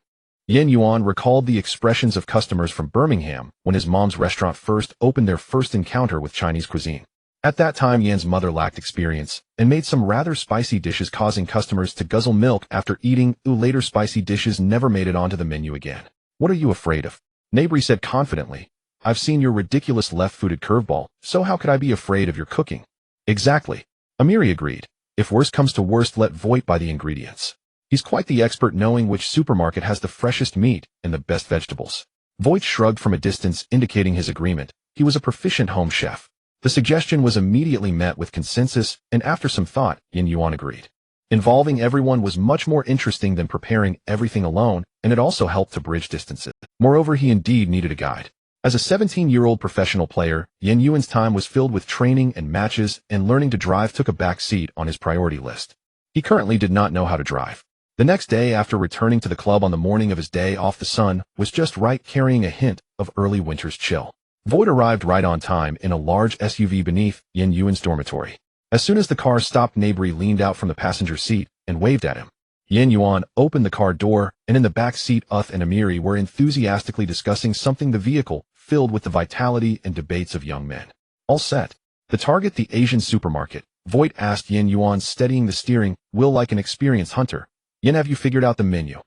Yuan recalled the expressions of customers from Birmingham when his mom's restaurant first opened their first encounter with Chinese cuisine. At that time, Yan's mother lacked experience and made some rather spicy dishes, causing customers to guzzle milk after eating. Later spicy dishes never made it onto the menu again. What are you afraid of? Neighbor said confidently. I've seen your ridiculous left-footed curveball, so how could I be afraid of your cooking? Exactly. Amiri agreed. If worst comes to worst, let Voigt buy the ingredients. He's quite the expert, knowing which supermarket has the freshest meat and the best vegetables. Voigt shrugged from a distance, indicating his agreement. He was a proficient home chef. The suggestion was immediately met with consensus, and after some thought, Yuan agreed. Involving everyone was much more interesting than preparing everything alone, and it also helped to bridge distances. Moreover, he indeed needed a guide. As a 17-year-old professional player, Yuan's time was filled with training and matches, and learning to drive took a back seat on his priority list. He currently did not know how to drive. The next day, after returning to the club on the morning of his day off, the sun was just right, carrying a hint of early winter's chill. Voigt arrived right on time in a large SUV beneath Yuan's dormitory. As soon as the car stopped, Nabri leaned out from the passenger seat and waved at him. Yuan opened the car door, and in the back seat, Uth and Amiri were enthusiastically discussing something, the vehicle filled with the vitality and debates of young men. All set. The target, the Asian supermarket. Voigt asked Yuan, steadying the steering wheel like an experienced hunter. Have you figured out the menu?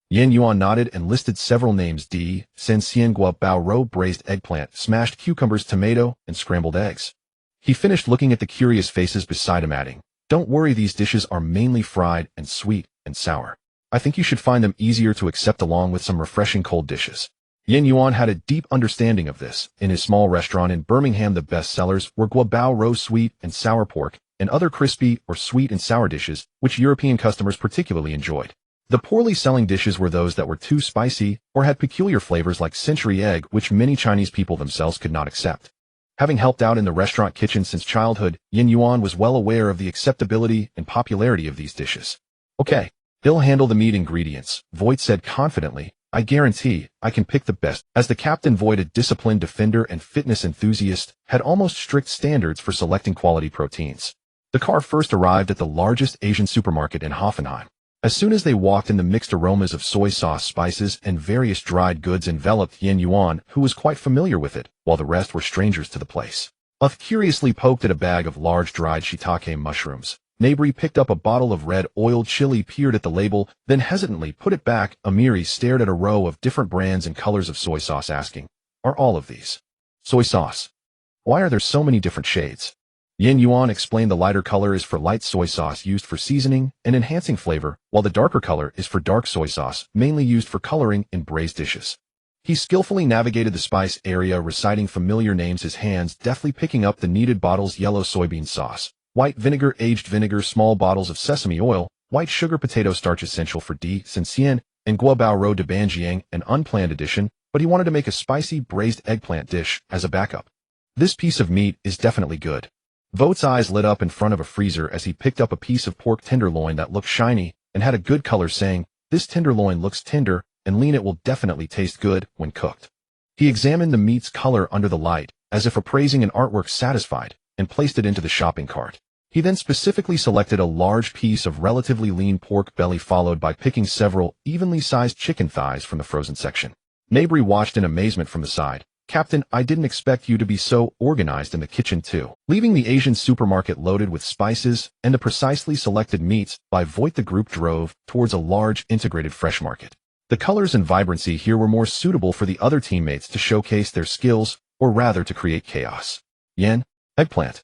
Yuan nodded and listed several names: Sen Guo Bao Ro, braised eggplant, smashed cucumbers, tomato, and scrambled eggs. He finished looking at the curious faces beside him, adding, don't worry, these dishes are mainly fried and sweet and sour. I think you should find them easier to accept along with some refreshing cold dishes. Yuan had a deep understanding of this. In his small restaurant in Birmingham, the best sellers were Guo Bao Ro, sweet and sour pork, and other crispy or sweet and sour dishes, which European customers particularly enjoyed. The poorly selling dishes were those that were too spicy or had peculiar flavors like century egg, which many Chinese people themselves could not accept. Having helped out in the restaurant kitchen since childhood, Yuan was well aware of the acceptability and popularity of these dishes. Okay, he'll handle the meat ingredients, Voigt said confidently. I guarantee I can pick the best. As the captain, Voigt, a disciplined defender and fitness enthusiast, had almost strict standards for selecting quality proteins. The car first arrived at the largest Asian supermarket in Hoffenheim. As soon as they walked in, the mixed aromas of soy sauce, spices, and various dried goods enveloped Yuan, who was quite familiar with it, while the rest were strangers to the place. Uth curiously poked at a bag of large dried shiitake mushrooms. Nabri picked up a bottle of red oiled chili, peered at the label, then hesitantly put it back. Amiri stared at a row of different brands and colors of soy sauce, asking, are all of these soy sauce? Why are there so many different shades? Yuan explained the lighter color is for light soy sauce used for seasoning and enhancing flavor, while the darker color is for dark soy sauce, mainly used for coloring in braised dishes. He skillfully navigated the spice area, reciting familiar names, his hands deftly picking up the needed bottles: yellow soybean sauce, white vinegar, aged vinegar, small bottles of sesame oil, white sugar, potato starch essential for destined, and Guo Bao Ro de Banjiang, an unplanned addition, but he wanted to make a spicy braised eggplant dish as a backup. This piece of meat is definitely good. Voigt's eyes lit up in front of a freezer as he picked up a piece of pork tenderloin that looked shiny and had a good color, saying, this tenderloin looks tender and lean, it will definitely taste good when cooked. He examined the meat's color under the light, as if appraising an artwork, satisfied, and placed it into the shopping cart. He then specifically selected a large piece of relatively lean pork belly, followed by picking several evenly sized chicken thighs from the frozen section. Nabri watched in amazement from the side. Captain, I didn't expect you to be so organized in the kitchen too. Leaving the Asian supermarket loaded with spices and the precisely selected meats by Voigt, the group drove towards a large integrated fresh market. The colors and vibrancy here were more suitable for the other teammates to showcase their skills, or rather to create chaos. Eggplant.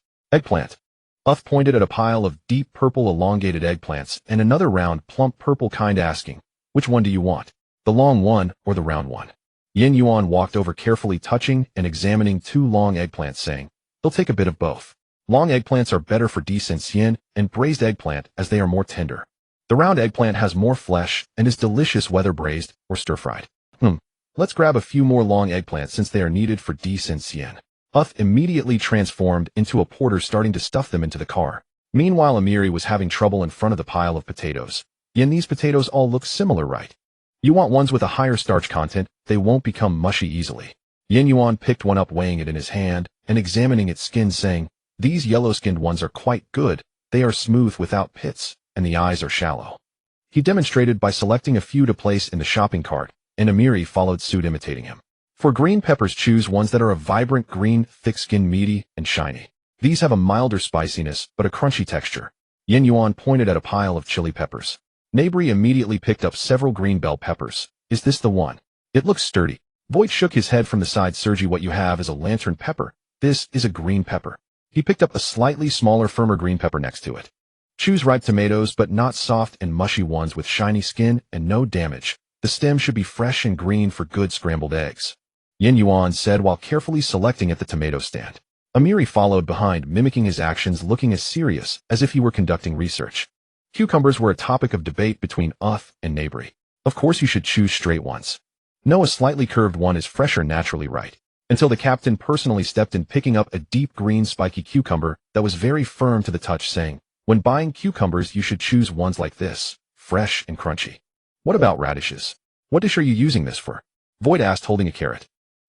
Uth pointed at a pile of deep purple elongated eggplants and another round plump purple kind, asking, which one do you want? The long one or the round one? Yuan walked over, carefully touching and examining two long eggplants, saying, they'll take a bit of both. Long eggplants are better for destined and braised eggplant, as they are more tender. The round eggplant has more flesh and is delicious whether braised or stir-fried. Let's grab a few more long eggplants since they are needed for destined. Uth immediately transformed into a porter, starting to stuff them into the car. Meanwhile, Amiri was having trouble in front of the pile of potatoes. These potatoes all look similar, right? You want ones with a higher starch content, they won't become mushy easily. Yuan picked one up, weighing it in his hand and examining its skin, saying, These yellow-skinned ones are quite good, they are smooth without pits, and the eyes are shallow. He demonstrated by selecting a few to place in the shopping cart, and Amiri followed suit imitating him. For green peppers, choose ones that are a vibrant green, thick-skinned, meaty, and shiny. These have a milder spiciness, but a crunchy texture. Yuan pointed at a pile of chili peppers. Nabri immediately picked up several green bell peppers. Is this the one? It looks sturdy. Voigt shook his head from the side. Sergi, what you have is a lantern pepper. This is a green pepper. He picked up a slightly smaller, firmer green pepper next to it. Choose ripe tomatoes, but not soft and mushy ones with shiny skin and no damage. The stem should be fresh and green for good scrambled eggs. Yuan said while carefully selecting at the tomato stand. Amiri followed behind, mimicking his actions, looking as serious as if he were conducting research. Cucumbers were a topic of debate between Uth and Nabri. Of course you should choose straight ones. No, a slightly curved one is fresher naturally, right? Until the captain personally stepped in, picking up a deep green spiky cucumber that was very firm to the touch, saying, when buying cucumbers you should choose ones like this, fresh and crunchy. What about radishes? What dish are you using this for? Voigt asked, holding a carrot.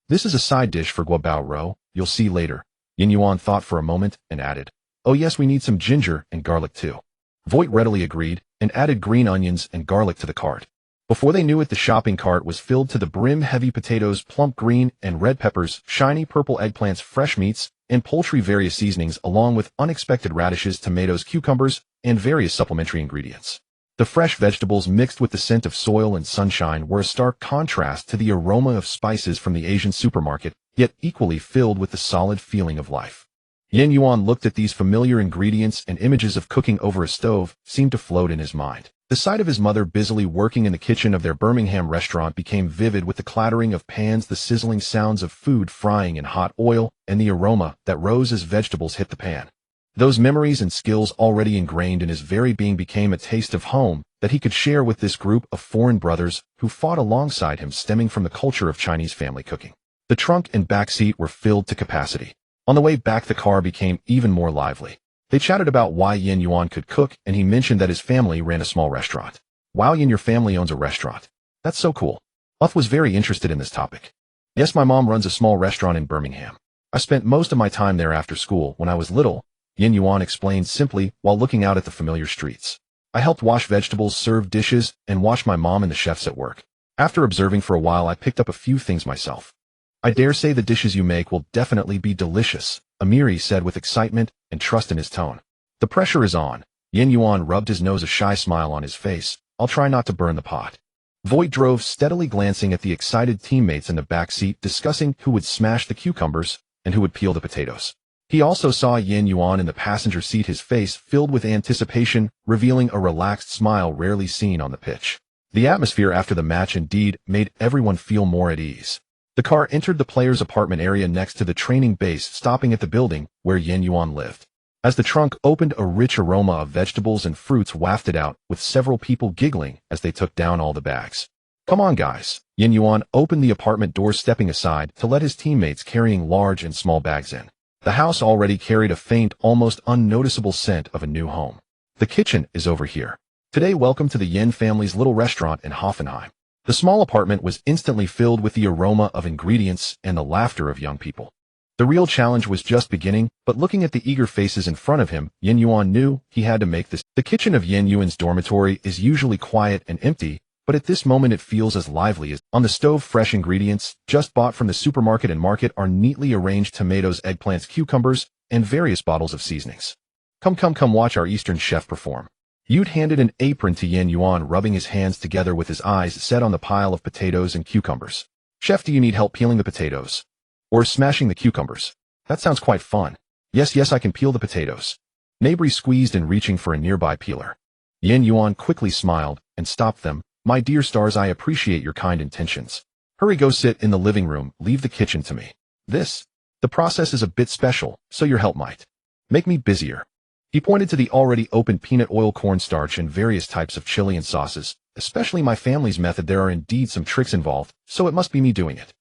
This is a side dish for guabao ro, you'll see later. Yuan thought for a moment and added, oh yes, we need some ginger and garlic too. Voigt readily agreed and added green onions and garlic to the cart. Before they knew it, the shopping cart was filled to the brim. Heavy potatoes, plump green and red peppers, shiny purple eggplants, fresh meats, and poultry, various seasonings, along with unexpected radishes, tomatoes, cucumbers, and various supplementary ingredients. The fresh vegetables mixed with the scent of soil and sunshine were a stark contrast to the aroma of spices from the Asian supermarket, yet equally filled with the solid feeling of life. Yuan looked at these familiar ingredients, and images of cooking over a stove seemed to float in his mind. The sight of his mother busily working in the kitchen of their Birmingham restaurant became vivid, with the clattering of pans, the sizzling sounds of food frying in hot oil, and the aroma that rose as vegetables hit the pan. Those memories and skills already ingrained in his very being became a taste of home that he could share with this group of foreign brothers who fought alongside him, stemming from the culture of Chinese family cooking. The trunk and back seat were filled to capacity. On the way back, the car became even more lively. They chatted about why Yuan could cook, and he mentioned that his family ran a small restaurant. Wow, your family owns a restaurant. That's so cool. Uth was very interested in this topic. Yes, my mom runs a small restaurant in Birmingham. I spent most of my time there after school when I was little, Yuan explained simply while looking out at the familiar streets. I helped wash vegetables, serve dishes, and watch my mom and the chefs at work. After observing for a while, I picked up a few things myself. I dare say the dishes you make will definitely be delicious, Amiri said with excitement and trust in his tone. The pressure is on. Yuan rubbed his nose, a shy smile on his face. I'll try not to burn the pot. Voigt drove steadily, glancing at the excited teammates in the back seat, discussing who would smash the cucumbers and who would peel the potatoes. He also saw Yuan in the passenger seat, his face filled with anticipation, revealing a relaxed smile rarely seen on the pitch. The atmosphere after the match indeed made everyone feel more at ease. The car entered the players' apartment area next to the training base, stopping at the building where Yuan lived. As the trunk opened, a rich aroma of vegetables and fruits wafted out, with several people giggling as they took down all the bags. Come on, guys. Yuan opened the apartment door, stepping aside to let his teammates carrying large and small bags in. The house already carried a faint, almost unnoticeable scent of a new home. The kitchen is over here. Today, welcome to the Yen family's little restaurant in Hoffenheim. The small apartment was instantly filled with the aroma of ingredients and the laughter of young people. The real challenge was just beginning, but looking at the eager faces in front of him, Yuan knew he had to make this. The kitchen of Yuan's dormitory is usually quiet and empty, but at this moment it feels as lively as. On the stove, fresh ingredients, just bought from the supermarket and market, are neatly arranged: tomatoes, eggplants, cucumbers, and various bottles of seasonings. Come, watch our Eastern chef perform. Yuan handed an apron to Yuan, rubbing his hands together with his eyes set on the pile of potatoes and cucumbers. Chef, do you need help peeling the potatoes? Or smashing the cucumbers? That sounds quite fun. Yes, I can peel the potatoes. Nabri squeezed in, reaching for a nearby peeler. Yuan quickly smiled and stopped them. My dear stars, I appreciate your kind intentions. Hurry, go sit in the living room, leave the kitchen to me. The process is a bit special, so your help might make me busier. He pointed to the already opened peanut oil, cornstarch, and various types of chili and sauces. Especially my family's method, there are indeed some tricks involved, so it must be me doing it.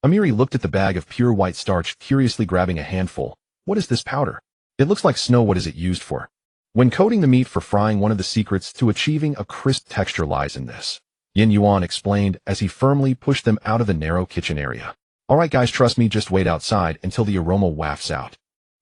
Amiri looked at the bag of pure white starch, curiously grabbing a handful. What is this powder? It looks like snow. What is it used for? When coating the meat for frying, one of the secrets to achieving a crisp texture lies in this. Yuan explained as he firmly pushed them out of the narrow kitchen area. Alright guys, trust me, just wait outside until the aroma wafts out.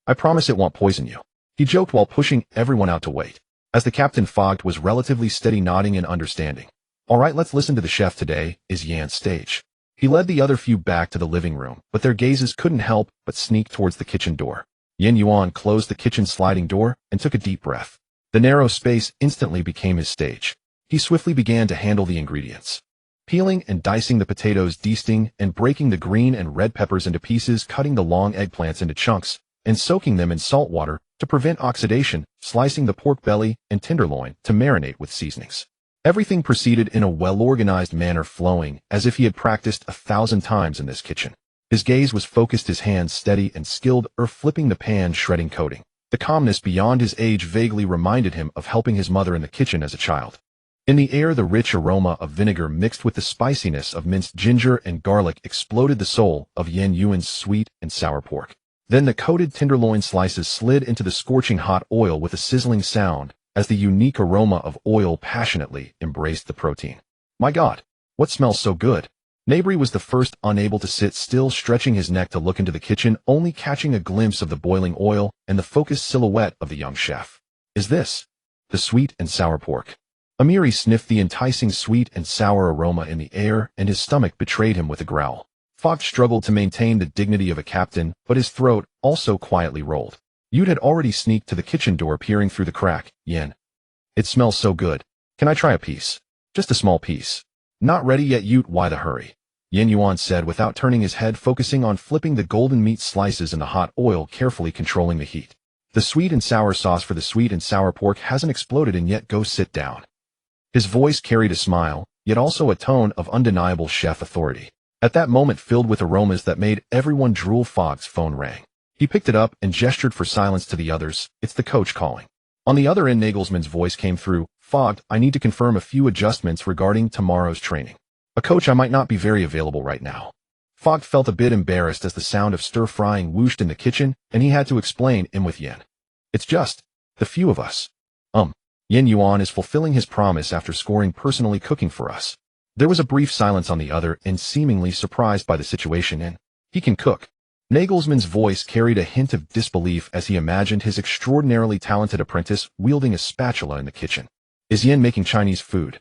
I promise it won't poison you. He joked while pushing everyone out to wait. As the captain fogged was relatively steady, nodding in understanding. All right, let's listen to the chef today, is Yuan's stage. He led the other few back to the living room, but their gazes couldn't help but sneak towards the kitchen door. Yuan closed the kitchen sliding door and took a deep breath. The narrow space instantly became his stage. He swiftly began to handle the ingredients. Peeling and dicing the potatoes, destined and breaking the green and red peppers into pieces, cutting the long eggplants into chunks, and soaking them in salt water to prevent oxidation, slicing the pork belly and tenderloin to marinate with seasonings. Everything proceeded in a well-organized manner, flowing as if he had practiced 1,000 times in this kitchen. His gaze was focused, his hands steady and skilled, flipping the pan, shredding, coating. The calmness beyond his age vaguely reminded him of helping his mother in the kitchen as a child. In the air, the rich aroma of vinegar mixed with the spiciness of minced ginger and garlic exploded the soul of Yuan's sweet and sour pork. Then the coated tenderloin slices slid into the scorching hot oil with a sizzling sound as the unique aroma of oil passionately embraced the protein. My God, what smells so good? Nabri was the first, unable to sit still, stretching his neck to look into the kitchen, only catching a glimpse of the boiling oil and the focused silhouette of the young chef. Is this the sweet and sour pork? Amiri sniffed the enticing sweet and sour aroma in the air, and his stomach betrayed him with a growl. Fox struggled to maintain the dignity of a captain, but his throat also quietly rolled. Yuan had already sneaked to the kitchen door, peering through the crack. Yuan. It smells so good. Can I try a piece? Just a small piece. Not ready yet, Yuan. Why the hurry? Yuan said without turning his head, focusing on flipping the golden meat slices in the hot oil, carefully controlling the heat. The sweet and sour sauce for the sweet and sour pork hasn't exploded, and yet go sit down. His voice carried a smile, yet also a tone of undeniable chef authority. At that moment, filled with aromas that made everyone drool, Fogg's phone rang. He picked it up and gestured for silence to the others. It's the coach calling. On the other end, Nagelsmann's voice came through. Fogg, I need to confirm a few adjustments regarding tomorrow's training. Coach, I might not be very available right now. Fogg felt a bit embarrassed as the sound of stir-frying whooshed in the kitchen, and he had to explain in with Yuan. It's just the few of us. Yuan is fulfilling his promise after scoring personally cooking for us. There was a brief silence on the other end, seemingly surprised by the situation, and he can cook. Nagelsmann's voice carried a hint of disbelief as he imagined his extraordinarily talented apprentice wielding a spatula in the kitchen. Is Yuan making Chinese food?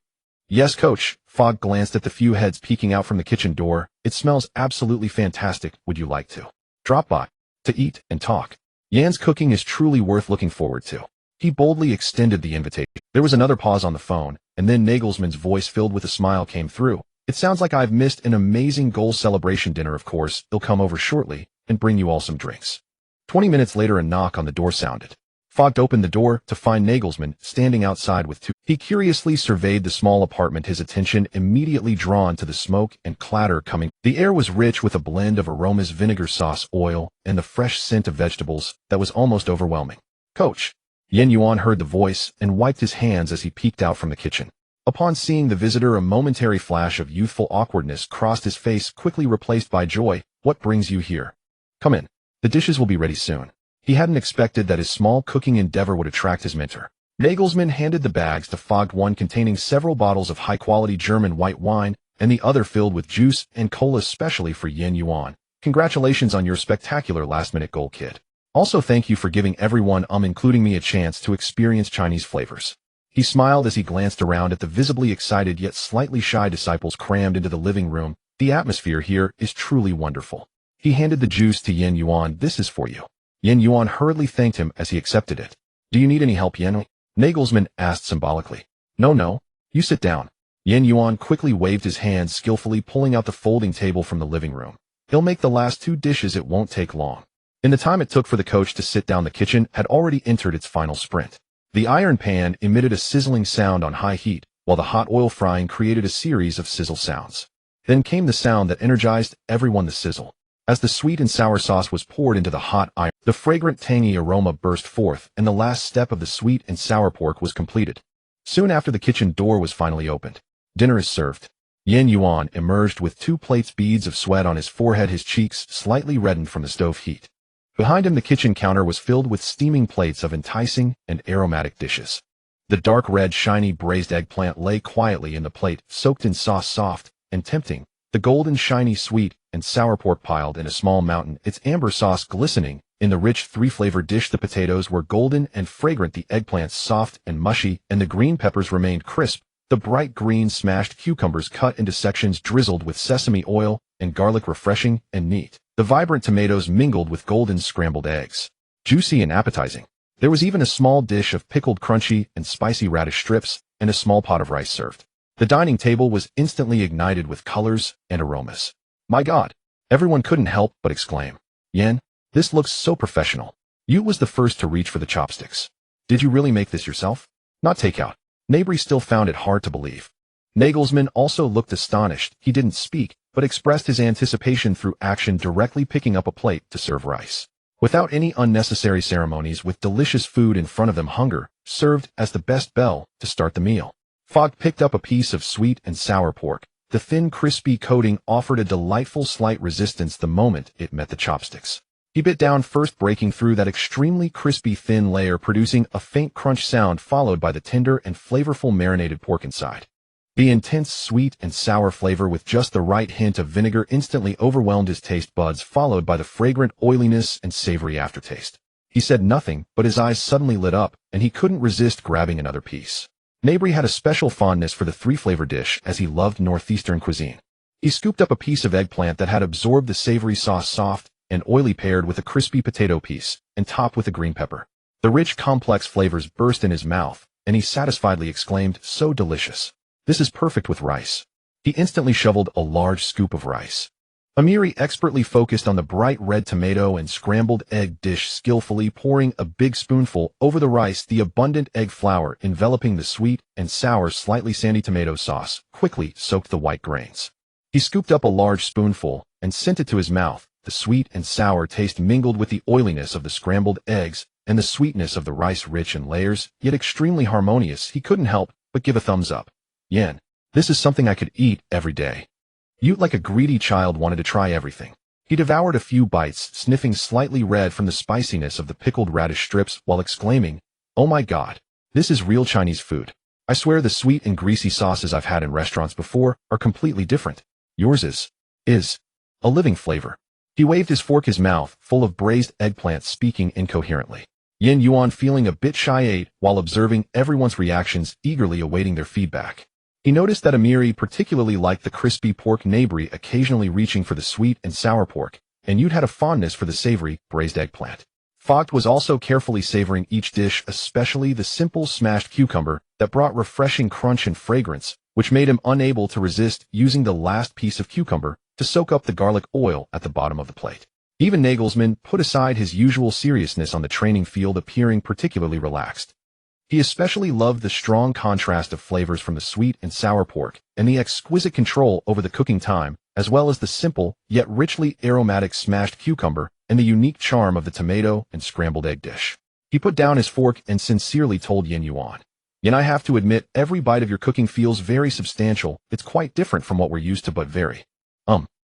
Yes, coach. Fogg glanced at the few heads peeking out from the kitchen door. It smells absolutely fantastic. Would you like to drop by to eat and talk? Yuan's cooking is truly worth looking forward to. He boldly extended the invitation. There was another pause on the phone, and then Nagelsmann's voice, filled with a smile, came through. It sounds like I've missed an amazing goal celebration dinner. Of course, they'll come over shortly and bring you all some drinks. 20 minutes later, a knock on the door sounded. Fogg opened the door to find Nagelsmann standing outside with two. He curiously surveyed the small apartment, his attention immediately drawn to the smoke and clatter coming. The air was rich with a blend of aromas, vinegar, sauce, oil, and the fresh scent of vegetables that was almost overwhelming. Coach. Yuan heard the voice and wiped his hands as he peeked out from the kitchen. Upon seeing the visitor, a momentary flash of youthful awkwardness crossed his face, quickly replaced by joy. What brings you here? Come in. The dishes will be ready soon. He hadn't expected that his small cooking endeavor would attract his mentor. Nagelsmann handed the bags to Fogg, one containing several bottles of high-quality German white wine, and the other filled with juice and cola specially for Yuan. Congratulations on your spectacular last-minute goal, kid. Also, thank you for giving everyone, including me, a chance to experience Chinese flavors. He smiled as he glanced around at the visibly excited yet slightly shy disciples crammed into the living room. The atmosphere here is truly wonderful. He handed the juice to Yuan. This is for you. Yuan hurriedly thanked him as he accepted it. Do you need any help, Yuan? Nagelsmann asked symbolically. No. You sit down. Yuan quickly waved his hand, skillfully pulling out the folding table from the living room. He'll make the last two dishes. It won't take long. In the time it took for the coach to sit down, the kitchen had already entered its final sprint. The iron pan emitted a sizzling sound on high heat, while the hot oil frying created a series of sizzle sounds. Then came the sound that energized everyone, the sizzle. As the sweet and sour sauce was poured into the hot iron, the fragrant, tangy aroma burst forth, and the last step of the sweet and sour pork was completed. Soon after, the kitchen door was finally opened. Dinner is served. Yuan emerged with 2 plates, beads of sweat on his forehead, his cheeks slightly reddened from the stove heat. Behind him, the kitchen counter was filled with steaming plates of enticing and aromatic dishes. The dark red, shiny braised eggplant lay quietly in the plate, soaked in sauce, soft and tempting, The golden shiny sweet and sour pork piled in a small mountain, its amber sauce glistening. In the rich three-flavored dish, the potatoes were golden and fragrant, the eggplants soft and mushy, and the green peppers remained crisp. The bright green smashed cucumbers cut into sections drizzled with sesame oil and garlic refreshing and neat. The vibrant tomatoes mingled with golden scrambled eggs, juicy and appetizing. There was even a small dish of pickled crunchy and spicy radish strips and a small pot of rice served. The dining table was instantly ignited with colors and aromas. My God! Everyone couldn't help but exclaim. Yen, this looks so professional. Yu was the first to reach for the chopsticks. Did you really make this yourself? Not takeout. Nabri still found it hard to believe. Nagelsmann also looked astonished. He didn't speak, but expressed his anticipation through action, directly picking up a plate to serve rice. Without any unnecessary ceremonies, with delicious food in front of them, hunger served as the best bell to start the meal. Fogg picked up a piece of sweet and sour pork. The thin, crispy coating offered a delightful slight resistance the moment it met the chopsticks. He bit down first, breaking through that extremely crispy thin layer, producing a faint crunch sound followed by the tender and flavorful marinated pork inside. The intense sweet and sour flavor with just the right hint of vinegar instantly overwhelmed his taste buds, followed by the fragrant oiliness and savory aftertaste. He said nothing, but his eyes suddenly lit up, and he couldn't resist grabbing another piece. Nabri had a special fondness for the three-flavor dish, as he loved northeastern cuisine. He scooped up a piece of eggplant that had absorbed the savory sauce, soft and oily, paired with a crispy potato piece, and topped with a green pepper. The rich, complex flavors burst in his mouth, and he satisfiedly exclaimed, "So delicious. This is perfect with rice." He instantly shoveled a large scoop of rice. Amiri expertly focused on the bright red tomato and scrambled egg dish, skillfully pouring a big spoonful over the rice. The abundant egg flour enveloping the sweet and sour, slightly sandy tomato sauce quickly soaked the white grains. He scooped up a large spoonful and sent it to his mouth. The sweet and sour taste mingled with the oiliness of the scrambled eggs and the sweetness of the rice, rich in layers, yet extremely harmonious. He couldn't help but give a thumbs up. Yen, this is something I could eat every day. Ute, like a greedy child, wanted to try everything. He devoured a few bites, sniffing slightly red from the spiciness of the pickled radish strips, while exclaiming, "Oh my God, this is real Chinese food. I swear the sweet and greasy sauces I've had in restaurants before are completely different. Yours is a living flavor." He waved his fork, his mouth full of braised eggplant, speaking incoherently. Yuan, feeling a bit shy, ate while observing everyone's reactions, eagerly awaiting their feedback. He noticed that Amiri particularly liked the crispy pork, Nabri occasionally reaching for the sweet and sour pork, and Ute had a fondness for the savory, braised eggplant. Vogt was also carefully savoring each dish, especially the simple smashed cucumber that brought refreshing crunch and fragrance, which made him unable to resist using the last piece of cucumber to soak up the garlic oil at the bottom of the plate. Even Nagelsmann put aside his usual seriousness on the training field, appearing particularly relaxed. He especially loved the strong contrast of flavors from the sweet and sour pork, and the exquisite control over the cooking time, as well as the simple, yet richly aromatic smashed cucumber, and the unique charm of the tomato and scrambled egg dish. He put down his fork and sincerely told Yuan, "Yen, I have to admit, every bite of your cooking feels very substantial. It's quite different from what we're used to, but very,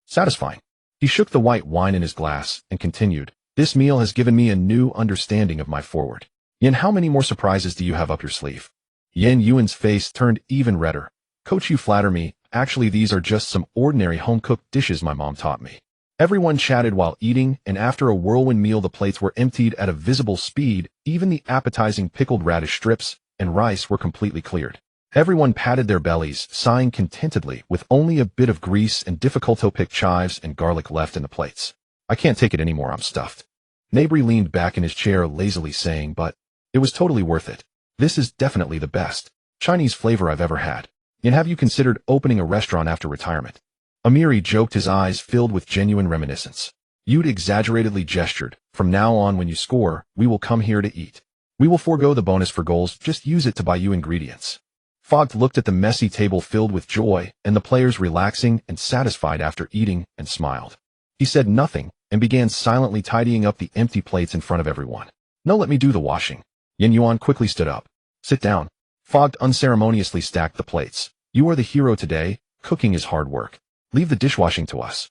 satisfying." He shook the white wine in his glass and continued, "This meal has given me a new understanding of my forward. Yen, how many more surprises do you have up your sleeve?" Yuan's face turned even redder. "Coach, you flatter me. Actually, these are just some ordinary home-cooked dishes my mom taught me." Everyone chatted while eating, and after a whirlwind meal the plates were emptied at a visible speed. Even the appetizing pickled radish strips and rice were completely cleared. Everyone patted their bellies, sighing contentedly, with only a bit of grease and difficult-to-pick chives and garlic left in the plates. "I can't take it anymore, I'm stuffed." Nabri leaned back in his chair, lazily saying, "But it was totally worth it. This is definitely the best Chinese flavor I've ever had. And have you considered opening a restaurant after retirement?" Amiri joked, his eyes filled with genuine reminiscence. Ute exaggeratedly gestured, "From now on, when you score, we will come here to eat. We will forego the bonus for goals, just use it to buy you ingredients." Vogt looked at the messy table filled with joy, and the players relaxing and satisfied after eating, and smiled. He said nothing, and began silently tidying up the empty plates in front of everyone. "No, let me do the washing." Yuan quickly stood up. "Sit down." Vogt unceremoniously stacked the plates. "You are the hero today. Cooking is hard work. Leave the dishwashing to us."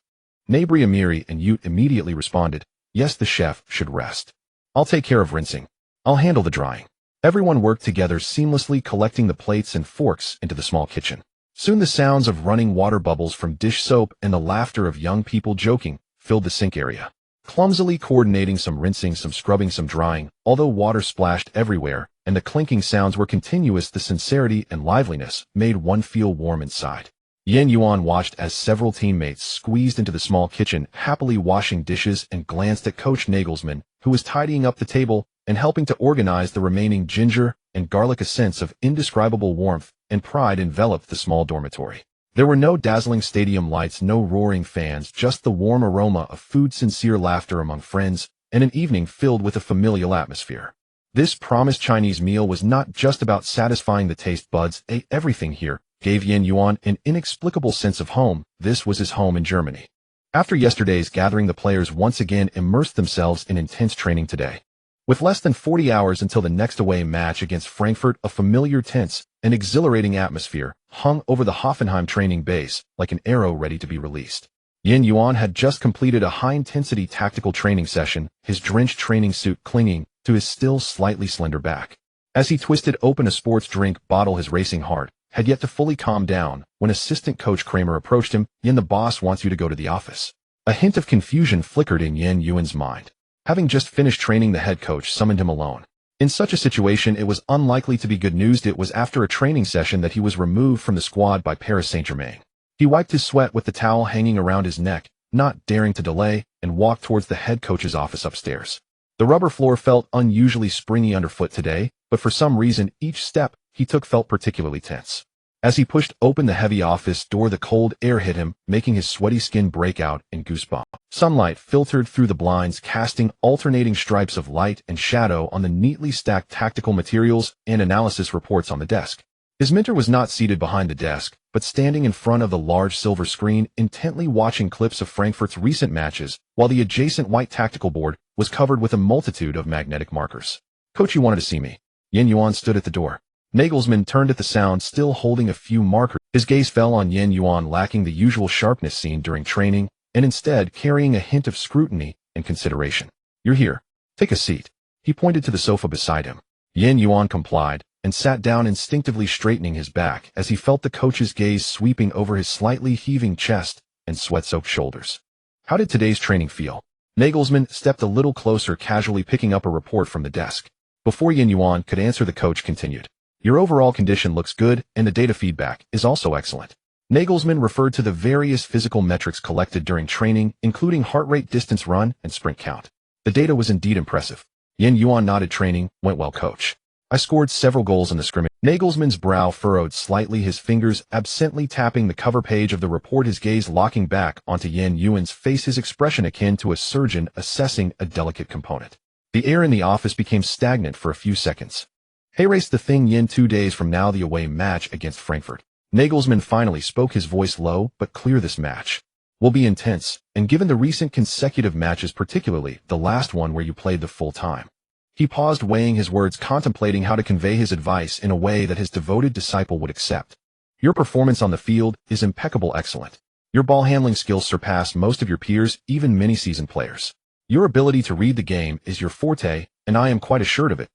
Nabri, Amiri, and Ute immediately responded, "Yes, the chef should rest. I'll take care of rinsing. I'll handle the drying." Everyone worked together seamlessly, collecting the plates and forks into the small kitchen. Soon the sounds of running water bubbles from dish soap and the laughter of young people joking filled the sink area. Clumsily coordinating some rinsing, some scrubbing, some drying, although water splashed everywhere, and the clinking sounds were continuous, the sincerity and liveliness made one feel warm inside. Yuan watched as several teammates squeezed into the small kitchen, happily washing dishes, and glanced at Coach Nagelsmann, who was tidying up the table and helping to organize the remaining ginger and garlic. A sense of indescribable warmth and pride enveloped the small dormitory. There were no dazzling stadium lights, no roaring fans, just the warm aroma of food, sincere laughter among friends, and an evening filled with a familial atmosphere. This promised Chinese meal was not just about satisfying the taste buds. Everything here gave Yuan an inexplicable sense of home. This was his home in Germany. After yesterday's gathering, the players once again immersed themselves in intense training today. With less than 40 hours until the next away match against Frankfurt, a familiar, tense, and exhilarating atmosphere hung over the Hoffenheim training base like an arrow ready to be released. Yuan had just completed a high-intensity tactical training session, his drenched training suit clinging to his still slightly slender back. As he twisted open a sports drink bottle, his racing heart had yet to fully calm down when assistant coach Kramer approached him. The boss wants you to go to the office." A hint of confusion flickered in Yuan's mind. Having just finished training, the head coach summoned him alone. In such a situation, it was unlikely to be good news. It was after a training session that he was removed from the squad by Paris Saint-Germain. He wiped his sweat with the towel hanging around his neck, not daring to delay, and walked towards the head coach's office upstairs. The rubber floor felt unusually springy underfoot today, but for some reason, each step he took felt particularly tense. As he pushed open the heavy office door, the cold air hit him, making his sweaty skin break out in goosebumps. Sunlight filtered through the blinds, casting alternating stripes of light and shadow on the neatly stacked tactical materials and analysis reports on the desk. His mentor was not seated behind the desk, but standing in front of the large silver screen, intently watching clips of Frankfurt's recent matches, while the adjacent white tactical board was covered with a multitude of magnetic markers. "Coach, you wanted to see me." Yuan stood at the door. Nagelsmann turned at the sound, still holding a few markers. His gaze fell on Yuan, lacking the usual sharpness seen during training, and instead carrying a hint of scrutiny and consideration. "You're here. Take a seat." He pointed to the sofa beside him. Yuan complied, and sat down, instinctively straightening his back as he felt the coach's gaze sweeping over his slightly heaving chest and sweat-soaked shoulders. "How did today's training feel?" Nagelsmann stepped a little closer, casually picking up a report from the desk. Before Yuan could answer, the coach continued. "Your overall condition looks good, and the data feedback is also excellent." Nagelsmann referred to the various physical metrics collected during training, including heart rate, distance run, and sprint count. The data was indeed impressive. Yuan nodded. "Training went well, coach. I scored several goals in the scrimmage." Nagelsmann's brow furrowed slightly, his fingers absently tapping the cover page of the report, his gaze locking back onto Yuan's face, his expression akin to a surgeon assessing a delicate component. The air in the office became stagnant for a few seconds. "Hey, race the thing, 2 days from now, the away match against Frankfurt." Nagelsmann finally spoke, his voice low but clear. "This match will be intense, and given the recent consecutive matches, particularly the last one where you played the full time." He paused, weighing his words, contemplating how to convey his advice in a way that his devoted disciple would accept. "Your performance on the field is impeccable, excellent. Your ball handling skills surpass most of your peers, even many seasoned players. Your ability to read the game is your forte, and I am quite assured of it,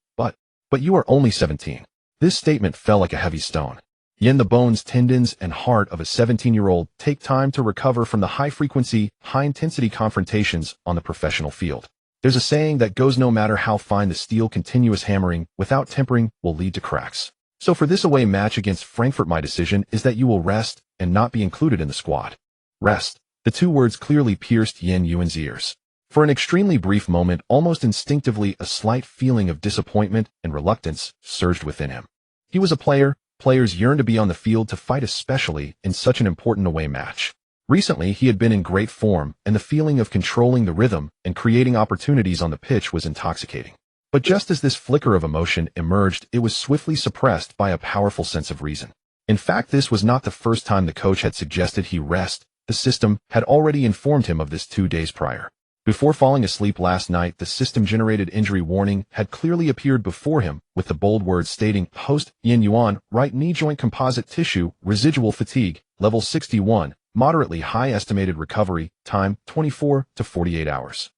but you are only 17. This statement fell like a heavy stone. The bones, tendons, and heart of a 17-year-old take time to recover from the high-frequency, high-intensity confrontations on the professional field. There's a saying that goes, no matter how fine the steel, continuous hammering without tempering will lead to cracks. So for this away match against Frankfurt, my decision is that you will rest and not be included in the squad." Rest. The two words clearly pierced Yuan's ears. For an extremely brief moment, almost instinctively, a slight feeling of disappointment and reluctance surged within him. He was a player. Players yearn to be on the field to fight, especially in such an important away match. Recently, he had been in great form, and the feeling of controlling the rhythm and creating opportunities on the pitch was intoxicating. But just as this flicker of emotion emerged, it was swiftly suppressed by a powerful sense of reason. In fact, this was not the first time the coach had suggested he rest. The system had already informed him of this 2 days prior. Before falling asleep last night, the system-generated injury warning had clearly appeared before him, with the bold words stating, "Host, Yuan, right knee joint composite tissue, residual fatigue, level 61, moderately high, estimated recovery, time 24 to 48 hours.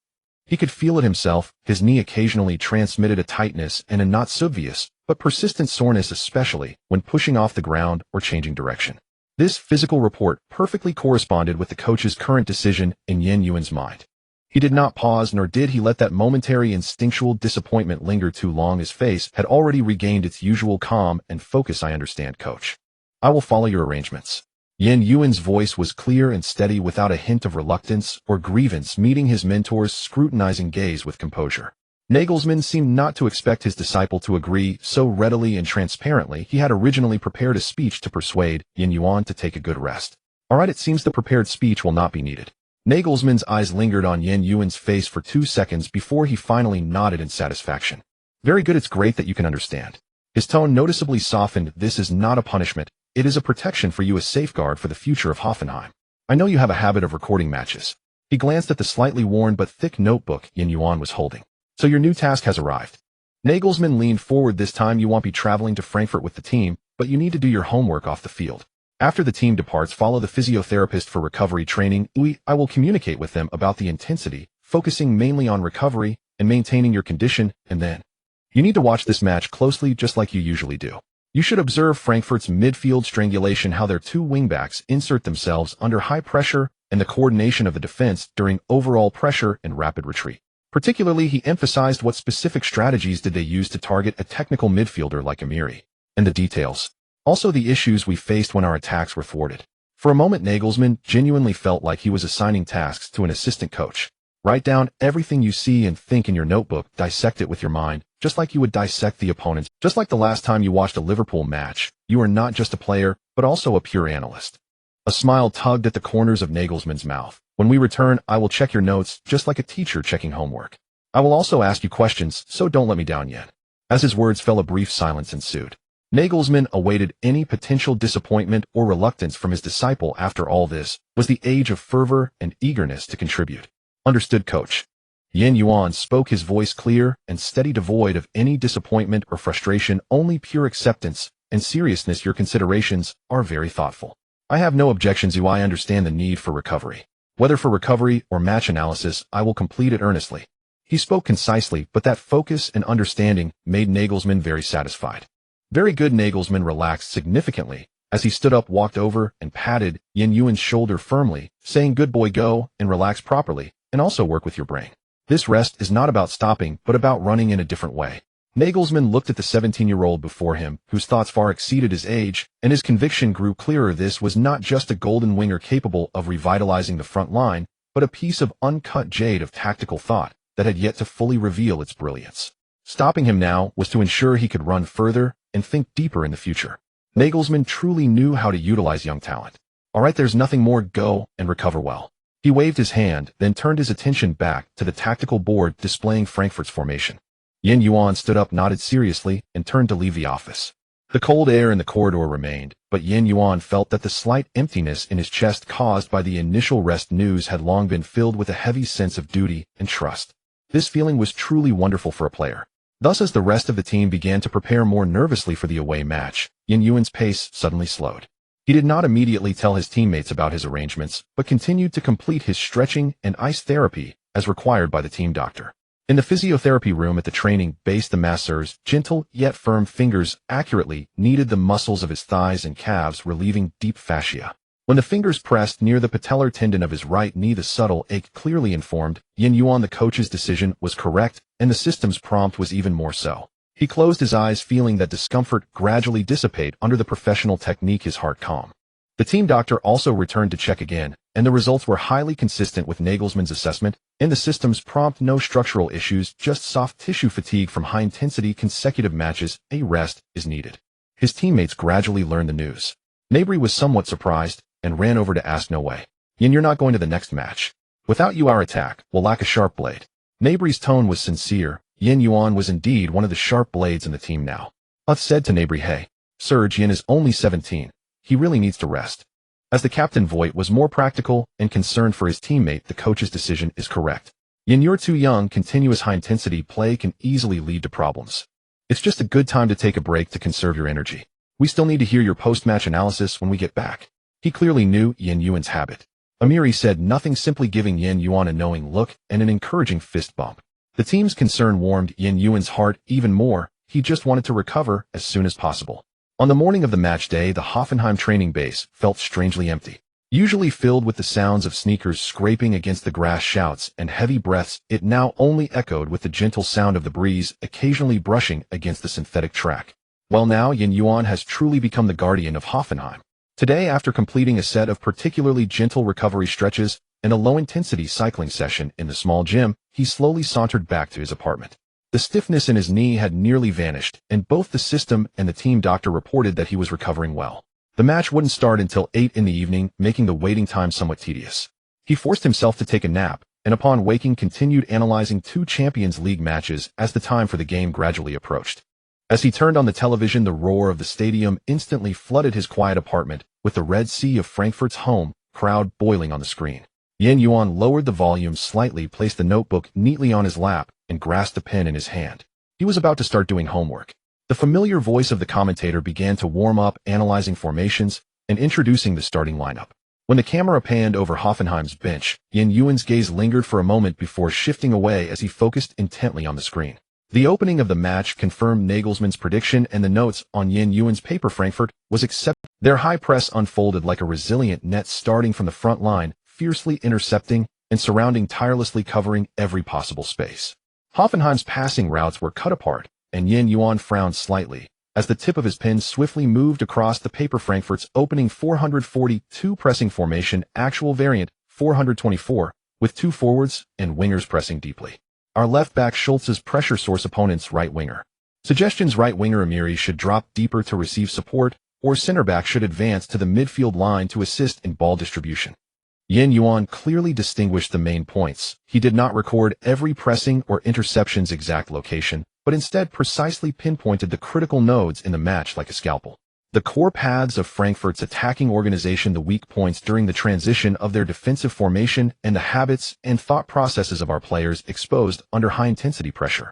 He could feel it himself. His knee occasionally transmitted a tightness and a not obvious, but persistent soreness, especially when pushing off the ground or changing direction. This physical report perfectly corresponded with the coach's current decision in Yuan's mind. He did not pause, nor did he let that momentary instinctual disappointment linger too long. His face had already regained its usual calm and focus. "I understand, coach. I will follow your arrangements." Yuan's voice was clear and steady, without a hint of reluctance or grievance, meeting his mentor's scrutinizing gaze with composure. Nagelsmann seemed not to expect his disciple to agree so readily and transparently. He had originally prepared a speech to persuade Yuan to take a good rest. "All right, it seems the prepared speech will not be needed." Nagelsmann's eyes lingered on Yuan's face for 2 seconds before he finally nodded in satisfaction. "Very good, it's great that you can understand." His tone noticeably softened. "This is not a punishment. It is a protection for you, a safeguard for the future of Hoffenheim. I know you have a habit of recording matches." He glanced at the slightly worn but thick notebook Yuan was holding. "So your new task has arrived." Nagelsmann leaned forward. "This time you won't be traveling to Frankfurt with the team, but you need to do your homework off the field. After the team departs, follow the physiotherapist for recovery training. I will communicate with them about the intensity, focusing mainly on recovery and maintaining your condition, and then you need to watch this match closely, just like you usually do. You should observe Frankfurt's midfield strangulation, how their 2 wingbacks insert themselves under high pressure, and the coordination of the defense during overall pressure and rapid retreat. Particularly, he emphasized what specific strategies did they use to target a technical midfielder like Amiri, and the details. Also, the issues we faced when our attacks were thwarted." For a moment, Nagelsmann genuinely felt like he was assigning tasks to an assistant coach. "Write down everything you see and think in your notebook, dissect it with your mind, just like you would dissect the opponents. Just like the last time you watched a Liverpool match, you are not just a player, but also a pure analyst." A smile tugged at the corners of Nagelsmann's mouth. "When we return, I will check your notes, just like a teacher checking homework. I will also ask you questions, so don't let me down yet." As his words fell, a brief silence ensued. Nagelsmann awaited any potential disappointment or reluctance from his disciple. After all, this was the age of fervor and eagerness to contribute. "Understood, coach." Yuan spoke, his voice clear and steady, devoid of any disappointment or frustration, only pure acceptance and seriousness. "Your considerations are very thoughtful. I have no objections. I understand the need for recovery. Whether for recovery or match analysis, I will complete it earnestly." He spoke concisely, but that focus and understanding made Nagelsmann very satisfied. "Very good." Nagelsmann relaxed significantly as he stood up, walked over, and patted Yuan's shoulder firmly, saying, "Good boy, go and relax properly, and also work with your brain. This rest is not about stopping, but about running in a different way." Nagelsmann looked at the 17-year-old before him, whose thoughts far exceeded his age, and his conviction grew clearer. This was not just a golden winger capable of revitalizing the front line, but a piece of uncut jade of tactical thought that had yet to fully reveal its brilliance. Stopping him now was to ensure he could run further and think deeper in the future. Nagelsmann truly knew how to utilize young talent. "All right, there's nothing more. Go and recover well." He waved his hand, then turned his attention back to the tactical board displaying Frankfurt's formation. Yuan stood up, nodded seriously, and turned to leave the office. The cold air in the corridor remained, but Yuan felt that the slight emptiness in his chest caused by the initial rest news had long been filled with a heavy sense of duty and trust. This feeling was truly wonderful for a player. Thus, as the rest of the team began to prepare more nervously for the away match, Yuan's pace suddenly slowed. He did not immediately tell his teammates about his arrangements, but continued to complete his stretching and ice therapy as required by the team doctor. In the physiotherapy room at the training base, the masseur's gentle yet firm fingers accurately kneaded the muscles of his thighs and calves, relieving deep fascia. When the fingers pressed near the patellar tendon of his right knee, the subtle ache clearly informed Yuan the coach's decision was correct, and the system's prompt was even more so. He closed his eyes, feeling that discomfort gradually dissipate under the professional technique, his heart calm. The team doctor also returned to check again, and the results were highly consistent with Nagelsmann's assessment. In the system's prompt, no structural issues, just soft tissue fatigue from high-intensity consecutive matches. A rest is needed. His teammates gradually learned the news. Gnabry was somewhat surprised and ran over to ask, "No way. You're not going to the next match. Without you, our attack will lack a sharp blade." Gnabry's tone was sincere. Yuan was indeed one of the sharp blades in the team now. Uth said to Gnabry, "Hey, Serge, Yin is only 17. He really needs to rest." As the captain, Voigt was more practical and concerned for his teammate. "The coach's decision is correct. You're too young. Continuous high-intensity play can easily lead to problems. It's just a good time to take a break to conserve your energy. We still need to hear your post-match analysis when we get back." He clearly knew Yuan's habit. Amiri said nothing, simply giving Yuan a knowing look and an encouraging fist bump. The team's concern warmed Yuan's heart even more. He just wanted to recover as soon as possible. On the morning of the match day, the Hoffenheim training base felt strangely empty. Usually filled with the sounds of sneakers scraping against the grass, shouts, and heavy breaths, it now only echoed with the gentle sound of the breeze occasionally brushing against the synthetic track. Well, now Yuan has truly become the guardian of Hoffenheim. Today, after completing a set of particularly gentle recovery stretches and a low-intensity cycling session in the small gym, he slowly sauntered back to his apartment. The stiffness in his knee had nearly vanished, and both the system and the team doctor reported that he was recovering well. The match wouldn't start until 8 in the evening, making the waiting time somewhat tedious. He forced himself to take a nap, and upon waking continued analyzing 2 Champions League matches as the time for the game gradually approached. As he turned on the television, the roar of the stadium instantly flooded his quiet apartment, with the Red Sea of Frankfurt's home crowd boiling on the screen. Yuan lowered the volume slightly, placed the notebook neatly on his lap, and grasped the pen in his hand. He was about to start doing homework. The familiar voice of the commentator began to warm up, analyzing formations and introducing the starting lineup. When the camera panned over Hoffenheim's bench, Yuan's gaze lingered for a moment before shifting away as he focused intently on the screen. The opening of the match confirmed Nagelsmann's prediction, and the notes on Yuan's paper. Frankfurt was accepted. Their high press unfolded like a resilient net, starting from the front line, fiercely intercepting and surrounding, tirelessly covering every possible space. Hoffenheim's passing routes were cut apart, and Yuan frowned slightly as the tip of his pen swiftly moved across the paper. Frankfurt's opening 442 pressing formation, actual variant 424, with 2 forwards and wingers pressing deeply. Our left back Schultz's pressure source opponent's right winger. Suggestions: right winger Amiri should drop deeper to receive support, or center back should advance to the midfield line to assist in ball distribution. Yuan clearly distinguished the main points. He did not record every pressing or interception's exact location, but instead precisely pinpointed the critical nodes in the match like a scalpel. The core paths of Frankfurt's attacking organization, the weak points during the transition of their defensive formation, and the habits and thought processes of our players exposed under high-intensity pressure.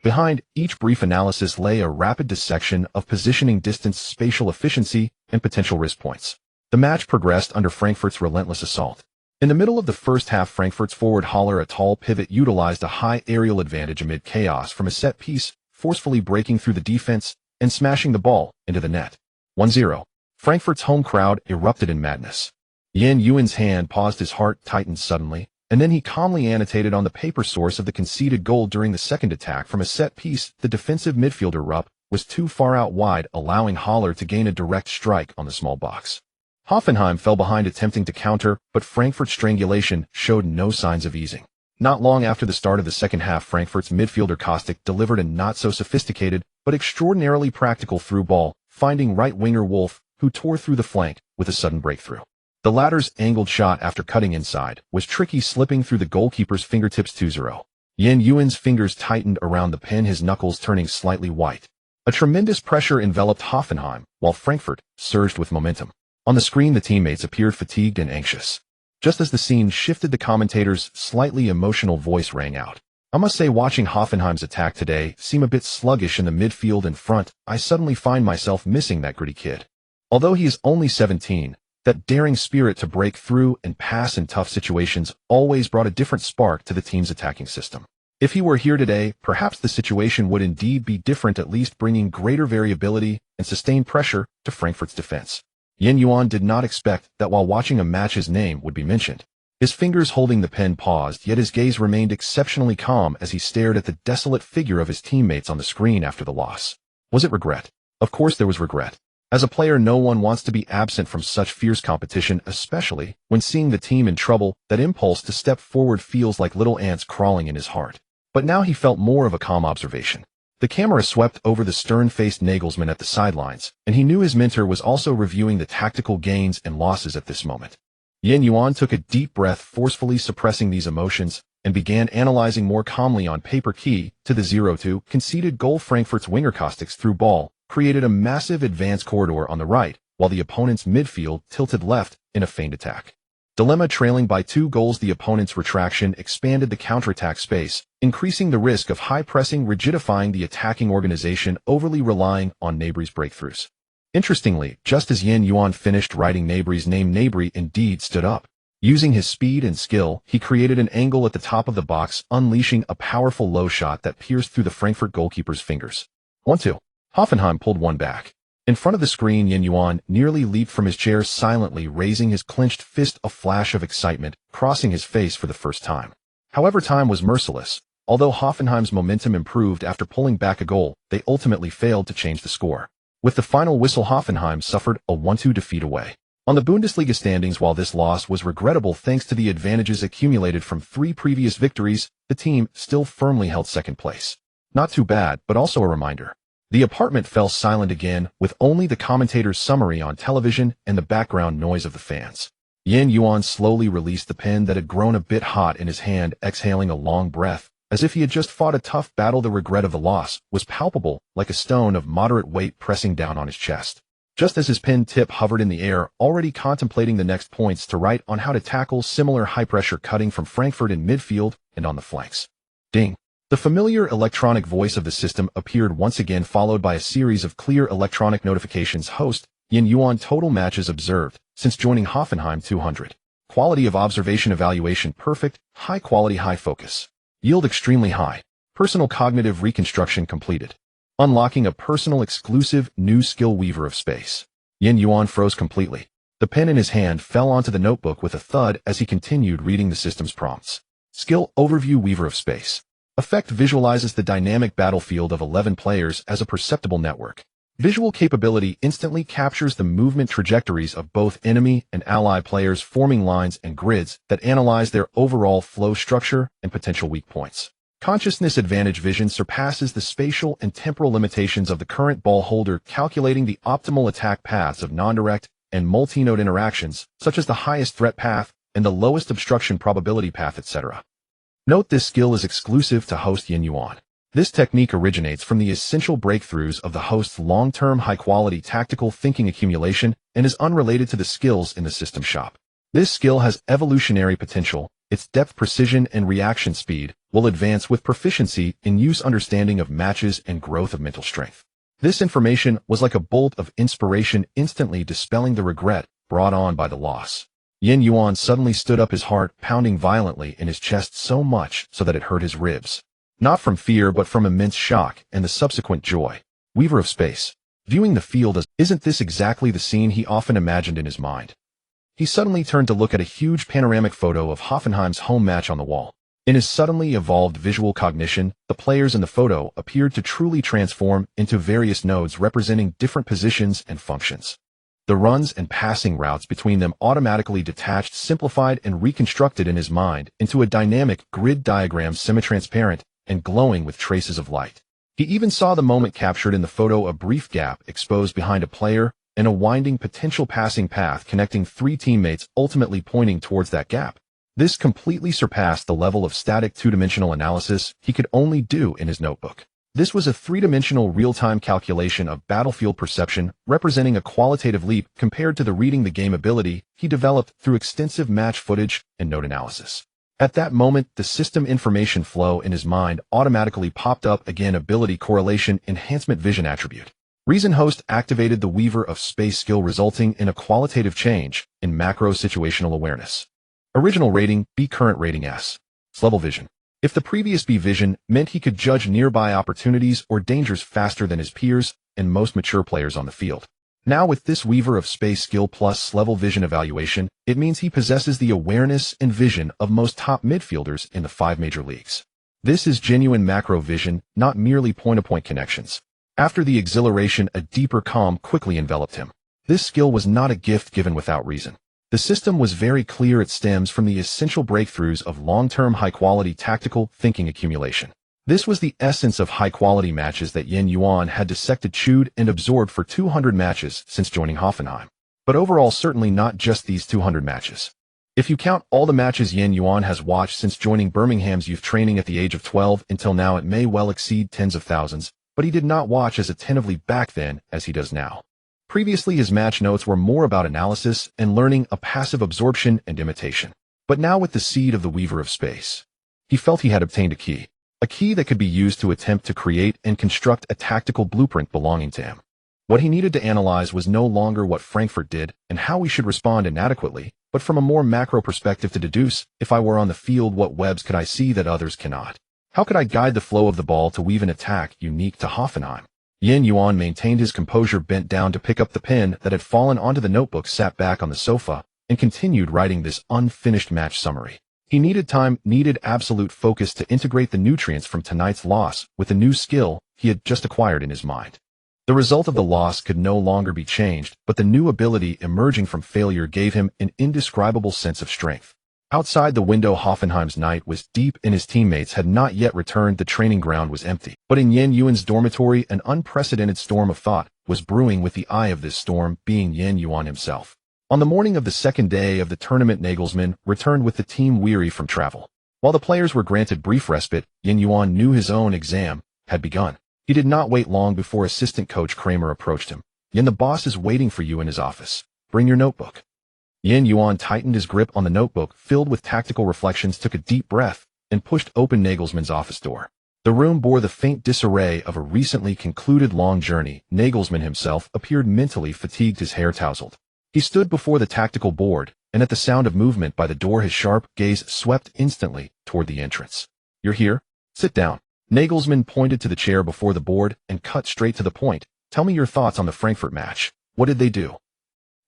Behind each brief analysis lay a rapid dissection of positioning, distance, spatial efficiency, and potential risk points. The match progressed under Frankfurt's relentless assault. In the middle of the first half, Frankfurt's forward Haller, a tall pivot, utilized a high aerial advantage amid chaos from a set piece, forcefully breaking through the defense and smashing the ball into the net. 1-0. Frankfurt's home crowd erupted in madness. Yuan's hand paused, his heart tightened suddenly, and then he calmly annotated on the paper source of the conceded goal during the second attack from a set piece. The defensive midfielder Rupp was too far out wide, allowing Haller to gain a direct strike on the small box. Hoffenheim fell behind, attempting to counter, but Frankfurt's strangulation showed no signs of easing. Not long after the start of the second half, Frankfurt's midfielder Kostic delivered a not-so-sophisticated but extraordinarily practical through ball, finding right winger Wolf, who tore through the flank with a sudden breakthrough. The latter's angled shot, after cutting inside, was tricky, slipping through the goalkeeper's fingertips. 2-0. Yuan's fingers tightened around the pen, his knuckles turning slightly white. A tremendous pressure enveloped Hoffenheim, while Frankfurt surged with momentum. On the screen, the teammates appeared fatigued and anxious. Just as the scene shifted, the commentator's slightly emotional voice rang out. "I must say, watching Hoffenheim's attack today seem a bit sluggish in the midfield and front. I suddenly find myself missing that gritty kid. Although he is only 17, that daring spirit to break through and pass in tough situations always brought a different spark to the team's attacking system. If he were here today, perhaps the situation would indeed be different, at least bringing greater variability and sustained pressure to Frankfurt's defense." Yuan did not expect that while watching a match his name would be mentioned. His fingers holding the pen paused, yet his gaze remained exceptionally calm as he stared at the desolate figure of his teammates on the screen after the loss. Was it regret? Of course there was regret. As a player, no one wants to be absent from such fierce competition, especially when seeing the team in trouble. That impulse to step forward feels like little ants crawling in his heart. But now he felt more of a calm observation. The camera swept over the stern-faced Nagelsmann at the sidelines, and he knew his mentor was also reviewing the tactical gains and losses at this moment. Yuan took a deep breath, forcefully suppressing these emotions, and began analyzing more calmly on paper. Key to the 0-2 conceded goal, Frankfurt's winger Kostic's through ball created a massive advance corridor on the right, while the opponent's midfield tilted left in a feigned attack. Dilemma: trailing by 2 goals, the opponent's retraction expanded the counterattack space, increasing the risk of high pressing, rigidifying the attacking organization, overly relying on Gnabry's breakthroughs. Interestingly, just as Yuan finished writing Gnabry's name, Gnabry indeed stood up. Using his speed and skill, he created an angle at the top of the box, unleashing a powerful low shot that pierced through the Frankfurt goalkeeper's fingers. 1-2. Hoffenheim pulled one back. In front of the screen, Yuan nearly leaped from his chair, silently raising his clenched fist, a flash of excitement crossing his face for the first time. However, time was merciless. Although Hoffenheim's momentum improved after pulling back a goal, they ultimately failed to change the score. With the final whistle, Hoffenheim suffered a 1-2 defeat away. On the Bundesliga standings, while this loss was regrettable thanks to the advantages accumulated from 3 previous victories, the team still firmly held second place. Not too bad, but also a reminder. The apartment fell silent again, with only the commentator's summary on television and the background noise of the fans. Yuan slowly released the pen that had grown a bit hot in his hand, exhaling a long breath, as if he had just fought a tough battle. The regret of the loss was palpable, like a stone of moderate weight pressing down on his chest. Just as his pen tip hovered in the air, already contemplating the next points to write on how to tackle similar high-pressure cutting from Frankfurt in midfield and on the flanks. Ding! The familiar electronic voice of the system appeared once again, followed by a series of clear electronic notifications. Host, Yuan, total matches observed since joining Hoffenheim 200. Quality of observation evaluation perfect, high quality, high focus. Yield extremely high. Personal cognitive reconstruction completed. Unlocking a personal exclusive new skill, weaver of space. Yuan froze completely. The pen in his hand fell onto the notebook with a thud as he continued reading the system's prompts. Skill overview, weaver of space. Effect visualizes the dynamic battlefield of 11 players as a perceptible network. Visual capability instantly captures the movement trajectories of both enemy and ally players, forming lines and grids that analyze their overall flow structure and potential weak points. Consciousness advantage vision surpasses the spatial and temporal limitations of the current ball holder, calculating the optimal attack paths of non-direct and multi-node interactions, such as the highest threat path and the lowest obstruction probability path, etc. Note, this skill is exclusive to host Yuan. This technique originates from the essential breakthroughs of the host's long-term high-quality tactical thinking accumulation and is unrelated to the skills in the system shop. This skill has evolutionary potential. Its depth, precision, and reaction speed will advance with proficiency in use, understanding of matches, and growth of mental strength. This information was like a bolt of inspiration, instantly dispelling the regret brought on by the loss. Yuan suddenly stood up, his heart pounding violently in his chest, so much so that it hurt his ribs. Not from fear, but from immense shock and the subsequent joy. Weaver of space. Viewing the field as, isn't this exactly the scene he often imagined in his mind? He suddenly turned to look at a huge panoramic photo of Hoffenheim's home match on the wall. In his suddenly evolved visual cognition, the players in the photo appeared to truly transform into various nodes representing different positions and functions. The runs and passing routes between them automatically detached, simplified, and reconstructed in his mind into a dynamic grid diagram, semi-transparent and glowing with traces of light. He even saw the moment captured in the photo, a brief gap exposed behind a player and a winding potential passing path connecting 3 teammates, ultimately pointing towards that gap. This completely surpassed the level of static 2-dimensional analysis he could only do in his notebook. This was a 3-dimensional real-time calculation of battlefield perception, representing a qualitative leap compared to the reading the game ability he developed through extensive match footage and node analysis. At that moment, the system information flow in his mind automatically popped up again: ability correlation enhancement vision attribute. Reason host activated the Weaver of Space skill, resulting in a qualitative change in macro situational awareness. Original rating B, current rating S. Level vision. If the previous B vision meant he could judge nearby opportunities or dangers faster than his peers and most mature players on the field. Now with this Weaver of Space skill plus level vision evaluation, it means he possesses the awareness and vision of most top midfielders in the 5 major leagues. This is genuine macro vision, not merely point-to-point connections. After the exhilaration, a deeper calm quickly enveloped him. This skill was not a gift given without reason. The system was very clear. It stems from the essential breakthroughs of long-term high-quality tactical thinking accumulation. This was the essence of high-quality matches that Yuan had dissected, chewed, and absorbed for 200 matches since joining Hoffenheim. But overall, certainly not just these 200 matches. If you count all the matches Yuan has watched since joining Birmingham's youth training at the age of 12 until now, it may well exceed tens of thousands, but he did not watch as attentively back then as he does now. Previously, his match notes were more about analysis and learning, a passive absorption and imitation. But now with the seed of the Weaver of Space, he felt he had obtained a key that could be used to attempt to create and construct a tactical blueprint belonging to him. What he needed to analyze was no longer what Frankfurt did and how we should respond inadequately, but from a more macro perspective to deduce, if I were on the field, what webs could I see that others cannot? How could I guide the flow of the ball to weave an attack unique to Hoffenheim? Yuan maintained his composure, bent down to pick up the pen that had fallen onto the notebook, sat back on the sofa, and continued writing this unfinished match summary. He needed time, needed absolute focus to integrate the nutrients from tonight's loss with the new skill he had just acquired in his mind. The result of the loss could no longer be changed, but the new ability emerging from failure gave him an indescribable sense of strength. Outside the window, Hoffenheim's night was deep and his teammates had not yet returned. The training ground was empty. But in Yuan's dormitory, an unprecedented storm of thought was brewing, with the eye of this storm being Yuan himself. On the morning of the second day of the tournament, Nagelsmann returned with the team weary from travel. While the players were granted brief respite, Yuan knew his own exam had begun. He did not wait long before assistant coach Kramer approached him. The boss is waiting for you in his office. Bring your notebook. Yuan tightened his grip on the notebook, filled with tactical reflections, took a deep breath, and pushed open Nagelsmann's office door. The room bore the faint disarray of a recently concluded long journey. Nagelsmann himself appeared mentally fatigued, his hair tousled. He stood before the tactical board, and at the sound of movement by the door, his sharp gaze swept instantly toward the entrance. You're here? Sit down. Nagelsmann pointed to the chair before the board and cut straight to the point. Tell me your thoughts on the Frankfurt match. What did they do?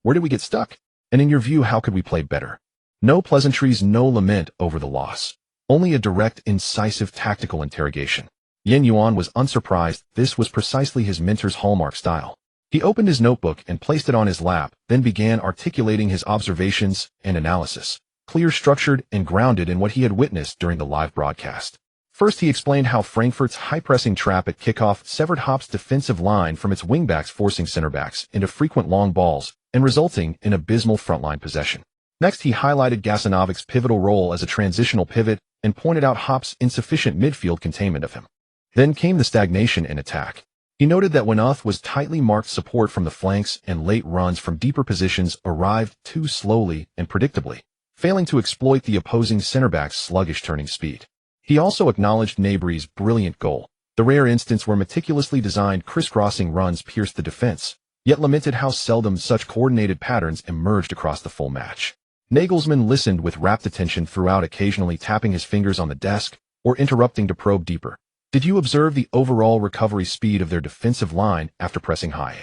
Where did we get stuck? And in your view, how could we play better? No pleasantries, no lament over the loss. Only a direct, incisive tactical interrogation. Yuan was unsurprised. This was precisely his mentor's hallmark style. He opened his notebook and placed it on his lap, then began articulating his observations and analysis, clear, structured, and grounded in what he had witnessed during the live broadcast. First, he explained how Frankfurt's high-pressing trap at kickoff severed Hopp's defensive line from its wingbacks, forcing center-backs into frequent long balls and resulting in abysmal frontline possession. Next, he highlighted Gasanovic's pivotal role as a transitional pivot and pointed out Hopp's insufficient midfield containment of him. Then came the stagnation in attack. He noted that when was tightly marked, support from the flanks and late runs from deeper positions arrived too slowly and predictably, failing to exploit the opposing center-back's sluggish turning speed. He also acknowledged Gnabry's brilliant goal, the rare instance where meticulously designed crisscrossing runs pierced the defense, yet lamented how seldom such coordinated patterns emerged across the full match. Nagelsmann listened with rapt attention throughout, occasionally tapping his fingers on the desk or interrupting to probe deeper. Did you observe the overall recovery speed of their defensive line after pressing high?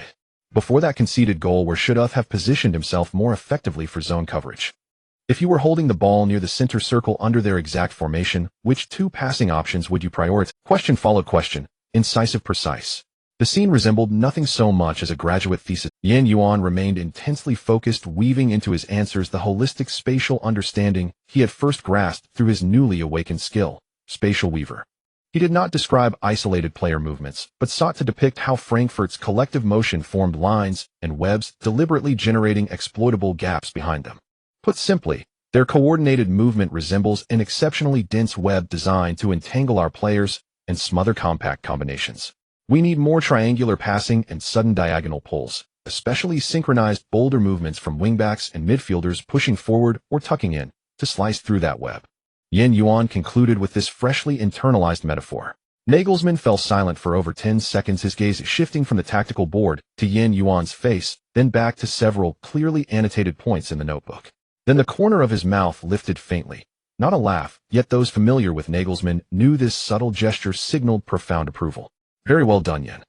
Before that conceded goal, where should have positioned himself more effectively for zone coverage? If you were holding the ball near the center circle under their exact formation, which two passing options would you prioritize? Question followed question, incisive, precise. The scene resembled nothing so much as a graduate thesis. Yuan remained intensely focused, weaving into his answers the holistic spatial understanding he had first grasped through his newly awakened skill, spatial weaver. He did not describe isolated player movements, but sought to depict how Frankfurt's collective motion formed lines and webs, deliberately generating exploitable gaps behind them. Put simply, their coordinated movement resembles an exceptionally dense web designed to entangle our players and smother compact combinations. We need more triangular passing and sudden diagonal pulls, especially synchronized boulder movements from wingbacks and midfielders pushing forward or tucking in to slice through that web. Yuan concluded with this freshly internalized metaphor. Nagelsmann fell silent for over 10 seconds, his gaze shifting from the tactical board to Yuan's face, then back to several clearly annotated points in the notebook. Then the corner of his mouth lifted faintly. Not a laugh, yet those familiar with Nagelsmann knew this subtle gesture signaled profound approval. Very well done, Yuan.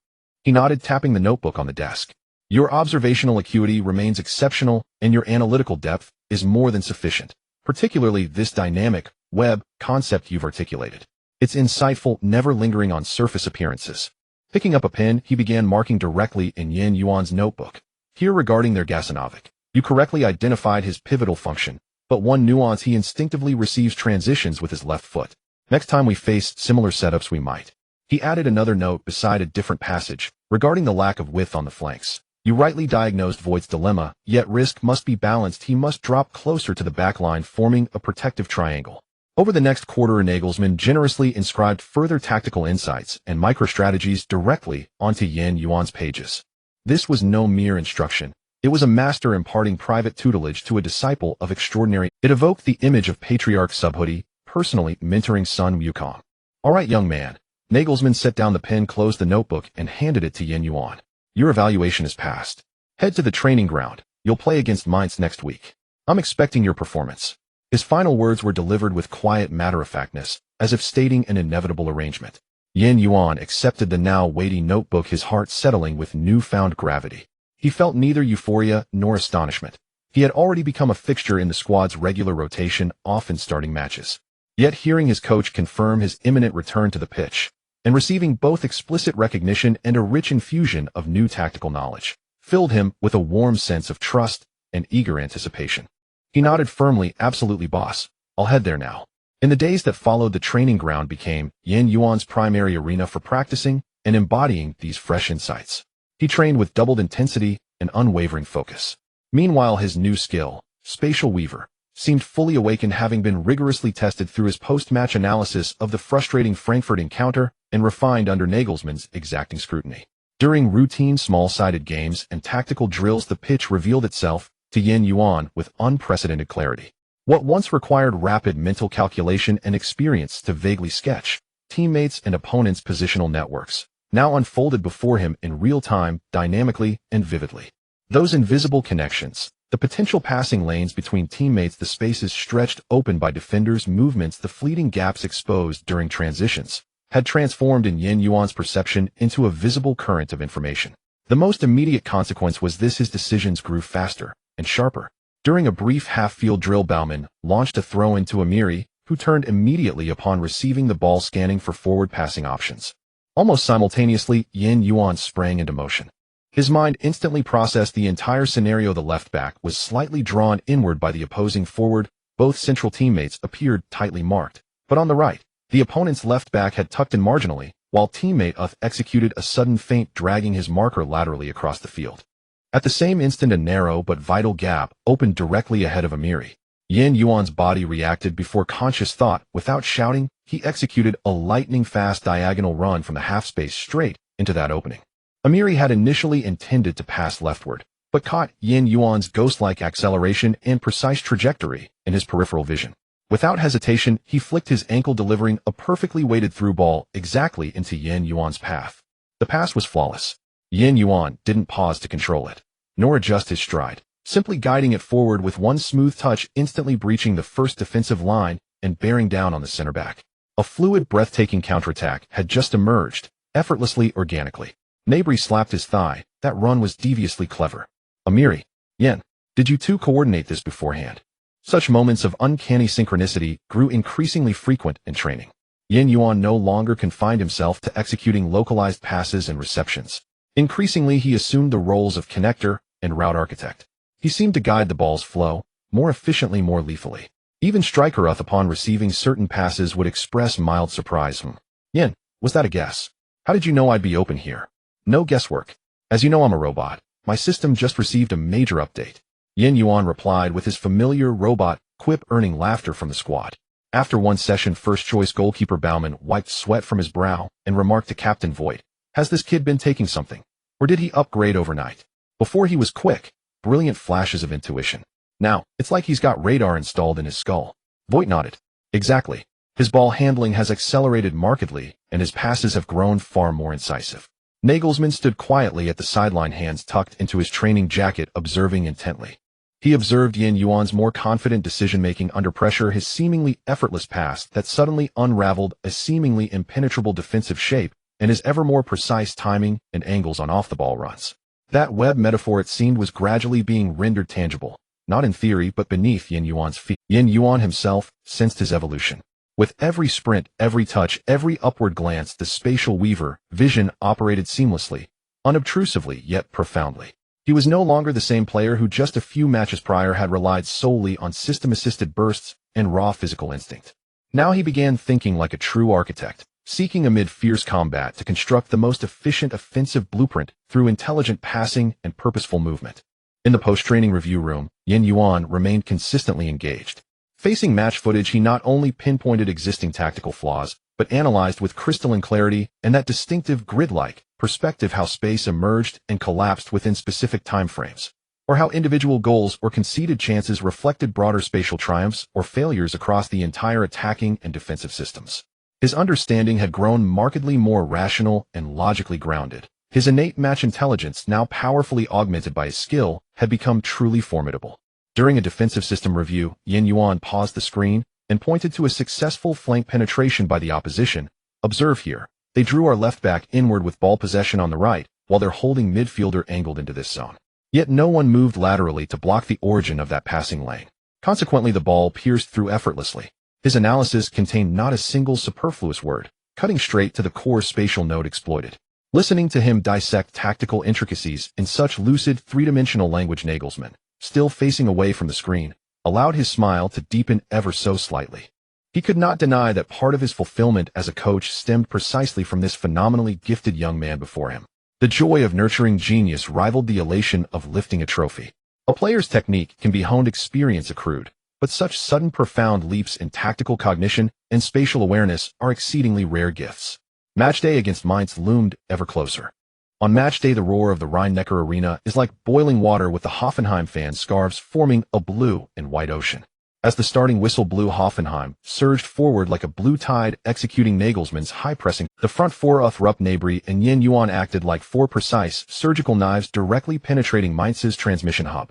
He nodded, tapping the notebook on the desk. Your observational acuity remains exceptional, and your analytical depth is more than sufficient, particularly this dynamic web concept you've articulated. It's insightful, never lingering on surface appearances. Picking up a pen, he began marking directly in Yuan's notebook. Here, regarding their Gasanovic, you correctly identified his pivotal function, but one nuance: he instinctively receives transitions with his left foot. Next time we face similar setups, we might. He added another note beside a different passage, regarding the lack of width on the flanks. You rightly diagnosed Voigt's dilemma, yet risk must be balanced. He must drop closer to the back line, forming a protective triangle. Over the next quarter, Nagelsmann generously inscribed further tactical insights and micro-strategies directly onto Yuan's pages. This was no mere instruction. It was a master imparting private tutelage to a disciple of extraordinary. It evoked the image of Patriarch Subhuti, personally mentoring son Yukon. All right, young man. Nagelsmann set down the pen, closed the notebook, and handed it to Yuan. Your evaluation is passed. Head to the training ground. You'll play against Mainz next week. I'm expecting your performance. His final words were delivered with quiet matter-of-factness, as if stating an inevitable arrangement. Yuan accepted the now weighty notebook, his heart settling with newfound gravity. He felt neither euphoria nor astonishment. He had already become a fixture in the squad's regular rotation, often starting matches. Yet hearing his coach confirm his imminent return to the pitch, and receiving both explicit recognition and a rich infusion of new tactical knowledge, filled him with a warm sense of trust and eager anticipation. He nodded firmly, "Absolutely, boss. I'll head there now." In the days that followed, the training ground became Yuan's primary arena for practicing and embodying these fresh insights. He trained with doubled intensity and unwavering focus. Meanwhile, his new skill, spatial weaver, seemed fully awakened, having been rigorously tested through his post-match analysis of the frustrating Frankfurt encounter and refined under Nagelsmann's exacting scrutiny. During routine small-sided games and tactical drills, the pitch revealed itself to Yuan with unprecedented clarity. What once required rapid mental calculation and experience to vaguely sketch teammates and opponents' positional networks now unfolded before him in real time, dynamically and vividly. Those invisible connections, the potential passing lanes between teammates, the spaces stretched open by defenders' movements, the fleeting gaps exposed during transitions, had transformed in Yuan's perception into a visible current of information. The most immediate consequence was this: his decisions grew faster and sharper. During a brief half-field drill, Baumann launched a throw into Amiri, who turned immediately upon receiving the ball, scanning for forward passing options. Almost simultaneously, Yuan sprang into motion. His mind instantly processed the entire scenario. The left back was slightly drawn inward by the opposing forward. Both central teammates appeared tightly marked, but on the right, the opponent's left back had tucked in marginally, while teammate executed a sudden feint, dragging his marker laterally across the field. At the same instant, a narrow but vital gap opened directly ahead of Amiri. Yuan's body reacted before conscious thought. Without shouting, he executed a lightning-fast diagonal run from the half-space straight into that opening. Amiri had initially intended to pass leftward, but caught Yuan's ghost-like acceleration and precise trajectory in his peripheral vision. Without hesitation, he flicked his ankle, delivering a perfectly weighted through ball exactly into Yuan's path. The pass was flawless. Yuan didn't pause to control it, nor adjust his stride, simply guiding it forward with one smooth touch, instantly breaching the first defensive line and bearing down on the center back. A fluid, breathtaking counterattack had just emerged, effortlessly, organically. Gnabry slapped his thigh. That run was deviously clever. Amiri, Yen, did you two coordinate this beforehand? Such moments of uncanny synchronicity grew increasingly frequent in training. Yuan no longer confined himself to executing localized passes and receptions. Increasingly, he assumed the roles of connector and route architect. He seemed to guide the ball's flow more efficiently, more lethally. Even striker upon receiving certain passes would express mild surprise. Yen, was that a guess? How did you know I'd be open here? No guesswork. As you know, I'm a robot. My system just received a major update. Yuan replied with his familiar robot quip, earning laughter from the squad. After one session, first-choice goalkeeper Baumann wiped sweat from his brow and remarked to Captain Voigt, "Has this kid been taking something? Or did he upgrade overnight?" Before, he was quick, brilliant flashes of intuition. Now, it's like he's got radar installed in his skull. Voigt nodded. Exactly. His ball handling has accelerated markedly, and his passes have grown far more incisive. Nagelsmann stood quietly at the sideline, hands tucked into his training jacket, observing intently. He observed Yuan's more confident decision-making under pressure, his seemingly effortless pass that suddenly unraveled a seemingly impenetrable defensive shape, and his ever more precise timing and angles on off-the-ball runs. That web metaphor, it seemed, was gradually being rendered tangible, not in theory but beneath Yuan's feet. Yuan himself sensed his evolution. With every sprint, every touch, every upward glance, the spatial weaver vision operated seamlessly, unobtrusively yet profoundly. He was no longer the same player who just a few matches prior had relied solely on system-assisted bursts and raw physical instinct. Now he began thinking like a true architect, seeking amid fierce combat to construct the most efficient offensive blueprint through intelligent passing and purposeful movement. In the post-training review room, Yuan remained consistently engaged. Facing match footage, he not only pinpointed existing tactical flaws, but analyzed with crystalline clarity and that distinctive grid-like perspective how space emerged and collapsed within specific time frames, or how individual goals or conceded chances reflected broader spatial triumphs or failures across the entire attacking and defensive systems. His understanding had grown markedly more rational and logically grounded. His innate match intelligence, now powerfully augmented by his skill, had become truly formidable. During a defensive system review, Yuan paused the screen and pointed to a successful flank penetration by the opposition. Observe here. They drew our left back inward with ball possession on the right, while their holding midfielder angled into this zone. Yet no one moved laterally to block the origin of that passing lane. Consequently, the ball pierced through effortlessly. His analysis contained not a single superfluous word, cutting straight to the core spatial node exploited. Listening to him dissect tactical intricacies in such lucid, three-dimensional language, Nagelsmann, still facing away from the screen, allowed his smile to deepen ever so slightly. He could not deny that part of his fulfillment as a coach stemmed precisely from this phenomenally gifted young man before him. The joy of nurturing genius rivaled the elation of lifting a trophy. A player's technique can be honed, experience accrued, but such sudden profound leaps in tactical cognition and spatial awareness are exceedingly rare gifts. Matchday against Mainz loomed ever closer. On matchday, the roar of the Rhein-Neckar Arena is like boiling water, with the Hoffenheim fans' scarves forming a blue and white ocean. As the starting whistle blew, Hoffenheim surged forward like a blue tide, executing Nagelsmann's high pressing. The front four, Rupp, Gnabry, and Yuan, acted like four precise, surgical knives directly penetrating Mainz's transmission hub.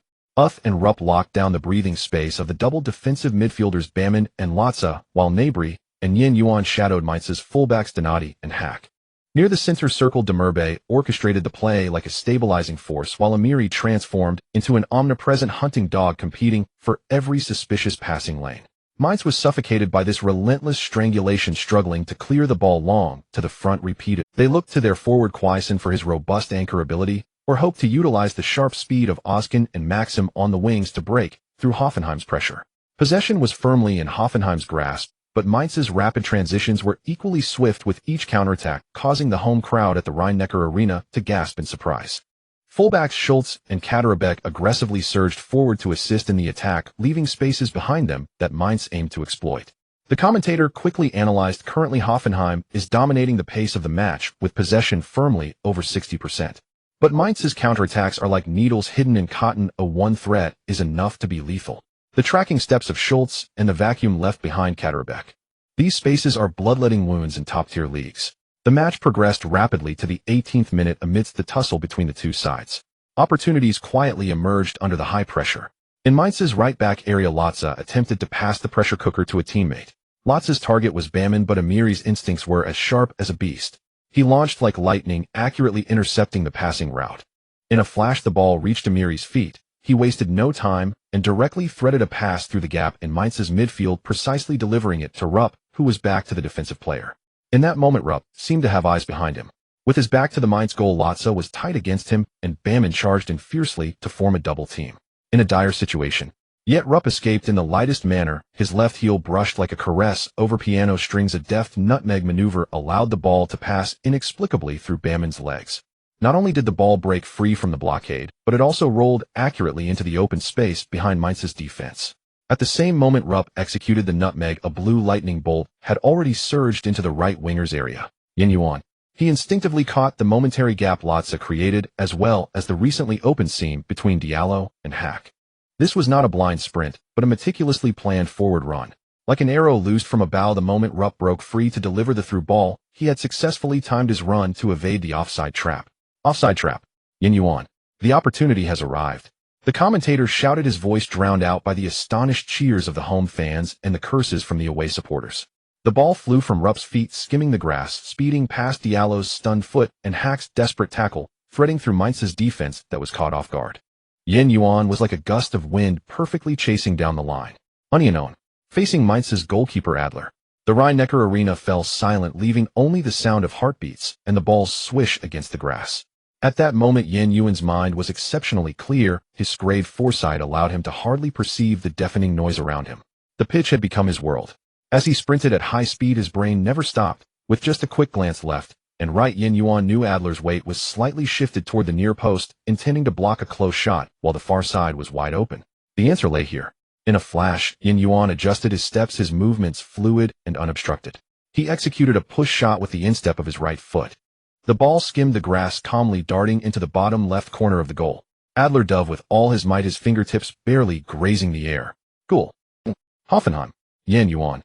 And Rupp locked down the breathing space of the double defensive midfielders Bammen and Latza, while Gnabry and Yuan shadowed Mainz's fullbacks Donati and Hack. Near the center circle, Demirbe orchestrated the play like a stabilizing force, while Amiri transformed into an omnipresent hunting dog, competing for every suspicious passing lane. Mainz was suffocated by this relentless strangulation, struggling to clear the ball long to the front repeated. They looked to their forward Quaison for his robust anchor ability, or hoped to utilize the sharp speed of Oskin and Maxim on the wings to break through Hoffenheim's pressure. Possession was firmly in Hoffenheim's grasp, but Mainz's rapid transitions were equally swift, with each counterattack causing the home crowd at the Rhein-Neckar Arena to gasp in surprise. Fullbacks Schultz and Katterbach aggressively surged forward to assist in the attack, leaving spaces behind them that Mainz aimed to exploit. The commentator quickly analyzed, currently Hoffenheim is dominating the pace of the match with possession firmly over 60%. But Mainz's counterattacks are like needles hidden in cotton. One threat is enough to be lethal. The tracking steps of Schultz and the vacuum left behind Katterbach. These spaces are bloodletting wounds in top-tier leagues. The match progressed rapidly to the 18th minute amidst the tussle between the two sides. Opportunities quietly emerged under the high pressure. In Mainz's right-back area, Latza attempted to pass the pressure cooker to a teammate. Latza's target was Bammen, but Amiri's instincts were as sharp as a beast. He launched like lightning, accurately intercepting the passing route. In a flash, the ball reached Amiri's feet. He wasted no time and directly threaded a pass through the gap in Mainz's midfield, precisely delivering it to Rupp, who was back to the defensive player. In that moment, Rupp seemed to have eyes behind him. With his back to the Mainz goal, Latza was tight against him, and Bammen charged in fiercely to form a double team. In a dire situation, yet Rupp escaped in the lightest manner. His left heel brushed like a caress over piano strings. A deft nutmeg maneuver allowed the ball to pass inexplicably through Bammen's legs. Not only did the ball break free from the blockade, but it also rolled accurately into the open space behind Mainz's defense. At the same moment Rupp executed the nutmeg, a blue lightning bolt had already surged into the right winger's area. Yuan. He instinctively caught the momentary gap Latza created, as well as the recently opened seam between Diallo and Hack. This was not a blind sprint, but a meticulously planned forward run. Like an arrow loosed from a bow, the moment Rupp broke free to deliver the through ball, he had successfully timed his run to evade the offside trap. Offside trap. Yuan. The opportunity has arrived. The commentator shouted, his voice drowned out by the astonished cheers of the home fans and the curses from the away supporters. The ball flew from Rupp's feet, skimming the grass, speeding past Diallo's stunned foot and Hack's desperate tackle, threading through Mainz's defense that was caught off guard. Yuan was like a gust of wind, perfectly chasing down the line. Unknown. Facing Mainz's goalkeeper Adler. The Rhein-Neckar Arena fell silent, leaving only the sound of heartbeats and the ball's swish against the grass. At that moment Yuan's mind was exceptionally clear. His grave foresight allowed him to hardly perceive the deafening noise around him. The pitch had become his world. As he sprinted at high speed, his brain never stopped. With just a quick glance left and right, Yuan knew Adler's weight was slightly shifted toward the near post, intending to block a close shot, while the far side was wide open. The answer lay here. In a flash, Yuan adjusted his steps, his movements fluid and unobstructed. He executed a push shot with the instep of his right foot. The ball skimmed the grass, calmly darting into the bottom left corner of the goal. Adler dove with all his might, his fingertips barely grazing the air. Goal. Hoffenheim. Yuan.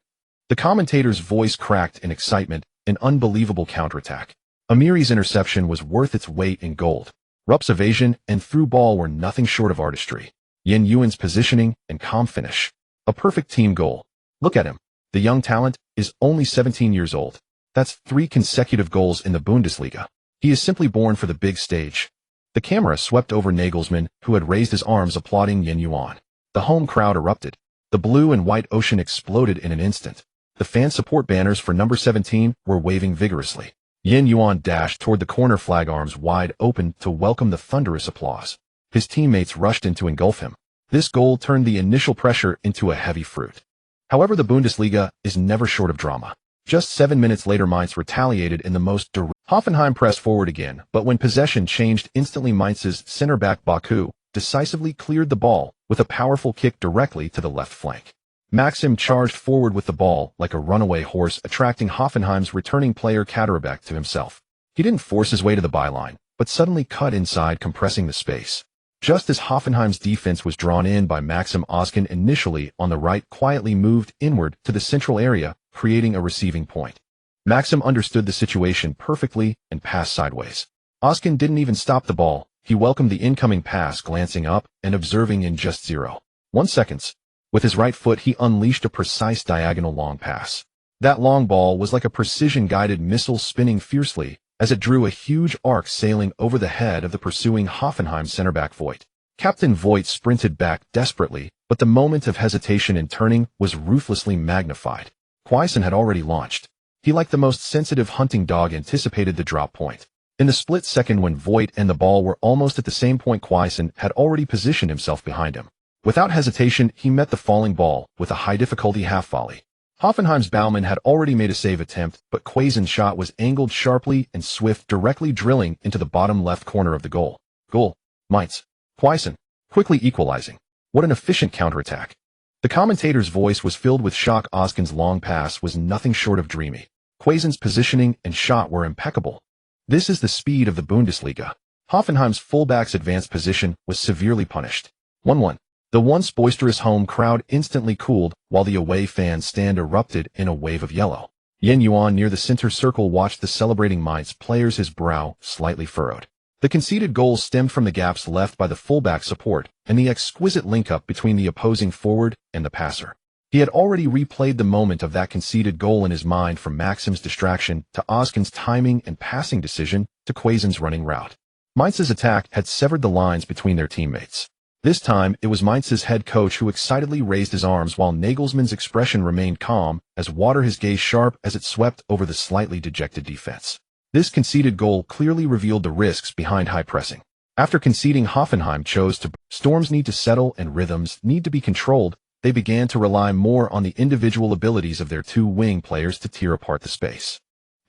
The commentator's voice cracked in excitement. An unbelievable counterattack. Amiri's interception was worth its weight in gold. Rupp's evasion and through ball were nothing short of artistry. Yuan's positioning and calm finish. A perfect team goal. Look at him. The young talent is only 17 years old. That's 3 consecutive goals in the Bundesliga. He is simply born for the big stage. The camera swept over Nagelsmann, who had raised his arms applauding Yuan. The home crowd erupted. The blue and white ocean exploded in an instant. The fan support banners for number 17 were waving vigorously. Yuan dashed toward the corner flag, arms wide open to welcome the thunderous applause. His teammates rushed in to engulf him. This goal turned the initial pressure into a heavy fruit. However, the Bundesliga is never short of drama. Just 7 minutes later, Mainz retaliated in the most direct. Hoffenheim pressed forward again, but when possession changed instantly, Mainz's center-back Baku decisively cleared the ball with a powerful kick directly to the left flank. Maxim charged forward with the ball like a runaway horse, attracting Hoffenheim's returning player Katterbach to himself. He didn't force his way to the byline, but suddenly cut inside, compressing the space. Just as Hoffenheim's defense was drawn in by Maxim, Oskin, initially on the right, quietly moved inward to the central area, creating a receiving point. Maxim understood the situation perfectly and passed sideways. Oskin didn't even stop the ball. He welcomed the incoming pass, glancing up and observing in just 0.1 seconds. With his right foot, he unleashed a precise diagonal long pass. That long ball was like a precision-guided missile, spinning fiercely as it drew a huge arc, sailing over the head of the pursuing Hoffenheim center-back Voigt. Captain Voigt sprinted back desperately, but the moment of hesitation in turning was ruthlessly magnified. Quaison had already launched. He, like the most sensitive hunting dog, anticipated the drop point. In the split second when Voigt and the ball were almost at the same point, Quaison had already positioned himself behind him. Without hesitation, he met the falling ball with a high-difficulty half-volley. Hoffenheim's Baumann had already made a save attempt, but Quaison's shot was angled sharply and swift, directly drilling into the bottom left corner of the goal. Goal. Mainz. Quaison. Quickly equalizing. What an efficient counterattack. The commentator's voice was filled with shock. Oskin's long pass was nothing short of dreamy. Quaison's positioning and shot were impeccable. This is the speed of the Bundesliga. Hoffenheim's fullback's advanced position was severely punished. 1-1. The once boisterous home crowd instantly cooled, while the away fan stand erupted in a wave of yellow. Yuan near the center circle watched the celebrating Mainz players, his brow slightly furrowed. The conceded goal stemmed from the gaps left by the fullback support and the exquisite link-up between the opposing forward and the passer. He had already replayed the moment of that conceded goal in his mind, from Maxim's distraction to Oskin's timing and passing decision to Quaison's running route. Mainz's attack had severed the lines between their teammates. This time, it was Mainz's head coach who excitedly raised his arms, while Nagelsmann's expression remained calm as water, his gaze sharp as it swept over the slightly dejected defense. This conceded goal clearly revealed the risks behind high pressing. After conceding, Hoffenheim chose to. Storms need to settle and rhythms need to be controlled. They began to rely more on the individual abilities of their two wing players to tear apart the space.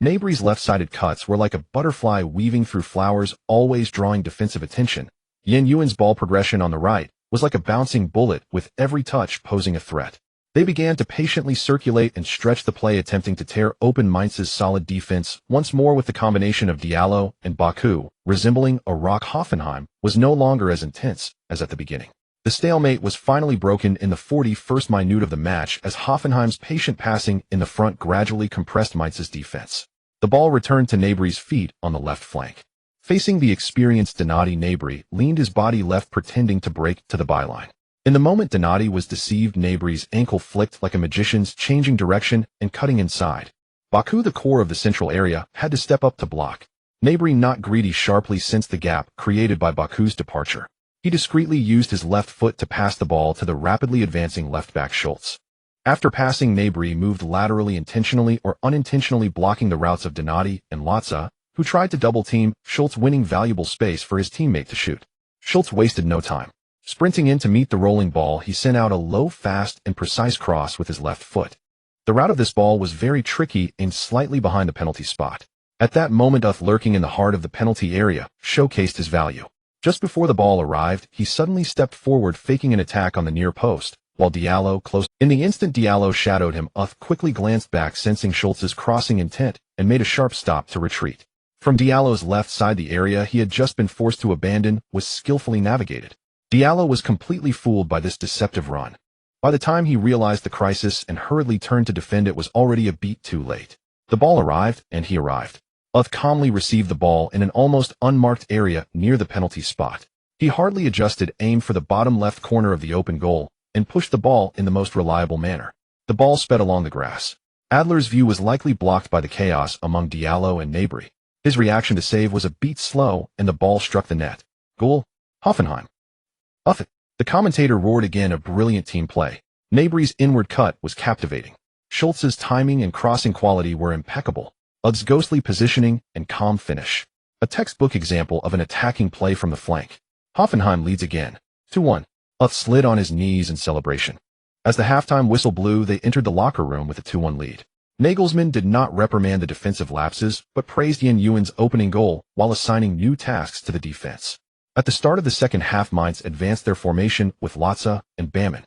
Gnabry's left-sided cuts were like a butterfly weaving through flowers, always drawing defensive attention. Yuan's ball progression on the right was like a bouncing bullet, with every touch posing a threat. They began to patiently circulate and stretch the play, attempting to tear open Mainz's solid defense once more. With the combination of Diallo and Baku resembling a rock, Hoffenheim was no longer as intense as at the beginning. The stalemate was finally broken in the 41st minute of the match as Hoffenheim's patient passing in the front gradually compressed Mainz's defense. The ball returned to Gnabry's feet on the left flank. Facing the experienced Donati, Gnabry leaned his body left, pretending to break to the byline. In the moment Donati was deceived, Gnabry's ankle flicked like a magician's, changing direction and cutting inside. Baku, the core of the central area, had to step up to block. Gnabry, not greedy, sharply sensed the gap created by Baku's departure. He discreetly used his left foot to pass the ball to the rapidly advancing left-back Schultz. After passing, Gnabry moved laterally, intentionally or unintentionally blocking the routes of Donati and Latza, who tried to double-team Schultz, winning valuable space for his teammate to shoot. Schultz wasted no time. Sprinting in to meet the rolling ball, he sent out a low, fast, and precise cross with his left foot. The route of this ball was very tricky, aimed slightly behind the penalty spot. At that moment, lurking in the heart of the penalty area, showcased his value. Just before the ball arrived, he suddenly stepped forward, faking an attack on the near post, while Diallo closed. In the instant Diallo shadowed him, quickly glanced back, sensing Schultz's crossing intent, and made a sharp stop to retreat. From Diallo's left side, the area he had just been forced to abandon was skillfully navigated. Diallo was completely fooled by this deceptive run. By the time he realized the crisis and hurriedly turned to defend, it was already a beat too late. The ball arrived, and he arrived. Calmly received the ball in an almost unmarked area near the penalty spot. He hardly adjusted, aimed for the bottom left corner of the open goal, and pushed the ball in the most reliable manner. The ball sped along the grass. Adler's view was likely blocked by the chaos among Diallo and Gnabry. His reaction to save was a beat slow, and the ball struck the net. Goal, Hoffenheim. The commentator roared again, a brilliant team play. Gnabry's inward cut was captivating. Schultz's timing and crossing quality were impeccable. Ugg's ghostly positioning and calm finish. A textbook example of an attacking play from the flank. Hoffenheim leads again. 2-1. Ugg slid on his knees in celebration. As the halftime whistle blew, they entered the locker room with a 2-1 lead. Nagelsmann did not reprimand the defensive lapses, but praised Yuan's opening goal while assigning new tasks to the defense. At the start of the second half, Mainz advanced their formation with Latza and Bammen.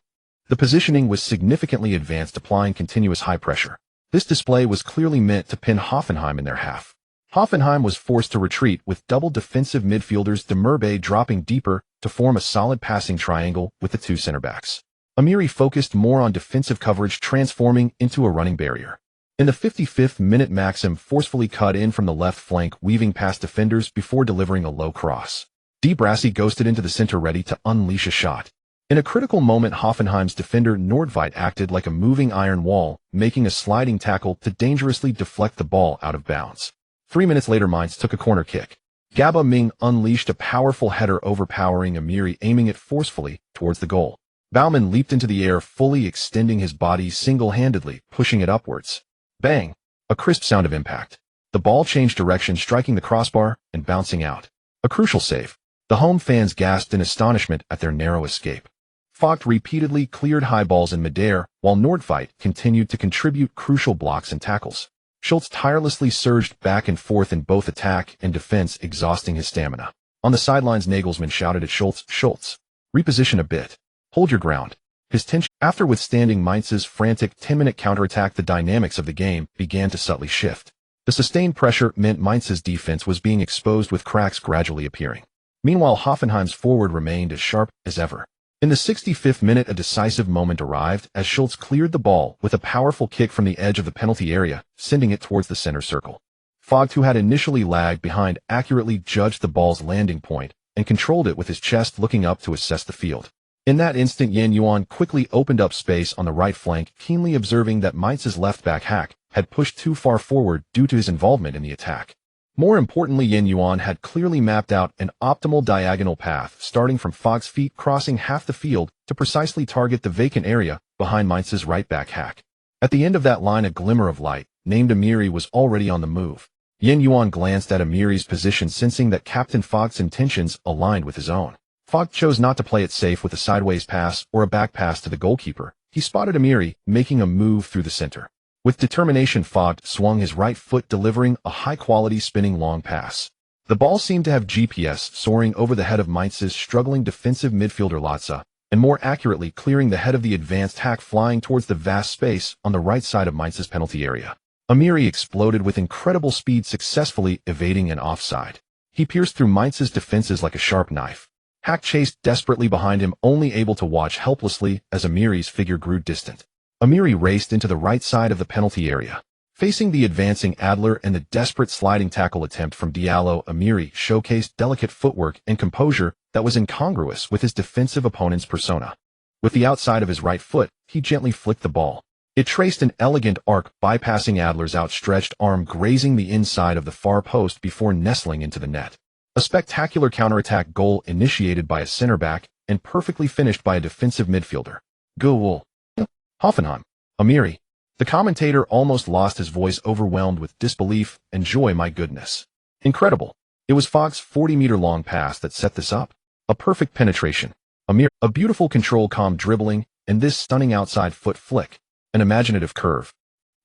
The positioning was significantly advanced, applying continuous high pressure. This display was clearly meant to pin Hoffenheim in their half. Hoffenheim was forced to retreat, with double defensive midfielders de Merbe dropping deeper to form a solid passing triangle with the two center-backs. Amiri focused more on defensive coverage, transforming into a running barrier. In the 55th minute, Maxim forcefully cut in from the left flank, weaving past defenders before delivering a low cross. De Brassi ghosted into the center, ready to unleash a shot. In a critical moment, Hoffenheim's defender Nordveit acted like a moving iron wall, making a sliding tackle to dangerously deflect the ball out of bounds. 3 minutes later, Mainz took a corner kick. Gaba Ming unleashed a powerful header, overpowering Amiri, aiming it forcefully towards the goal. Baumann leaped into the air, fully extending his body single-handedly, pushing it upwards. Bang! A crisp sound of impact. The ball changed direction, striking the crossbar and bouncing out. A crucial save. The home fans gasped in astonishment at their narrow escape. Vogt repeatedly cleared high balls in midair, while Nordveit continued to contribute crucial blocks and tackles. Schultz tirelessly surged back and forth in both attack and defense, exhausting his stamina. On the sidelines, Nagelsmann shouted at Schultz, reposition a bit. Hold your ground. His tension. After withstanding Mainz's frantic 10-minute counterattack, the dynamics of the game began to subtly shift. The sustained pressure meant Mainz's defense was being exposed, with cracks gradually appearing. Meanwhile, Hoffenheim's forward remained as sharp as ever. In the 65th minute, a decisive moment arrived as Schultz cleared the ball with a powerful kick from the edge of the penalty area, sending it towards the center circle. Vogt, who had initially lagged behind, accurately judged the ball's landing point and controlled it with his chest, looking up to assess the field. In that instant, Yuan quickly opened up space on the right flank, keenly observing that Mainz's left-back Hack had pushed too far forward due to his involvement in the attack. More importantly, Yuan had clearly mapped out an optimal diagonal path, starting from Vogt's feet, crossing half the field to precisely target the vacant area behind Mainz's right-back Hack. At the end of that line, a glimmer of light, named Amiri, was already on the move. Yuan glanced at Amiri's position, sensing that Captain Vogt's intentions aligned with his own. Vogt chose not to play it safe with a sideways pass or a back pass to the goalkeeper. He spotted Amiri making a move through the center. With determination, Vogt swung his right foot, delivering a high-quality spinning long pass. The ball seemed to have GPS, soaring over the head of Mainz's struggling defensive midfielder Latza, and more accurately clearing the head of the advanced Hack, flying towards the vast space on the right side of Mainz's penalty area. Amiri exploded with incredible speed, successfully evading an offside. He pierced through Mainz's defenses like a sharp knife. Hack chased desperately behind him, only able to watch helplessly as Amiri's figure grew distant. Amiri raced into the right side of the penalty area. Facing the advancing Adler and the desperate sliding tackle attempt from Diallo, Amiri showcased delicate footwork and composure that was incongruous with his defensive opponent's persona. With the outside of his right foot, he gently flicked the ball. It traced an elegant arc, bypassing Adler's outstretched arm, grazing the inside of the far post before nestling into the net. A spectacular counterattack goal initiated by a center-back and perfectly finished by a defensive midfielder. Goal. Hoffenheim. Amiri. The commentator almost lost his voice, overwhelmed with disbelief and joy. My goodness. Incredible. It was Vogt's 40-meter-long pass that set this up. A perfect penetration. A beautiful control, calm dribbling, and this stunning outside foot flick. An imaginative curve.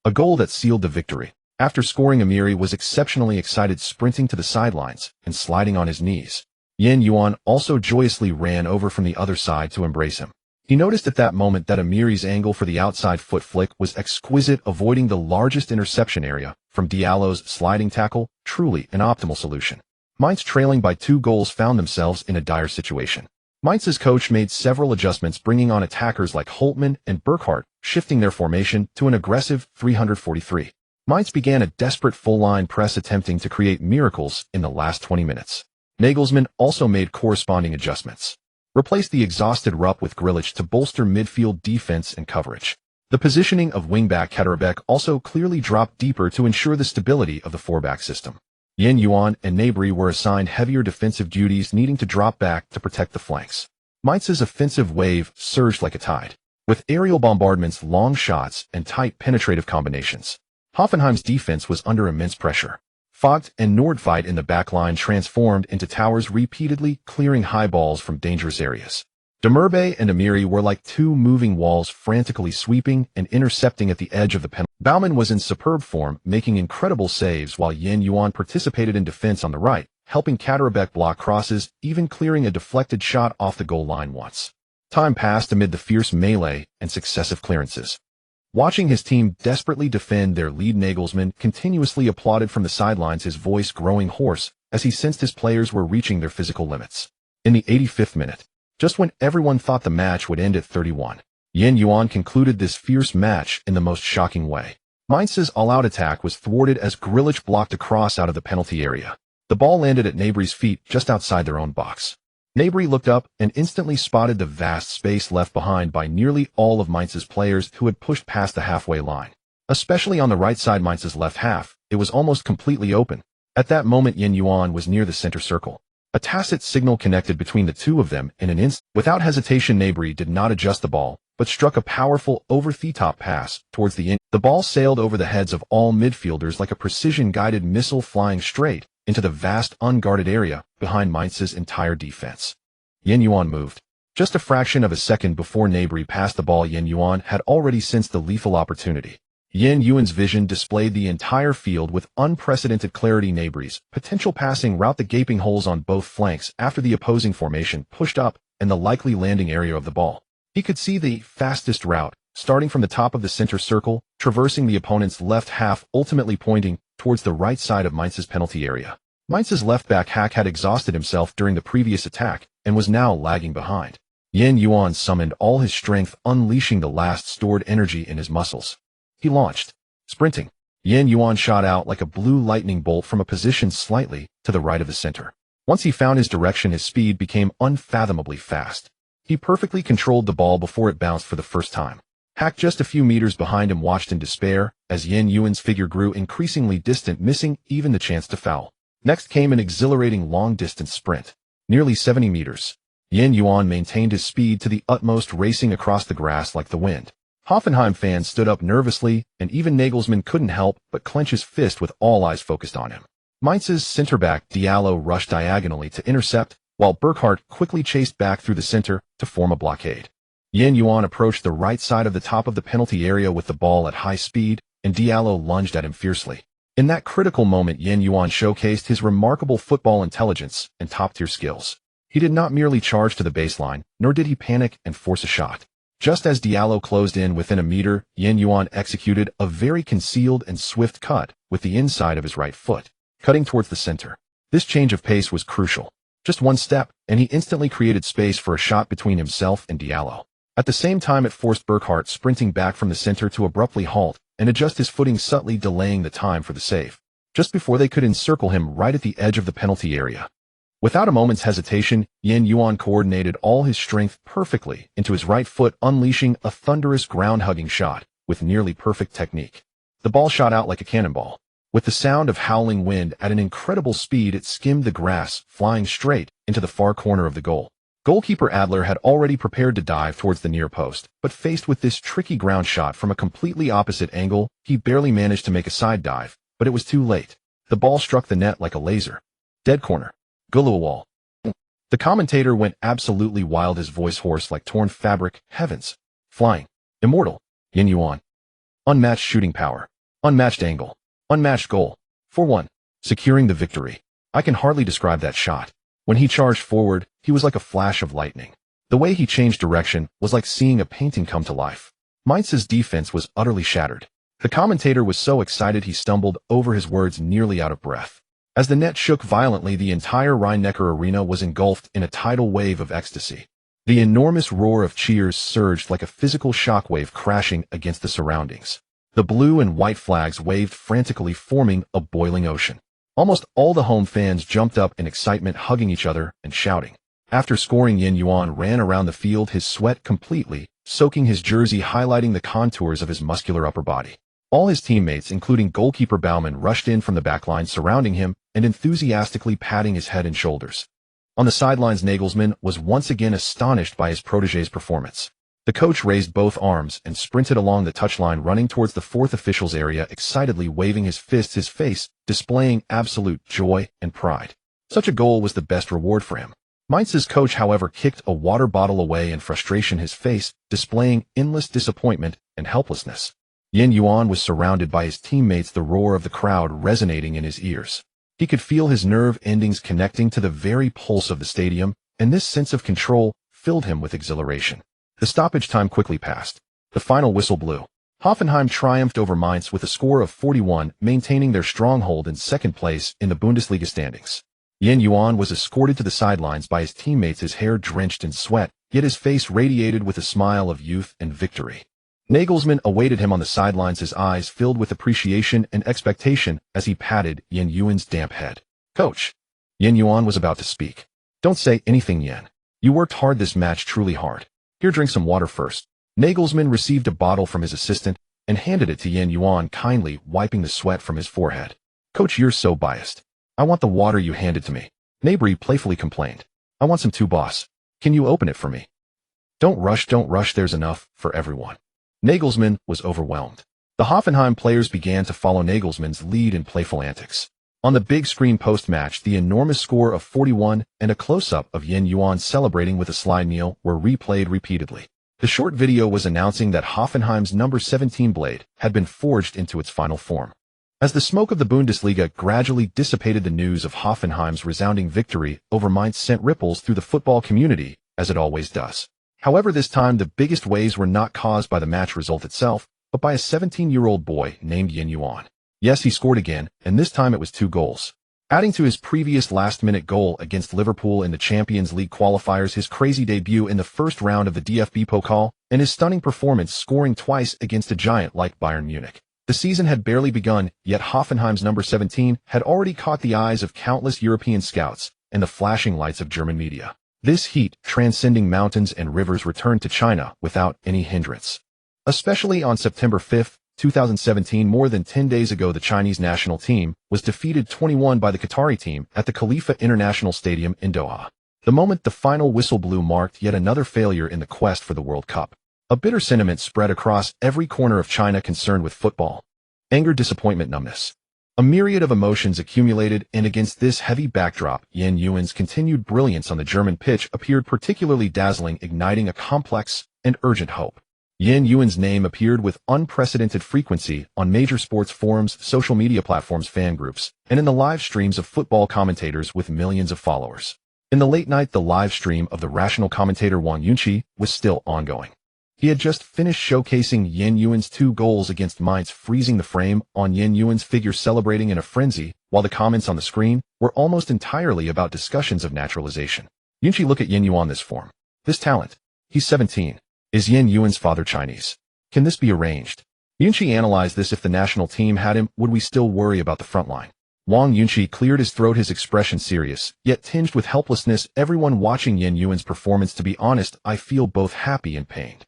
A goal that sealed the victory. After scoring, Amiri was exceptionally excited, sprinting to the sidelines and sliding on his knees. Yuan also joyously ran over from the other side to embrace him. He noticed at that moment that Amiri's angle for the outside foot flick was exquisite, avoiding the largest interception area from Diallo's sliding tackle, truly an optimal solution. Mainz, trailing by 2 goals, found themselves in a dire situation. Mainz's coach made several adjustments, bringing on attackers like Holtmann and Burkhardt, shifting their formation to an aggressive 343. Mainz began a desperate full-line press, attempting to create miracles in the last 20 minutes. Nagelsmann also made corresponding adjustments. Replaced the exhausted Rupp with Grillitsch to bolster midfield defense and coverage. The positioning of wingback Katterbek also clearly dropped deeper to ensure the stability of the four-back system. Yuan and Gnabry were assigned heavier defensive duties, needing to drop back to protect the flanks. Mainz's offensive wave surged like a tide, with aerial bombardments, long shots, and tight penetrative combinations. Hoffenheim's defense was under immense pressure. Vogt and Nordtveit in the backline transformed into towers, repeatedly clearing high balls from dangerous areas. Demirbe and Amiri were like two moving walls, frantically sweeping and intercepting at the edge of the penalty. Baumann was in superb form, making incredible saves, while Yuan participated in defense on the right, helping Katterbek block crosses, even clearing a deflected shot off the goal line once. Time passed amid the fierce melee and successive clearances. Watching his team desperately defend their lead, Nagelsmann continuously applauded from the sidelines, his voice growing hoarse as he sensed his players were reaching their physical limits. In the 85th minute, just when everyone thought the match would end at 31, Yuan concluded this fierce match in the most shocking way. Mainz's all-out attack was thwarted as Grealish blocked a cross out of the penalty area. The ball landed at Gnabry's feet just outside their own box. Gnabry looked up and instantly spotted the vast space left behind by nearly all of Mainz's players who had pushed past the halfway line. Especially on the right side, Mainz's left half, it was almost completely open. At that moment, Yuan was near the center circle. A tacit signal connected between the two of them in an instant. Without hesitation, Gnabry did not adjust the ball, but struck a powerful over-the-top pass towards the end. The ball sailed over the heads of all midfielders like a precision-guided missile, flying straight into the vast unguarded area behind Mainz's entire defense. Yuan moved. Just a fraction of a second before Gnabry passed the ball, Yuan had already sensed the lethal opportunity. Yuan's vision displayed the entire field with unprecedented clarity. Gnabry's potential passing route, the gaping holes on both flanks after the opposing formation pushed up, and the likely landing area of the ball. He could see the fastest route, starting from the top of the center circle, traversing the opponent's left half, ultimately pointing towards the right side of Mainz's penalty area. Mainz's left-back Hack had exhausted himself during the previous attack and was now lagging behind. Yuan summoned all his strength, unleashing the last stored energy in his muscles. He launched, sprinting. Yuan shot out like a blue lightning bolt from a position slightly to the right of the center. Once he found his direction, his speed became unfathomably fast. He perfectly controlled the ball before it bounced for the first time. Hack, just a few meters behind him, watched in despair as Yuan's figure grew increasingly distant, missing even the chance to foul. Next came an exhilarating long-distance sprint. Nearly 70 meters. Yuan maintained his speed to the utmost, racing across the grass like the wind. Hoffenheim fans stood up nervously, and even Nagelsmann couldn't help but clench his fist with all eyes focused on him. Mainz's center-back Diallo rushed diagonally to intercept, while Burkhardt quickly chased back through the center to form a blockade. Yuan approached the right side of the top of the penalty area with the ball at high speed, and Diallo lunged at him fiercely. In that critical moment, Yuan showcased his remarkable football intelligence and top-tier skills. He did not merely charge to the baseline, nor did he panic and force a shot. Just as Diallo closed in within a meter, Yuan executed a very concealed and swift cut with the inside of his right foot, cutting towards the center. This change of pace was crucial. Just one step, and he instantly created space for a shot between himself and Diallo. At the same time, it forced Burkhardt sprinting back from the center to abruptly halt and adjust his footing, subtly delaying the time for the save, just before they could encircle him right at the edge of the penalty area. Without a moment's hesitation, Yuan coordinated all his strength perfectly into his right foot, unleashing a thunderous ground-hugging shot with nearly perfect technique. The ball shot out like a cannonball. With the sound of howling wind at an incredible speed, it skimmed the grass, flying straight into the far corner of the goal. Goalkeeper Adler had already prepared to dive towards the near post, but faced with this tricky ground shot from a completely opposite angle, he barely managed to make a side dive, but it was too late. The ball struck the net like a laser. Dead corner. Wall. The commentator went absolutely wild, his voice hoarse like torn fabric. Heavens. Flying. Immortal. Yuan. Unmatched shooting power. Unmatched angle. Unmatched goal. 4-1. Securing the victory. I can hardly describe that shot. When he charged forward, he was like a flash of lightning. The way he changed direction was like seeing a painting come to life. Mainz's defense was utterly shattered. The commentator was so excited he stumbled over his words, nearly out of breath. As the net shook violently, the entire Rhein-Neckar arena was engulfed in a tidal wave of ecstasy. The enormous roar of cheers surged like a physical shockwave crashing against the surroundings. The blue and white flags waved frantically, forming a boiling ocean. Almost all the home fans jumped up in excitement, hugging each other and shouting. After scoring, Yuan ran around the field, his sweat completely soaking his jersey, highlighting the contours of his muscular upper body. All his teammates, including goalkeeper Baumann, rushed in from the backline, surrounding him and enthusiastically patting his head and shoulders. On the sidelines, Nagelsmann was once again astonished by his protégé's performance. The coach raised both arms and sprinted along the touchline, running towards the fourth officials area, excitedly waving his fists, his face displaying absolute joy and pride. Such a goal was the best reward for him. Mainz's coach, however, kicked a water bottle away in frustration, his face displaying endless disappointment and helplessness. Yuan was surrounded by his teammates, the roar of the crowd resonating in his ears. He could feel his nerve endings connecting to the very pulse of the stadium, and this sense of control filled him with exhilaration. The stoppage time quickly passed. The final whistle blew. Hoffenheim triumphed over Mainz with a score of 41, maintaining their stronghold in second place in the Bundesliga standings. Yuan was escorted to the sidelines by his teammates, his hair drenched in sweat, yet his face radiated with a smile of youth and victory. Nagelsmann awaited him on the sidelines, his eyes filled with appreciation and expectation as he patted Yuan's damp head. "Coach." Yuan was about to speak. "Don't say anything, Yan. You worked hard this match, truly hard. Here, drink some water first." Nagelsmann received a bottle from his assistant and handed it to Yuan, kindly wiping the sweat from his forehead. "Coach, you're so biased. I want the water you handed to me." Nabry playfully complained. "I want some too, boss. Can you open it for me?" Don't rush, there's enough for everyone." Nagelsmann was overwhelmed. The Hoffenheim players began to follow Nagelsmann's lead in playful antics. On the big screen post-match, the enormous score of 41 and a close-up of Yuan celebrating with a slide kneel were replayed repeatedly. The short video was announcing that Hoffenheim's number 17 blade had been forged into its final form. As the smoke of the Bundesliga gradually dissipated, the news of Hoffenheim's resounding victory over Mainz sent ripples through the football community, as it always does. However, this time the biggest waves were not caused by the match result itself, but by a 17-year-old boy named Yuan. Yes, he scored again, and this time it was 2 goals. Adding to his previous last-minute goal against Liverpool in the Champions League qualifiers, his crazy debut in the first round of the DFB Pokal, and his stunning performance scoring twice against a giant like Bayern Munich. The season had barely begun, yet Hoffenheim's number 17 had already caught the eyes of countless European scouts and the flashing lights of German media. This heat, transcending mountains and rivers, returned to China without any hindrance. Especially on September 5, 2017, more than 10 days ago, the Chinese national team was defeated 21 by the Qatari team at the Khalifa International Stadium in Doha. The moment the final whistle blew marked yet another failure in the quest for the World Cup. A bitter sentiment spread across every corner of China concerned with football. Anger, disappointment, numbness. A myriad of emotions accumulated, and against this heavy backdrop, Yuan's continued brilliance on the German pitch appeared particularly dazzling, igniting a complex and urgent hope. Yuan's name appeared with unprecedented frequency on major sports forums, social media platforms, fan groups, and in the live streams of football commentators with millions of followers. In the late night, the live stream of the rational commentator Yuan was still ongoing. He had just finished showcasing Yuan's 2 goals against Mainz, freezing the frame on Yuan's figure celebrating in a frenzy, while the comments on the screen were almost entirely about discussions of naturalization. Look at Yuan, this form, this talent. He's 17. Is Yuan's father Chinese? Can this be arranged? Analyzed this: if the national team had him, would we still worry about the front line? Yuan cleared his throat, his expression serious, yet tinged with helplessness. Everyone watching Yuan's performance, to be honest, I feel both happy and pained.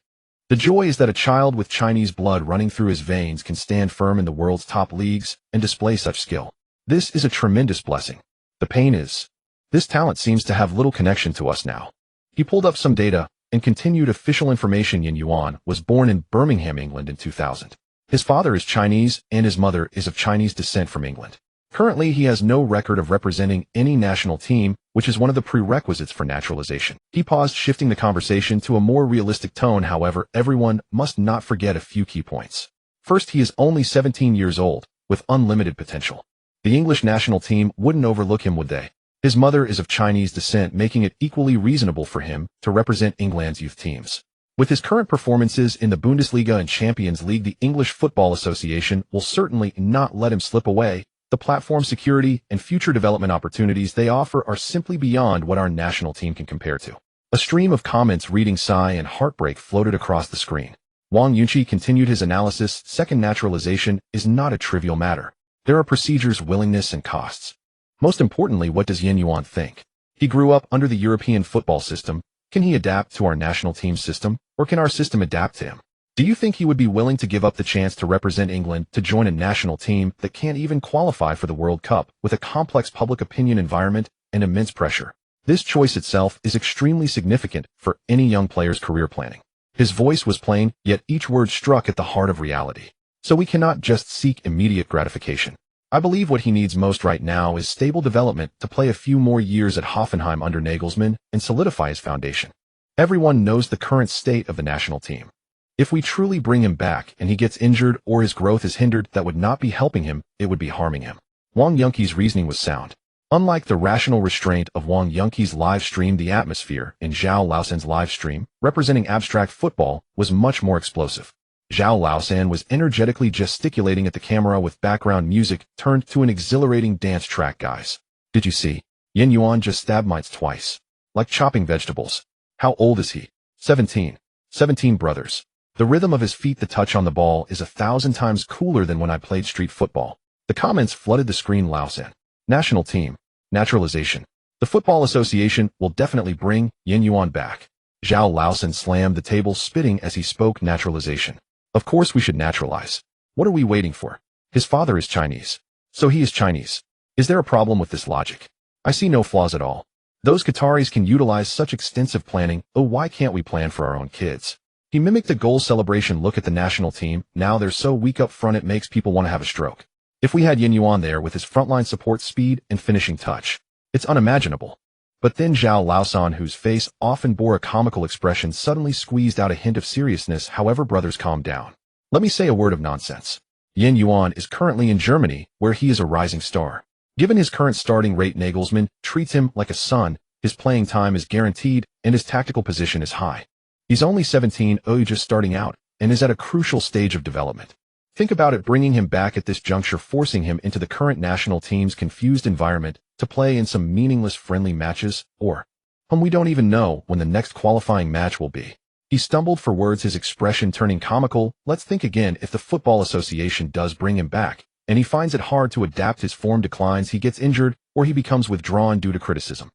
The joy is that a child with Chinese blood running through his veins can stand firm in the world's top leagues and display such skill. This is a tremendous blessing. The pain is, this talent seems to have little connection to us now. He pulled up some data and continued official information. Yuan was born in Birmingham, England in 2000. His father is Chinese and his mother is of Chinese descent from England. Currently, he has no record of representing any national team, which is one of the prerequisites for naturalization. He paused, shifting the conversation to a more realistic tone. However, everyone must not forget a few key points. First, he is only 17 years old, with unlimited potential. The English national team wouldn't overlook him, would they? His mother is of Chinese descent, making it equally reasonable for him to represent England's youth teams. With his current performances in the Bundesliga and Champions League, the English Football Association will certainly not let him slip away. The platform security and future development opportunities they offer are simply beyond what our national team can compare to. A stream of comments reading sigh and heartbreak floated across the screen. Yuan continued his analysis. Second, naturalization is not a trivial matter. There are procedures, willingness, and costs. Most importantly, what does Yuan think? He grew up under the European football system. Can he adapt to our national team system? Or can our system adapt to him? Do you think he would be willing to give up the chance to represent England to join a national team that can't even qualify for the World Cup with a complex public opinion environment and immense pressure? This choice itself is extremely significant for any young player's career planning. His voice was plain, yet each word struck at the heart of reality. So we cannot just seek immediate gratification. I believe what he needs most right now is stable development to play a few more years at Hoffenheim under Nagelsmann and solidify his foundation. Everyone knows the current state of the national team. If we truly bring him back and he gets injured or his growth is hindered, that would not be helping him, it would be harming him. Wang Yunqi's reasoning was sound. Unlike the rational restraint of Wang Yunqi's live stream, the atmosphere in Zhao Laosan's live stream, representing abstract football, was much more explosive. Zhao Laosan was energetically gesticulating at the camera with background music turned to an exhilarating dance track. Guys, did you see? Yuan just stabbed mites twice. Like chopping vegetables. How old is he? 17. 17 brothers. The rhythm of his feet, the touch on the ball, is 1,000 times cooler than when I played street football. The comments flooded the screen. Laosan. National team. Naturalization. The Football Association will definitely bring Yuan back. Zhao Laosan slammed the table, spitting as he spoke. Naturalization. Of course we should naturalize. What are we waiting for? His father is Chinese. So he is Chinese. Is there a problem with this logic? I see no flaws at all. Those Qataris can utilize such extensive planning. Oh, why can't we plan for our own kids? He mimicked the goal celebration look at the national team. Now they're so weak up front it makes people want to have a stroke. If we had Yuan there with his frontline support, speed, and finishing touch, it's unimaginable. But then Zhao Laosan, whose face often bore a comical expression, suddenly squeezed out a hint of seriousness. However, brothers, calm down. Let me say a word of nonsense. Yuan is currently in Germany, where he is a rising star. Given his current starting rate, Nagelsmann treats him like a son, his playing time is guaranteed, and his tactical position is high. He's only 17, just starting out, and is at a crucial stage of development. Think about it, bringing him back at this juncture, forcing him into the current national team's confused environment to play in some meaningless friendly matches, or we don't even know when the next qualifying match will be. He stumbled for words, his expression turning comical. Let's think again. If the Football Association does bring him back, and he finds it hard to adapt, his form declines, he gets injured, or he becomes withdrawn due to criticism,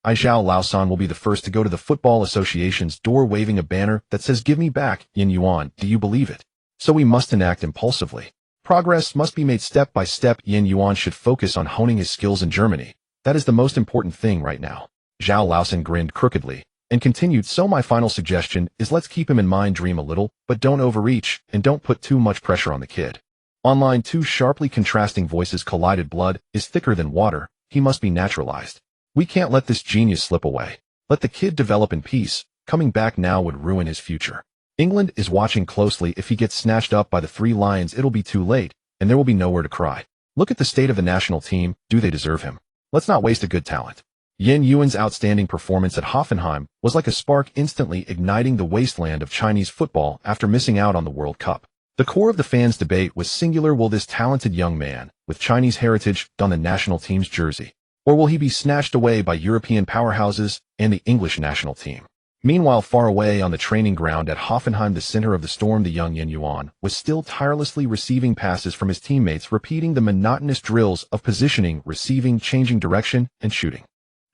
Zhao Laosan will be the first to go to the Football Association's door waving a banner that says, "Give me back Yuan." Do you believe it? So we mustn't act impulsively. Progress must be made step by step. Yuan should focus on honing his skills in Germany. That is the most important thing right now. Zhao Laosan grinned crookedly and continued, so my final suggestion is let's keep him in mind, dream a little, but don't overreach, and don't put too much pressure on the kid. Online, two sharply contrasting voices collided. Blood is thicker than water. He must be naturalized. We can't let this genius slip away. Let the kid develop in peace. Coming back now would ruin his future. England is watching closely. If he gets snatched up by the Three Lions, it'll be too late, and there will be nowhere to cry. Look at the state of the national team. Do they deserve him? Let's not waste a good talent. Yuan's outstanding performance at Hoffenheim was like a spark, instantly igniting the wasteland of Chinese football after missing out on the World Cup. The core of the fans' debate was singular. Will this talented young man with Chinese heritage don the national team's jersey? Or will he be snatched away by European powerhouses and the English national team? Meanwhile, far away on the training ground at Hoffenheim, the center of the storm, the young Yuan was still tirelessly receiving passes from his teammates, repeating the monotonous drills of positioning, receiving, changing direction, and shooting.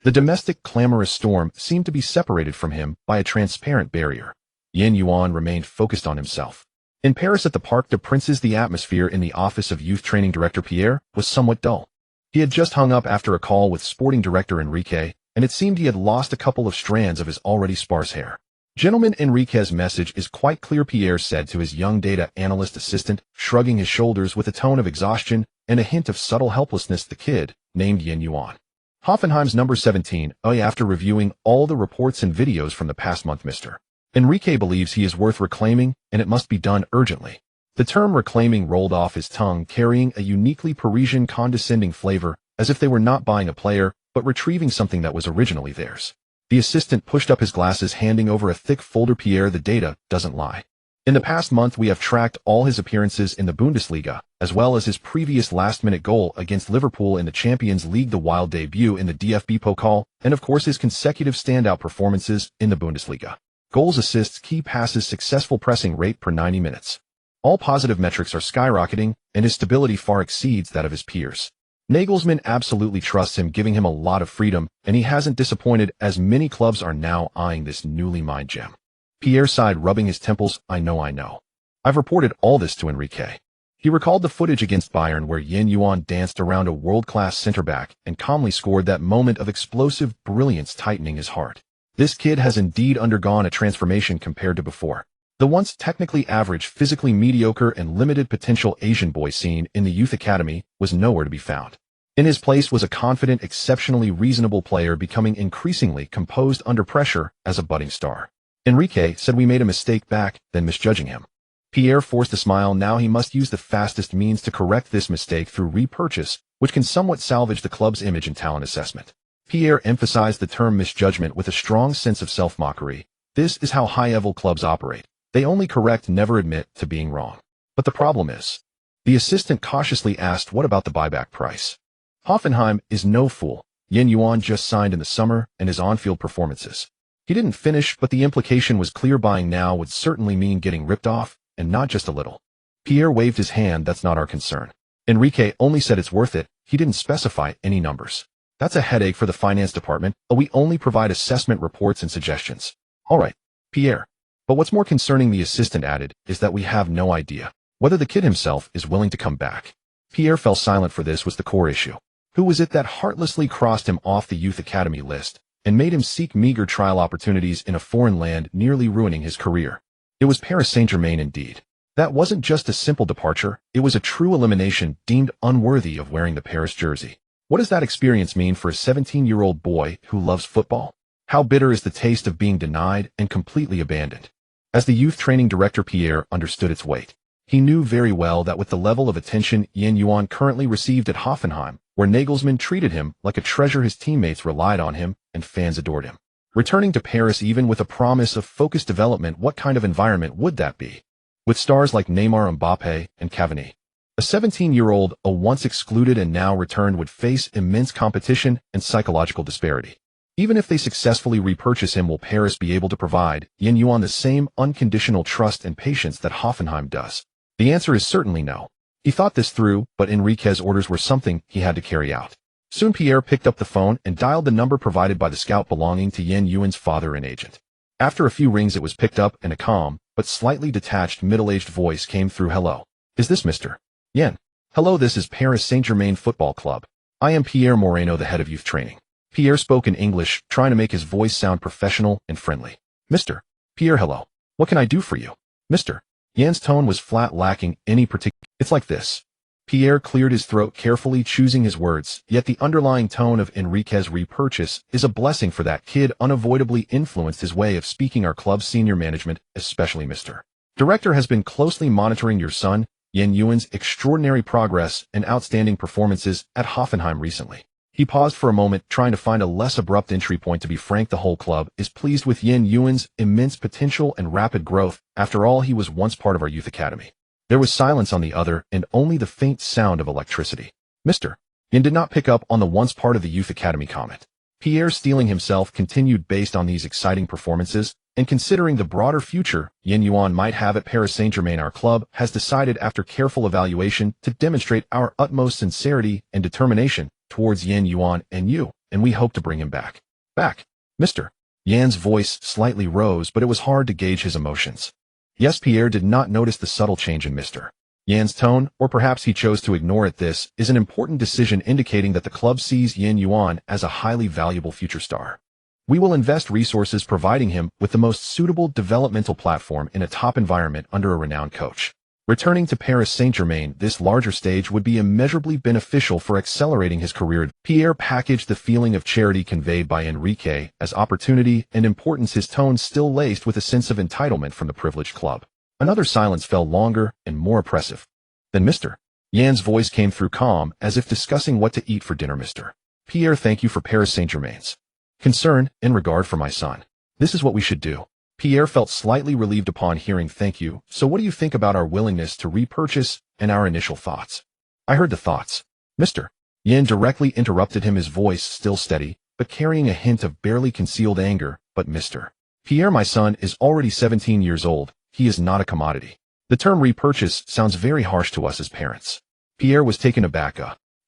The domestic clamorous storm seemed to be separated from him by a transparent barrier. Yuan remained focused on himself. In Paris at the Parc des Princes, the atmosphere in the office of youth training director Pierre was somewhat dull. He had just hung up after a call with sporting director Enrique, and it seemed he had lost a couple of strands of his already sparse hair. "Gentlemen, Enrique's message is quite clear," Pierre said to his young data analyst assistant, shrugging his shoulders with a tone of exhaustion and a hint of subtle helplessness. "The kid, named Yuan, Hoffenheim's number 17, after reviewing all the reports and videos from the past month, Mr. Enrique believes he is worth reclaiming, and it must be done urgently." The term reclaiming rolled off his tongue, carrying a uniquely Parisian condescending flavor, as if they were not buying a player, but retrieving something that was originally theirs. The assistant pushed up his glasses, handing over a thick folder. "Pierre, the data doesn't lie. In the past month, we have tracked all his appearances in the Bundesliga, as well as his previous last-minute goal against Liverpool in the Champions League, the wild debut in the DFB Pokal, and of course his consecutive standout performances in the Bundesliga. Goals, assists, key passes, successful pressing rate per 90 minutes. All positive metrics are skyrocketing, and his stability far exceeds that of his peers. Nagelsmann absolutely trusts him, giving him a lot of freedom, and he hasn't disappointed, as many clubs are now eyeing this newly mined gem. Pierre sighed, rubbing his temples. I know. I've reported all this to Enrique. He recalled the footage against Bayern where Yuan danced around a world-class center-back and calmly scored, that moment of explosive brilliance tightening his heart. This kid has indeed undergone a transformation compared to before. The once technically average, physically mediocre, and limited potential Asian boy seen in the youth academy was nowhere to be found. In his place was a confident, exceptionally reasonable player becoming increasingly composed under pressure as a budding star. Enrique said we made a mistake back then, misjudging him. Pierre forced a smile. Now he must use the fastest means to correct this mistake through repurchase, which can somewhat salvage the club's image and talent assessment. Pierre emphasized the term misjudgment with a strong sense of self-mockery. This is how high-level clubs operate. They only correct, never admit to being wrong. But the problem is, the assistant cautiously asked, what about the buyback price? Hoffenheim is no fool. Yuan just signed in the summer, and his on-field performances. He didn't finish, but the implication was clear. Buying now would certainly mean getting ripped off, and not just a little. Pierre waved his hand. That's not our concern. Enrique only said it's worth it. He didn't specify any numbers. That's a headache for the finance department, but we only provide assessment reports and suggestions. All right, Pierre. But what's more concerning, the assistant added, is that we have no idea whether the kid himself is willing to come back. Pierre fell silent, for this was the core issue. Who was it that heartlessly crossed him off the youth academy list and made him seek meager trial opportunities in a foreign land, nearly ruining his career? It was Paris Saint-Germain indeed. That wasn't just a simple departure, it was a true elimination, deemed unworthy of wearing the Paris jersey. What does that experience mean for a 17-year-old boy who loves football? How bitter is the taste of being denied and completely abandoned? As the youth training director, Pierre understood its weight. He knew very well that with the level of attention Yuan currently received at Hoffenheim, where Nagelsmann treated him like a treasure, his teammates relied on him and fans adored him. Returning to Paris, even with a promise of focused development, what kind of environment would that be? With stars like Neymar, Mbappe, and Cavani. A 17-year-old, a once excluded and now returned, would face immense competition and psychological disparity. Even if they successfully repurchase him, will Paris be able to provide Yuan the same unconditional trust and patience that Hoffenheim does? The answer is certainly no. He thought this through, but Enrique's orders were something he had to carry out. Soon Pierre picked up the phone and dialed the number provided by the scout belonging to Yuan's father and agent. After a few rings it was picked up, and a calm, but slightly detached, middle-aged voice came through. Hello. Is this Mr. Yuan? Hello, this is Paris Saint-Germain Football Club. I am Pierre Moreno, the head of youth training. Pierre spoke in English, trying to make his voice sound professional and friendly. Mr. Pierre, hello. What can I do for you? Mr. Yuan's tone was flat, lacking any particular. It's like this. Pierre cleared his throat, carefully choosing his words, yet the underlying tone of Enrique's repurchase is a blessing for that kid unavoidably influenced his way of speaking. Our club's senior management, especially Mr. Director, has been closely monitoring your son, Yuan's extraordinary progress and outstanding performances at Hoffenheim recently. He paused for a moment, trying to find a less abrupt entry point. To be frank, the whole club is pleased with Yuan's immense potential and rapid growth. After all, he was once part of our youth academy. There was silence on the other and only the faint sound of electricity. Mr. Yuan did not pick up on the once part of the youth academy comment. Pierre, steeling himself, continued. Based on these exciting performances, and considering the broader future Yuan might have at Paris Saint-Germain, our club has decided, after careful evaluation, to demonstrate our utmost sincerity and determination towards Yuan and you, and we hope to bring him back. Back. Mr. Yuan's voice slightly rose, but it was hard to gauge his emotions. Yes, Pierre did not notice the subtle change in Mr. Yuan's tone, or perhaps he chose to ignore it. This is an important decision, indicating that the club sees Yuan as a highly valuable future star. We will invest resources providing him with the most suitable developmental platform in a top environment under a renowned coach. Returning to Paris Saint-Germain, this larger stage would be immeasurably beneficial for accelerating his career. Pierre packaged the feeling of charity conveyed by Enrique as opportunity and importance, his tone still laced with a sense of entitlement from the privileged club. Another silence fell, longer and more oppressive. Then Mr. Yuan's voice came through, calm, as if discussing what to eat for dinner. Mr. Pierre, thank you for Paris Saint-Germain's concern and regard for my son. This is what we should do. Pierre felt slightly relieved upon hearing thank you. So what do you think about our willingness to repurchase and our initial thoughts? I heard the thoughts. Mr. Yuan directly interrupted him, his voice still steady, but carrying a hint of barely concealed anger. But Mr. Pierre, my son is already 17 years old. He is not a commodity. The term repurchase sounds very harsh to us as parents. Pierre was taken aback.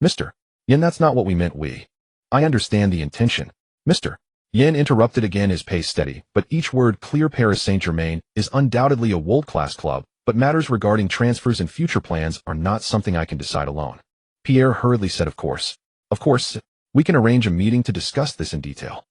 Mr. Yuan, that's not what we meant. I understand the intention. Mr. Yuan interrupted again, his pace steady, but each word clear. Paris Saint-Germain is undoubtedly a world-class club, but matters regarding transfers and future plans are not something I can decide alone. Pierre hurriedly said, Of course, we can arrange a meeting to discuss this in detail.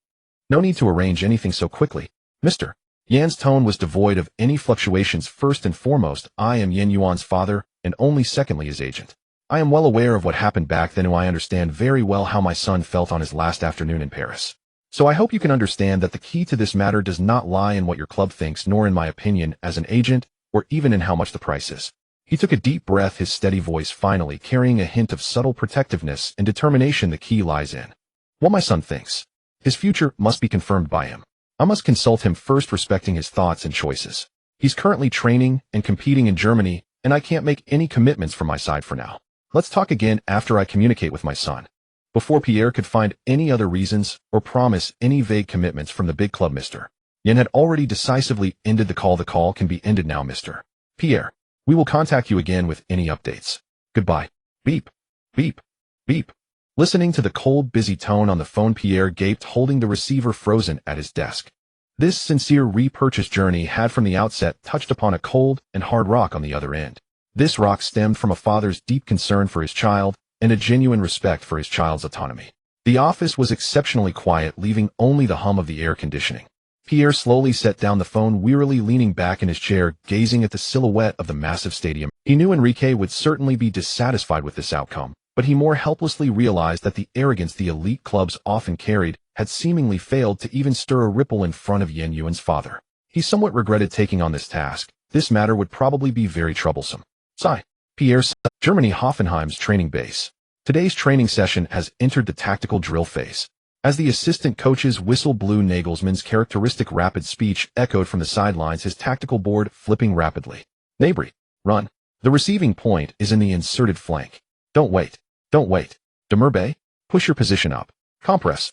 No need to arrange anything so quickly, Mr. Yuan's tone was devoid of any fluctuations. First and foremost, I am Yuan's father, and only secondly his agent. I am well aware of what happened back then, and I understand very well how my son felt on his last afternoon in Paris. So I hope you can understand that the key to this matter does not lie in what your club thinks, nor in my opinion as an agent, or even in how much the price is. He took a deep breath, his steady voice finally carrying a hint of subtle protectiveness and determination. The key lies in what my son thinks. His future must be confirmed by him. I must consult him first, respecting his thoughts and choices. He's currently training and competing in Germany, and I can't make any commitments from my side for now. Let's talk again after I communicate with my son. Before Pierre could find any other reasons or promise any vague commitments from the big club, Mr. Yuan had already decisively ended the call. The call can be ended now, Mr. Pierre. We will contact you again with any updates. Goodbye. Beep. Beep. Beep. Listening to the cold, busy tone on the phone, Pierre gaped, holding the receiver frozen at his desk. This sincere repurchase journey had from the outset touched upon a cold and hard rock on the other end. This rock stemmed from a father's deep concern for his child and a genuine respect for his child's autonomy. The office was exceptionally quiet, leaving only the hum of the air conditioning. Pierre slowly set down the phone, wearily leaning back in his chair, gazing at the silhouette of the massive stadium. He knew Enrique would certainly be dissatisfied with this outcome, but he more helplessly realized that the arrogance the elite clubs often carried had seemingly failed to even stir a ripple in front of Yuan's father. He somewhat regretted taking on this task. This matter would probably be very troublesome. Sigh. Pierre sighed. Germany, Hoffenheim's training base. Today's training session has entered the tactical drill phase. As the assistant coach's whistle blew, Nagelsmann's characteristic rapid speech echoed from the sidelines, his tactical board flipping rapidly. Gnabry, run. The receiving point is in the inserted flank. Don't wait. Don't wait. Demerbe, push your position up. Compress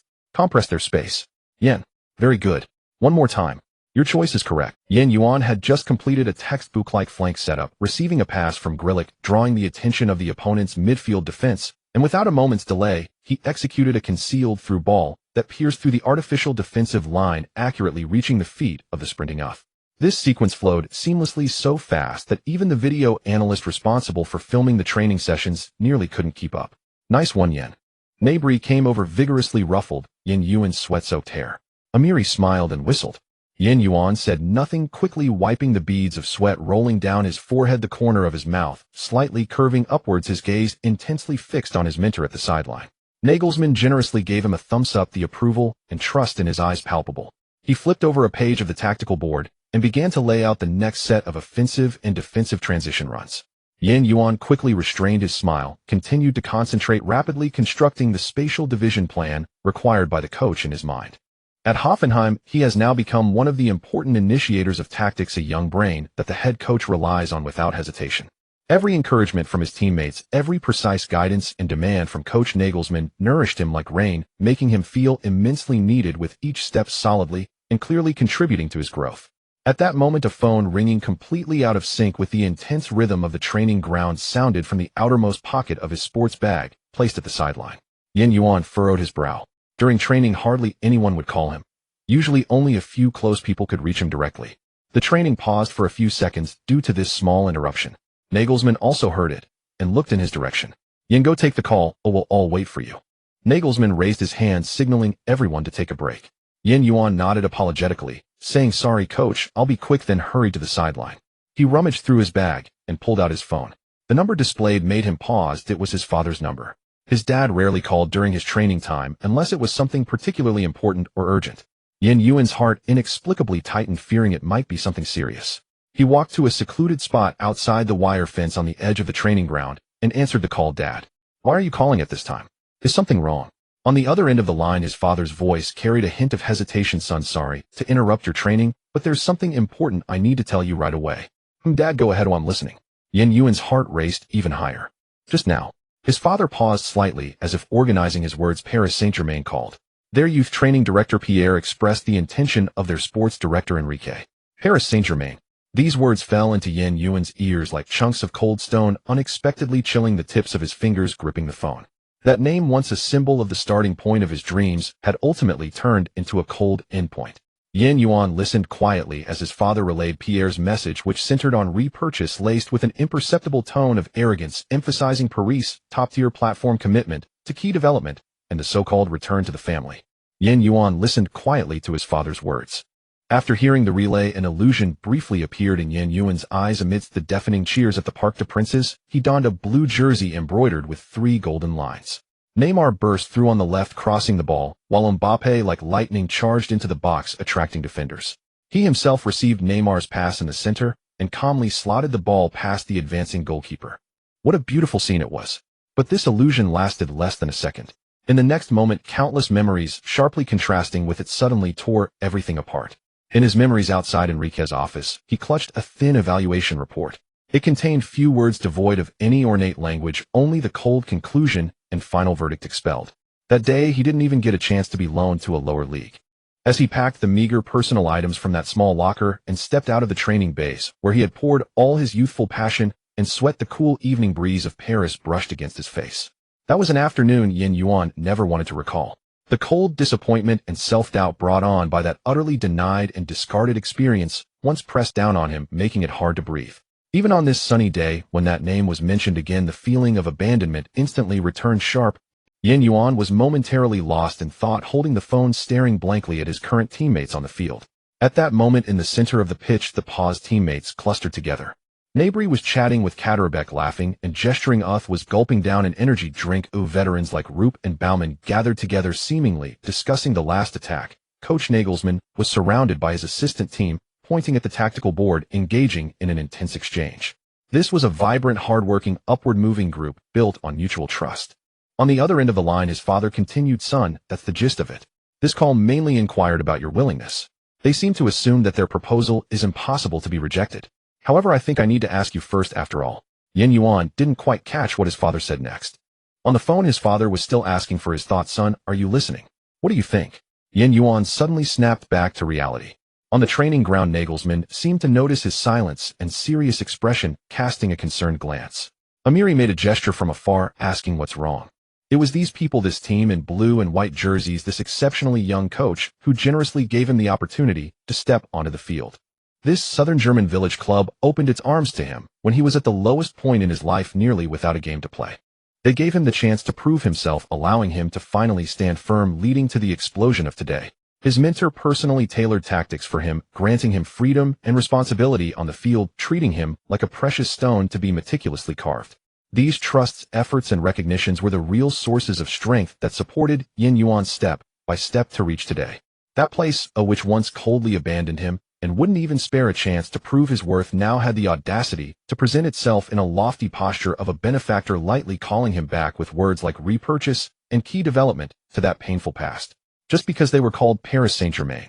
their space. Yuan, very good. One more time. Your choice is correct. Yuan had just completed a textbook-like flank setup, receiving a pass from Grillick, drawing the attention of the opponent's midfield defense, and without a moment's delay, he executed a concealed through ball that pierced through the artificial defensive line, accurately reaching the feet of the sprinting Uff. This sequence flowed seamlessly, so fast that even the video analyst responsible for filming the training sessions nearly couldn't keep up. Nice one, Yuan. Gnabry came over vigorously, ruffled Yuan's sweat-soaked hair. Amiri smiled and whistled. Yuan said nothing, quickly wiping the beads of sweat rolling down his forehead, the corner of his mouth slightly curving upwards, his gaze intensely fixed on his mentor at the sideline. Nagelsmann generously gave him a thumbs up, the approval and trust in his eyes palpable. He flipped over a page of the tactical board and began to lay out the next set of offensive and defensive transition runs. Yuan quickly restrained his smile, continued to concentrate, rapidly constructing the spatial division plan required by the coach in his mind. At Hoffenheim, he has now become one of the important initiators of tactics, a young brain that the head coach relies on without hesitation. Every encouragement from his teammates, every precise guidance and demand from Coach Nagelsmann nourished him like rain, making him feel immensely needed, with each step solidly and clearly contributing to his growth. At that moment, a phone ringing completely out of sync with the intense rhythm of the training ground sounded from the outermost pocket of his sports bag, placed at the sideline. Yuan furrowed his brow. During training, hardly anyone would call him. Usually only a few close people could reach him directly. The training paused for a few seconds due to this small interruption. Nagelsmann also heard it and looked in his direction. Yuan, go take the call, or we'll all wait for you. Nagelsmann raised his hand, signaling everyone to take a break. Yuan nodded apologetically, saying, Sorry, coach, I'll be quick, then hurried to the sideline. He rummaged through his bag and pulled out his phone. The number displayed made him pause. It was his father's number. His dad rarely called during his training time unless it was something particularly important or urgent. Yuan's heart inexplicably tightened, fearing it might be something serious. He walked to a secluded spot outside the wire fence on the edge of the training ground and answered the call. Dad, why are you calling at this time? Is something wrong? On the other end of the line, his father's voice carried a hint of hesitation. Son, sorry to interrupt your training, but there's something important I need to tell you right away. Dad, go ahead while I'm listening. Yuan's heart raced even higher. Just now. His father paused slightly, as if organizing his words. Paris Saint-Germain called. Their youth training director Pierre expressed the intention of their sports director Enrique. Paris Saint-Germain. These words fell into Yuan's ears like chunks of cold stone, unexpectedly chilling the tips of his fingers gripping the phone. That name, once a symbol of the starting point of his dreams, had ultimately turned into a cold endpoint. Yuan listened quietly as his father relayed Pierre's message, which centered on repurchase laced with an imperceptible tone of arrogance, emphasizing Paris' top-tier platform commitment to key development and the so-called return to the family. Yuan listened quietly to his father's words. After hearing the relay, an illusion briefly appeared in Yuan's eyes amidst the deafening cheers at the Parc des Princes. He donned a blue jersey embroidered with 3 golden lines. Neymar burst through on the left, crossing the ball, while Mbappé like lightning charged into the box, attracting defenders. He himself received Neymar's pass in the center and calmly slotted the ball past the advancing goalkeeper. What a beautiful scene it was. But this illusion lasted less than a second. In the next moment, countless memories, sharply contrasting with it, suddenly tore everything apart. In his memories outside Enrique's office, he clutched a thin evaluation report. It contained few words devoid of any ornate language, only the cold conclusion and final verdict expelled. That day, he didn't even get a chance to be loaned to a lower league. As he packed the meager personal items from that small locker and stepped out of the training base, where he had poured all his youthful passion and sweat, the cool evening breeze of Paris brushed against his face. That was an afternoon Yuan never wanted to recall. The cold disappointment and self-doubt brought on by that utterly denied and discarded experience once pressed down on him, making it hard to breathe. Even on this sunny day, when that name was mentioned again, the feeling of abandonment instantly returned sharp. Yuan was momentarily lost in thought, holding the phone, staring blankly at his current teammates on the field. At that moment, in the center of the pitch, the paused teammates clustered together. Nabry was chatting with Katterbeck, laughing and gesturing. Uth was gulping down an energy drink. Veterans like Rupp and Baumann gathered together, seemingly discussing the last attack. Coach Nagelsmann was surrounded by his assistant team, pointing at the tactical board, engaging in an intense exchange. This was a vibrant, hard-working, upward-moving group built on mutual trust. On the other end of the line, his father continued, "Son, that's the gist of it. This call mainly inquired about your willingness. They seem to assume that their proposal is impossible to be rejected. However, I think I need to ask you first after all." Yuan didn't quite catch what his father said next. On the phone, his father was still asking for his thoughts. "Son, are you listening? What do you think?" Yuan suddenly snapped back to reality. On the training ground, Nagelsmann seemed to notice his silence and serious expression, casting a concerned glance. Amiri made a gesture from afar, asking what's wrong. It was these people, this team in blue and white jerseys, this exceptionally young coach who generously gave him the opportunity to step onto the field. This southern German village club opened its arms to him when he was at the lowest point in his life, nearly without a game to play. They gave him the chance to prove himself, allowing him to finally stand firm, leading to the explosion of today. His mentor personally tailored tactics for him, granting him freedom and responsibility on the field, treating him like a precious stone to be meticulously carved. These trusts, efforts, and recognitions were the real sources of strength that supported Yuan step by step to reach today. That place, which once coldly abandoned him and wouldn't even spare a chance to prove his worth, now had the audacity to present itself in a lofty posture of a benefactor, lightly calling him back with words like repurchase and key development to that painful past, just because they were called Paris Saint-Germain.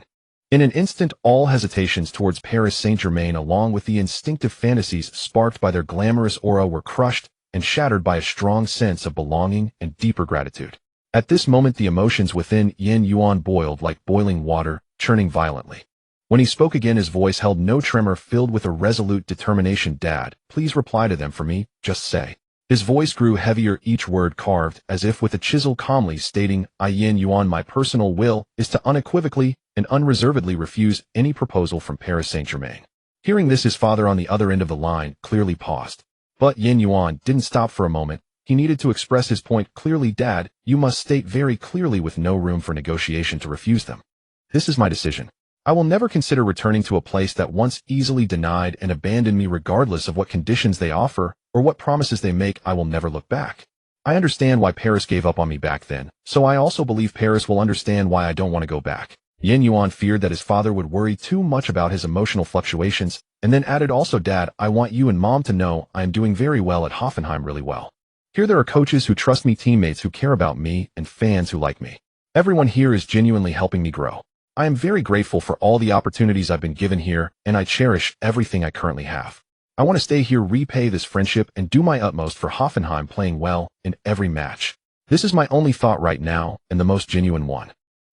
In an instant, all hesitations towards Paris Saint-Germain, along with the instinctive fantasies sparked by their glamorous aura, were crushed and shattered by a strong sense of belonging and deeper gratitude. At this moment, the emotions within Yuan boiled like boiling water, churning violently. When he spoke again, his voice held no tremor, filled with a resolute determination. "Dad, please reply to them for me, just say." His voice grew heavier, each word carved as if with a chisel, calmly stating, Yuan, my personal will is to unequivocally and unreservedly refuse any proposal from Paris Saint-Germain. Hearing this, his father on the other end of the line clearly paused. But Yuan didn't stop for a moment. He needed to express his point clearly. "Dad, you must state very clearly, with no room for negotiation, to refuse them. This is my decision. I will never consider returning to a place that once easily denied and abandoned me, regardless of what conditions they offer or what promises they make. I will never look back. I understand why Paris gave up on me back then, so I also believe Paris will understand why I don't want to go back." Yuan feared that his father would worry too much about his emotional fluctuations, and then added, "Also, Dad, I want you and Mom to know I am doing very well at Hoffenheim, really well. Here there are coaches who trust me, teammates who care about me, and fans who like me. Everyone here is genuinely helping me grow. I am very grateful for all the opportunities I've been given here, and I cherish everything I currently have. I want to stay here, repay this friendship, and do my utmost for Hoffenheim, playing well in every match. This is my only thought right now, and the most genuine one."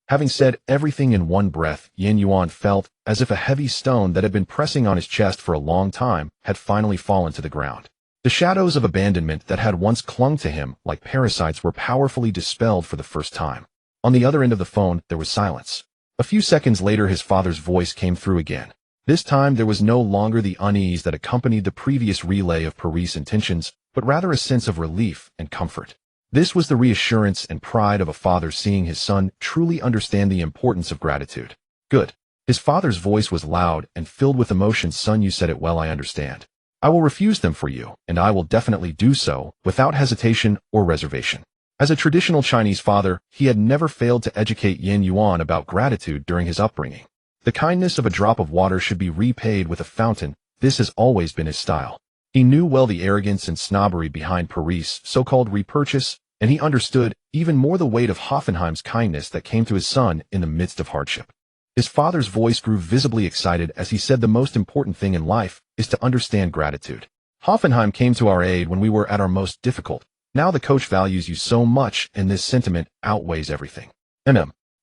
Having said everything in one breath, Yuan felt as if a heavy stone that had been pressing on his chest for a long time had finally fallen to the ground. The shadows of abandonment that had once clung to him like parasites were powerfully dispelled for the first time. On the other end of the phone, there was silence. A few seconds later, his father's voice came through again. This time, there was no longer the unease that accompanied the previous relay of Paris' intentions, but rather a sense of relief and comfort. This was the reassurance and pride of a father seeing his son truly understand the importance of gratitude. Good. His father's voice was loud and filled with emotion. Son, you said it well, I understand. I will refuse them for you, and I will definitely do so, without hesitation or reservation. As a traditional Chinese father, he had never failed to educate Yuan about gratitude during his upbringing. The kindness of a drop of water should be repaid with a fountain. This has always been his style. He knew well the arrogance and snobbery behind Paris' so-called repurchase, and he understood even more the weight of Hoffenheim's kindness that came to his son in the midst of hardship. His father's voice grew visibly excited as he said the most important thing in life is to understand gratitude. Hoffenheim came to our aid when we were at our most difficult. Now the coach values you so much, and this sentiment outweighs everything.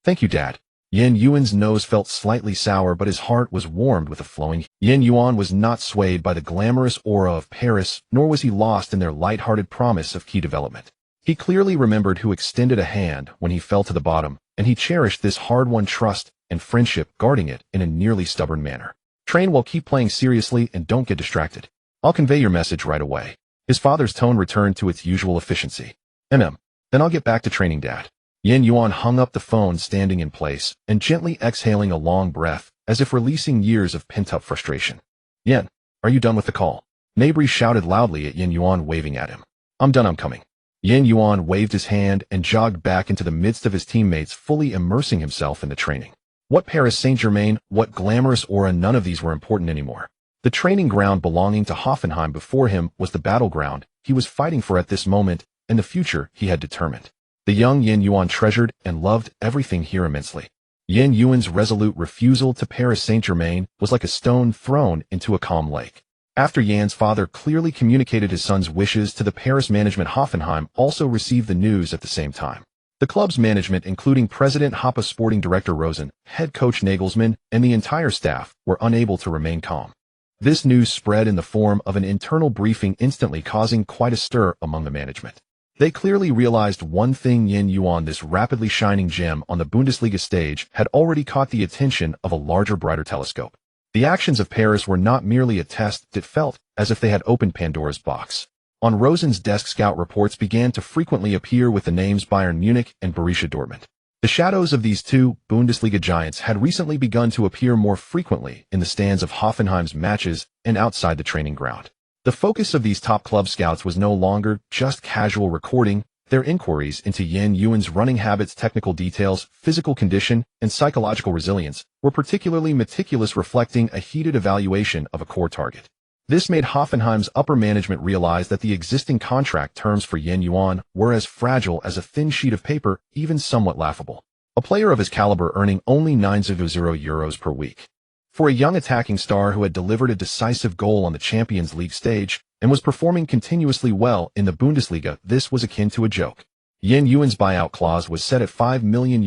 Thank you, Dad. Yuan's nose felt slightly sour, but his heart was warmed with a flowing. Yuan was not swayed by the glamorous aura of Paris, nor was he lost in their light-hearted promise of key development. He clearly remembered who extended a hand when he fell to the bottom, and he cherished this hard-won trust and friendship, guarding it in a nearly stubborn manner. Train well, keep playing seriously, and don't get distracted. I'll convey your message right away. His father's tone returned to its usual efficiency. Then I'll get back to training, Dad. Yuan hung up the phone, standing in place, and gently exhaling a long breath, as if releasing years of pent-up frustration. Yan, are you done with the call? Mabry shouted loudly at Yuan, waving at him. I'm done, I'm coming. Yuan waved his hand and jogged back into the midst of his teammates, fully immersing himself in the training. What Paris Saint-Germain, what glamorous aura, none of these were important anymore. The training ground belonging to Hoffenheim before him was the battleground he was fighting for at this moment, and the future he had determined. The young Yuan treasured and loved everything here immensely. Yuan's resolute refusal to Paris Saint-Germain was like a stone thrown into a calm lake. After Yan's father clearly communicated his son's wishes to the Paris management, Hoffenheim also received the news at the same time. The club's management, including President Hoppe, sporting director Rosen, head coach Nagelsmann, and the entire staff, were unable to remain calm. This news spread in the form of an internal briefing, instantly causing quite a stir among the management. They clearly realized one thing: Yuan, this rapidly shining gem on the Bundesliga stage, had already caught the attention of a larger, brighter telescope. The actions of Paris were not merely a test, it felt as if they had opened Pandora's box. On Rosen's desk, scout reports began to frequently appear with the names Bayern Munich and Borussia Dortmund. The shadows of these two Bundesliga giants had recently begun to appear more frequently in the stands of Hoffenheim's matches and outside the training ground. The focus of these top club scouts was no longer just casual recording. Their inquiries into Yuan's running habits, technical details, physical condition, and psychological resilience were particularly meticulous, reflecting a heated evaluation of a core target. This made Hoffenheim's upper management realize that the existing contract terms for Yuan were as fragile as a thin sheet of paper, even somewhat laughable. A player of his caliber earning only €9,000 per week. For a young attacking star who had delivered a decisive goal on the Champions League stage and was performing continuously well in the Bundesliga, this was akin to a joke. Yuan's buyout clause was set at €5 million,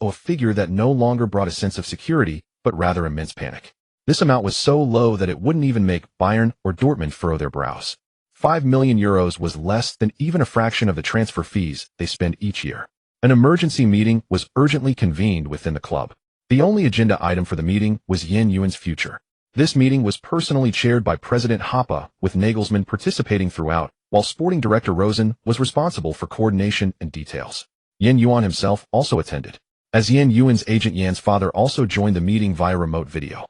a figure that no longer brought a sense of security, but rather immense panic. This amount was so low that it wouldn't even make Bayern or Dortmund furrow their brows. €5 million was less than even a fraction of the transfer fees they spend each year. An emergency meeting was urgently convened within the club. The only agenda item for the meeting was Yuan's future. This meeting was personally chaired by President Hoppe, with Nagelsmann participating throughout, while sporting director Rosen was responsible for coordination and details. Yuan himself also attended. As Yuan's agent, Yan's father also joined the meeting via remote video.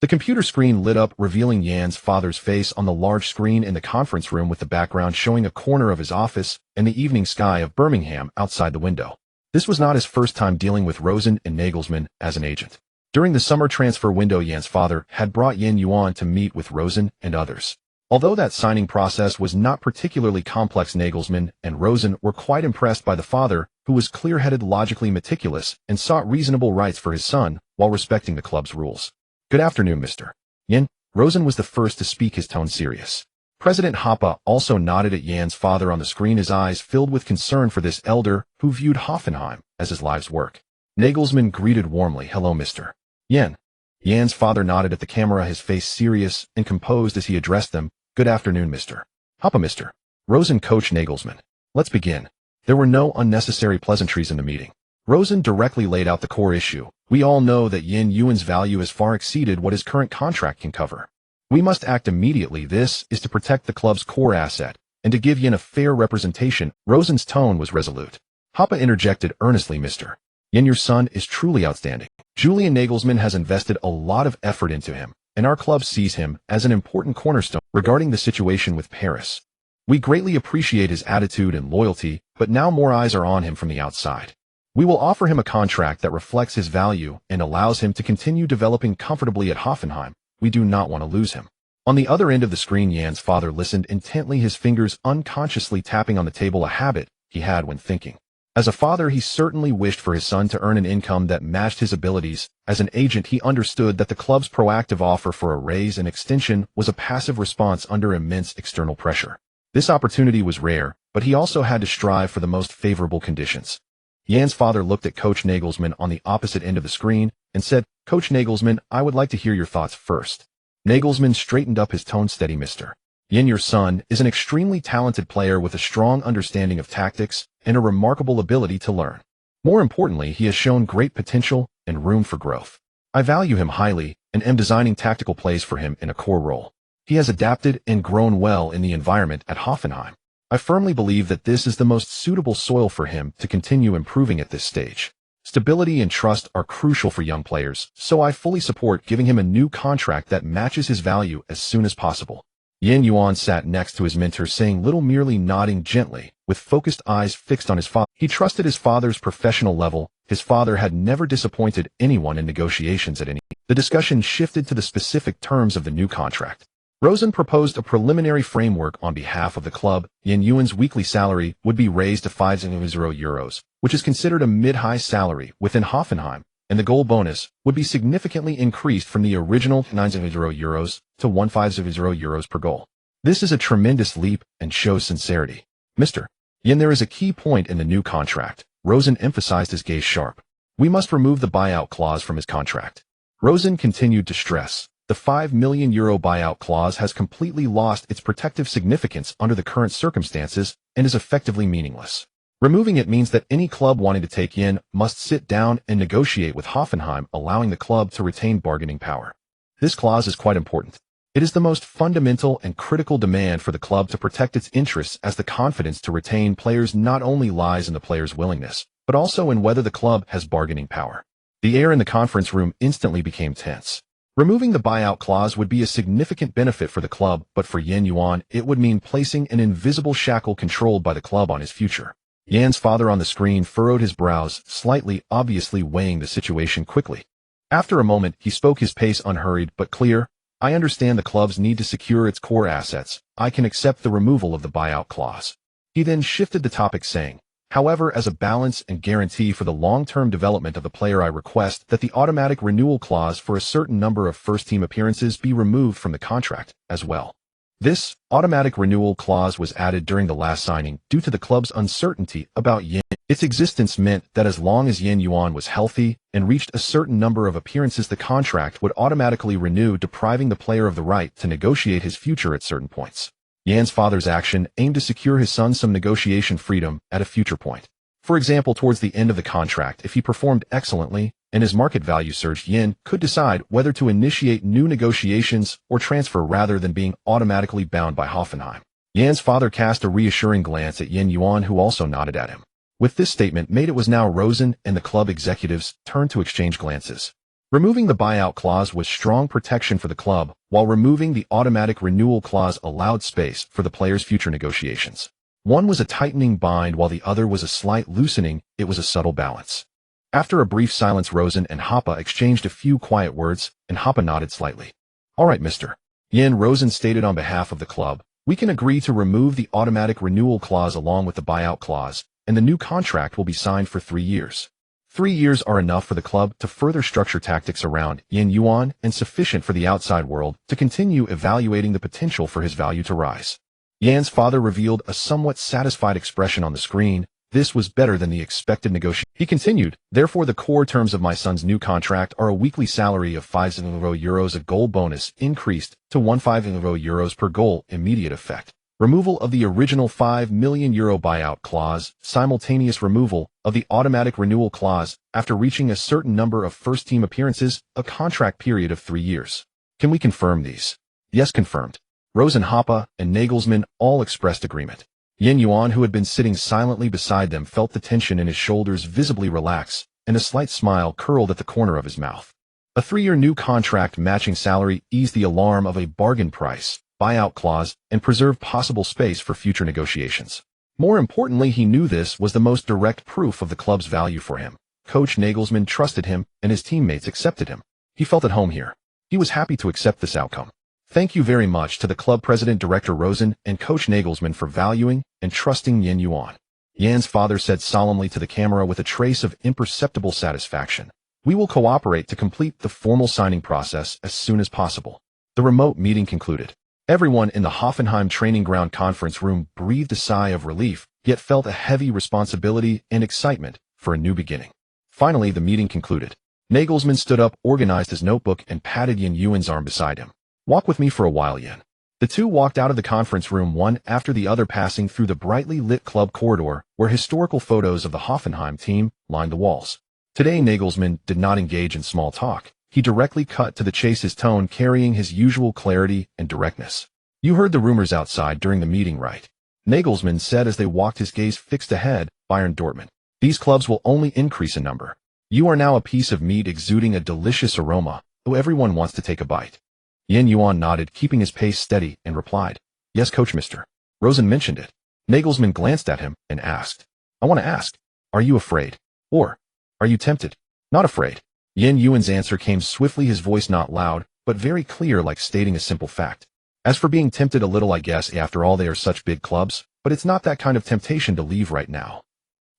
The computer screen lit up, revealing Yan's father's face on the large screen in the conference room, with the background showing a corner of his office and the evening sky of Birmingham outside the window. This was not his first time dealing with Rosen and Nagelsmann as an agent. During the summer transfer window, Yan's father had brought Yuan to meet with Rosen and others. Although that signing process was not particularly complex, Nagelsmann and Rosen were quite impressed by the father, who was clear-headed, logically meticulous, and sought reasonable rights for his son while respecting the club's rules. Good afternoon, Mr. Yan. Rosen was the first to speak, his tone serious. President Hoppe also nodded at Yan's father on the screen, his eyes filled with concern for this elder who viewed Hoffenheim as his life's work. Nagelsmann greeted warmly, "Hello, Mr. Yan." Yan's father nodded at the camera, his face serious and composed as he addressed them. "Good afternoon, Mr. Hoppa, Mr. Rosen, Coach Nagelsmann. Let's begin. There were no unnecessary pleasantries in the meeting. Rosen directly laid out the core issue. We all know that Yuan's value has far exceeded what his current contract can cover. We must act immediately. This is to protect the club's core asset, and to give Yuan a fair representation. Rosen's tone was resolute. Hoppa interjected earnestly, Mr. Yuan, your son is truly outstanding. Julian Nagelsmann has invested a lot of effort into him, and our club sees him as an important cornerstone regarding the situation with Paris. We greatly appreciate his attitude and loyalty, but now more eyes are on him from the outside. We will offer him a contract that reflects his value and allows him to continue developing comfortably at Hoffenheim. We do not want to lose him. On the other end of the screen, Yuan's father listened intently, his fingers unconsciously tapping on the table, a habit he had when thinking. As a father, he certainly wished for his son to earn an income that matched his abilities. As an agent, he understood that the club's proactive offer for a raise and extension was a passive response under immense external pressure. This opportunity was rare, but he also had to strive for the most favorable conditions. Yuan's father looked at Coach Nagelsmann on the opposite end of the screen and said, Coach Nagelsmann, I would like to hear your thoughts first. Nagelsmann straightened up his tone. Steady, Mr. Yuan, your son is an extremely talented player with a strong understanding of tactics and a remarkable ability to learn. More importantly, he has shown great potential and room for growth. I value him highly and am designing tactical plays for him in a core role. He has adapted and grown well in the environment at Hoffenheim. I firmly believe that this is the most suitable soil for him to continue improving at this stage. Stability and trust are crucial for young players, so I fully support giving him a new contract that matches his value as soon as possible. Yuan sat next to his mentor, saying little, merely nodding gently, with focused eyes fixed on his father. He trusted his father's professional level. His father had never disappointed anyone in negotiations at any. The discussion shifted to the specific terms of the new contract. Rosen proposed a preliminary framework on behalf of the club. Yuan's weekly salary would be raised to €5,000, which is considered a mid-high salary within Hoffenheim, and the goal bonus would be significantly increased from the original €9,000 to €1,500 per goal. This is a tremendous leap and shows sincerity. Mr. Yuan, there is a key point in the new contract. Rosen emphasized, his gaze sharp. We must remove the buyout clause from his contract. Rosen continued to stress. The €5 million buyout clause has completely lost its protective significance under the current circumstances and is effectively meaningless. Removing it means that any club wanting to take Yuan must sit down and negotiate with Hoffenheim, allowing the club to retain bargaining power. This clause is quite important. It is the most fundamental and critical demand for the club to protect its interests, as the confidence to retain players not only lies in the player's willingness, but also in whether the club has bargaining power. The air in the conference room instantly became tense. Removing the buyout clause would be a significant benefit for the club, but for Yuan, it would mean placing an invisible shackle controlled by the club on his future. Yuan's father on the screen furrowed his brows slightly, obviously weighing the situation quickly. After a moment, he spoke, his pace unhurried but clear. I understand the club's need to secure its core assets. I can accept the removal of the buyout clause. He then shifted the topic, saying, however, as a balance and guarantee for the long-term development of the player, I request that the automatic renewal clause for a certain number of first-team appearances be removed from the contract as well. This automatic renewal clause was added during the last signing due to the club's uncertainty about Yuan. Its existence meant that as long as Yuan was healthy and reached a certain number of appearances, the contract would automatically renew, depriving the player of the right to negotiate his future at certain points. Yuan's father's action aimed to secure his son some negotiation freedom at a future point. For example, towards the end of the contract, if he performed excellently and his market value surged, Yuan could decide whether to initiate new negotiations or transfer rather than being automatically bound by Hoffenheim. Yuan's father cast a reassuring glance at Yuan, who also nodded at him. With this statement made, it was now Rosen and the club executives turned to exchange glances. Removing the buyout clause was strong protection for the club, while removing the automatic renewal clause allowed space for the player's future negotiations. One was a tightening bind while the other was a slight loosening. It was a subtle balance. After a brief silence, Rosen and Hoppa exchanged a few quiet words, and Hoppa nodded slightly. All right, Mr. Yuan, Rosen stated on behalf of the club, we can agree to remove the automatic renewal clause along with the buyout clause, and the new contract will be signed for 3 years. 3 years are enough for the club to further structure tactics around Yuan and sufficient for the outside world to continue evaluating the potential for his value to rise. Yuan's father revealed a somewhat satisfied expression on the screen. This was better than the expected negotiation. He continued, therefore the core terms of my son's new contract are a weekly salary of €5,000, a goal bonus increased to €1,500 per goal, immediate effect. removal of the original €5 million buyout clause, simultaneous removal of the automatic renewal clause after reaching a certain number of first-team appearances, a contract period of 3 years. Can we confirm these? Yes, confirmed. Rosenhoppe and Nagelsmann all expressed agreement. Yuan, who had been sitting silently beside them, felt the tension in his shoulders visibly relax, and a slight smile curled at the corner of his mouth. A 3-year new contract matching salary eased the alarm of a bargain price, buyout clause, and preserved possible space for future negotiations. More importantly, he knew this was the most direct proof of the club's value for him. Coach Nagelsmann trusted him, and his teammates accepted him. He felt at home here. He was happy to accept this outcome. Thank you very much to the club president, Director Rosen, and Coach Nagelsmann for valuing and trusting Yuan. Yan's father said solemnly to the camera with a trace of imperceptible satisfaction. We will cooperate to complete the formal signing process as soon as possible. The remote meeting concluded. Everyone in the Hoffenheim training ground conference room breathed a sigh of relief, yet felt a heavy responsibility and excitement for a new beginning. Finally, the meeting concluded. Nagelsmann stood up, organized his notebook, and patted Yuan's arm beside him. Walk with me for a while, Yuan. The two walked out of the conference room, one after the other, passing through the brightly lit club corridor where historical photos of the Hoffenheim team lined the walls. Today, Nagelsmann did not engage in small talk. He directly cut to the chase, his tone carrying his usual clarity and directness. You heard the rumors outside during the meeting, right? Nagelsmann said as they walked, his gaze fixed ahead. Bayern Dortmund. These clubs will only increase in number. You are now a piece of meat exuding a delicious aroma, though everyone wants to take a bite. Yuan nodded, keeping his pace steady, and replied, Yes, coach, Mr. Rosen mentioned it. Nagelsmann glanced at him and asked, I want to ask, are you afraid? Or, are you tempted? Not afraid. Yuan's answer came swiftly, his voice not loud, but very clear, like stating a simple fact. As for being tempted, a little, I guess. After all, they are such big clubs, but it's not that kind of temptation to leave right now.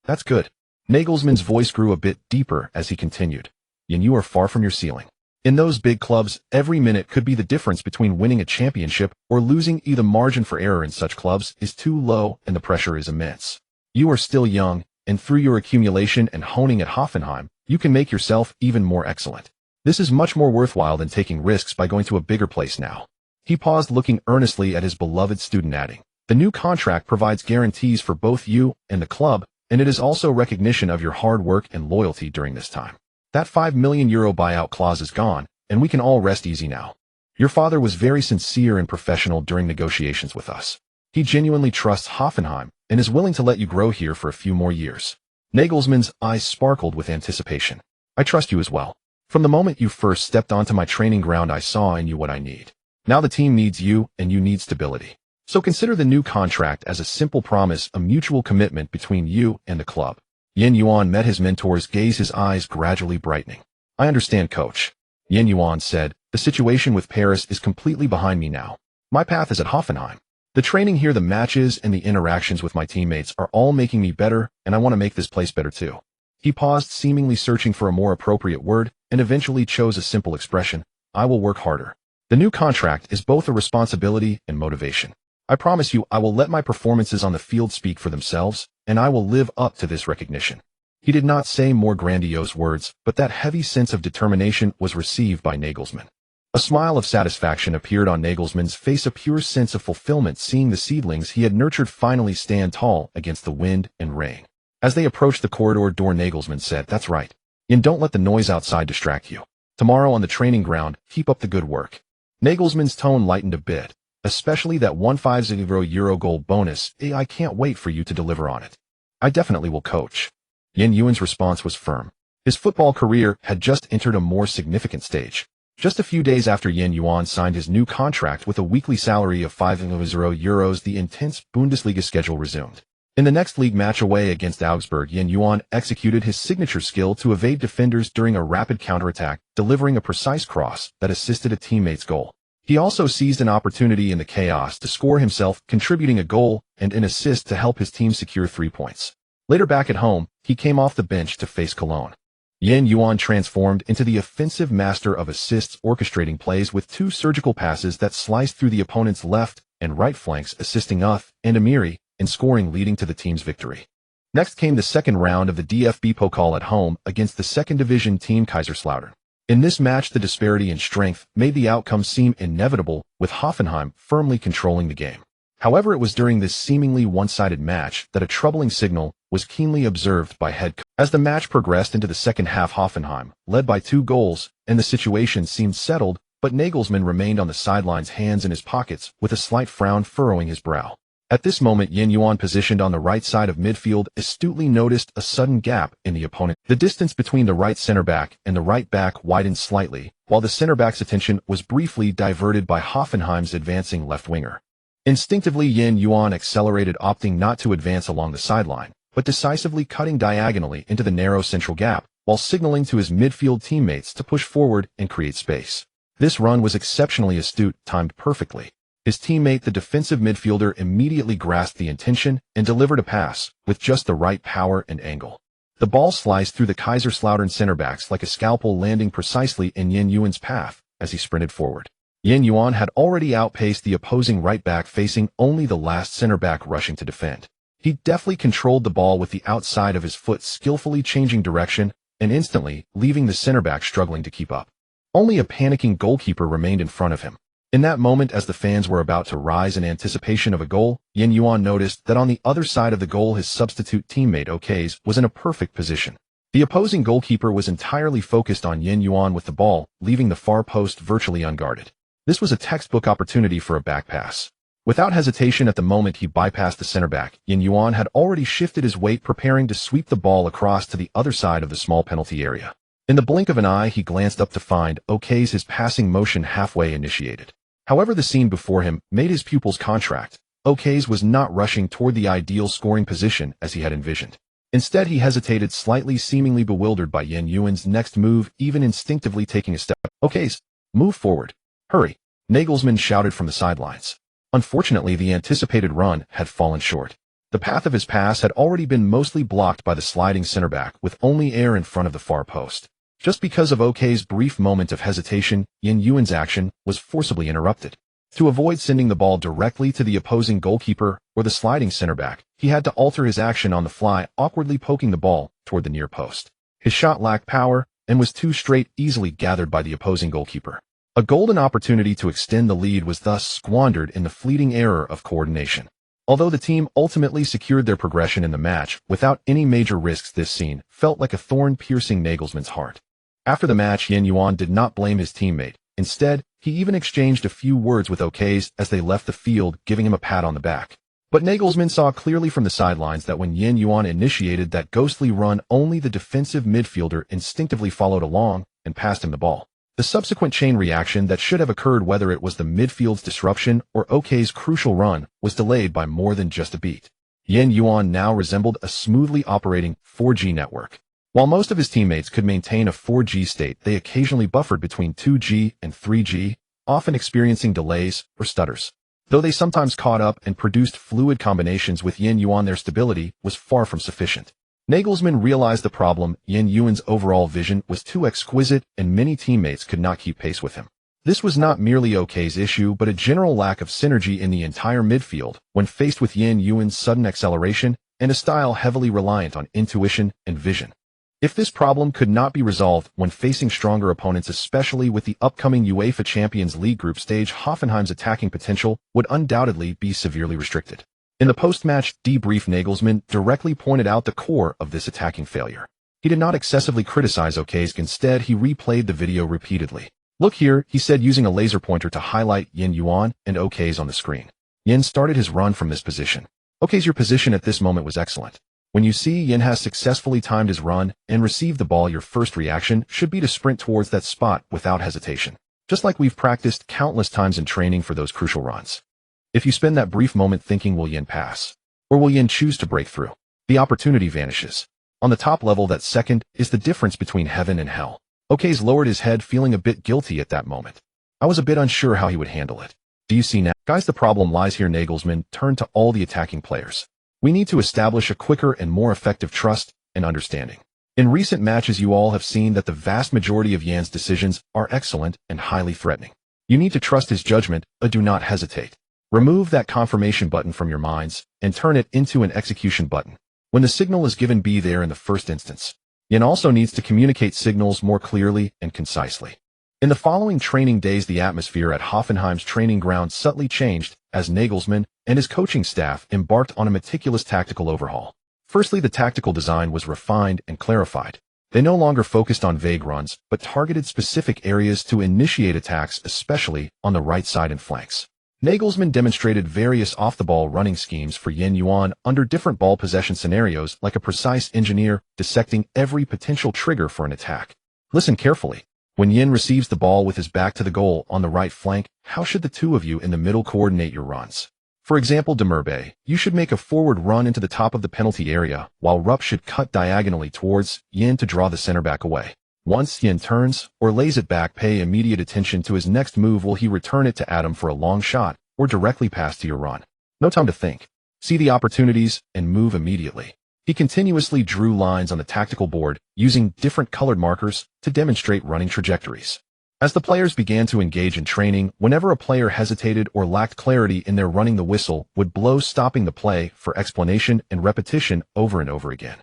That's good. Nagelsmann's voice grew a bit deeper as he continued. You are far from your ceiling. In those big clubs, every minute could be the difference between winning a championship or losing. The margin for error in such clubs is too low and the pressure is immense. You are still young, and through your accumulation and honing at Hoffenheim, you can make yourself even more excellent. This is much more worthwhile than taking risks by going to a bigger place now. He paused, looking earnestly at his beloved student, adding, The new contract provides guarantees for both you and the club, and it is also recognition of your hard work and loyalty during this time. That €5 million buyout clause is gone, and we can all rest easy now. Your father was very sincere and professional during negotiations with us. He genuinely trusts Hoffenheim and is willing to let you grow here for a few more years. Nagelsmann's eyes sparkled with anticipation. I trust you as well. From the moment you first stepped onto my training ground, I saw in you what I need. Now the team needs you, and you need stability. So consider the new contract as a simple promise, a mutual commitment between you and the club. Yuan met his mentor's gaze, his eyes gradually brightening. I understand, coach. Yuan said, the situation with Paris is completely behind me now. My path is at Hoffenheim. The training here, the matches, and the interactions with my teammates are all making me better, and I want to make this place better too. He paused, seemingly searching for a more appropriate word, and eventually chose a simple expression. I will work harder. The new contract is both a responsibility and motivation. I promise you I will let my performances on the field speak for themselves, and I will live up to this recognition. He did not say more grandiose words, but that heavy sense of determination was received by Nagelsmann. A smile of satisfaction appeared on Nagelsmann's face, a pure sense of fulfillment seeing the seedlings he had nurtured finally stand tall against the wind and rain. As they approached the corridor door, Nagelsmann said, That's right. And don't let the noise outside distract you. Tomorrow on the training ground, keep up the good work. Nagelsmann's tone lightened a bit, especially that €150 goal bonus. I can't wait for you to deliver on it. I definitely will, coach. Yuan's response was firm. His football career had just entered a more significant stage. Just a few days after Yuan signed his new contract with a weekly salary of €500, the intense Bundesliga schedule resumed. In the next league match away against Augsburg, Yuan executed his signature skill to evade defenders during a rapid counterattack, delivering a precise cross that assisted a teammate's goal. He also seized an opportunity in the chaos to score himself, contributing a goal and an assist to help his team secure 3 points. Later, back at home, he came off the bench to face Cologne. Yuan transformed into the offensive master of assists, orchestrating plays with 2 surgical passes that sliced through the opponent's left and right flanks, assisting Uth and Amiri in scoring, leading to the team's victory. Next came the second round of the DFB Pokal at home against the second division team Kaiserslautern. In this match, the disparity in strength made the outcome seem inevitable, with Hoffenheim firmly controlling the game. However, it was during this seemingly one-sided match that a troubling signal was keenly observed by head coach. As the match progressed into the second half, Hoffenheim led by 2 goals, and the situation seemed settled, but Nagelsmann remained on the sidelines, hands in his pockets, with a slight frown furrowing his brow. At this moment, Yuan, positioned on the right side of midfield, astutely noticed a sudden gap in the opponent. The distance between the right center-back and the right back widened slightly, while the center-back's attention was briefly diverted by Hoffenheim's advancing left winger. Instinctively, Yuan accelerated, opting not to advance along the sideline, but decisively cutting diagonally into the narrow central gap, while signaling to his midfield teammates to push forward and create space. This run was exceptionally astute, timed perfectly. His teammate, the defensive midfielder, immediately grasped the intention and delivered a pass with just the right power and angle. The ball sliced through the Kaiserslautern center-backs like a scalpel, landing precisely in Yuan's path as he sprinted forward. Yuan had already outpaced the opposing right back, facing only the last center-back rushing to defend. He deftly controlled the ball with the outside of his foot, skillfully changing direction and instantly leaving the center-back struggling to keep up. Only a panicking goalkeeper remained in front of him. In that moment, as the fans were about to rise in anticipation of a goal, Yuan noticed that on the other side of the goal, his substitute teammate Outcast was in a perfect position. The opposing goalkeeper was entirely focused on Yuan with the ball, leaving the far post virtually unguarded. This was a textbook opportunity for a back pass. Without hesitation, at the moment he bypassed the center-back, Yuan had already shifted his weight, preparing to sweep the ball across to the other side of the small penalty area. In the blink of an eye, he glanced up to find Outcast, his passing motion halfway initiated. However, the scene before him made his pupils contract. Outcast was not rushing toward the ideal scoring position as he had envisioned. Instead, he hesitated slightly, seemingly bewildered by Yuan's next move, even instinctively taking a step. Outcast, move forward. Hurry, Nagelsmann shouted from the sidelines. Unfortunately, the anticipated run had fallen short. The path of his pass had already been mostly blocked by the sliding center-back, with only air in front of the far post. Just because of Outcast's brief moment of hesitation, Yuan's action was forcibly interrupted. To avoid sending the ball directly to the opposing goalkeeper or the sliding center-back, he had to alter his action on the fly, awkwardly poking the ball toward the near post. His shot lacked power and was too straight, easily gathered by the opposing goalkeeper. A golden opportunity to extend the lead was thus squandered in the fleeting error of coordination. Although the team ultimately secured their progression in the match without any major risks, this scene felt like a thorn piercing Nagelsmann's heart. After the match, Yuan did not blame his teammate. Instead, he even exchanged a few words with Outcast as they left the field, giving him a pat on the back. But Nagelsmann saw clearly from the sidelines that when Yuan initiated that ghostly run, only the defensive midfielder instinctively followed along and passed him the ball. The subsequent chain reaction that should have occurred, whether it was the midfield's disruption or Outcast's crucial run, was delayed by more than just a beat. Yuan now resembled a smoothly operating 4G network. While most of his teammates could maintain a 4G state, they occasionally buffered between 2G and 3G, often experiencing delays or stutters. Though they sometimes caught up and produced fluid combinations with Yuan, their stability was far from sufficient. Nagelsmann realized the problem. Yuan's overall vision was too exquisite, and many teammates could not keep pace with him. This was not merely Outcast's issue, but a general lack of synergy in the entire midfield when faced with Yuan's sudden acceleration and a style heavily reliant on intuition and vision. If this problem could not be resolved when facing stronger opponents, especially with the upcoming UEFA Champions League group stage, Hoffenheim's attacking potential would undoubtedly be severely restricted. In the post-match debrief, Nagelsmann directly pointed out the core of this attacking failure. He did not excessively criticize Outcast. Instead, he replayed the video repeatedly. "Look here," he said, using a laser pointer to highlight Yuan and Outcast on the screen. Yuan started his run from this position. Outcast, your position at this moment was excellent. When you see Yuan has successfully timed his run and received the ball, your first reaction should be to sprint towards that spot without hesitation, just like we've practiced countless times in training for those crucial runs. If you spend that brief moment thinking, will Yuan pass? Or will Yuan choose to break through? The opportunity vanishes. On the top level, that second is the difference between heaven and hell. Outcast lowered his head, feeling a bit guilty at that moment. I was a bit unsure how he would handle it. Do you see now? Guys, the problem lies here. Nagelsmann turned to all the attacking players. We need to establish a quicker and more effective trust and understanding. In recent matches, you all have seen that the vast majority of Yuan's decisions are excellent and highly threatening. You need to trust his judgment, do not hesitate. Remove that confirmation button from your minds and turn it into an execution button. When the signal is given, be there in the first instance. Yuan also needs to communicate signals more clearly and concisely. In the following training days, the atmosphere at Hoffenheim's training ground subtly changed as Nagelsmann and his coaching staff embarked on a meticulous tactical overhaul. Firstly, the tactical design was refined and clarified. They no longer focused on vague runs, but targeted specific areas to initiate attacks, especially on the right side and flanks. Nagelsmann demonstrated various off-the-ball running schemes for Yuan under different ball possession scenarios, like a precise engineer dissecting every potential trigger for an attack. Listen carefully. When Yuan receives the ball with his back to the goal on the right flank, how should the two of you in the middle coordinate your runs? For example, Demirbe, you should make a forward run into the top of the penalty area, while Rupp should cut diagonally towards Yuan to draw the center back away. Once Yuan turns or lays it back, pay immediate attention to his next move. Will he return it to Adam for a long shot or directly pass to your run? No time to think. See the opportunities and move immediately. He continuously drew lines on the tactical board, using different colored markers to demonstrate running trajectories. As the players began to engage in training, whenever a player hesitated or lacked clarity in their running, the whistle would blow, stopping the play for explanation and repetition over and over again.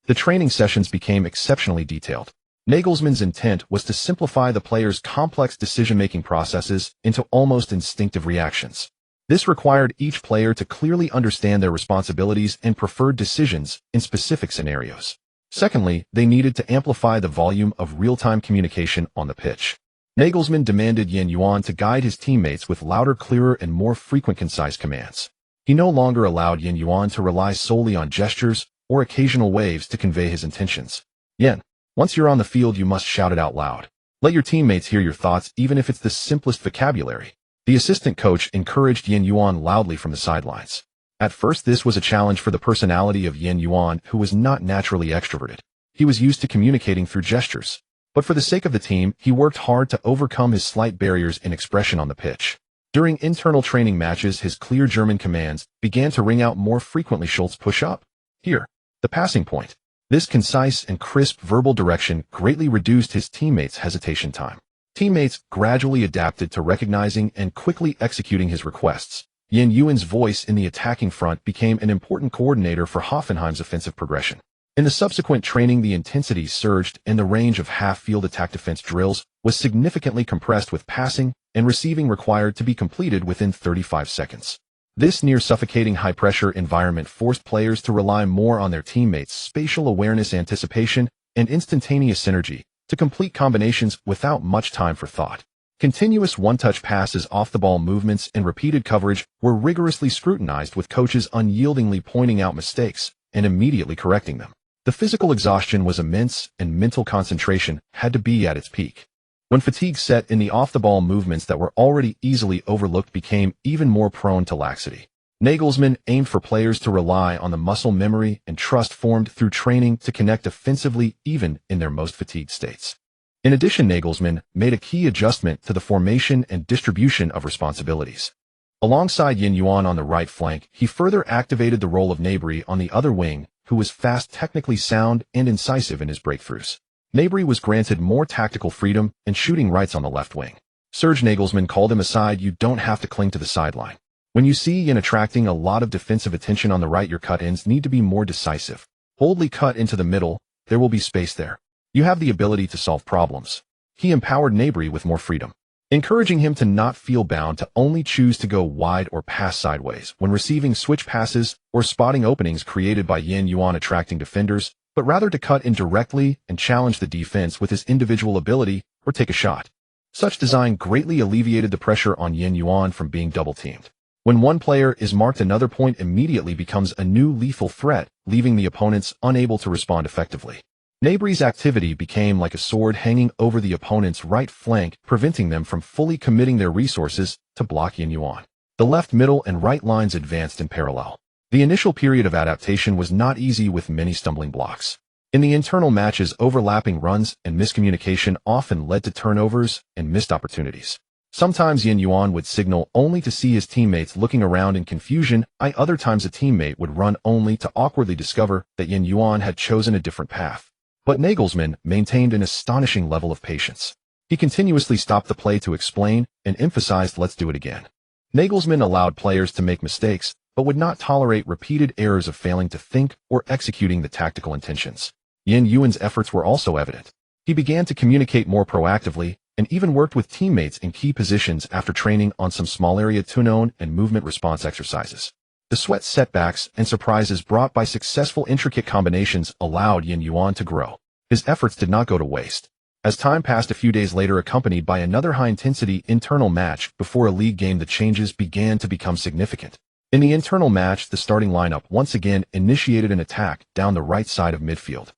The training sessions became exceptionally detailed. Nagelsmann's intent was to simplify the players' complex decision-making processes into almost instinctive reactions. This required each player to clearly understand their responsibilities and preferred decisions in specific scenarios. Secondly, they needed to amplify the volume of real-time communication on the pitch. Nagelsmann demanded Yuan to guide his teammates with louder, clearer, and more frequent concise commands. He no longer allowed Yuan to rely solely on gestures or occasional waves to convey his intentions. Yuan, once you're on the field, you must shout it out loud. Let your teammates hear your thoughts, even if it's the simplest vocabulary. The assistant coach encouraged Yuan loudly from the sidelines. At first, this was a challenge for the personality of Yuan, who was not naturally extroverted. He was used to communicating through gestures. But for the sake of the team, he worked hard to overcome his slight barriers in expression on the pitch. During internal training matches, his clear German commands began to ring out more frequently. Schultz, push up. Here. The passing point. This concise and crisp verbal direction greatly reduced his teammates' hesitation time. Teammates gradually adapted to recognizing and quickly executing his requests. Yuan's voice in the attacking front became an important coordinator for Hoffenheim's offensive progression. In the subsequent training, the intensity surged and the range of half-field attack defense drills was significantly compressed, with passing and receiving required to be completed within 35 seconds. This near-suffocating high-pressure environment forced players to rely more on their teammates' spatial awareness, anticipation, and instantaneous synergy to complete combinations without much time for thought. Continuous one-touch passes, off-the-ball movements, and repeated coverage were rigorously scrutinized, with coaches unyieldingly pointing out mistakes and immediately correcting them. The physical exhaustion was immense, and mental concentration had to be at its peak. When fatigue set in, the off-the-ball movements that were already easily overlooked became even more prone to laxity. Nagelsmann aimed for players to rely on the muscle memory and trust formed through training to connect offensively even in their most fatigued states. In addition, Nagelsmann made a key adjustment to the formation and distribution of responsibilities. Alongside Yuan on the right flank, he further activated the role of Gnabry on the other wing, who was fast, technically sound, and incisive in his breakthroughs. Gnabry was granted more tactical freedom and shooting rights on the left wing. Serge Nagelsmann called him aside. You don't have to cling to the sideline. When you see Yuan attracting a lot of defensive attention on the right, your cut-ins need to be more decisive. Boldly cut into the middle. There will be space there. You have the ability to solve problems. He empowered Gnabry with more freedom, encouraging him to not feel bound to only choose to go wide or pass sideways when receiving switch passes or spotting openings created by Yuan, attracting defenders, but rather to cut in directly and challenge the defense with his individual ability or take a shot. Such design greatly alleviated the pressure on Yuan from being double-teamed. When one player is marked, another point immediately becomes a new lethal threat, leaving the opponents unable to respond effectively. Gnabry's activity became like a sword hanging over the opponent's right flank, preventing them from fully committing their resources to block Yuan. The left, middle, and right lines advanced in parallel. The initial period of adaptation was not easy, with many stumbling blocks. In the internal matches, overlapping runs and miscommunication often led to turnovers and missed opportunities. Sometimes Yuan would signal only to see his teammates looking around in confusion. Other times a teammate would run only to awkwardly discover that Yuan had chosen a different path. But Nagelsmann maintained an astonishing level of patience. He continuously stopped the play to explain and emphasized, let's do it again. Nagelsmann allowed players to make mistakes, but would not tolerate repeated errors of failing to think or executing the tactical intentions. Yuan's efforts were also evident. He began to communicate more proactively, and even worked with teammates in key positions after training on some small area tune-on and movement response exercises. The sweat setbacks and surprises brought by successful intricate combinations allowed Yuan to grow. His efforts did not go to waste. As time passed a few days later, accompanied by another high-intensity internal match before a league game, the changes began to become significant. In the internal match, the starting lineup once again initiated an attack down the right side of midfield.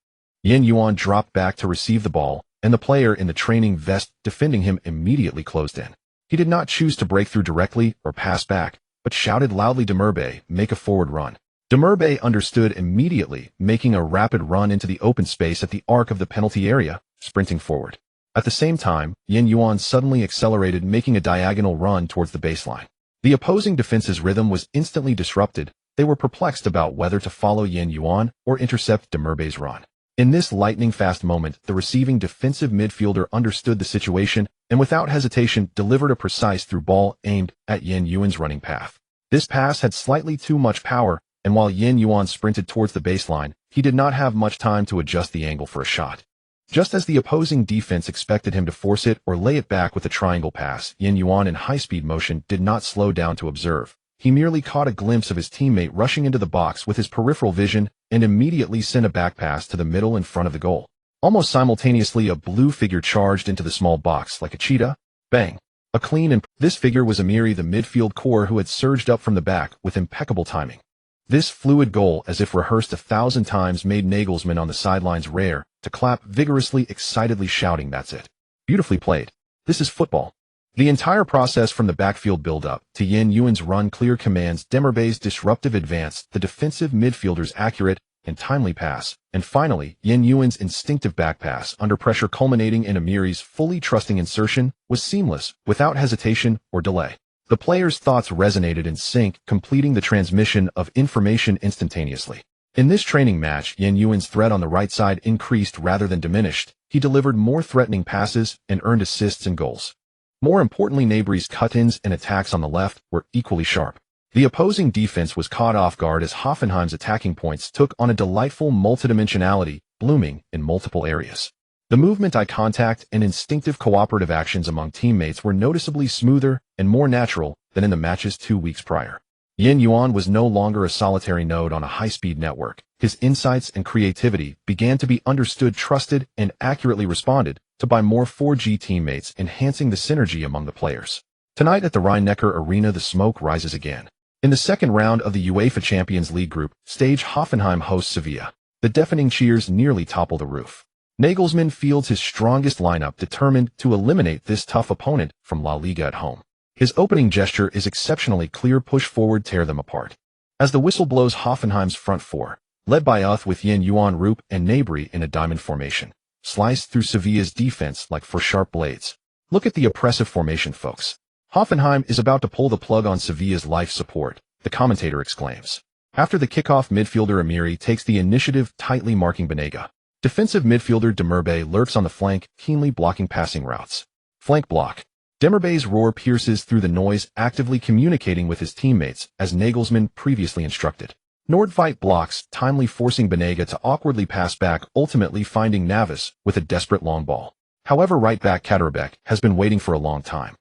Yuan dropped back to receive the ball, and the player in the training vest defending him immediately closed in. He did not choose to break through directly or pass back, but shouted loudly, "Demurbe, make a forward run." Demurbe understood immediately, making a rapid run into the open space at the arc of the penalty area, sprinting forward. At the same time, Yuan suddenly accelerated, making a diagonal run towards the baseline. The opposing defense's rhythm was instantly disrupted. They were perplexed about whether to follow Yuan or intercept Demurbe's run. In this lightning-fast moment, the receiving defensive midfielder understood the situation and without hesitation delivered a precise through ball aimed at Yuan's running path. This pass had slightly too much power, and while Yuan sprinted towards the baseline, he did not have much time to adjust the angle for a shot. Just as the opposing defense expected him to force it or lay it back with a triangle pass, Yuan in high-speed motion did not slow down to observe. He merely caught a glimpse of his teammate rushing into the box with his peripheral vision and immediately sent a back pass to the middle in front of the goal. Almost simultaneously, a blue figure charged into the small box like a cheetah. Bang! A clean, and this figure was Amiri, the midfield core who had surged up from the back with impeccable timing. This fluid goal, as if rehearsed 1,000 times, made Nagelsmann on the sidelines rare to clap vigorously, excitedly shouting, "That's it. Beautifully played. This is football." The entire process from the backfield build-up to Yuan's run clear commands, Demurbe's disruptive advance, the defensive midfielder's accurate and timely pass, and finally, Yuan's instinctive back pass under pressure culminating in Amiri's fully trusting insertion was seamless, without hesitation or delay. The players' thoughts resonated in sync, completing the transmission of information instantaneously. In this training match, Yuan's threat on the right side increased rather than diminished. He delivered more threatening passes and earned assists and goals. More importantly, Gnabry's cut-ins and attacks on the left were equally sharp. The opposing defense was caught off guard as Hoffenheim's attacking points took on a delightful multidimensionality, blooming in multiple areas. The movement, eye contact, and instinctive cooperative actions among teammates were noticeably smoother and more natural than in the matches 2 weeks prior. Yuan was no longer a solitary node on a high-speed network. His insights and creativity began to be understood, trusted, and accurately responded to by more 4G teammates, enhancing the synergy among the players. Tonight at the Rhein-Neckar Arena, the smoke rises again. In the second round of the UEFA Champions League group stage, Hoffenheim hosts Sevilla. The deafening cheers nearly topple the roof. Nagelsmann fields his strongest lineup, determined to eliminate this tough opponent from La Liga at home. His opening gesture is exceptionally clear: push forward, tear them apart. As the whistle blows, Hoffenheim's front four, led by Uth with Yuan, Rupp, and Gnabry in a diamond formation, sliced through Sevilla's defense like four sharp blades. Look at the oppressive formation, folks. Hoffenheim is about to pull the plug on Sevilla's life support, the commentator exclaims. After the kickoff, midfielder Amiri takes the initiative, tightly marking Banega. Defensive midfielder Demurbe lurks on the flank, keenly blocking passing routes. Flank block. Demurbe's roar pierces through the noise, actively communicating with his teammates, as Nagelsmann previously instructed. Nordtveit blocks, timely forcing Banega to awkwardly pass back, ultimately finding Navas with a desperate long ball. However, right-back Kaderabek has been waiting for a long time.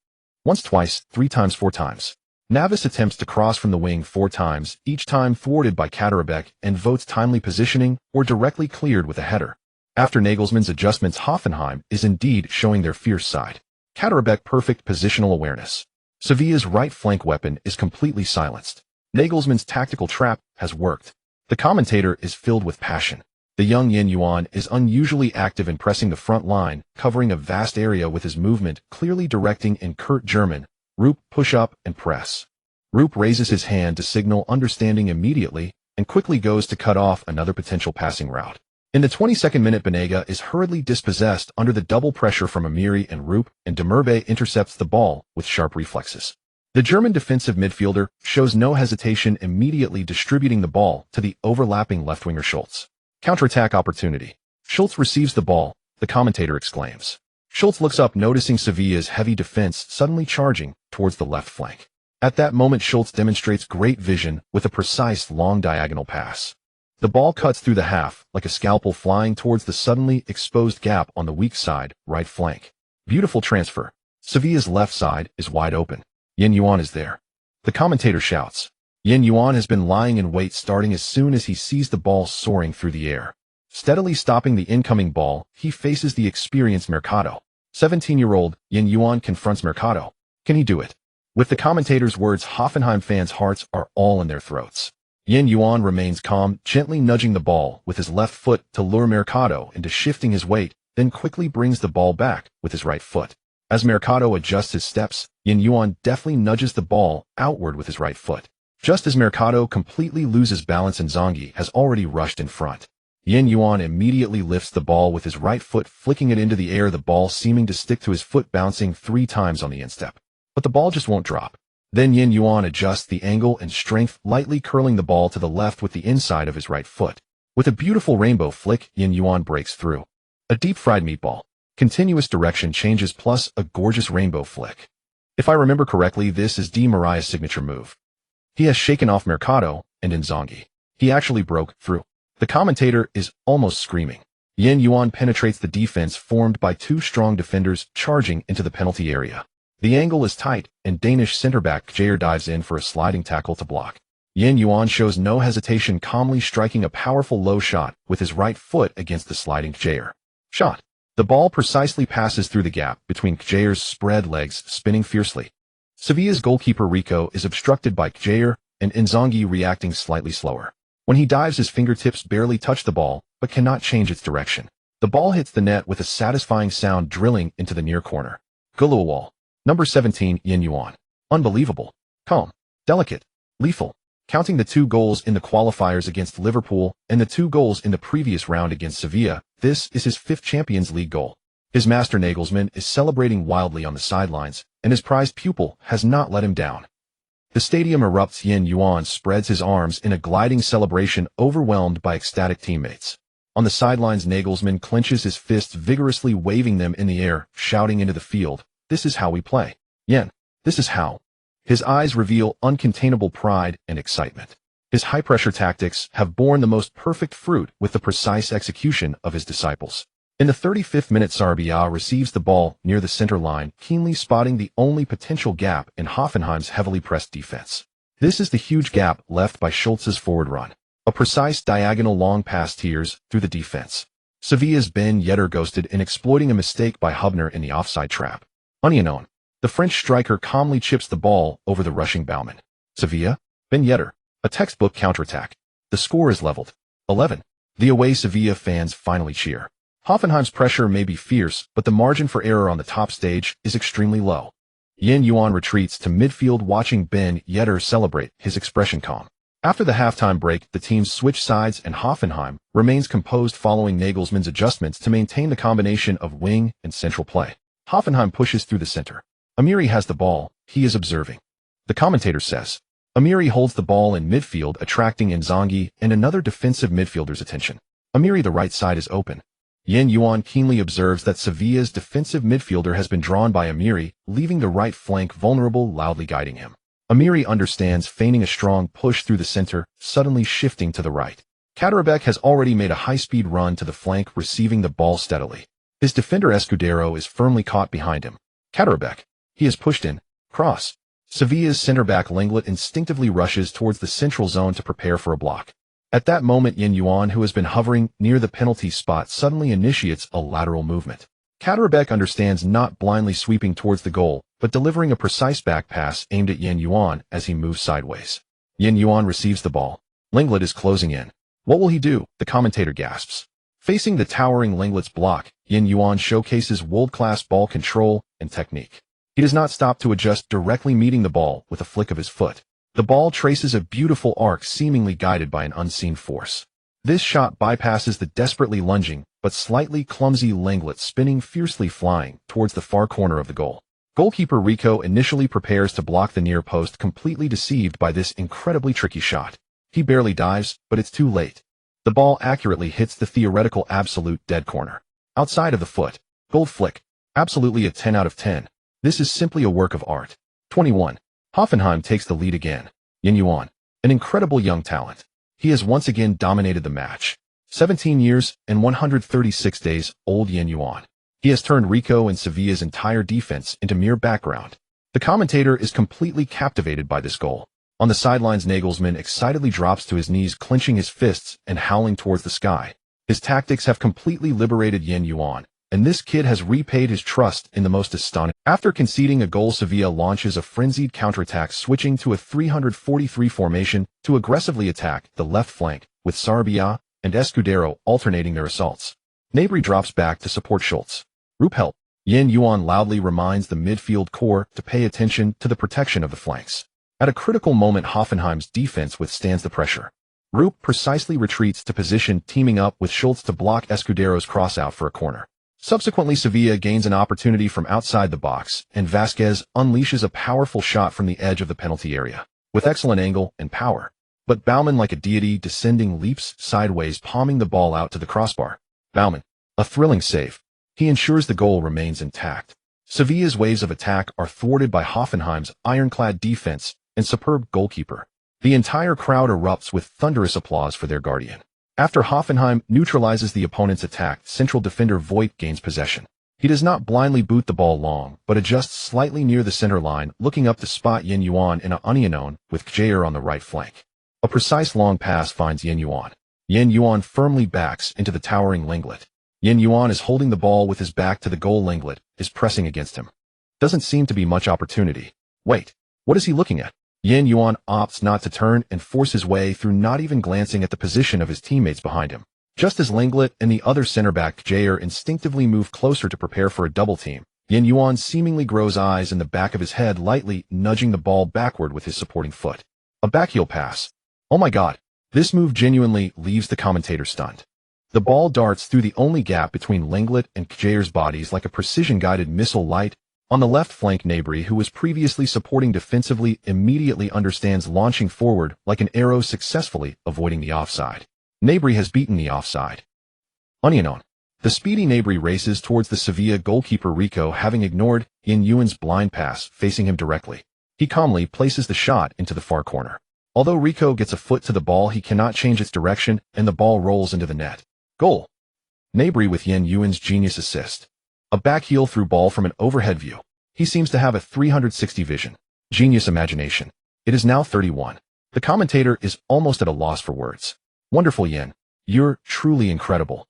Once, twice, 3 times, 4 times. Navas attempts to cross from the wing 4 times, each time thwarted by Kaderabek, and votes timely positioning or directly cleared with a header. After Nagelsmann's adjustments, Hoffenheim is indeed showing their fierce side. Kaderabek perfect positional awareness. Sevilla's right flank weapon is completely silenced. Nagelsmann's tactical trap has worked. The commentator is filled with passion. The young Yuan is unusually active in pressing the front line, covering a vast area with his movement, clearly directing in curt German, Rupp, push up and press. Rupp raises his hand to signal understanding immediately and quickly goes to cut off another potential passing route. In the 22nd minute, Banega is hurriedly dispossessed under the double pressure from Amiri and Rupp, and Demurbe intercepts the ball with sharp reflexes. The German defensive midfielder shows no hesitation, immediately distributing the ball to the overlapping left-winger Schultz. Counterattack opportunity. Schultz receives the ball, the commentator exclaims. Schultz looks up, noticing Sevilla's heavy defense suddenly charging towards the left flank. At that moment, Schultz demonstrates great vision with a precise long diagonal pass. The ball cuts through the half like a scalpel, flying towards the suddenly exposed gap on the weak side, right flank. Beautiful transfer. Sevilla's left side is wide open. Yuan is there. The commentator shouts. Yuan has been lying in wait starting as soon as he sees the ball soaring through the air. Steadily stopping the incoming ball, he faces the experienced Mercado. 17-year-old Yuan confronts Mercado. Can he do it? With the commentator's words, Hoffenheim fans' hearts are all in their throats. Yuan remains calm, gently nudging the ball with his left foot to lure Mercado into shifting his weight, then quickly brings the ball back with his right foot. As Mercado adjusts his steps, Yuan deftly nudges the ball outward with his right foot. Just as Mercado completely loses balance, Inzaghi has already rushed in front. Yuan immediately lifts the ball with his right foot, flicking it into the air, the ball seeming to stick to his foot, bouncing 3 times on the instep. But the ball just won't drop. Then Yuan adjusts the angle and strength, lightly curling the ball to the left with the inside of his right foot. With a beautiful rainbow flick, Yuan breaks through. A deep-fried meatball. Continuous direction changes plus a gorgeous rainbow flick. If I remember correctly, this is Di Maria's signature move. He has shaken off Mercado and Inzaghi. He actually broke through. The commentator is almost screaming. Yuan penetrates the defense formed by 2 strong defenders charging into the penalty area. The angle is tight, and Danish center-back Jair dives in for a sliding tackle to block. Yuan shows no hesitation, calmly striking a powerful low shot with his right foot against the sliding Jair. Shot. The ball precisely passes through the gap between Jair's spread legs, spinning fiercely. Sevilla's goalkeeper Rico is obstructed by Jair, and Inzaghi reacting slightly slower. When he dives, his fingertips barely touch the ball, but cannot change its direction. The ball hits the net with a satisfying sound, drilling into the near corner. Wall. Number 17, Yuan. Unbelievable. Calm. Delicate. Lethal. Counting the 2 goals in the qualifiers against Liverpool and the 2 goals in the previous round against Sevilla, this is his 5th Champions League goal. His master Nagelsmann is celebrating wildly on the sidelines, and his prized pupil has not let him down. The stadium erupts. Yuan spreads his arms in a gliding celebration, overwhelmed by ecstatic teammates. On the sidelines, Nagelsmann clenches his fists, vigorously waving them in the air, shouting into the field, "This is how we play. This is how." His eyes reveal uncontainable pride and excitement. His high-pressure tactics have borne the most perfect fruit with the precise execution of his disciples. In the 35th minute, Sarabia receives the ball near the center line, keenly spotting the only potential gap in Hoffenheim's heavily pressed defense. This is the huge gap left by Schultz's forward run. A precise diagonal long pass tears through the defense. Sevilla's Ben Yedder ghosted in exploiting a mistake by Hubner in the offside trap. Unknown. The French striker calmly chips the ball over the rushing Baumann. Sevilla, Ben Yedder. A textbook counterattack. The score is leveled. 11. The away Sevilla fans finally cheer. Hoffenheim's pressure may be fierce, but the margin for error on the top stage is extremely low. Yuan retreats to midfield, watching Ben Yedder celebrate, his expression calm. After the halftime break, the teams switch sides and Hoffenheim remains composed following Nagelsmann's adjustments to maintain the combination of wing and central play. Hoffenheim pushes through the center. Amiri has the ball. He is observing. The commentator says. Amiri holds the ball in midfield, attracting Inzaghi and another defensive midfielder's attention. Amiri, the right side is open. Yuan keenly observes that Sevilla's defensive midfielder has been drawn by Amiri, leaving the right flank vulnerable, loudly guiding him. Amiri understands, feigning a strong push through the center, suddenly shifting to the right. Kaderabek has already made a high-speed run to the flank, receiving the ball steadily. His defender Escudero is firmly caught behind him. Kaderabek. He is pushed in. Cross. Sevilla's center-back Lenglet instinctively rushes towards the central zone to prepare for a block. At that moment, Yuan, who has been hovering near the penalty spot, suddenly initiates a lateral movement. Kaderabek understands, not blindly sweeping towards the goal, but delivering a precise back pass aimed at Yuan as he moves sideways. Yuan receives the ball. Lenglet is closing in. What will he do? The commentator gasps. Facing the towering Lenglet's block, Yuan showcases world-class ball control and technique. He does not stop to adjust, directly meeting the ball with a flick of his foot. The ball traces a beautiful arc, seemingly guided by an unseen force. This shot bypasses the desperately lunging, but slightly clumsy Lenglet, spinning fiercely, flying towards the far corner of the goal. Goalkeeper Rico initially prepares to block the near post, completely deceived by this incredibly tricky shot. He barely dives, but it's too late. The ball accurately hits the theoretical absolute dead corner. Outside of the foot. Gold flick. Absolutely a 10 out of 10. This is simply a work of art. 21. Hoffenheim takes the lead again. Yuan. An incredible young talent. He has once again dominated the match. 17 years and 136 days old Yuan. He has turned Rico and Sevilla's entire defense into mere background. The commentator is completely captivated by this goal. On the sidelines, Nagelsmann excitedly drops to his knees, clenching his fists and howling towards the sky. His tactics have completely liberated Yuan, and this kid has repaid his trust in the most astonishing. After conceding a goal, Sevilla launches a frenzied counterattack, switching to a 343 formation to aggressively attack the left flank, with Sarabia and Escudero alternating their assaults. Gnabry drops back to support Schultz. Rupp help. Yuan loudly reminds the midfield core to pay attention to the protection of the flanks. At a critical moment, Hoffenheim's defense withstands the pressure. Rupp precisely retreats to position, teaming up with Schultz to block Escudero's crossout for a corner. Subsequently, Sevilla gains an opportunity from outside the box, and Vasquez unleashes a powerful shot from the edge of the penalty area, with excellent angle and power. But Baumann, like a deity descending, leaps sideways, palming the ball out to the crossbar. Baumann, a thrilling save. He ensures the goal remains intact. Sevilla's waves of attack are thwarted by Hoffenheim's ironclad defense and superb goalkeeper. The entire crowd erupts with thunderous applause for their guardian. After Hoffenheim neutralizes the opponent's attack, central defender Voigt gains possession. He does not blindly boot the ball long, but adjusts slightly near the center line, looking up to spot Yuan in an unyielding with Jair on the right flank. A precise long pass finds Yuan. Yuan firmly backs into the towering Lenglet. Yuan is holding the ball with his back to the goal. Lenglet is pressing against him. Doesn't seem to be much opportunity. Wait, what is he looking at? Yuan opts not to turn and force his way through, not even glancing at the position of his teammates behind him. Just as Lenglet and the other center-back Jair instinctively move closer to prepare for a double team, Yuan seemingly grows eyes in the back of his head, lightly nudging the ball backward with his supporting foot. A backheel pass. Oh my god. This move genuinely leaves the commentator stunned. The ball darts through the only gap between Lenglet and Jair's bodies like a precision-guided missile. Light on the left flank, Gnabry, who was previously supporting defensively, immediately understands launching forward like an arrow, successfully avoiding the offside. Gnabry has beaten the offside. Unyielding. The speedy Gnabry races towards the Sevilla goalkeeper Rico, having ignored Yuan's blind pass facing him directly. He calmly places the shot into the far corner. Although Rico gets a foot to the ball, he cannot change its direction, and the ball rolls into the net. Goal. Gnabry with Yuan's genius assist. A backheel through ball from an overhead view. He seems to have a 360 vision. Genius imagination. It is now 31. The commentator is almost at a loss for words. Wonderful, Yuan. You're truly incredible.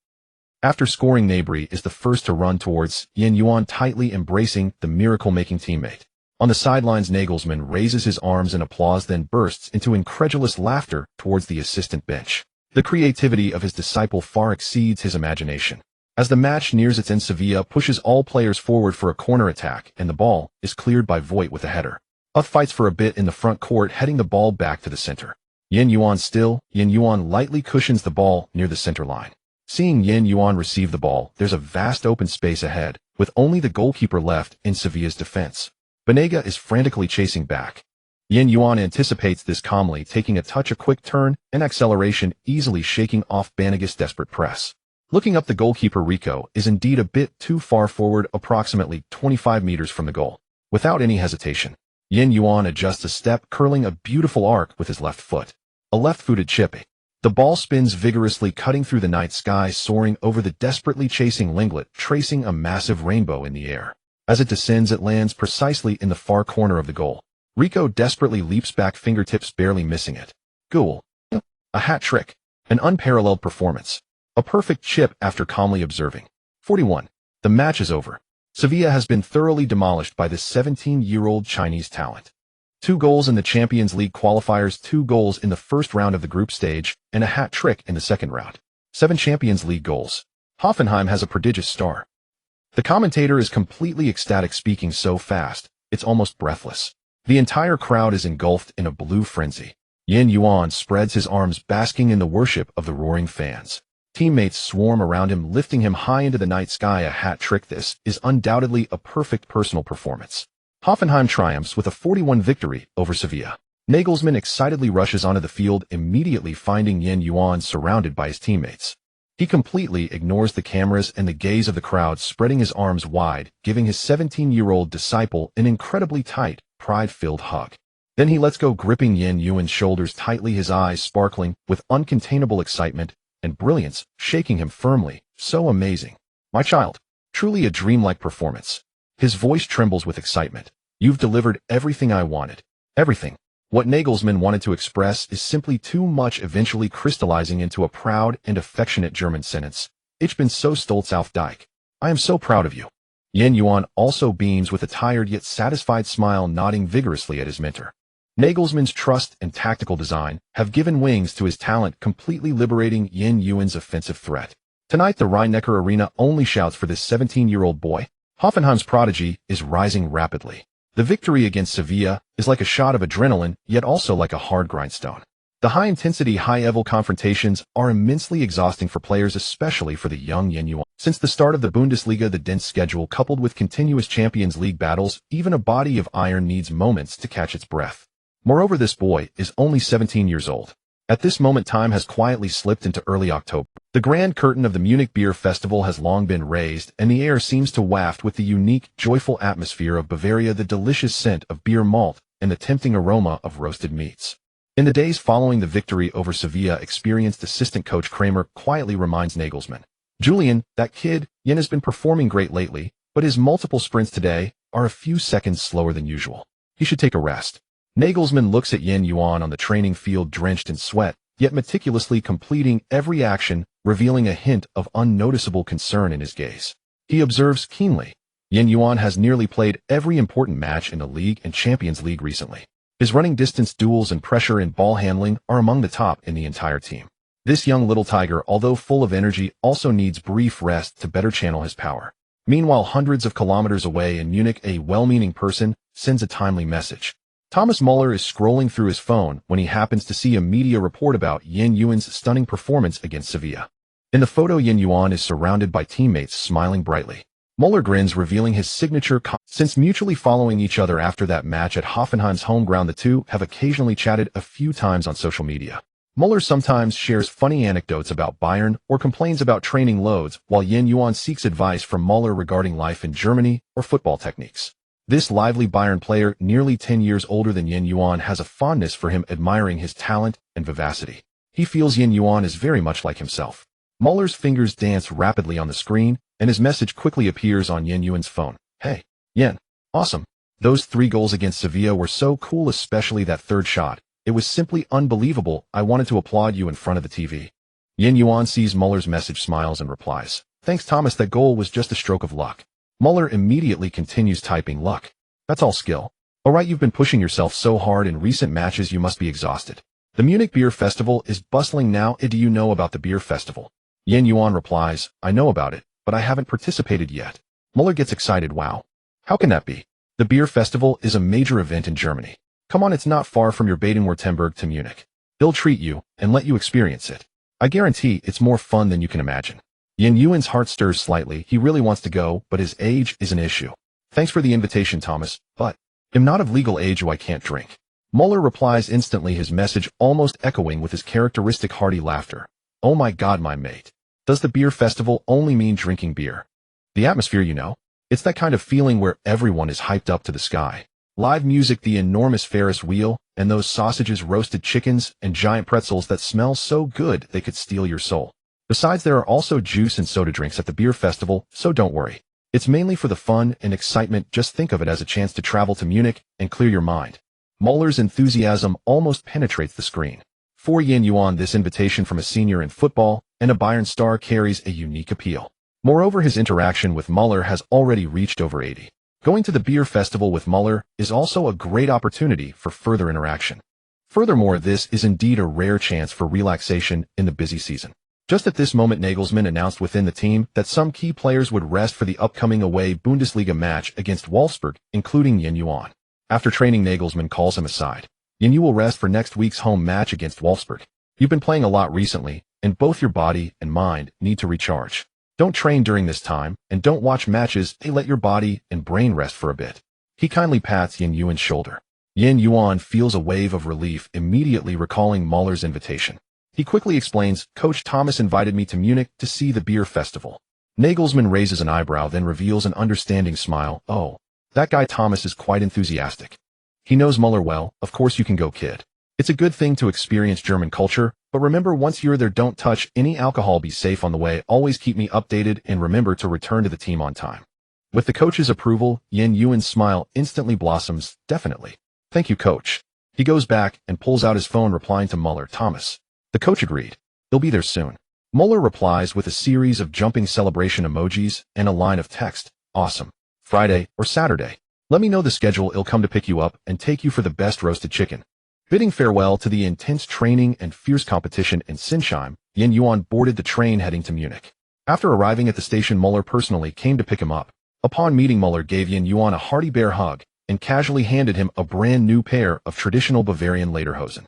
After scoring, Gnabry is the first to run towards Yuan, tightly embracing the miracle-making teammate. On the sidelines, Nagelsmann raises his arms in applause, then bursts into incredulous laughter towards the assistant bench. The creativity of his disciple far exceeds his imagination. As the match nears its end, Sevilla pushes all players forward for a corner attack, and the ball is cleared by Voigt with a header. Uth fights for a bit in the front court, heading the ball back to the center. Yuan lightly cushions the ball near the center line. Seeing Yuan receive the ball, there's a vast open space ahead, with only the goalkeeper left in Sevilla's defense. Banega is frantically chasing back. Yuan anticipates this calmly, taking a quick turn and acceleration, easily shaking off Banega's desperate press. Looking up, the goalkeeper Rico is indeed a bit too far forward, approximately 25 meters from the goal. Without any hesitation, Yuan adjusts a step, curling a beautiful arc with his left foot. A left-footed chip. The ball spins vigorously, cutting through the night sky, soaring over the desperately chasing Lenglet, tracing a massive rainbow in the air. As it descends, it lands precisely in the far corner of the goal. Rico desperately leaps back, fingertips barely missing it. Goal. A hat trick. An unparalleled performance. A perfect chip after calmly observing. 41. The match is over. Sevilla has been thoroughly demolished by this 17-year-old Chinese talent. 2 goals in the Champions League qualifiers, 2 goals in the first round of the group stage, and a hat trick in the second round. 7 Champions League goals. Hoffenheim has a prodigious star. The commentator is completely ecstatic, speaking so fast, it's almost breathless. The entire crowd is engulfed in a blue frenzy. Yuan spreads his arms, basking in the worship of the roaring fans. Teammates swarm around him, lifting him high into the night sky. A hat trick. This is undoubtedly a perfect personal performance. Hoffenheim triumphs with a 41 victory over Sevilla. Nagelsmann excitedly rushes onto the field, immediately finding Yuan surrounded by his teammates. He completely ignores the cameras and the gaze of the crowd, spreading his arms wide, giving his 17-year-old disciple an incredibly tight, pride-filled hug. Then he lets go, gripping Yuan's shoulders tightly, his eyes sparkling with uncontainable excitement and brilliance, shaking him firmly. So amazing. My child. Truly a dreamlike performance. His voice trembles with excitement. You've delivered everything I wanted. Everything. What Nagelsmann wanted to express is simply too much, eventually crystallizing into a proud and affectionate German sentence. Ich bin so stolz auf dich. I am so proud of you. Yuan also beams with a tired yet satisfied smile, nodding vigorously at his mentor. Nagelsmann's trust and tactical design have given wings to his talent, completely liberating Yuan's offensive threat. Tonight the Rhein-Neckar Arena only shouts for this 17-year-old boy. Hoffenheim's prodigy is rising rapidly. The victory against Sevilla is like a shot of adrenaline, yet also like a hard grindstone. The high-intensity, high-level confrontations are immensely exhausting for players, especially for the young Yuan. Since the start of the Bundesliga, the dense schedule coupled with continuous Champions League battles, even a body of iron needs moments to catch its breath. Moreover, this boy is only 17 years old. At this moment, time has quietly slipped into early October. The grand curtain of the Munich Beer Festival has long been raised, and the air seems to waft with the unique, joyful atmosphere of Bavaria, the delicious scent of beer malt, and the tempting aroma of roasted meats. In the days following the victory over Sevilla, experienced assistant coach Kramer quietly reminds Nagelsmann, "Julian, that kid, Yuan, has been performing great lately, but his multiple sprints today are a few seconds slower than usual. He should take a rest." Nagelsmann looks at Yuan on the training field, drenched in sweat, yet meticulously completing every action, revealing a hint of unnoticeable concern in his gaze. He observes keenly. Yuan has nearly played every important match in the league and Champions League recently. His running distance duels and pressure and ball handling are among the top in the entire team. This young little tiger, although full of energy, also needs brief rest to better channel his power. Meanwhile, hundreds of kilometers away in Munich, a well-meaning person sends a timely message. Thomas Muller is scrolling through his phone when he happens to see a media report about Yuan's stunning performance against Sevilla. In the photo, Yuan is surrounded by teammates smiling brightly. Muller grins, revealing his signature. Since mutually following each other after that match at Hoffenheim's home ground, the two have occasionally chatted a few times on social media. Muller sometimes shares funny anecdotes about Bayern or complains about training loads, while Yuan seeks advice from Muller regarding life in Germany or football techniques. This lively Bayern player, nearly 10 years older than Yuan, has a fondness for him, admiring his talent and vivacity. He feels Yuan is very much like himself. Muller's fingers dance rapidly on the screen, and his message quickly appears on Yuan's phone. "Hey, Yuan, awesome. Those 3 goals against Sevilla were so cool, especially that third shot. It was simply unbelievable. I wanted to applaud you in front of the TV." Yuan sees Muller's message, smiles, and replies, "Thanks, Thomas, that goal was just a stroke of luck." Muller immediately continues typing, "Luck? That's all skill. Alright, you've been pushing yourself so hard in recent matches, you must be exhausted. The Munich Beer Festival is bustling now. Do you know about the beer festival?" Yuan replies, "I know about it, but I haven't participated yet." Muller gets excited. "Wow. How can that be? The beer festival is a major event in Germany. Come on, it's not far from your Baden-Württemberg to Munich. They'll treat you and let you experience it. I guarantee it's more fun than you can imagine." Yuan's heart stirs slightly. He really wants to go, but his age is an issue. "Thanks for the invitation, Thomas, but I'm not of legal age, so I can't drink." Muller replies instantly, his message almost echoing with his characteristic hearty laughter. "Oh my God, my mate. Does the beer festival only mean drinking beer? The atmosphere, you know? It's that kind of feeling where everyone is hyped up to the sky. Live music, the enormous Ferris wheel, and those sausages, roasted chickens, and giant pretzels that smell so good they could steal your soul. Besides, there are also juice and soda drinks at the beer festival, so don't worry. It's mainly for the fun and excitement. Just think of it as a chance to travel to Munich and clear your mind." Muller's enthusiasm almost penetrates the screen. For Yuan, this invitation from a senior in football and a Bayern star carries a unique appeal. Moreover, his interaction with Muller has already reached over 80. Going to the beer festival with Muller is also a great opportunity for further interaction. Furthermore, this is indeed a rare chance for relaxation in the busy season. Just at this moment, Nagelsmann announced within the team that some key players would rest for the upcoming away Bundesliga match against Wolfsburg, including Yuan. After training, Nagelsmann calls him aside. "You will rest for next week's home match against Wolfsburg. You've been playing a lot recently, and both your body and mind need to recharge. Don't train during this time, and don't watch matches. Let your body and brain rest for a bit." He kindly pats Yuan's shoulder. Yuan feels a wave of relief, immediately recalling Muller's invitation. He quickly explains, "Coach Thomas invited me to Munich to see the beer festival." Nagelsmann raises an eyebrow, then reveals an understanding smile. "Oh, that guy Thomas is quite enthusiastic. He knows Muller well. Of course you can go, kid. It's a good thing to experience German culture, But remember, once you're there, don't touch any alcohol. Be safe on the way. Always keep me updated and remember to return to the team on time. With the coach's approval, Yuan's smile instantly blossoms. Definitely. Thank you, coach. He goes back and pulls out his phone, replying to Muller. Thomas. The coach agreed. He'll be there soon. Muller replies with a series of jumping celebration emojis and a line of text. Awesome. Friday or Saturday. Let me know the schedule. He'll come to pick you up and take you for the best roasted chicken. Bidding farewell to the intense training and fierce competition in Sinsheim, Yuan boarded the train heading to Munich. After arriving at the station, Muller personally came to pick him up. Upon meeting, Muller gave Yuan a hearty bear hug and casually handed him a brand new pair of traditional Bavarian lederhosen.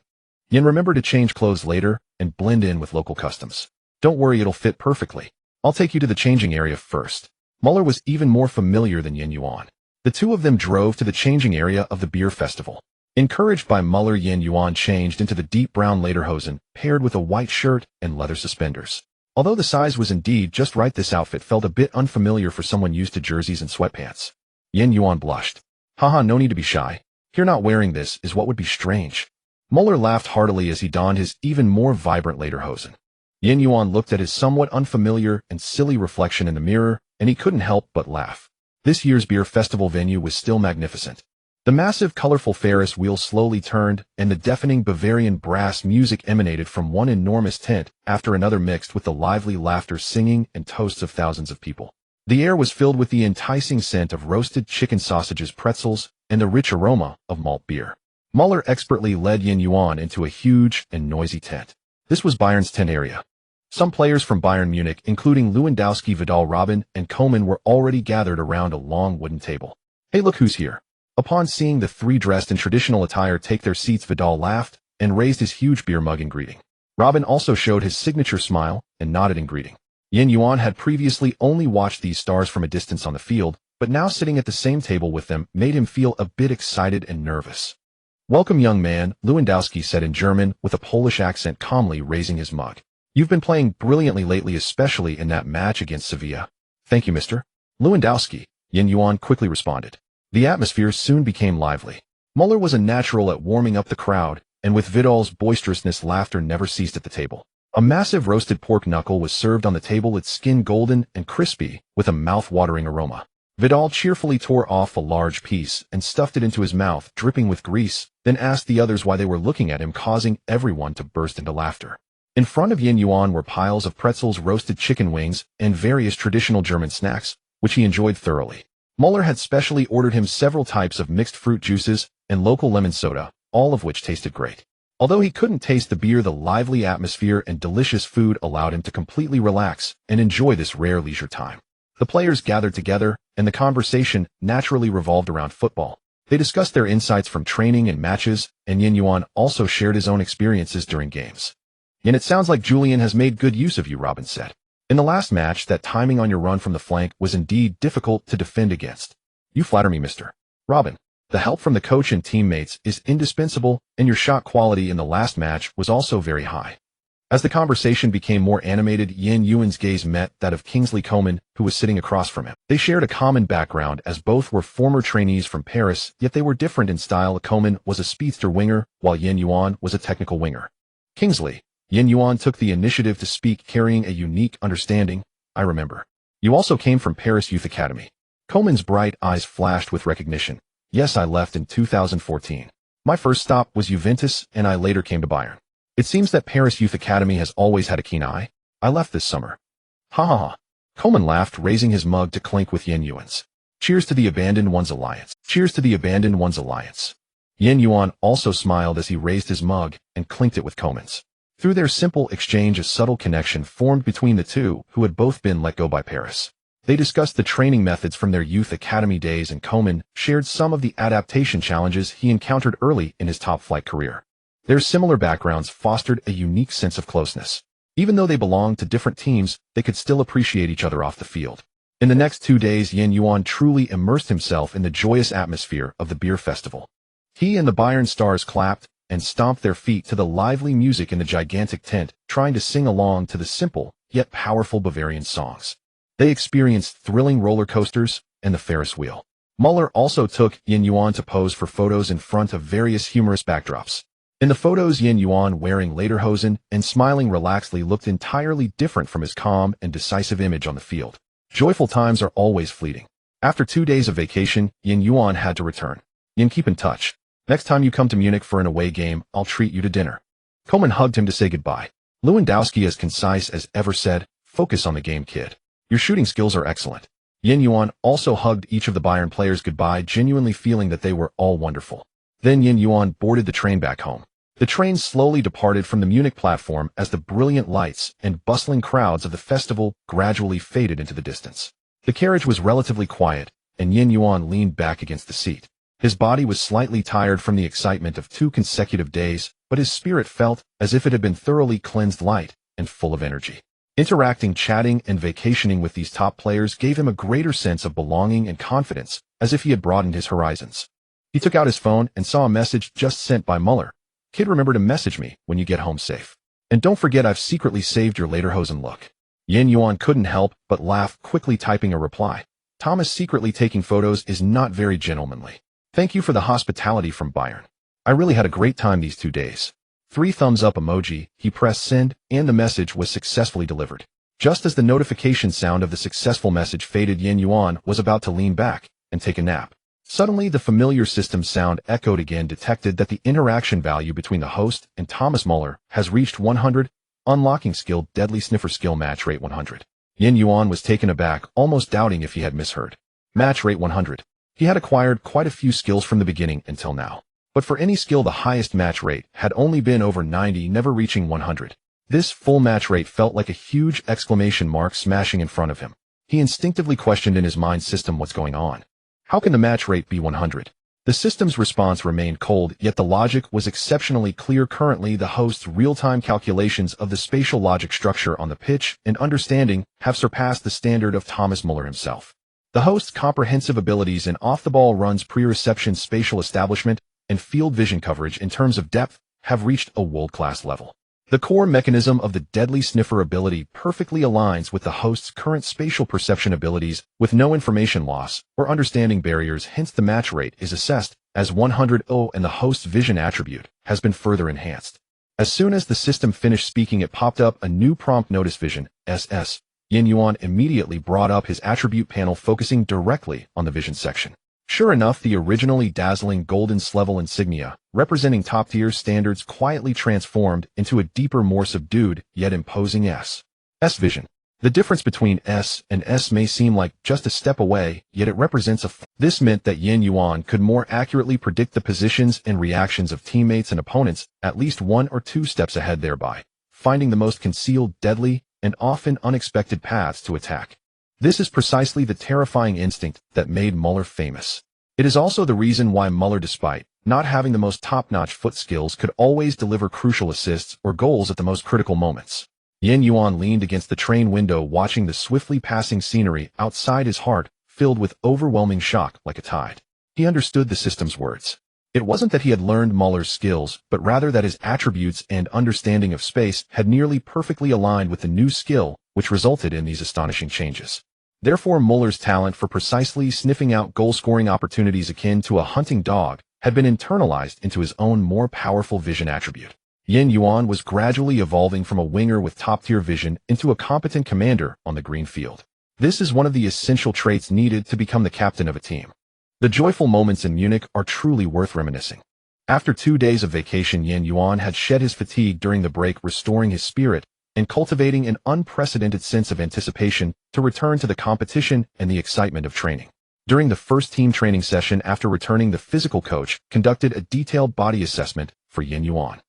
Remember to change clothes later and blend in with local customs. Don't worry, it'll fit perfectly. I'll take you to the changing area first. Muller was even more familiar than Yuan. The two of them drove to the changing area of the beer festival. Encouraged by Muller, Yuan changed into the deep brown lederhosen, paired with a white shirt and leather suspenders. Although the size was indeed just right, this outfit felt a bit unfamiliar for someone used to jerseys and sweatpants. Yuan blushed. Haha, no need to be shy. Here, not wearing this is what would be strange. Muller laughed heartily as he donned his even more vibrant lederhosen. Yuan looked at his somewhat unfamiliar and silly reflection in the mirror, and he couldn't help but laugh. This year's beer festival venue was still magnificent. The massive, colorful Ferris wheel slowly turned, and the deafening Bavarian brass music emanated from one enormous tent after another, mixed with the lively laughter, singing, and toasts of thousands of people. The air was filled with the enticing scent of roasted chicken sausages, pretzels, and the rich aroma of malt beer. Muller expertly led Yuan into a huge and noisy tent. This was Bayern's tent area. Some players from Bayern Munich, including Lewandowski, Vidal, Robben, and Koeman, were already gathered around a long wooden table. Hey, look who's here. Upon seeing the three dressed in traditional attire take their seats, Vidal laughed and raised his huge beer mug in greeting. Robben also showed his signature smile and nodded in greeting. Yuan had previously only watched these stars from a distance on the field, but now sitting at the same table with them made him feel a bit excited and nervous. Welcome, young man, Lewandowski said in German with a Polish accent, calmly raising his mug. You've been playing brilliantly lately, especially in that match against Sevilla. Thank you, Mr. Lewandowski, Yuan quickly responded. The atmosphere soon became lively. Muller was a natural at warming up the crowd, and with Vidal's boisterousness, laughter never ceased at the table. A massive roasted pork knuckle was served on the table, its skin golden and crispy, with a mouth-watering aroma. Vidal cheerfully tore off a large piece and stuffed it into his mouth, dripping with grease, then asked the others why they were looking at him, causing everyone to burst into laughter. In front of Yuan were piles of pretzels, roasted chicken wings, and various traditional German snacks, which he enjoyed thoroughly. Muller had specially ordered him several types of mixed fruit juices and local lemon soda, all of which tasted great. Although he couldn't taste the beer, the lively atmosphere and delicious food allowed him to completely relax and enjoy this rare leisure time. The players gathered together, and the conversation naturally revolved around football. They discussed their insights from training and matches, and Yuan also shared his own experiences during games. And it sounds like Julian has made good use of you, Robben said. In the last match, that timing on your run from the flank was indeed difficult to defend against. You flatter me, Mr. Robben. The help from the coach and teammates is indispensable, and your shot quality in the last match was also very high. As the conversation became more animated, Yuan's gaze met that of Kingsley Coman, who was sitting across from him. They shared a common background, as both were former trainees from Paris, yet they were different in style. Coman was a speedster winger, while Yuan was a technical winger. Kingsley. Yuan took the initiative to speak, carrying a unique understanding. I remember. You also came from Paris Youth Academy. Coleman's bright eyes flashed with recognition. Yes, I left in 2014. My first stop was Juventus, and I later came to Bayern. It seems that Paris Youth Academy has always had a keen eye. I left this summer. Ha ha ha. Coleman laughed, raising his mug to clink with Yuan's. Cheers to the abandoned one's alliance. Cheers to the abandoned one's alliance. Yuan also smiled as he raised his mug and clinked it with Coleman's. Through their simple exchange, a subtle connection formed between the two, who had both been let go by Paris. They discussed the training methods from their youth academy days, and Coleman shared some of the adaptation challenges he encountered early in his top-flight career. Their similar backgrounds fostered a unique sense of closeness. Even though they belonged to different teams, they could still appreciate each other off the field. In the next 2 days, Yuan truly immersed himself in the joyous atmosphere of the beer festival. He and the Bayern stars clapped and stomped their feet to the lively music in the gigantic tent, trying to sing along to the simple yet powerful Bavarian songs. They experienced thrilling roller coasters and the Ferris wheel. Muller also took Yuan to pose for photos in front of various humorous backdrops. In the photos, Yuan, wearing lederhosen and smiling relaxedly, looked entirely different from his calm and decisive image on the field. Joyful times are always fleeting. After 2 days of vacation, Yuan had to return. Keep in touch. Next time you come to Munich for an away game, I'll treat you to dinner. Koeman hugged him to say goodbye. Lewandowski, as concise as ever, said, "Focus on the game, kid. Your shooting skills are excellent." Yuan also hugged each of the Bayern players goodbye, genuinely feeling that they were all wonderful. Then Yuan boarded the train back home. The train slowly departed from the Munich platform as the brilliant lights and bustling crowds of the festival gradually faded into the distance. The carriage was relatively quiet, and Yuan leaned back against the seat. His body was slightly tired from the excitement of 2 consecutive days, but his spirit felt as if it had been thoroughly cleansed, light and full of energy. Interacting, chatting, and vacationing with these top players gave him a greater sense of belonging and confidence, as if he had broadened his horizons. He took out his phone and saw a message just sent by Muller. "Kid, remember to message me when you get home safe. And don't forget I've secretly saved your lederhosen look." Yuan couldn't help but laugh, quickly typing a reply. "Thomas secretly taking photos is not very gentlemanly. Thank you for the hospitality from Bayern. I really had a great time these 2 days." 3 thumbs up emoji. He pressed send, and the message was successfully delivered. Just as the notification sound of the successful message faded, Yuan was about to lean back and take a nap. Suddenly, the familiar system sound echoed again, detected that the interaction value between the host and Thomas Muller has reached 100. Unlocking skill, deadly sniffer skill, match rate 100. Yuan was taken aback, almost doubting if he had misheard. Match rate 100. He had acquired quite a few skills from the beginning until now. But for any skill, the highest match rate had only been over 90, never reaching 100. This full match rate felt like a huge exclamation mark smashing in front of him. He instinctively questioned in his mind, "System, what's going on? How can the match rate be 100? The system's response remained cold, yet the logic was exceptionally clear. Currently, the host's real-time calculations of the spatial logic structure on the pitch and understanding have surpassed the standard of Thomas Muller himself. The host's comprehensive abilities in off-the-ball runs, pre-reception, spatial establishment, and field vision coverage in terms of depth have reached a world-class level. The core mechanism of the deadly sniffer ability perfectly aligns with the host's current spatial perception abilities, with no information loss or understanding barriers. Hence, the match rate is assessed as 100, and the host's vision attribute has been further enhanced. As soon as the system finished speaking, it popped up a new prompt: Notice Vision, SS. Yuan immediately brought up his attribute panel, focusing directly on the vision section. Sure enough, the originally dazzling golden level insignia, representing top-tier standards, quietly transformed into a deeper, more subdued, yet imposing S vision. The difference between S and S may seem like just a step away, yet it represents This meant that Yuan could more accurately predict the positions and reactions of teammates and opponents, at least 1 or 2 steps ahead, thereby finding the most concealed, deadly, and often unexpected paths to attack. This is precisely the terrifying instinct that made Muller famous. It is also the reason why Muller, despite not having the most top-notch foot skills, could always deliver crucial assists or goals at the most critical moments. Yuan leaned against the train window, watching the swiftly passing scenery outside, his heart filled with overwhelming shock like a tide. He understood the system's words. It wasn't that he had learned Muller's skills, but rather that his attributes and understanding of space had nearly perfectly aligned with the new skill, which resulted in these astonishing changes. Therefore, Muller's talent for precisely sniffing out goal-scoring opportunities akin to a hunting dog had been internalized into his own more powerful vision attribute. Yuan was gradually evolving from a winger with top-tier vision into a competent commander on the green field. This is one of the essential traits needed to become the captain of a team. The joyful moments in Munich are truly worth reminiscing. After 2 days of vacation, Yuan had shed his fatigue during the break, restoring his spirit and cultivating an unprecedented sense of anticipation to return to the competition and the excitement of training. During the first team training session after returning, the physical coach conducted a detailed body assessment for Yuan.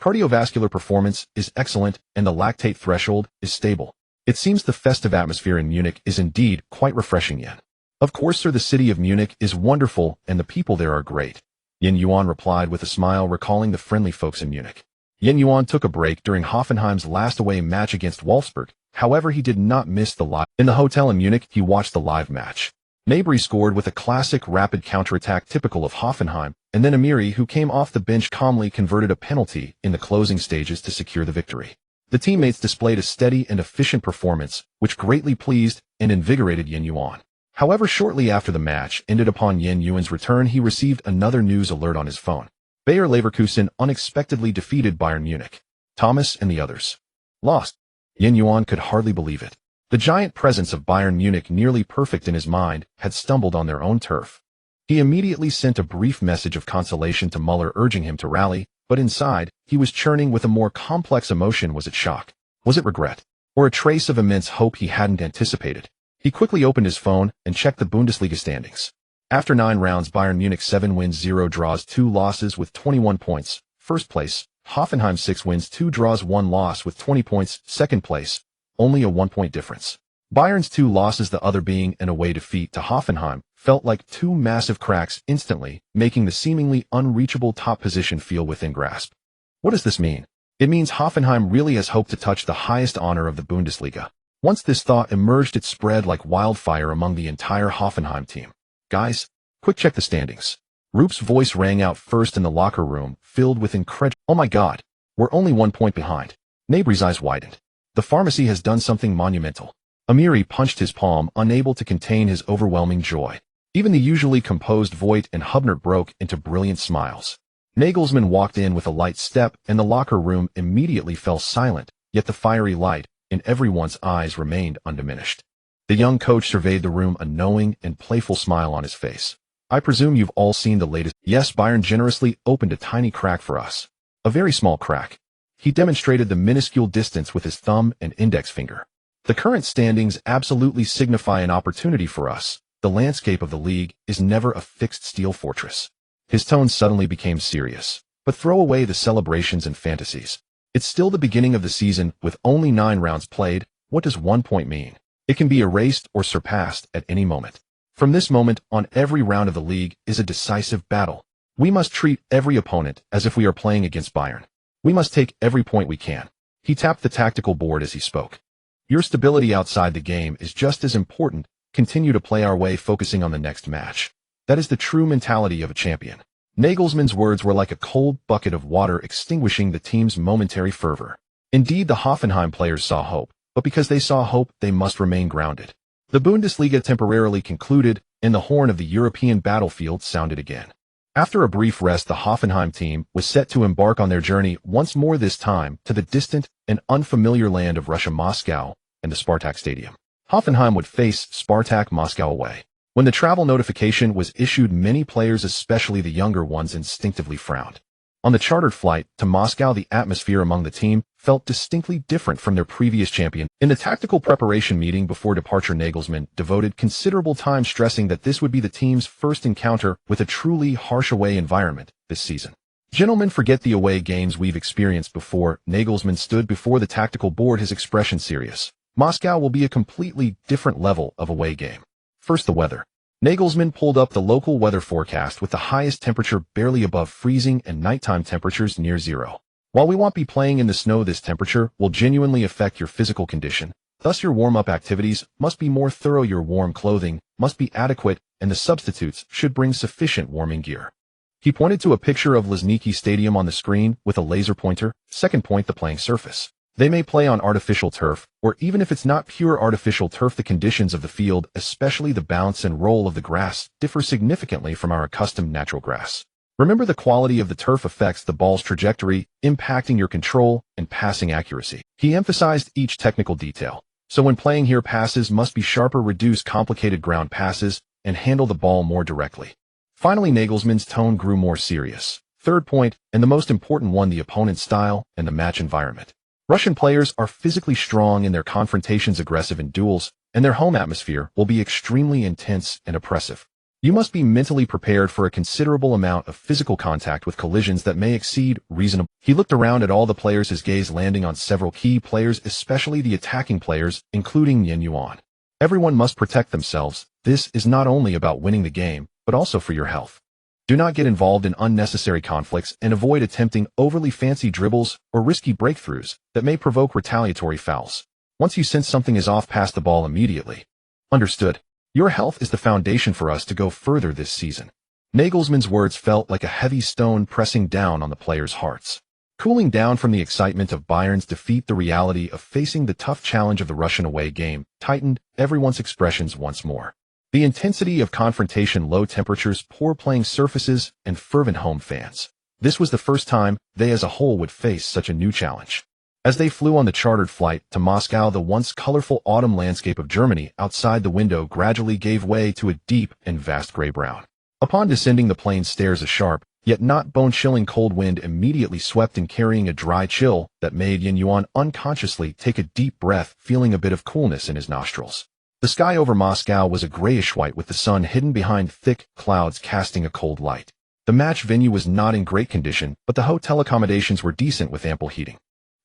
Cardiovascular performance is excellent and the lactate threshold is stable. It seems the festive atmosphere in Munich is indeed quite refreshing, Yuan. Of course, sir, the city of Munich is wonderful and the people there are great. Yuan replied with a smile, recalling the friendly folks in Munich. Yuan took a break during Hoffenheim's last away match against Wolfsburg. However, he did not miss the live. In the hotel in Munich, he watched the live match. Gnabry scored with a classic rapid counterattack typical of Hoffenheim, and then Amiri, who came off the bench, calmly converted a penalty in the closing stages to secure the victory. The teammates displayed a steady and efficient performance, which greatly pleased and invigorated Yuan. However, shortly after the match ended, upon Yuan's return, he received another news alert on his phone. Bayer Leverkusen unexpectedly defeated Bayern Munich. Thomas and the others lost. Yuan could hardly believe it. The giant presence of Bayern Munich, nearly perfect in his mind, had stumbled on their own turf. He immediately sent a brief message of consolation to Muller urging him to rally, but inside, he was churning with a more complex emotion. Was it shock? Was it regret? Or a trace of immense hope he hadn't anticipated? He quickly opened his phone and checked the Bundesliga standings. After 9 rounds, Bayern Munich 7 wins 0 draws 2 losses with 21 points. First place. Hoffenheim 6 wins 2 draws 1 loss with 20 points. Second place. Only a 1-point difference. Bayern's 2 losses, the other being an away defeat to Hoffenheim, felt like 2 massive cracks instantly, making the seemingly unreachable top position feel within grasp. What does this mean? It means Hoffenheim really has hope to touch the highest honor of the Bundesliga. Once this thought emerged, it spread like wildfire among the entire Hoffenheim team. Guys, quick check the standings. Rupp's voice rang out first in the locker room, filled with incredulity. Oh my God, we're only 1 point behind. Gnabry's eyes widened. The pharmacy has done something monumental. Amiri punched his palm, unable to contain his overwhelming joy. Even the usually composed Voigt and Hubner broke into brilliant smiles. Nagelsmann walked in with a light step, and the locker room immediately fell silent, yet the fiery light in everyone's eyes remained undiminished. The young coach surveyed the room, a knowing and playful smile on his face. I presume you've all seen the latest. Yes, Bayern generously opened a tiny crack for us. A very small crack. He demonstrated the minuscule distance with his thumb and index finger. The current standings absolutely signify an opportunity for us. The landscape of the league is never a fixed steel fortress. His tone suddenly became serious. But throw away the celebrations and fantasies. It's still the beginning of the season, with only 9 rounds played. What does 1 point mean? It can be erased or surpassed at any moment. From this moment on, every round of the league is a decisive battle. We must treat every opponent as if we are playing against Bayern. We must take every point we can. He tapped the tactical board as he spoke. Your stability outside the game is just as important. Continue to play our way, focusing on the next match. That is the true mentality of a champion. Nagelsmann's words were like a cold bucket of water, extinguishing the team's momentary fervor. Indeed, the Hoffenheim players saw hope, but because they saw hope, they must remain grounded. The Bundesliga temporarily concluded, and the horn of the European battlefield sounded again. After a brief rest, the Hoffenheim team was set to embark on their journey once more, this time to the distant and unfamiliar land of Russia, Moscow, and the Spartak Stadium. Hoffenheim would face Spartak Moscow away. When the travel notification was issued, many players, especially the younger ones, instinctively frowned. On the chartered flight to Moscow, the atmosphere among the team felt distinctly different from their previous champion. In the tactical preparation meeting before departure, Nagelsmann devoted considerable time stressing that this would be the team's first encounter with a truly harsh away environment this season. Gentlemen, forget the away games we've experienced before. Nagelsmann stood before the tactical board, his expression serious. Moscow will be a completely different level of away game. First, the weather. Nagelsmann pulled up the local weather forecast with the highest temperature barely above freezing and nighttime temperatures near zero. While we won't be playing in the snow, this temperature will genuinely affect your physical condition. Thus, your warm-up activities must be more thorough, your warm clothing must be adequate, and the substitutes should bring sufficient warming gear. He pointed to a picture of Luzhniki Stadium on the screen with a laser pointer. Second point, the playing surface. They may play on artificial turf, or even if it's not pure artificial turf, the conditions of the field, especially the bounce and roll of the grass, differ significantly from our accustomed natural grass. Remember, the quality of the turf affects the ball's trajectory, impacting your control and passing accuracy. He emphasized each technical detail. So when playing here, passes must be sharper, reduce complicated ground passes, and handle the ball more directly. Finally, Nagelsmann's tone grew more serious. Third point, and the most important one, the opponent's style and the match environment. Russian players are physically strong in their confrontations, aggressive in duels, and their home atmosphere will be extremely intense and oppressive. You must be mentally prepared for a considerable amount of physical contact with collisions that may exceed reasonable. He looked around at all the players, his gaze landing on several key players, especially the attacking players, including Yuan. Everyone must protect themselves. This is not only about winning the game, but also for your health. Do not get involved in unnecessary conflicts and avoid attempting overly fancy dribbles or risky breakthroughs that may provoke retaliatory fouls. Once you sense something is off, pass the ball immediately. Understood. Your health is the foundation for us to go further this season. Nagelsmann's words felt like a heavy stone pressing down on the players' hearts. Cooling down from the excitement of Bayern's defeat, the reality of facing the tough challenge of the Russian away game tightened everyone's expressions once more. The intensity of confrontation, low temperatures, poor playing surfaces, and fervent home fans. This was the first time they as a whole would face such a new challenge. As they flew on the chartered flight to Moscow, the once colorful autumn landscape of Germany outside the window gradually gave way to a deep and vast gray-brown. Upon descending the plane's stairs, a sharp, yet not bone-chilling cold wind immediately swept in, carrying a dry chill that made Yuan unconsciously take a deep breath, feeling a bit of coolness in his nostrils. The sky over Moscow was a grayish-white, with the sun hidden behind thick clouds casting a cold light. The match venue was not in great condition, but the hotel accommodations were decent with ample heating.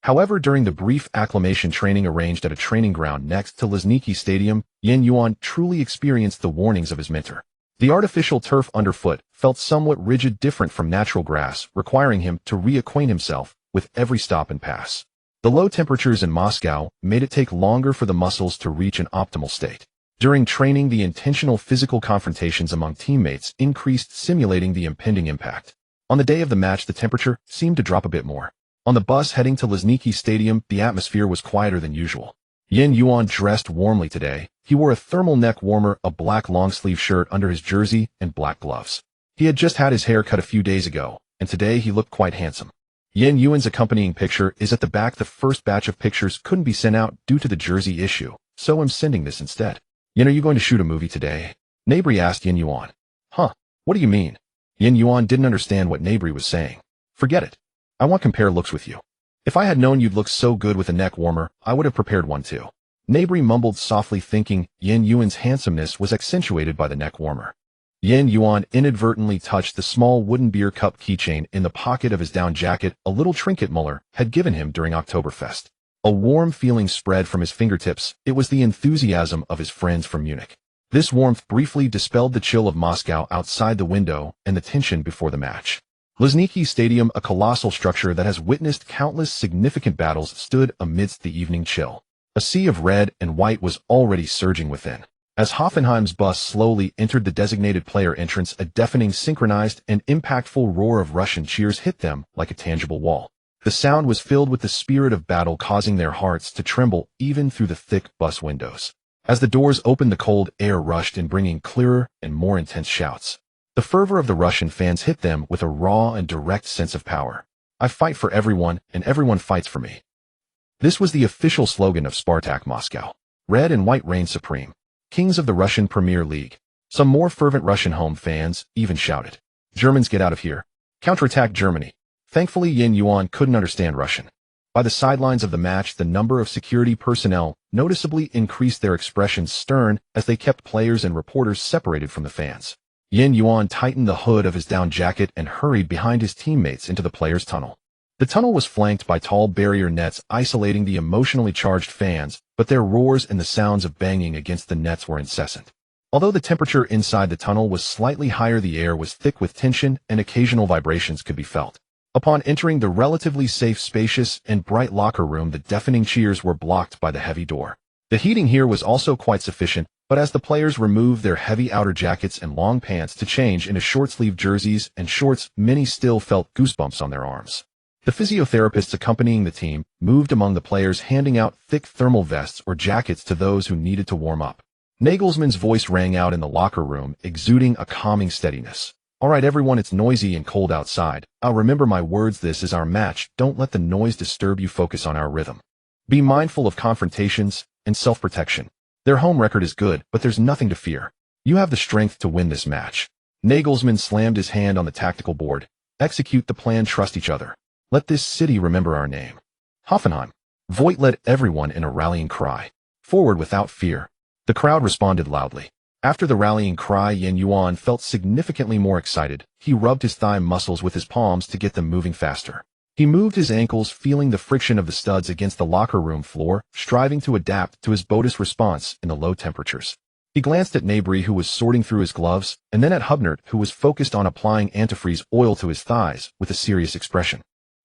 However, during the brief acclimation training arranged at a training ground next to Luzhniki Stadium, Yuan truly experienced the warnings of his mentor. The artificial turf underfoot felt somewhat rigid, different from natural grass, requiring him to reacquaint himself with every stop and pass. The low temperatures in Moscow made it take longer for the muscles to reach an optimal state. During training, the intentional physical confrontations among teammates increased, simulating the impending impact. On the day of the match, the temperature seemed to drop a bit more. On the bus heading to Luzhniki Stadium, the atmosphere was quieter than usual. Yuan dressed warmly today. He wore a thermal neck warmer, a black long-sleeve shirt under his jersey, and black gloves. He had just had his hair cut a few days ago, and today he looked quite handsome. Yuan's accompanying picture is at the back. The first batch of pictures couldn't be sent out due to the jersey issue, so I'm sending this instead. Are you going to shoot a movie today? Nabri asked Yuan. Huh, what do you mean? Yuan didn't understand what Nabri was saying. Forget it. I want to compare looks with you. If I had known you'd look so good with a neck warmer, I would have prepared one too. Nabri mumbled softly, thinking Yuan's handsomeness was accentuated by the neck warmer. Yuan inadvertently touched the small wooden beer cup keychain in the pocket of his down jacket, a little trinket Muller had given him during Oktoberfest. A warm feeling spread from his fingertips. It was the enthusiasm of his friends from Munich. This warmth briefly dispelled the chill of Moscow outside the window and the tension before the match. Luzhniki Stadium, a colossal structure that has witnessed countless significant battles, stood amidst the evening chill. A sea of red and white was already surging within. As Hoffenheim's bus slowly entered the designated player entrance, a deafening, synchronized, and impactful roar of Russian cheers hit them like a tangible wall. The sound was filled with the spirit of battle, causing their hearts to tremble even through the thick bus windows. As the doors opened, the cold air rushed in, bringing clearer and more intense shouts. The fervor of the Russian fans hit them with a raw and direct sense of power. I fight for everyone, and everyone fights for me. This was the official slogan of Spartak Moscow. Red and white reigned supreme. Kings of the Russian Premier League. Some more fervent Russian home fans even shouted, "Germans, get out of here. Counterattack Germany." Thankfully, Yuan couldn't understand Russian. By the sidelines of the match, the number of security personnel noticeably increased, their expressions stern as they kept players and reporters separated from the fans. Yuan tightened the hood of his down jacket and hurried behind his teammates into the players' tunnel. The tunnel was flanked by tall barrier nets isolating the emotionally charged fans, but their roars and the sounds of banging against the nets were incessant. Although the temperature inside the tunnel was slightly higher, the air was thick with tension and occasional vibrations could be felt. Upon entering the relatively safe, spacious, and bright locker room, the deafening cheers were blocked by the heavy door. The heating here was also quite sufficient, but as the players removed their heavy outer jackets and long pants to change into short-sleeved jerseys and shorts, many still felt goosebumps on their arms. The physiotherapists accompanying the team moved among the players, handing out thick thermal vests or jackets to those who needed to warm up. Nagelsmann's voice rang out in the locker room, exuding a calming steadiness. "All right, everyone, it's noisy and cold outside. I'll remember my words. This is our match. Don't let the noise disturb you. Focus on our rhythm. Be mindful of confrontations and self-protection. Their home record is good, but there's nothing to fear. You have the strength to win this match." Nagelsmann slammed his hand on the tactical board. "Execute the plan. Trust each other. Let this city remember our name. Hoffenheim." Voigt led everyone in a rallying cry. "Forward without fear." The crowd responded loudly. After the rallying cry, Yuan felt significantly more excited. He rubbed his thigh muscles with his palms to get them moving faster. He moved his ankles, feeling the friction of the studs against the locker room floor, striving to adapt to his body's response in the low temperatures. He glanced at Nabri, who was sorting through his gloves, and then at Hubnert, who was focused on applying antifreeze oil to his thighs with a serious expression.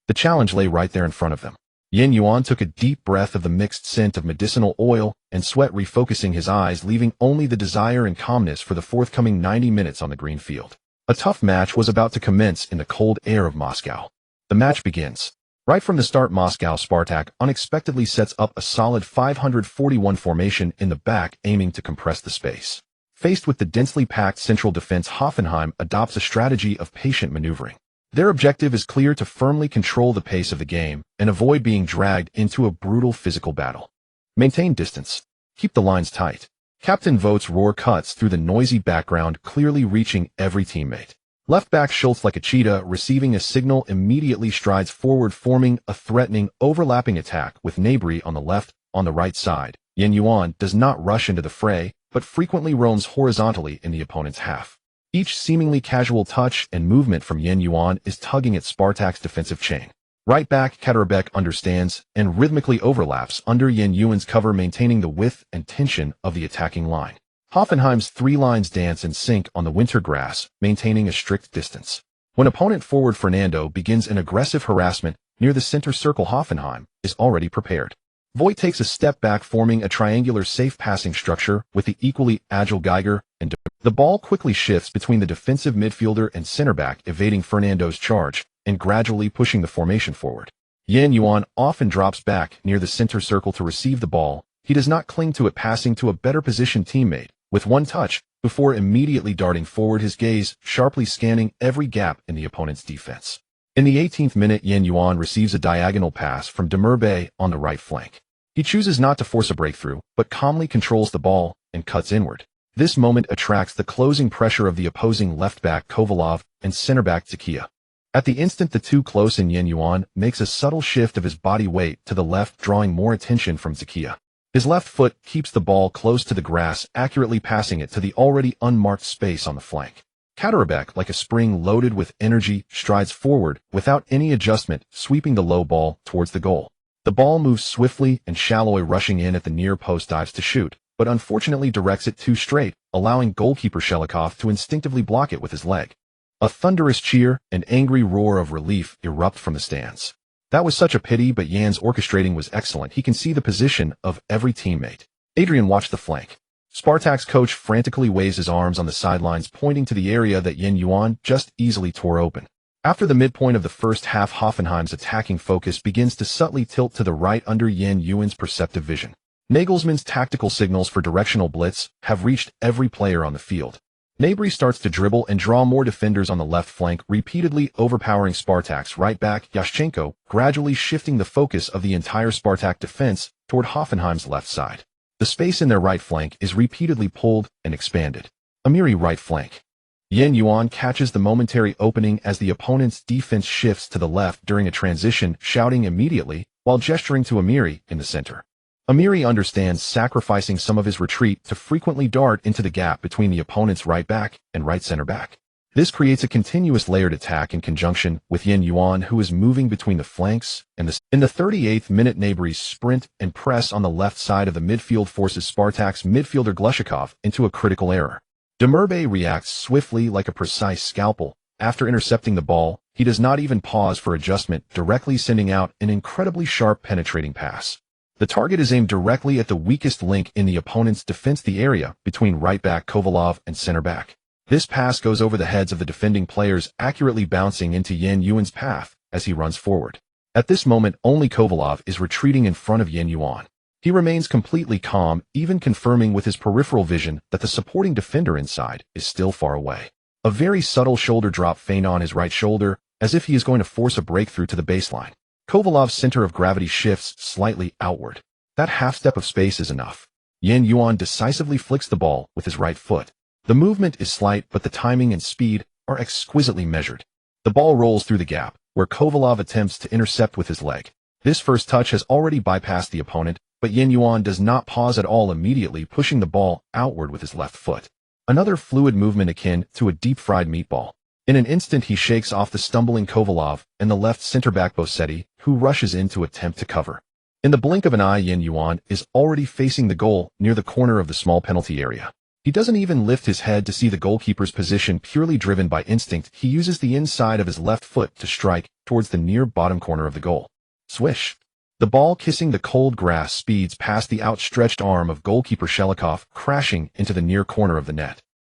The challenge lay right there in front of them. Yuan took a deep breath of the mixed scent of medicinal oil and sweat, refocusing his eyes, leaving only the desire and calmness for the forthcoming 90 minutes on the green field. A tough match was about to commence in the cold air of Moscow. The match begins. Right from the start, Moscow Spartak unexpectedly sets up a solid 541 formation in the back, aiming to compress the space. Faced with the densely packed central defense, Hoffenheim adopts a strategy of patient maneuvering. Their objective is clear: to firmly control the pace of the game and avoid being dragged into a brutal physical battle. Maintain distance. Keep the lines tight. Captain Vogt's roar cuts through the noisy background, clearly reaching every teammate. Left back Schultz, like a cheetah receiving a signal, immediately strides forward, forming a threatening, overlapping attack with Gnabry on the left. On the right side, Yuan does not rush into the fray, but frequently roams horizontally in the opponent's half. Each seemingly casual touch and movement from Yuan is tugging at Spartak's defensive chain. Right back Katterbek understands and rhythmically overlaps under Yuan's cover, maintaining the width and tension of the attacking line. Hoffenheim's three lines dance in sync on the winter grass, maintaining a strict distance. When opponent forward Fernando begins an aggressive harassment near the center circle, Hoffenheim is already prepared. Voigt takes a step back, forming a triangular safe passing structure with the equally agile Geiger, and the ball quickly shifts between the defensive midfielder and center back, evading Fernando's charge and gradually pushing the formation forward. Yuan often drops back near the center circle to receive the ball. He does not cling to it, passing to a better positioned teammate with one touch before immediately darting forward, his gaze sharply scanning every gap in the opponent's defense. In the 18th minute, Yuan receives a diagonal pass from Demirbe on the right flank. He chooses not to force a breakthrough, but calmly controls the ball and cuts inward. This moment attracts the closing pressure of the opposing left-back Kovalov and center-back Zakia. At the instant the two close in, Yuan makes a subtle shift of his body weight to the left, drawing more attention from Zakia. His left foot keeps the ball close to the grass, accurately passing it to the already unmarked space on the flank. Katterbek, like a spring loaded with energy, strides forward without any adjustment, sweeping the low ball towards the goal. The ball moves swiftly, and Shalloy, rushing in at the near post, dives to shoot, but unfortunately directs it too straight, allowing goalkeeper Shelikov to instinctively block it with his leg. A thunderous cheer and angry roar of relief erupt from the stands. That was such a pity, but Jan's orchestrating was excellent. He can see the position of every teammate. Adrian watched the flank. Spartak's coach frantically waves his arms on the sidelines, pointing to the area that Yuan just easily tore open. After the midpoint of the first half, Hoffenheim's attacking focus begins to subtly tilt to the right under Yuan's perceptive vision. Nagelsmann's tactical signals for directional blitz have reached every player on the field. Gnabry starts to dribble and draw more defenders on the left flank, repeatedly overpowering Spartak's right back Yashchenko, gradually shifting the focus of the entire Spartak defense toward Hoffenheim's left side. The space in their right flank is repeatedly pulled and expanded. Amiri right flank. Yuan catches the momentary opening as the opponent's defense shifts to the left during a transition, shouting immediately while gesturing to Amiri in the center. Amiri understands, sacrificing some of his retreat to frequently dart into the gap between the opponent's right back and right center back. This creates a continuous layered attack in conjunction with Yuan, who is moving between the flanks and the... In the 38th minute, Gnabry's sprint and press on the left side of the midfield forces Spartak's midfielder Glushikov into a critical error. Demirbe reacts swiftly, like a precise scalpel. After intercepting the ball, he does not even pause for adjustment, directly sending out an incredibly sharp, penetrating pass. The target is aimed directly at the weakest link in the opponent's defense, the area between right back Kovalov and center back. This pass goes over the heads of the defending players, accurately bouncing into Yuan's path as he runs forward. At this moment, only Kovalov is retreating in front of Yuan. He remains completely calm, even confirming with his peripheral vision that the supporting defender inside is still far away. A very subtle shoulder drop feint on his right shoulder, as if he is going to force a breakthrough to the baseline. Kovalov's center of gravity shifts slightly outward. That half step of space is enough. Yuan decisively flicks the ball with his right foot. The movement is slight, but the timing and speed are exquisitely measured. The ball rolls through the gap, where Kovalov attempts to intercept with his leg. This first touch has already bypassed the opponent, but Yuan does not pause at all, immediately pushing the ball outward with his left foot. Another fluid movement akin to a deep-fried meatball. In an instant, he shakes off the stumbling Kovalov and the left center-back Bossetti, who rushes in to attempt to cover. In the blink of an eye, Yuan is already facing the goal near the corner of the small penalty area. He doesn't even lift his head to see the goalkeeper's position. Purely driven by instinct, he uses the inside of his left foot to strike towards the near bottom corner of the goal. Swish! The ball, kissing the cold grass, speeds past the outstretched arm of goalkeeper Shelikov, crashing into the near corner of the net.